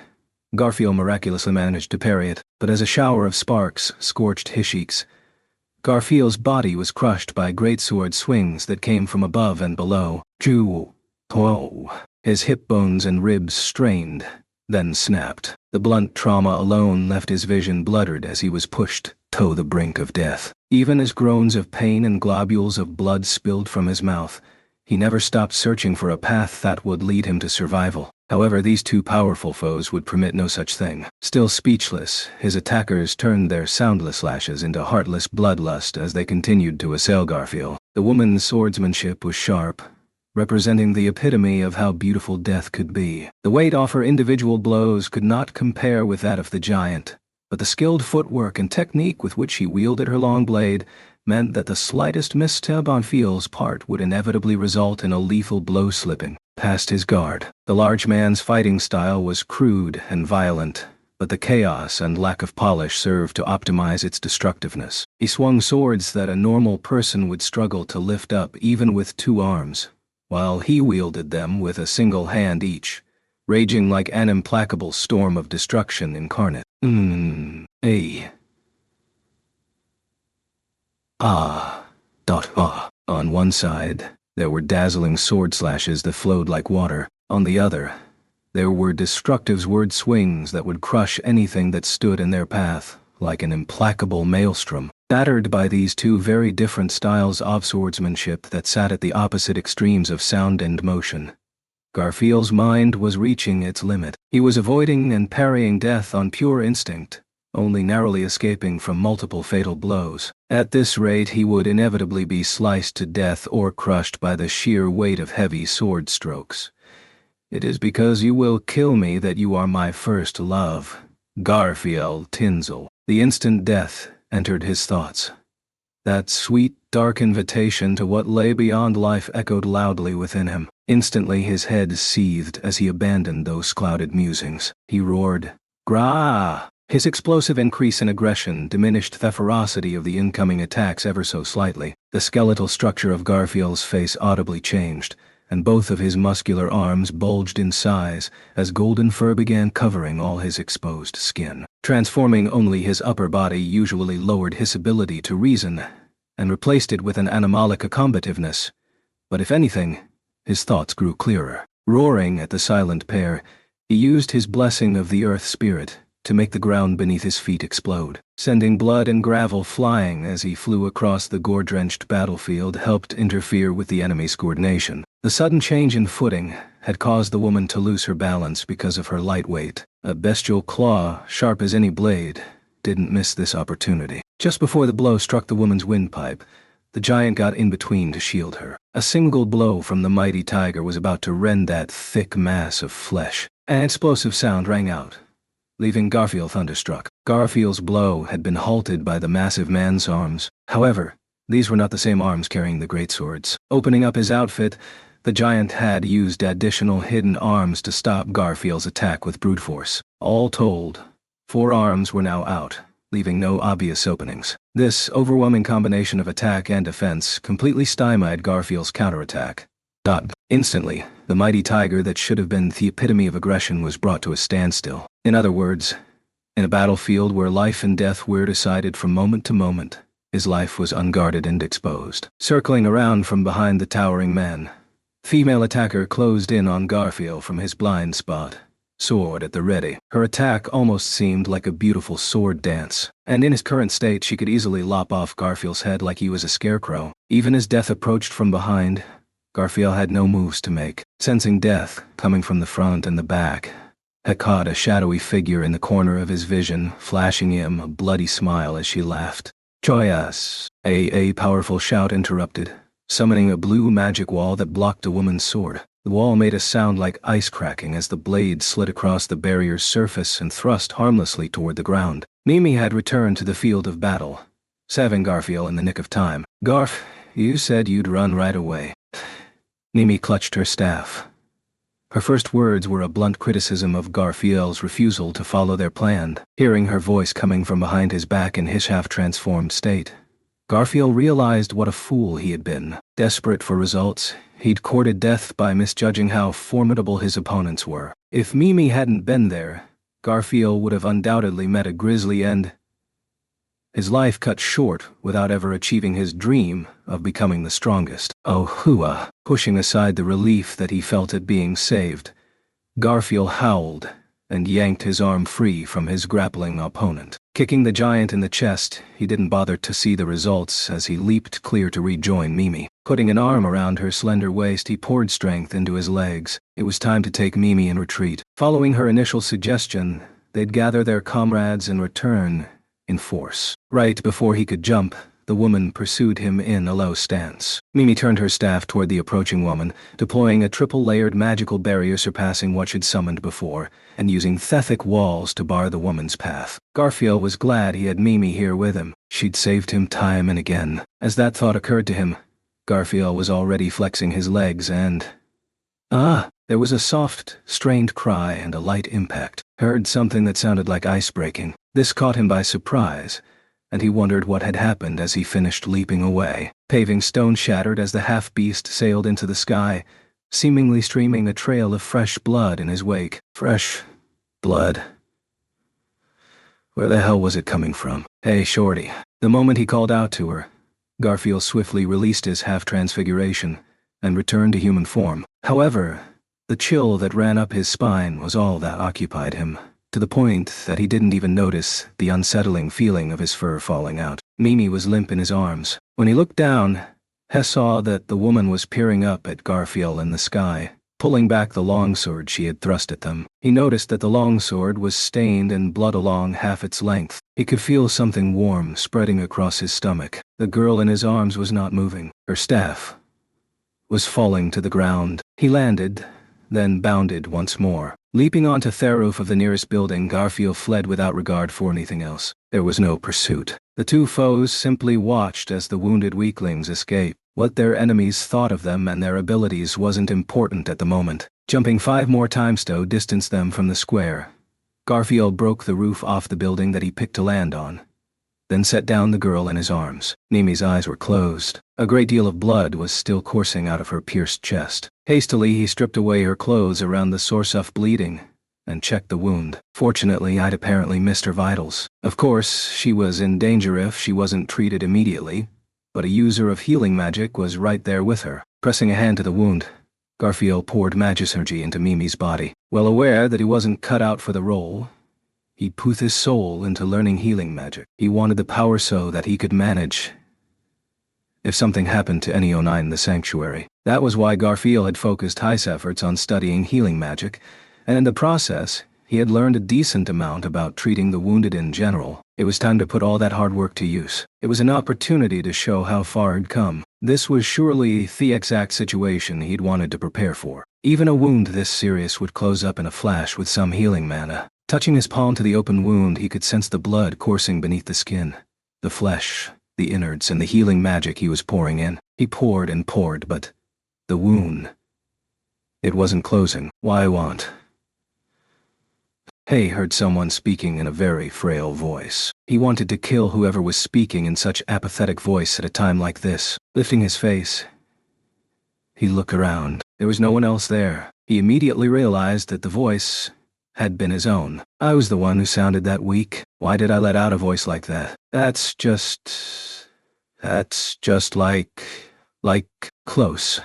Garfield miraculously managed to parry it, but as a shower of sparks scorched his cheeks, Garfield's body was crushed by greatsword swings that came from above and below. Choo! Whoa! His hip bones and ribs strained, then snapped. The blunt trauma alone left his vision blurred as he was pushed to the brink of death. Even as groans of pain and globules of blood spilled from his mouth, he never stopped searching for a path that would lead him to survival. However, these two powerful foes would permit no such thing. Still speechless, his attackers turned their soundless lashes into heartless bloodlust as they continued to assail Garfield. The woman's swordsmanship was sharp, representing the epitome of how beautiful death could be. The weight off her individual blows could not compare with that of the giant, but the skilled footwork and technique with which she wielded her long blade meant that the slightest misstep on Field's part would inevitably result in a lethal blow slipping past his guard. The large man's fighting style was crude and violent, but the chaos and lack of polish served to optimize its destructiveness. He swung swords that a normal person would struggle to lift up even with two arms, while he wielded them with a single hand each, raging like an implacable storm of destruction incarnate. On one side, there were dazzling sword slashes that flowed like water. On the other, there were destructive sword swings that would crush anything that stood in their path, like an implacable maelstrom. Battered by these two very different styles of swordsmanship that sat at the opposite extremes of sound and motion, Garfield's mind was reaching its limit. He was avoiding and parrying death on pure instinct, only narrowly escaping from multiple fatal blows. At this rate, he would inevitably be sliced to death or crushed by the sheer weight of heavy sword strokes. "It is because you will kill me that you are my first love, Garfield Tinzel." The instant death entered his thoughts. That sweet, dark invitation to what lay beyond life echoed loudly within him. Instantly his head seethed as he abandoned those clouded musings. He roared, "Grah!" His explosive increase in aggression diminished the ferocity of the incoming attacks ever so slightly. The skeletal structure of Garfield's face audibly changed, and both of his muscular arms bulged in size as golden fur began covering all his exposed skin. Transforming only his upper body usually lowered his ability to reason, and replaced it with an animalic combativeness. But if anything, his thoughts grew clearer. Roaring at the silent pair, he used his blessing of the earth spirit to make the ground beneath his feet explode. Sending blood and gravel flying as he flew across the gore-drenched battlefield helped interfere with the enemy's coordination. The sudden change in footing had caused the woman to lose her balance because of her light weight. A bestial claw, sharp as any blade, didn't miss this opportunity. Just before the blow struck the woman's windpipe, the giant got in between to shield her. A single blow from the mighty tiger was about to rend that thick mass of flesh. An explosive sound rang out, leaving Garfield thunderstruck. Garfield's blow had been halted by the massive man's arms. However, these were not the same arms carrying the greatswords. Opening up his outfit, the giant had used additional hidden arms to stop Garfield's attack with brute force. All told, 4 arms were now out, leaving no obvious openings. This overwhelming combination of attack and defense completely stymied Garfield's counterattack. Instantly, the mighty tiger that should have been the epitome of aggression was brought to a standstill. In other words, in a battlefield where life and death were decided from moment to moment, his life was unguarded and exposed. Circling around from behind the towering man, female attacker closed in on Garfield from his blind spot, sword at the ready. Her attack almost seemed like a beautiful sword dance, and in his current state she could easily lop off Garfield's head like he was a scarecrow. Even as death approached from behind, Garfield had no moves to make. Sensing death coming from the front and the back, had caught a shadowy figure in the corner of his vision, flashing him a bloody smile as she laughed. Joyous! A powerful shout interrupted, summoning a blue magic wall that blocked a woman's sword. The wall made a sound like ice cracking as the blade slid across the barrier's surface and thrust harmlessly toward the ground. Mimi had returned to the field of battle, saving Garfield in the nick of time. "Garf, you said you'd run right away." Mimi clutched her staff. Her first words were a blunt criticism of Garfield's refusal to follow their plan. Hearing her voice coming from behind his back in his half-transformed state, Garfield realized what a fool he had been. Desperate for results, he'd courted death by misjudging how formidable his opponents were. If Mimi hadn't been there, Garfield would have undoubtedly met a grisly end. His life cut short without ever achieving his dream of becoming the strongest. Oh, hooah! Pushing aside the relief that he felt at being saved, Garfield howled and yanked his arm free from his grappling opponent. Kicking the giant in the chest, he didn't bother to see the results as he leaped clear to rejoin Mimi. Putting an arm around her slender waist, he poured strength into his legs. It was time to take Mimi in retreat. Following her initial suggestion, they'd gather their comrades and return in force. Right before he could jump, the woman pursued him in a low stance. Mimi turned her staff toward the approaching woman, deploying a triple-layered magical barrier surpassing what she'd summoned before, and using thick walls to bar the woman's path. Garfield was glad he had Mimi here with him. She'd saved him time and again. As that thought occurred to him, Garfield was already flexing his legs and... there was a soft, strained cry and a light impact. Heard something that sounded like ice breaking. This caught him by surprise, and he wondered what had happened as he finished leaping away. Paving stone shattered as the half-beast sailed into the sky, seemingly streaming a trail of fresh blood in his wake. Fresh blood. Where the hell was it coming from? "Hey, Shorty." The moment he called out to her, Garfield swiftly released his half-transfiguration and returned to human form. However, the chill that ran up his spine was all that occupied him, to the point that he didn't even notice the unsettling feeling of his fur falling out. Mimi was limp in his arms. When he looked down, Hess saw that the woman was peering up at Garfield in the sky, pulling back the longsword she had thrust at them. He noticed that the longsword was stained in blood along half its length. He could feel something warm spreading across his stomach. The girl in his arms was not moving. Her staff was falling to the ground. He landed, then bounded once more. Leaping onto the roof of the nearest building, Garfield fled without regard for anything else. There was no pursuit. The two foes simply watched as the wounded weaklings escaped. What their enemies thought of them and their abilities wasn't important at the moment. Jumping 5 more times to distance them from the square, Garfield broke the roof off the building that he picked to land on, then set down the girl in his arms. Mimi's eyes were closed. A great deal of blood was still coursing out of her pierced chest. Hastily, he stripped away her clothes around the source of bleeding and checked the wound. Fortunately, I'd apparently missed her vitals. Of course, she was in danger if she wasn't treated immediately, but a user of healing magic was right there with her. Pressing a hand to the wound, Garfield poured magisurgy into Mimi's body. Well aware that he wasn't cut out for the role, he put his soul into learning healing magic. He wanted the power so that he could manage if something happened to any Oni in the sanctuary. That was why Garfield had focused his efforts on studying healing magic, and in the process, he had learned a decent amount about treating the wounded in general. It was time to put all that hard work to use. It was an opportunity to show how far he'd come. This was surely the exact situation he'd wanted to prepare for. Even a wound this serious would close up in a flash with some healing mana. Touching his palm to the open wound, he could sense the blood coursing beneath the skin, the flesh, the innards, and the healing magic he was pouring in. He poured and poured, but the wound, it wasn't closing. Why want? Hay heard someone speaking in a very frail voice. He wanted to kill whoever was speaking in such apathetic voice at a time like this. Lifting his face, he looked around. There was no one else there. He immediately realized that the voice had been his own. I was the one who sounded that weak. Why did I let out a voice like that? That's just like, close,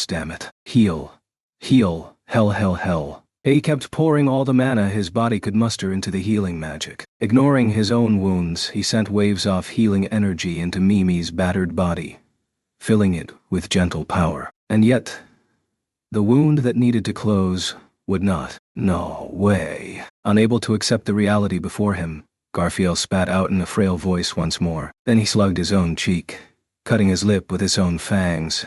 damn it. Heal, hell. He kept pouring all the mana his body could muster into the healing magic. Ignoring his own wounds, he sent waves of healing energy into Mimi's battered body, filling it with gentle power. And yet, the wound that needed to close would not. No way. Unable to accept the reality before him, Garfield spat out in a frail voice once more. Then he slugged his own cheek, cutting his lip with his own fangs,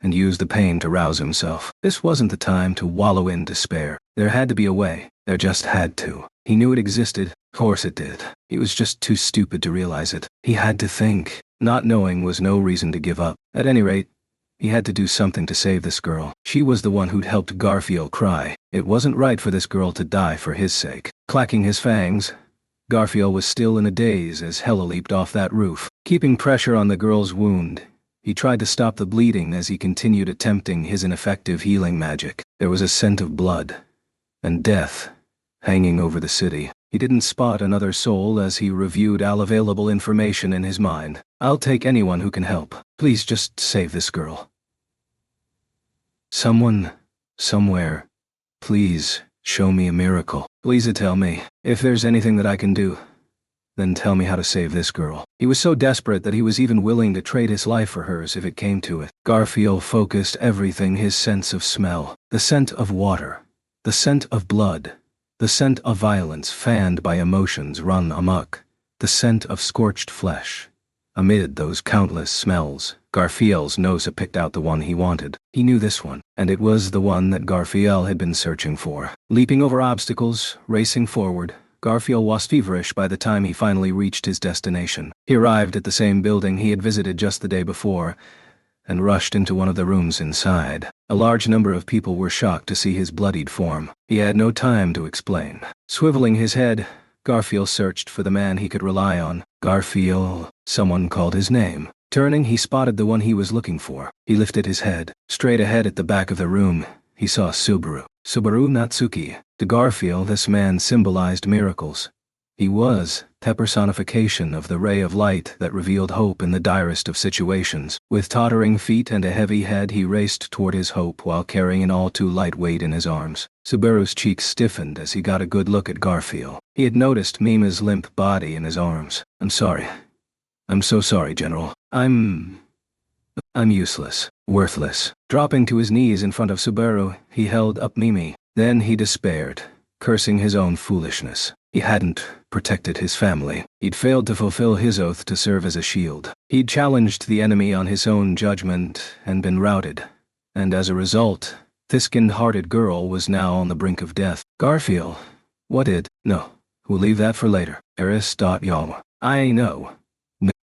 and used the pain to rouse himself. This wasn't the time to wallow in despair. There had to be a way. There just had to. He knew it existed. Of course it did. He was just too stupid to realize it. He had to think. Not knowing was no reason to give up. At any rate, he had to do something to save this girl. She was the one who'd helped Garfield cry. It wasn't right for this girl to die for his sake. Clacking his fangs, Garfield was still in a daze as Hella leaped off that roof. Keeping pressure on the girl's wound, he tried to stop the bleeding as he continued attempting his ineffective healing magic. There was a scent of blood and death hanging over the city. He didn't spot another soul as he reviewed all available information in his mind. I'll take anyone who can help. Please just save this girl. Someone, somewhere, please show me a miracle. Please tell me, if there's anything that I can do, then tell me how to save this girl. He was so desperate that he was even willing to trade his life for hers if it came to it. Garfield focused everything, his sense of smell, the scent of water, the scent of blood, the scent of violence fanned by emotions run amok, the scent of scorched flesh. Amid those countless smells, Garfield's nose had picked out the one he wanted. He knew this one, and it was the one that Garfield had been searching for. Leaping over obstacles, racing forward, Garfield was feverish by the time he finally reached his destination. He arrived at the same building he had visited just the day before, and rushed into one of the rooms inside. A large number of people were shocked to see his bloodied form. He had no time to explain. Swiveling his head, Garfield searched for the man he could rely on. Garfield. Someone called his name. Turning, he spotted the one he was looking for. He lifted his head. Straight ahead at the back of the room, he saw Subaru. Subaru Natsuki. To Garfield, this man symbolized miracles. He was the personification of the ray of light that revealed hope in the direst of situations. With tottering feet and a heavy head, he raced toward his hope while carrying an all-too-light weight in his arms. Subaru's cheeks stiffened as he got a good look at Garfield. He had noticed Mima's limp body in his arms. I'm sorry. I'm so sorry, General. I'm useless. Worthless. Dropping to his knees in front of Subaru, he held up Mimi. Then he despaired, cursing his own foolishness. He hadn't protected his family. He'd failed to fulfill his oath to serve as a shield. He'd challenged the enemy on his own judgment and been routed. And as a result, this skinned-hearted girl was now on the brink of death. Garfield. What did? No. We'll leave that for later. Y'all. I know.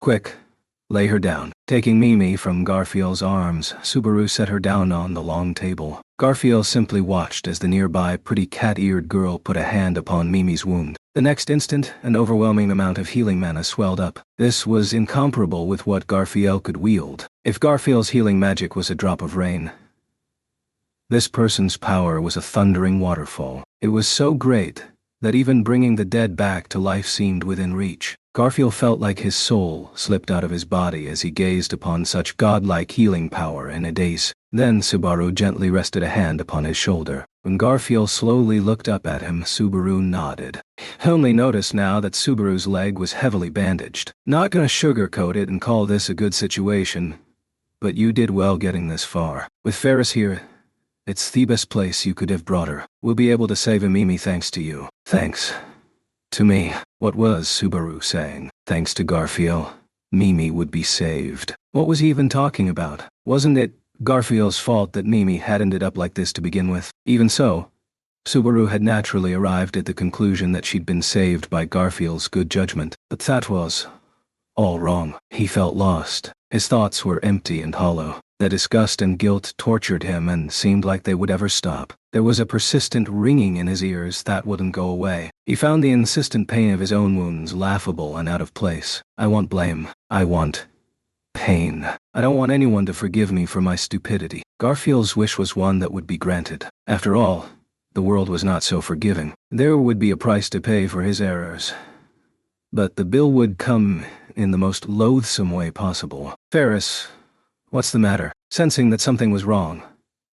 Quick. Lay her down. Taking Mimi from Garfield's arms, Subaru set her down on the long table. Garfield simply watched as the nearby pretty cat-eared girl put a hand upon Mimi's wound. The next instant, an overwhelming amount of healing mana swelled up. This was incomparable with what Garfield could wield. If Garfield's healing magic was a drop of rain, this person's power was a thundering waterfall. It was so great that even bringing the dead back to life seemed within reach. Garfield felt like his soul slipped out of his body as he gazed upon such godlike healing power in a daze. Then Subaru gently rested a hand upon his shoulder. When Garfield slowly looked up at him, Subaru nodded. He only noticed now that Subaru's leg was heavily bandaged. Not gonna sugarcoat it and call this a good situation, but you did well getting this far. With Ferris here, it's the best place you could have brought her. We'll be able to save Mimi thanks to you. Thanks. To me. What was Subaru saying? Thanks to Garfield, Mimi would be saved. What was he even talking about? Wasn't it Garfield's fault that Mimi had ended up like this to begin with? Even so, Subaru had naturally arrived at the conclusion that she'd been saved by Garfield's good judgment, but that was all wrong. He felt lost. His thoughts were empty and hollow. The disgust and guilt tortured him and seemed like they would ever stop. There was a persistent ringing in his ears that wouldn't go away. He found the insistent pain of his own wounds laughable and out of place. I want blame. I want pain. I don't want anyone to forgive me for my stupidity. Garfield's wish was one that would be granted. After all, the world was not so forgiving. There would be a price to pay for his errors. But the bill would come in the most loathsome way possible. Ferris, what's the matter? Sensing that something was wrong,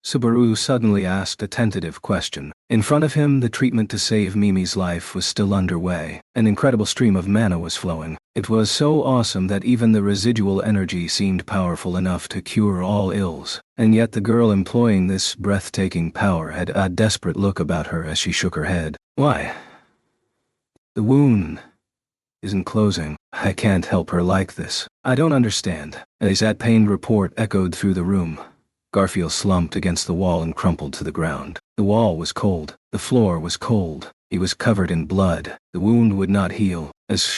Subaru suddenly asked a tentative question. In front of him, the treatment to save Mimi's life was still underway. An incredible stream of mana was flowing. It was so awesome that even the residual energy seemed powerful enough to cure all ills. And yet the girl employing this breathtaking power had a desperate look about her as she shook her head. Why? The wound isn't closing. I can't help her like this. I don't understand. As that pained report echoed through the room, Garfield slumped against the wall and crumpled to the ground. The wall was cold. The floor was cold. He was covered in blood. The wound would not heal. As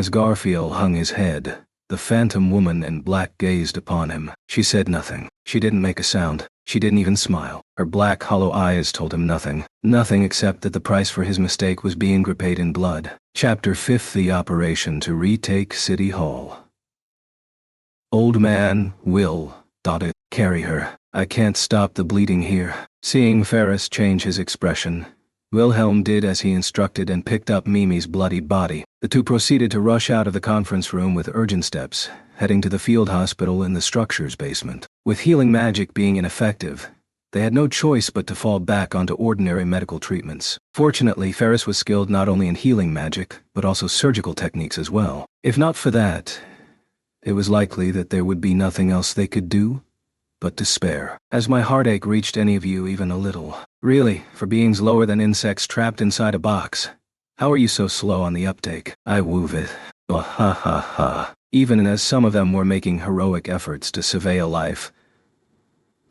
Garfield hung his head, the phantom woman in black gazed upon him. She said nothing. She didn't make a sound. She didn't even smile. Her black, hollow eyes told him nothing. Nothing except that the price for his mistake was being repaid in blood. Chapter 5: The Operation to Retake City Hall. Old man, Will, dotted. Carry her. I can't stop the bleeding here. Seeing Ferris change his expression, Wilhelm did as he instructed and picked up Mimi's bloody body. The two proceeded to rush out of the conference room with urgent steps, heading to the field hospital in the structure's basement. With healing magic being ineffective, they had no choice but to fall back onto ordinary medical treatments. Fortunately, Ferris was skilled not only in healing magic, but also surgical techniques as well. If not for that, it was likely that there would be nothing else they could do but despair. Has my heartache reached any of you even a little? Really, for beings lower than insects trapped inside a box, how are you so slow on the uptake? I woof it. Oh, ha ha ha. Even as some of them were making heroic efforts to surveil life,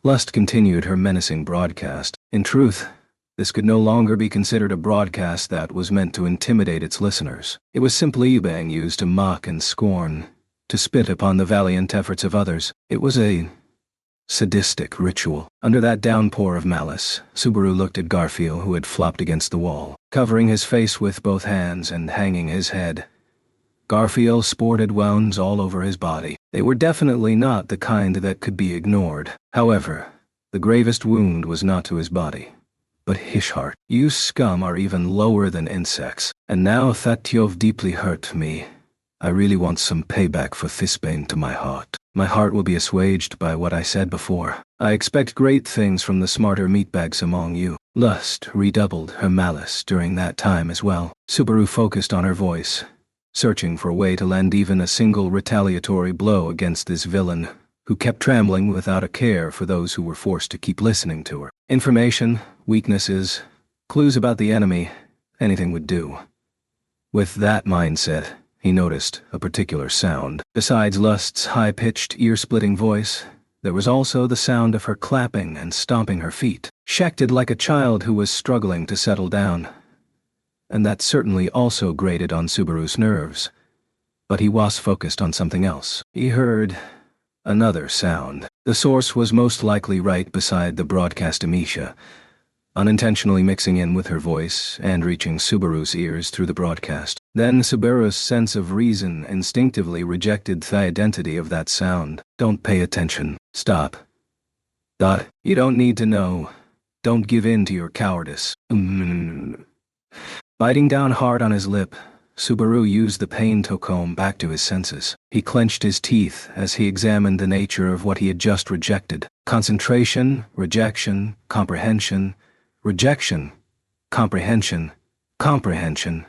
Lust continued her menacing broadcast. In truth, this could no longer be considered a broadcast that was meant to intimidate its listeners. It was simply being used to mock and scorn, to spit upon the valiant efforts of others. It was a sadistic ritual. Under that downpour of malice, Subaru looked at Garfield, who had flopped against the wall, covering his face with both hands and hanging his head. Garfield sported wounds all over his body. They were definitely not the kind that could be ignored. However, the gravest wound was not to his body, but his heart. You scum are even lower than insects, and now that you've deeply hurt me, I really want some payback for this pain to my heart. My heart will be assuaged by what I said before. I expect great things from the smarter meatbags among you. Lust redoubled her malice during that time as well. Subaru focused on her voice, searching for a way to land even a single retaliatory blow against this villain, who kept trembling without a care for those who were forced to keep listening to her. Information, weaknesses, clues about the enemy, anything would do. With that mindset, he noticed a particular sound. Besides Lust's high-pitched, ear-splitting voice, there was also the sound of her clapping and stomping her feet. She acted like a child who was struggling to settle down, and that certainly also grated on Subaru's nerves. But he was focused on something else. He heard another sound. The source was most likely right beside the broadcast emisha, unintentionally mixing in with her voice and reaching Subaru's ears through the broadcast. Then Subaru's sense of reason instinctively rejected the identity of that sound. Don't pay attention. Stop. You don't need to know. Don't give in to your cowardice. Biting down hard on his lip, Subaru used the pain to come back to his senses. He clenched his teeth as he examined the nature of what he had just rejected. Concentration, rejection, comprehension, rejection, comprehension, comprehension,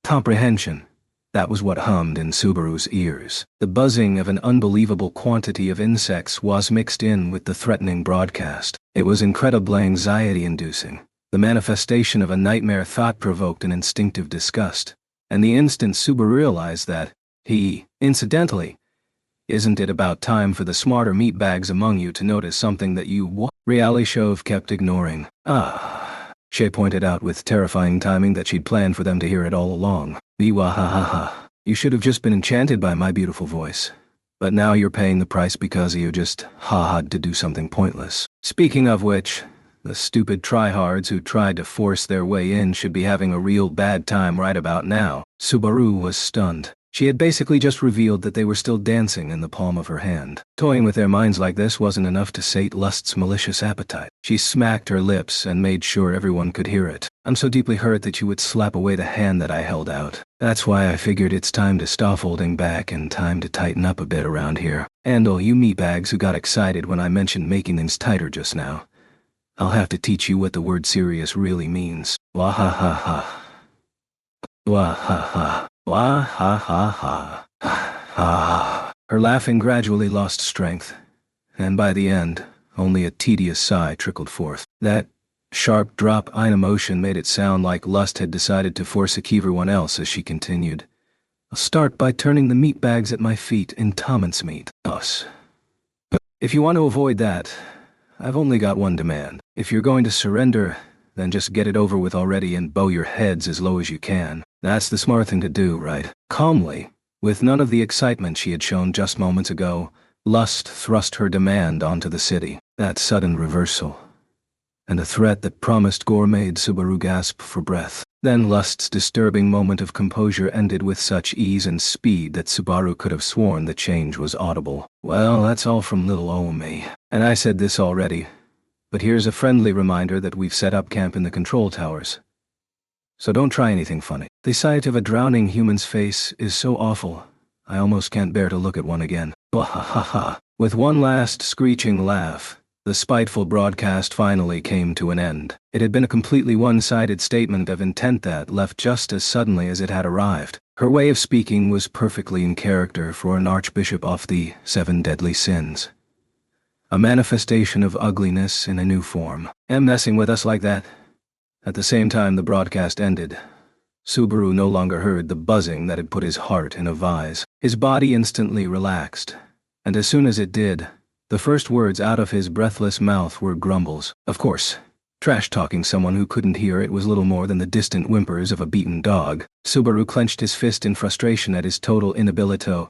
comprehension. That was what hummed in Subaru's ears. The buzzing of an unbelievable quantity of insects was mixed in with the threatening broadcast. It was incredibly anxiety-inducing. The manifestation of a nightmare thought provoked an instinctive disgust, and the instant Subaru realized that he, incidentally, Isn't it about time for the smarter meatbags among you to notice something that you Realishov kept ignoring? Shay pointed out with terrifying timing that she'd planned for them to hear it all along. Biwahahaha. You should have just been enchanted by my beautiful voice. But now you're paying the price because you just ha-ha'd to do something pointless. Speaking of which, the stupid tryhards who tried to force their way in should be having a real bad time right about now. Subaru was stunned. She had basically just revealed that they were still dancing in the palm of her hand. Toying with their minds like this wasn't enough to sate lust's malicious appetite. She smacked her lips and made sure everyone could hear it. I'm so deeply hurt that you would slap away the hand that I held out. That's why I figured it's time to stop holding back and time to tighten up a bit around here. And all you meatbags who got excited when I mentioned making things tighter just now, I'll have to teach you what the word serious really means. Wahahaha. Wahaha. Wah-ha-ha-ha. Her laughing gradually lost strength, and by the end, only a tedious sigh trickled forth. That sharp drop in emotion made it sound like lust had decided to forsake everyone else as she continued. I'll start by turning the meatbags at my feet into mincemeat. Us. If you want to avoid that, I've only got one demand. If you're going to surrender, then just get it over with already and bow your heads as low as you can. That's the smart thing to do, right? Calmly, with none of the excitement she had shown just moments ago, lust thrust her demand onto the city. That sudden reversal, and a threat that promised gore made Subaru gasp for breath. Then lust's disturbing moment of composure ended with such ease and speed that Subaru could have sworn the change was audible. Well, that's all from little old me. And I said this already, but here's a friendly reminder that we've set up camp in the control towers. So don't try anything funny. The sight of a drowning human's face is so awful, I almost can't bear to look at one again. Wahahaha. With one last screeching laugh, the spiteful broadcast finally came to an end. It had been a completely one-sided statement of intent that left just as suddenly as it had arrived. Her way of speaking was perfectly in character for an archbishop of the 7 deadly sins. A manifestation of ugliness in a new form. And messing with us like that? At the same time the broadcast ended, Subaru no longer heard the buzzing that had put his heart in a vise. His body instantly relaxed, and as soon as it did, the first words out of his breathless mouth were grumbles. Of course, trash-talking someone who couldn't hear it was little more than the distant whimpers of a beaten dog. Subaru clenched his fist in frustration at his total inability to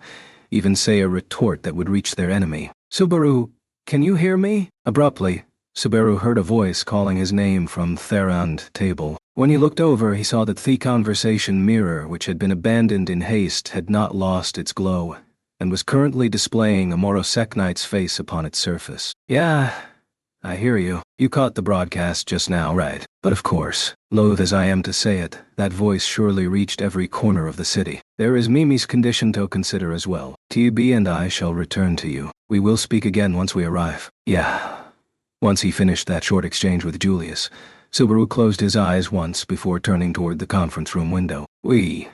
even say a retort that would reach their enemy. Subaru, can you hear me? Abruptly, Subaru heard a voice calling his name from the round table. When he looked over, he saw that the conversation mirror, which had been abandoned in haste, had not lost its glow, and was currently displaying a Morosek knight's face upon its surface. Yeah, I hear you. You caught the broadcast just now, right? But of course, loath as I am to say it, that voice surely reached every corner of the city. There is Mimi's condition to consider as well. TB and I shall return to you. We will speak again once we arrive. Yeah. Once he finished that short exchange with Julius, Subaru closed his eyes once before turning toward the conference room window. We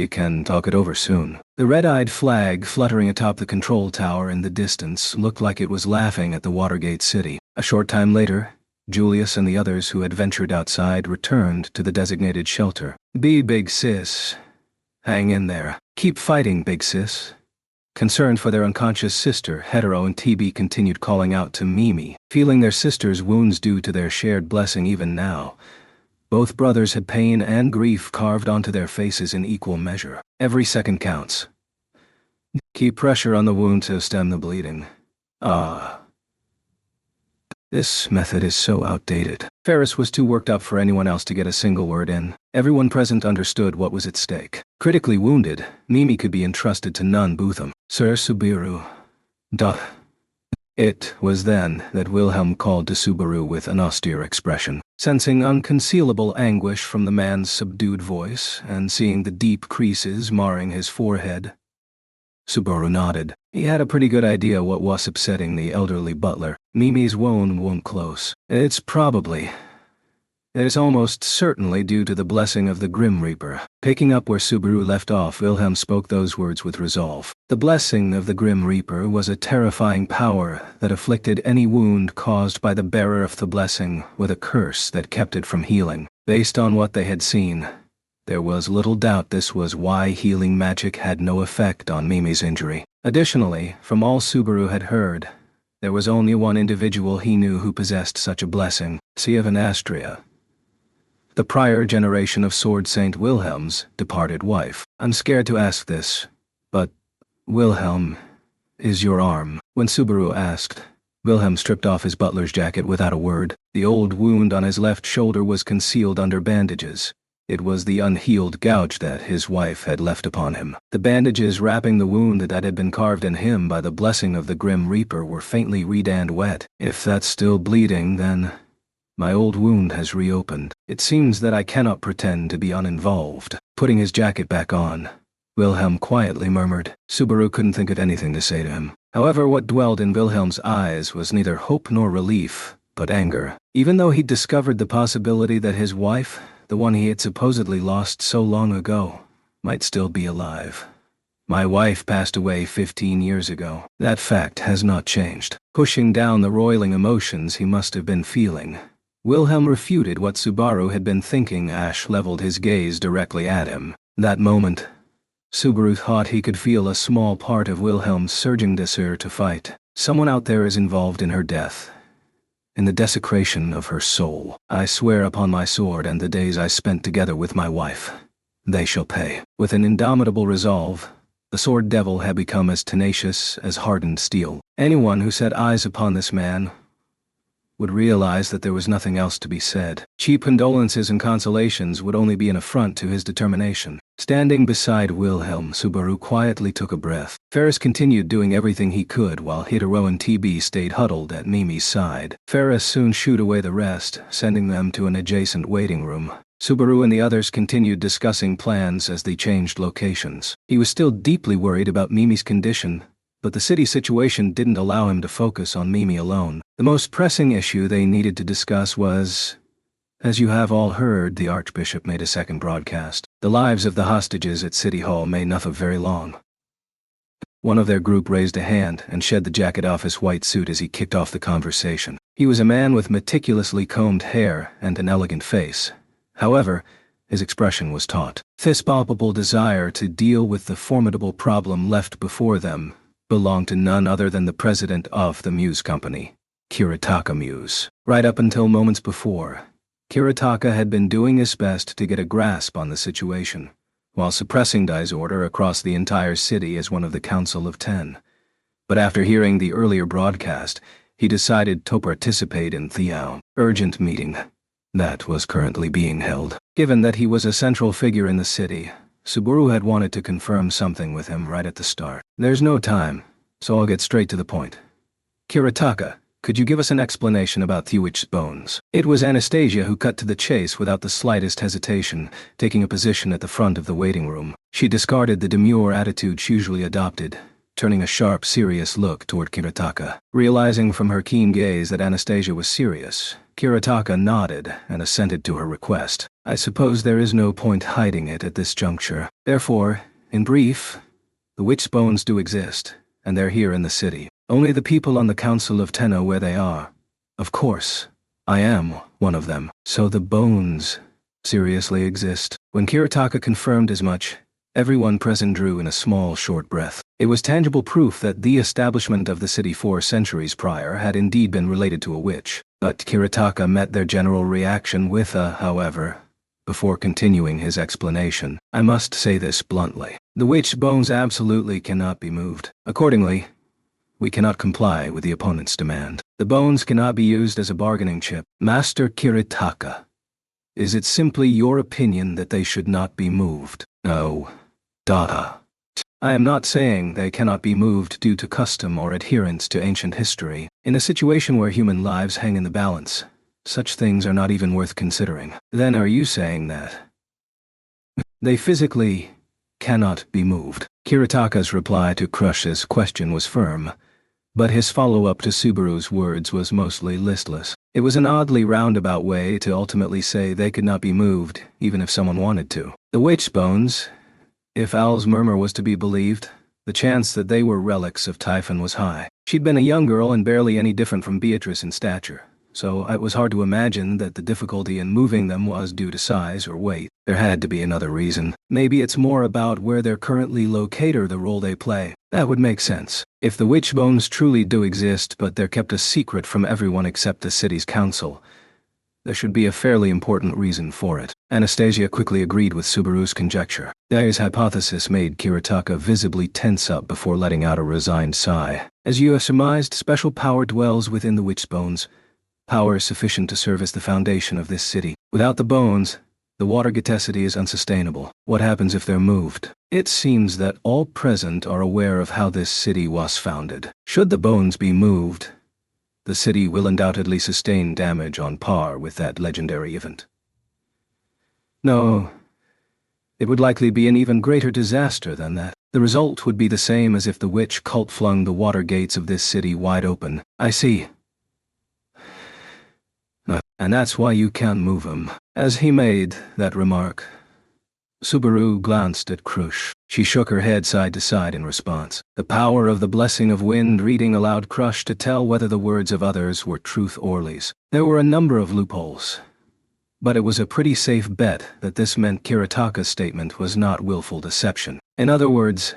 can talk it over soon. The red-eyed flag fluttering atop the control tower in the distance looked like it was laughing at the Watergate city. A short time later, Julius and the others who had ventured outside returned to the designated shelter. Be big sis. Hang in there. Keep fighting, big sis. Concerned for their unconscious sister, Hetero and TB continued calling out to Mimi, feeling their sister's wounds due to their shared blessing even now. Both brothers had pain and grief carved onto their faces in equal measure. Every second counts. Keep pressure on the wound to stem the bleeding. This method is so outdated. Ferris was too worked up for anyone else to get a single word in. Everyone present understood what was at stake. Critically wounded, Mimi could be entrusted to none Bootham. Sir Subaru. Duh. It was then that Wilhelm called to Subaru with an austere expression. Sensing unconcealable anguish from the man's subdued voice, and seeing the deep creases marring his forehead, Subaru nodded. He had a pretty good idea what was upsetting the elderly butler. Mimi's wound won't close. It's almost certainly due to the blessing of the Grim Reaper. Picking up where Subaru left off, Wilhelm spoke those words with resolve. The blessing of the Grim Reaper was a terrifying power that afflicted any wound caused by the bearer of the blessing with a curse that kept it from healing. Based on what they had seen, there was little doubt this was why healing magic had no effect on Mimi's injury. Additionally, from all Subaru had heard, there was only one individual he knew who possessed such a blessing, Astria, the prior generation of Sword Saint Wilhelm's departed wife. I'm scared to ask this, but Wilhelm, is your arm? When Subaru asked, Wilhelm stripped off his butler's jacket without a word. The old wound on his left shoulder was concealed under bandages. It was the unhealed gouge that his wife had left upon him. The bandages wrapping the wound that had been carved in him by the blessing of the Grim Reaper were faintly red and wet. If that's still bleeding, then my old wound has reopened. It seems that I cannot pretend to be uninvolved. Putting his jacket back on, Wilhelm quietly murmured. Subaru couldn't think of anything to say to him. However, what dwelled in Wilhelm's eyes was neither hope nor relief, but anger. Even though he'd discovered the possibility that his wife, the one he had supposedly lost so long ago, might still be alive. My wife passed away 15 years ago. That fact has not changed. Pushing down the roiling emotions he must have been feeling, Wilhelm refuted what Subaru had been thinking. Ash leveled his gaze directly at him. That moment, Subaru thought he could feel a small part of Wilhelm's surging desire to fight. Someone out there is involved in her death, in the desecration of her soul. I swear upon my sword and the days I spent together with my wife, they shall pay. With an indomitable resolve, the sword devil had become as tenacious as hardened steel. Anyone who set eyes upon this man would realize that there was nothing else to be said. Cheap condolences and consolations would only be an affront to his determination. Standing beside Wilhelm, Subaru quietly took a breath. Ferris continued doing everything he could while Hitaro and TB stayed huddled at Mimi's side. Ferris soon shooed away the rest, sending them to an adjacent waiting room. Subaru and the others continued discussing plans as they changed locations. He was still deeply worried about Mimi's condition, but the city situation didn't allow him to focus on Mimi alone. The most pressing issue they needed to discuss was, as you have all heard, the Archbishop made a second broadcast. The lives of the hostages at City Hall may not have very long. One of their group raised a hand and shed the jacket off his white suit as he kicked off the conversation. He was a man with meticulously combed hair and an elegant face. However, his expression was taut. This palpable desire to deal with the formidable problem left before them belonged to none other than the president of the Muse Company, Kiritaka Muse. Right up until moments before, Kiritaka had been doing his best to get a grasp on the situation, while suppressing disorder across the entire city as one of the Council of 10. But after hearing the earlier broadcast, he decided to participate in the urgent meeting that was currently being held. Given that he was a central figure in the city, Subaru had wanted to confirm something with him right at the start. There's no time, so I'll get straight to the point. Kiritaka, could you give us an explanation about Thuich's bones? It was Anastasia who cut to the chase without the slightest hesitation, taking a position at the front of the waiting room. She discarded the demure attitude she usually adopted, turning a sharp, serious look toward Kiritaka. Realizing from her keen gaze that Anastasia was serious, Kiritaka nodded and assented to her request. I suppose there is no point hiding it at this juncture. Therefore, in brief, the witch's bones do exist, and they're here in the city. Only the people on the Council of 10 know where they are. Of course, I am one of them. So the bones seriously exist. When Kiritaka confirmed as much, everyone present drew in a small, short breath. It was tangible proof that the establishment of the city 4 centuries prior had indeed been related to a witch. But Kiritaka met their general reaction with a however. Before continuing his explanation, I must say this bluntly. The witch's bones absolutely cannot be moved. Accordingly, we cannot comply with the opponent's demand. The bones cannot be used as a bargaining chip. Master Kiritaka, is it simply your opinion that they should not be moved? No. Dada. I am not saying they cannot be moved due to custom or adherence to ancient history. In a situation where human lives hang in the balance, such things are not even worth considering. Then are you saying that they physically cannot be moved? Kiritaka's reply to Crush's question was firm, but his follow-up to Subaru's words was mostly listless. It was an oddly roundabout way to ultimately say they could not be moved, even if someone wanted to. The witch's bones, if Al's murmur was to be believed, the chance that they were relics of Typhon was high. She'd been a young girl and barely any different from Beatrice in stature, so it was hard to imagine that the difficulty in moving them was due to size or weight. There had to be another reason. Maybe it's more about where they're currently located or the role they play. That would make sense. If the witch bones truly do exist, but they're kept a secret from everyone except the city's council, there should be a fairly important reason for it. Anastasia quickly agreed with Subaru's conjecture. Dai's hypothesis made Kiritaka visibly tense up before letting out a resigned sigh. As you have surmised, special power dwells within the witch bones. Power sufficient to serve as the foundation of this city. Without the bones, the water Getesity is unsustainable. What happens if they're moved? It seems that all present are aware of how this city was founded. Should the bones be moved, the city will undoubtedly sustain damage on par with that legendary event. No, it would likely be an even greater disaster than that. The result would be the same as if the witch cult flung the water gates of this city wide open. I see. And that's why you can't move him. As he made that remark, Subaru glanced at Krush. She shook her head side to side in response. The power of the blessing of wind reading allowed Krush to tell whether the words of others were truth or lies. There were a number of loopholes, but it was a pretty safe bet that this meant Kiritaka's statement was not willful deception. In other words,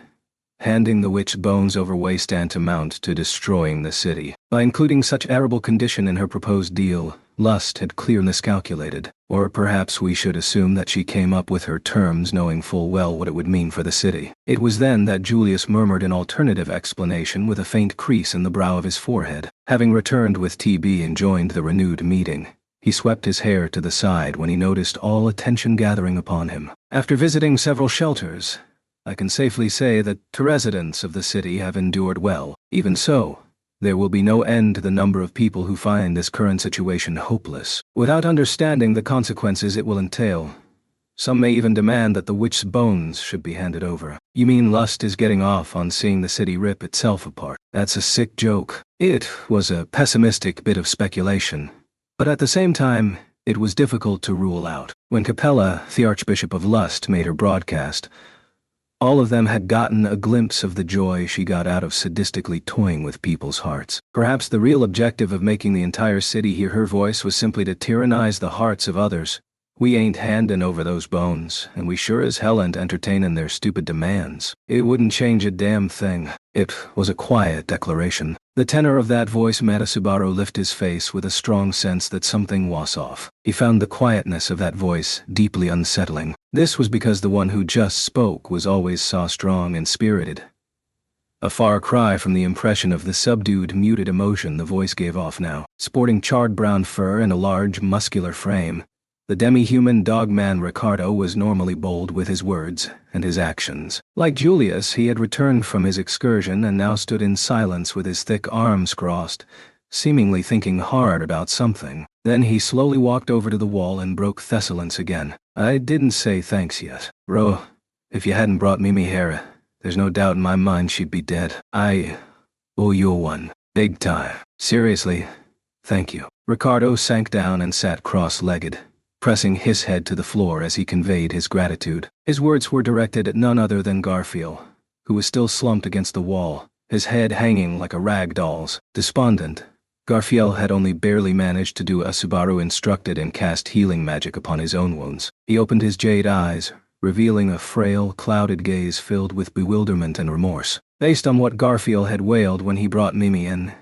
handing the witch bones over way tantamount to destroying the city. By including such arable condition in her proposed deal, Lust had clearly miscalculated. Or perhaps we should assume that she came up with her terms knowing full well what it would mean for the city. It was then that Julius murmured an alternative explanation with a faint crease in the brow of his forehead. Having returned with TB and joined the renewed meeting, he swept his hair to the side when he noticed all attention gathering upon him. After visiting several shelters, I can safely say that the residents of the city have endured well. Even so, there will be no end to the number of people who find this current situation hopeless, without understanding the consequences it will entail. Some may even demand that the witch's bones should be handed over. You mean Lust is getting off on seeing the city rip itself apart? That's a sick joke. It was a pessimistic bit of speculation, but at the same time, it was difficult to rule out. When Capella, the Archbishop of Lust, made her broadcast, all of them had gotten a glimpse of the joy she got out of sadistically toying with people's hearts. Perhaps the real objective of making the entire city hear her voice was simply to tyrannize the hearts of others. We ain't handin' over those bones, and we sure as hell ain't entertainin' their stupid demands. It wouldn't change a damn thing. It was a quiet declaration. The tenor of that voice made Subaru lift his face with a strong sense that something was off. He found the quietness of that voice deeply unsettling. This was because the one who just spoke was always so strong and spirited. A far cry from the impression of the subdued, muted emotion the voice gave off now. Sporting charred brown fur and a large, muscular frame, the demi-human dogman Ricardo was normally bold with his words and his actions. Like Julius, he had returned from his excursion and now stood in silence with his thick arms crossed, seemingly thinking hard about something. Then he slowly walked over to the wall and broke Thessalon's again. I didn't say thanks yet. Bro, if you hadn't brought Mimi here, there's no doubt in my mind she'd be dead. I owe you one. Big time. Seriously, thank you. Ricardo sank down and sat cross-legged, pressing his head to the floor as he conveyed his gratitude. His words were directed at none other than Garfield, who was still slumped against the wall, his head hanging like a rag doll's. Despondent, Garfield had only barely managed to do as Subaru instructed and cast healing magic upon his own wounds. He opened his jade eyes, revealing a frail, clouded gaze filled with bewilderment and remorse. Based on what Garfield had wailed when he brought Mimi in,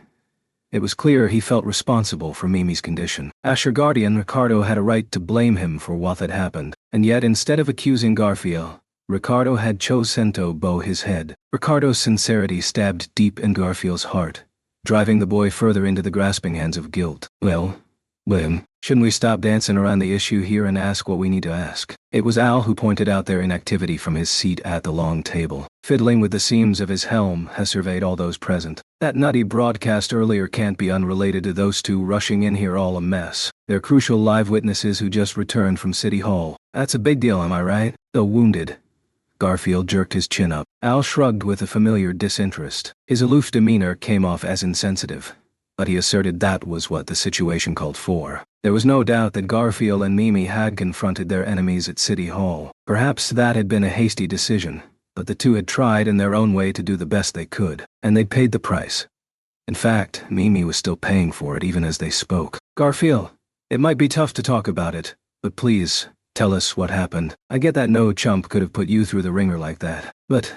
it was clear he felt responsible for Mimi's condition. As her guardian, Ricardo had a right to blame him for what had happened, and yet instead of accusing Garfield, Ricardo had chosen to bow his head. Ricardo's sincerity stabbed deep in Garfield's heart, driving the boy further into the grasping hands of guilt. Well, shouldn't we stop dancing around the issue here and ask what we need to ask? It was Al who pointed out their inactivity from his seat at the long table. Fiddling with the seams of his helm, has surveyed all those present. That nutty broadcast earlier can't be unrelated to those two rushing in here all a mess. They're crucial live witnesses who just returned from City Hall. That's a big deal, am I right? Though wounded. Garfield jerked his chin up. Al shrugged with a familiar disinterest. His aloof demeanor came off as insensitive, but he asserted that was what the situation called for. There was no doubt that Garfield and Mimi had confronted their enemies at City Hall. Perhaps that had been a hasty decision, but the two had tried in their own way to do the best they could, and they paid the price. In fact, Mimi was still paying for it even as they spoke. Garfield, it might be tough to talk about it, but please, tell us what happened. I get that no chump could have put you through the ringer like that, but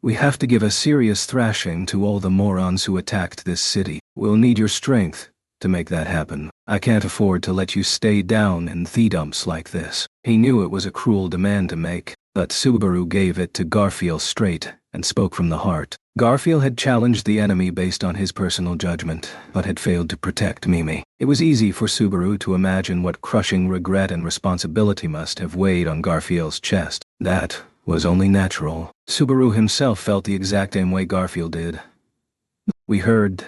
we have to give a serious thrashing to all the morons who attacked this city. We'll need your strength to make that happen. I can't afford to let you stay down in the dumps like this. He knew it was a cruel demand to make, but Subaru gave it to Garfield straight and spoke from the heart. Garfield had challenged the enemy based on his personal judgment, but had failed to protect Mimi. It was easy for Subaru to imagine what crushing regret and responsibility must have weighed on Garfield's chest. That was only natural. Subaru himself felt the exact same way Garfield did. We heard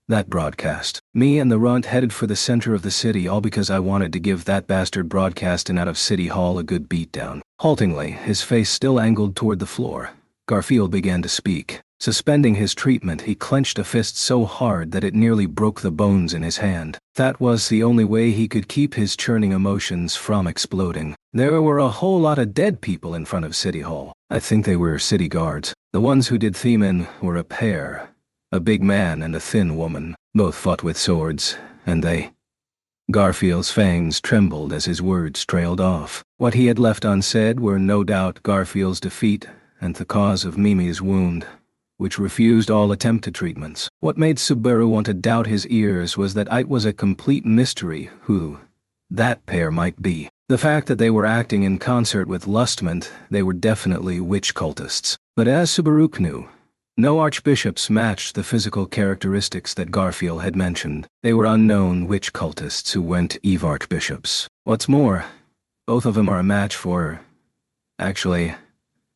that broadcast. Me and the runt headed for the center of the city, all because I wanted to give that bastard broadcasting out of City Hall a good beatdown. Haltingly, his face still angled toward the floor, Garfield began to speak. Suspending his treatment, he clenched a fist so hard that it nearly broke the bones in his hand. That was the only way he could keep his churning emotions from exploding. There were a whole lot of dead people in front of City Hall. I think they were city guards. The ones who did theming were a pair. A big man and a thin woman. Both fought with swords, and they... Garfield's fangs trembled as his words trailed off. What he had left unsaid were no doubt Garfield's defeat and the cause of Mimi's wound, which refused all attempted treatments. What made Subaru want to doubt his ears was that it was a complete mystery who that pair might be. The fact that they were acting in concert with Lustment, they were definitely witch cultists. But as Subaru knew, no archbishops matched the physical characteristics that Garfield had mentioned. They were unknown witch cultists who went Eve archbishops. What's more, both of them are a match for... Actually,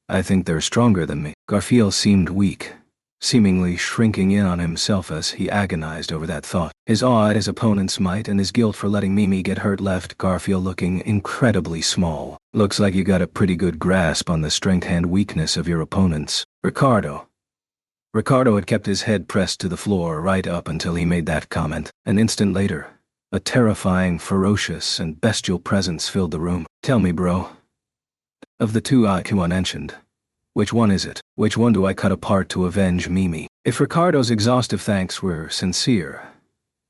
I think they're stronger than me. Garfield seemed weak, seemingly shrinking in on himself as he agonized over that thought. His awe at his opponent's might and his guilt for letting Mimi get hurt left Garfield looking incredibly small. Looks like you got a pretty good grasp on the strength and weakness of your opponents. Ricardo had kept his head pressed to the floor right up until he made that comment. An instant later, a terrifying, ferocious, and bestial presence filled the room. Tell me, bro. Of the two I mentioned, which one is it? Which one do I cut apart to avenge Mimi? If Ricardo's exhaustive thanks were sincere,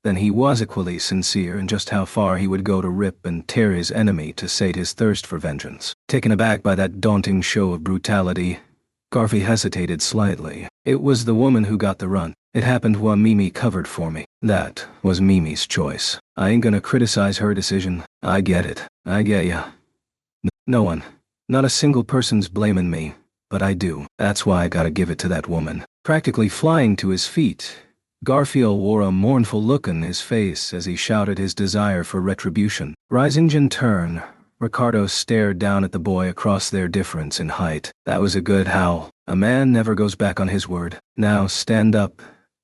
then he was equally sincere in just how far he would go to rip and tear his enemy to sate his thirst for vengeance. Taken aback by that daunting show of brutality, Garfi hesitated slightly. It was the woman who got the runt. It happened while Mimi covered for me. That was Mimi's choice. I ain't gonna criticize her decision. I get it. I get ya. No one. Not a single person's blaming me, but I do. That's why I gotta give it to that woman. Practically flying to his feet, Garfield wore a mournful look on his face as he shouted his desire for retribution. Rising in turn, Ricardo stared down at the boy across their difference in height. That was a good howl. A man never goes back on his word. Now stand up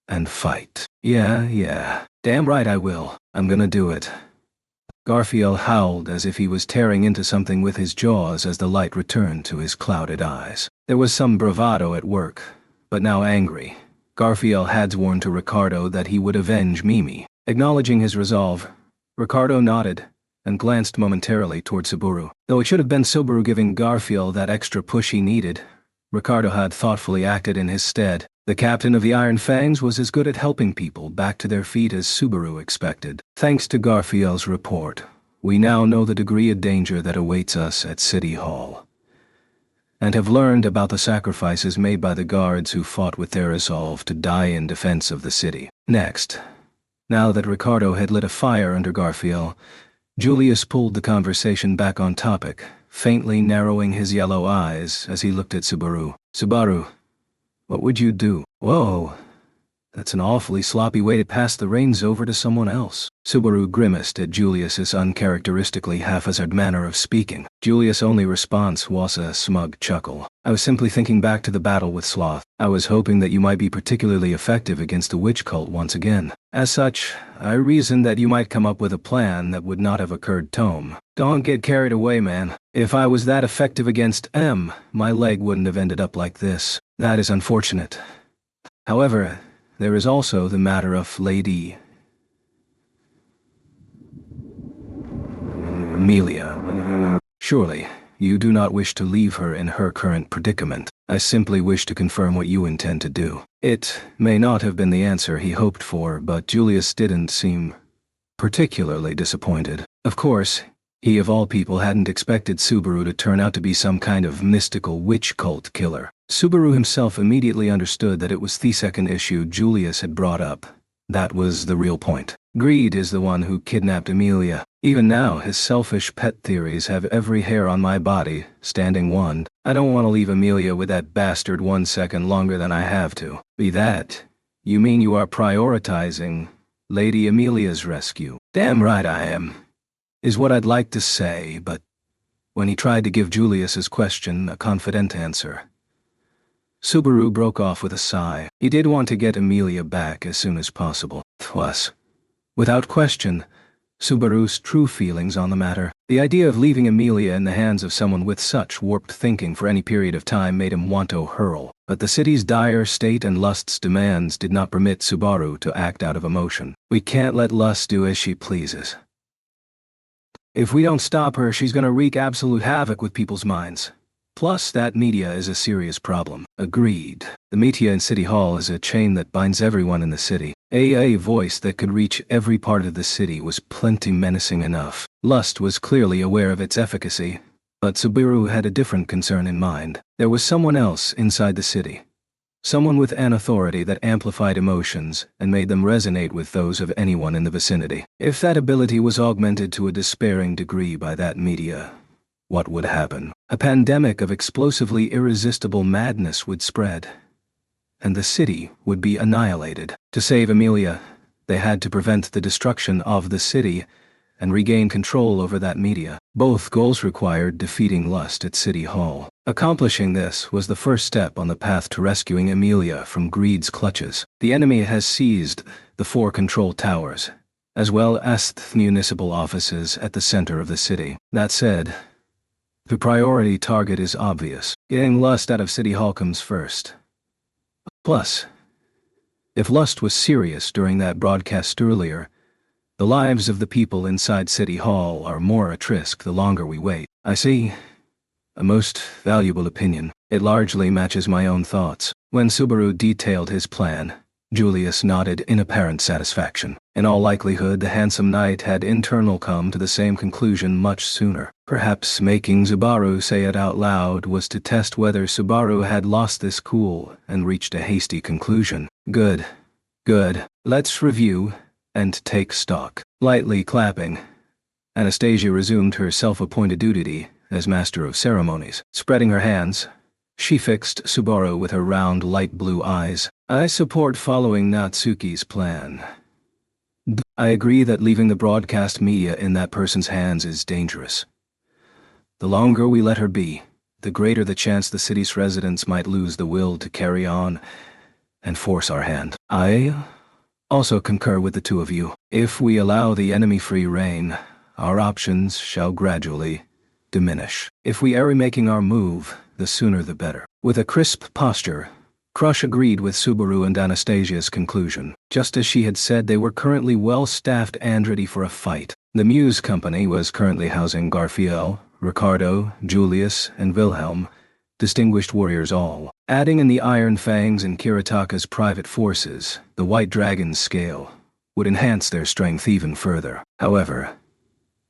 and fight. Yeah. Damn right I will. I'm gonna do it. Garfield howled as if he was tearing into something with his jaws as the light returned to his clouded eyes. There was some bravado at work, but now angry, Garfield had sworn to Ricardo that he would avenge Mimi. Acknowledging his resolve, Ricardo nodded and glanced momentarily toward Subaru. Though it should have been Subaru giving Garfield that extra push he needed, Ricardo had thoughtfully acted in his stead. The captain of the Iron Fangs was as good at helping people back to their feet as Subaru expected. Thanks to Garfield's report, we now know the degree of danger that awaits us at City Hall, and have learned about the sacrifices made by the guards who fought with their resolve to die in defense of the city. Next, now that Ricardo had lit a fire under Garfield, Julius pulled the conversation back on topic, faintly narrowing his yellow eyes as he looked at Subaru. Subaru, what would you do? Whoa, that's an awfully sloppy way to pass the reins over to someone else. Subaru grimaced at Julius's uncharacteristically haphazard manner of speaking. Julius' only response was a smug chuckle. I was simply thinking back to the battle with Sloth. I was hoping that you might be particularly effective against the witch cult once again. As such, I reasoned that you might come up with a plan that would not have occurred Tome. Don't get carried away, man. If I was that effective against M, my leg wouldn't have ended up like this. That is unfortunate. However, there is also the matter of Lady Amelia. Surely, you do not wish to leave her in her current predicament. I simply wish to confirm what you intend to do. It may not have been the answer he hoped for, but Julius didn't seem particularly disappointed. Of course, he of all people hadn't expected Subaru to turn out to be some kind of mystical witch cult killer. Subaru himself immediately understood that it was the second issue Julius had brought up. That was the real point. Greed is the one who kidnapped Amelia. Even now, his selfish pet theories have every hair on my body standing one. I don't want to leave Amelia with that bastard 1 second longer than I have to. Be that. You mean you are prioritizing Lady Amelia's rescue? Damn right I am, is what I'd like to say, but when he tried to give Julius's question a confident answer, Subaru broke off with a sigh. He did want to get Amelia back as soon as possible. Thus, without question, Subaru's true feelings on the matter. The idea of leaving Amelia in the hands of someone with such warped thinking for any period of time made him want to hurl. But the city's dire state and Lust's demands did not permit Subaru to act out of emotion. We can't let Lust do as she pleases. If we don't stop her, she's gonna wreak absolute havoc with people's minds. Plus, that media is a serious problem. Agreed. The media in City Hall is a chain that binds everyone in the city. A voice that could reach every part of the city was plenty menacing enough. Lust was clearly aware of its efficacy, but Subaru had a different concern in mind. There was someone else inside the city. Someone with an authority that amplified emotions and made them resonate with those of anyone in the vicinity. If that ability was augmented to a despairing degree by that media, what would happen? A pandemic of explosively irresistible madness would spread, and the city would be annihilated. To save Amelia, they had to prevent the destruction of the city and regain control over that media. Both goals required defeating Lust at City Hall. Accomplishing this was the first step on the path to rescuing Amelia from Greed's clutches. The enemy has seized the 4 control towers, as well as the municipal offices at the center of the city. That said, the priority target is obvious. Getting Lust out of City Hall comes first. Plus, if Lust was serious during that broadcast earlier, the lives of the people inside City Hall are more at risk the longer we wait. I see. A most valuable opinion. It largely matches my own thoughts. When Subaru detailed his plan, Julius nodded in apparent satisfaction. In all likelihood, the handsome knight had internal come to the same conclusion much sooner. Perhaps making Subaru say it out loud was to test whether Subaru had lost this cool and reached a hasty conclusion. Good. Good. Let's review and take stock. Lightly clapping, Anastasia resumed her self-appointed duty as master of ceremonies. Spreading her hands, she fixed Subaru with her round light blue eyes. I support following Natsuki's plan. I agree that leaving the broadcast media in that person's hands is dangerous. The longer we let her be, the greater the chance the city's residents might lose the will to carry on and force our hand. I also concur with the two of you. If we allow the enemy free rein, our options shall gradually diminish. If we are making our move, the sooner the better. With a crisp posture, Crush agreed with Subaru and Anastasia's conclusion. Just as she had said, they were currently well-staffed and ready for a fight. The Muse Company was currently housing Garfiel, Ricardo, Julius, and Wilhelm, distinguished warriors all. Adding in the Iron Fangs and Kiritaka's private forces, the White Dragon's scale, would enhance their strength even further. However,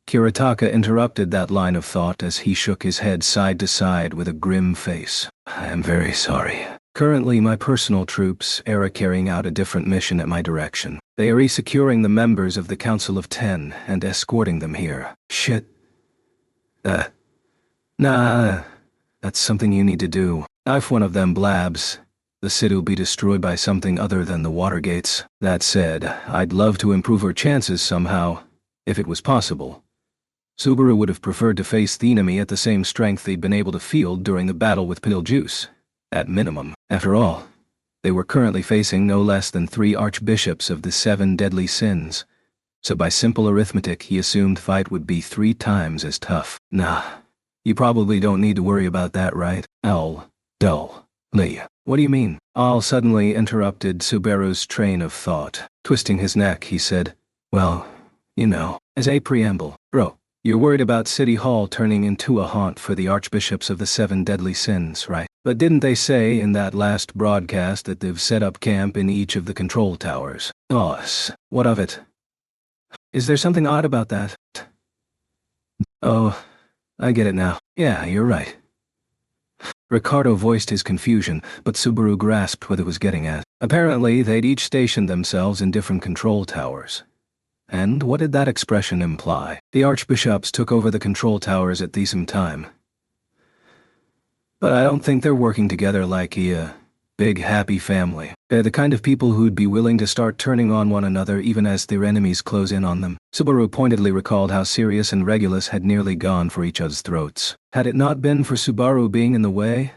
Kiritaka interrupted that line of thought as he shook his head side to side with a grim face. I am very sorry. Currently, my personal troops are carrying out a different mission at my direction. They are securing the members of the Council of 10 and escorting them here. Shit. Nah, that's something you need to do. If one of them blabs, the city'll be destroyed by something other than the water gates. That said, I'd love to improve our chances somehow, if it was possible. Subaru would have preferred to face the enemy at the same strength they'd been able to field during the battle with Betelgeuse. At minimum. After all, they were currently facing no less than 3 archbishops of the 7 deadly sins, so by simple arithmetic he assumed fight would be 3 times as tough. Nah, you probably don't need to worry about that, right? Dully. What do you mean? Al suddenly interrupted Subaru's train of thought. Twisting his neck, he said, well, you know, as a preamble, bro. You're worried about City Hall turning into a haunt for the archbishops of the 7 deadly sins, right? But didn't they say in that last broadcast that they've set up camp in each of the control towers? What of it? Is there something odd about that? Oh, I get it now. Yeah, you're right. Ricardo voiced his confusion, but Subaru grasped what it was getting at. Apparently, they'd each stationed themselves in different control towers. And what did that expression imply? The archbishops took over the control towers at the same time. But I don't think they're working together like a big happy family. They're the kind of people who'd be willing to start turning on one another even as their enemies close in on them. Subaru pointedly recalled how Sirius and Regulus had nearly gone for each other's throats. Had it not been for Subaru being in the way,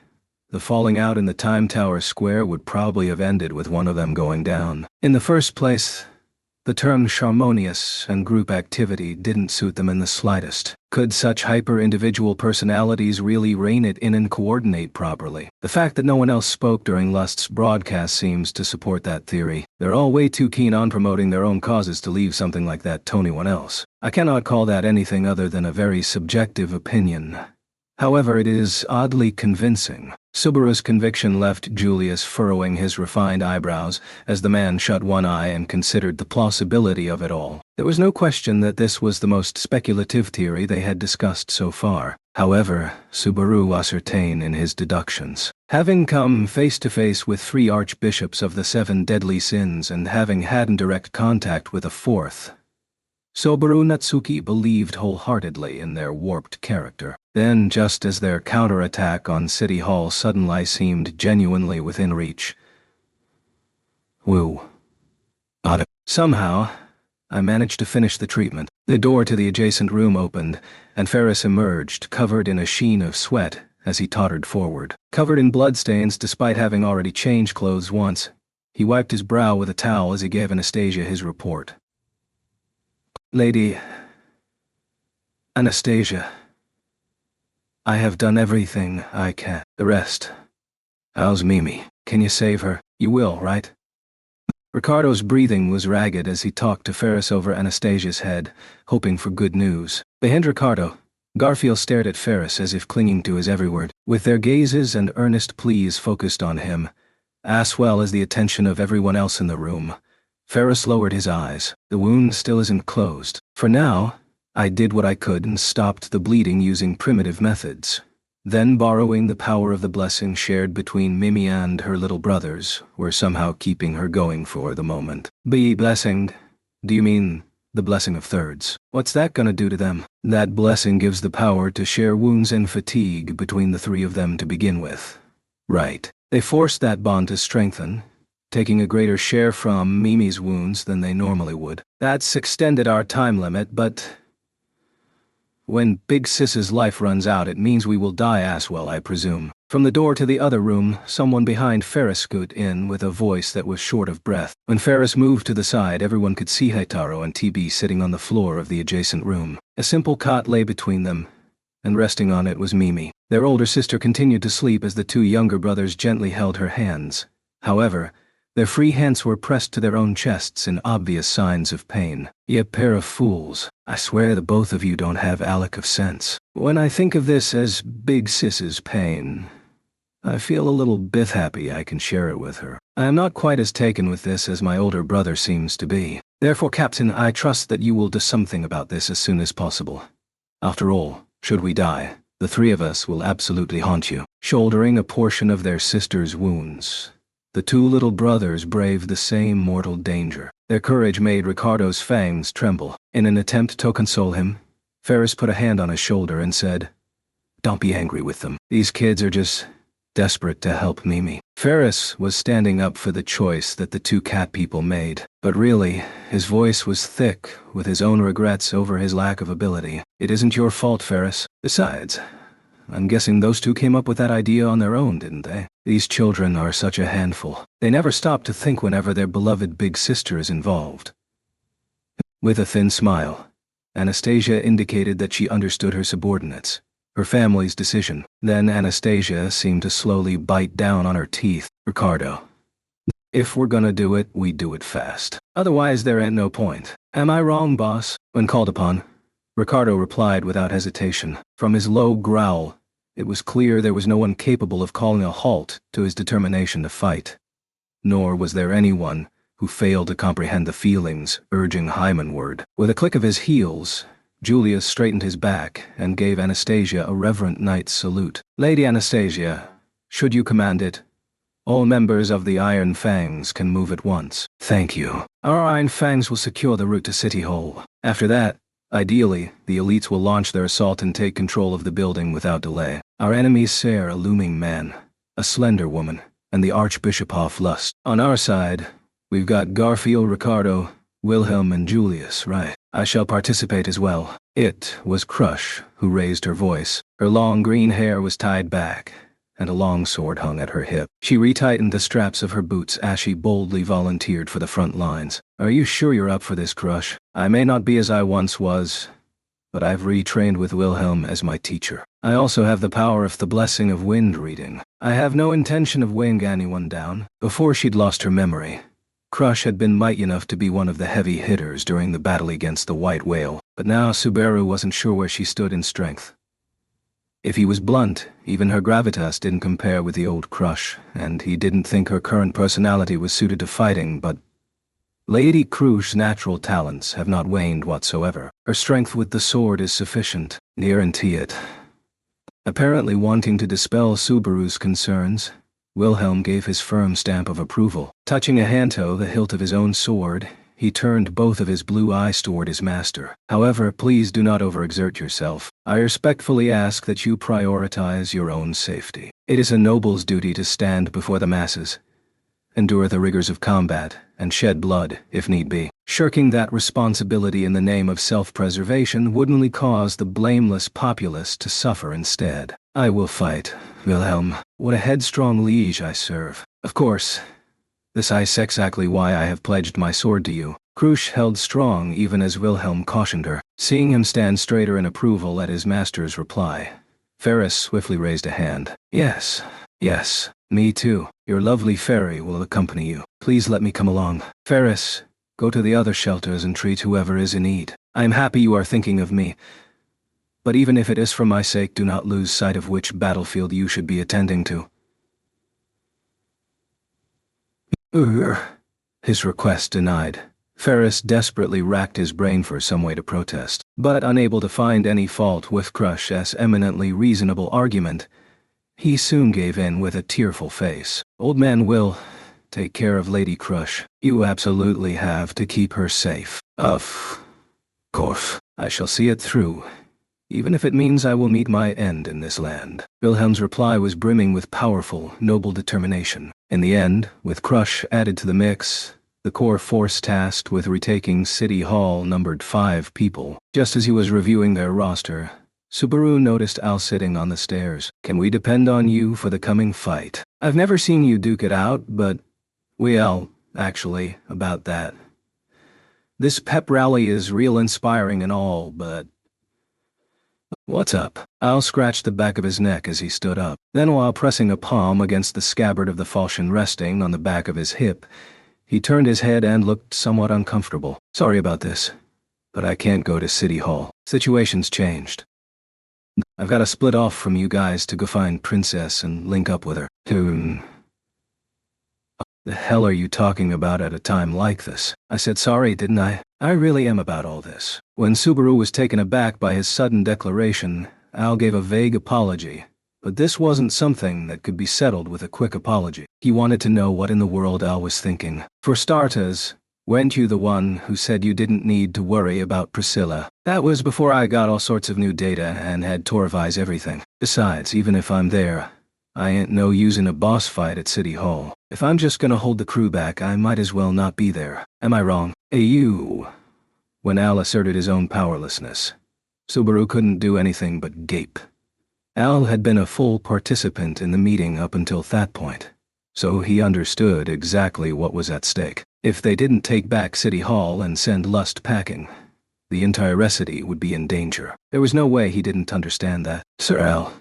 the falling out in the Time Tower Square would probably have ended with one of them going down. In the first place, the terms harmonious and group activity didn't suit them in the slightest. Could such hyper-individual personalities really rein it in and coordinate properly? The fact that no one else spoke during Lust's broadcast seems to support that theory. They're all way too keen on promoting their own causes to leave something like that to anyone else. I cannot call that anything other than a very subjective opinion. However, it is oddly convincing. Subaru's conviction left Julius furrowing his refined eyebrows as the man shut one eye and considered the plausibility of it all. There was no question that this was the most speculative theory they had discussed so far. However, Subaru ascertained in his deductions. Having come face to face with 3 archbishops of the 7 deadly sins and having had direct contact with a 4th, Subaru Natsuki believed wholeheartedly in their warped character. Then, just as their counterattack on City Hall suddenly seemed genuinely within reach, somehow, I managed to finish the treatment. The door to the adjacent room opened, and Ferris emerged, covered in a sheen of sweat, as he tottered forward. Covered in bloodstains despite having already changed clothes once, he wiped his brow with a towel as he gave Anastasia his report. Lady Anastasia, I have done everything I can. The rest. How's Mimi? Can you save her? You will, right? Ricardo's breathing was ragged as he talked to Ferris over Anastasia's head, hoping for good news. Behind Ricardo, Garfield stared at Ferris as if clinging to his every word. With their gazes and earnest pleas focused on him, as well as the attention of everyone else in the room, Ferris lowered his eyes. The wound still isn't closed. For now, I did what I could and stopped the bleeding using primitive methods. Then, borrowing the power of the blessing shared between Mimi and her little brothers, we're somehow keeping her going for the moment. Be blessinged? Do you mean the blessing of thirds? What's that gonna do to them? That blessing gives the power to share wounds and fatigue between the 3 of them to begin with. Right. They forced that bond to strengthen, taking a greater share from Mimi's wounds than they normally would. That's extended our time limit, but when Big Sis's life runs out, it means we will die as well, I presume. From the door to the other room, someone behind Ferris scooted in with a voice that was short of breath. When Ferris moved to the side, everyone could see Haitaro and TB sitting on the floor of the adjacent room. A simple cot lay between them, and resting on it was Mimi. Their older sister continued to sleep as the 2 younger brothers gently held her hands. However, their free hands were pressed to their own chests in obvious signs of pain. "You pair of fools. I swear the both of you don't have a lick of sense. When I think of this as Big Sis's pain, I feel a little bit happy I can share it with her. I am not quite as taken with this as my older brother seems to be. Therefore, Captain, I trust that you will do something about this as soon as possible. After all, should we die, the 3 of us will absolutely haunt you." Shouldering a portion of their sister's wounds, the 2 little brothers braved the same mortal danger. Their courage made Ricardo's fangs tremble. In an attempt to console him, Ferris put a hand on his shoulder and said, "Don't be angry with them. These kids are just desperate to help Mimi." Ferris was standing up for the choice that the 2 cat people made, but really, his voice was thick with his own regrets over his lack of ability. "It isn't your fault, Ferris. Besides, I'm guessing those 2 came up with that idea on their own, didn't they? These children are such a handful. They never stop to think whenever their beloved big sister is involved." With a thin smile, Anastasia indicated that she understood her subordinates, her family's decision. Then Anastasia seemed to slowly bite down on her teeth. "Ricardo, if we're gonna do it, we do it fast. Otherwise there ain't no point. Am I wrong, boss?" When called upon, Ricardo replied without hesitation. From his low growl, it was clear there was no one capable of calling a halt to his determination to fight. Nor was there anyone who failed to comprehend the feelings urging Hymenward. With a click of his heels, Julius straightened his back and gave Anastasia a reverent knight's salute. Lady Anastasia, should you command it, all members of the Iron Fangs can move at once. Thank you. Our Iron Fangs will secure the route to City Hall. After that, ideally, the elites will launch their assault and take control of the building without delay. Our enemies share a looming man, a slender woman, and the Archbishop of Lust. On our side, we've got Garfield, Ricardo, Wilhelm, and Julius, right? I shall participate as well. It was Crush who raised her voice. Her long green hair was tied back, and a long sword hung at her hip. She retightened the straps of her boots as she boldly volunteered for the front lines. Are you sure you're up for this, Crush? I may not be as I once was, but I've retrained with Wilhelm as my teacher. I also have the power of the blessing of wind reading. I have no intention of weighing anyone down. Before she'd lost her memory, Crush had been mighty enough to be one of the heavy hitters during the battle against the White Whale, but now Subaru wasn't sure where she stood in strength. If he was blunt, even her gravitas didn't compare with the old Crush, and he didn't think her current personality was suited to fighting, but Lady Crush's natural talents have not waned whatsoever. Her strength with the sword is sufficient. Guarantee it. Apparently wanting to dispel Subaru's concerns, Wilhelm gave his firm stamp of approval. Touching a handto the hilt of his own sword, he turned both of his blue eyes toward his master. However, please do not overexert yourself. I respectfully ask that you prioritize your own safety. It is a noble's duty to stand before the masses, endure the rigors of combat, and shed blood, if need be. Shirking that responsibility in the name of self-preservation would only cause the blameless populace to suffer instead. I will fight, Wilhelm. What a headstrong liege I serve. Of course, this is exactly why I have pledged my sword to you. Crush held strong even as Wilhelm cautioned her. Seeing him stand straighter in approval at his master's reply, Ferris swiftly raised a hand. Yes, me too. Your lovely fairy will accompany you. Please let me come along. Ferris, go to the other shelters and treat whoever is in need. I am happy you are thinking of me, but even if it is for my sake, do not lose sight of which battlefield you should be attending to. His request denied. Ferris desperately racked his brain for some way to protest, but unable to find any fault with Crush's eminently reasonable argument, he soon gave in with a tearful face. Old man Will, take care of Lady Crush. You absolutely have to keep her safe. Of course, I shall see it through, even if it means I will meet my end in this land. Wilhelm's reply was brimming with powerful, noble determination. In the end, with Crush added to the mix, the core force tasked with retaking City Hall numbered 5 people. Just as he was reviewing their roster, Subaru noticed Al sitting on the stairs. Can we depend on you for the coming fight? I've never seen you duke it out, but well, actually, about that. This pep rally is real inspiring and all, but what's up? Al scratched the back of his neck as he stood up. Then, while pressing a palm against the scabbard of the falchion resting on the back of his hip, he turned his head and looked somewhat uncomfortable. Sorry about this, but I can't go to City Hall. Situation's changed. I've got to split off from you guys to go find Princess and link up with her. The hell are you talking about at a time like this? I said sorry, didn't I? I really am about all this. When Subaru was taken aback by his sudden declaration, Al gave a vague apology, but this wasn't something that could be settled with a quick apology. He wanted to know what in the world Al was thinking. For starters, weren't you the one who said you didn't need to worry about Priscilla? That was before I got all sorts of new data and had to revise everything. Besides, even if I'm there, I ain't no using a boss fight at City Hall. If I'm just gonna hold the crew back, I might as well not be there. Am I wrong? You. When Al asserted his own powerlessness, Subaru couldn't do anything but gape. Al had been a full participant in the meeting up until that point, so he understood exactly what was at stake. If they didn't take back City Hall and send Lust packing, the entire city would be in danger. There was no way he didn't understand that. Sir Al,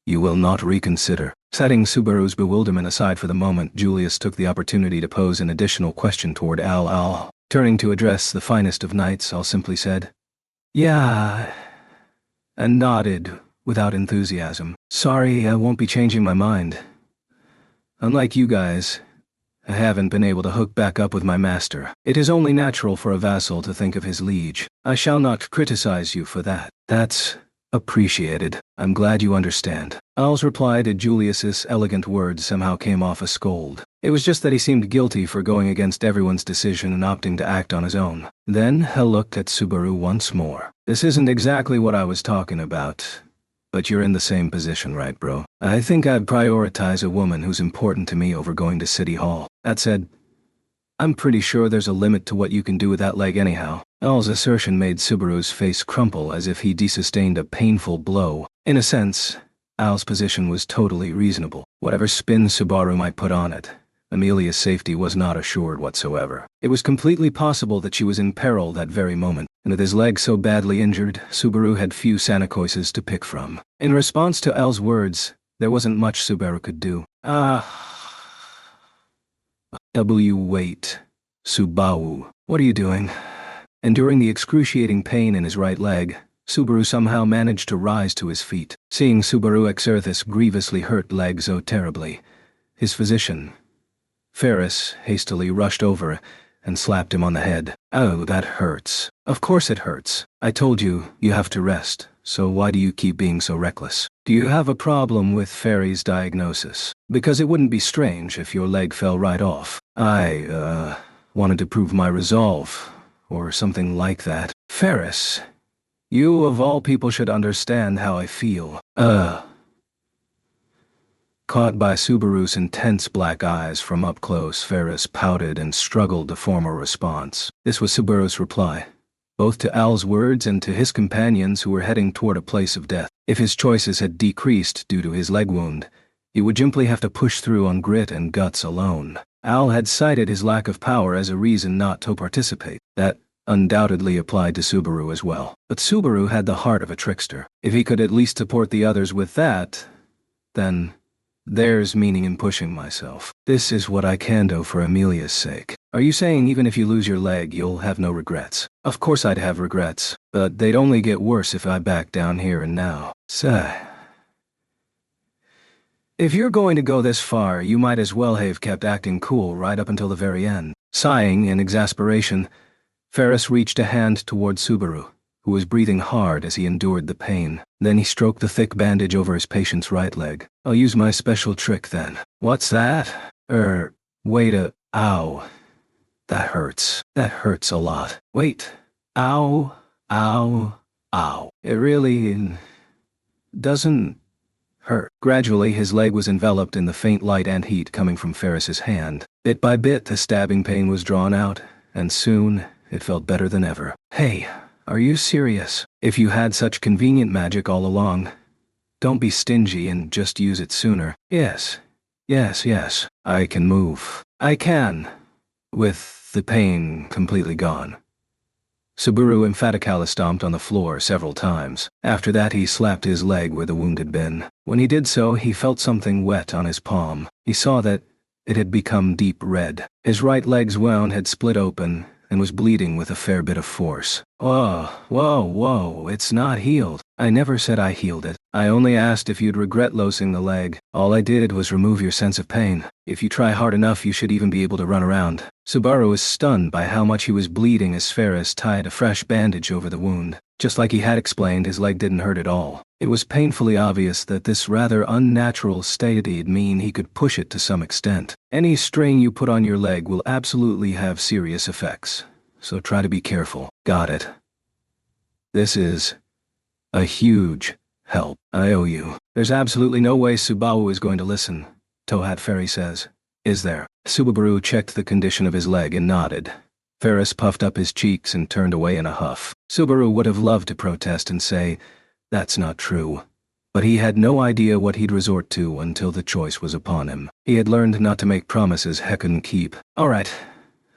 you will not reconsider. Setting Subaru's bewilderment aside for the moment, Julius took the opportunity to pose an additional question toward Al. Turning to address the finest of knights, Al simply said, "Yeah," and nodded without enthusiasm. "Sorry, I won't be changing my mind. Unlike you guys, I haven't been able to hook back up with my master. It is only natural for a vassal to think of his liege. I shall not criticize you for that. That's appreciated. I'm glad you understand. Al's reply to Julius's elegant words somehow came off a scold. It was just that he seemed guilty for going against everyone's decision and opting to act on his own. Then Hel looked at Subaru once more. This isn't exactly what I was talking about. But you're in the same position, right, bro? I think I'd prioritize a woman who's important to me over going to City Hall. That said, I'm pretty sure there's a limit to what you can do with that leg anyhow. Al's assertion made Subaru's face crumple as if he'd sustained a painful blow. In a sense, Al's position was totally reasonable. Whatever spin Subaru might put on it, Amelia's safety was not assured whatsoever. It was completely possible that she was in peril that very moment, and with his leg so badly injured, Subaru had few sanacoises to pick from. In response to Al's words, there wasn't much Subaru could do. Wait. Subaru, what are you doing? Enduring the excruciating pain in his right leg, Subaru somehow managed to rise to his feet. Seeing Subaru exert this grievously hurt leg so terribly, his physician, Ferris, hastily rushed over and slapped him on the head. Oh, that hurts. Of course it hurts. I told you, you have to rest, so why do you keep being so reckless? Do you have a problem with Ferry's diagnosis? Because it wouldn't be strange if your leg fell right off. I, wanted to prove my resolve, or something like that. Ferris, you of all people should understand how I feel. Caught by Subaru's intense black eyes from up close, Ferris pouted and struggled to form a response. This was Subaru's reply, both to Al's words and to his companions who were heading toward a place of death. If his choices had decreased due to his leg wound, he would simply have to push through on grit and guts alone. Al had cited his lack of power as a reason not to participate. That undoubtedly applied to Subaru as well. But Subaru had the heart of a trickster. If he could at least support the others with that, then there's meaning in pushing myself. This is what I can do for Amelia's sake. Are you saying even if you lose your leg, you'll have no regrets? Of course I'd have regrets, but they'd only get worse if I back down here and now. Sigh. If you're going to go this far, you might as well have kept acting cool right up until the very end. Sighing in exasperation, Ferris reached a hand toward Subaru, who was breathing hard as he endured the pain. Then he stroked the thick bandage over his patient's right leg. I'll use my special trick then. What's that? Wait ow. That hurts. That hurts a lot. Wait. Ow. Ow. Ow. It really doesn't hurt. Gradually, his leg was enveloped in the faint light and heat coming from Ferris's hand. Bit by bit, the stabbing pain was drawn out, and soon it felt better than ever. Hey, are you serious? If you had such convenient magic all along, don't be stingy and just use it sooner. Yes. I can move. I can. With the pain completely gone. Subaru emphatically stomped on the floor several times. After that, he slapped his leg where the wound had been. When he did so, he felt something wet on his palm. He saw that it had become deep red. His right leg's wound had split open and was bleeding with a fair bit of force. Whoa, it's not healed. I never said I healed it. I only asked if you'd regret losing the leg. All I did was remove your sense of pain. If you try hard enough, you should even be able to run around. Subaru was stunned by how much he was bleeding as Ferris tied a fresh bandage over the wound. Just like he had explained, his leg didn't hurt at all. It was painfully obvious that this rather unnatural state'd mean he could push it to some extent. Any strain you put on your leg will absolutely have serious effects, so try to be careful. Got it. This is a huge help. I owe you. There's absolutely no way Subaru is going to listen, Tohat Ferry says. Is there? Subaru checked the condition of his leg and nodded. Ferris puffed up his cheeks and turned away in a huff. Subaru would have loved to protest and say, that's not true. But he had no idea what he'd resort to until the choice was upon him. He had learned not to make promises he couldn't keep. All right.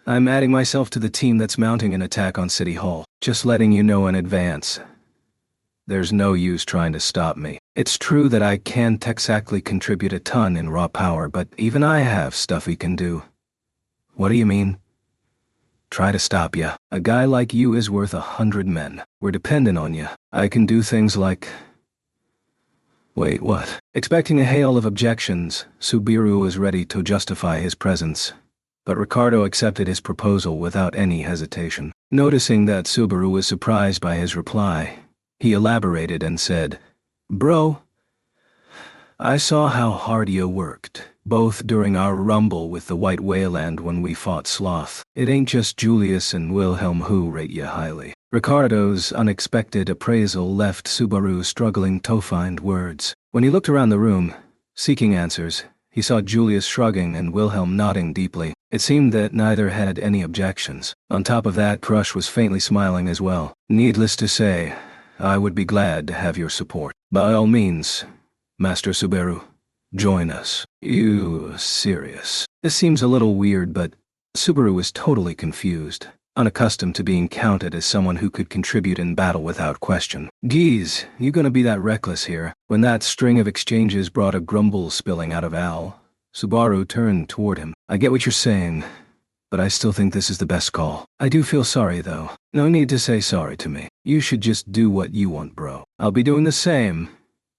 I'm adding myself to the team that's mounting an attack on City Hall. Just letting you know in advance. There's no use trying to stop me. It's true that I can't exactly contribute a ton in raw power, but even I have stuff we can do. What do you mean? Try to stop ya. A guy like you is worth 100 men. We're dependent on you. I can do things like... Wait, what? Expecting a hail of objections, Subaru was ready to justify his presence. but Ricardo accepted his proposal without any hesitation. Noticing that Subaru was surprised by his reply, he elaborated and said, "Bro, I saw how hard you worked, both during our rumble with the White Whale and when we fought Sloth. It ain't just Julius and Wilhelm who rate you highly." Ricardo's unexpected appraisal left Subaru struggling to find words. When he looked around the room, seeking answers, he saw Julius shrugging and Wilhelm nodding deeply. It seemed that neither had any objections. On top of that, Crush was faintly smiling as well. "Needless to say, I would be glad to have your support. By all means, Master Subaru, join us." "You serious?" This seems a little weird, but Subaru was totally confused, unaccustomed to being counted as someone who could contribute in battle without question. "Geez, you gonna be that reckless here?" When that string of exchanges brought a grumble spilling out of Al, Subaru turned toward him. "I get what you're saying, but I still think this is the best call. I do feel sorry, though." "No need to say sorry to me. You should just do what you want, bro. I'll be doing the same.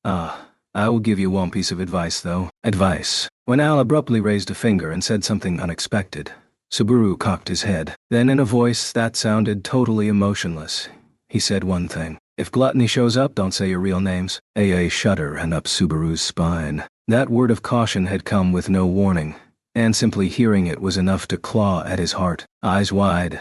I will give you one piece of advice, though." "Advice?" When Al abruptly raised a finger and said something unexpected, Subaru cocked his head. Then in a voice that sounded totally emotionless, he said one thing. "If Gluttony shows up, don't say your real names." A shudder ran up Subaru's spine. That word of caution had come with no warning, and simply hearing it was enough to claw at his heart. Eyes wide,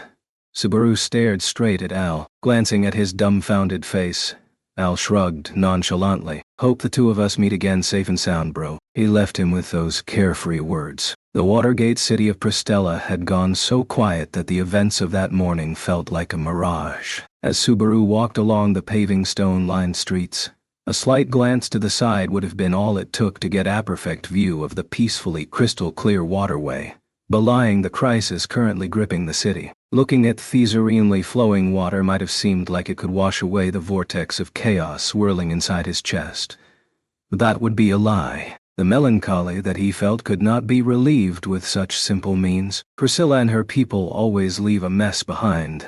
Subaru stared straight at Al, glancing at his dumbfounded face. Al shrugged nonchalantly. "Hope the two of us meet again safe and sound, bro." He left him with those carefree words. The Watergate city of Pristella had gone so quiet that the events of that morning felt like a mirage. As Subaru walked along the paving stone-lined streets, a slight glance to the side would have been all it took to get a perfect view of the peacefully crystal-clear waterway, belying the crisis currently gripping the city. Looking at the serenely flowing water might have seemed like it could wash away the vortex of chaos swirling inside his chest. But that would be a lie. The melancholy that he felt could not be relieved with such simple means. Priscilla and her people always leave a mess behind.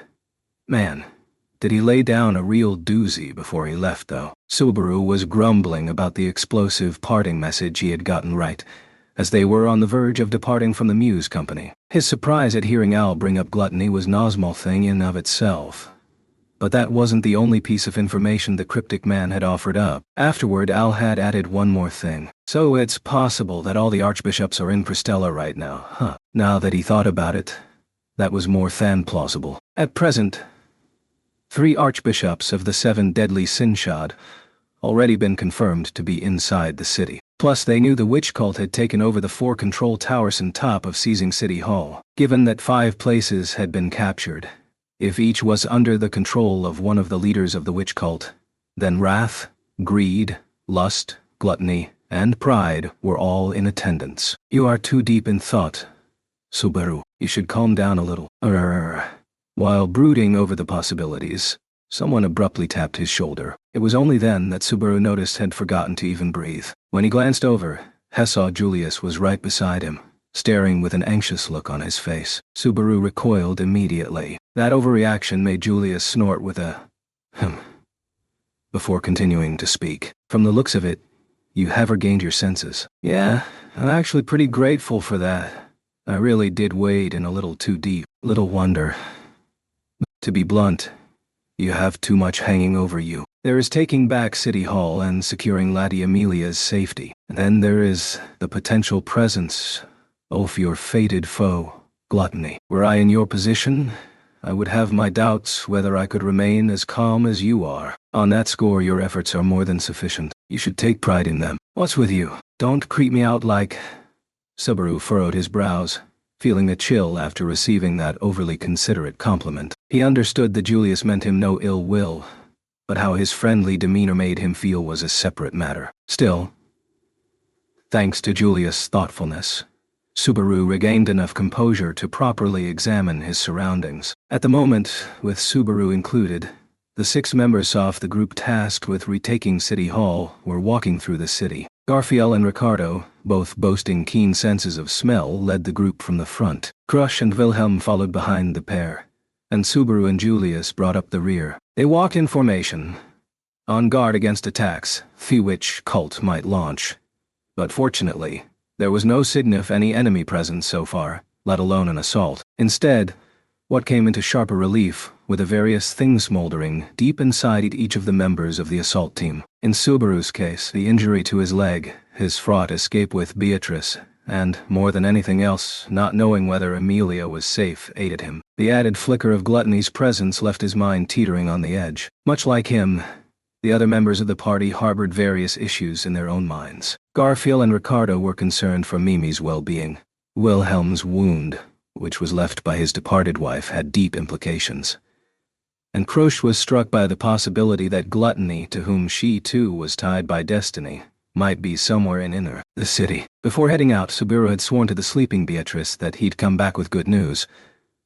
Man, did he lay down a real doozy before he left, though. Subaru was grumbling about the explosive parting message he had gotten right, as they were on the verge of departing from the Muse Company. His surprise at hearing Al bring up Gluttony was no small thing in of itself. But that wasn't the only piece of information the cryptic man had offered up. Afterward, Al had added one more thing. "So it's possible that all the archbishops are in Pristella right now, huh?" Now that he thought about it, that was more than plausible. At present, 3 archbishops of the 7 deadly Sinshad already been confirmed to be inside the city. Plus, they knew the witch cult had taken over the 4 control towers on top of seizing City Hall. Given that 5 places had been captured, if each was under the control of one of the leaders of the witch cult, then wrath, greed, lust, gluttony, and pride were all in attendance. "You are too deep in thought, Subaru. You should calm down a little." While brooding over the possibilities, someone abruptly tapped his shoulder. It was only then that Subaru noticed had forgotten to even breathe. When he glanced over, he saw Julius was right beside him, staring with an anxious look on his face. Subaru recoiled immediately. That overreaction made Julius snort with a before continuing to speak. "From the looks of it, you have regained your senses." "Yeah, I'm actually pretty grateful for that. I really did wade in a little too deep." "Little wonder. To be blunt, you have too much hanging over you. There is taking back City Hall and securing Lady Amelia's safety. And then there is the potential presence of your fated foe, Gluttony. Were I in your position, I would have my doubts whether I could remain as calm as you are. On that score, your efforts are more than sufficient. You should take pride in them." "What's with you? Don't creep me out like..." Subaru furrowed his brows, feeling a chill after receiving that overly considerate compliment. He understood that Julius meant him no ill will, but how his friendly demeanor made him feel was a separate matter. Still, thanks to Julius' thoughtfulness, Subaru regained enough composure to properly examine his surroundings. At the moment, with Subaru included, the 6 members of the group tasked with retaking City Hall were walking through the city. Garfield and Ricardo, both boasting keen senses of smell, led the group from the front. Crush and Wilhelm followed behind the pair, and Subaru and Julius brought up the rear. They walked in formation, on guard against attacks the witch cult might launch. But fortunately, there was no sign of any enemy presence so far. let alone an assault. Instead, what came into sharper relief were the various things smoldering deep inside each of the members of the assault team. In Subaru's case, the injury to his leg, his fraught escape with Beatrice, and, more than anything else, not knowing whether Amelia was safe aided him. The added flicker of Gluttony's presence left his mind teetering on the edge. Much like him, the other members of the party harbored various issues in their own minds. Garfield and Ricardo were concerned for Mimi's well-being. Wilhelm's wound, which was left by his departed wife, had deep implications. And Krosch was struck by the possibility that Gluttony, to whom she too was tied by destiny, might be somewhere in the city. Before heading out, Subaru had sworn to the sleeping Beatrice that he'd come back with good news,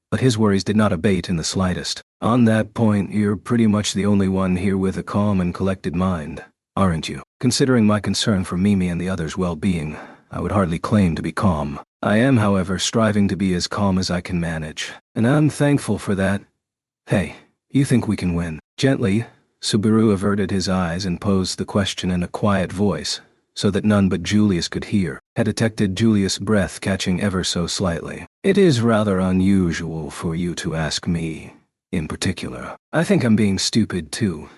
but his worries did not abate in the slightest. On that point, you're pretty much the only one here with a calm and collected mind, aren't you? Considering my concern for Mimi and the others' well-being, I would hardly claim to be calm. I am, however, striving to be as calm as I can manage, and I'm thankful for that. Hey, you think we can win? Gently, Subaru averted his eyes and posed the question in a quiet voice, so that none but Julius could hear. Had detected Julius' breath catching ever so slightly. It is rather unusual for you to ask me, in particular. I think I'm being stupid too.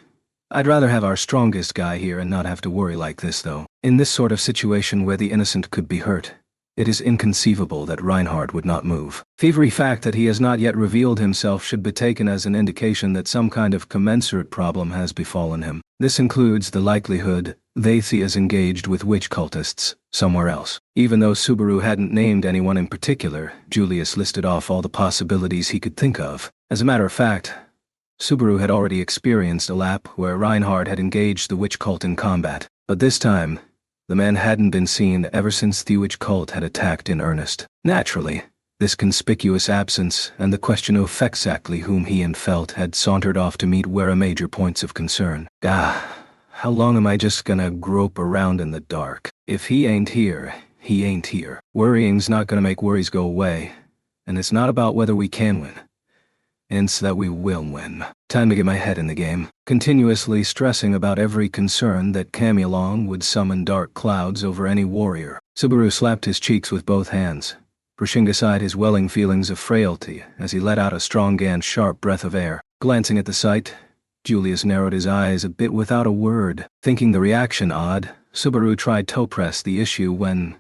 I'd rather have our strongest guy here and not have to worry like this, though. In this sort of situation where the innocent could be hurt, it is inconceivable that Reinhardt would not move. The very fact that he has not yet revealed himself should be taken as an indication that some kind of commensurate problem has befallen him. This includes the likelihood Vathi is engaged with witch cultists somewhere else. Even though Subaru hadn't named anyone in particular, Julius listed off all the possibilities he could think of. As a matter of fact, Subaru had already experienced a lap where Reinhardt had engaged the witch cult in combat, but this time, the man hadn't been seen ever since the witch cult had attacked in earnest. Naturally, this conspicuous absence and the question of exactly whom he and Felt had sauntered off to meet were major points of concern. How long am I just gonna grope around in the dark? If he ain't here, he ain't here. Worrying's not gonna make worries go away, and it's not about whether we can win. It's that we will win. Time to get my head in the game. Continuously stressing about every concern that Camulong would summon dark clouds over any warrior. Subaru slapped his cheeks with both hands, pushing aside his welling feelings of frailty as he let out a strong and sharp breath of air. Glancing at the sight, Julius narrowed his eyes a bit without a word. Thinking the reaction odd, Subaru tried to press the issue when...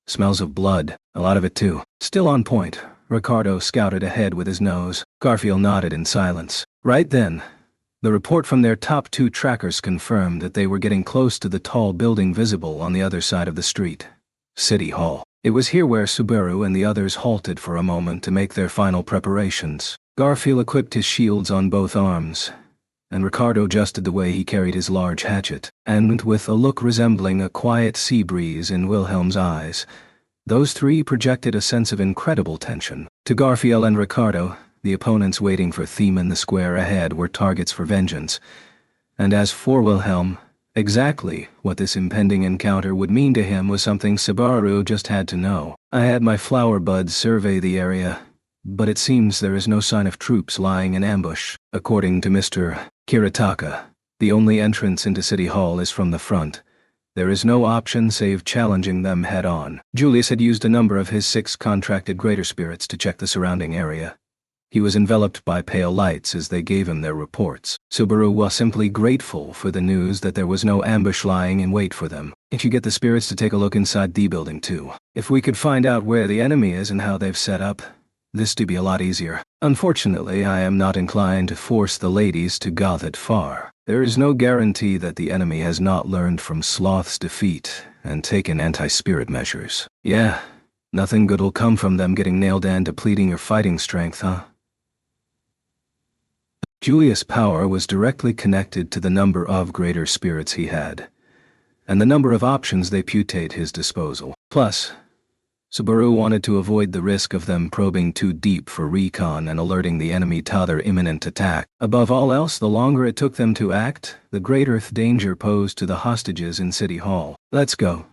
Smells of blood. A lot of it too. Still on point, Ricardo scouted ahead with his nose. Garfield nodded in silence. Right then, the report from their top two trackers confirmed that they were getting close to the tall building visible on the other side of the street. City Hall. It was here where Subaru and the others halted for a moment to make their final preparations. Garfield equipped his shields on both arms, and Ricardo adjusted the way he carried his large hatchet, and with a look resembling a quiet sea breeze in Wilhelm's eyes, those three projected a sense of incredible tension. To Garfield and Ricardo, the opponents waiting for Theme in the square ahead were targets for vengeance, and as for Wilhelm, exactly what this impending encounter would mean to him was something Subaru just had to know. I had my flower buds survey the area, but it seems there is no sign of troops lying in ambush. According to Mr. Kiritaka, the only entrance into City Hall is from the front. There is no option save challenging them head-on. Julius had used a number of his 6 contracted greater spirits to check the surrounding area. He was enveloped by pale lights as they gave him their reports. Subaru was simply grateful for the news that there was no ambush lying in wait for them. If you get the spirits to take a look inside the building too. If we could find out where the enemy is and how they've set up, this to be a lot easier. Unfortunately, I am not inclined to force the ladies to go that far. There is no guarantee that the enemy has not learned from Sloth's defeat and taken anti-spirit measures. Yeah, nothing good'll come from them getting nailed and depleting your fighting strength, huh? Julius' power was directly connected to the number of greater spirits he had, and the number of options they put at his disposal. Plus, Subaru wanted to avoid the risk of them probing too deep for recon and alerting the enemy to their imminent attack. Above all else, the longer it took them to act, the greater danger posed to the hostages in City Hall. Let's go.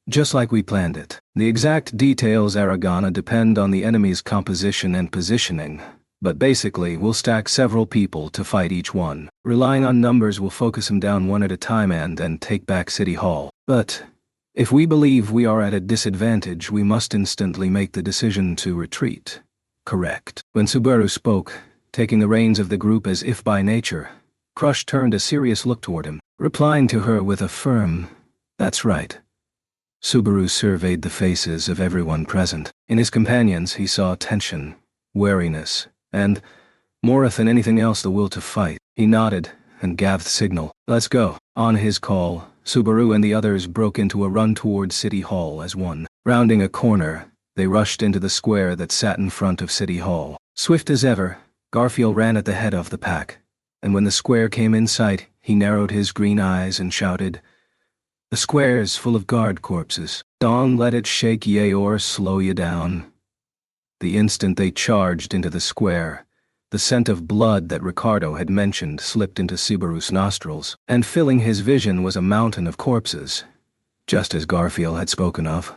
Just like we planned it. The exact details are gonna depend on the enemy's composition and positioning, but basically we'll stack several people to fight each one. Relying on numbers will focus them down one at a time and then take back City Hall. But If we believe we are at a disadvantage, we must instantly make the decision to retreat. Correct. When Subaru spoke, taking the reins of the group as if by nature, Crush turned a serious look toward him, replying to her with a firm, "That's right." Subaru surveyed the faces of everyone present. In his companions he saw tension, wariness, and, more than anything else, the will to fight. He nodded and gave the signal, "Let's go." On his call, Subaru and the others broke into a run toward City Hall as one. Rounding a corner, they rushed into the square that sat in front of City Hall. Swift as ever, Garfield ran at the head of the pack, and when the square came in sight, he narrowed his green eyes and shouted, "The square's full of guard corpses. Don't let it shake ye or slow ye down." The instant they charged into the square, the scent of blood that Ricardo had mentioned slipped into Subaru's nostrils, and filling his vision was a mountain of corpses, just as Garfield had spoken of.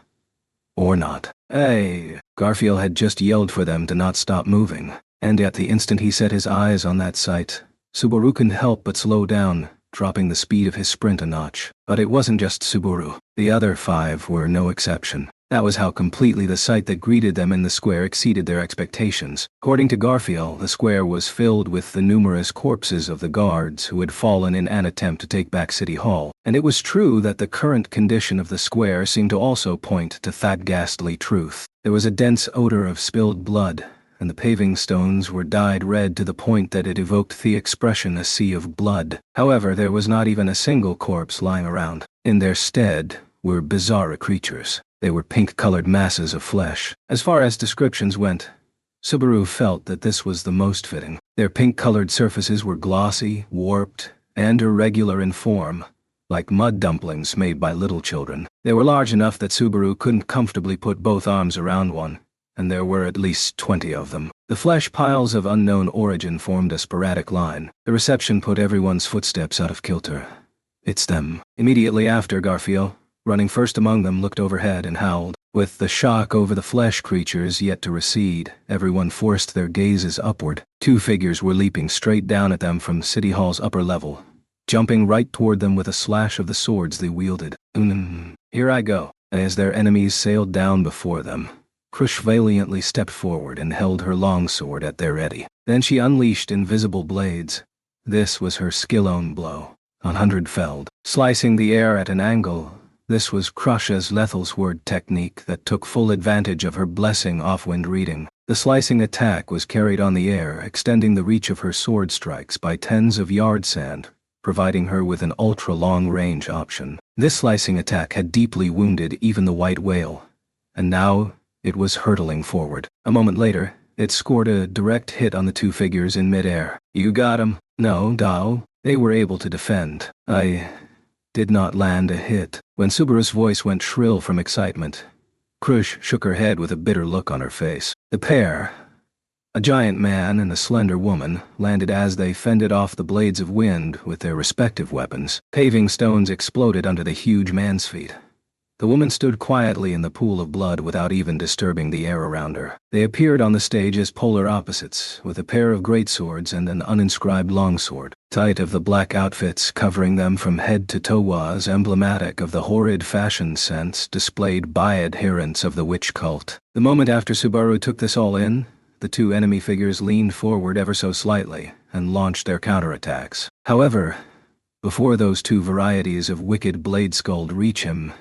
Or not. Hey! Garfield had just yelled for them to not stop moving, and at the instant he set his eyes on that sight, Subaru couldn't help but slow down, dropping the speed of his sprint a notch. But it wasn't just Subaru. The other 5 were no exception. That was how completely the sight that greeted them in the square exceeded their expectations. According to Garfield, the square was filled with the numerous corpses of the guards who had fallen in an attempt to take back City Hall. And it was true that the current condition of the square seemed to also point to that ghastly truth. There was a dense odor of spilled blood, and the paving stones were dyed red to the point that it evoked the expression "a sea of blood." However, there was not even a single corpse lying around. In their stead were bizarre creatures. They were pink-colored masses of flesh. As far as descriptions went, Subaru felt that this was the most fitting. Their pink-colored surfaces were glossy, warped, and irregular in form, like mud dumplings made by little children. They were large enough that Subaru couldn't comfortably put both arms around one, and there were at least 20 of them. The flesh piles of unknown origin formed a sporadic line. The reception put everyone's footsteps out of kilter. "It's them." Immediately after, Garfield, running first among them, looked overhead and howled. With the shock over the flesh creatures yet to recede, everyone forced their gazes upward. 2 figures were leaping straight down at them from City Hall's upper level, jumping right toward them with a slash of the swords they wielded. Here I go." As their enemies sailed down before them, Crush valiantly stepped forward and held her longsword at their ready. Then she unleashed invisible blades. This was her skill-own blow, 100-felled, slicing the air at an angle. This was Crush's lethal sword technique that took full advantage of her blessing off-wind reading. The slicing attack was carried on the air, extending the reach of her sword strikes by tens of yards, providing her with an ultra-long-range option. This slicing attack had deeply wounded even the white whale, and now it was hurtling forward. A moment later, it scored a direct hit on the 2 figures in midair. "You got 'em." "No, Dao." They were able to defend. "I did not land a hit." When Subaru's voice went shrill from excitement, Crush shook her head with a bitter look on her face. The pair, a giant man and a slender woman, landed as they fended off the blades of wind with their respective weapons. Paving stones exploded under the huge man's feet. The woman stood quietly in the pool of blood without even disturbing the air around her. They appeared on the stage as polar opposites, with a pair of greatswords and an uninscribed longsword. Tight of the black outfits covering them from head to toe was emblematic of the horrid fashion sense displayed by adherents of the witch cult. The moment after Subaru took this all in, the 2 enemy figures leaned forward ever so slightly and launched their counterattacks. However, before those 2 varieties of wicked blade scold reach him,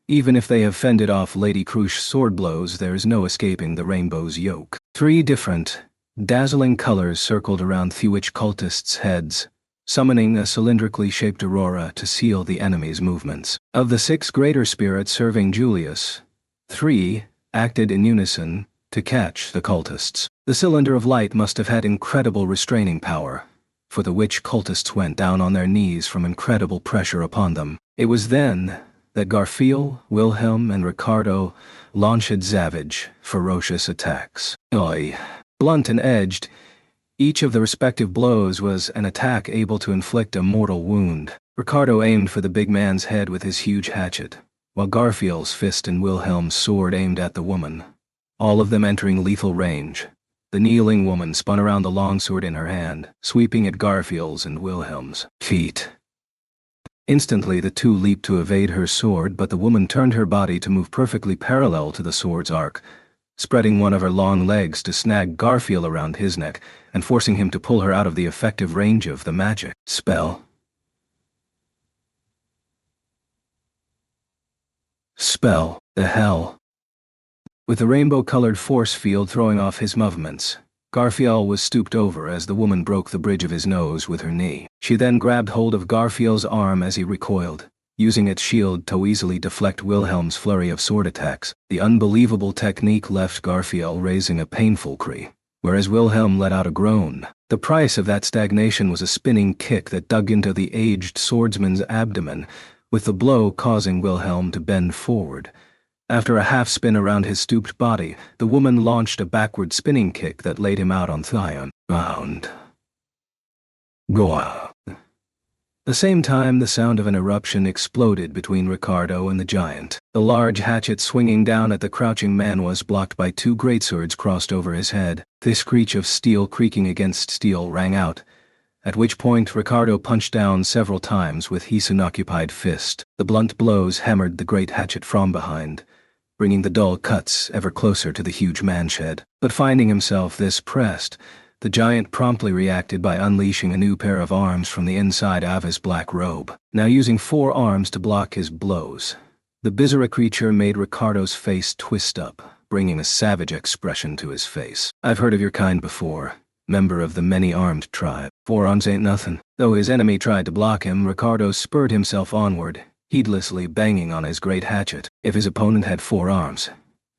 even if they have fended off Lady Crush's sword blows, there is no escaping the rainbow's yoke. 3 different, dazzling colors circled around the witch cultists' heads, summoning a cylindrically shaped aurora to seal the enemy's movements. Of the 6 greater spirits serving Julius, 3 acted in unison to catch the cultists. The cylinder of light must have had incredible restraining power, for the witch cultists went down on their knees from incredible pressure upon them. It was then that Garfield, Wilhelm, and Ricardo launched savage, ferocious attacks. Blunt and edged, each of the respective blows was an attack able to inflict a mortal wound. Ricardo aimed for the big man's head with his huge hatchet, while Garfield's fist and Wilhelm's sword aimed at the woman, all of them entering lethal range. The kneeling woman spun around the longsword in her hand, sweeping at Garfield's and Wilhelm's feet. Instantly the two leaped to evade her sword, but the woman turned her body to move perfectly parallel to the sword's arc, spreading one of her long legs to snag Garfield around his neck and forcing him to pull her out of the effective range of the magic spell. The hell? With the rainbow-colored force field throwing off his movements, Garfield was stooped over as the woman broke the bridge of his nose with her knee. She then grabbed hold of Garfield's arm as he recoiled, using its shield to easily deflect Wilhelm's flurry of sword attacks. The unbelievable technique left Garfield raising a painful cry, whereas Wilhelm let out a groan. The price of that stagnation was a spinning kick that dug into the aged swordsman's abdomen, with the blow causing Wilhelm to bend forward. After a half-spin around his stooped body, the woman launched a backward spinning kick that laid him out on Thion. Round. Go out. The same time, the sound of an eruption exploded between Ricardo and the giant. The large hatchet swinging down at the crouching man was blocked by two greatswords crossed over his head. The screech of steel creaking against steel rang out, at which point Ricardo punched down several times with his unoccupied fist. The blunt blows hammered the great hatchet from behind, bringing the dull cuts ever closer to the huge man-shed. But finding himself this pressed, the giant promptly reacted by unleashing a new pair of arms from the inside of his black robe, now using 4 arms to block his blows. The bizarre creature made Ricardo's face twist up, bringing a savage expression to his face. I've heard of your kind before, member of the many-armed tribe. 4 arms ain't nothing. Though his enemy tried to block him, Ricardo spurred himself onward, heedlessly banging on his great hatchet. If his opponent had 4 arms,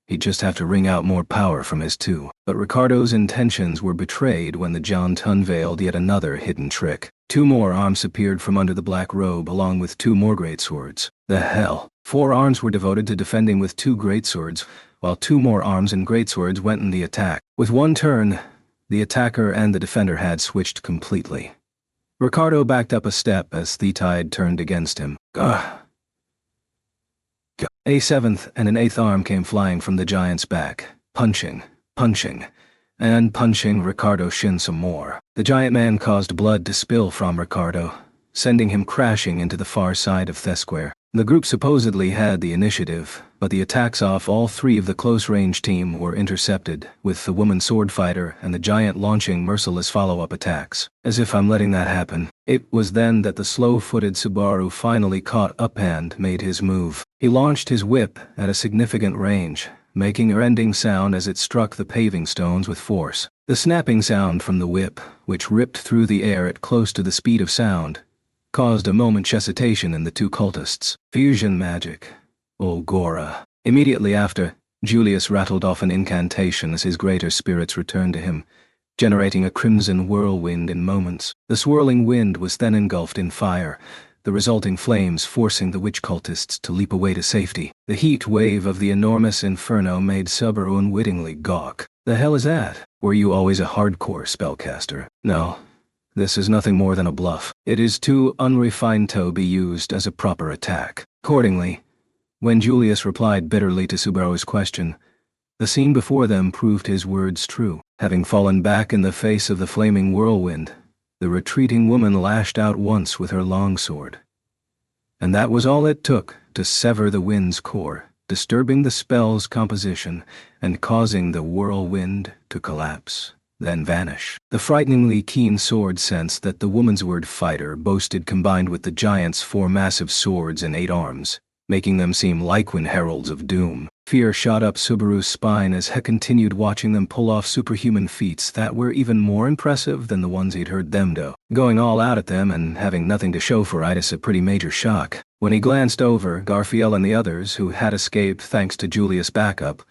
he'd just have to wring out more power from his 2. But Ricardo's intentions were betrayed when the giant unveiled yet another hidden trick. 2 more arms appeared from under the black robe along with 2 more greatswords. The hell? 4 arms were devoted to defending with 2 greatswords, while 2 more arms and greatswords went in the attack. With one turn, the attacker and the defender had switched completely. Ricardo backed up a step as the tide turned against him. A 7th and an 8th arm came flying from the giant's back, punching, and punching Ricardo's shin some more. The giant man caused blood to spill from Ricardo, sending him crashing into the far side of the square. The group supposedly had the initiative, but the attacks off all 3 of the close-range team were intercepted, with the woman sword fighter and the giant launching merciless follow-up attacks. As if I'm letting that happen. It was then that the slow-footed Subaru finally caught up and made his move. He launched his whip at a significant range, making a rending sound as it struck the paving stones with force. The snapping sound from the whip, which ripped through the air at close to the speed of sound, caused a moment's hesitation in the 2 cultists. Fusion magic. Oh, Gora. Immediately after, Julius rattled off an incantation as his greater spirits returned to him, generating a crimson whirlwind in moments. The swirling wind was then engulfed in fire, the resulting flames forcing the witch cultists to leap away to safety. The heat wave of the enormous inferno made Subaru unwittingly gawk. The hell is that? Were you always a hardcore spellcaster? No. This is nothing more than a bluff. It is too unrefined to be used as a proper attack. Accordingly, when Julius replied bitterly to Subaru's question, the scene before them proved his words true. Having fallen back in the face of the flaming whirlwind, the retreating woman lashed out once with her longsword. And that was all it took to sever the wind's core, disturbing the spell's composition and causing the whirlwind to collapse, then vanish. The frighteningly keen sword sense that the woman's word fighter boasted combined with the giant's 4 massive swords and 8 arms, making them seem lycan heralds of doom. Fear shot up Subaru's spine as he continued watching them pull off superhuman feats that were even more impressive than the ones he'd heard them do. Going all out at them and having nothing to show for it is a pretty major shock. When he glanced over, Garfield and the others, who had escaped thanks to Julius' backup,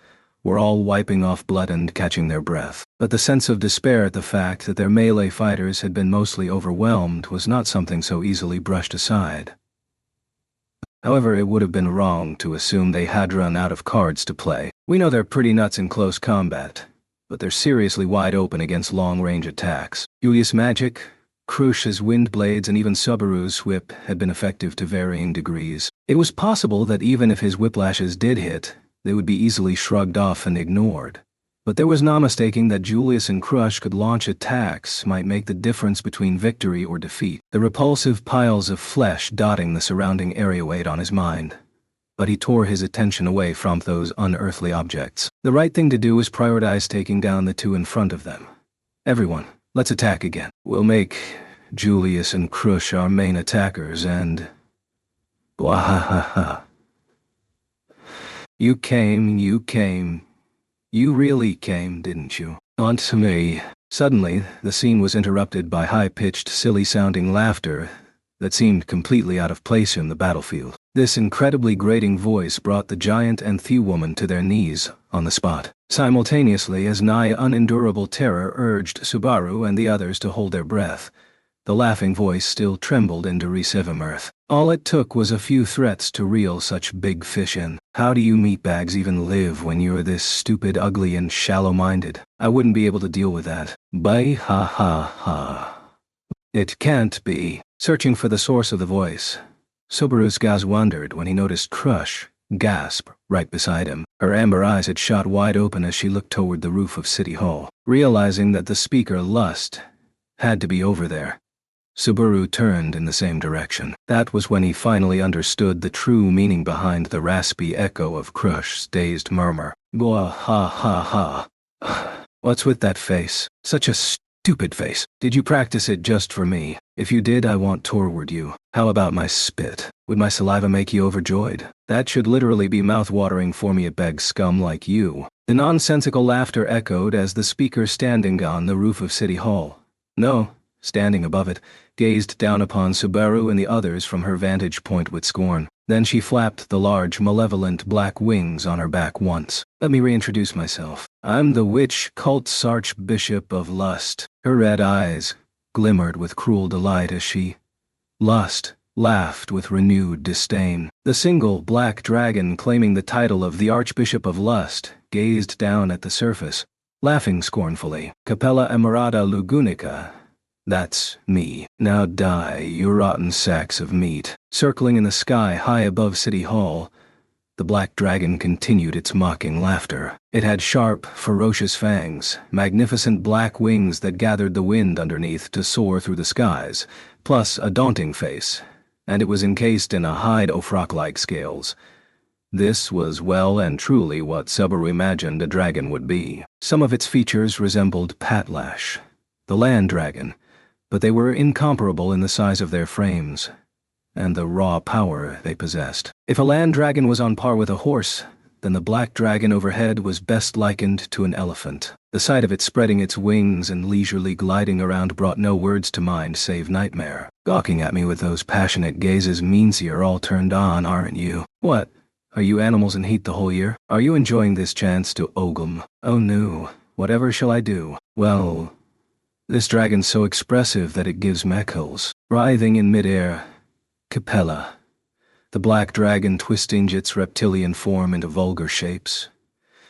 were all wiping off blood and catching their breath. But the sense of despair at the fact that their melee fighters had been mostly overwhelmed was not something so easily brushed aside. However, it would have been wrong to assume they had run out of cards to play. We know they're pretty nuts in close combat, but they're seriously wide open against long-range attacks. Julius' magic, Krush's wind blades, and even Subaru's whip had been effective to varying degrees. It was possible that even if his whiplashes did hit, they would be easily shrugged off and ignored. But there was no mistaking that Julius and Crush could launch attacks might make the difference between victory or defeat. The repulsive piles of flesh dotting the surrounding area weighed on his mind. But he tore his attention away from those unearthly objects. The right thing to do was prioritize taking down the two in front of them. Everyone, let's attack again. We'll make Julius and Crush our main attackers and... Wahahaha. You came. You really came, didn't you? Aunt May. Suddenly, the scene was interrupted by high-pitched, silly-sounding laughter that seemed completely out of place in the battlefield. This incredibly grating voice brought the giant and Thew woman to their knees on the spot, simultaneously as nigh unendurable terror urged Subaru and the others to hold their breath. The laughing voice still trembled in derisive mirth. All it took was a few threats to reel such big fish in. How do you meatbags even live when you're this stupid, ugly, and shallow-minded? I wouldn't be able to deal with that. Bye ha ha ha. It can't be. Searching for the source of the voice, Subaru's gaze wandered when he noticed Crush gasp right beside him. Her amber eyes had shot wide open as she looked toward the roof of City Hall. Realizing that the speaker, Lust, had to be over there, Subaru turned in the same direction. That was when he finally understood the true meaning behind the raspy echo of Crush's dazed murmur. Blah ha ha ha. What's with that face? Such a stupid face. Did you practice it just for me? If you did, I want toward you. How about my spit? Would my saliva make you overjoyed? That should literally be mouth-watering for me, it begs scum like you. The nonsensical laughter echoed as the speaker standing on the roof of City Hall. No, standing above it, gazed down upon Subaru and the others from her vantage point with scorn. Then she flapped the large, malevolent black wings on her back once. Let me reintroduce myself. I'm the witch cult's Archbishop of Lust. Her red eyes glimmered with cruel delight as she, Lust, laughed with renewed disdain. The single black dragon claiming the title of the Archbishop of Lust gazed down at the surface, laughing scornfully. Capella Emerata Lugunica. That's me. Now die, you rotten sacks of meat. Circling in the sky high above City Hall, the black dragon continued its mocking laughter. It had sharp, ferocious fangs, magnificent black wings that gathered the wind underneath to soar through the skies, plus a daunting face, and it was encased in a hide ofrock-like scales. This was well and truly what Subaru imagined a dragon would be. Some of its features resembled Patlash, the land dragon, but they were incomparable in the size of their frames and the raw power they possessed. If a land dragon was on par with a horse, then the black dragon overhead was best likened to an elephant. The sight of it spreading its wings and leisurely gliding around brought no words to mind save nightmare. Gawking at me with those passionate gazes means you're all turned on, aren't you? What? Are you animals in heat the whole year? Are you enjoying this chance to ogle? Oh no, whatever shall I do? Well, this dragon's so expressive that it gives mechholes. Writhing in midair, Capella, the black dragon twisting its reptilian form into vulgar shapes,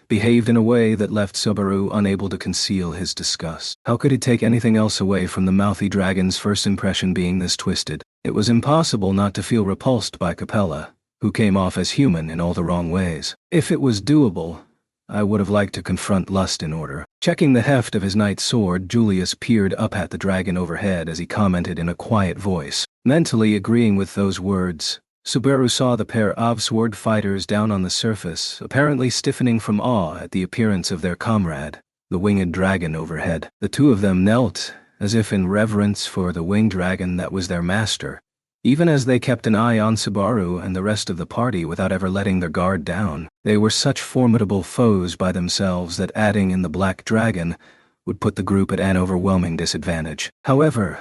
behaved in a way that left Subaru unable to conceal his disgust. How could it take anything else away from the mouthy dragon's first impression being this twisted? It was impossible not to feel repulsed by Capella, who came off as human in all the wrong ways. If it was doable, I would have liked to confront Lust in order. Checking the heft of his knight's sword, Julius peered up at the dragon overhead as he commented in a quiet voice. Mentally agreeing with those words, Subaru saw the pair of sword fighters down on the surface, apparently stiffening from awe at the appearance of their comrade, the winged dragon overhead. The two of them knelt, as if in reverence for the winged dragon that was their master, even as they kept an eye on Subaru and the rest of the party without ever letting their guard down. They were such formidable foes by themselves that adding in the black dragon would put the group at an overwhelming disadvantage. However,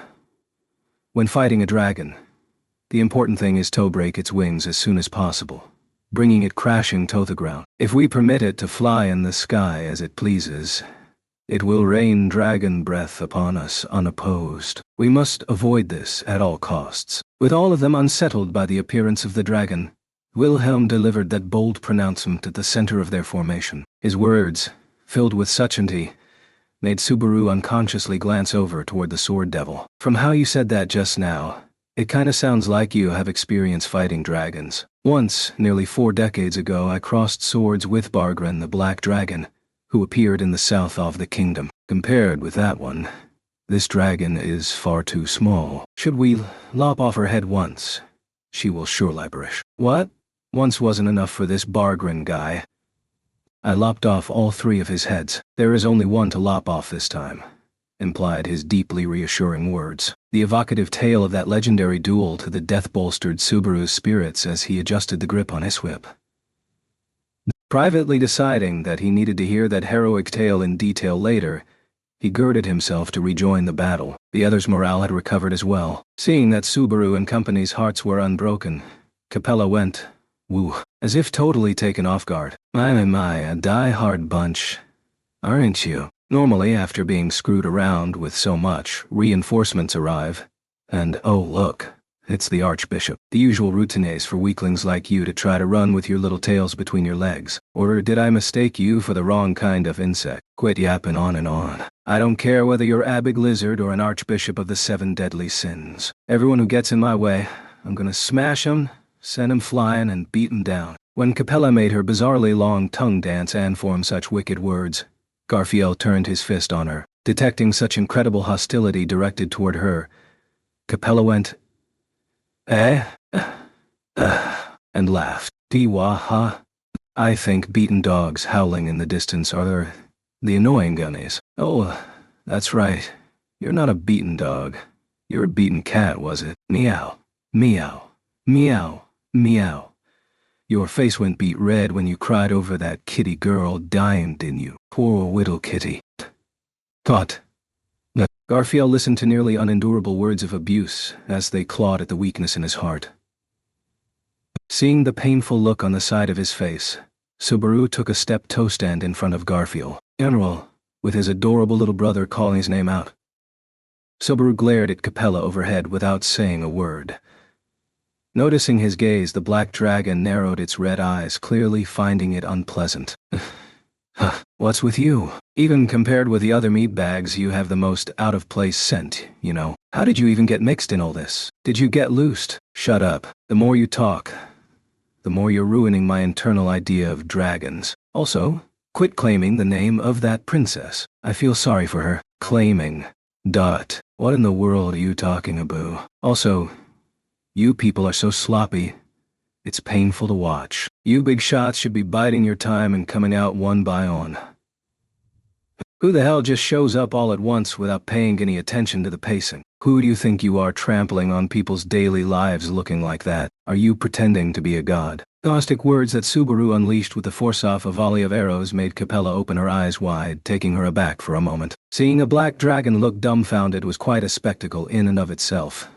when fighting a dragon, the important thing is to break its wings as soon as possible, bringing it crashing to the ground. If we permit it to fly in the sky as it pleases, it will rain dragon breath upon us unopposed. We must avoid this at all costs. With all of them unsettled by the appearance of the dragon, Wilhelm delivered that bold pronouncement at the center of their formation. His words, filled with certainty, made Subaru unconsciously glance over toward the sword devil. From how you said that just now, it kinda sounds like you have experience fighting dragons. Once, nearly 4 decades ago, I crossed swords with Bargren the Black Dragon, who appeared in the south of the kingdom. Compared with that one, this dragon is far too small. Should we lop off her head once? She will surely perish. What? Once wasn't enough for this Bargren guy. I lopped off all 3 of his heads. There is only one to lop off this time, implied his deeply reassuring words. The evocative tale of that legendary duel to the death bolstered Subaru's spirits as he adjusted the grip on his whip. Privately deciding that he needed to hear that heroic tale in detail later, he girded himself to rejoin the battle. The others' morale had recovered as well. Seeing that Subaru and company's hearts were unbroken, Capella went, woo, as if totally taken off guard. My, a die-hard bunch, aren't you? Normally, after being screwed around with so much, reinforcements arrive, and oh look, it's the Archbishop. The usual routines for weaklings like you to try to run with your little tails between your legs. Or did I mistake you for the wrong kind of insect? Quit yapping on and on. I don't care whether you're a big lizard or an Archbishop of the 7 deadly sins. Everyone who gets in my way, I'm gonna smash 'em, send 'em flying, and beat 'em down. When Capella made her bizarrely long tongue dance and form such wicked words, Garfield turned his fist on her. Detecting such incredible hostility directed toward her, Capella went, and laughed. Tiwaha. I think beaten dogs howling in the distance are the annoying gunnies. Oh, that's right. You're not a beaten dog. You're a beaten cat, was it? Meow. Meow. Meow. Meow. Your face went beet red when you cried over that kitty girl dying, didn't you? Poor little kitty. Tot. Garfield listened to nearly unendurable words of abuse as they clawed at the weakness in his heart. Seeing the painful look on the side of his face, Subaru took a step toe stand in front of Garfield. General, with his adorable little brother calling his name out. Subaru glared at Capella overhead without saying a word. Noticing his gaze, the black dragon narrowed its red eyes, clearly finding it unpleasant. What's with you? Even compared with the other meatbags, you have the most out-of-place scent, you know. How did you even get mixed in all this? Did you get loosed? Shut up. The more you talk, the more you're ruining my internal idea of dragons. Also, quit claiming the name of that princess. I feel sorry for her. Claiming. What in the world are you talking about? Also, you people are so sloppy. It's painful to watch. You big shots should be biding your time and coming out one by one. Who the hell just shows up all at once without paying any attention to the pacing? Who do you think you are, trampling on people's daily lives looking like that? Are you pretending to be a god? Caustic words that Subaru unleashed with the force-off a volley of arrows made Capella open her eyes wide, taking her aback for a moment. Seeing a black dragon look dumbfounded was quite a spectacle in and of itself.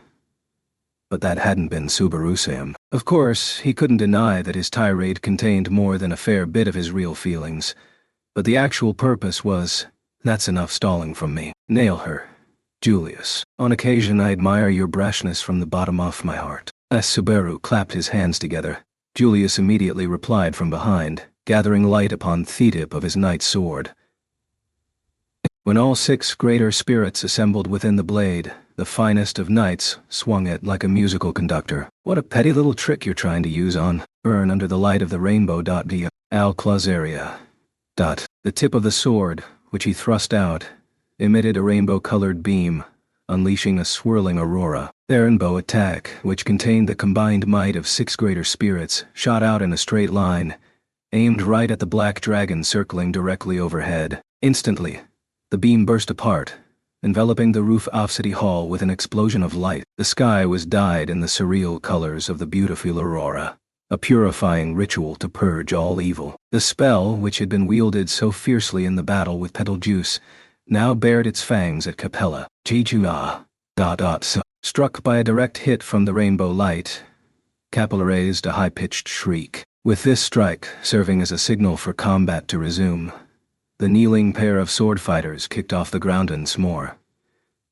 But that hadn't been Subaru Sam. Of course, he couldn't deny that his tirade contained more than a fair bit of his real feelings. But the actual purpose was, that's enough stalling from me. Nail her. Julius. On occasion I admire your brashness from the bottom of my heart. As Subaru clapped his hands together, Julius immediately replied from behind, gathering light upon the tip of his knight's sword. When all 6 greater spirits assembled within the blade, the finest of knights swung it like a musical conductor. What a petty little trick you're trying to use on. Burn under the light of the rainbow. The Alclazaria. The tip of the sword, which he thrust out, emitted a rainbow-colored beam, unleashing a swirling aurora. The rainbow attack, which contained the combined might of 6 greater spirits, shot out in a straight line, aimed right at the black dragon circling directly overhead. Instantly, the beam burst apart, enveloping the roof of City Hall with an explosion of light. The sky was dyed in the surreal colors of the beautiful aurora, a purifying ritual to purge all evil. The spell, which had been wielded so fiercely in the battle with Betelgeuse, now bared its fangs at Capella. Struck by a direct hit from the rainbow light, Capella raised a high-pitched shriek. With this strike serving as a signal for combat to resume, the kneeling pair of sword fighters kicked off the ground once more,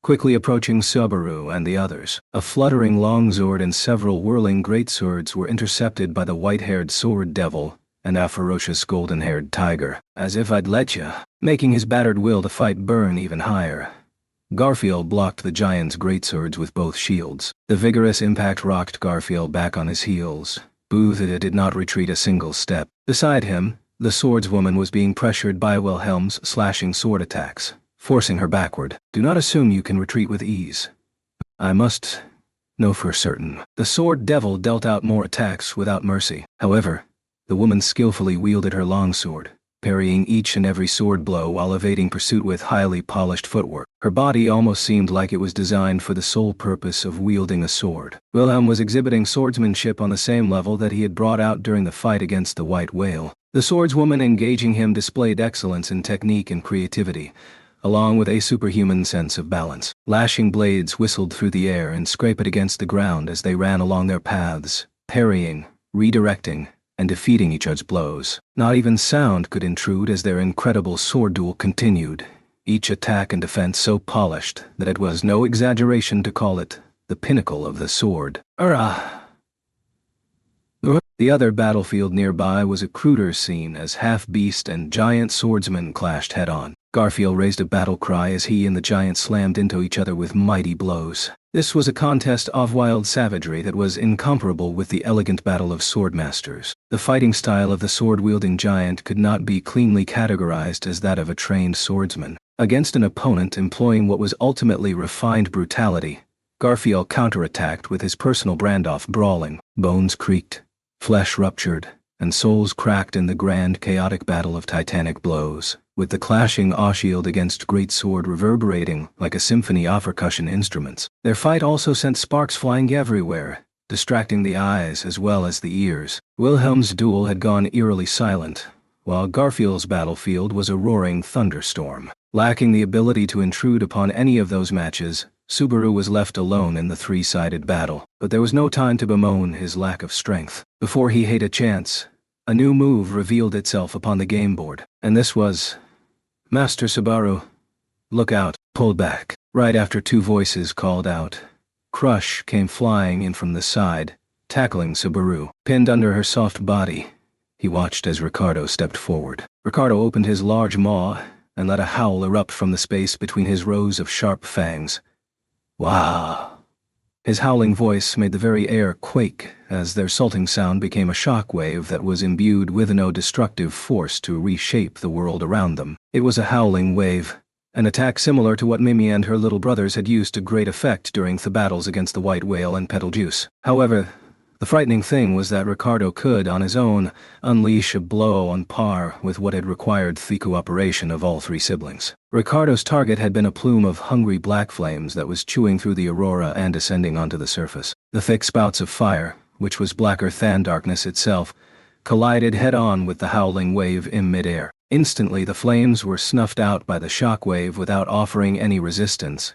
quickly approaching Subaru and the others. A fluttering longsword and several whirling greatswords were intercepted by the white-haired sword devil and a ferocious golden-haired tiger. As if I'd let ya, making his battered will to fight burn even higher. Garfield blocked the giant's greatswords with both shields. The vigorous impact rocked Garfield back on his heels. Booth did not retreat a single step. Beside him, The swordswoman was being pressured by Wilhelm's slashing sword attacks, forcing her backward. Do not assume you can retreat with ease. I must know for certain. The sword devil dealt out more attacks without mercy. However, the woman skillfully wielded her longsword, parrying each and every sword blow while evading pursuit with highly polished footwork. Her body almost seemed like it was designed for the sole purpose of wielding a sword. Wilhelm was exhibiting swordsmanship on the same level that he had brought out during the fight against the white whale. The swordswoman engaging him displayed excellence in technique and creativity, along with a superhuman sense of balance. Lashing blades whistled through the air and scraped against the ground as they ran along their paths, parrying, redirecting, and defeating each other's blows. Not even sound could intrude as their incredible sword duel continued, each attack and defense so polished that it was no exaggeration to call it the pinnacle of the sword. The other battlefield nearby was a cruder scene as half-beast and giant swordsmen clashed head-on. Garfield raised a battle cry as he and the giant slammed into each other with mighty blows. This was a contest of wild savagery that was incomparable with the elegant battle of swordmasters. The fighting style of the sword-wielding giant could not be cleanly categorized as that of a trained swordsman. Against an opponent employing what was ultimately refined brutality, Garfield counterattacked with his personal brand of brawling. Bones creaked, flesh ruptured, and souls cracked in the grand chaotic battle of titanic blows, with the clashing shield against great sword reverberating like a symphony of percussion instruments. Their fight also sent sparks flying everywhere, distracting the eyes as well as the ears. Wilhelm's duel had gone eerily silent, while Garfield's battlefield was a roaring thunderstorm. Lacking the ability to intrude upon any of those matches, Subaru was left alone in the three-sided battle, but there was no time to bemoan his lack of strength. Before he had a chance, a new move revealed itself upon the game board, and this was, "Master Subaru, look out," pulled back. Right after two voices called out, Crush came flying in from the side, tackling Subaru. Pinned under her soft body, he watched as Ricardo stepped forward. Ricardo opened his large maw and let a howl erupt from the space between his rows of sharp fangs. Wow! His howling voice made the very air quake as their salting sound became a shock wave that was imbued with no destructive force to reshape the world around them. It was a howling wave, an attack similar to what Mimi and her little brothers had used to great effect during the battles against the white whale and Betelgeuse. However, the frightening thing was that Ricardo could, on his own, unleash a blow on par with what had required the cooperation of all three siblings. Ricardo's target had been a plume of hungry black flames that was chewing through the aurora and descending onto the surface. The thick spouts of fire, which was blacker than darkness itself, collided head-on with the howling wave in midair. Instantly the flames were snuffed out by the shock wave without offering any resistance,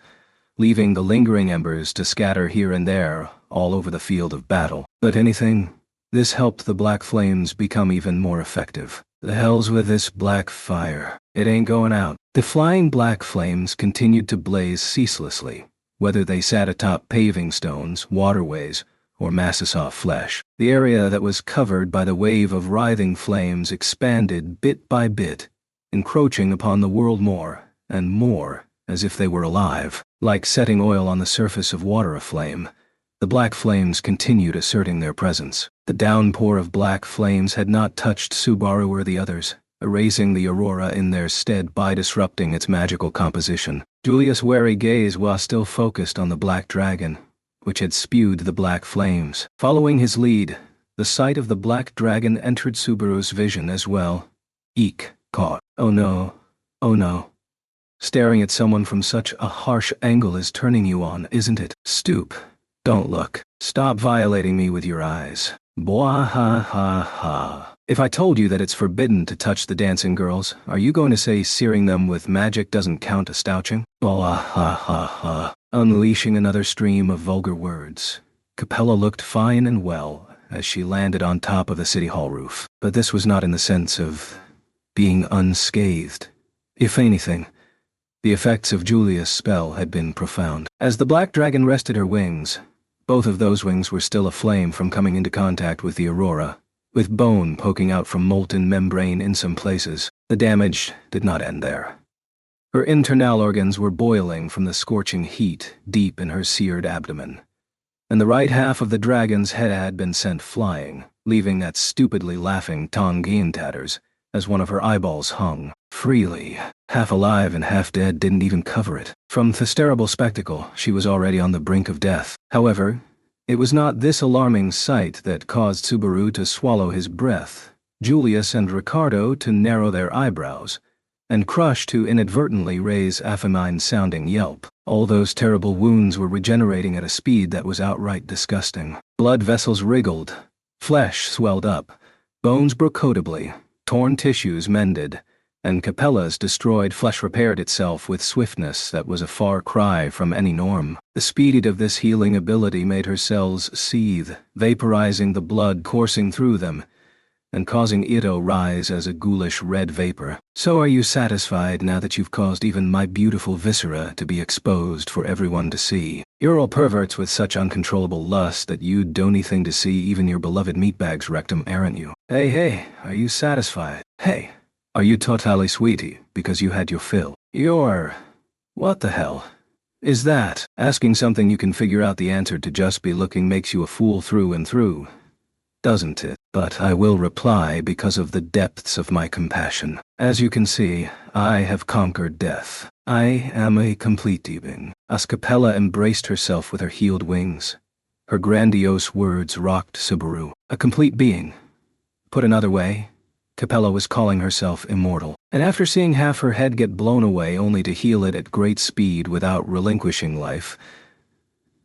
leaving the lingering embers to scatter here and there all over the field of battle. But anything, this helped the black flames become even more effective. The hells with this black fire. It ain't going out. The flying black flames continued to blaze ceaselessly, whether they sat atop paving stones, waterways, or masses of flesh. The area that was covered by the wave of writhing flames expanded bit by bit, encroaching upon the world more and more as if they were alive. Like setting oil on the surface of water aflame, the black flames continued asserting their presence. The downpour of black flames had not touched Subaru or the others, erasing the aurora in their stead by disrupting its magical composition. Julius' wary gaze was still focused on the black dragon, which had spewed the black flames. Following his lead, the sight of the black dragon entered Subaru's vision as well. Eek, caught. Oh no. Oh no. Staring at someone from such a harsh angle is turning you on, isn't it? Stoop. Don't look. Stop violating me with your eyes. Bwah ha ha ha. If I told you that it's forbidden to touch the dancing girls, are you going to say searing them with magic doesn't count as stouching? Bwah ha ha ha. Unleashing another stream of vulgar words, Capella looked fine and well as she landed on top of the city hall roof. But this was not in the sense of being unscathed. If anything, the effects of Julia's spell had been profound. As the black dragon rested her wings, both of those wings were still aflame from coming into contact with the aurora, with bone poking out from molten membrane in some places. The damage did not end there. Her internal organs were boiling from the scorching heat deep in her seared abdomen, and the right half of the dragon's head had been sent flying, leaving that stupidly laughing Tongi in tatters, as one of her eyeballs hung freely. Half alive and half dead didn't even cover it. From this terrible spectacle, she was already on the brink of death. However, it was not this alarming sight that caused Subaru to swallow his breath, Julius and Ricardo to narrow their eyebrows, and Crush to inadvertently raise a feminine-sounding yelp. All those terrible wounds were regenerating at a speed that was outright disgusting. Blood vessels wriggled, flesh swelled up, bones broke coatably, torn tissues mended, and Capella's destroyed flesh repaired itself with swiftness that was a far cry from any norm. The speed of this healing ability made her cells seethe, vaporizing the blood coursing through them, and causing it to rise as a ghoulish red vapor. So are you satisfied now that you've caused even my beautiful viscera to be exposed for everyone to see? You're all perverts with such uncontrollable lust that you'd do anything to see even your beloved meatbag's rectum, aren't you? Hey, are you satisfied? Hey, are you totally sweetie because you had your fill? What the hell is that? Asking something you can figure out the answer to just be looking makes you a fool through and through, doesn't it? But I will reply because of the depths of my compassion. As you can see, I have conquered death. I am a complete being. As Capella embraced herself with her healed wings, her grandiose words rocked Subaru. A complete being. Put another way, Capella was calling herself immortal. And after seeing half her head get blown away only to heal it at great speed without relinquishing life,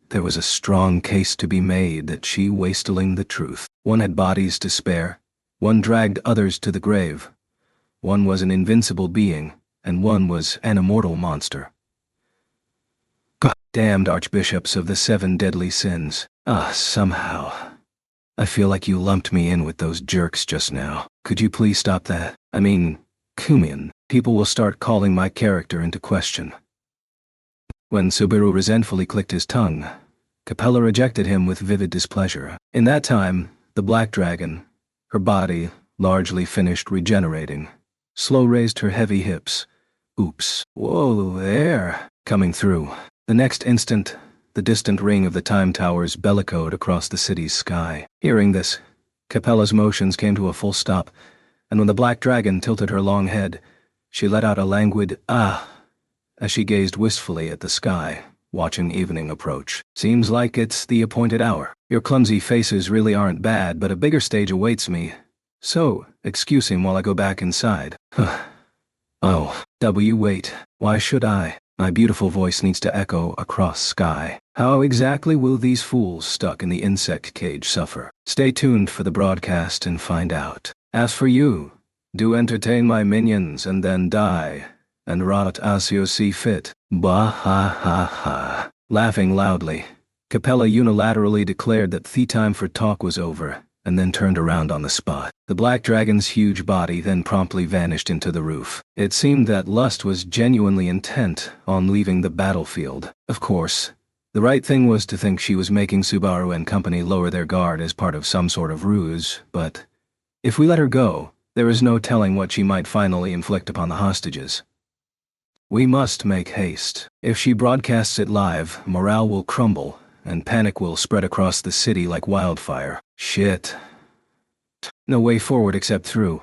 there was a strong case to be made that she was telling the truth. One had bodies to spare, one dragged others to the grave, one was an invincible being, and one was an immortal monster. God-damned archbishops of the 7 deadly sins. Somehow I feel like you lumped me in with those jerks just now. Could you please stop that? I mean, Kumian. People will start calling my character into question. When Subaru resentfully clicked his tongue, Capella rejected him with vivid displeasure. In that time, the Black Dragon, her body largely finished regenerating, slow raised her heavy hips. Oops. Whoa there. Coming through. The next instant, the distant ring of the time towers bellicoed across the city's sky. Hearing this, Capella's motions came to a full stop, and when the Black Dragon tilted her long head, she let out a languid "ah" as she gazed wistfully at the sky, watching evening approach. Seems like it's the appointed hour. Your clumsy faces really aren't bad, but a bigger stage awaits me. So, excuse him while I go back inside. Wait. Why should I? My beautiful voice needs to echo across sky. How exactly will these fools stuck in the insect cage suffer? Stay tuned for the broadcast and find out. As for you, do entertain my minions and then die, and rot as you see fit. Bah ha ha ha. Laughing loudly, Capella unilaterally declared that the time for talk was over, and then turned around on the spot. The Black Dragon's huge body then promptly vanished into the roof. It seemed that Lust was genuinely intent on leaving the battlefield. Of course, the right thing was to think she was making Subaru and company lower their guard as part of some sort of ruse, but if we let her go, there is no telling what she might finally inflict upon the hostages. We must make haste. If she broadcasts it live, morale will crumble, and panic will spread across the city like wildfire. Shit. No way forward except through.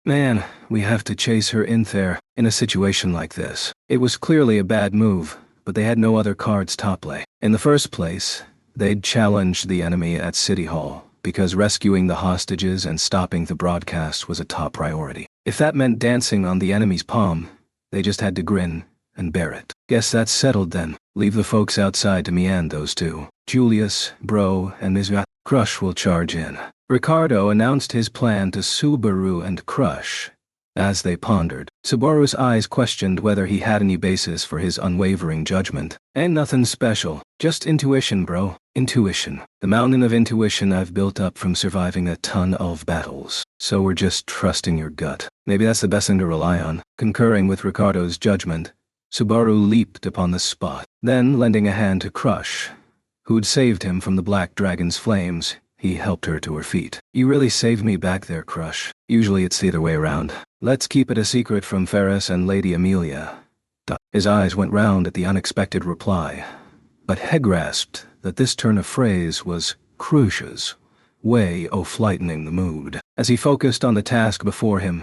Man, we have to chase her in there. In a situation like this, it was clearly a bad move, but they had no other cards to play. In the first place, they'd challenged the enemy at City Hall, because rescuing the hostages and stopping the broadcast was a top priority. If that meant dancing on the enemy's palm, they just had to grin and bear it. Guess that's settled then. Leave the folks outside to me and those two. Julius, Bro, and Ms. Crush will charge in. Ricardo announced his plan to Subaru and Crush. As they pondered, Subaru's eyes questioned whether he had any basis for his unwavering judgment. Ain't nothing special, just intuition, bro. Intuition. The mountain of intuition I've built up from surviving a ton of battles. So we're just trusting your gut. Maybe that's the best thing to rely on. Concurring with Ricardo's judgment, Subaru leaped upon the spot. Then, lending a hand to Crush, who'd saved him from the Black Dragon's flames, he helped her to her feet. You really saved me back there, Crush. Usually it's the other way around. Let's keep it a secret from Ferris and Lady Amelia. His eyes went round at the unexpected reply, but he grasped that this turn of phrase was Crush's way of lightening the mood. As he focused on the task before him,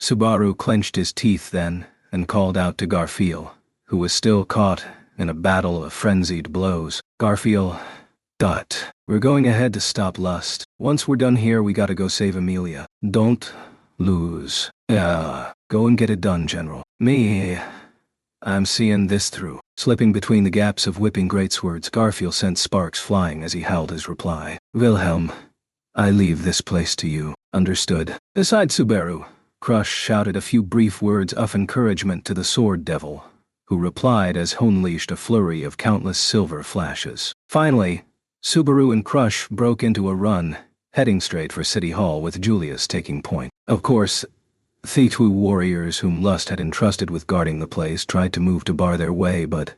Subaru clenched his teeth then and called out to Garfield, who was still caught in a battle of frenzied blows. Garfield, we're going ahead to stop Lust. Once we're done here, we gotta go save Amelia. Don't lose. Go and get it done, General. I'm seeing this through. Slipping between the gaps of whipping greatswords, Garfield sent sparks flying as he howled his reply. Wilhelm, I leave this place to you. Understood. Beside Subaru, Crush shouted a few brief words of encouragement to the sword devil, who replied as unleashed a flurry of countless silver flashes. Finally, Subaru and Crush broke into a run, heading straight for City Hall with Julius taking point. Of course, the two warriors whom Lust had entrusted with guarding the place tried to move to bar their way, but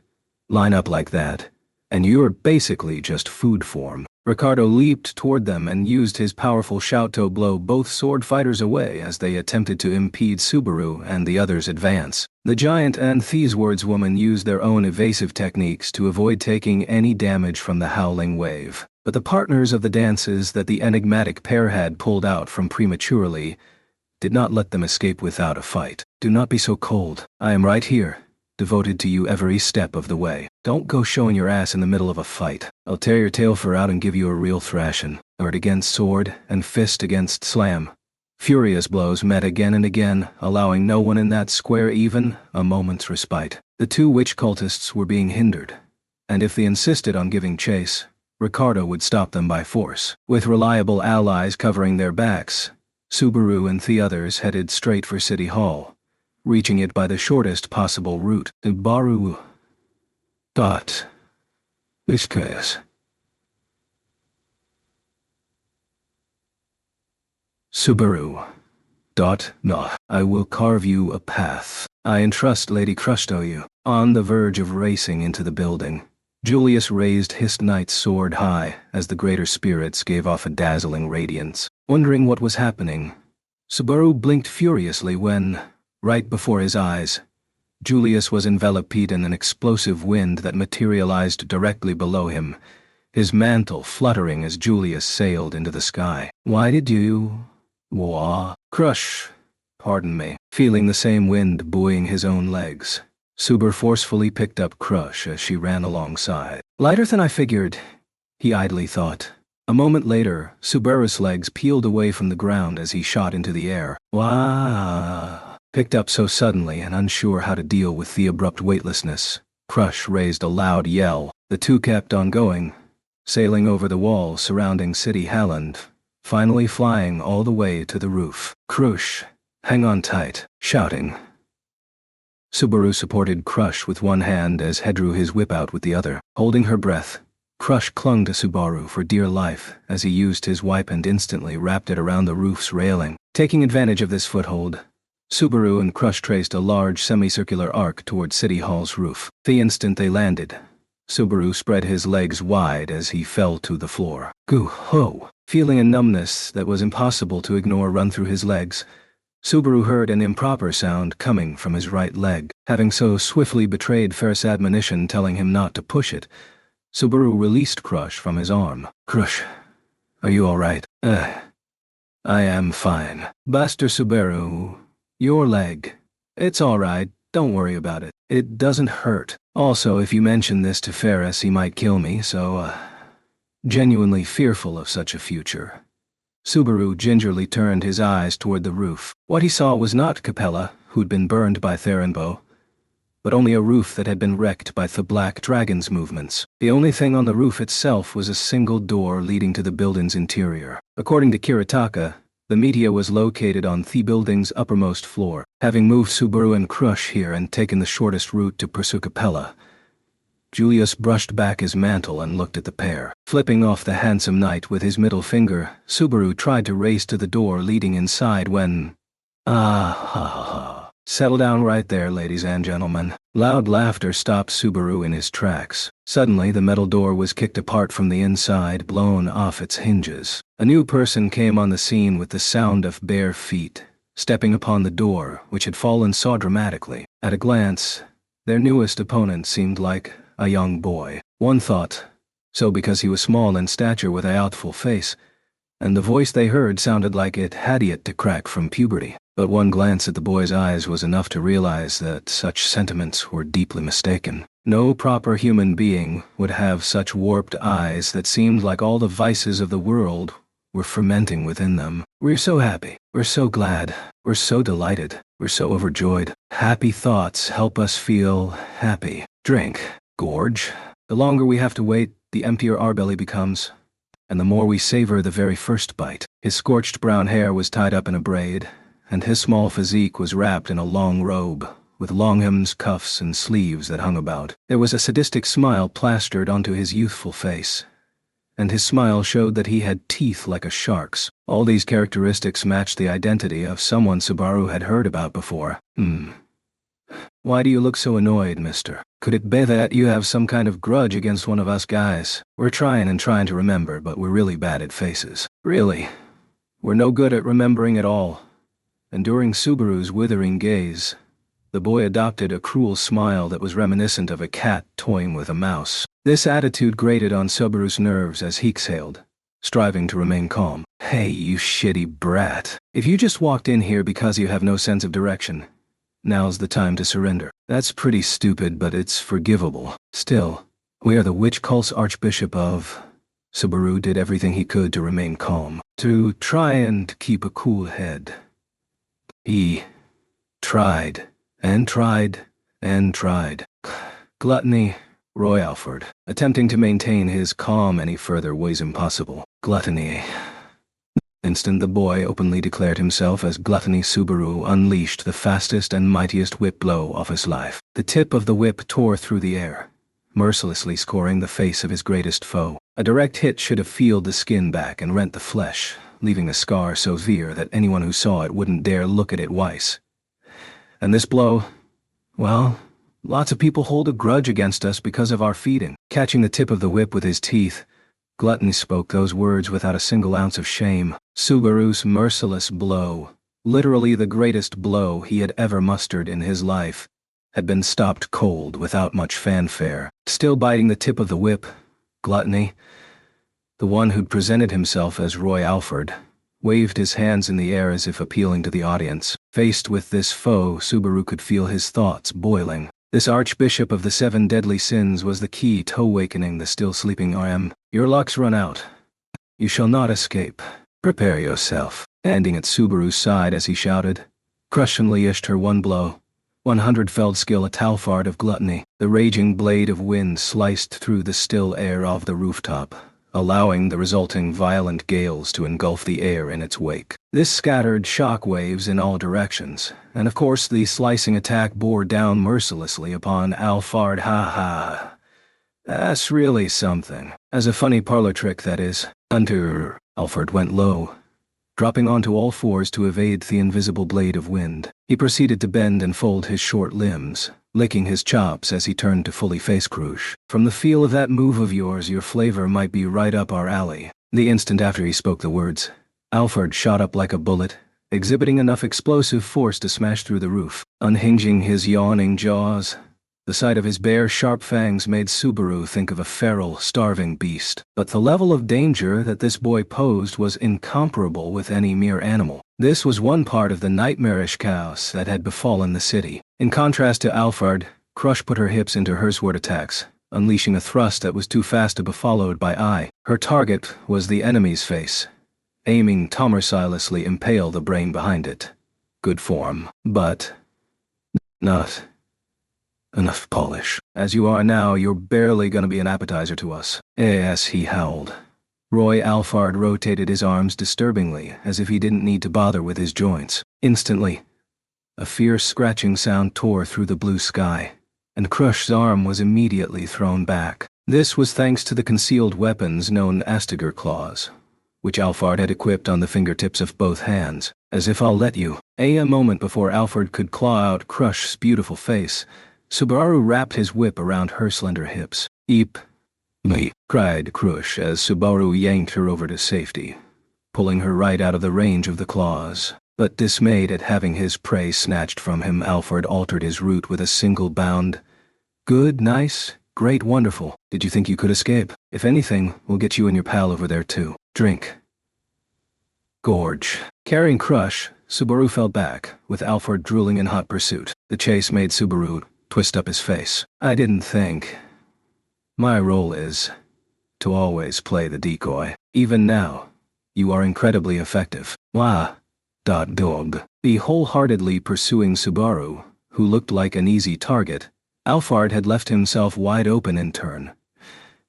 line up like that, and you're basically just food for 'em. Ricardo leaped toward them and used his powerful shout to blow both sword fighters away as they attempted to impede Subaru and the others' advance. The giant and Thiesward's woman used their own evasive techniques to avoid taking any damage from the howling wave. But the partners of the dances that the enigmatic pair had pulled out from prematurely did not let them escape without a fight. Do not be so cold. I am right here, devoted to you every step of the way. Don't go showing your ass in the middle of a fight. I'll tear your tail for out and give you a real thrashing. Sword against sword and fist against slam. Furious blows met again and again, allowing no one in that square even a moment's respite. The two witch cultists were being hindered, and if they insisted on giving chase, Ricardo would stop them by force. With reliable allies covering their backs, Subaru and the others headed straight for City Hall, reaching it by the shortest possible route. Baru. Viscous. Subaru. No. I will carve you a path. I entrust Lady Crush to you. On the verge of racing into the building, Julius raised his knight's sword high as the greater spirits gave off a dazzling radiance. Wondering what was happening, Subaru blinked furiously when, right before his eyes, Julius was enveloped in an explosive wind that materialized directly below him, his mantle fluttering as Julius sailed into the sky. Why did you... Crush, pardon me. Feeling the same wind buoying his own legs, Subaru forcefully picked up Crush as she ran alongside. Lighter than I figured, he idly thought. A moment later, Subaru's legs peeled away from the ground as he shot into the air. Picked up so suddenly and unsure how to deal with the abrupt weightlessness, Crush raised a loud yell. The two kept on going, sailing over the walls surrounding City Halland, finally flying all the way to the roof. Crush, hang on tight, shouting. Subaru supported Crush with one hand as he drew his whip out with the other. Holding her breath, Crush clung to Subaru for dear life as he used his whip and instantly wrapped it around the roof's railing. Taking advantage of this foothold, Subaru and Crush traced a large semicircular arc toward City Hall's roof. The instant they landed, Subaru spread his legs wide as he fell to the floor. Goo-ho! Feeling a numbness that was impossible to ignore run through his legs, Subaru heard an improper sound coming from his right leg. Having so swiftly betrayed Ferris' admonition telling him not to push it, Subaru released Crush from his arm. Crush, are you all right? I am fine. Buster Subaru, your leg. It's all right, don't worry about it. It doesn't hurt. Also, if you mention this to Ferris, he might kill me, so, genuinely fearful of such a future. Subaru gingerly turned his eyes toward the roof. What he saw was not Capella, who'd been burned by Therenbo, but only a roof that had been wrecked by the Black Dragon's movements. The only thing on the roof itself was a single door leading to the building's interior. According to Kiritaka, the media was located on the building's uppermost floor. Having moved Subaru and Crush here and taken the shortest route to pursue Capella, Julius brushed back his mantle and looked at the pair. Flipping off the handsome knight with his middle finger, Subaru tried to race to the door leading inside when... Settle down right there, ladies and gentlemen. Loud laughter stopped Subaru in his tracks. Suddenly, the metal door was kicked apart from the inside, blown off its hinges. A new person came on the scene with the sound of bare feet, stepping upon the door, which had fallen so dramatically. At a glance, their newest opponent seemed like a young boy. One thought, so because he was small in stature with a youthful face, And the voice they heard sounded like it had yet to crack from puberty. But one glance at the boy's eyes was enough to realize that such sentiments were deeply mistaken. No proper human being would have such warped eyes that seemed like all the vices of the world were fermenting within them. We're so happy. We're so glad. We're so delighted. We're so overjoyed. Happy thoughts help us feel happy. Drink. Gorge. The longer we have to wait, the emptier our belly becomes, and the more we savor the very first bite. His scorched brown hair was tied up in a braid, and his small physique was wrapped in a long robe, with long hems, cuffs, and sleeves that hung about. There was a sadistic smile plastered onto his youthful face, and his smile showed that he had teeth like a shark's. All these characteristics matched the identity of someone Subaru had heard about before. Why do you look so annoyed, mister? Could it be that you have some kind of grudge against one of us guys? We're trying to remember, but we're really bad at faces. Really. We're no good at remembering at all. And during Subaru's withering gaze, the boy adopted a cruel smile that was reminiscent of a cat toying with a mouse. This attitude grated on Subaru's nerves as he exhaled, striving to remain calm. Hey, you shitty brat. If you just walked in here because you have no sense of direction, now's the time to surrender. That's pretty stupid, but it's forgivable. Still, we are the witch cult's Archbishop of... Subaru did everything he could to remain calm, to try and keep a cool head. He tried, and tried, and tried. Gluttony, Roy Alford. Attempting to maintain his calm any further was impossible. Gluttony. Instant the boy openly declared himself as Gluttony. Subaru unleashed the fastest and mightiest whip blow of his life. The tip of the whip tore through the air, mercilessly scoring the face of his greatest foe. A direct hit should have peeled the skin back and rent the flesh, leaving a scar so severe that anyone who saw it wouldn't dare look at it twice. And this blow, well, lots of people hold a grudge against us because of our feeding. Catching the tip of the whip with his teeth, Gluttony spoke those words without a single ounce of shame. Subaru's merciless blow, literally the greatest blow he had ever mustered in his life, had been stopped cold without much fanfare. Still biting the tip of the whip, Gluttony, the one who'd presented himself as Roy Alford, waved his hands in the air as if appealing to the audience. Faced with this foe, Subaru could feel his thoughts boiling. This Archbishop of the 7 deadly sins was the key to awakening the still sleeping RM. Your luck's run out. You shall not escape. Prepare yourself. Standing at Subaru's side as he shouted, crushingly ished her one blow. 100 felled skill a talfard of Gluttony. The raging blade of wind sliced through the still air of the rooftop, allowing the resulting violent gales to engulf the air in its wake. This scattered shock waves in all directions, and of course the slicing attack bore down mercilessly upon Alfard. Ha. That's really something. As a funny parlor trick, that is. Until Alfard went low, dropping onto all fours to evade the invisible blade of wind. He proceeded to bend and fold his short limbs, licking his chops as he turned to fully face Crush. From the feel of that move of yours, your flavor might be right up our alley. The instant after he spoke the words, Alfard shot up like a bullet, exhibiting enough explosive force to smash through the roof. Unhinging his yawning jaws, the sight of his bare, sharp fangs made Subaru think of a feral, starving beast. But the level of danger that this boy posed was incomparable with any mere animal. This was one part of the nightmarish chaos that had befallen the city. In contrast to Alfard, Crush put her hips into her sword attacks, unleashing a thrust that was too fast to be followed by eye. Her target was the enemy's face, aiming to mercilessly impale the brain behind it. Good form, but not enough polish. As you are now, you're barely gonna be an appetizer to us. Yes, he howled. Roy Alfard rotated his arms disturbingly, as if he didn't need to bother with his joints. Instantly, a fierce scratching sound tore through the blue sky, and Crush's arm was immediately thrown back. This was thanks to the concealed weapons known as Astiger claws, which Alfard had equipped on the fingertips of both hands. As if I'll let you. A moment before Alfard could claw out Crush's beautiful face, Subaru wrapped his whip around her slender hips. Eep me, cried Crush as Subaru yanked her over to safety, pulling her right out of the range of the claws. But dismayed at having his prey snatched from him, Alfard altered his route with a single bound. Good, nice, great, wonderful. Did you think you could escape? If anything, we'll get you and your pal over there too. Drink. Gorge. Carrying Crush, Subaru fell back, with Alfred drooling in hot pursuit. The chase made Subaru twist up his face. I didn't think. My role is to always play the decoy. Even now, you are incredibly effective. Wah. Dog. The wholeheartedly pursuing Subaru, who looked like an easy target, Alfred had left himself wide open in turn.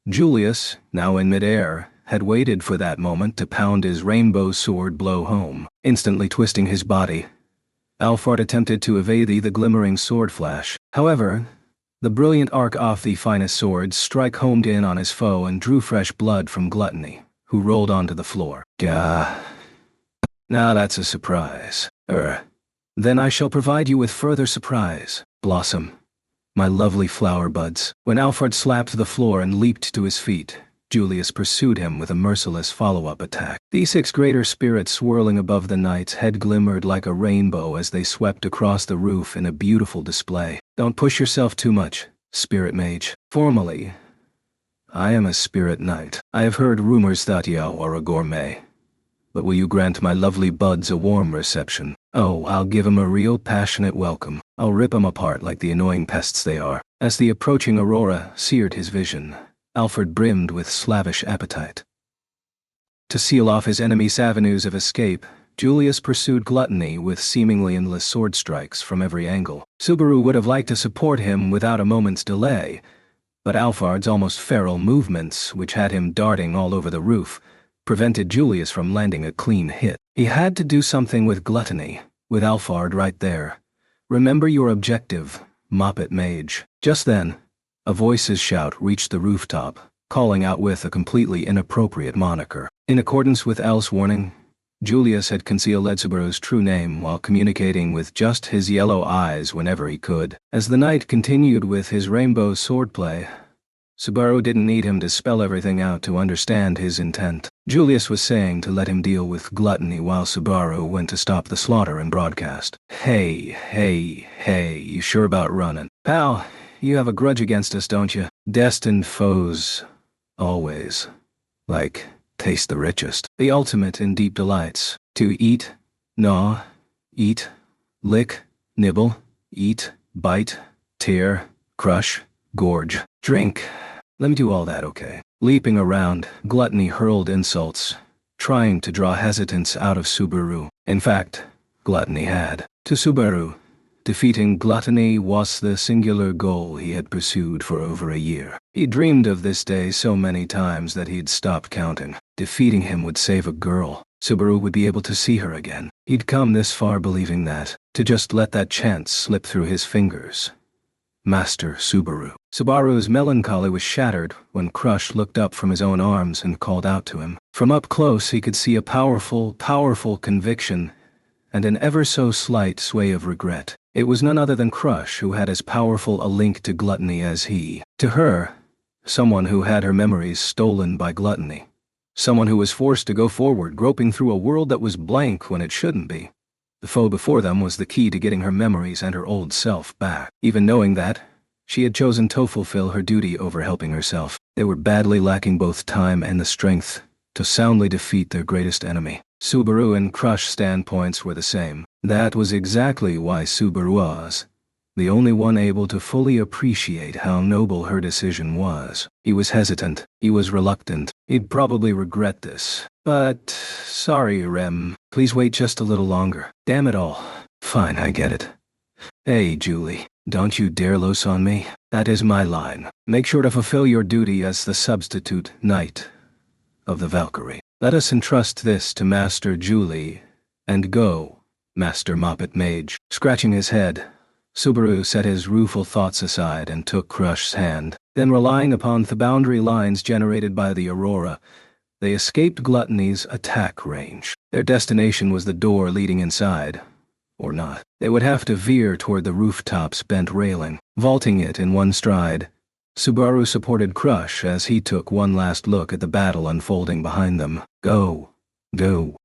Julius, now in midair, had waited for that moment to pound his rainbow sword blow home, instantly twisting his body. Alfred attempted to evade the glimmering sword flash. However, the brilliant arc off the finest sword's strike homed in on his foe and drew fresh blood from Gluttony, who rolled onto the floor. Gah. Now that's a surprise. Then I shall provide you with further surprise, Blossom. My lovely flower buds. When Alfred slapped the floor and leaped to his feet, Julius pursued him with a merciless follow-up attack. The 6 greater spirits swirling above the knight's head glimmered like a rainbow as they swept across the roof in a beautiful display. Don't push yourself too much, Spirit Mage. Formally, I am a Spirit Knight. I have heard rumors that you are a gourmet. But will you grant my lovely buds a warm reception? Oh, I'll give 'em a real passionate welcome. I'll rip 'em apart like the annoying pests they are. As the approaching aurora seared his vision, Alfred brimmed with slavish appetite. To seal off his enemy's avenues of escape, Julius pursued Gluttony with seemingly endless sword strikes from every angle. Subaru would have liked to support him without a moment's delay, but Alfred's almost feral movements, which had him darting all over the roof, prevented Julius from landing a clean hit. He had to do something with Gluttony, with Alfred right there. Remember your objective, Moppet Mage. Just then, a voice's shout reached the rooftop, calling out with a completely inappropriate moniker. In accordance with Al's warning, Julius had concealed Subaru's true name while communicating with just his yellow eyes whenever he could. As the knight continued with his rainbow swordplay, Subaru didn't need him to spell everything out to understand his intent. Julius was saying to let him deal with Gluttony while Subaru went to stop the slaughter and broadcast. Hey, you sure about running? Pal, you have a grudge against us, don't you? Destined foes. Always. Like, taste the richest. The ultimate in deep delights. To eat, gnaw, eat, lick, nibble, eat, bite, tear, crush, gorge, drink. Let me do all that, okay? Leaping around, Gluttony hurled insults, trying to draw hesitance out of Subaru. In fact, Gluttony had. To Subaru, defeating Gluttony was the singular goal he had pursued for over a year. He dreamed of this day so many times that he'd stopped counting. Defeating him would save a girl. Subaru would be able to see her again. He'd come this far believing that, to just let that chance slip through his fingers. Master Subaru. Subaru's melancholy was shattered when Crush looked up from his own arms and called out to him. From up close he could see a powerful conviction and an ever-so-slight sway of regret. It was none other than Crush who had as powerful a link to Gluttony as he. To her, someone who had her memories stolen by Gluttony. Someone who was forced to go forward, groping through a world that was blank when it shouldn't be. The foe before them was the key to getting her memories and her old self back. Even knowing that, she had chosen to fulfill her duty over helping herself. They were badly lacking both time and the strength to soundly defeat their greatest enemy. Subaru and Crush standpoints were the same. That was exactly why Subaru was the only one able to fully appreciate how noble her decision was. He was hesitant. He was reluctant. He'd probably regret this. But, sorry, Rem. Please wait just a little longer. Damn it all. Fine, I get it. Hey, Julie. Don't you dare loose on me. That is my line. Make sure to fulfill your duty as the substitute knight of the Valkyrie. Let us entrust this to Master Julie, and go, Master Moppet Mage. Scratching his head, Subaru set his rueful thoughts aside and took Crush's hand. Then, relying upon the boundary lines generated by the aurora, they escaped Gluttony's attack range. Their destination was the door leading inside. Or not. They would have to veer toward the rooftop's bent railing. Vaulting it in one stride, Subaru supported Crush as he took one last look at the battle unfolding behind them. Go.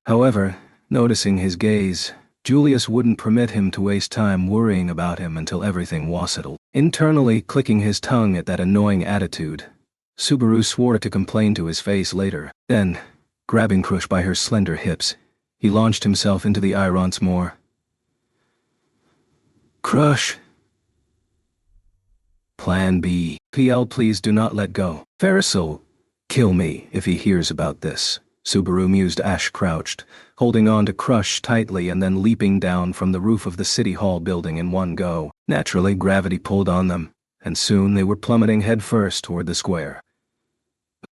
However, noticing his gaze, Julius wouldn't permit him to waste time worrying about him until everything was settled. Internally clicking his tongue at that annoying attitude, Subaru swore to complain to his face later. Then, grabbing Crush by her slender hips, He launched himself into the ire once more. Crush. Plan B. PL, please do not let go. Ferris'll kill me if he hears about this. Subaru mused. Ash crouched, holding on to Crush tightly and then leaping down from the roof of the City Hall building in one go. Naturally, gravity pulled on them, and soon they were plummeting headfirst toward the square.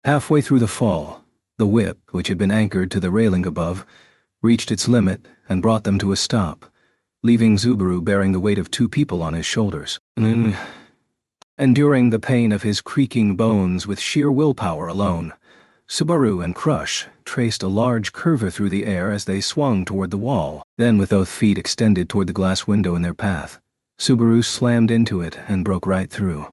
Halfway through the fall, the whip, which had been anchored to the railing above, reached its limit and brought them to a stop, leaving Subaru bearing the weight of 2 people on his shoulders. Enduring the pain of his creaking bones with sheer willpower alone, Subaru and Crush traced a large curve through the air as they swung toward the wall. Then, with both feet extended toward the glass window in their path, Subaru slammed into it and broke right through.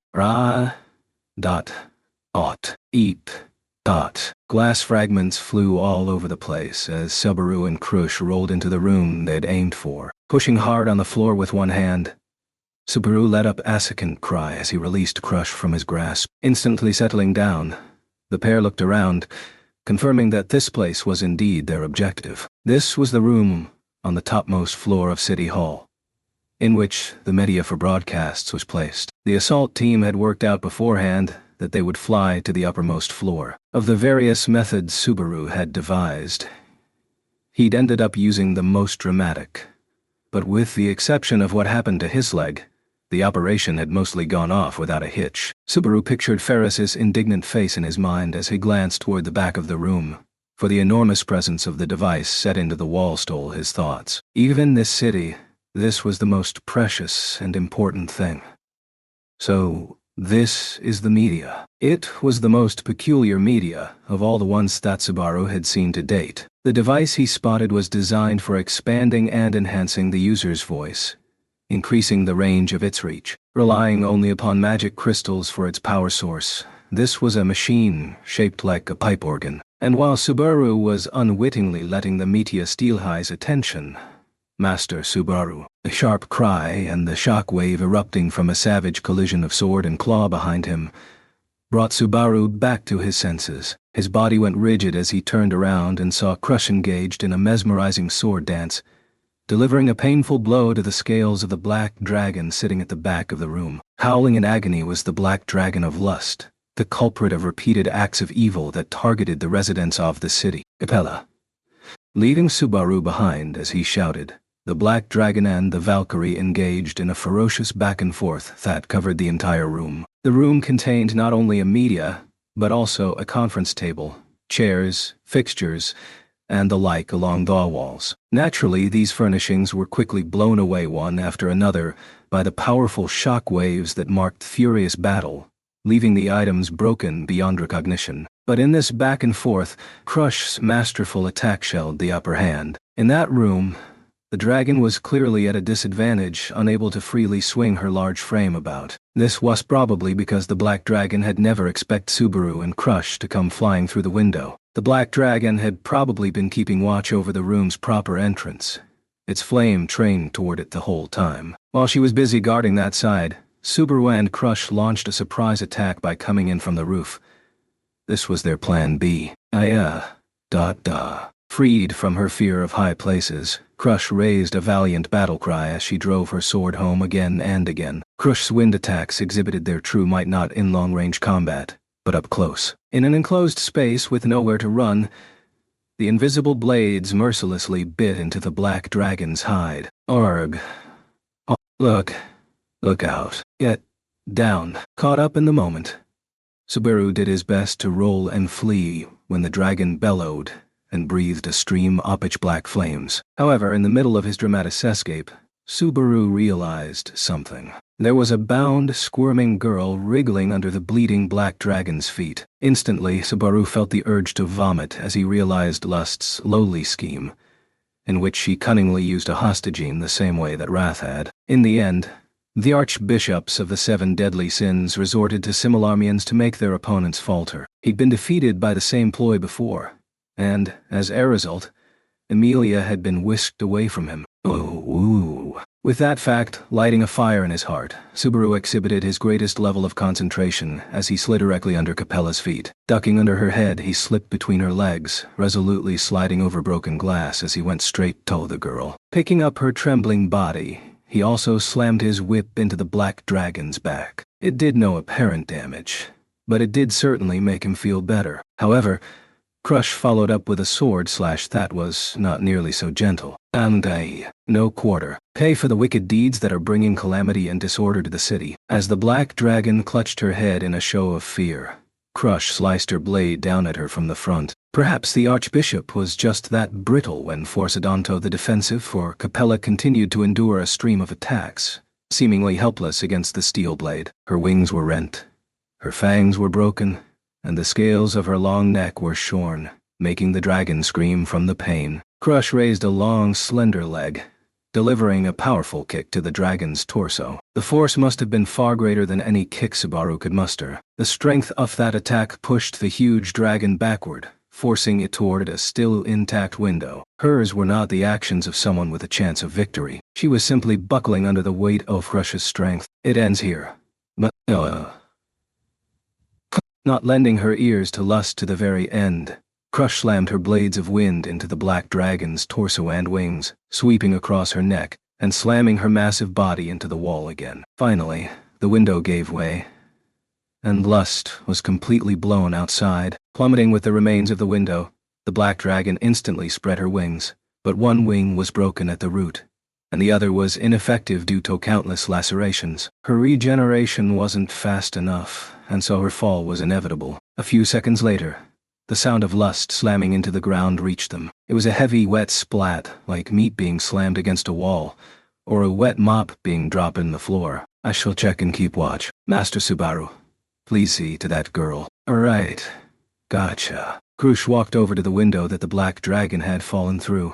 Glass fragments flew all over the place as Subaru and Crush rolled into the room they'd aimed for. Pushing hard on the floor with one hand, Subaru let up a second cry as he released Crush from his grasp. Instantly settling down, the pair looked around, confirming that this place was indeed their objective. This was the room on the topmost floor of City Hall, in which the media for broadcasts was placed. The assault team had worked out beforehand that they would fly to the uppermost floor. Of the various methods Subaru had devised, he'd ended up using the most dramatic. But with the exception of what happened to his leg, the operation had mostly gone off without a hitch. Subaru pictured Ferris's indignant face in his mind as he glanced toward the back of the room, for the enormous presence of the device set into the wall stole his thoughts. Even in this city, this was the most precious and important thing. So, this is the media. It was the most peculiar media of all the ones that Subaru had seen to date. The device he spotted was designed for expanding and enhancing the user's voice, increasing the range of its reach. Relying only upon magic crystals for its power source, this was a machine shaped like a pipe organ. And while Subaru was unwittingly letting the media steal his attention, Master Subaru, a sharp cry and the shock wave erupting from a savage collision of sword and claw behind him, brought Subaru back to his senses. His body went rigid as he turned around and saw Crush engaged in a mesmerizing sword dance, delivering a painful blow to the scales of the black dragon sitting at the back of the room. Howling in agony was the black dragon of lust, the culprit of repeated acts of evil that targeted the residents of the city. Capella. Leaving Subaru behind as he shouted, the black dragon and the Valkyrie engaged in a ferocious back and forth that covered the entire room. The room contained not only a media, but also a conference table, chairs, fixtures, and the like along the walls. Naturally, these furnishings were quickly blown away one after another by the powerful shock waves that marked furious battle, leaving the items broken beyond recognition. But in this back and forth, Crush's masterful attack held the upper hand. In that room, the dragon was clearly at a disadvantage, unable to freely swing her large frame about. This was probably because the black dragon had never expected Subaru and Crush to come flying through the window. The black dragon had probably been keeping watch over the room's proper entrance, its flame trained toward it the whole time. While she was busy guarding that side, Subaru and Crush launched a surprise attack by coming in from the roof. This was their plan B. Freed from her fear of high places, Crush raised a valiant battle cry as she drove her sword home again and again. Crush's wind attacks exhibited their true might not in long-range combat, but up close. In an enclosed space with nowhere to run, the invisible blades mercilessly bit into the black dragon's hide. Arg. Oh, look out. Get down. Caught up in the moment, Subaru did his best to roll and flee when the dragon bellowed and breathed a stream of pitch black flames. However, in the middle of his dramatic escape, Subaru realized something. There was a bound, squirming girl wriggling under the bleeding black dragon's feet. Instantly, Subaru felt the urge to vomit as he realized Lust's lowly scheme, in which she cunningly used a hostagine the same way that Wrath had. In the end, the archbishops of the 7 deadly sins resorted to similar means to make their opponents falter. He'd been defeated by the same ploy before, and, as a result, Emilia had been whisked away from him. With that fact lighting a fire in his heart, Subaru exhibited his greatest level of concentration as he slid directly under Capella's feet. Ducking under her head, he slipped between her legs, resolutely sliding over broken glass as he went straight to the girl. Picking up her trembling body, he also slammed his whip into the black dragon's back. It did no apparent damage, but it did certainly make him feel better. However, Crush followed up with a sword slash that was not nearly so gentle. No quarter. Pay for the wicked deeds that are bringing calamity and disorder to the city. As the black dragon clutched her head in a show of fear, Crush sliced her blade down at her from the front. Perhaps the Archbishop was just that brittle when forced onto the defensive, for Capella continued to endure a stream of attacks, seemingly helpless against the steel blade. Her wings were rent, her fangs were broken, and the scales of her long neck were shorn, making the dragon scream from the pain. Crush raised a long, slender leg, delivering a powerful kick to the dragon's torso. The force must have been far greater than any kick Subaru could muster. The strength of that attack pushed the huge dragon backward, forcing it toward a still intact window. Hers were not the actions of someone with a chance of victory. She was simply buckling under the weight of Crush's strength. It ends here. But, not lending her ears to lust to the very end, Crush slammed her blades of wind into the black dragon's torso and wings, sweeping across her neck and slamming her massive body into the wall again. Finally, the window gave way, and Lust was completely blown outside. Plummeting with the remains of the window, the black dragon instantly spread her wings, but one wing was broken at the root, and the other was ineffective due to countless lacerations. Her regeneration wasn't fast enough, and so her fall was inevitable. A few seconds later, the sound of Lust slamming into the ground reached them. It was a heavy, wet splat, like meat being slammed against a wall, or a wet mop being dropped in the floor. I shall check and keep watch. Master Subaru, please see to that girl. Alright. Gotcha. Crush walked over to the window that the black dragon had fallen through,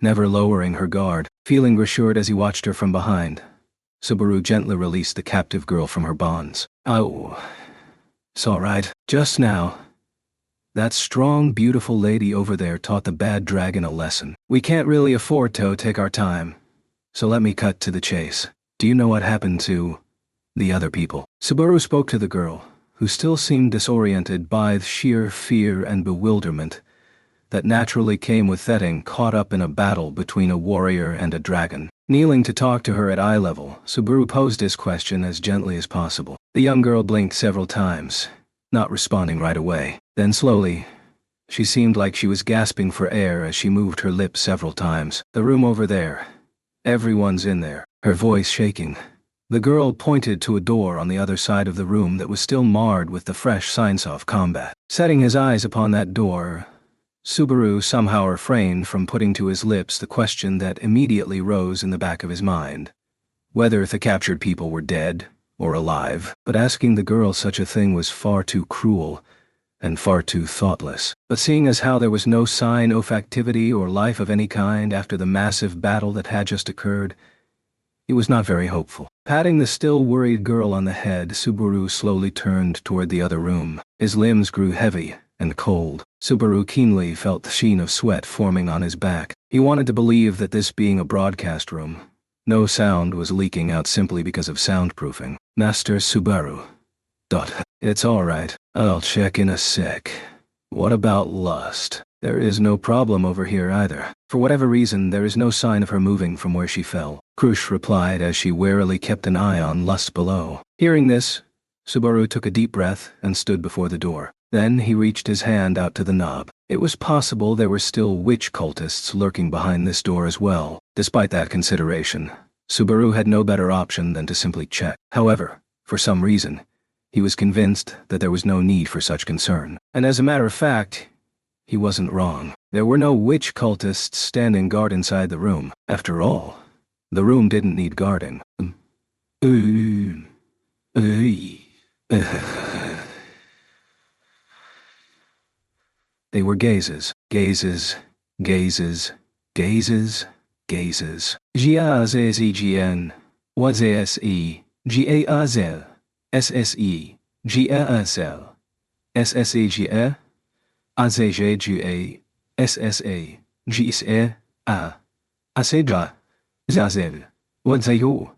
never lowering her guard. Feeling reassured as he watched her from behind, Subaru gently released the captive girl from her bonds. Oh, it's all right. Just now, that strong, beautiful lady over there taught the bad dragon a lesson. We can't really afford to take our time, so let me cut to the chase. Do you know what happened to the other people? Subaru spoke to the girl, who still seemed disoriented by the sheer fear and bewilderment that naturally came with getting caught up in a battle between a warrior and a dragon. Kneeling to talk to her at eye level, Subaru posed his question as gently as possible. The young girl blinked several times, not responding right away. Then slowly, she seemed like she was gasping for air as she moved her lips several times. The room over there. Everyone's in there. Her voice shaking, the girl pointed to a door on the other side of the room that was still marred with the fresh signs of combat. Setting his eyes upon that door, Subaru somehow refrained from putting to his lips the question that immediately rose in the back of his mind. Whether the captured people were dead or alive, but asking the girl such a thing was far too cruel and far too thoughtless. But seeing as how there was no sign of activity or life of any kind after the massive battle that had just occurred, he was not very hopeful. Patting the still worried girl on the head, Subaru slowly turned toward the other room. His limbs grew heavy and cold. Subaru keenly felt the sheen of sweat forming on his back. He wanted to believe that this being a broadcast room, no sound was leaking out simply because of soundproofing. Master Subaru. It's alright. I'll check in a sec. What about Lust? There is no problem over here either. For whatever reason, there is no sign of her moving from where she fell. Crush replied as she warily kept an eye on Lust below. Hearing this, Subaru took a deep breath and stood before the door. Then he reached his hand out to the knob. It was possible there were still witch cultists lurking behind this door as well. Despite that consideration, Subaru had no better option than to simply check. However, for some reason, he was convinced that there was no need for such concern. And as a matter of fact, he wasn't wrong. There were no witch cultists standing guard inside the room. After all, the room didn't need guarding. They were gazes, gazes, gazes, gazes, gazes. G-A-Z-E-G-N, W-A-S-E, G-A-Z, S-S-E, G-A-S-L, S-S-E-G-E, A-Z-G-G-A, S-S-A, G-S-E, A, A-Z-G, Zazel, Rezero.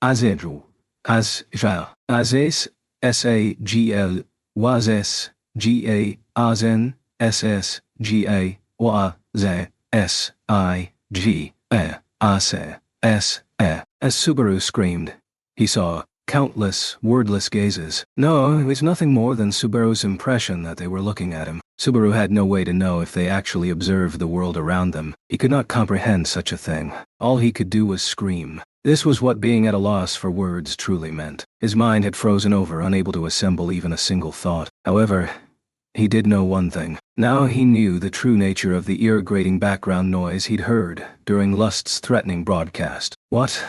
Azero. Azes. Sagl. Wazes. Ga. Azen. Ss. Ga. Wa. Ze. S. I. G. E. Ase. S. E. As Subaru screamed, he saw countless, wordless gazes. No, it was nothing more than Subaru's impression that they were looking at him. Subaru had no way to know if they actually observed the world around them. He could not comprehend such a thing. All he could do was scream. This was what being at a loss for words truly meant. His mind had frozen over, unable to assemble even a single thought. However, he did know one thing. Now he knew the true nature of the ear-grating background noise he'd heard during Lust's threatening broadcast. What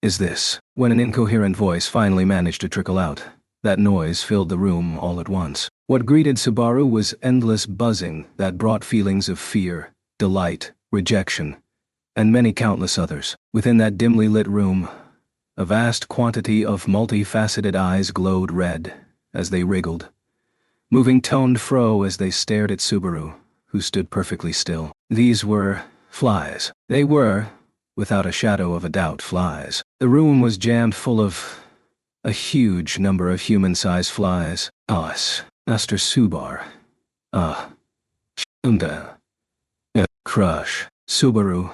is this? When an incoherent voice finally managed to trickle out, that noise filled the room all at once. What greeted Subaru was endless buzzing that brought feelings of fear, delight, rejection, and many countless others. Within that dimly lit room, a vast quantity of multifaceted eyes glowed red as they wriggled, moving to and fro as they stared at Subaru, who stood perfectly still. These were flies. They were, without a shadow of a doubt, flies. The room was jammed full of a huge number of human-sized flies. Us. Master Subar. Crush. Subaru,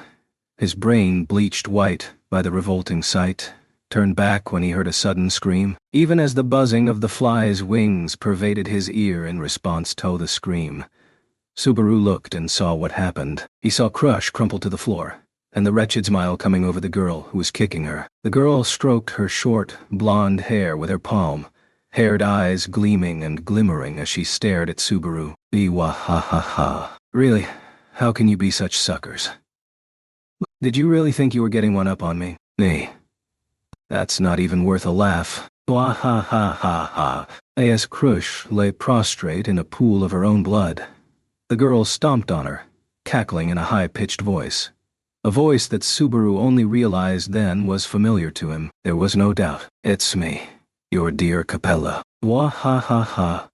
his brain bleached white by the revolting sight, turned back when he heard a sudden scream, even as the buzzing of the fly's wings pervaded his ear in response to the scream. Subaru looked and saw what happened. He saw Crush crumple to the floor, and the wretched smile coming over the girl who was kicking her. The girl stroked her short, blonde hair with her palm, haired eyes gleaming and glimmering as she stared at Subaru. Wah-ha-ha-ha. Really, how can you be such suckers? Did you really think you were getting one up on me? Nee. That's not even worth a laugh. Wah-ha-ha-ha-ha. As Crush lay prostrate in a pool of her own blood, the girl stomped on her, cackling in a high-pitched voice. A voice that Subaru only realized then was familiar to him. There was no doubt. It's me, your dear Capella. Wah-ha-ha-ha.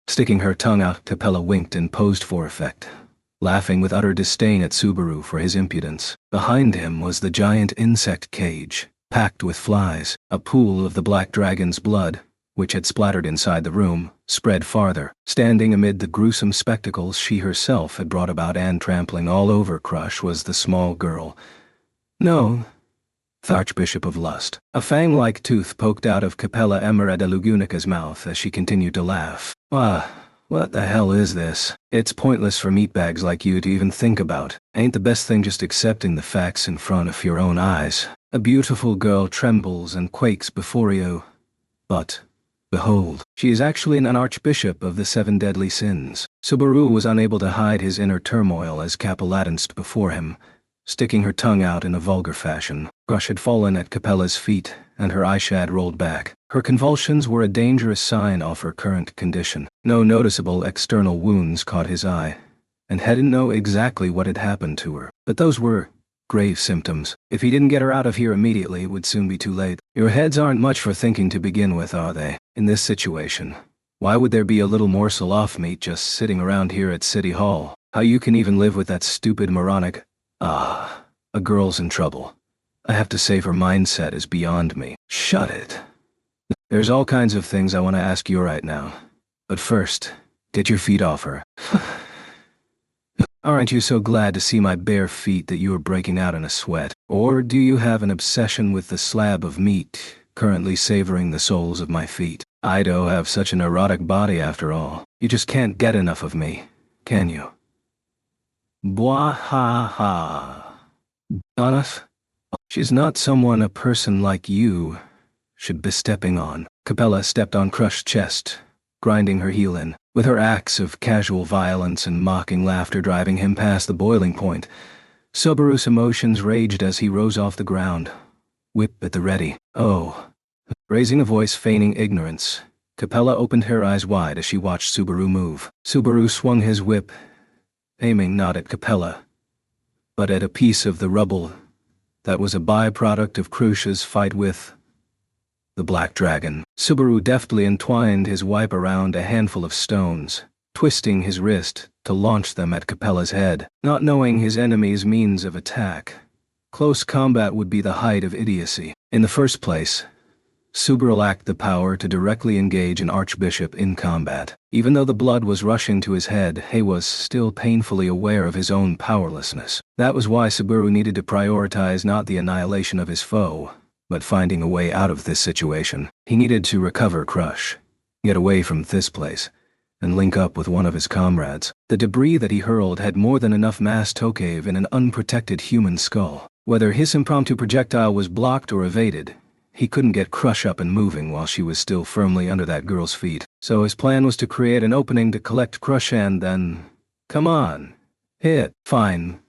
Sticking her tongue out, Capella winked and posed for effect, laughing with utter disdain at Subaru for his impudence. Behind him was the giant insect cage, packed with flies. A pool of the black dragon's blood, which had splattered inside the room, spread farther. Standing amid the gruesome spectacles she herself had brought about and trampling all over Crush was the small girl. No, the Archbishop of Lust. A fang-like tooth poked out of Capella Emerita Lugunica's mouth as she continued to laugh. What the hell is this? It's pointless for meatbags like you to even think about. Ain't the best thing just accepting the facts in front of your own eyes? A beautiful girl trembles and quakes before you, but behold, she is actually an archbishop of the 7 deadly sins. Subaru was unable to hide his inner turmoil as Capella danced before him, sticking her tongue out in a vulgar fashion. Crush had fallen at Capella's feet, and her eyeshad rolled back. Her convulsions were a dangerous sign of her current condition. No noticeable external wounds caught his eye, and he didn't know exactly what had happened to her. But those were grave symptoms. If he didn't get her out of here immediately, it would soon be too late. Your heads aren't much for thinking to begin with, are they? In this situation, why would there be a little morsel off meat just sitting around here at City Hall? How you can even live with that stupid moronic, a girl's in trouble. I have to say her mindset is beyond me. Shut it. There's all kinds of things I want to ask you right now. But first, get your feet off her. Aren't you so glad to see my bare feet that you are breaking out in a sweat? Or do you have an obsession with the slab of meat currently savoring the soles of my feet? I don't have such an erotic body after all. You just can't get enough of me, can you? Bwah-ha-ha. Honest? She's not someone a person like you should be stepping on. Capella stepped on Crush's chest, grinding her heel in, with her acts of casual violence and mocking laughter driving him past the boiling point. Subaru's emotions raged as he rose off the ground, whip at the ready. Oh. Raising a voice feigning ignorance, Capella opened her eyes wide as she watched Subaru move. Subaru swung his whip, aiming not at Capella, but at a piece of the rubble that was a byproduct of Crush's fight with the Black Dragon. Subaru deftly entwined his wipe around a handful of stones, twisting his wrist to launch them at Capella's head. Not knowing his enemy's means of attack, Close combat would be the height of idiocy. In the first place, Subaru lacked the power to directly engage an archbishop in combat. Even though the blood was rushing to his head, he was still painfully aware of his own powerlessness. That was why Subaru needed to prioritize not the annihilation of his foe, but finding a way out of this situation. He needed to recover Crush, get away from this place, and link up with one of his comrades. The debris that he hurled had more than enough mass to cave in an unprotected human skull. Whether his impromptu projectile was blocked or evaded, he couldn't get Crush up and moving while she was still firmly under that girl's feet. So his plan was to create an opening to collect Crush and then... Come on. Hit. Fine.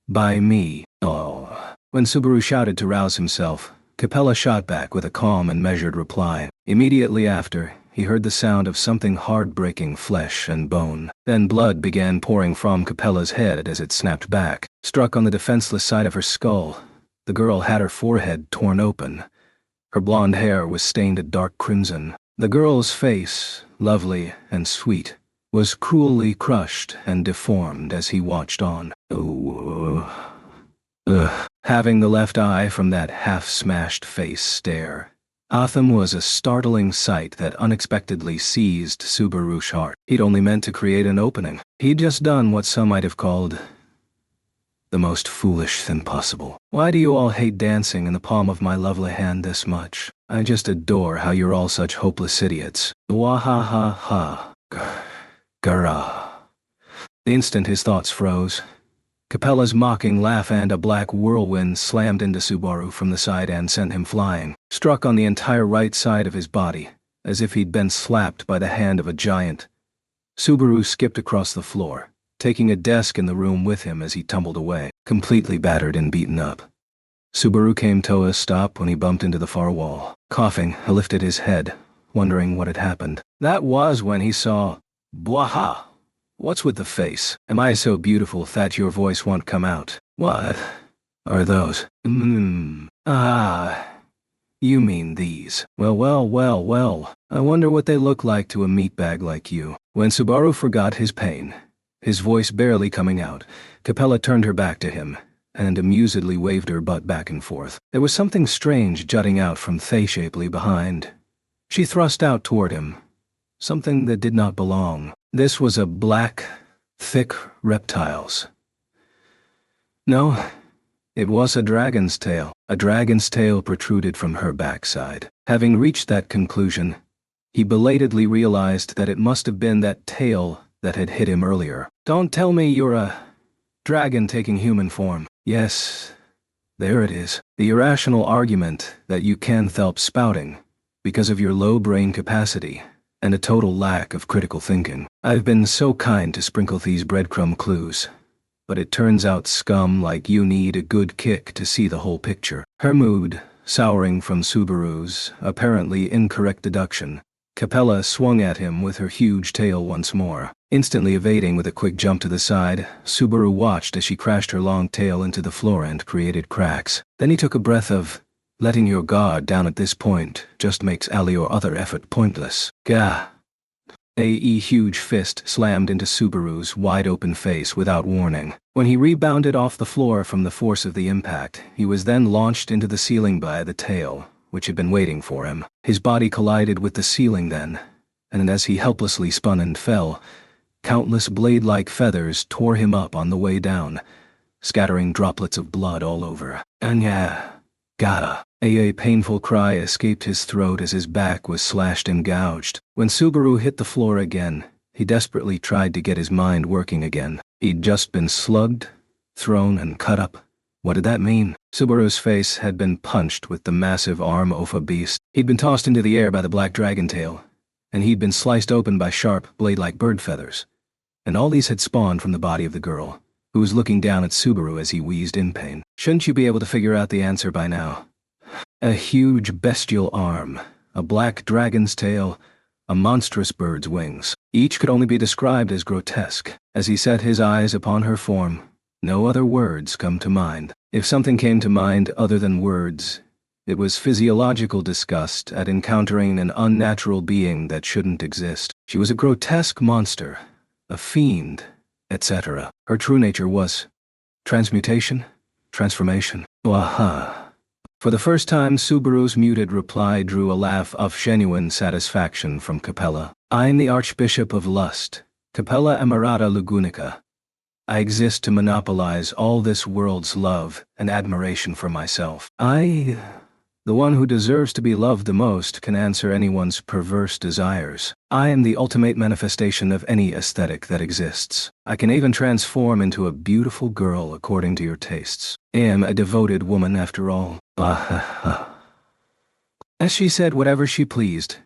By me. Oh. When Subaru shouted to rouse himself, Capella shot back with a calm and measured reply. Immediately after, he heard the sound of something hard breaking flesh and bone. Then blood began pouring from Capella's head as it snapped back. Struck on the defenseless side of her skull, the girl had her forehead torn open. Her blonde hair was stained a dark crimson. The girl's face, lovely and sweet, was cruelly crushed and deformed as he watched on. Having the left eye from that half-smashed face stare, Atham was a startling sight that unexpectedly seized Subaru's heart. He'd only meant to create an opening. He'd just done what some might have called the most foolish thing possible. Why do you all hate dancing in the palm of my lovely hand this much? I just adore how you're all such hopeless idiots. Wahahaha. Gurrah. The instant his thoughts froze, Capella's mocking laugh and a black whirlwind slammed into Subaru from the side and sent him flying, struck on the entire right side of his body, as if he'd been slapped by the hand of a giant. Subaru skipped across the floor, taking a desk in the room with him as he tumbled away, completely battered and beaten up. Subaru came to a stop when he bumped into the far wall. Coughing, he lifted his head, wondering what had happened. That was when he saw... Bwaha! What's with the face? Am I so beautiful that your voice won't come out? What are those? You mean these. Well. I wonder what they look like to a meatbag like you. When Subaru forgot his pain, his voice barely coming out, Capella turned her back to him and amusedly waved her butt back and forth. There was something strange jutting out from Thay-shapely behind. She thrust out toward him, something that did not belong. This was a black, thick reptile's. No, it was a dragon's tail. A dragon's tail protruded from her backside. Having reached that conclusion, he belatedly realized that it must have been that tail that had hit him earlier. Don't tell me you're a dragon taking human form. Yes, there it is. The irrational argument that you can't help spouting because of your low brain capacity and a total lack of critical thinking. I've been so kind to sprinkle these breadcrumb clues, but it turns out scum like you need a good kick to see the whole picture. Her mood, souring from Subaru's apparently incorrect deduction, Capella swung at him with her huge tail once more. Instantly evading with a quick jump to the side, Subaru watched as she crashed her long tail into the floor and created cracks. Then he took a breath of, letting your guard down at this point just makes any or other effort pointless. Gah. A huge fist slammed into Subaru's wide-open face without warning. When he rebounded off the floor from the force of the impact, he was then launched into the ceiling by the tail, which had been waiting for him. His body collided with the ceiling then, and as he helplessly spun and fell, countless blade-like feathers tore him up on the way down, scattering droplets of blood all over. Anya. Gah. A painful cry escaped his throat as his back was slashed and gouged. When Subaru hit the floor again, he desperately tried to get his mind working again. He'd just been slugged, thrown, and cut up. What did that mean? Subaru's face had been punched with the massive arm of a beast. He'd been tossed into the air by the black dragon tail, and he'd been sliced open by sharp, blade-like bird feathers. And all these had spawned from the body of the girl, who was looking down at Subaru as he wheezed in pain. Shouldn't you be able to figure out the answer by now? A huge bestial arm, a black dragon's tail, a monstrous bird's wings. Each could only be described as grotesque. As he set his eyes upon her form, no other words come to mind. If something came to mind other than words, it was physiological disgust at encountering an unnatural being that shouldn't exist. She was a grotesque monster, a fiend, etc. Her true nature was transmutation? Transformation. Waha. For the first time, Subaru's muted reply drew a laugh of genuine satisfaction from Capella. I am the Archbishop of Lust, Capella Emirata Lugunica. I exist to monopolize all this world's love and admiration for myself. I, the one who deserves to be loved the most, can answer anyone's perverse desires. I am the ultimate manifestation of any aesthetic that exists. I can even transform into a beautiful girl according to your tastes. I am a devoted woman after all. As she said whatever she pleased,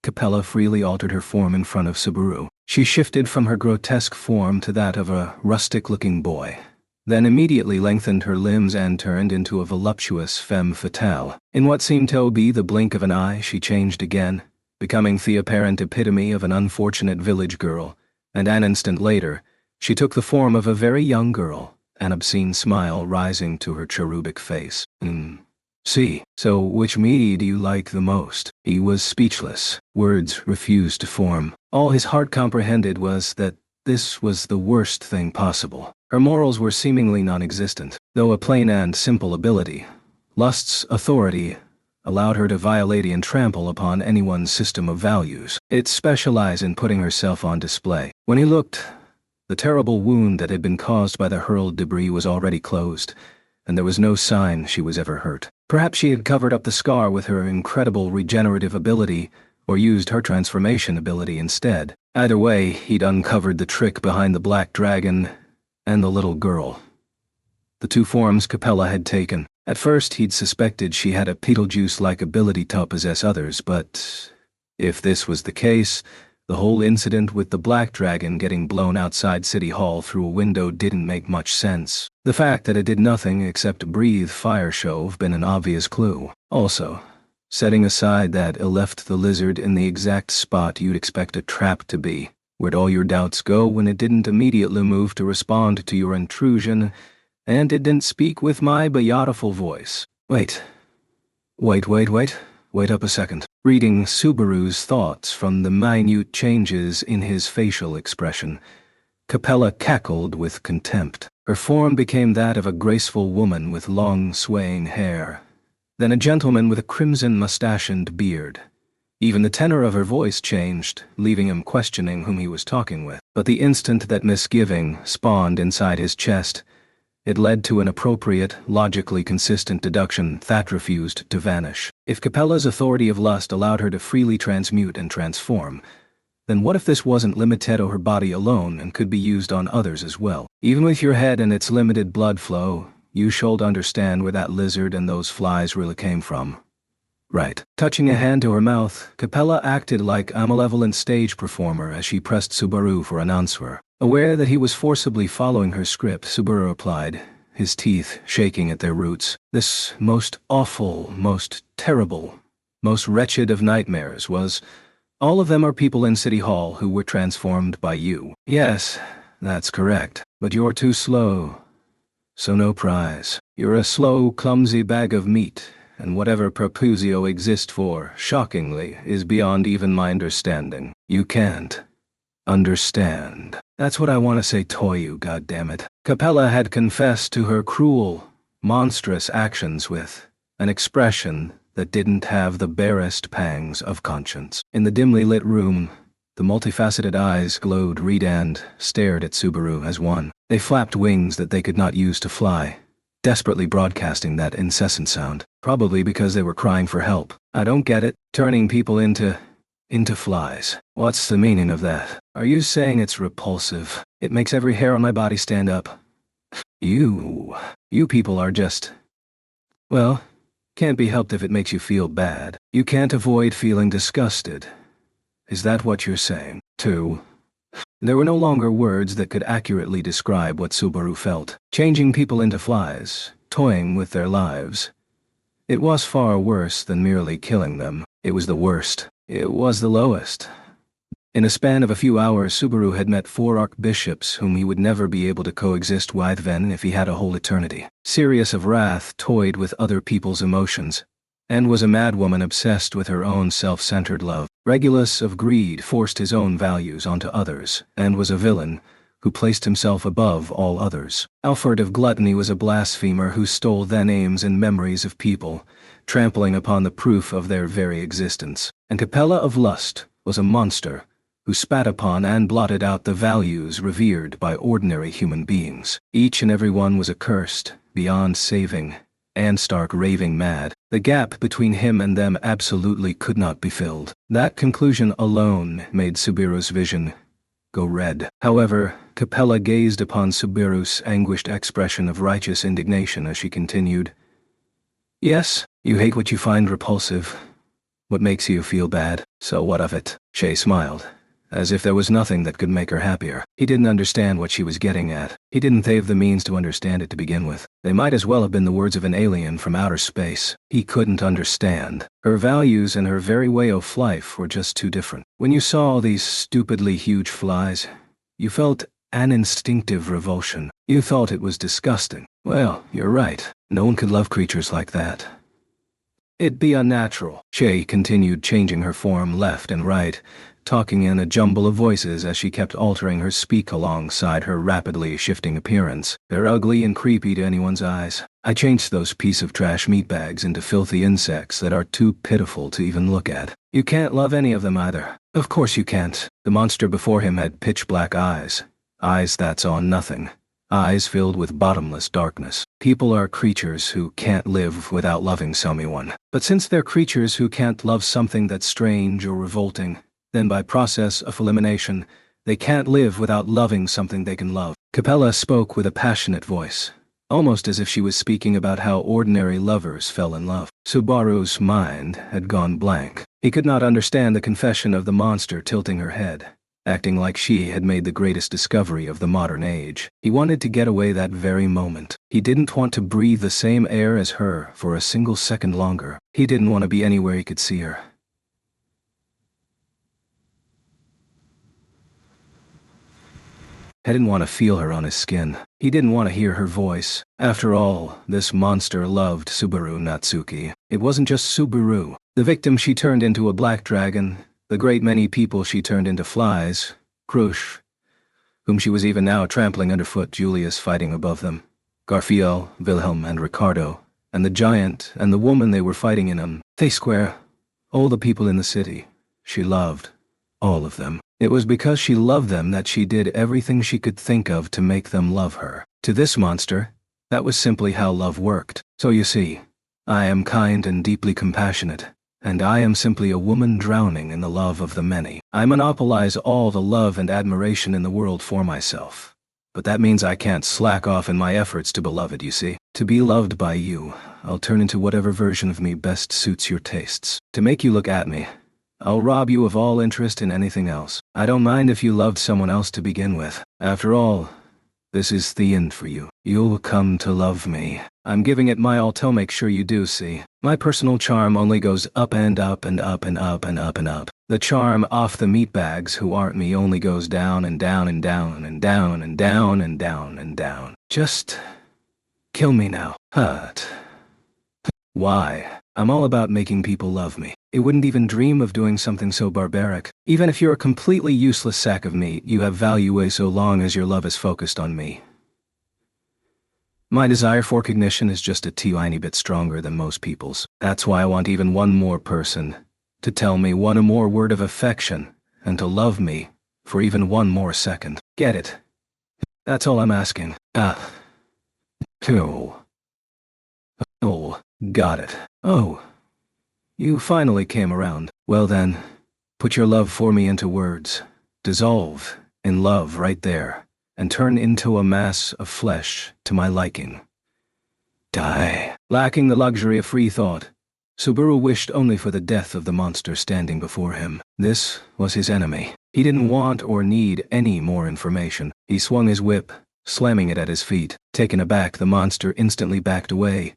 Capella freely altered her form in front of Subaru. She shifted from her grotesque form to that of a rustic-looking boy, then immediately lengthened her limbs and turned into a voluptuous femme fatale. In what seemed to be the blink of an eye, she changed again, becoming the apparent epitome of an unfortunate village girl, and an instant later, she took the form of a very young girl, an obscene smile rising to her cherubic face. See, so which me do you like the most? He was speechless. Words refused to form. All his heart comprehended was that this was the worst thing possible. Her morals were seemingly non-existent, though a plain and simple ability, lust's authority, allowed her to violate and trample upon anyone's system of values. It specialized in putting herself on display. When he looked, the terrible wound that had been caused by the hurled debris was already closed, and there was no sign she was ever hurt. Perhaps she had covered up the scar with her incredible regenerative ability, or used her transformation ability instead. Either way, he'd uncovered the trick behind the black dragon and the little girl. The two forms Capella had taken. At first, he'd suspected she had a Beetlejuice-like ability to possess others, but if this was the case, the whole incident with the black dragon getting blown outside City Hall through a window didn't make much sense. The fact that it did nothing except breathe fire shove been an obvious clue. Also, setting aside that it left the lizard in the exact spot you'd expect a trap to be, where'd all your doubts go when it didn't immediately move to respond to your intrusion, and it didn't speak with my beautiful voice. Wait up a second. Reading Subaru's thoughts from the minute changes in his facial expression, Capella cackled with contempt. Her form became that of a graceful woman with long swaying hair, then a gentleman with a crimson mustache and beard. Even the tenor of her voice changed, leaving him questioning whom he was talking with. But the instant that misgiving spawned inside his chest, it led to an appropriate, logically consistent deduction that refused to vanish. If Capella's authority of lust allowed her to freely transmute and transform, then what if this wasn't limited to her body alone and could be used on others as well? Even with your head and its limited blood flow, you should understand where that lizard and those flies really came from. Right. Touching a hand to her mouth, Capella acted like a malevolent stage performer as she pressed Subaru for an answer. Aware that he was forcibly following her script, Subaru replied, his teeth shaking at their roots. This most awful, most terrible, most wretched of nightmares was, all of them are people in City Hall who were transformed by you. Yes, that's correct. But you're too slow. So no prize. You're a slow, clumsy bag of meat, and whatever Perpusio exists for, shockingly, is beyond even my understanding. You can't understand. That's what I want to say to you, goddammit. Capella had confessed to her cruel, monstrous actions with an expression that didn't have the barest pangs of conscience. In the dimly lit room, the multifaceted eyes glowed red and stared at Subaru as one. They flapped wings that they could not use to fly, desperately broadcasting that incessant sound, probably because they were crying for help. I don't get it. Turning people into flies. What's the meaning of that? Are you saying it's repulsive? It makes every hair on my body stand up. You people are just, well, can't be helped if it makes you feel bad. You can't avoid feeling disgusted. Is that what you're saying? Too? There were no longer words that could accurately describe what Subaru felt. Changing people into flies, toying with their lives. It was far worse than merely killing them. It was the worst. It was the lowest. In a span of a few hours, Subaru had met 4 archbishops whom he would never be able to coexist with then if he had a whole eternity. Sirius of Wrath toyed with other people's emotions, and was a madwoman obsessed with her own self-centered love. Regulus of Greed forced his own values onto others, and was a villain who placed himself above all others. Alfred of Gluttony was a blasphemer who stole the names and memories of people, trampling upon the proof of their very existence. And Capella of Lust was a monster who spat upon and blotted out the values revered by ordinary human beings. Each and every one was accursed, beyond saving, and stark raving mad. The gap between him and them absolutely could not be filled. That conclusion alone made Subaru's vision go red. However, Capella gazed upon Subaru's anguished expression of righteous indignation as she continued, "Yes, you hate what you find repulsive. What makes you feel bad? So what of it?" Shay smiled, as if there was nothing that could make her happier. He didn't understand what she was getting at. He didn't have the means to understand it to begin with. They might as well have been the words of an alien from outer space. He couldn't understand. Her values and her very way of life were just too different. When you saw these stupidly huge flies, you felt an instinctive revulsion. You thought it was disgusting. Well, you're right. No one could love creatures like that. It'd be unnatural. Shay continued changing her form left and right, talking in a jumble of voices as she kept altering her speak alongside her rapidly shifting appearance. They're ugly and creepy to anyone's eyes. I changed those piece of trash meatbags into filthy insects that are too pitiful to even look at. You can't love any of them either. Of course you can't. The monster before him had pitch-black eyes. Eyes that saw nothing. Eyes filled with bottomless darkness. People are creatures who can't live without loving someone. But since they're creatures who can't love something that's strange or revolting, then by process of elimination, they can't live without loving something they can love. Capella spoke with a passionate voice, almost as if she was speaking about how ordinary lovers fell in love. Subaru's mind had gone blank. He could not understand the confession of the monster tilting her head, acting like she had made the greatest discovery of the modern age. He wanted to get away that very moment. He didn't want to breathe the same air as her for a single second longer. He didn't want to be anywhere he could see her. He didn't want to feel her on his skin. He didn't want to hear her voice. After all, this monster loved Subaru Natsuki. It wasn't just Subaru. The victim she turned into a black dragon, the great many people she turned into flies, Krush, whom she was even now trampling underfoot, Julius fighting above them, Garfiel, Wilhelm, and Ricardo, and the giant and the woman they were fighting in Thay Square, all the people in the city. She loved all of them. It was because she loved them that she did everything she could think of to make them love her. To this monster, that was simply how love worked. So you see, I am kind and deeply compassionate, and I am simply a woman drowning in the love of the many. I monopolize all the love and admiration in the world for myself. But that means I can't slack off in my efforts to beloved, you see. To be loved by you, I'll turn into whatever version of me best suits your tastes. To make you look at me, I'll rob you of all interest in anything else. I don't mind if you loved someone else to begin with. After all, this is the end for you. You'll come to love me. I'm giving it my all to make sure you do, see. My personal charm only goes up and up and up and up and up and up. The charm off the meatbags who aren't me only goes down and down and down and down and down and down and down. Just kill me now. Hut. Why? I'm all about making people love me. It wouldn't even dream of doing something so barbaric. Even if you're a completely useless sack of meat, you have value so long as your love is focused on me. My desire for recognition is just a tiny bit stronger than most people's. That's why I want even one more person to tell me one more word of affection and to love me for even one more second. Get it? That's all I'm asking. Oh, got it. Oh, you finally came around. Well then, put your love for me into words. Dissolve in love right there, and turn into a mass of flesh to my liking. Die. Lacking the luxury of free thought, Subaru wished only for the death of the monster standing before him. This was his enemy. He didn't want or need any more information. He swung his whip, slamming it at his feet. Taken aback, the monster instantly backed away,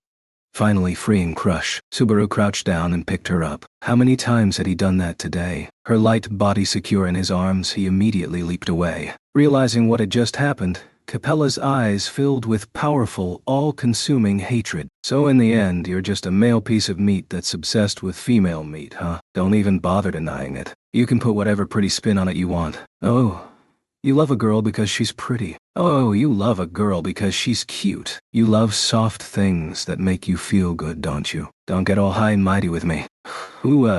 finally freeing Crush. Subaru crouched down and picked her up. How many times had he done that today? Her light body secure in his arms, he immediately leaped away. Realizing what had just happened, Capella's eyes filled with powerful, all-consuming hatred. So in the end, you're just a male piece of meat that's obsessed with female meat, huh? Don't even bother denying it. You can put whatever pretty spin on it you want. Oh, You love a girl because she's pretty. Oh, you love a girl because she's cute. You love soft things that make you feel good, don't you? Don't get all high and mighty with me. Ooh,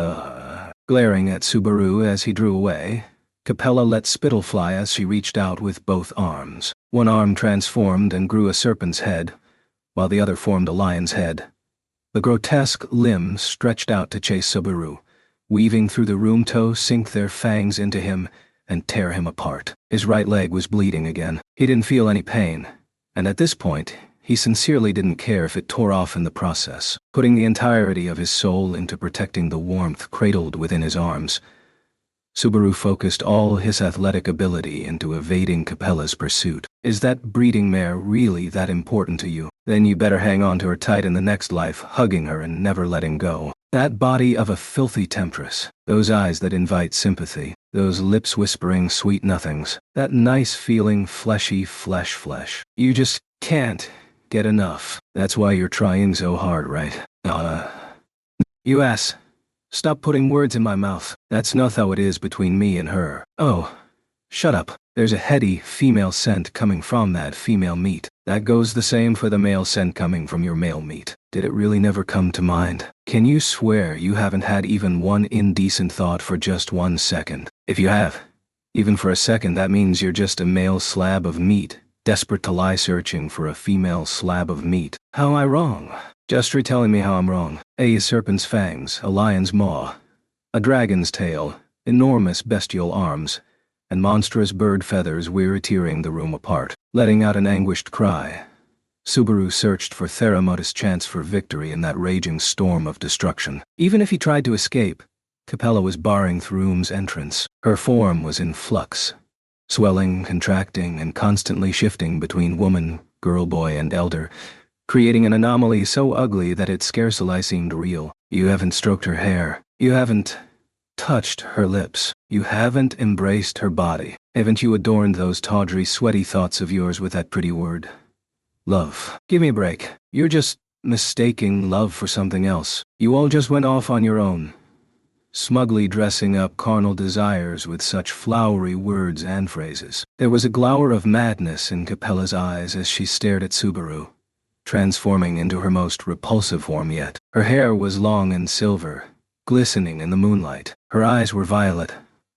Glaring at Subaru as he drew away, Capella let spittle fly as she reached out with both arms. One arm transformed and grew a serpent's head, while the other formed a lion's head. The grotesque limbs stretched out to chase Subaru, weaving through the room to sink their fangs into him and tear him apart. His right leg was bleeding again. He didn't feel any pain, and at this point, he sincerely didn't care if it tore off in the process. Putting the entirety of his soul into protecting the warmth cradled within his arms, Subaru focused all his athletic ability into evading Capella's pursuit. Is that breeding mare really that important to you? Then you better hang on to her tight in the next life, hugging her and never letting go. That body of a filthy temptress, those eyes that invite sympathy, those lips whispering sweet nothings, that nice feeling fleshy flesh. You just can't get enough. That's why you're trying so hard, right? You ass. Stop putting words in my mouth. That's not how it is between me and her. Oh, shut up. There's a heady female scent coming from that female meat. That goes the same for the male scent coming from your male meat. Did it really never come to mind? Can you swear you haven't had even one indecent thought for just 1 second? If you have, even for a second, that means you're just a male slab of meat, desperate to lie searching for a female slab of meat. How am I wrong? Just retelling me how I'm wrong. A serpent's fangs, a lion's maw, a dragon's tail, enormous bestial arms, and monstrous bird feathers were tearing the room apart. Letting out an anguished cry, Subaru searched for Theramota's chance for victory in that raging storm of destruction. Even if he tried to escape, Capella was barring the room's entrance. Her form was in flux, swelling, contracting, and constantly shifting between woman, girl, boy, and elder, creating an anomaly so ugly that it scarcely seemed real. You haven't stroked her hair. You haven't touched her lips. You haven't embraced her body. Haven't you adorned those tawdry, sweaty thoughts of yours with that pretty word? Love. Give me a break. You're just mistaking love for something else. You all just went off on your own, smugly dressing up carnal desires with such flowery words and phrases. There was a glower of madness in Capella's eyes as she stared at Subaru, transforming into her most repulsive form yet. Her hair was long and silver, glistening in the moonlight. Her eyes were violet,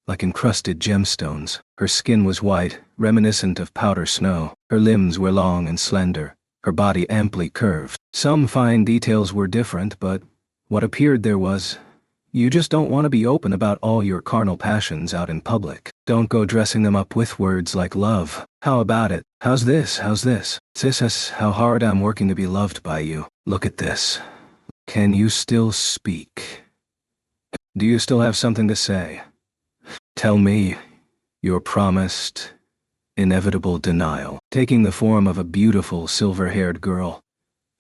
like encrusted gemstones. Her skin was white, reminiscent of powder snow. Her limbs were long and slender, her body amply curved. Some fine details were different, but what appeared there was, you just don't want to be open about all your carnal passions out in public. Don't go dressing them up with words like love. How about it? How's this? How's this? Sis, how hard I'm working to be loved by you. Look at this. Can you still speak? Do you still have something to say? Tell me your promised, inevitable denial. Taking the form of a beautiful, silver-haired girl,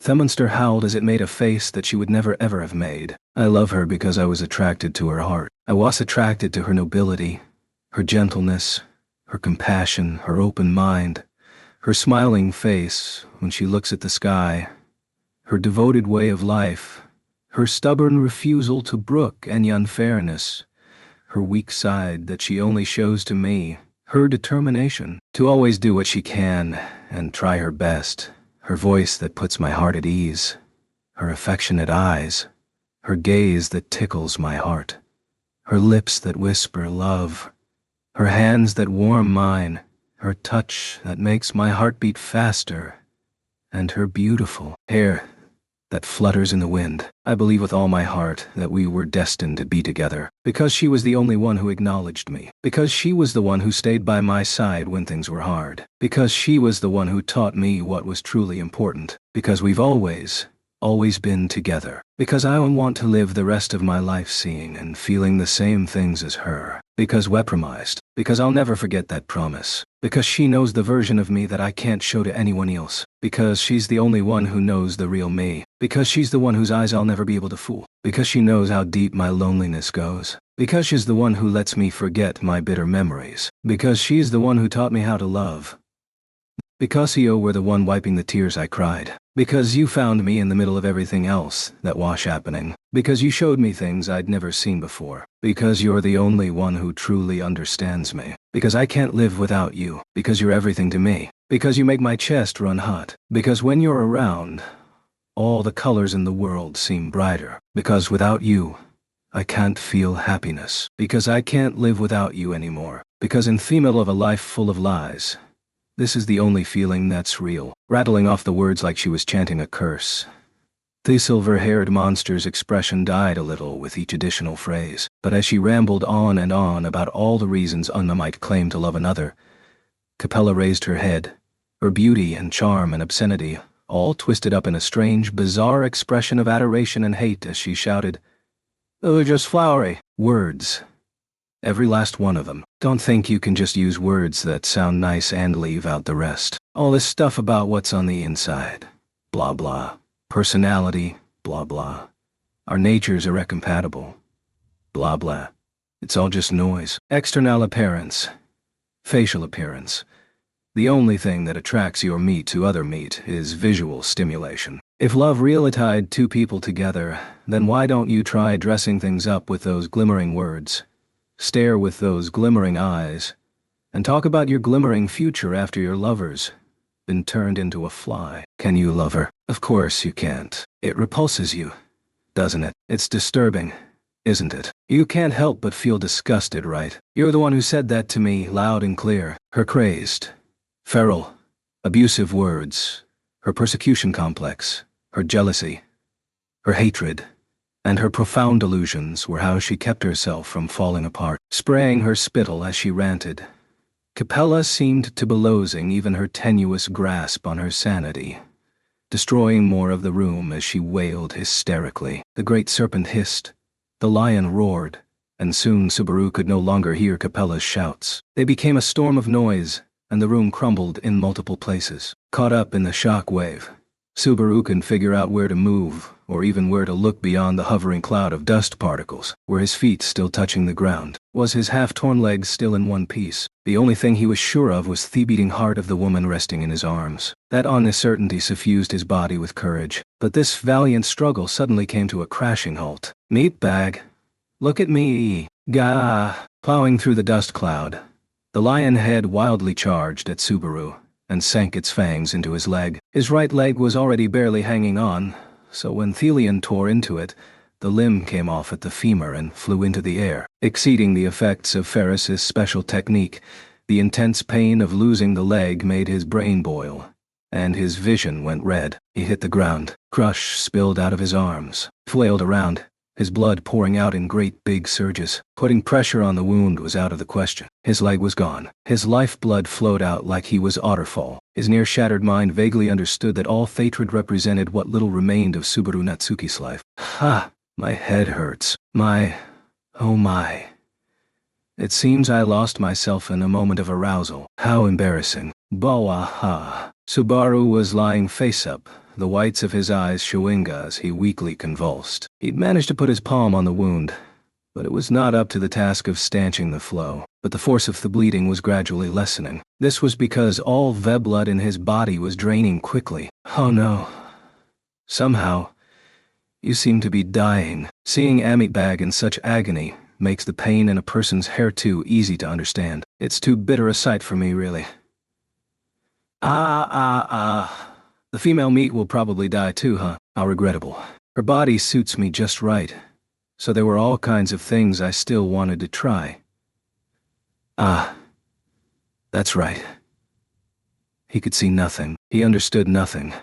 Themonster howled as it made a face that she would never ever have made. I love her because I was attracted to her heart. I was attracted to her nobility, her gentleness, her compassion, her open mind, her smiling face when she looks at the sky, her devoted way of life, her stubborn refusal to brook any unfairness, her weak side that she only shows to me, her determination to always do what she can and try her best, her voice that puts my heart at ease, her affectionate eyes, her gaze that tickles my heart, her lips that whisper love, her hands that warm mine, her touch that makes my heart beat faster, and her beautiful hair that flutters in the wind. I believe with all my heart that we were destined to be together, because she was the only one who acknowledged me, because she was the one who stayed by my side when things were hard, because she was the one who taught me what was truly important, because we've always been together, because I want to live the rest of my life seeing and feeling the same things as her, because we're promised, because I'll never forget that promise, because she knows the version of me that I can't show to anyone else, because she's the only one who knows the real me, because she's the one whose eyes I'll never be able to fool, because she knows how deep my loneliness goes, because she's the one who lets me forget my bitter memories, because she's the one who taught me how to love, Because you were the one wiping the tears I cried. Because you found me in the middle of everything else that was happening. Because you showed me things I'd never seen before. Because you're the only one who truly understands me. Because I can't live without you. Because you're everything to me. Because you make my chest run hot. Because when you're around, all the colors in the world seem brighter. Because without you, I can't feel happiness. Because I can't live without you anymore. Because in the middle of a life full of lies, this is the only feeling that's real. Rattling off the words like she was chanting a curse. The silver-haired monster's expression died a little with each additional phrase, but as she rambled on and on about all the reasons Anna might claim to love another, Capella raised her head, her beauty and charm and obscenity all twisted up in a strange, bizarre expression of adoration and hate as she shouted, "Oh, just flowery words. Every last one of them. Don't think you can just use words that sound nice and leave out the rest. All this stuff about what's on the inside. Blah blah. Personality, blah blah. Our natures are incompatible. Blah blah. It's all just noise. External appearance. Facial appearance. The only thing that attracts your meat to other meat is visual stimulation. If love really tied two people together, then why don't you try dressing things up with those glimmering words? Stare with those glimmering eyes, and talk about your glimmering future after your lover's been turned into a fly. Can you love her? Of course you can't. It repulses you, doesn't it? It's disturbing, isn't it? You can't help but feel disgusted, right? You're the one who said that to me loud and clear. Her crazed, feral, abusive words, her persecution complex, her jealousy, her hatred, and her profound delusions were how she kept herself from falling apart, spraying her spittle as she ranted. Capella seemed to be losing even her tenuous grasp on her sanity, destroying more of the room as she wailed hysterically. The great serpent hissed, the lion roared, and soon Subaru could no longer hear Capella's shouts. They became a storm of noise, and the room crumbled in multiple places. Caught up in the shock wave, Subaru couldn't figure out where to move, or even where to look beyond the hovering cloud of dust particles. Were his feet still touching the ground? Was his half-torn legs still in one piece? The only thing he was sure of was the beating heart of the woman resting in his arms. That uncertainty suffused his body with courage. But this valiant struggle suddenly came to a crashing halt. Meatbag. Look at me. Gah. Plowing through the dust cloud, the lion head wildly charged at Subaru and sank its fangs into his leg. His right leg was already barely hanging on, so when Thelion tore into it, the limb came off at the femur and flew into the air. Exceeding the effects of Ferris's special technique, the intense pain of losing the leg made his brain boil, and his vision went red. He hit the ground. Crush spilled out of his arms, flailed around, his blood pouring out in great big surges. Putting pressure on the wound was out of the question. His leg was gone. His lifeblood flowed out like he was Otterfall. His near-shattered mind vaguely understood that all hatred represented what little remained of Subaru Natsuki's life. Ha! My head hurts. Oh my. It seems I lost myself in a moment of arousal. How embarrassing. Bawaha. Subaru was lying face up, the whites of his eyes showing as he weakly convulsed. He'd managed to put his palm on the wound, but it was not up to the task of stanching the flow. But the force of the bleeding was gradually lessening. This was because all the blood in his body was draining quickly. Oh no. Somehow, you seem to be dying. Seeing Amitabag in such agony makes the pain in a person's hair too easy to understand. It's too bitter a sight for me, really. The female meat will probably die too, huh? How regrettable. Her body suits me just right, so there were all kinds of things I still wanted to try. That's right. He could see nothing. He understood nothing.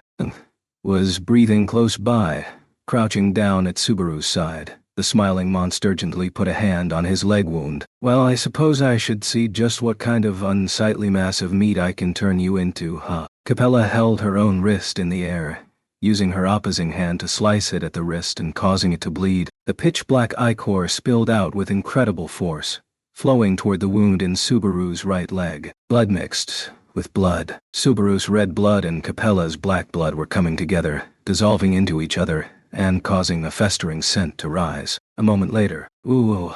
Was breathing close by, crouching down at Subaru's side. The smiling monster gently put a hand on his leg wound. Well, I suppose I should see just what kind of unsightly mass of meat I can turn you into, huh? Capella held her own wrist in the air, using her opposing hand to slice it at the wrist and causing it to bleed. The pitch-black ichor spilled out with incredible force, flowing toward the wound in Subaru's right leg. Blood mixed with blood. Subaru's red blood and Capella's black blood were coming together, dissolving into each other, and causing a festering scent to rise. A moment later, guau.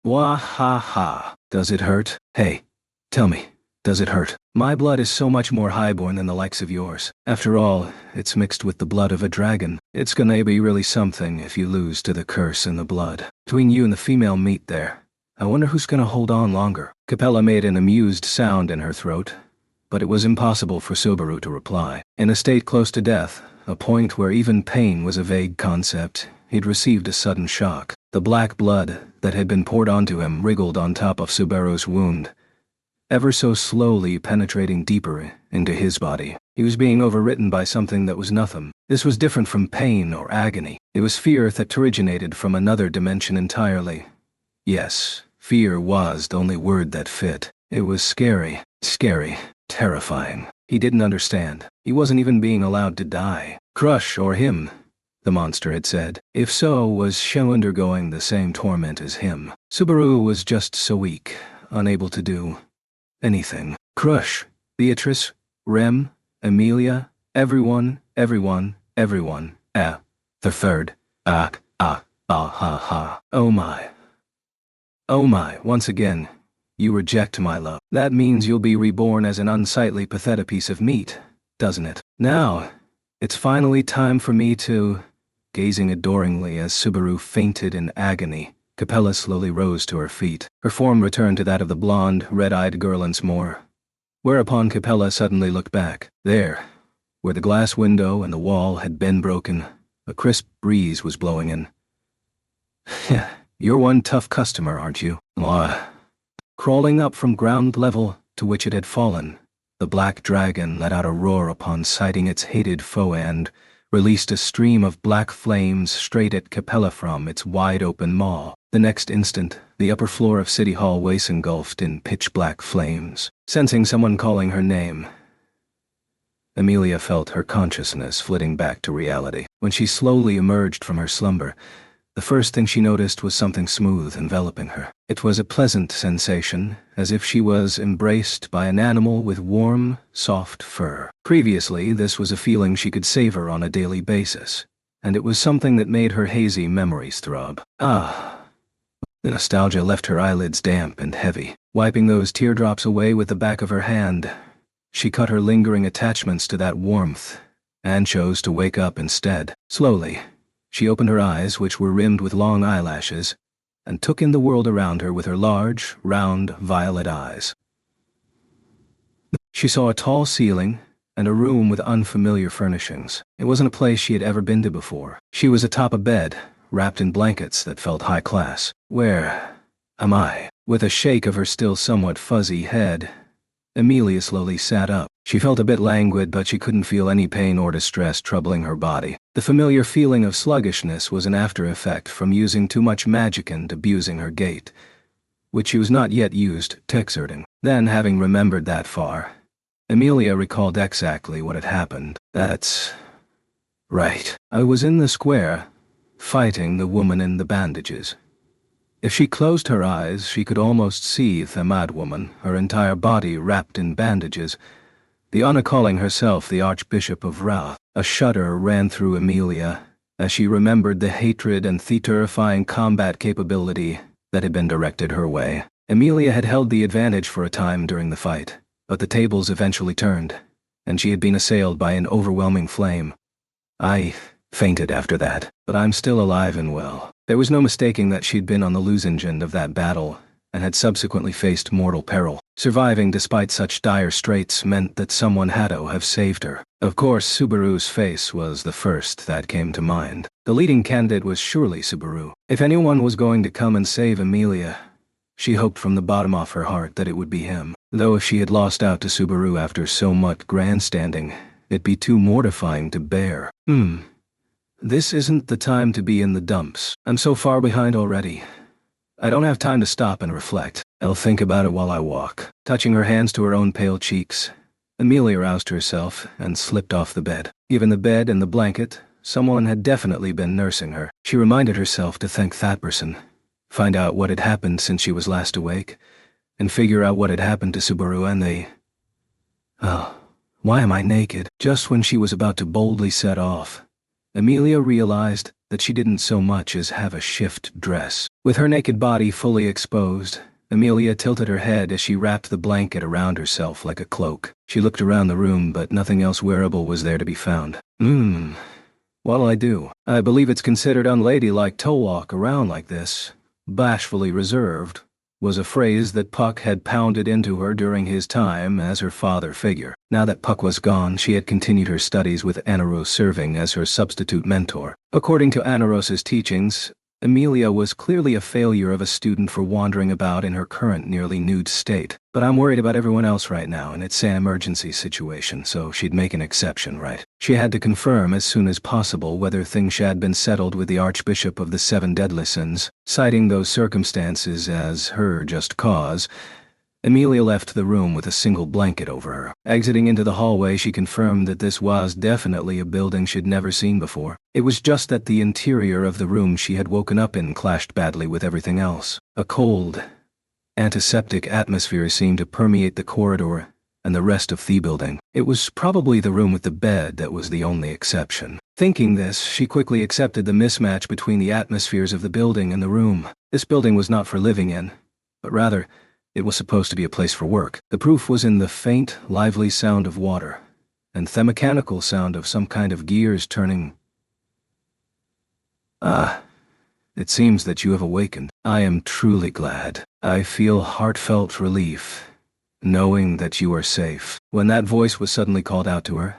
Wah-ha-ha. Does it hurt? Hey, tell me. Does it hurt? My blood is so much more highborn than the likes of yours. After all, it's mixed with the blood of a dragon. It's gonna be really something if you lose to the curse in the blood. Between you and the female meat there, I wonder who's gonna hold on longer." Capella made an amused sound in her throat, but it was impossible for Subaru to reply. In a state close to death, a point where even pain was a vague concept, he'd received a sudden shock. The black blood that had been poured onto him wriggled on top of Subaru's wound, ever so slowly penetrating deeper into his body. He was being overwritten by something that was nothing. This was different from pain or agony. It was fear that originated from another dimension entirely. Yes, fear was the only word that fit. It was scary, terrifying. He didn't understand. He wasn't even being allowed to die. Crush or him, the monster had said. If so, was she undergoing the same torment as him? Subaru was just so weak, unable to do anything. Crush, Beatrice, Rem, Amelia, everyone. The third. Oh my, once again, you reject my love. That means you'll be reborn as an unsightly, pathetic piece of meat, doesn't it? Now, it's finally time for me to... Gazing adoringly as Subaru fainted in agony, Capella slowly rose to her feet. Her form returned to that of the blonde, red-eyed girl once more. Whereupon Capella suddenly looked back. There, where the glass window and the wall had been broken, a crisp breeze was blowing in. You're one tough customer, aren't you? Crawling up from ground level to which it had fallen, the black dragon let out a roar upon sighting its hated foe and released a stream of black flames straight at Capella from its wide-open maw. The next instant, the upper floor of City Hall was engulfed in pitch-black flames. Sensing someone calling her name, Amelia felt her consciousness flitting back to reality. When she slowly emerged from her slumber, the first thing she noticed was something smooth enveloping her. It was a pleasant sensation, as if she was embraced by an animal with warm, soft fur. Previously, this was a feeling she could savor on a daily basis, and it was something that made her hazy memories throb. The nostalgia left her eyelids damp and heavy. Wiping those teardrops away with the back of her hand, she cut her lingering attachments to that warmth, and chose to wake up instead. Slowly, she opened her eyes, which were rimmed with long eyelashes, and took in the world around her with her large, round, violet eyes. She saw a tall ceiling and a room with unfamiliar furnishings. It wasn't a place she had ever been to before. She was atop a bed, wrapped in blankets that felt high class. Where am I? With a shake of her still somewhat fuzzy head, Amelia slowly sat up. She felt a bit languid, but she couldn't feel any pain or distress troubling her body. The familiar feeling of sluggishness was an after effect from using too much magic and abusing her gait, which she was not yet used to exerting. Then, having remembered that far, Amelia recalled exactly what had happened. That's right. I was in the square, fighting the woman in the bandages. If she closed her eyes, she could almost see the mad woman, her entire body wrapped in bandages, the Anna calling herself the Archbishop of Wrath. A shudder ran through Amelia as she remembered the hatred and the terrifying combat capability that had been directed her way. Amelia had held the advantage for a time during the fight, but the tables eventually turned, and she had been assailed by an overwhelming flame. I fainted after that, but I'm still alive and well. There was no mistaking that she'd been on the losing end of that battle, and had subsequently faced mortal peril. Surviving despite such dire straits meant that someone had to have saved her. Of course, Subaru's face was the first that came to mind. The leading candidate was surely Subaru. If anyone was going to come and save Amelia, she hoped from the bottom of her heart that it would be him. Though if she had lost out to Subaru after so much grandstanding, it'd be too mortifying to bear. This isn't the time to be in the dumps. I'm so far behind already. I don't have time to stop and reflect. I'll think about it while I walk. Touching her hands to her own pale cheeks, Amelia roused herself and slipped off the bed. Given the bed and the blanket, someone had definitely been nursing her. She reminded herself to thank that person, find out what had happened since she was last awake, and figure out what had happened to Subaru and they... Why am I naked? Just when she was about to boldly set off, Amelia realized that she didn't so much as have a shift dress. With her naked body fully exposed, Amelia tilted her head as she wrapped the blanket around herself like a cloak. She looked around the room, but nothing else wearable was there to be found. What'll I do? I believe it's considered unladylike to walk around like this. Bashfully reserved was a phrase that Puck had pounded into her during his time as her father figure. Now that Puck was gone, she had continued her studies with Anaros serving as her substitute mentor. According to Anaros's teachings, Amelia was clearly a failure of a student for wandering about in her current nearly nude state. But I'm worried about everyone else right now, and it's an emergency situation, so she'd make an exception, right? She had to confirm as soon as possible whether things had been settled with the Archbishop of the Seven Deadly Sins. Citing those circumstances as her just cause, Amelia left the room with a single blanket over her. Exiting into the hallway, she confirmed that this was definitely a building she'd never seen before. It was just that the interior of the room she had woken up in clashed badly with everything else. A cold, antiseptic atmosphere seemed to permeate the corridor and the rest of the building. It was probably the room with the bed that was the only exception. Thinking this, she quickly accepted the mismatch between the atmospheres of the building and the room. This building was not for living in, but rather, it was supposed to be a place for work. The proof was in the faint, lively sound of water, and the mechanical sound of some kind of gears turning. It seems that you have awakened. I am truly glad. I feel heartfelt relief, knowing that you are safe. When that voice was suddenly called out to her,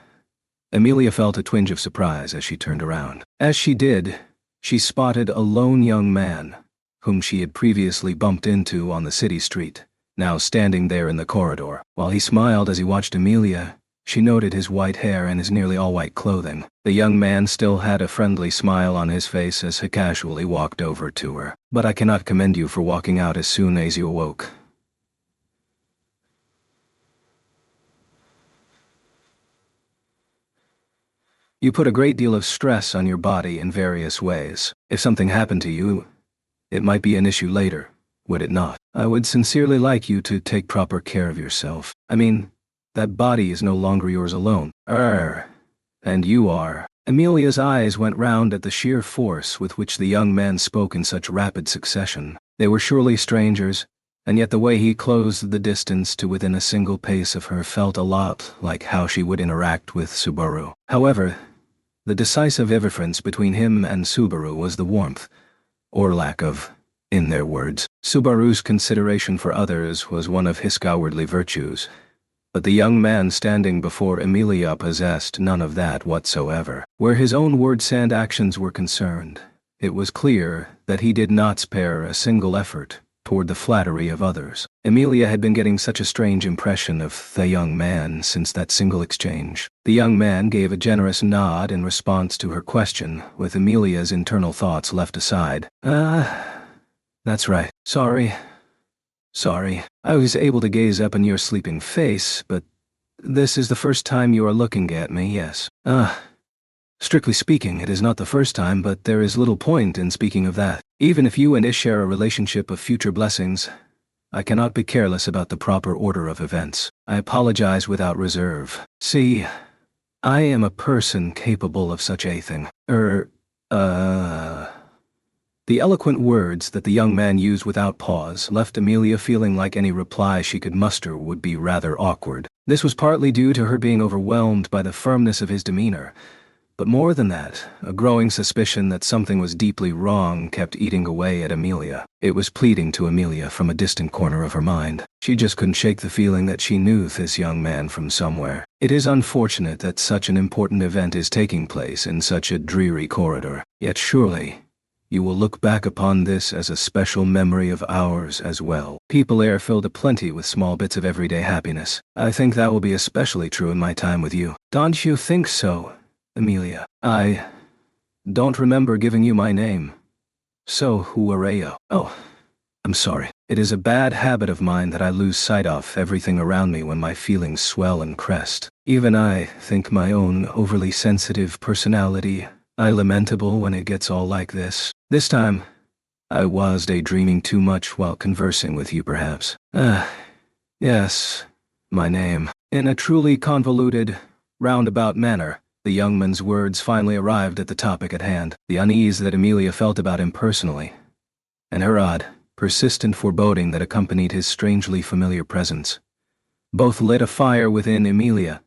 Amelia felt a twinge of surprise as she turned around. As she did, she spotted a lone young man, whom she had previously bumped into on the city street, now standing there in the corridor. While he smiled as he watched Amelia, she noted his white hair and his nearly all-white clothing. The young man still had a friendly smile on his face as he casually walked over to her. But I cannot commend you for walking out as soon as you awoke. You put a great deal of stress on your body in various ways. If something happened to you, it might be an issue later, would it not? I would sincerely like you to take proper care of yourself. I mean, that body is no longer yours alone. And you are. Amelia's eyes went round at the sheer force with which the young man spoke in such rapid succession. They were surely strangers, and yet the way he closed the distance to within a single pace of her felt a lot like how she would interact with Subaru. However, the decisive difference between him and Subaru was the warmth, or lack of, in their words. Subaru's consideration for others was one of his cowardly virtues, but the young man standing before Amelia possessed none of that whatsoever. Where his own words and actions were concerned, it was clear that he did not spare a single effort toward the flattery of others. Amelia had been getting such a strange impression of the young man since that single exchange. The young man gave a generous nod in response to her question, with Amelia's internal thoughts left aside. That's right. Sorry. I was able to gaze up in your sleeping face, but this is the first time you are looking at me, yes. Strictly speaking, it is not the first time, but there is little point in speaking of that. Even if you and Ish share a relationship of future blessings, I cannot be careless about the proper order of events. I apologize without reserve. See, I am a person capable of such a thing. The eloquent words that the young man used without pause left Amelia feeling like any reply she could muster would be rather awkward. This was partly due to her being overwhelmed by the firmness of his demeanor, but more than that, a growing suspicion that something was deeply wrong kept eating away at Amelia. It was pleading to Amelia from a distant corner of her mind. She just couldn't shake the feeling that she knew this young man from somewhere. It is unfortunate that such an important event is taking place in such a dreary corridor, yet surely you will look back upon this as a special memory of ours as well. People are filled aplenty with small bits of everyday happiness. I think that will be especially true in my time with you. Don't you think so, Amelia? I don't remember giving you my name. So, who are you? Oh, I'm sorry. It is a bad habit of mine that I lose sight of everything around me when my feelings swell and crest. Even I think my own overly sensitive personality I lamentable when it gets all like this. This time, I was daydreaming too much while conversing with you perhaps. Yes, my name. In a truly convoluted, roundabout manner, the young man's words finally arrived at the topic at hand, the unease that Amelia felt about him personally, and her odd, persistent foreboding that accompanied his strangely familiar presence. Both lit a fire within Emilia,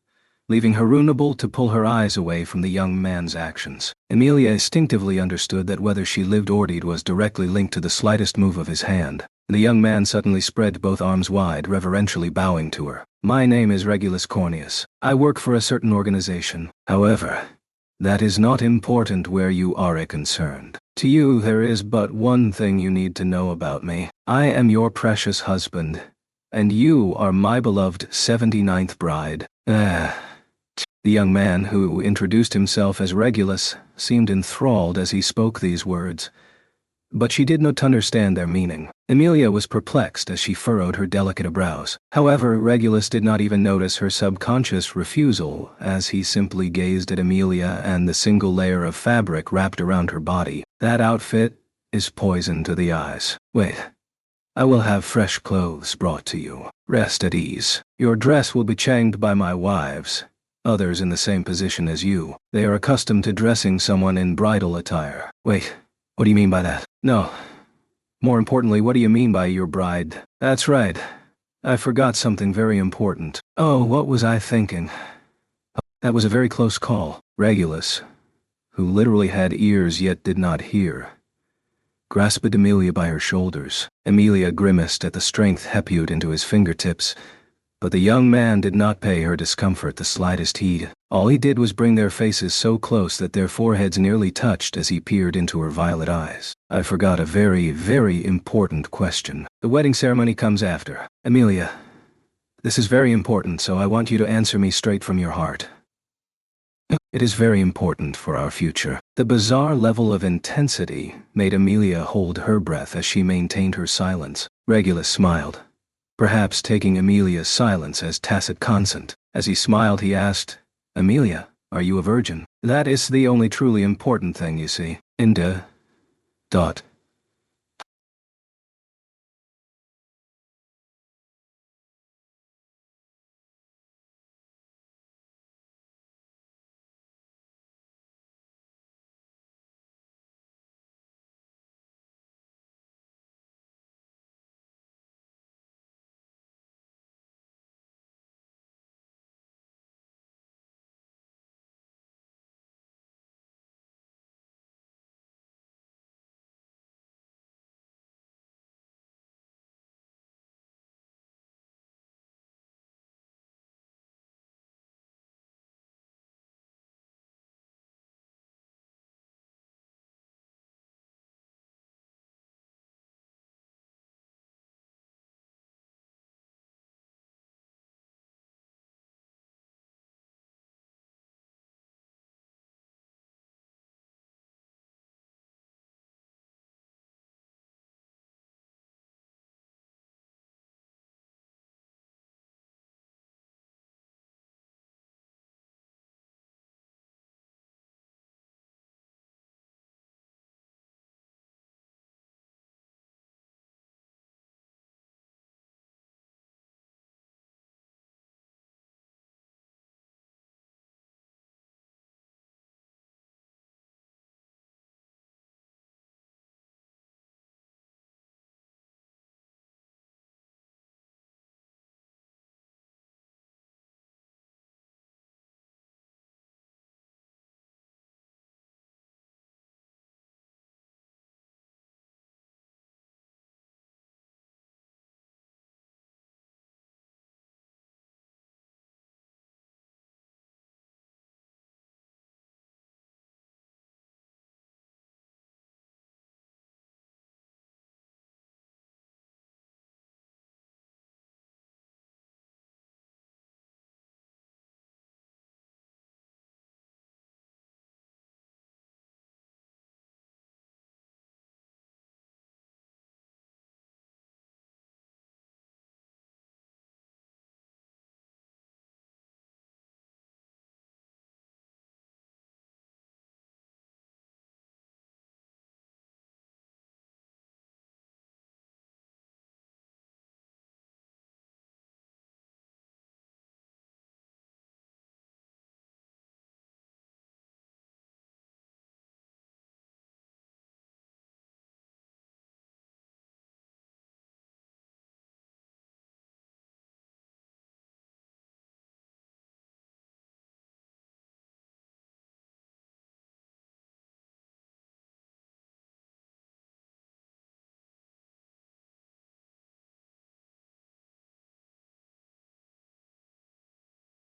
leaving her vulnerable to pull her eyes away from the young man's actions. Emilia instinctively understood that whether she lived or died was directly linked to the slightest move of his hand. The young man suddenly spread both arms wide, reverentially bowing to her. "My name is Regulus Corneus. I work for a certain organization. However, that is not important where you are concerned. To you there is but one thing you need to know about me. I am your precious husband, and you are my beloved 79th bride." The young man, who introduced himself as Regulus, seemed enthralled as he spoke these words, but she did not understand their meaning. Emilia was perplexed as she furrowed her delicate brows. However, Regulus did not even notice her subconscious refusal as he simply gazed at Emilia and the single layer of fabric wrapped around her body. "That outfit is poison to the eyes. Wait. I will have fresh clothes brought to you. Rest at ease. Your dress will be changed by my wives, others in the same position as you. They are accustomed to dressing someone in bridal attire." "Wait, what do you mean by that?" "No. More importantly, what do you mean by your bride?" "That's right. I forgot something very important." "Oh, what was I thinking?" That was a very close call. Regulus, who literally had ears yet did not hear, grasped Emilia by her shoulders. Emilia grimaced at the strength hepewed into his fingertips, but the young man did not pay her discomfort the slightest heed. All he did was bring their faces so close that their foreheads nearly touched as he peered into her violet eyes. "I forgot a very, very important question. The wedding ceremony comes after. Emilia, this is very important, so I want you to answer me straight from your heart." "It is very important for our future." The bizarre level of intensity made Emilia hold her breath as she maintained her silence. Regulus smiled, perhaps taking Emilia's silence as tacit consent. As he smiled, he asked, "Emilia, are you a virgin?" "That is the only truly important thing, you see."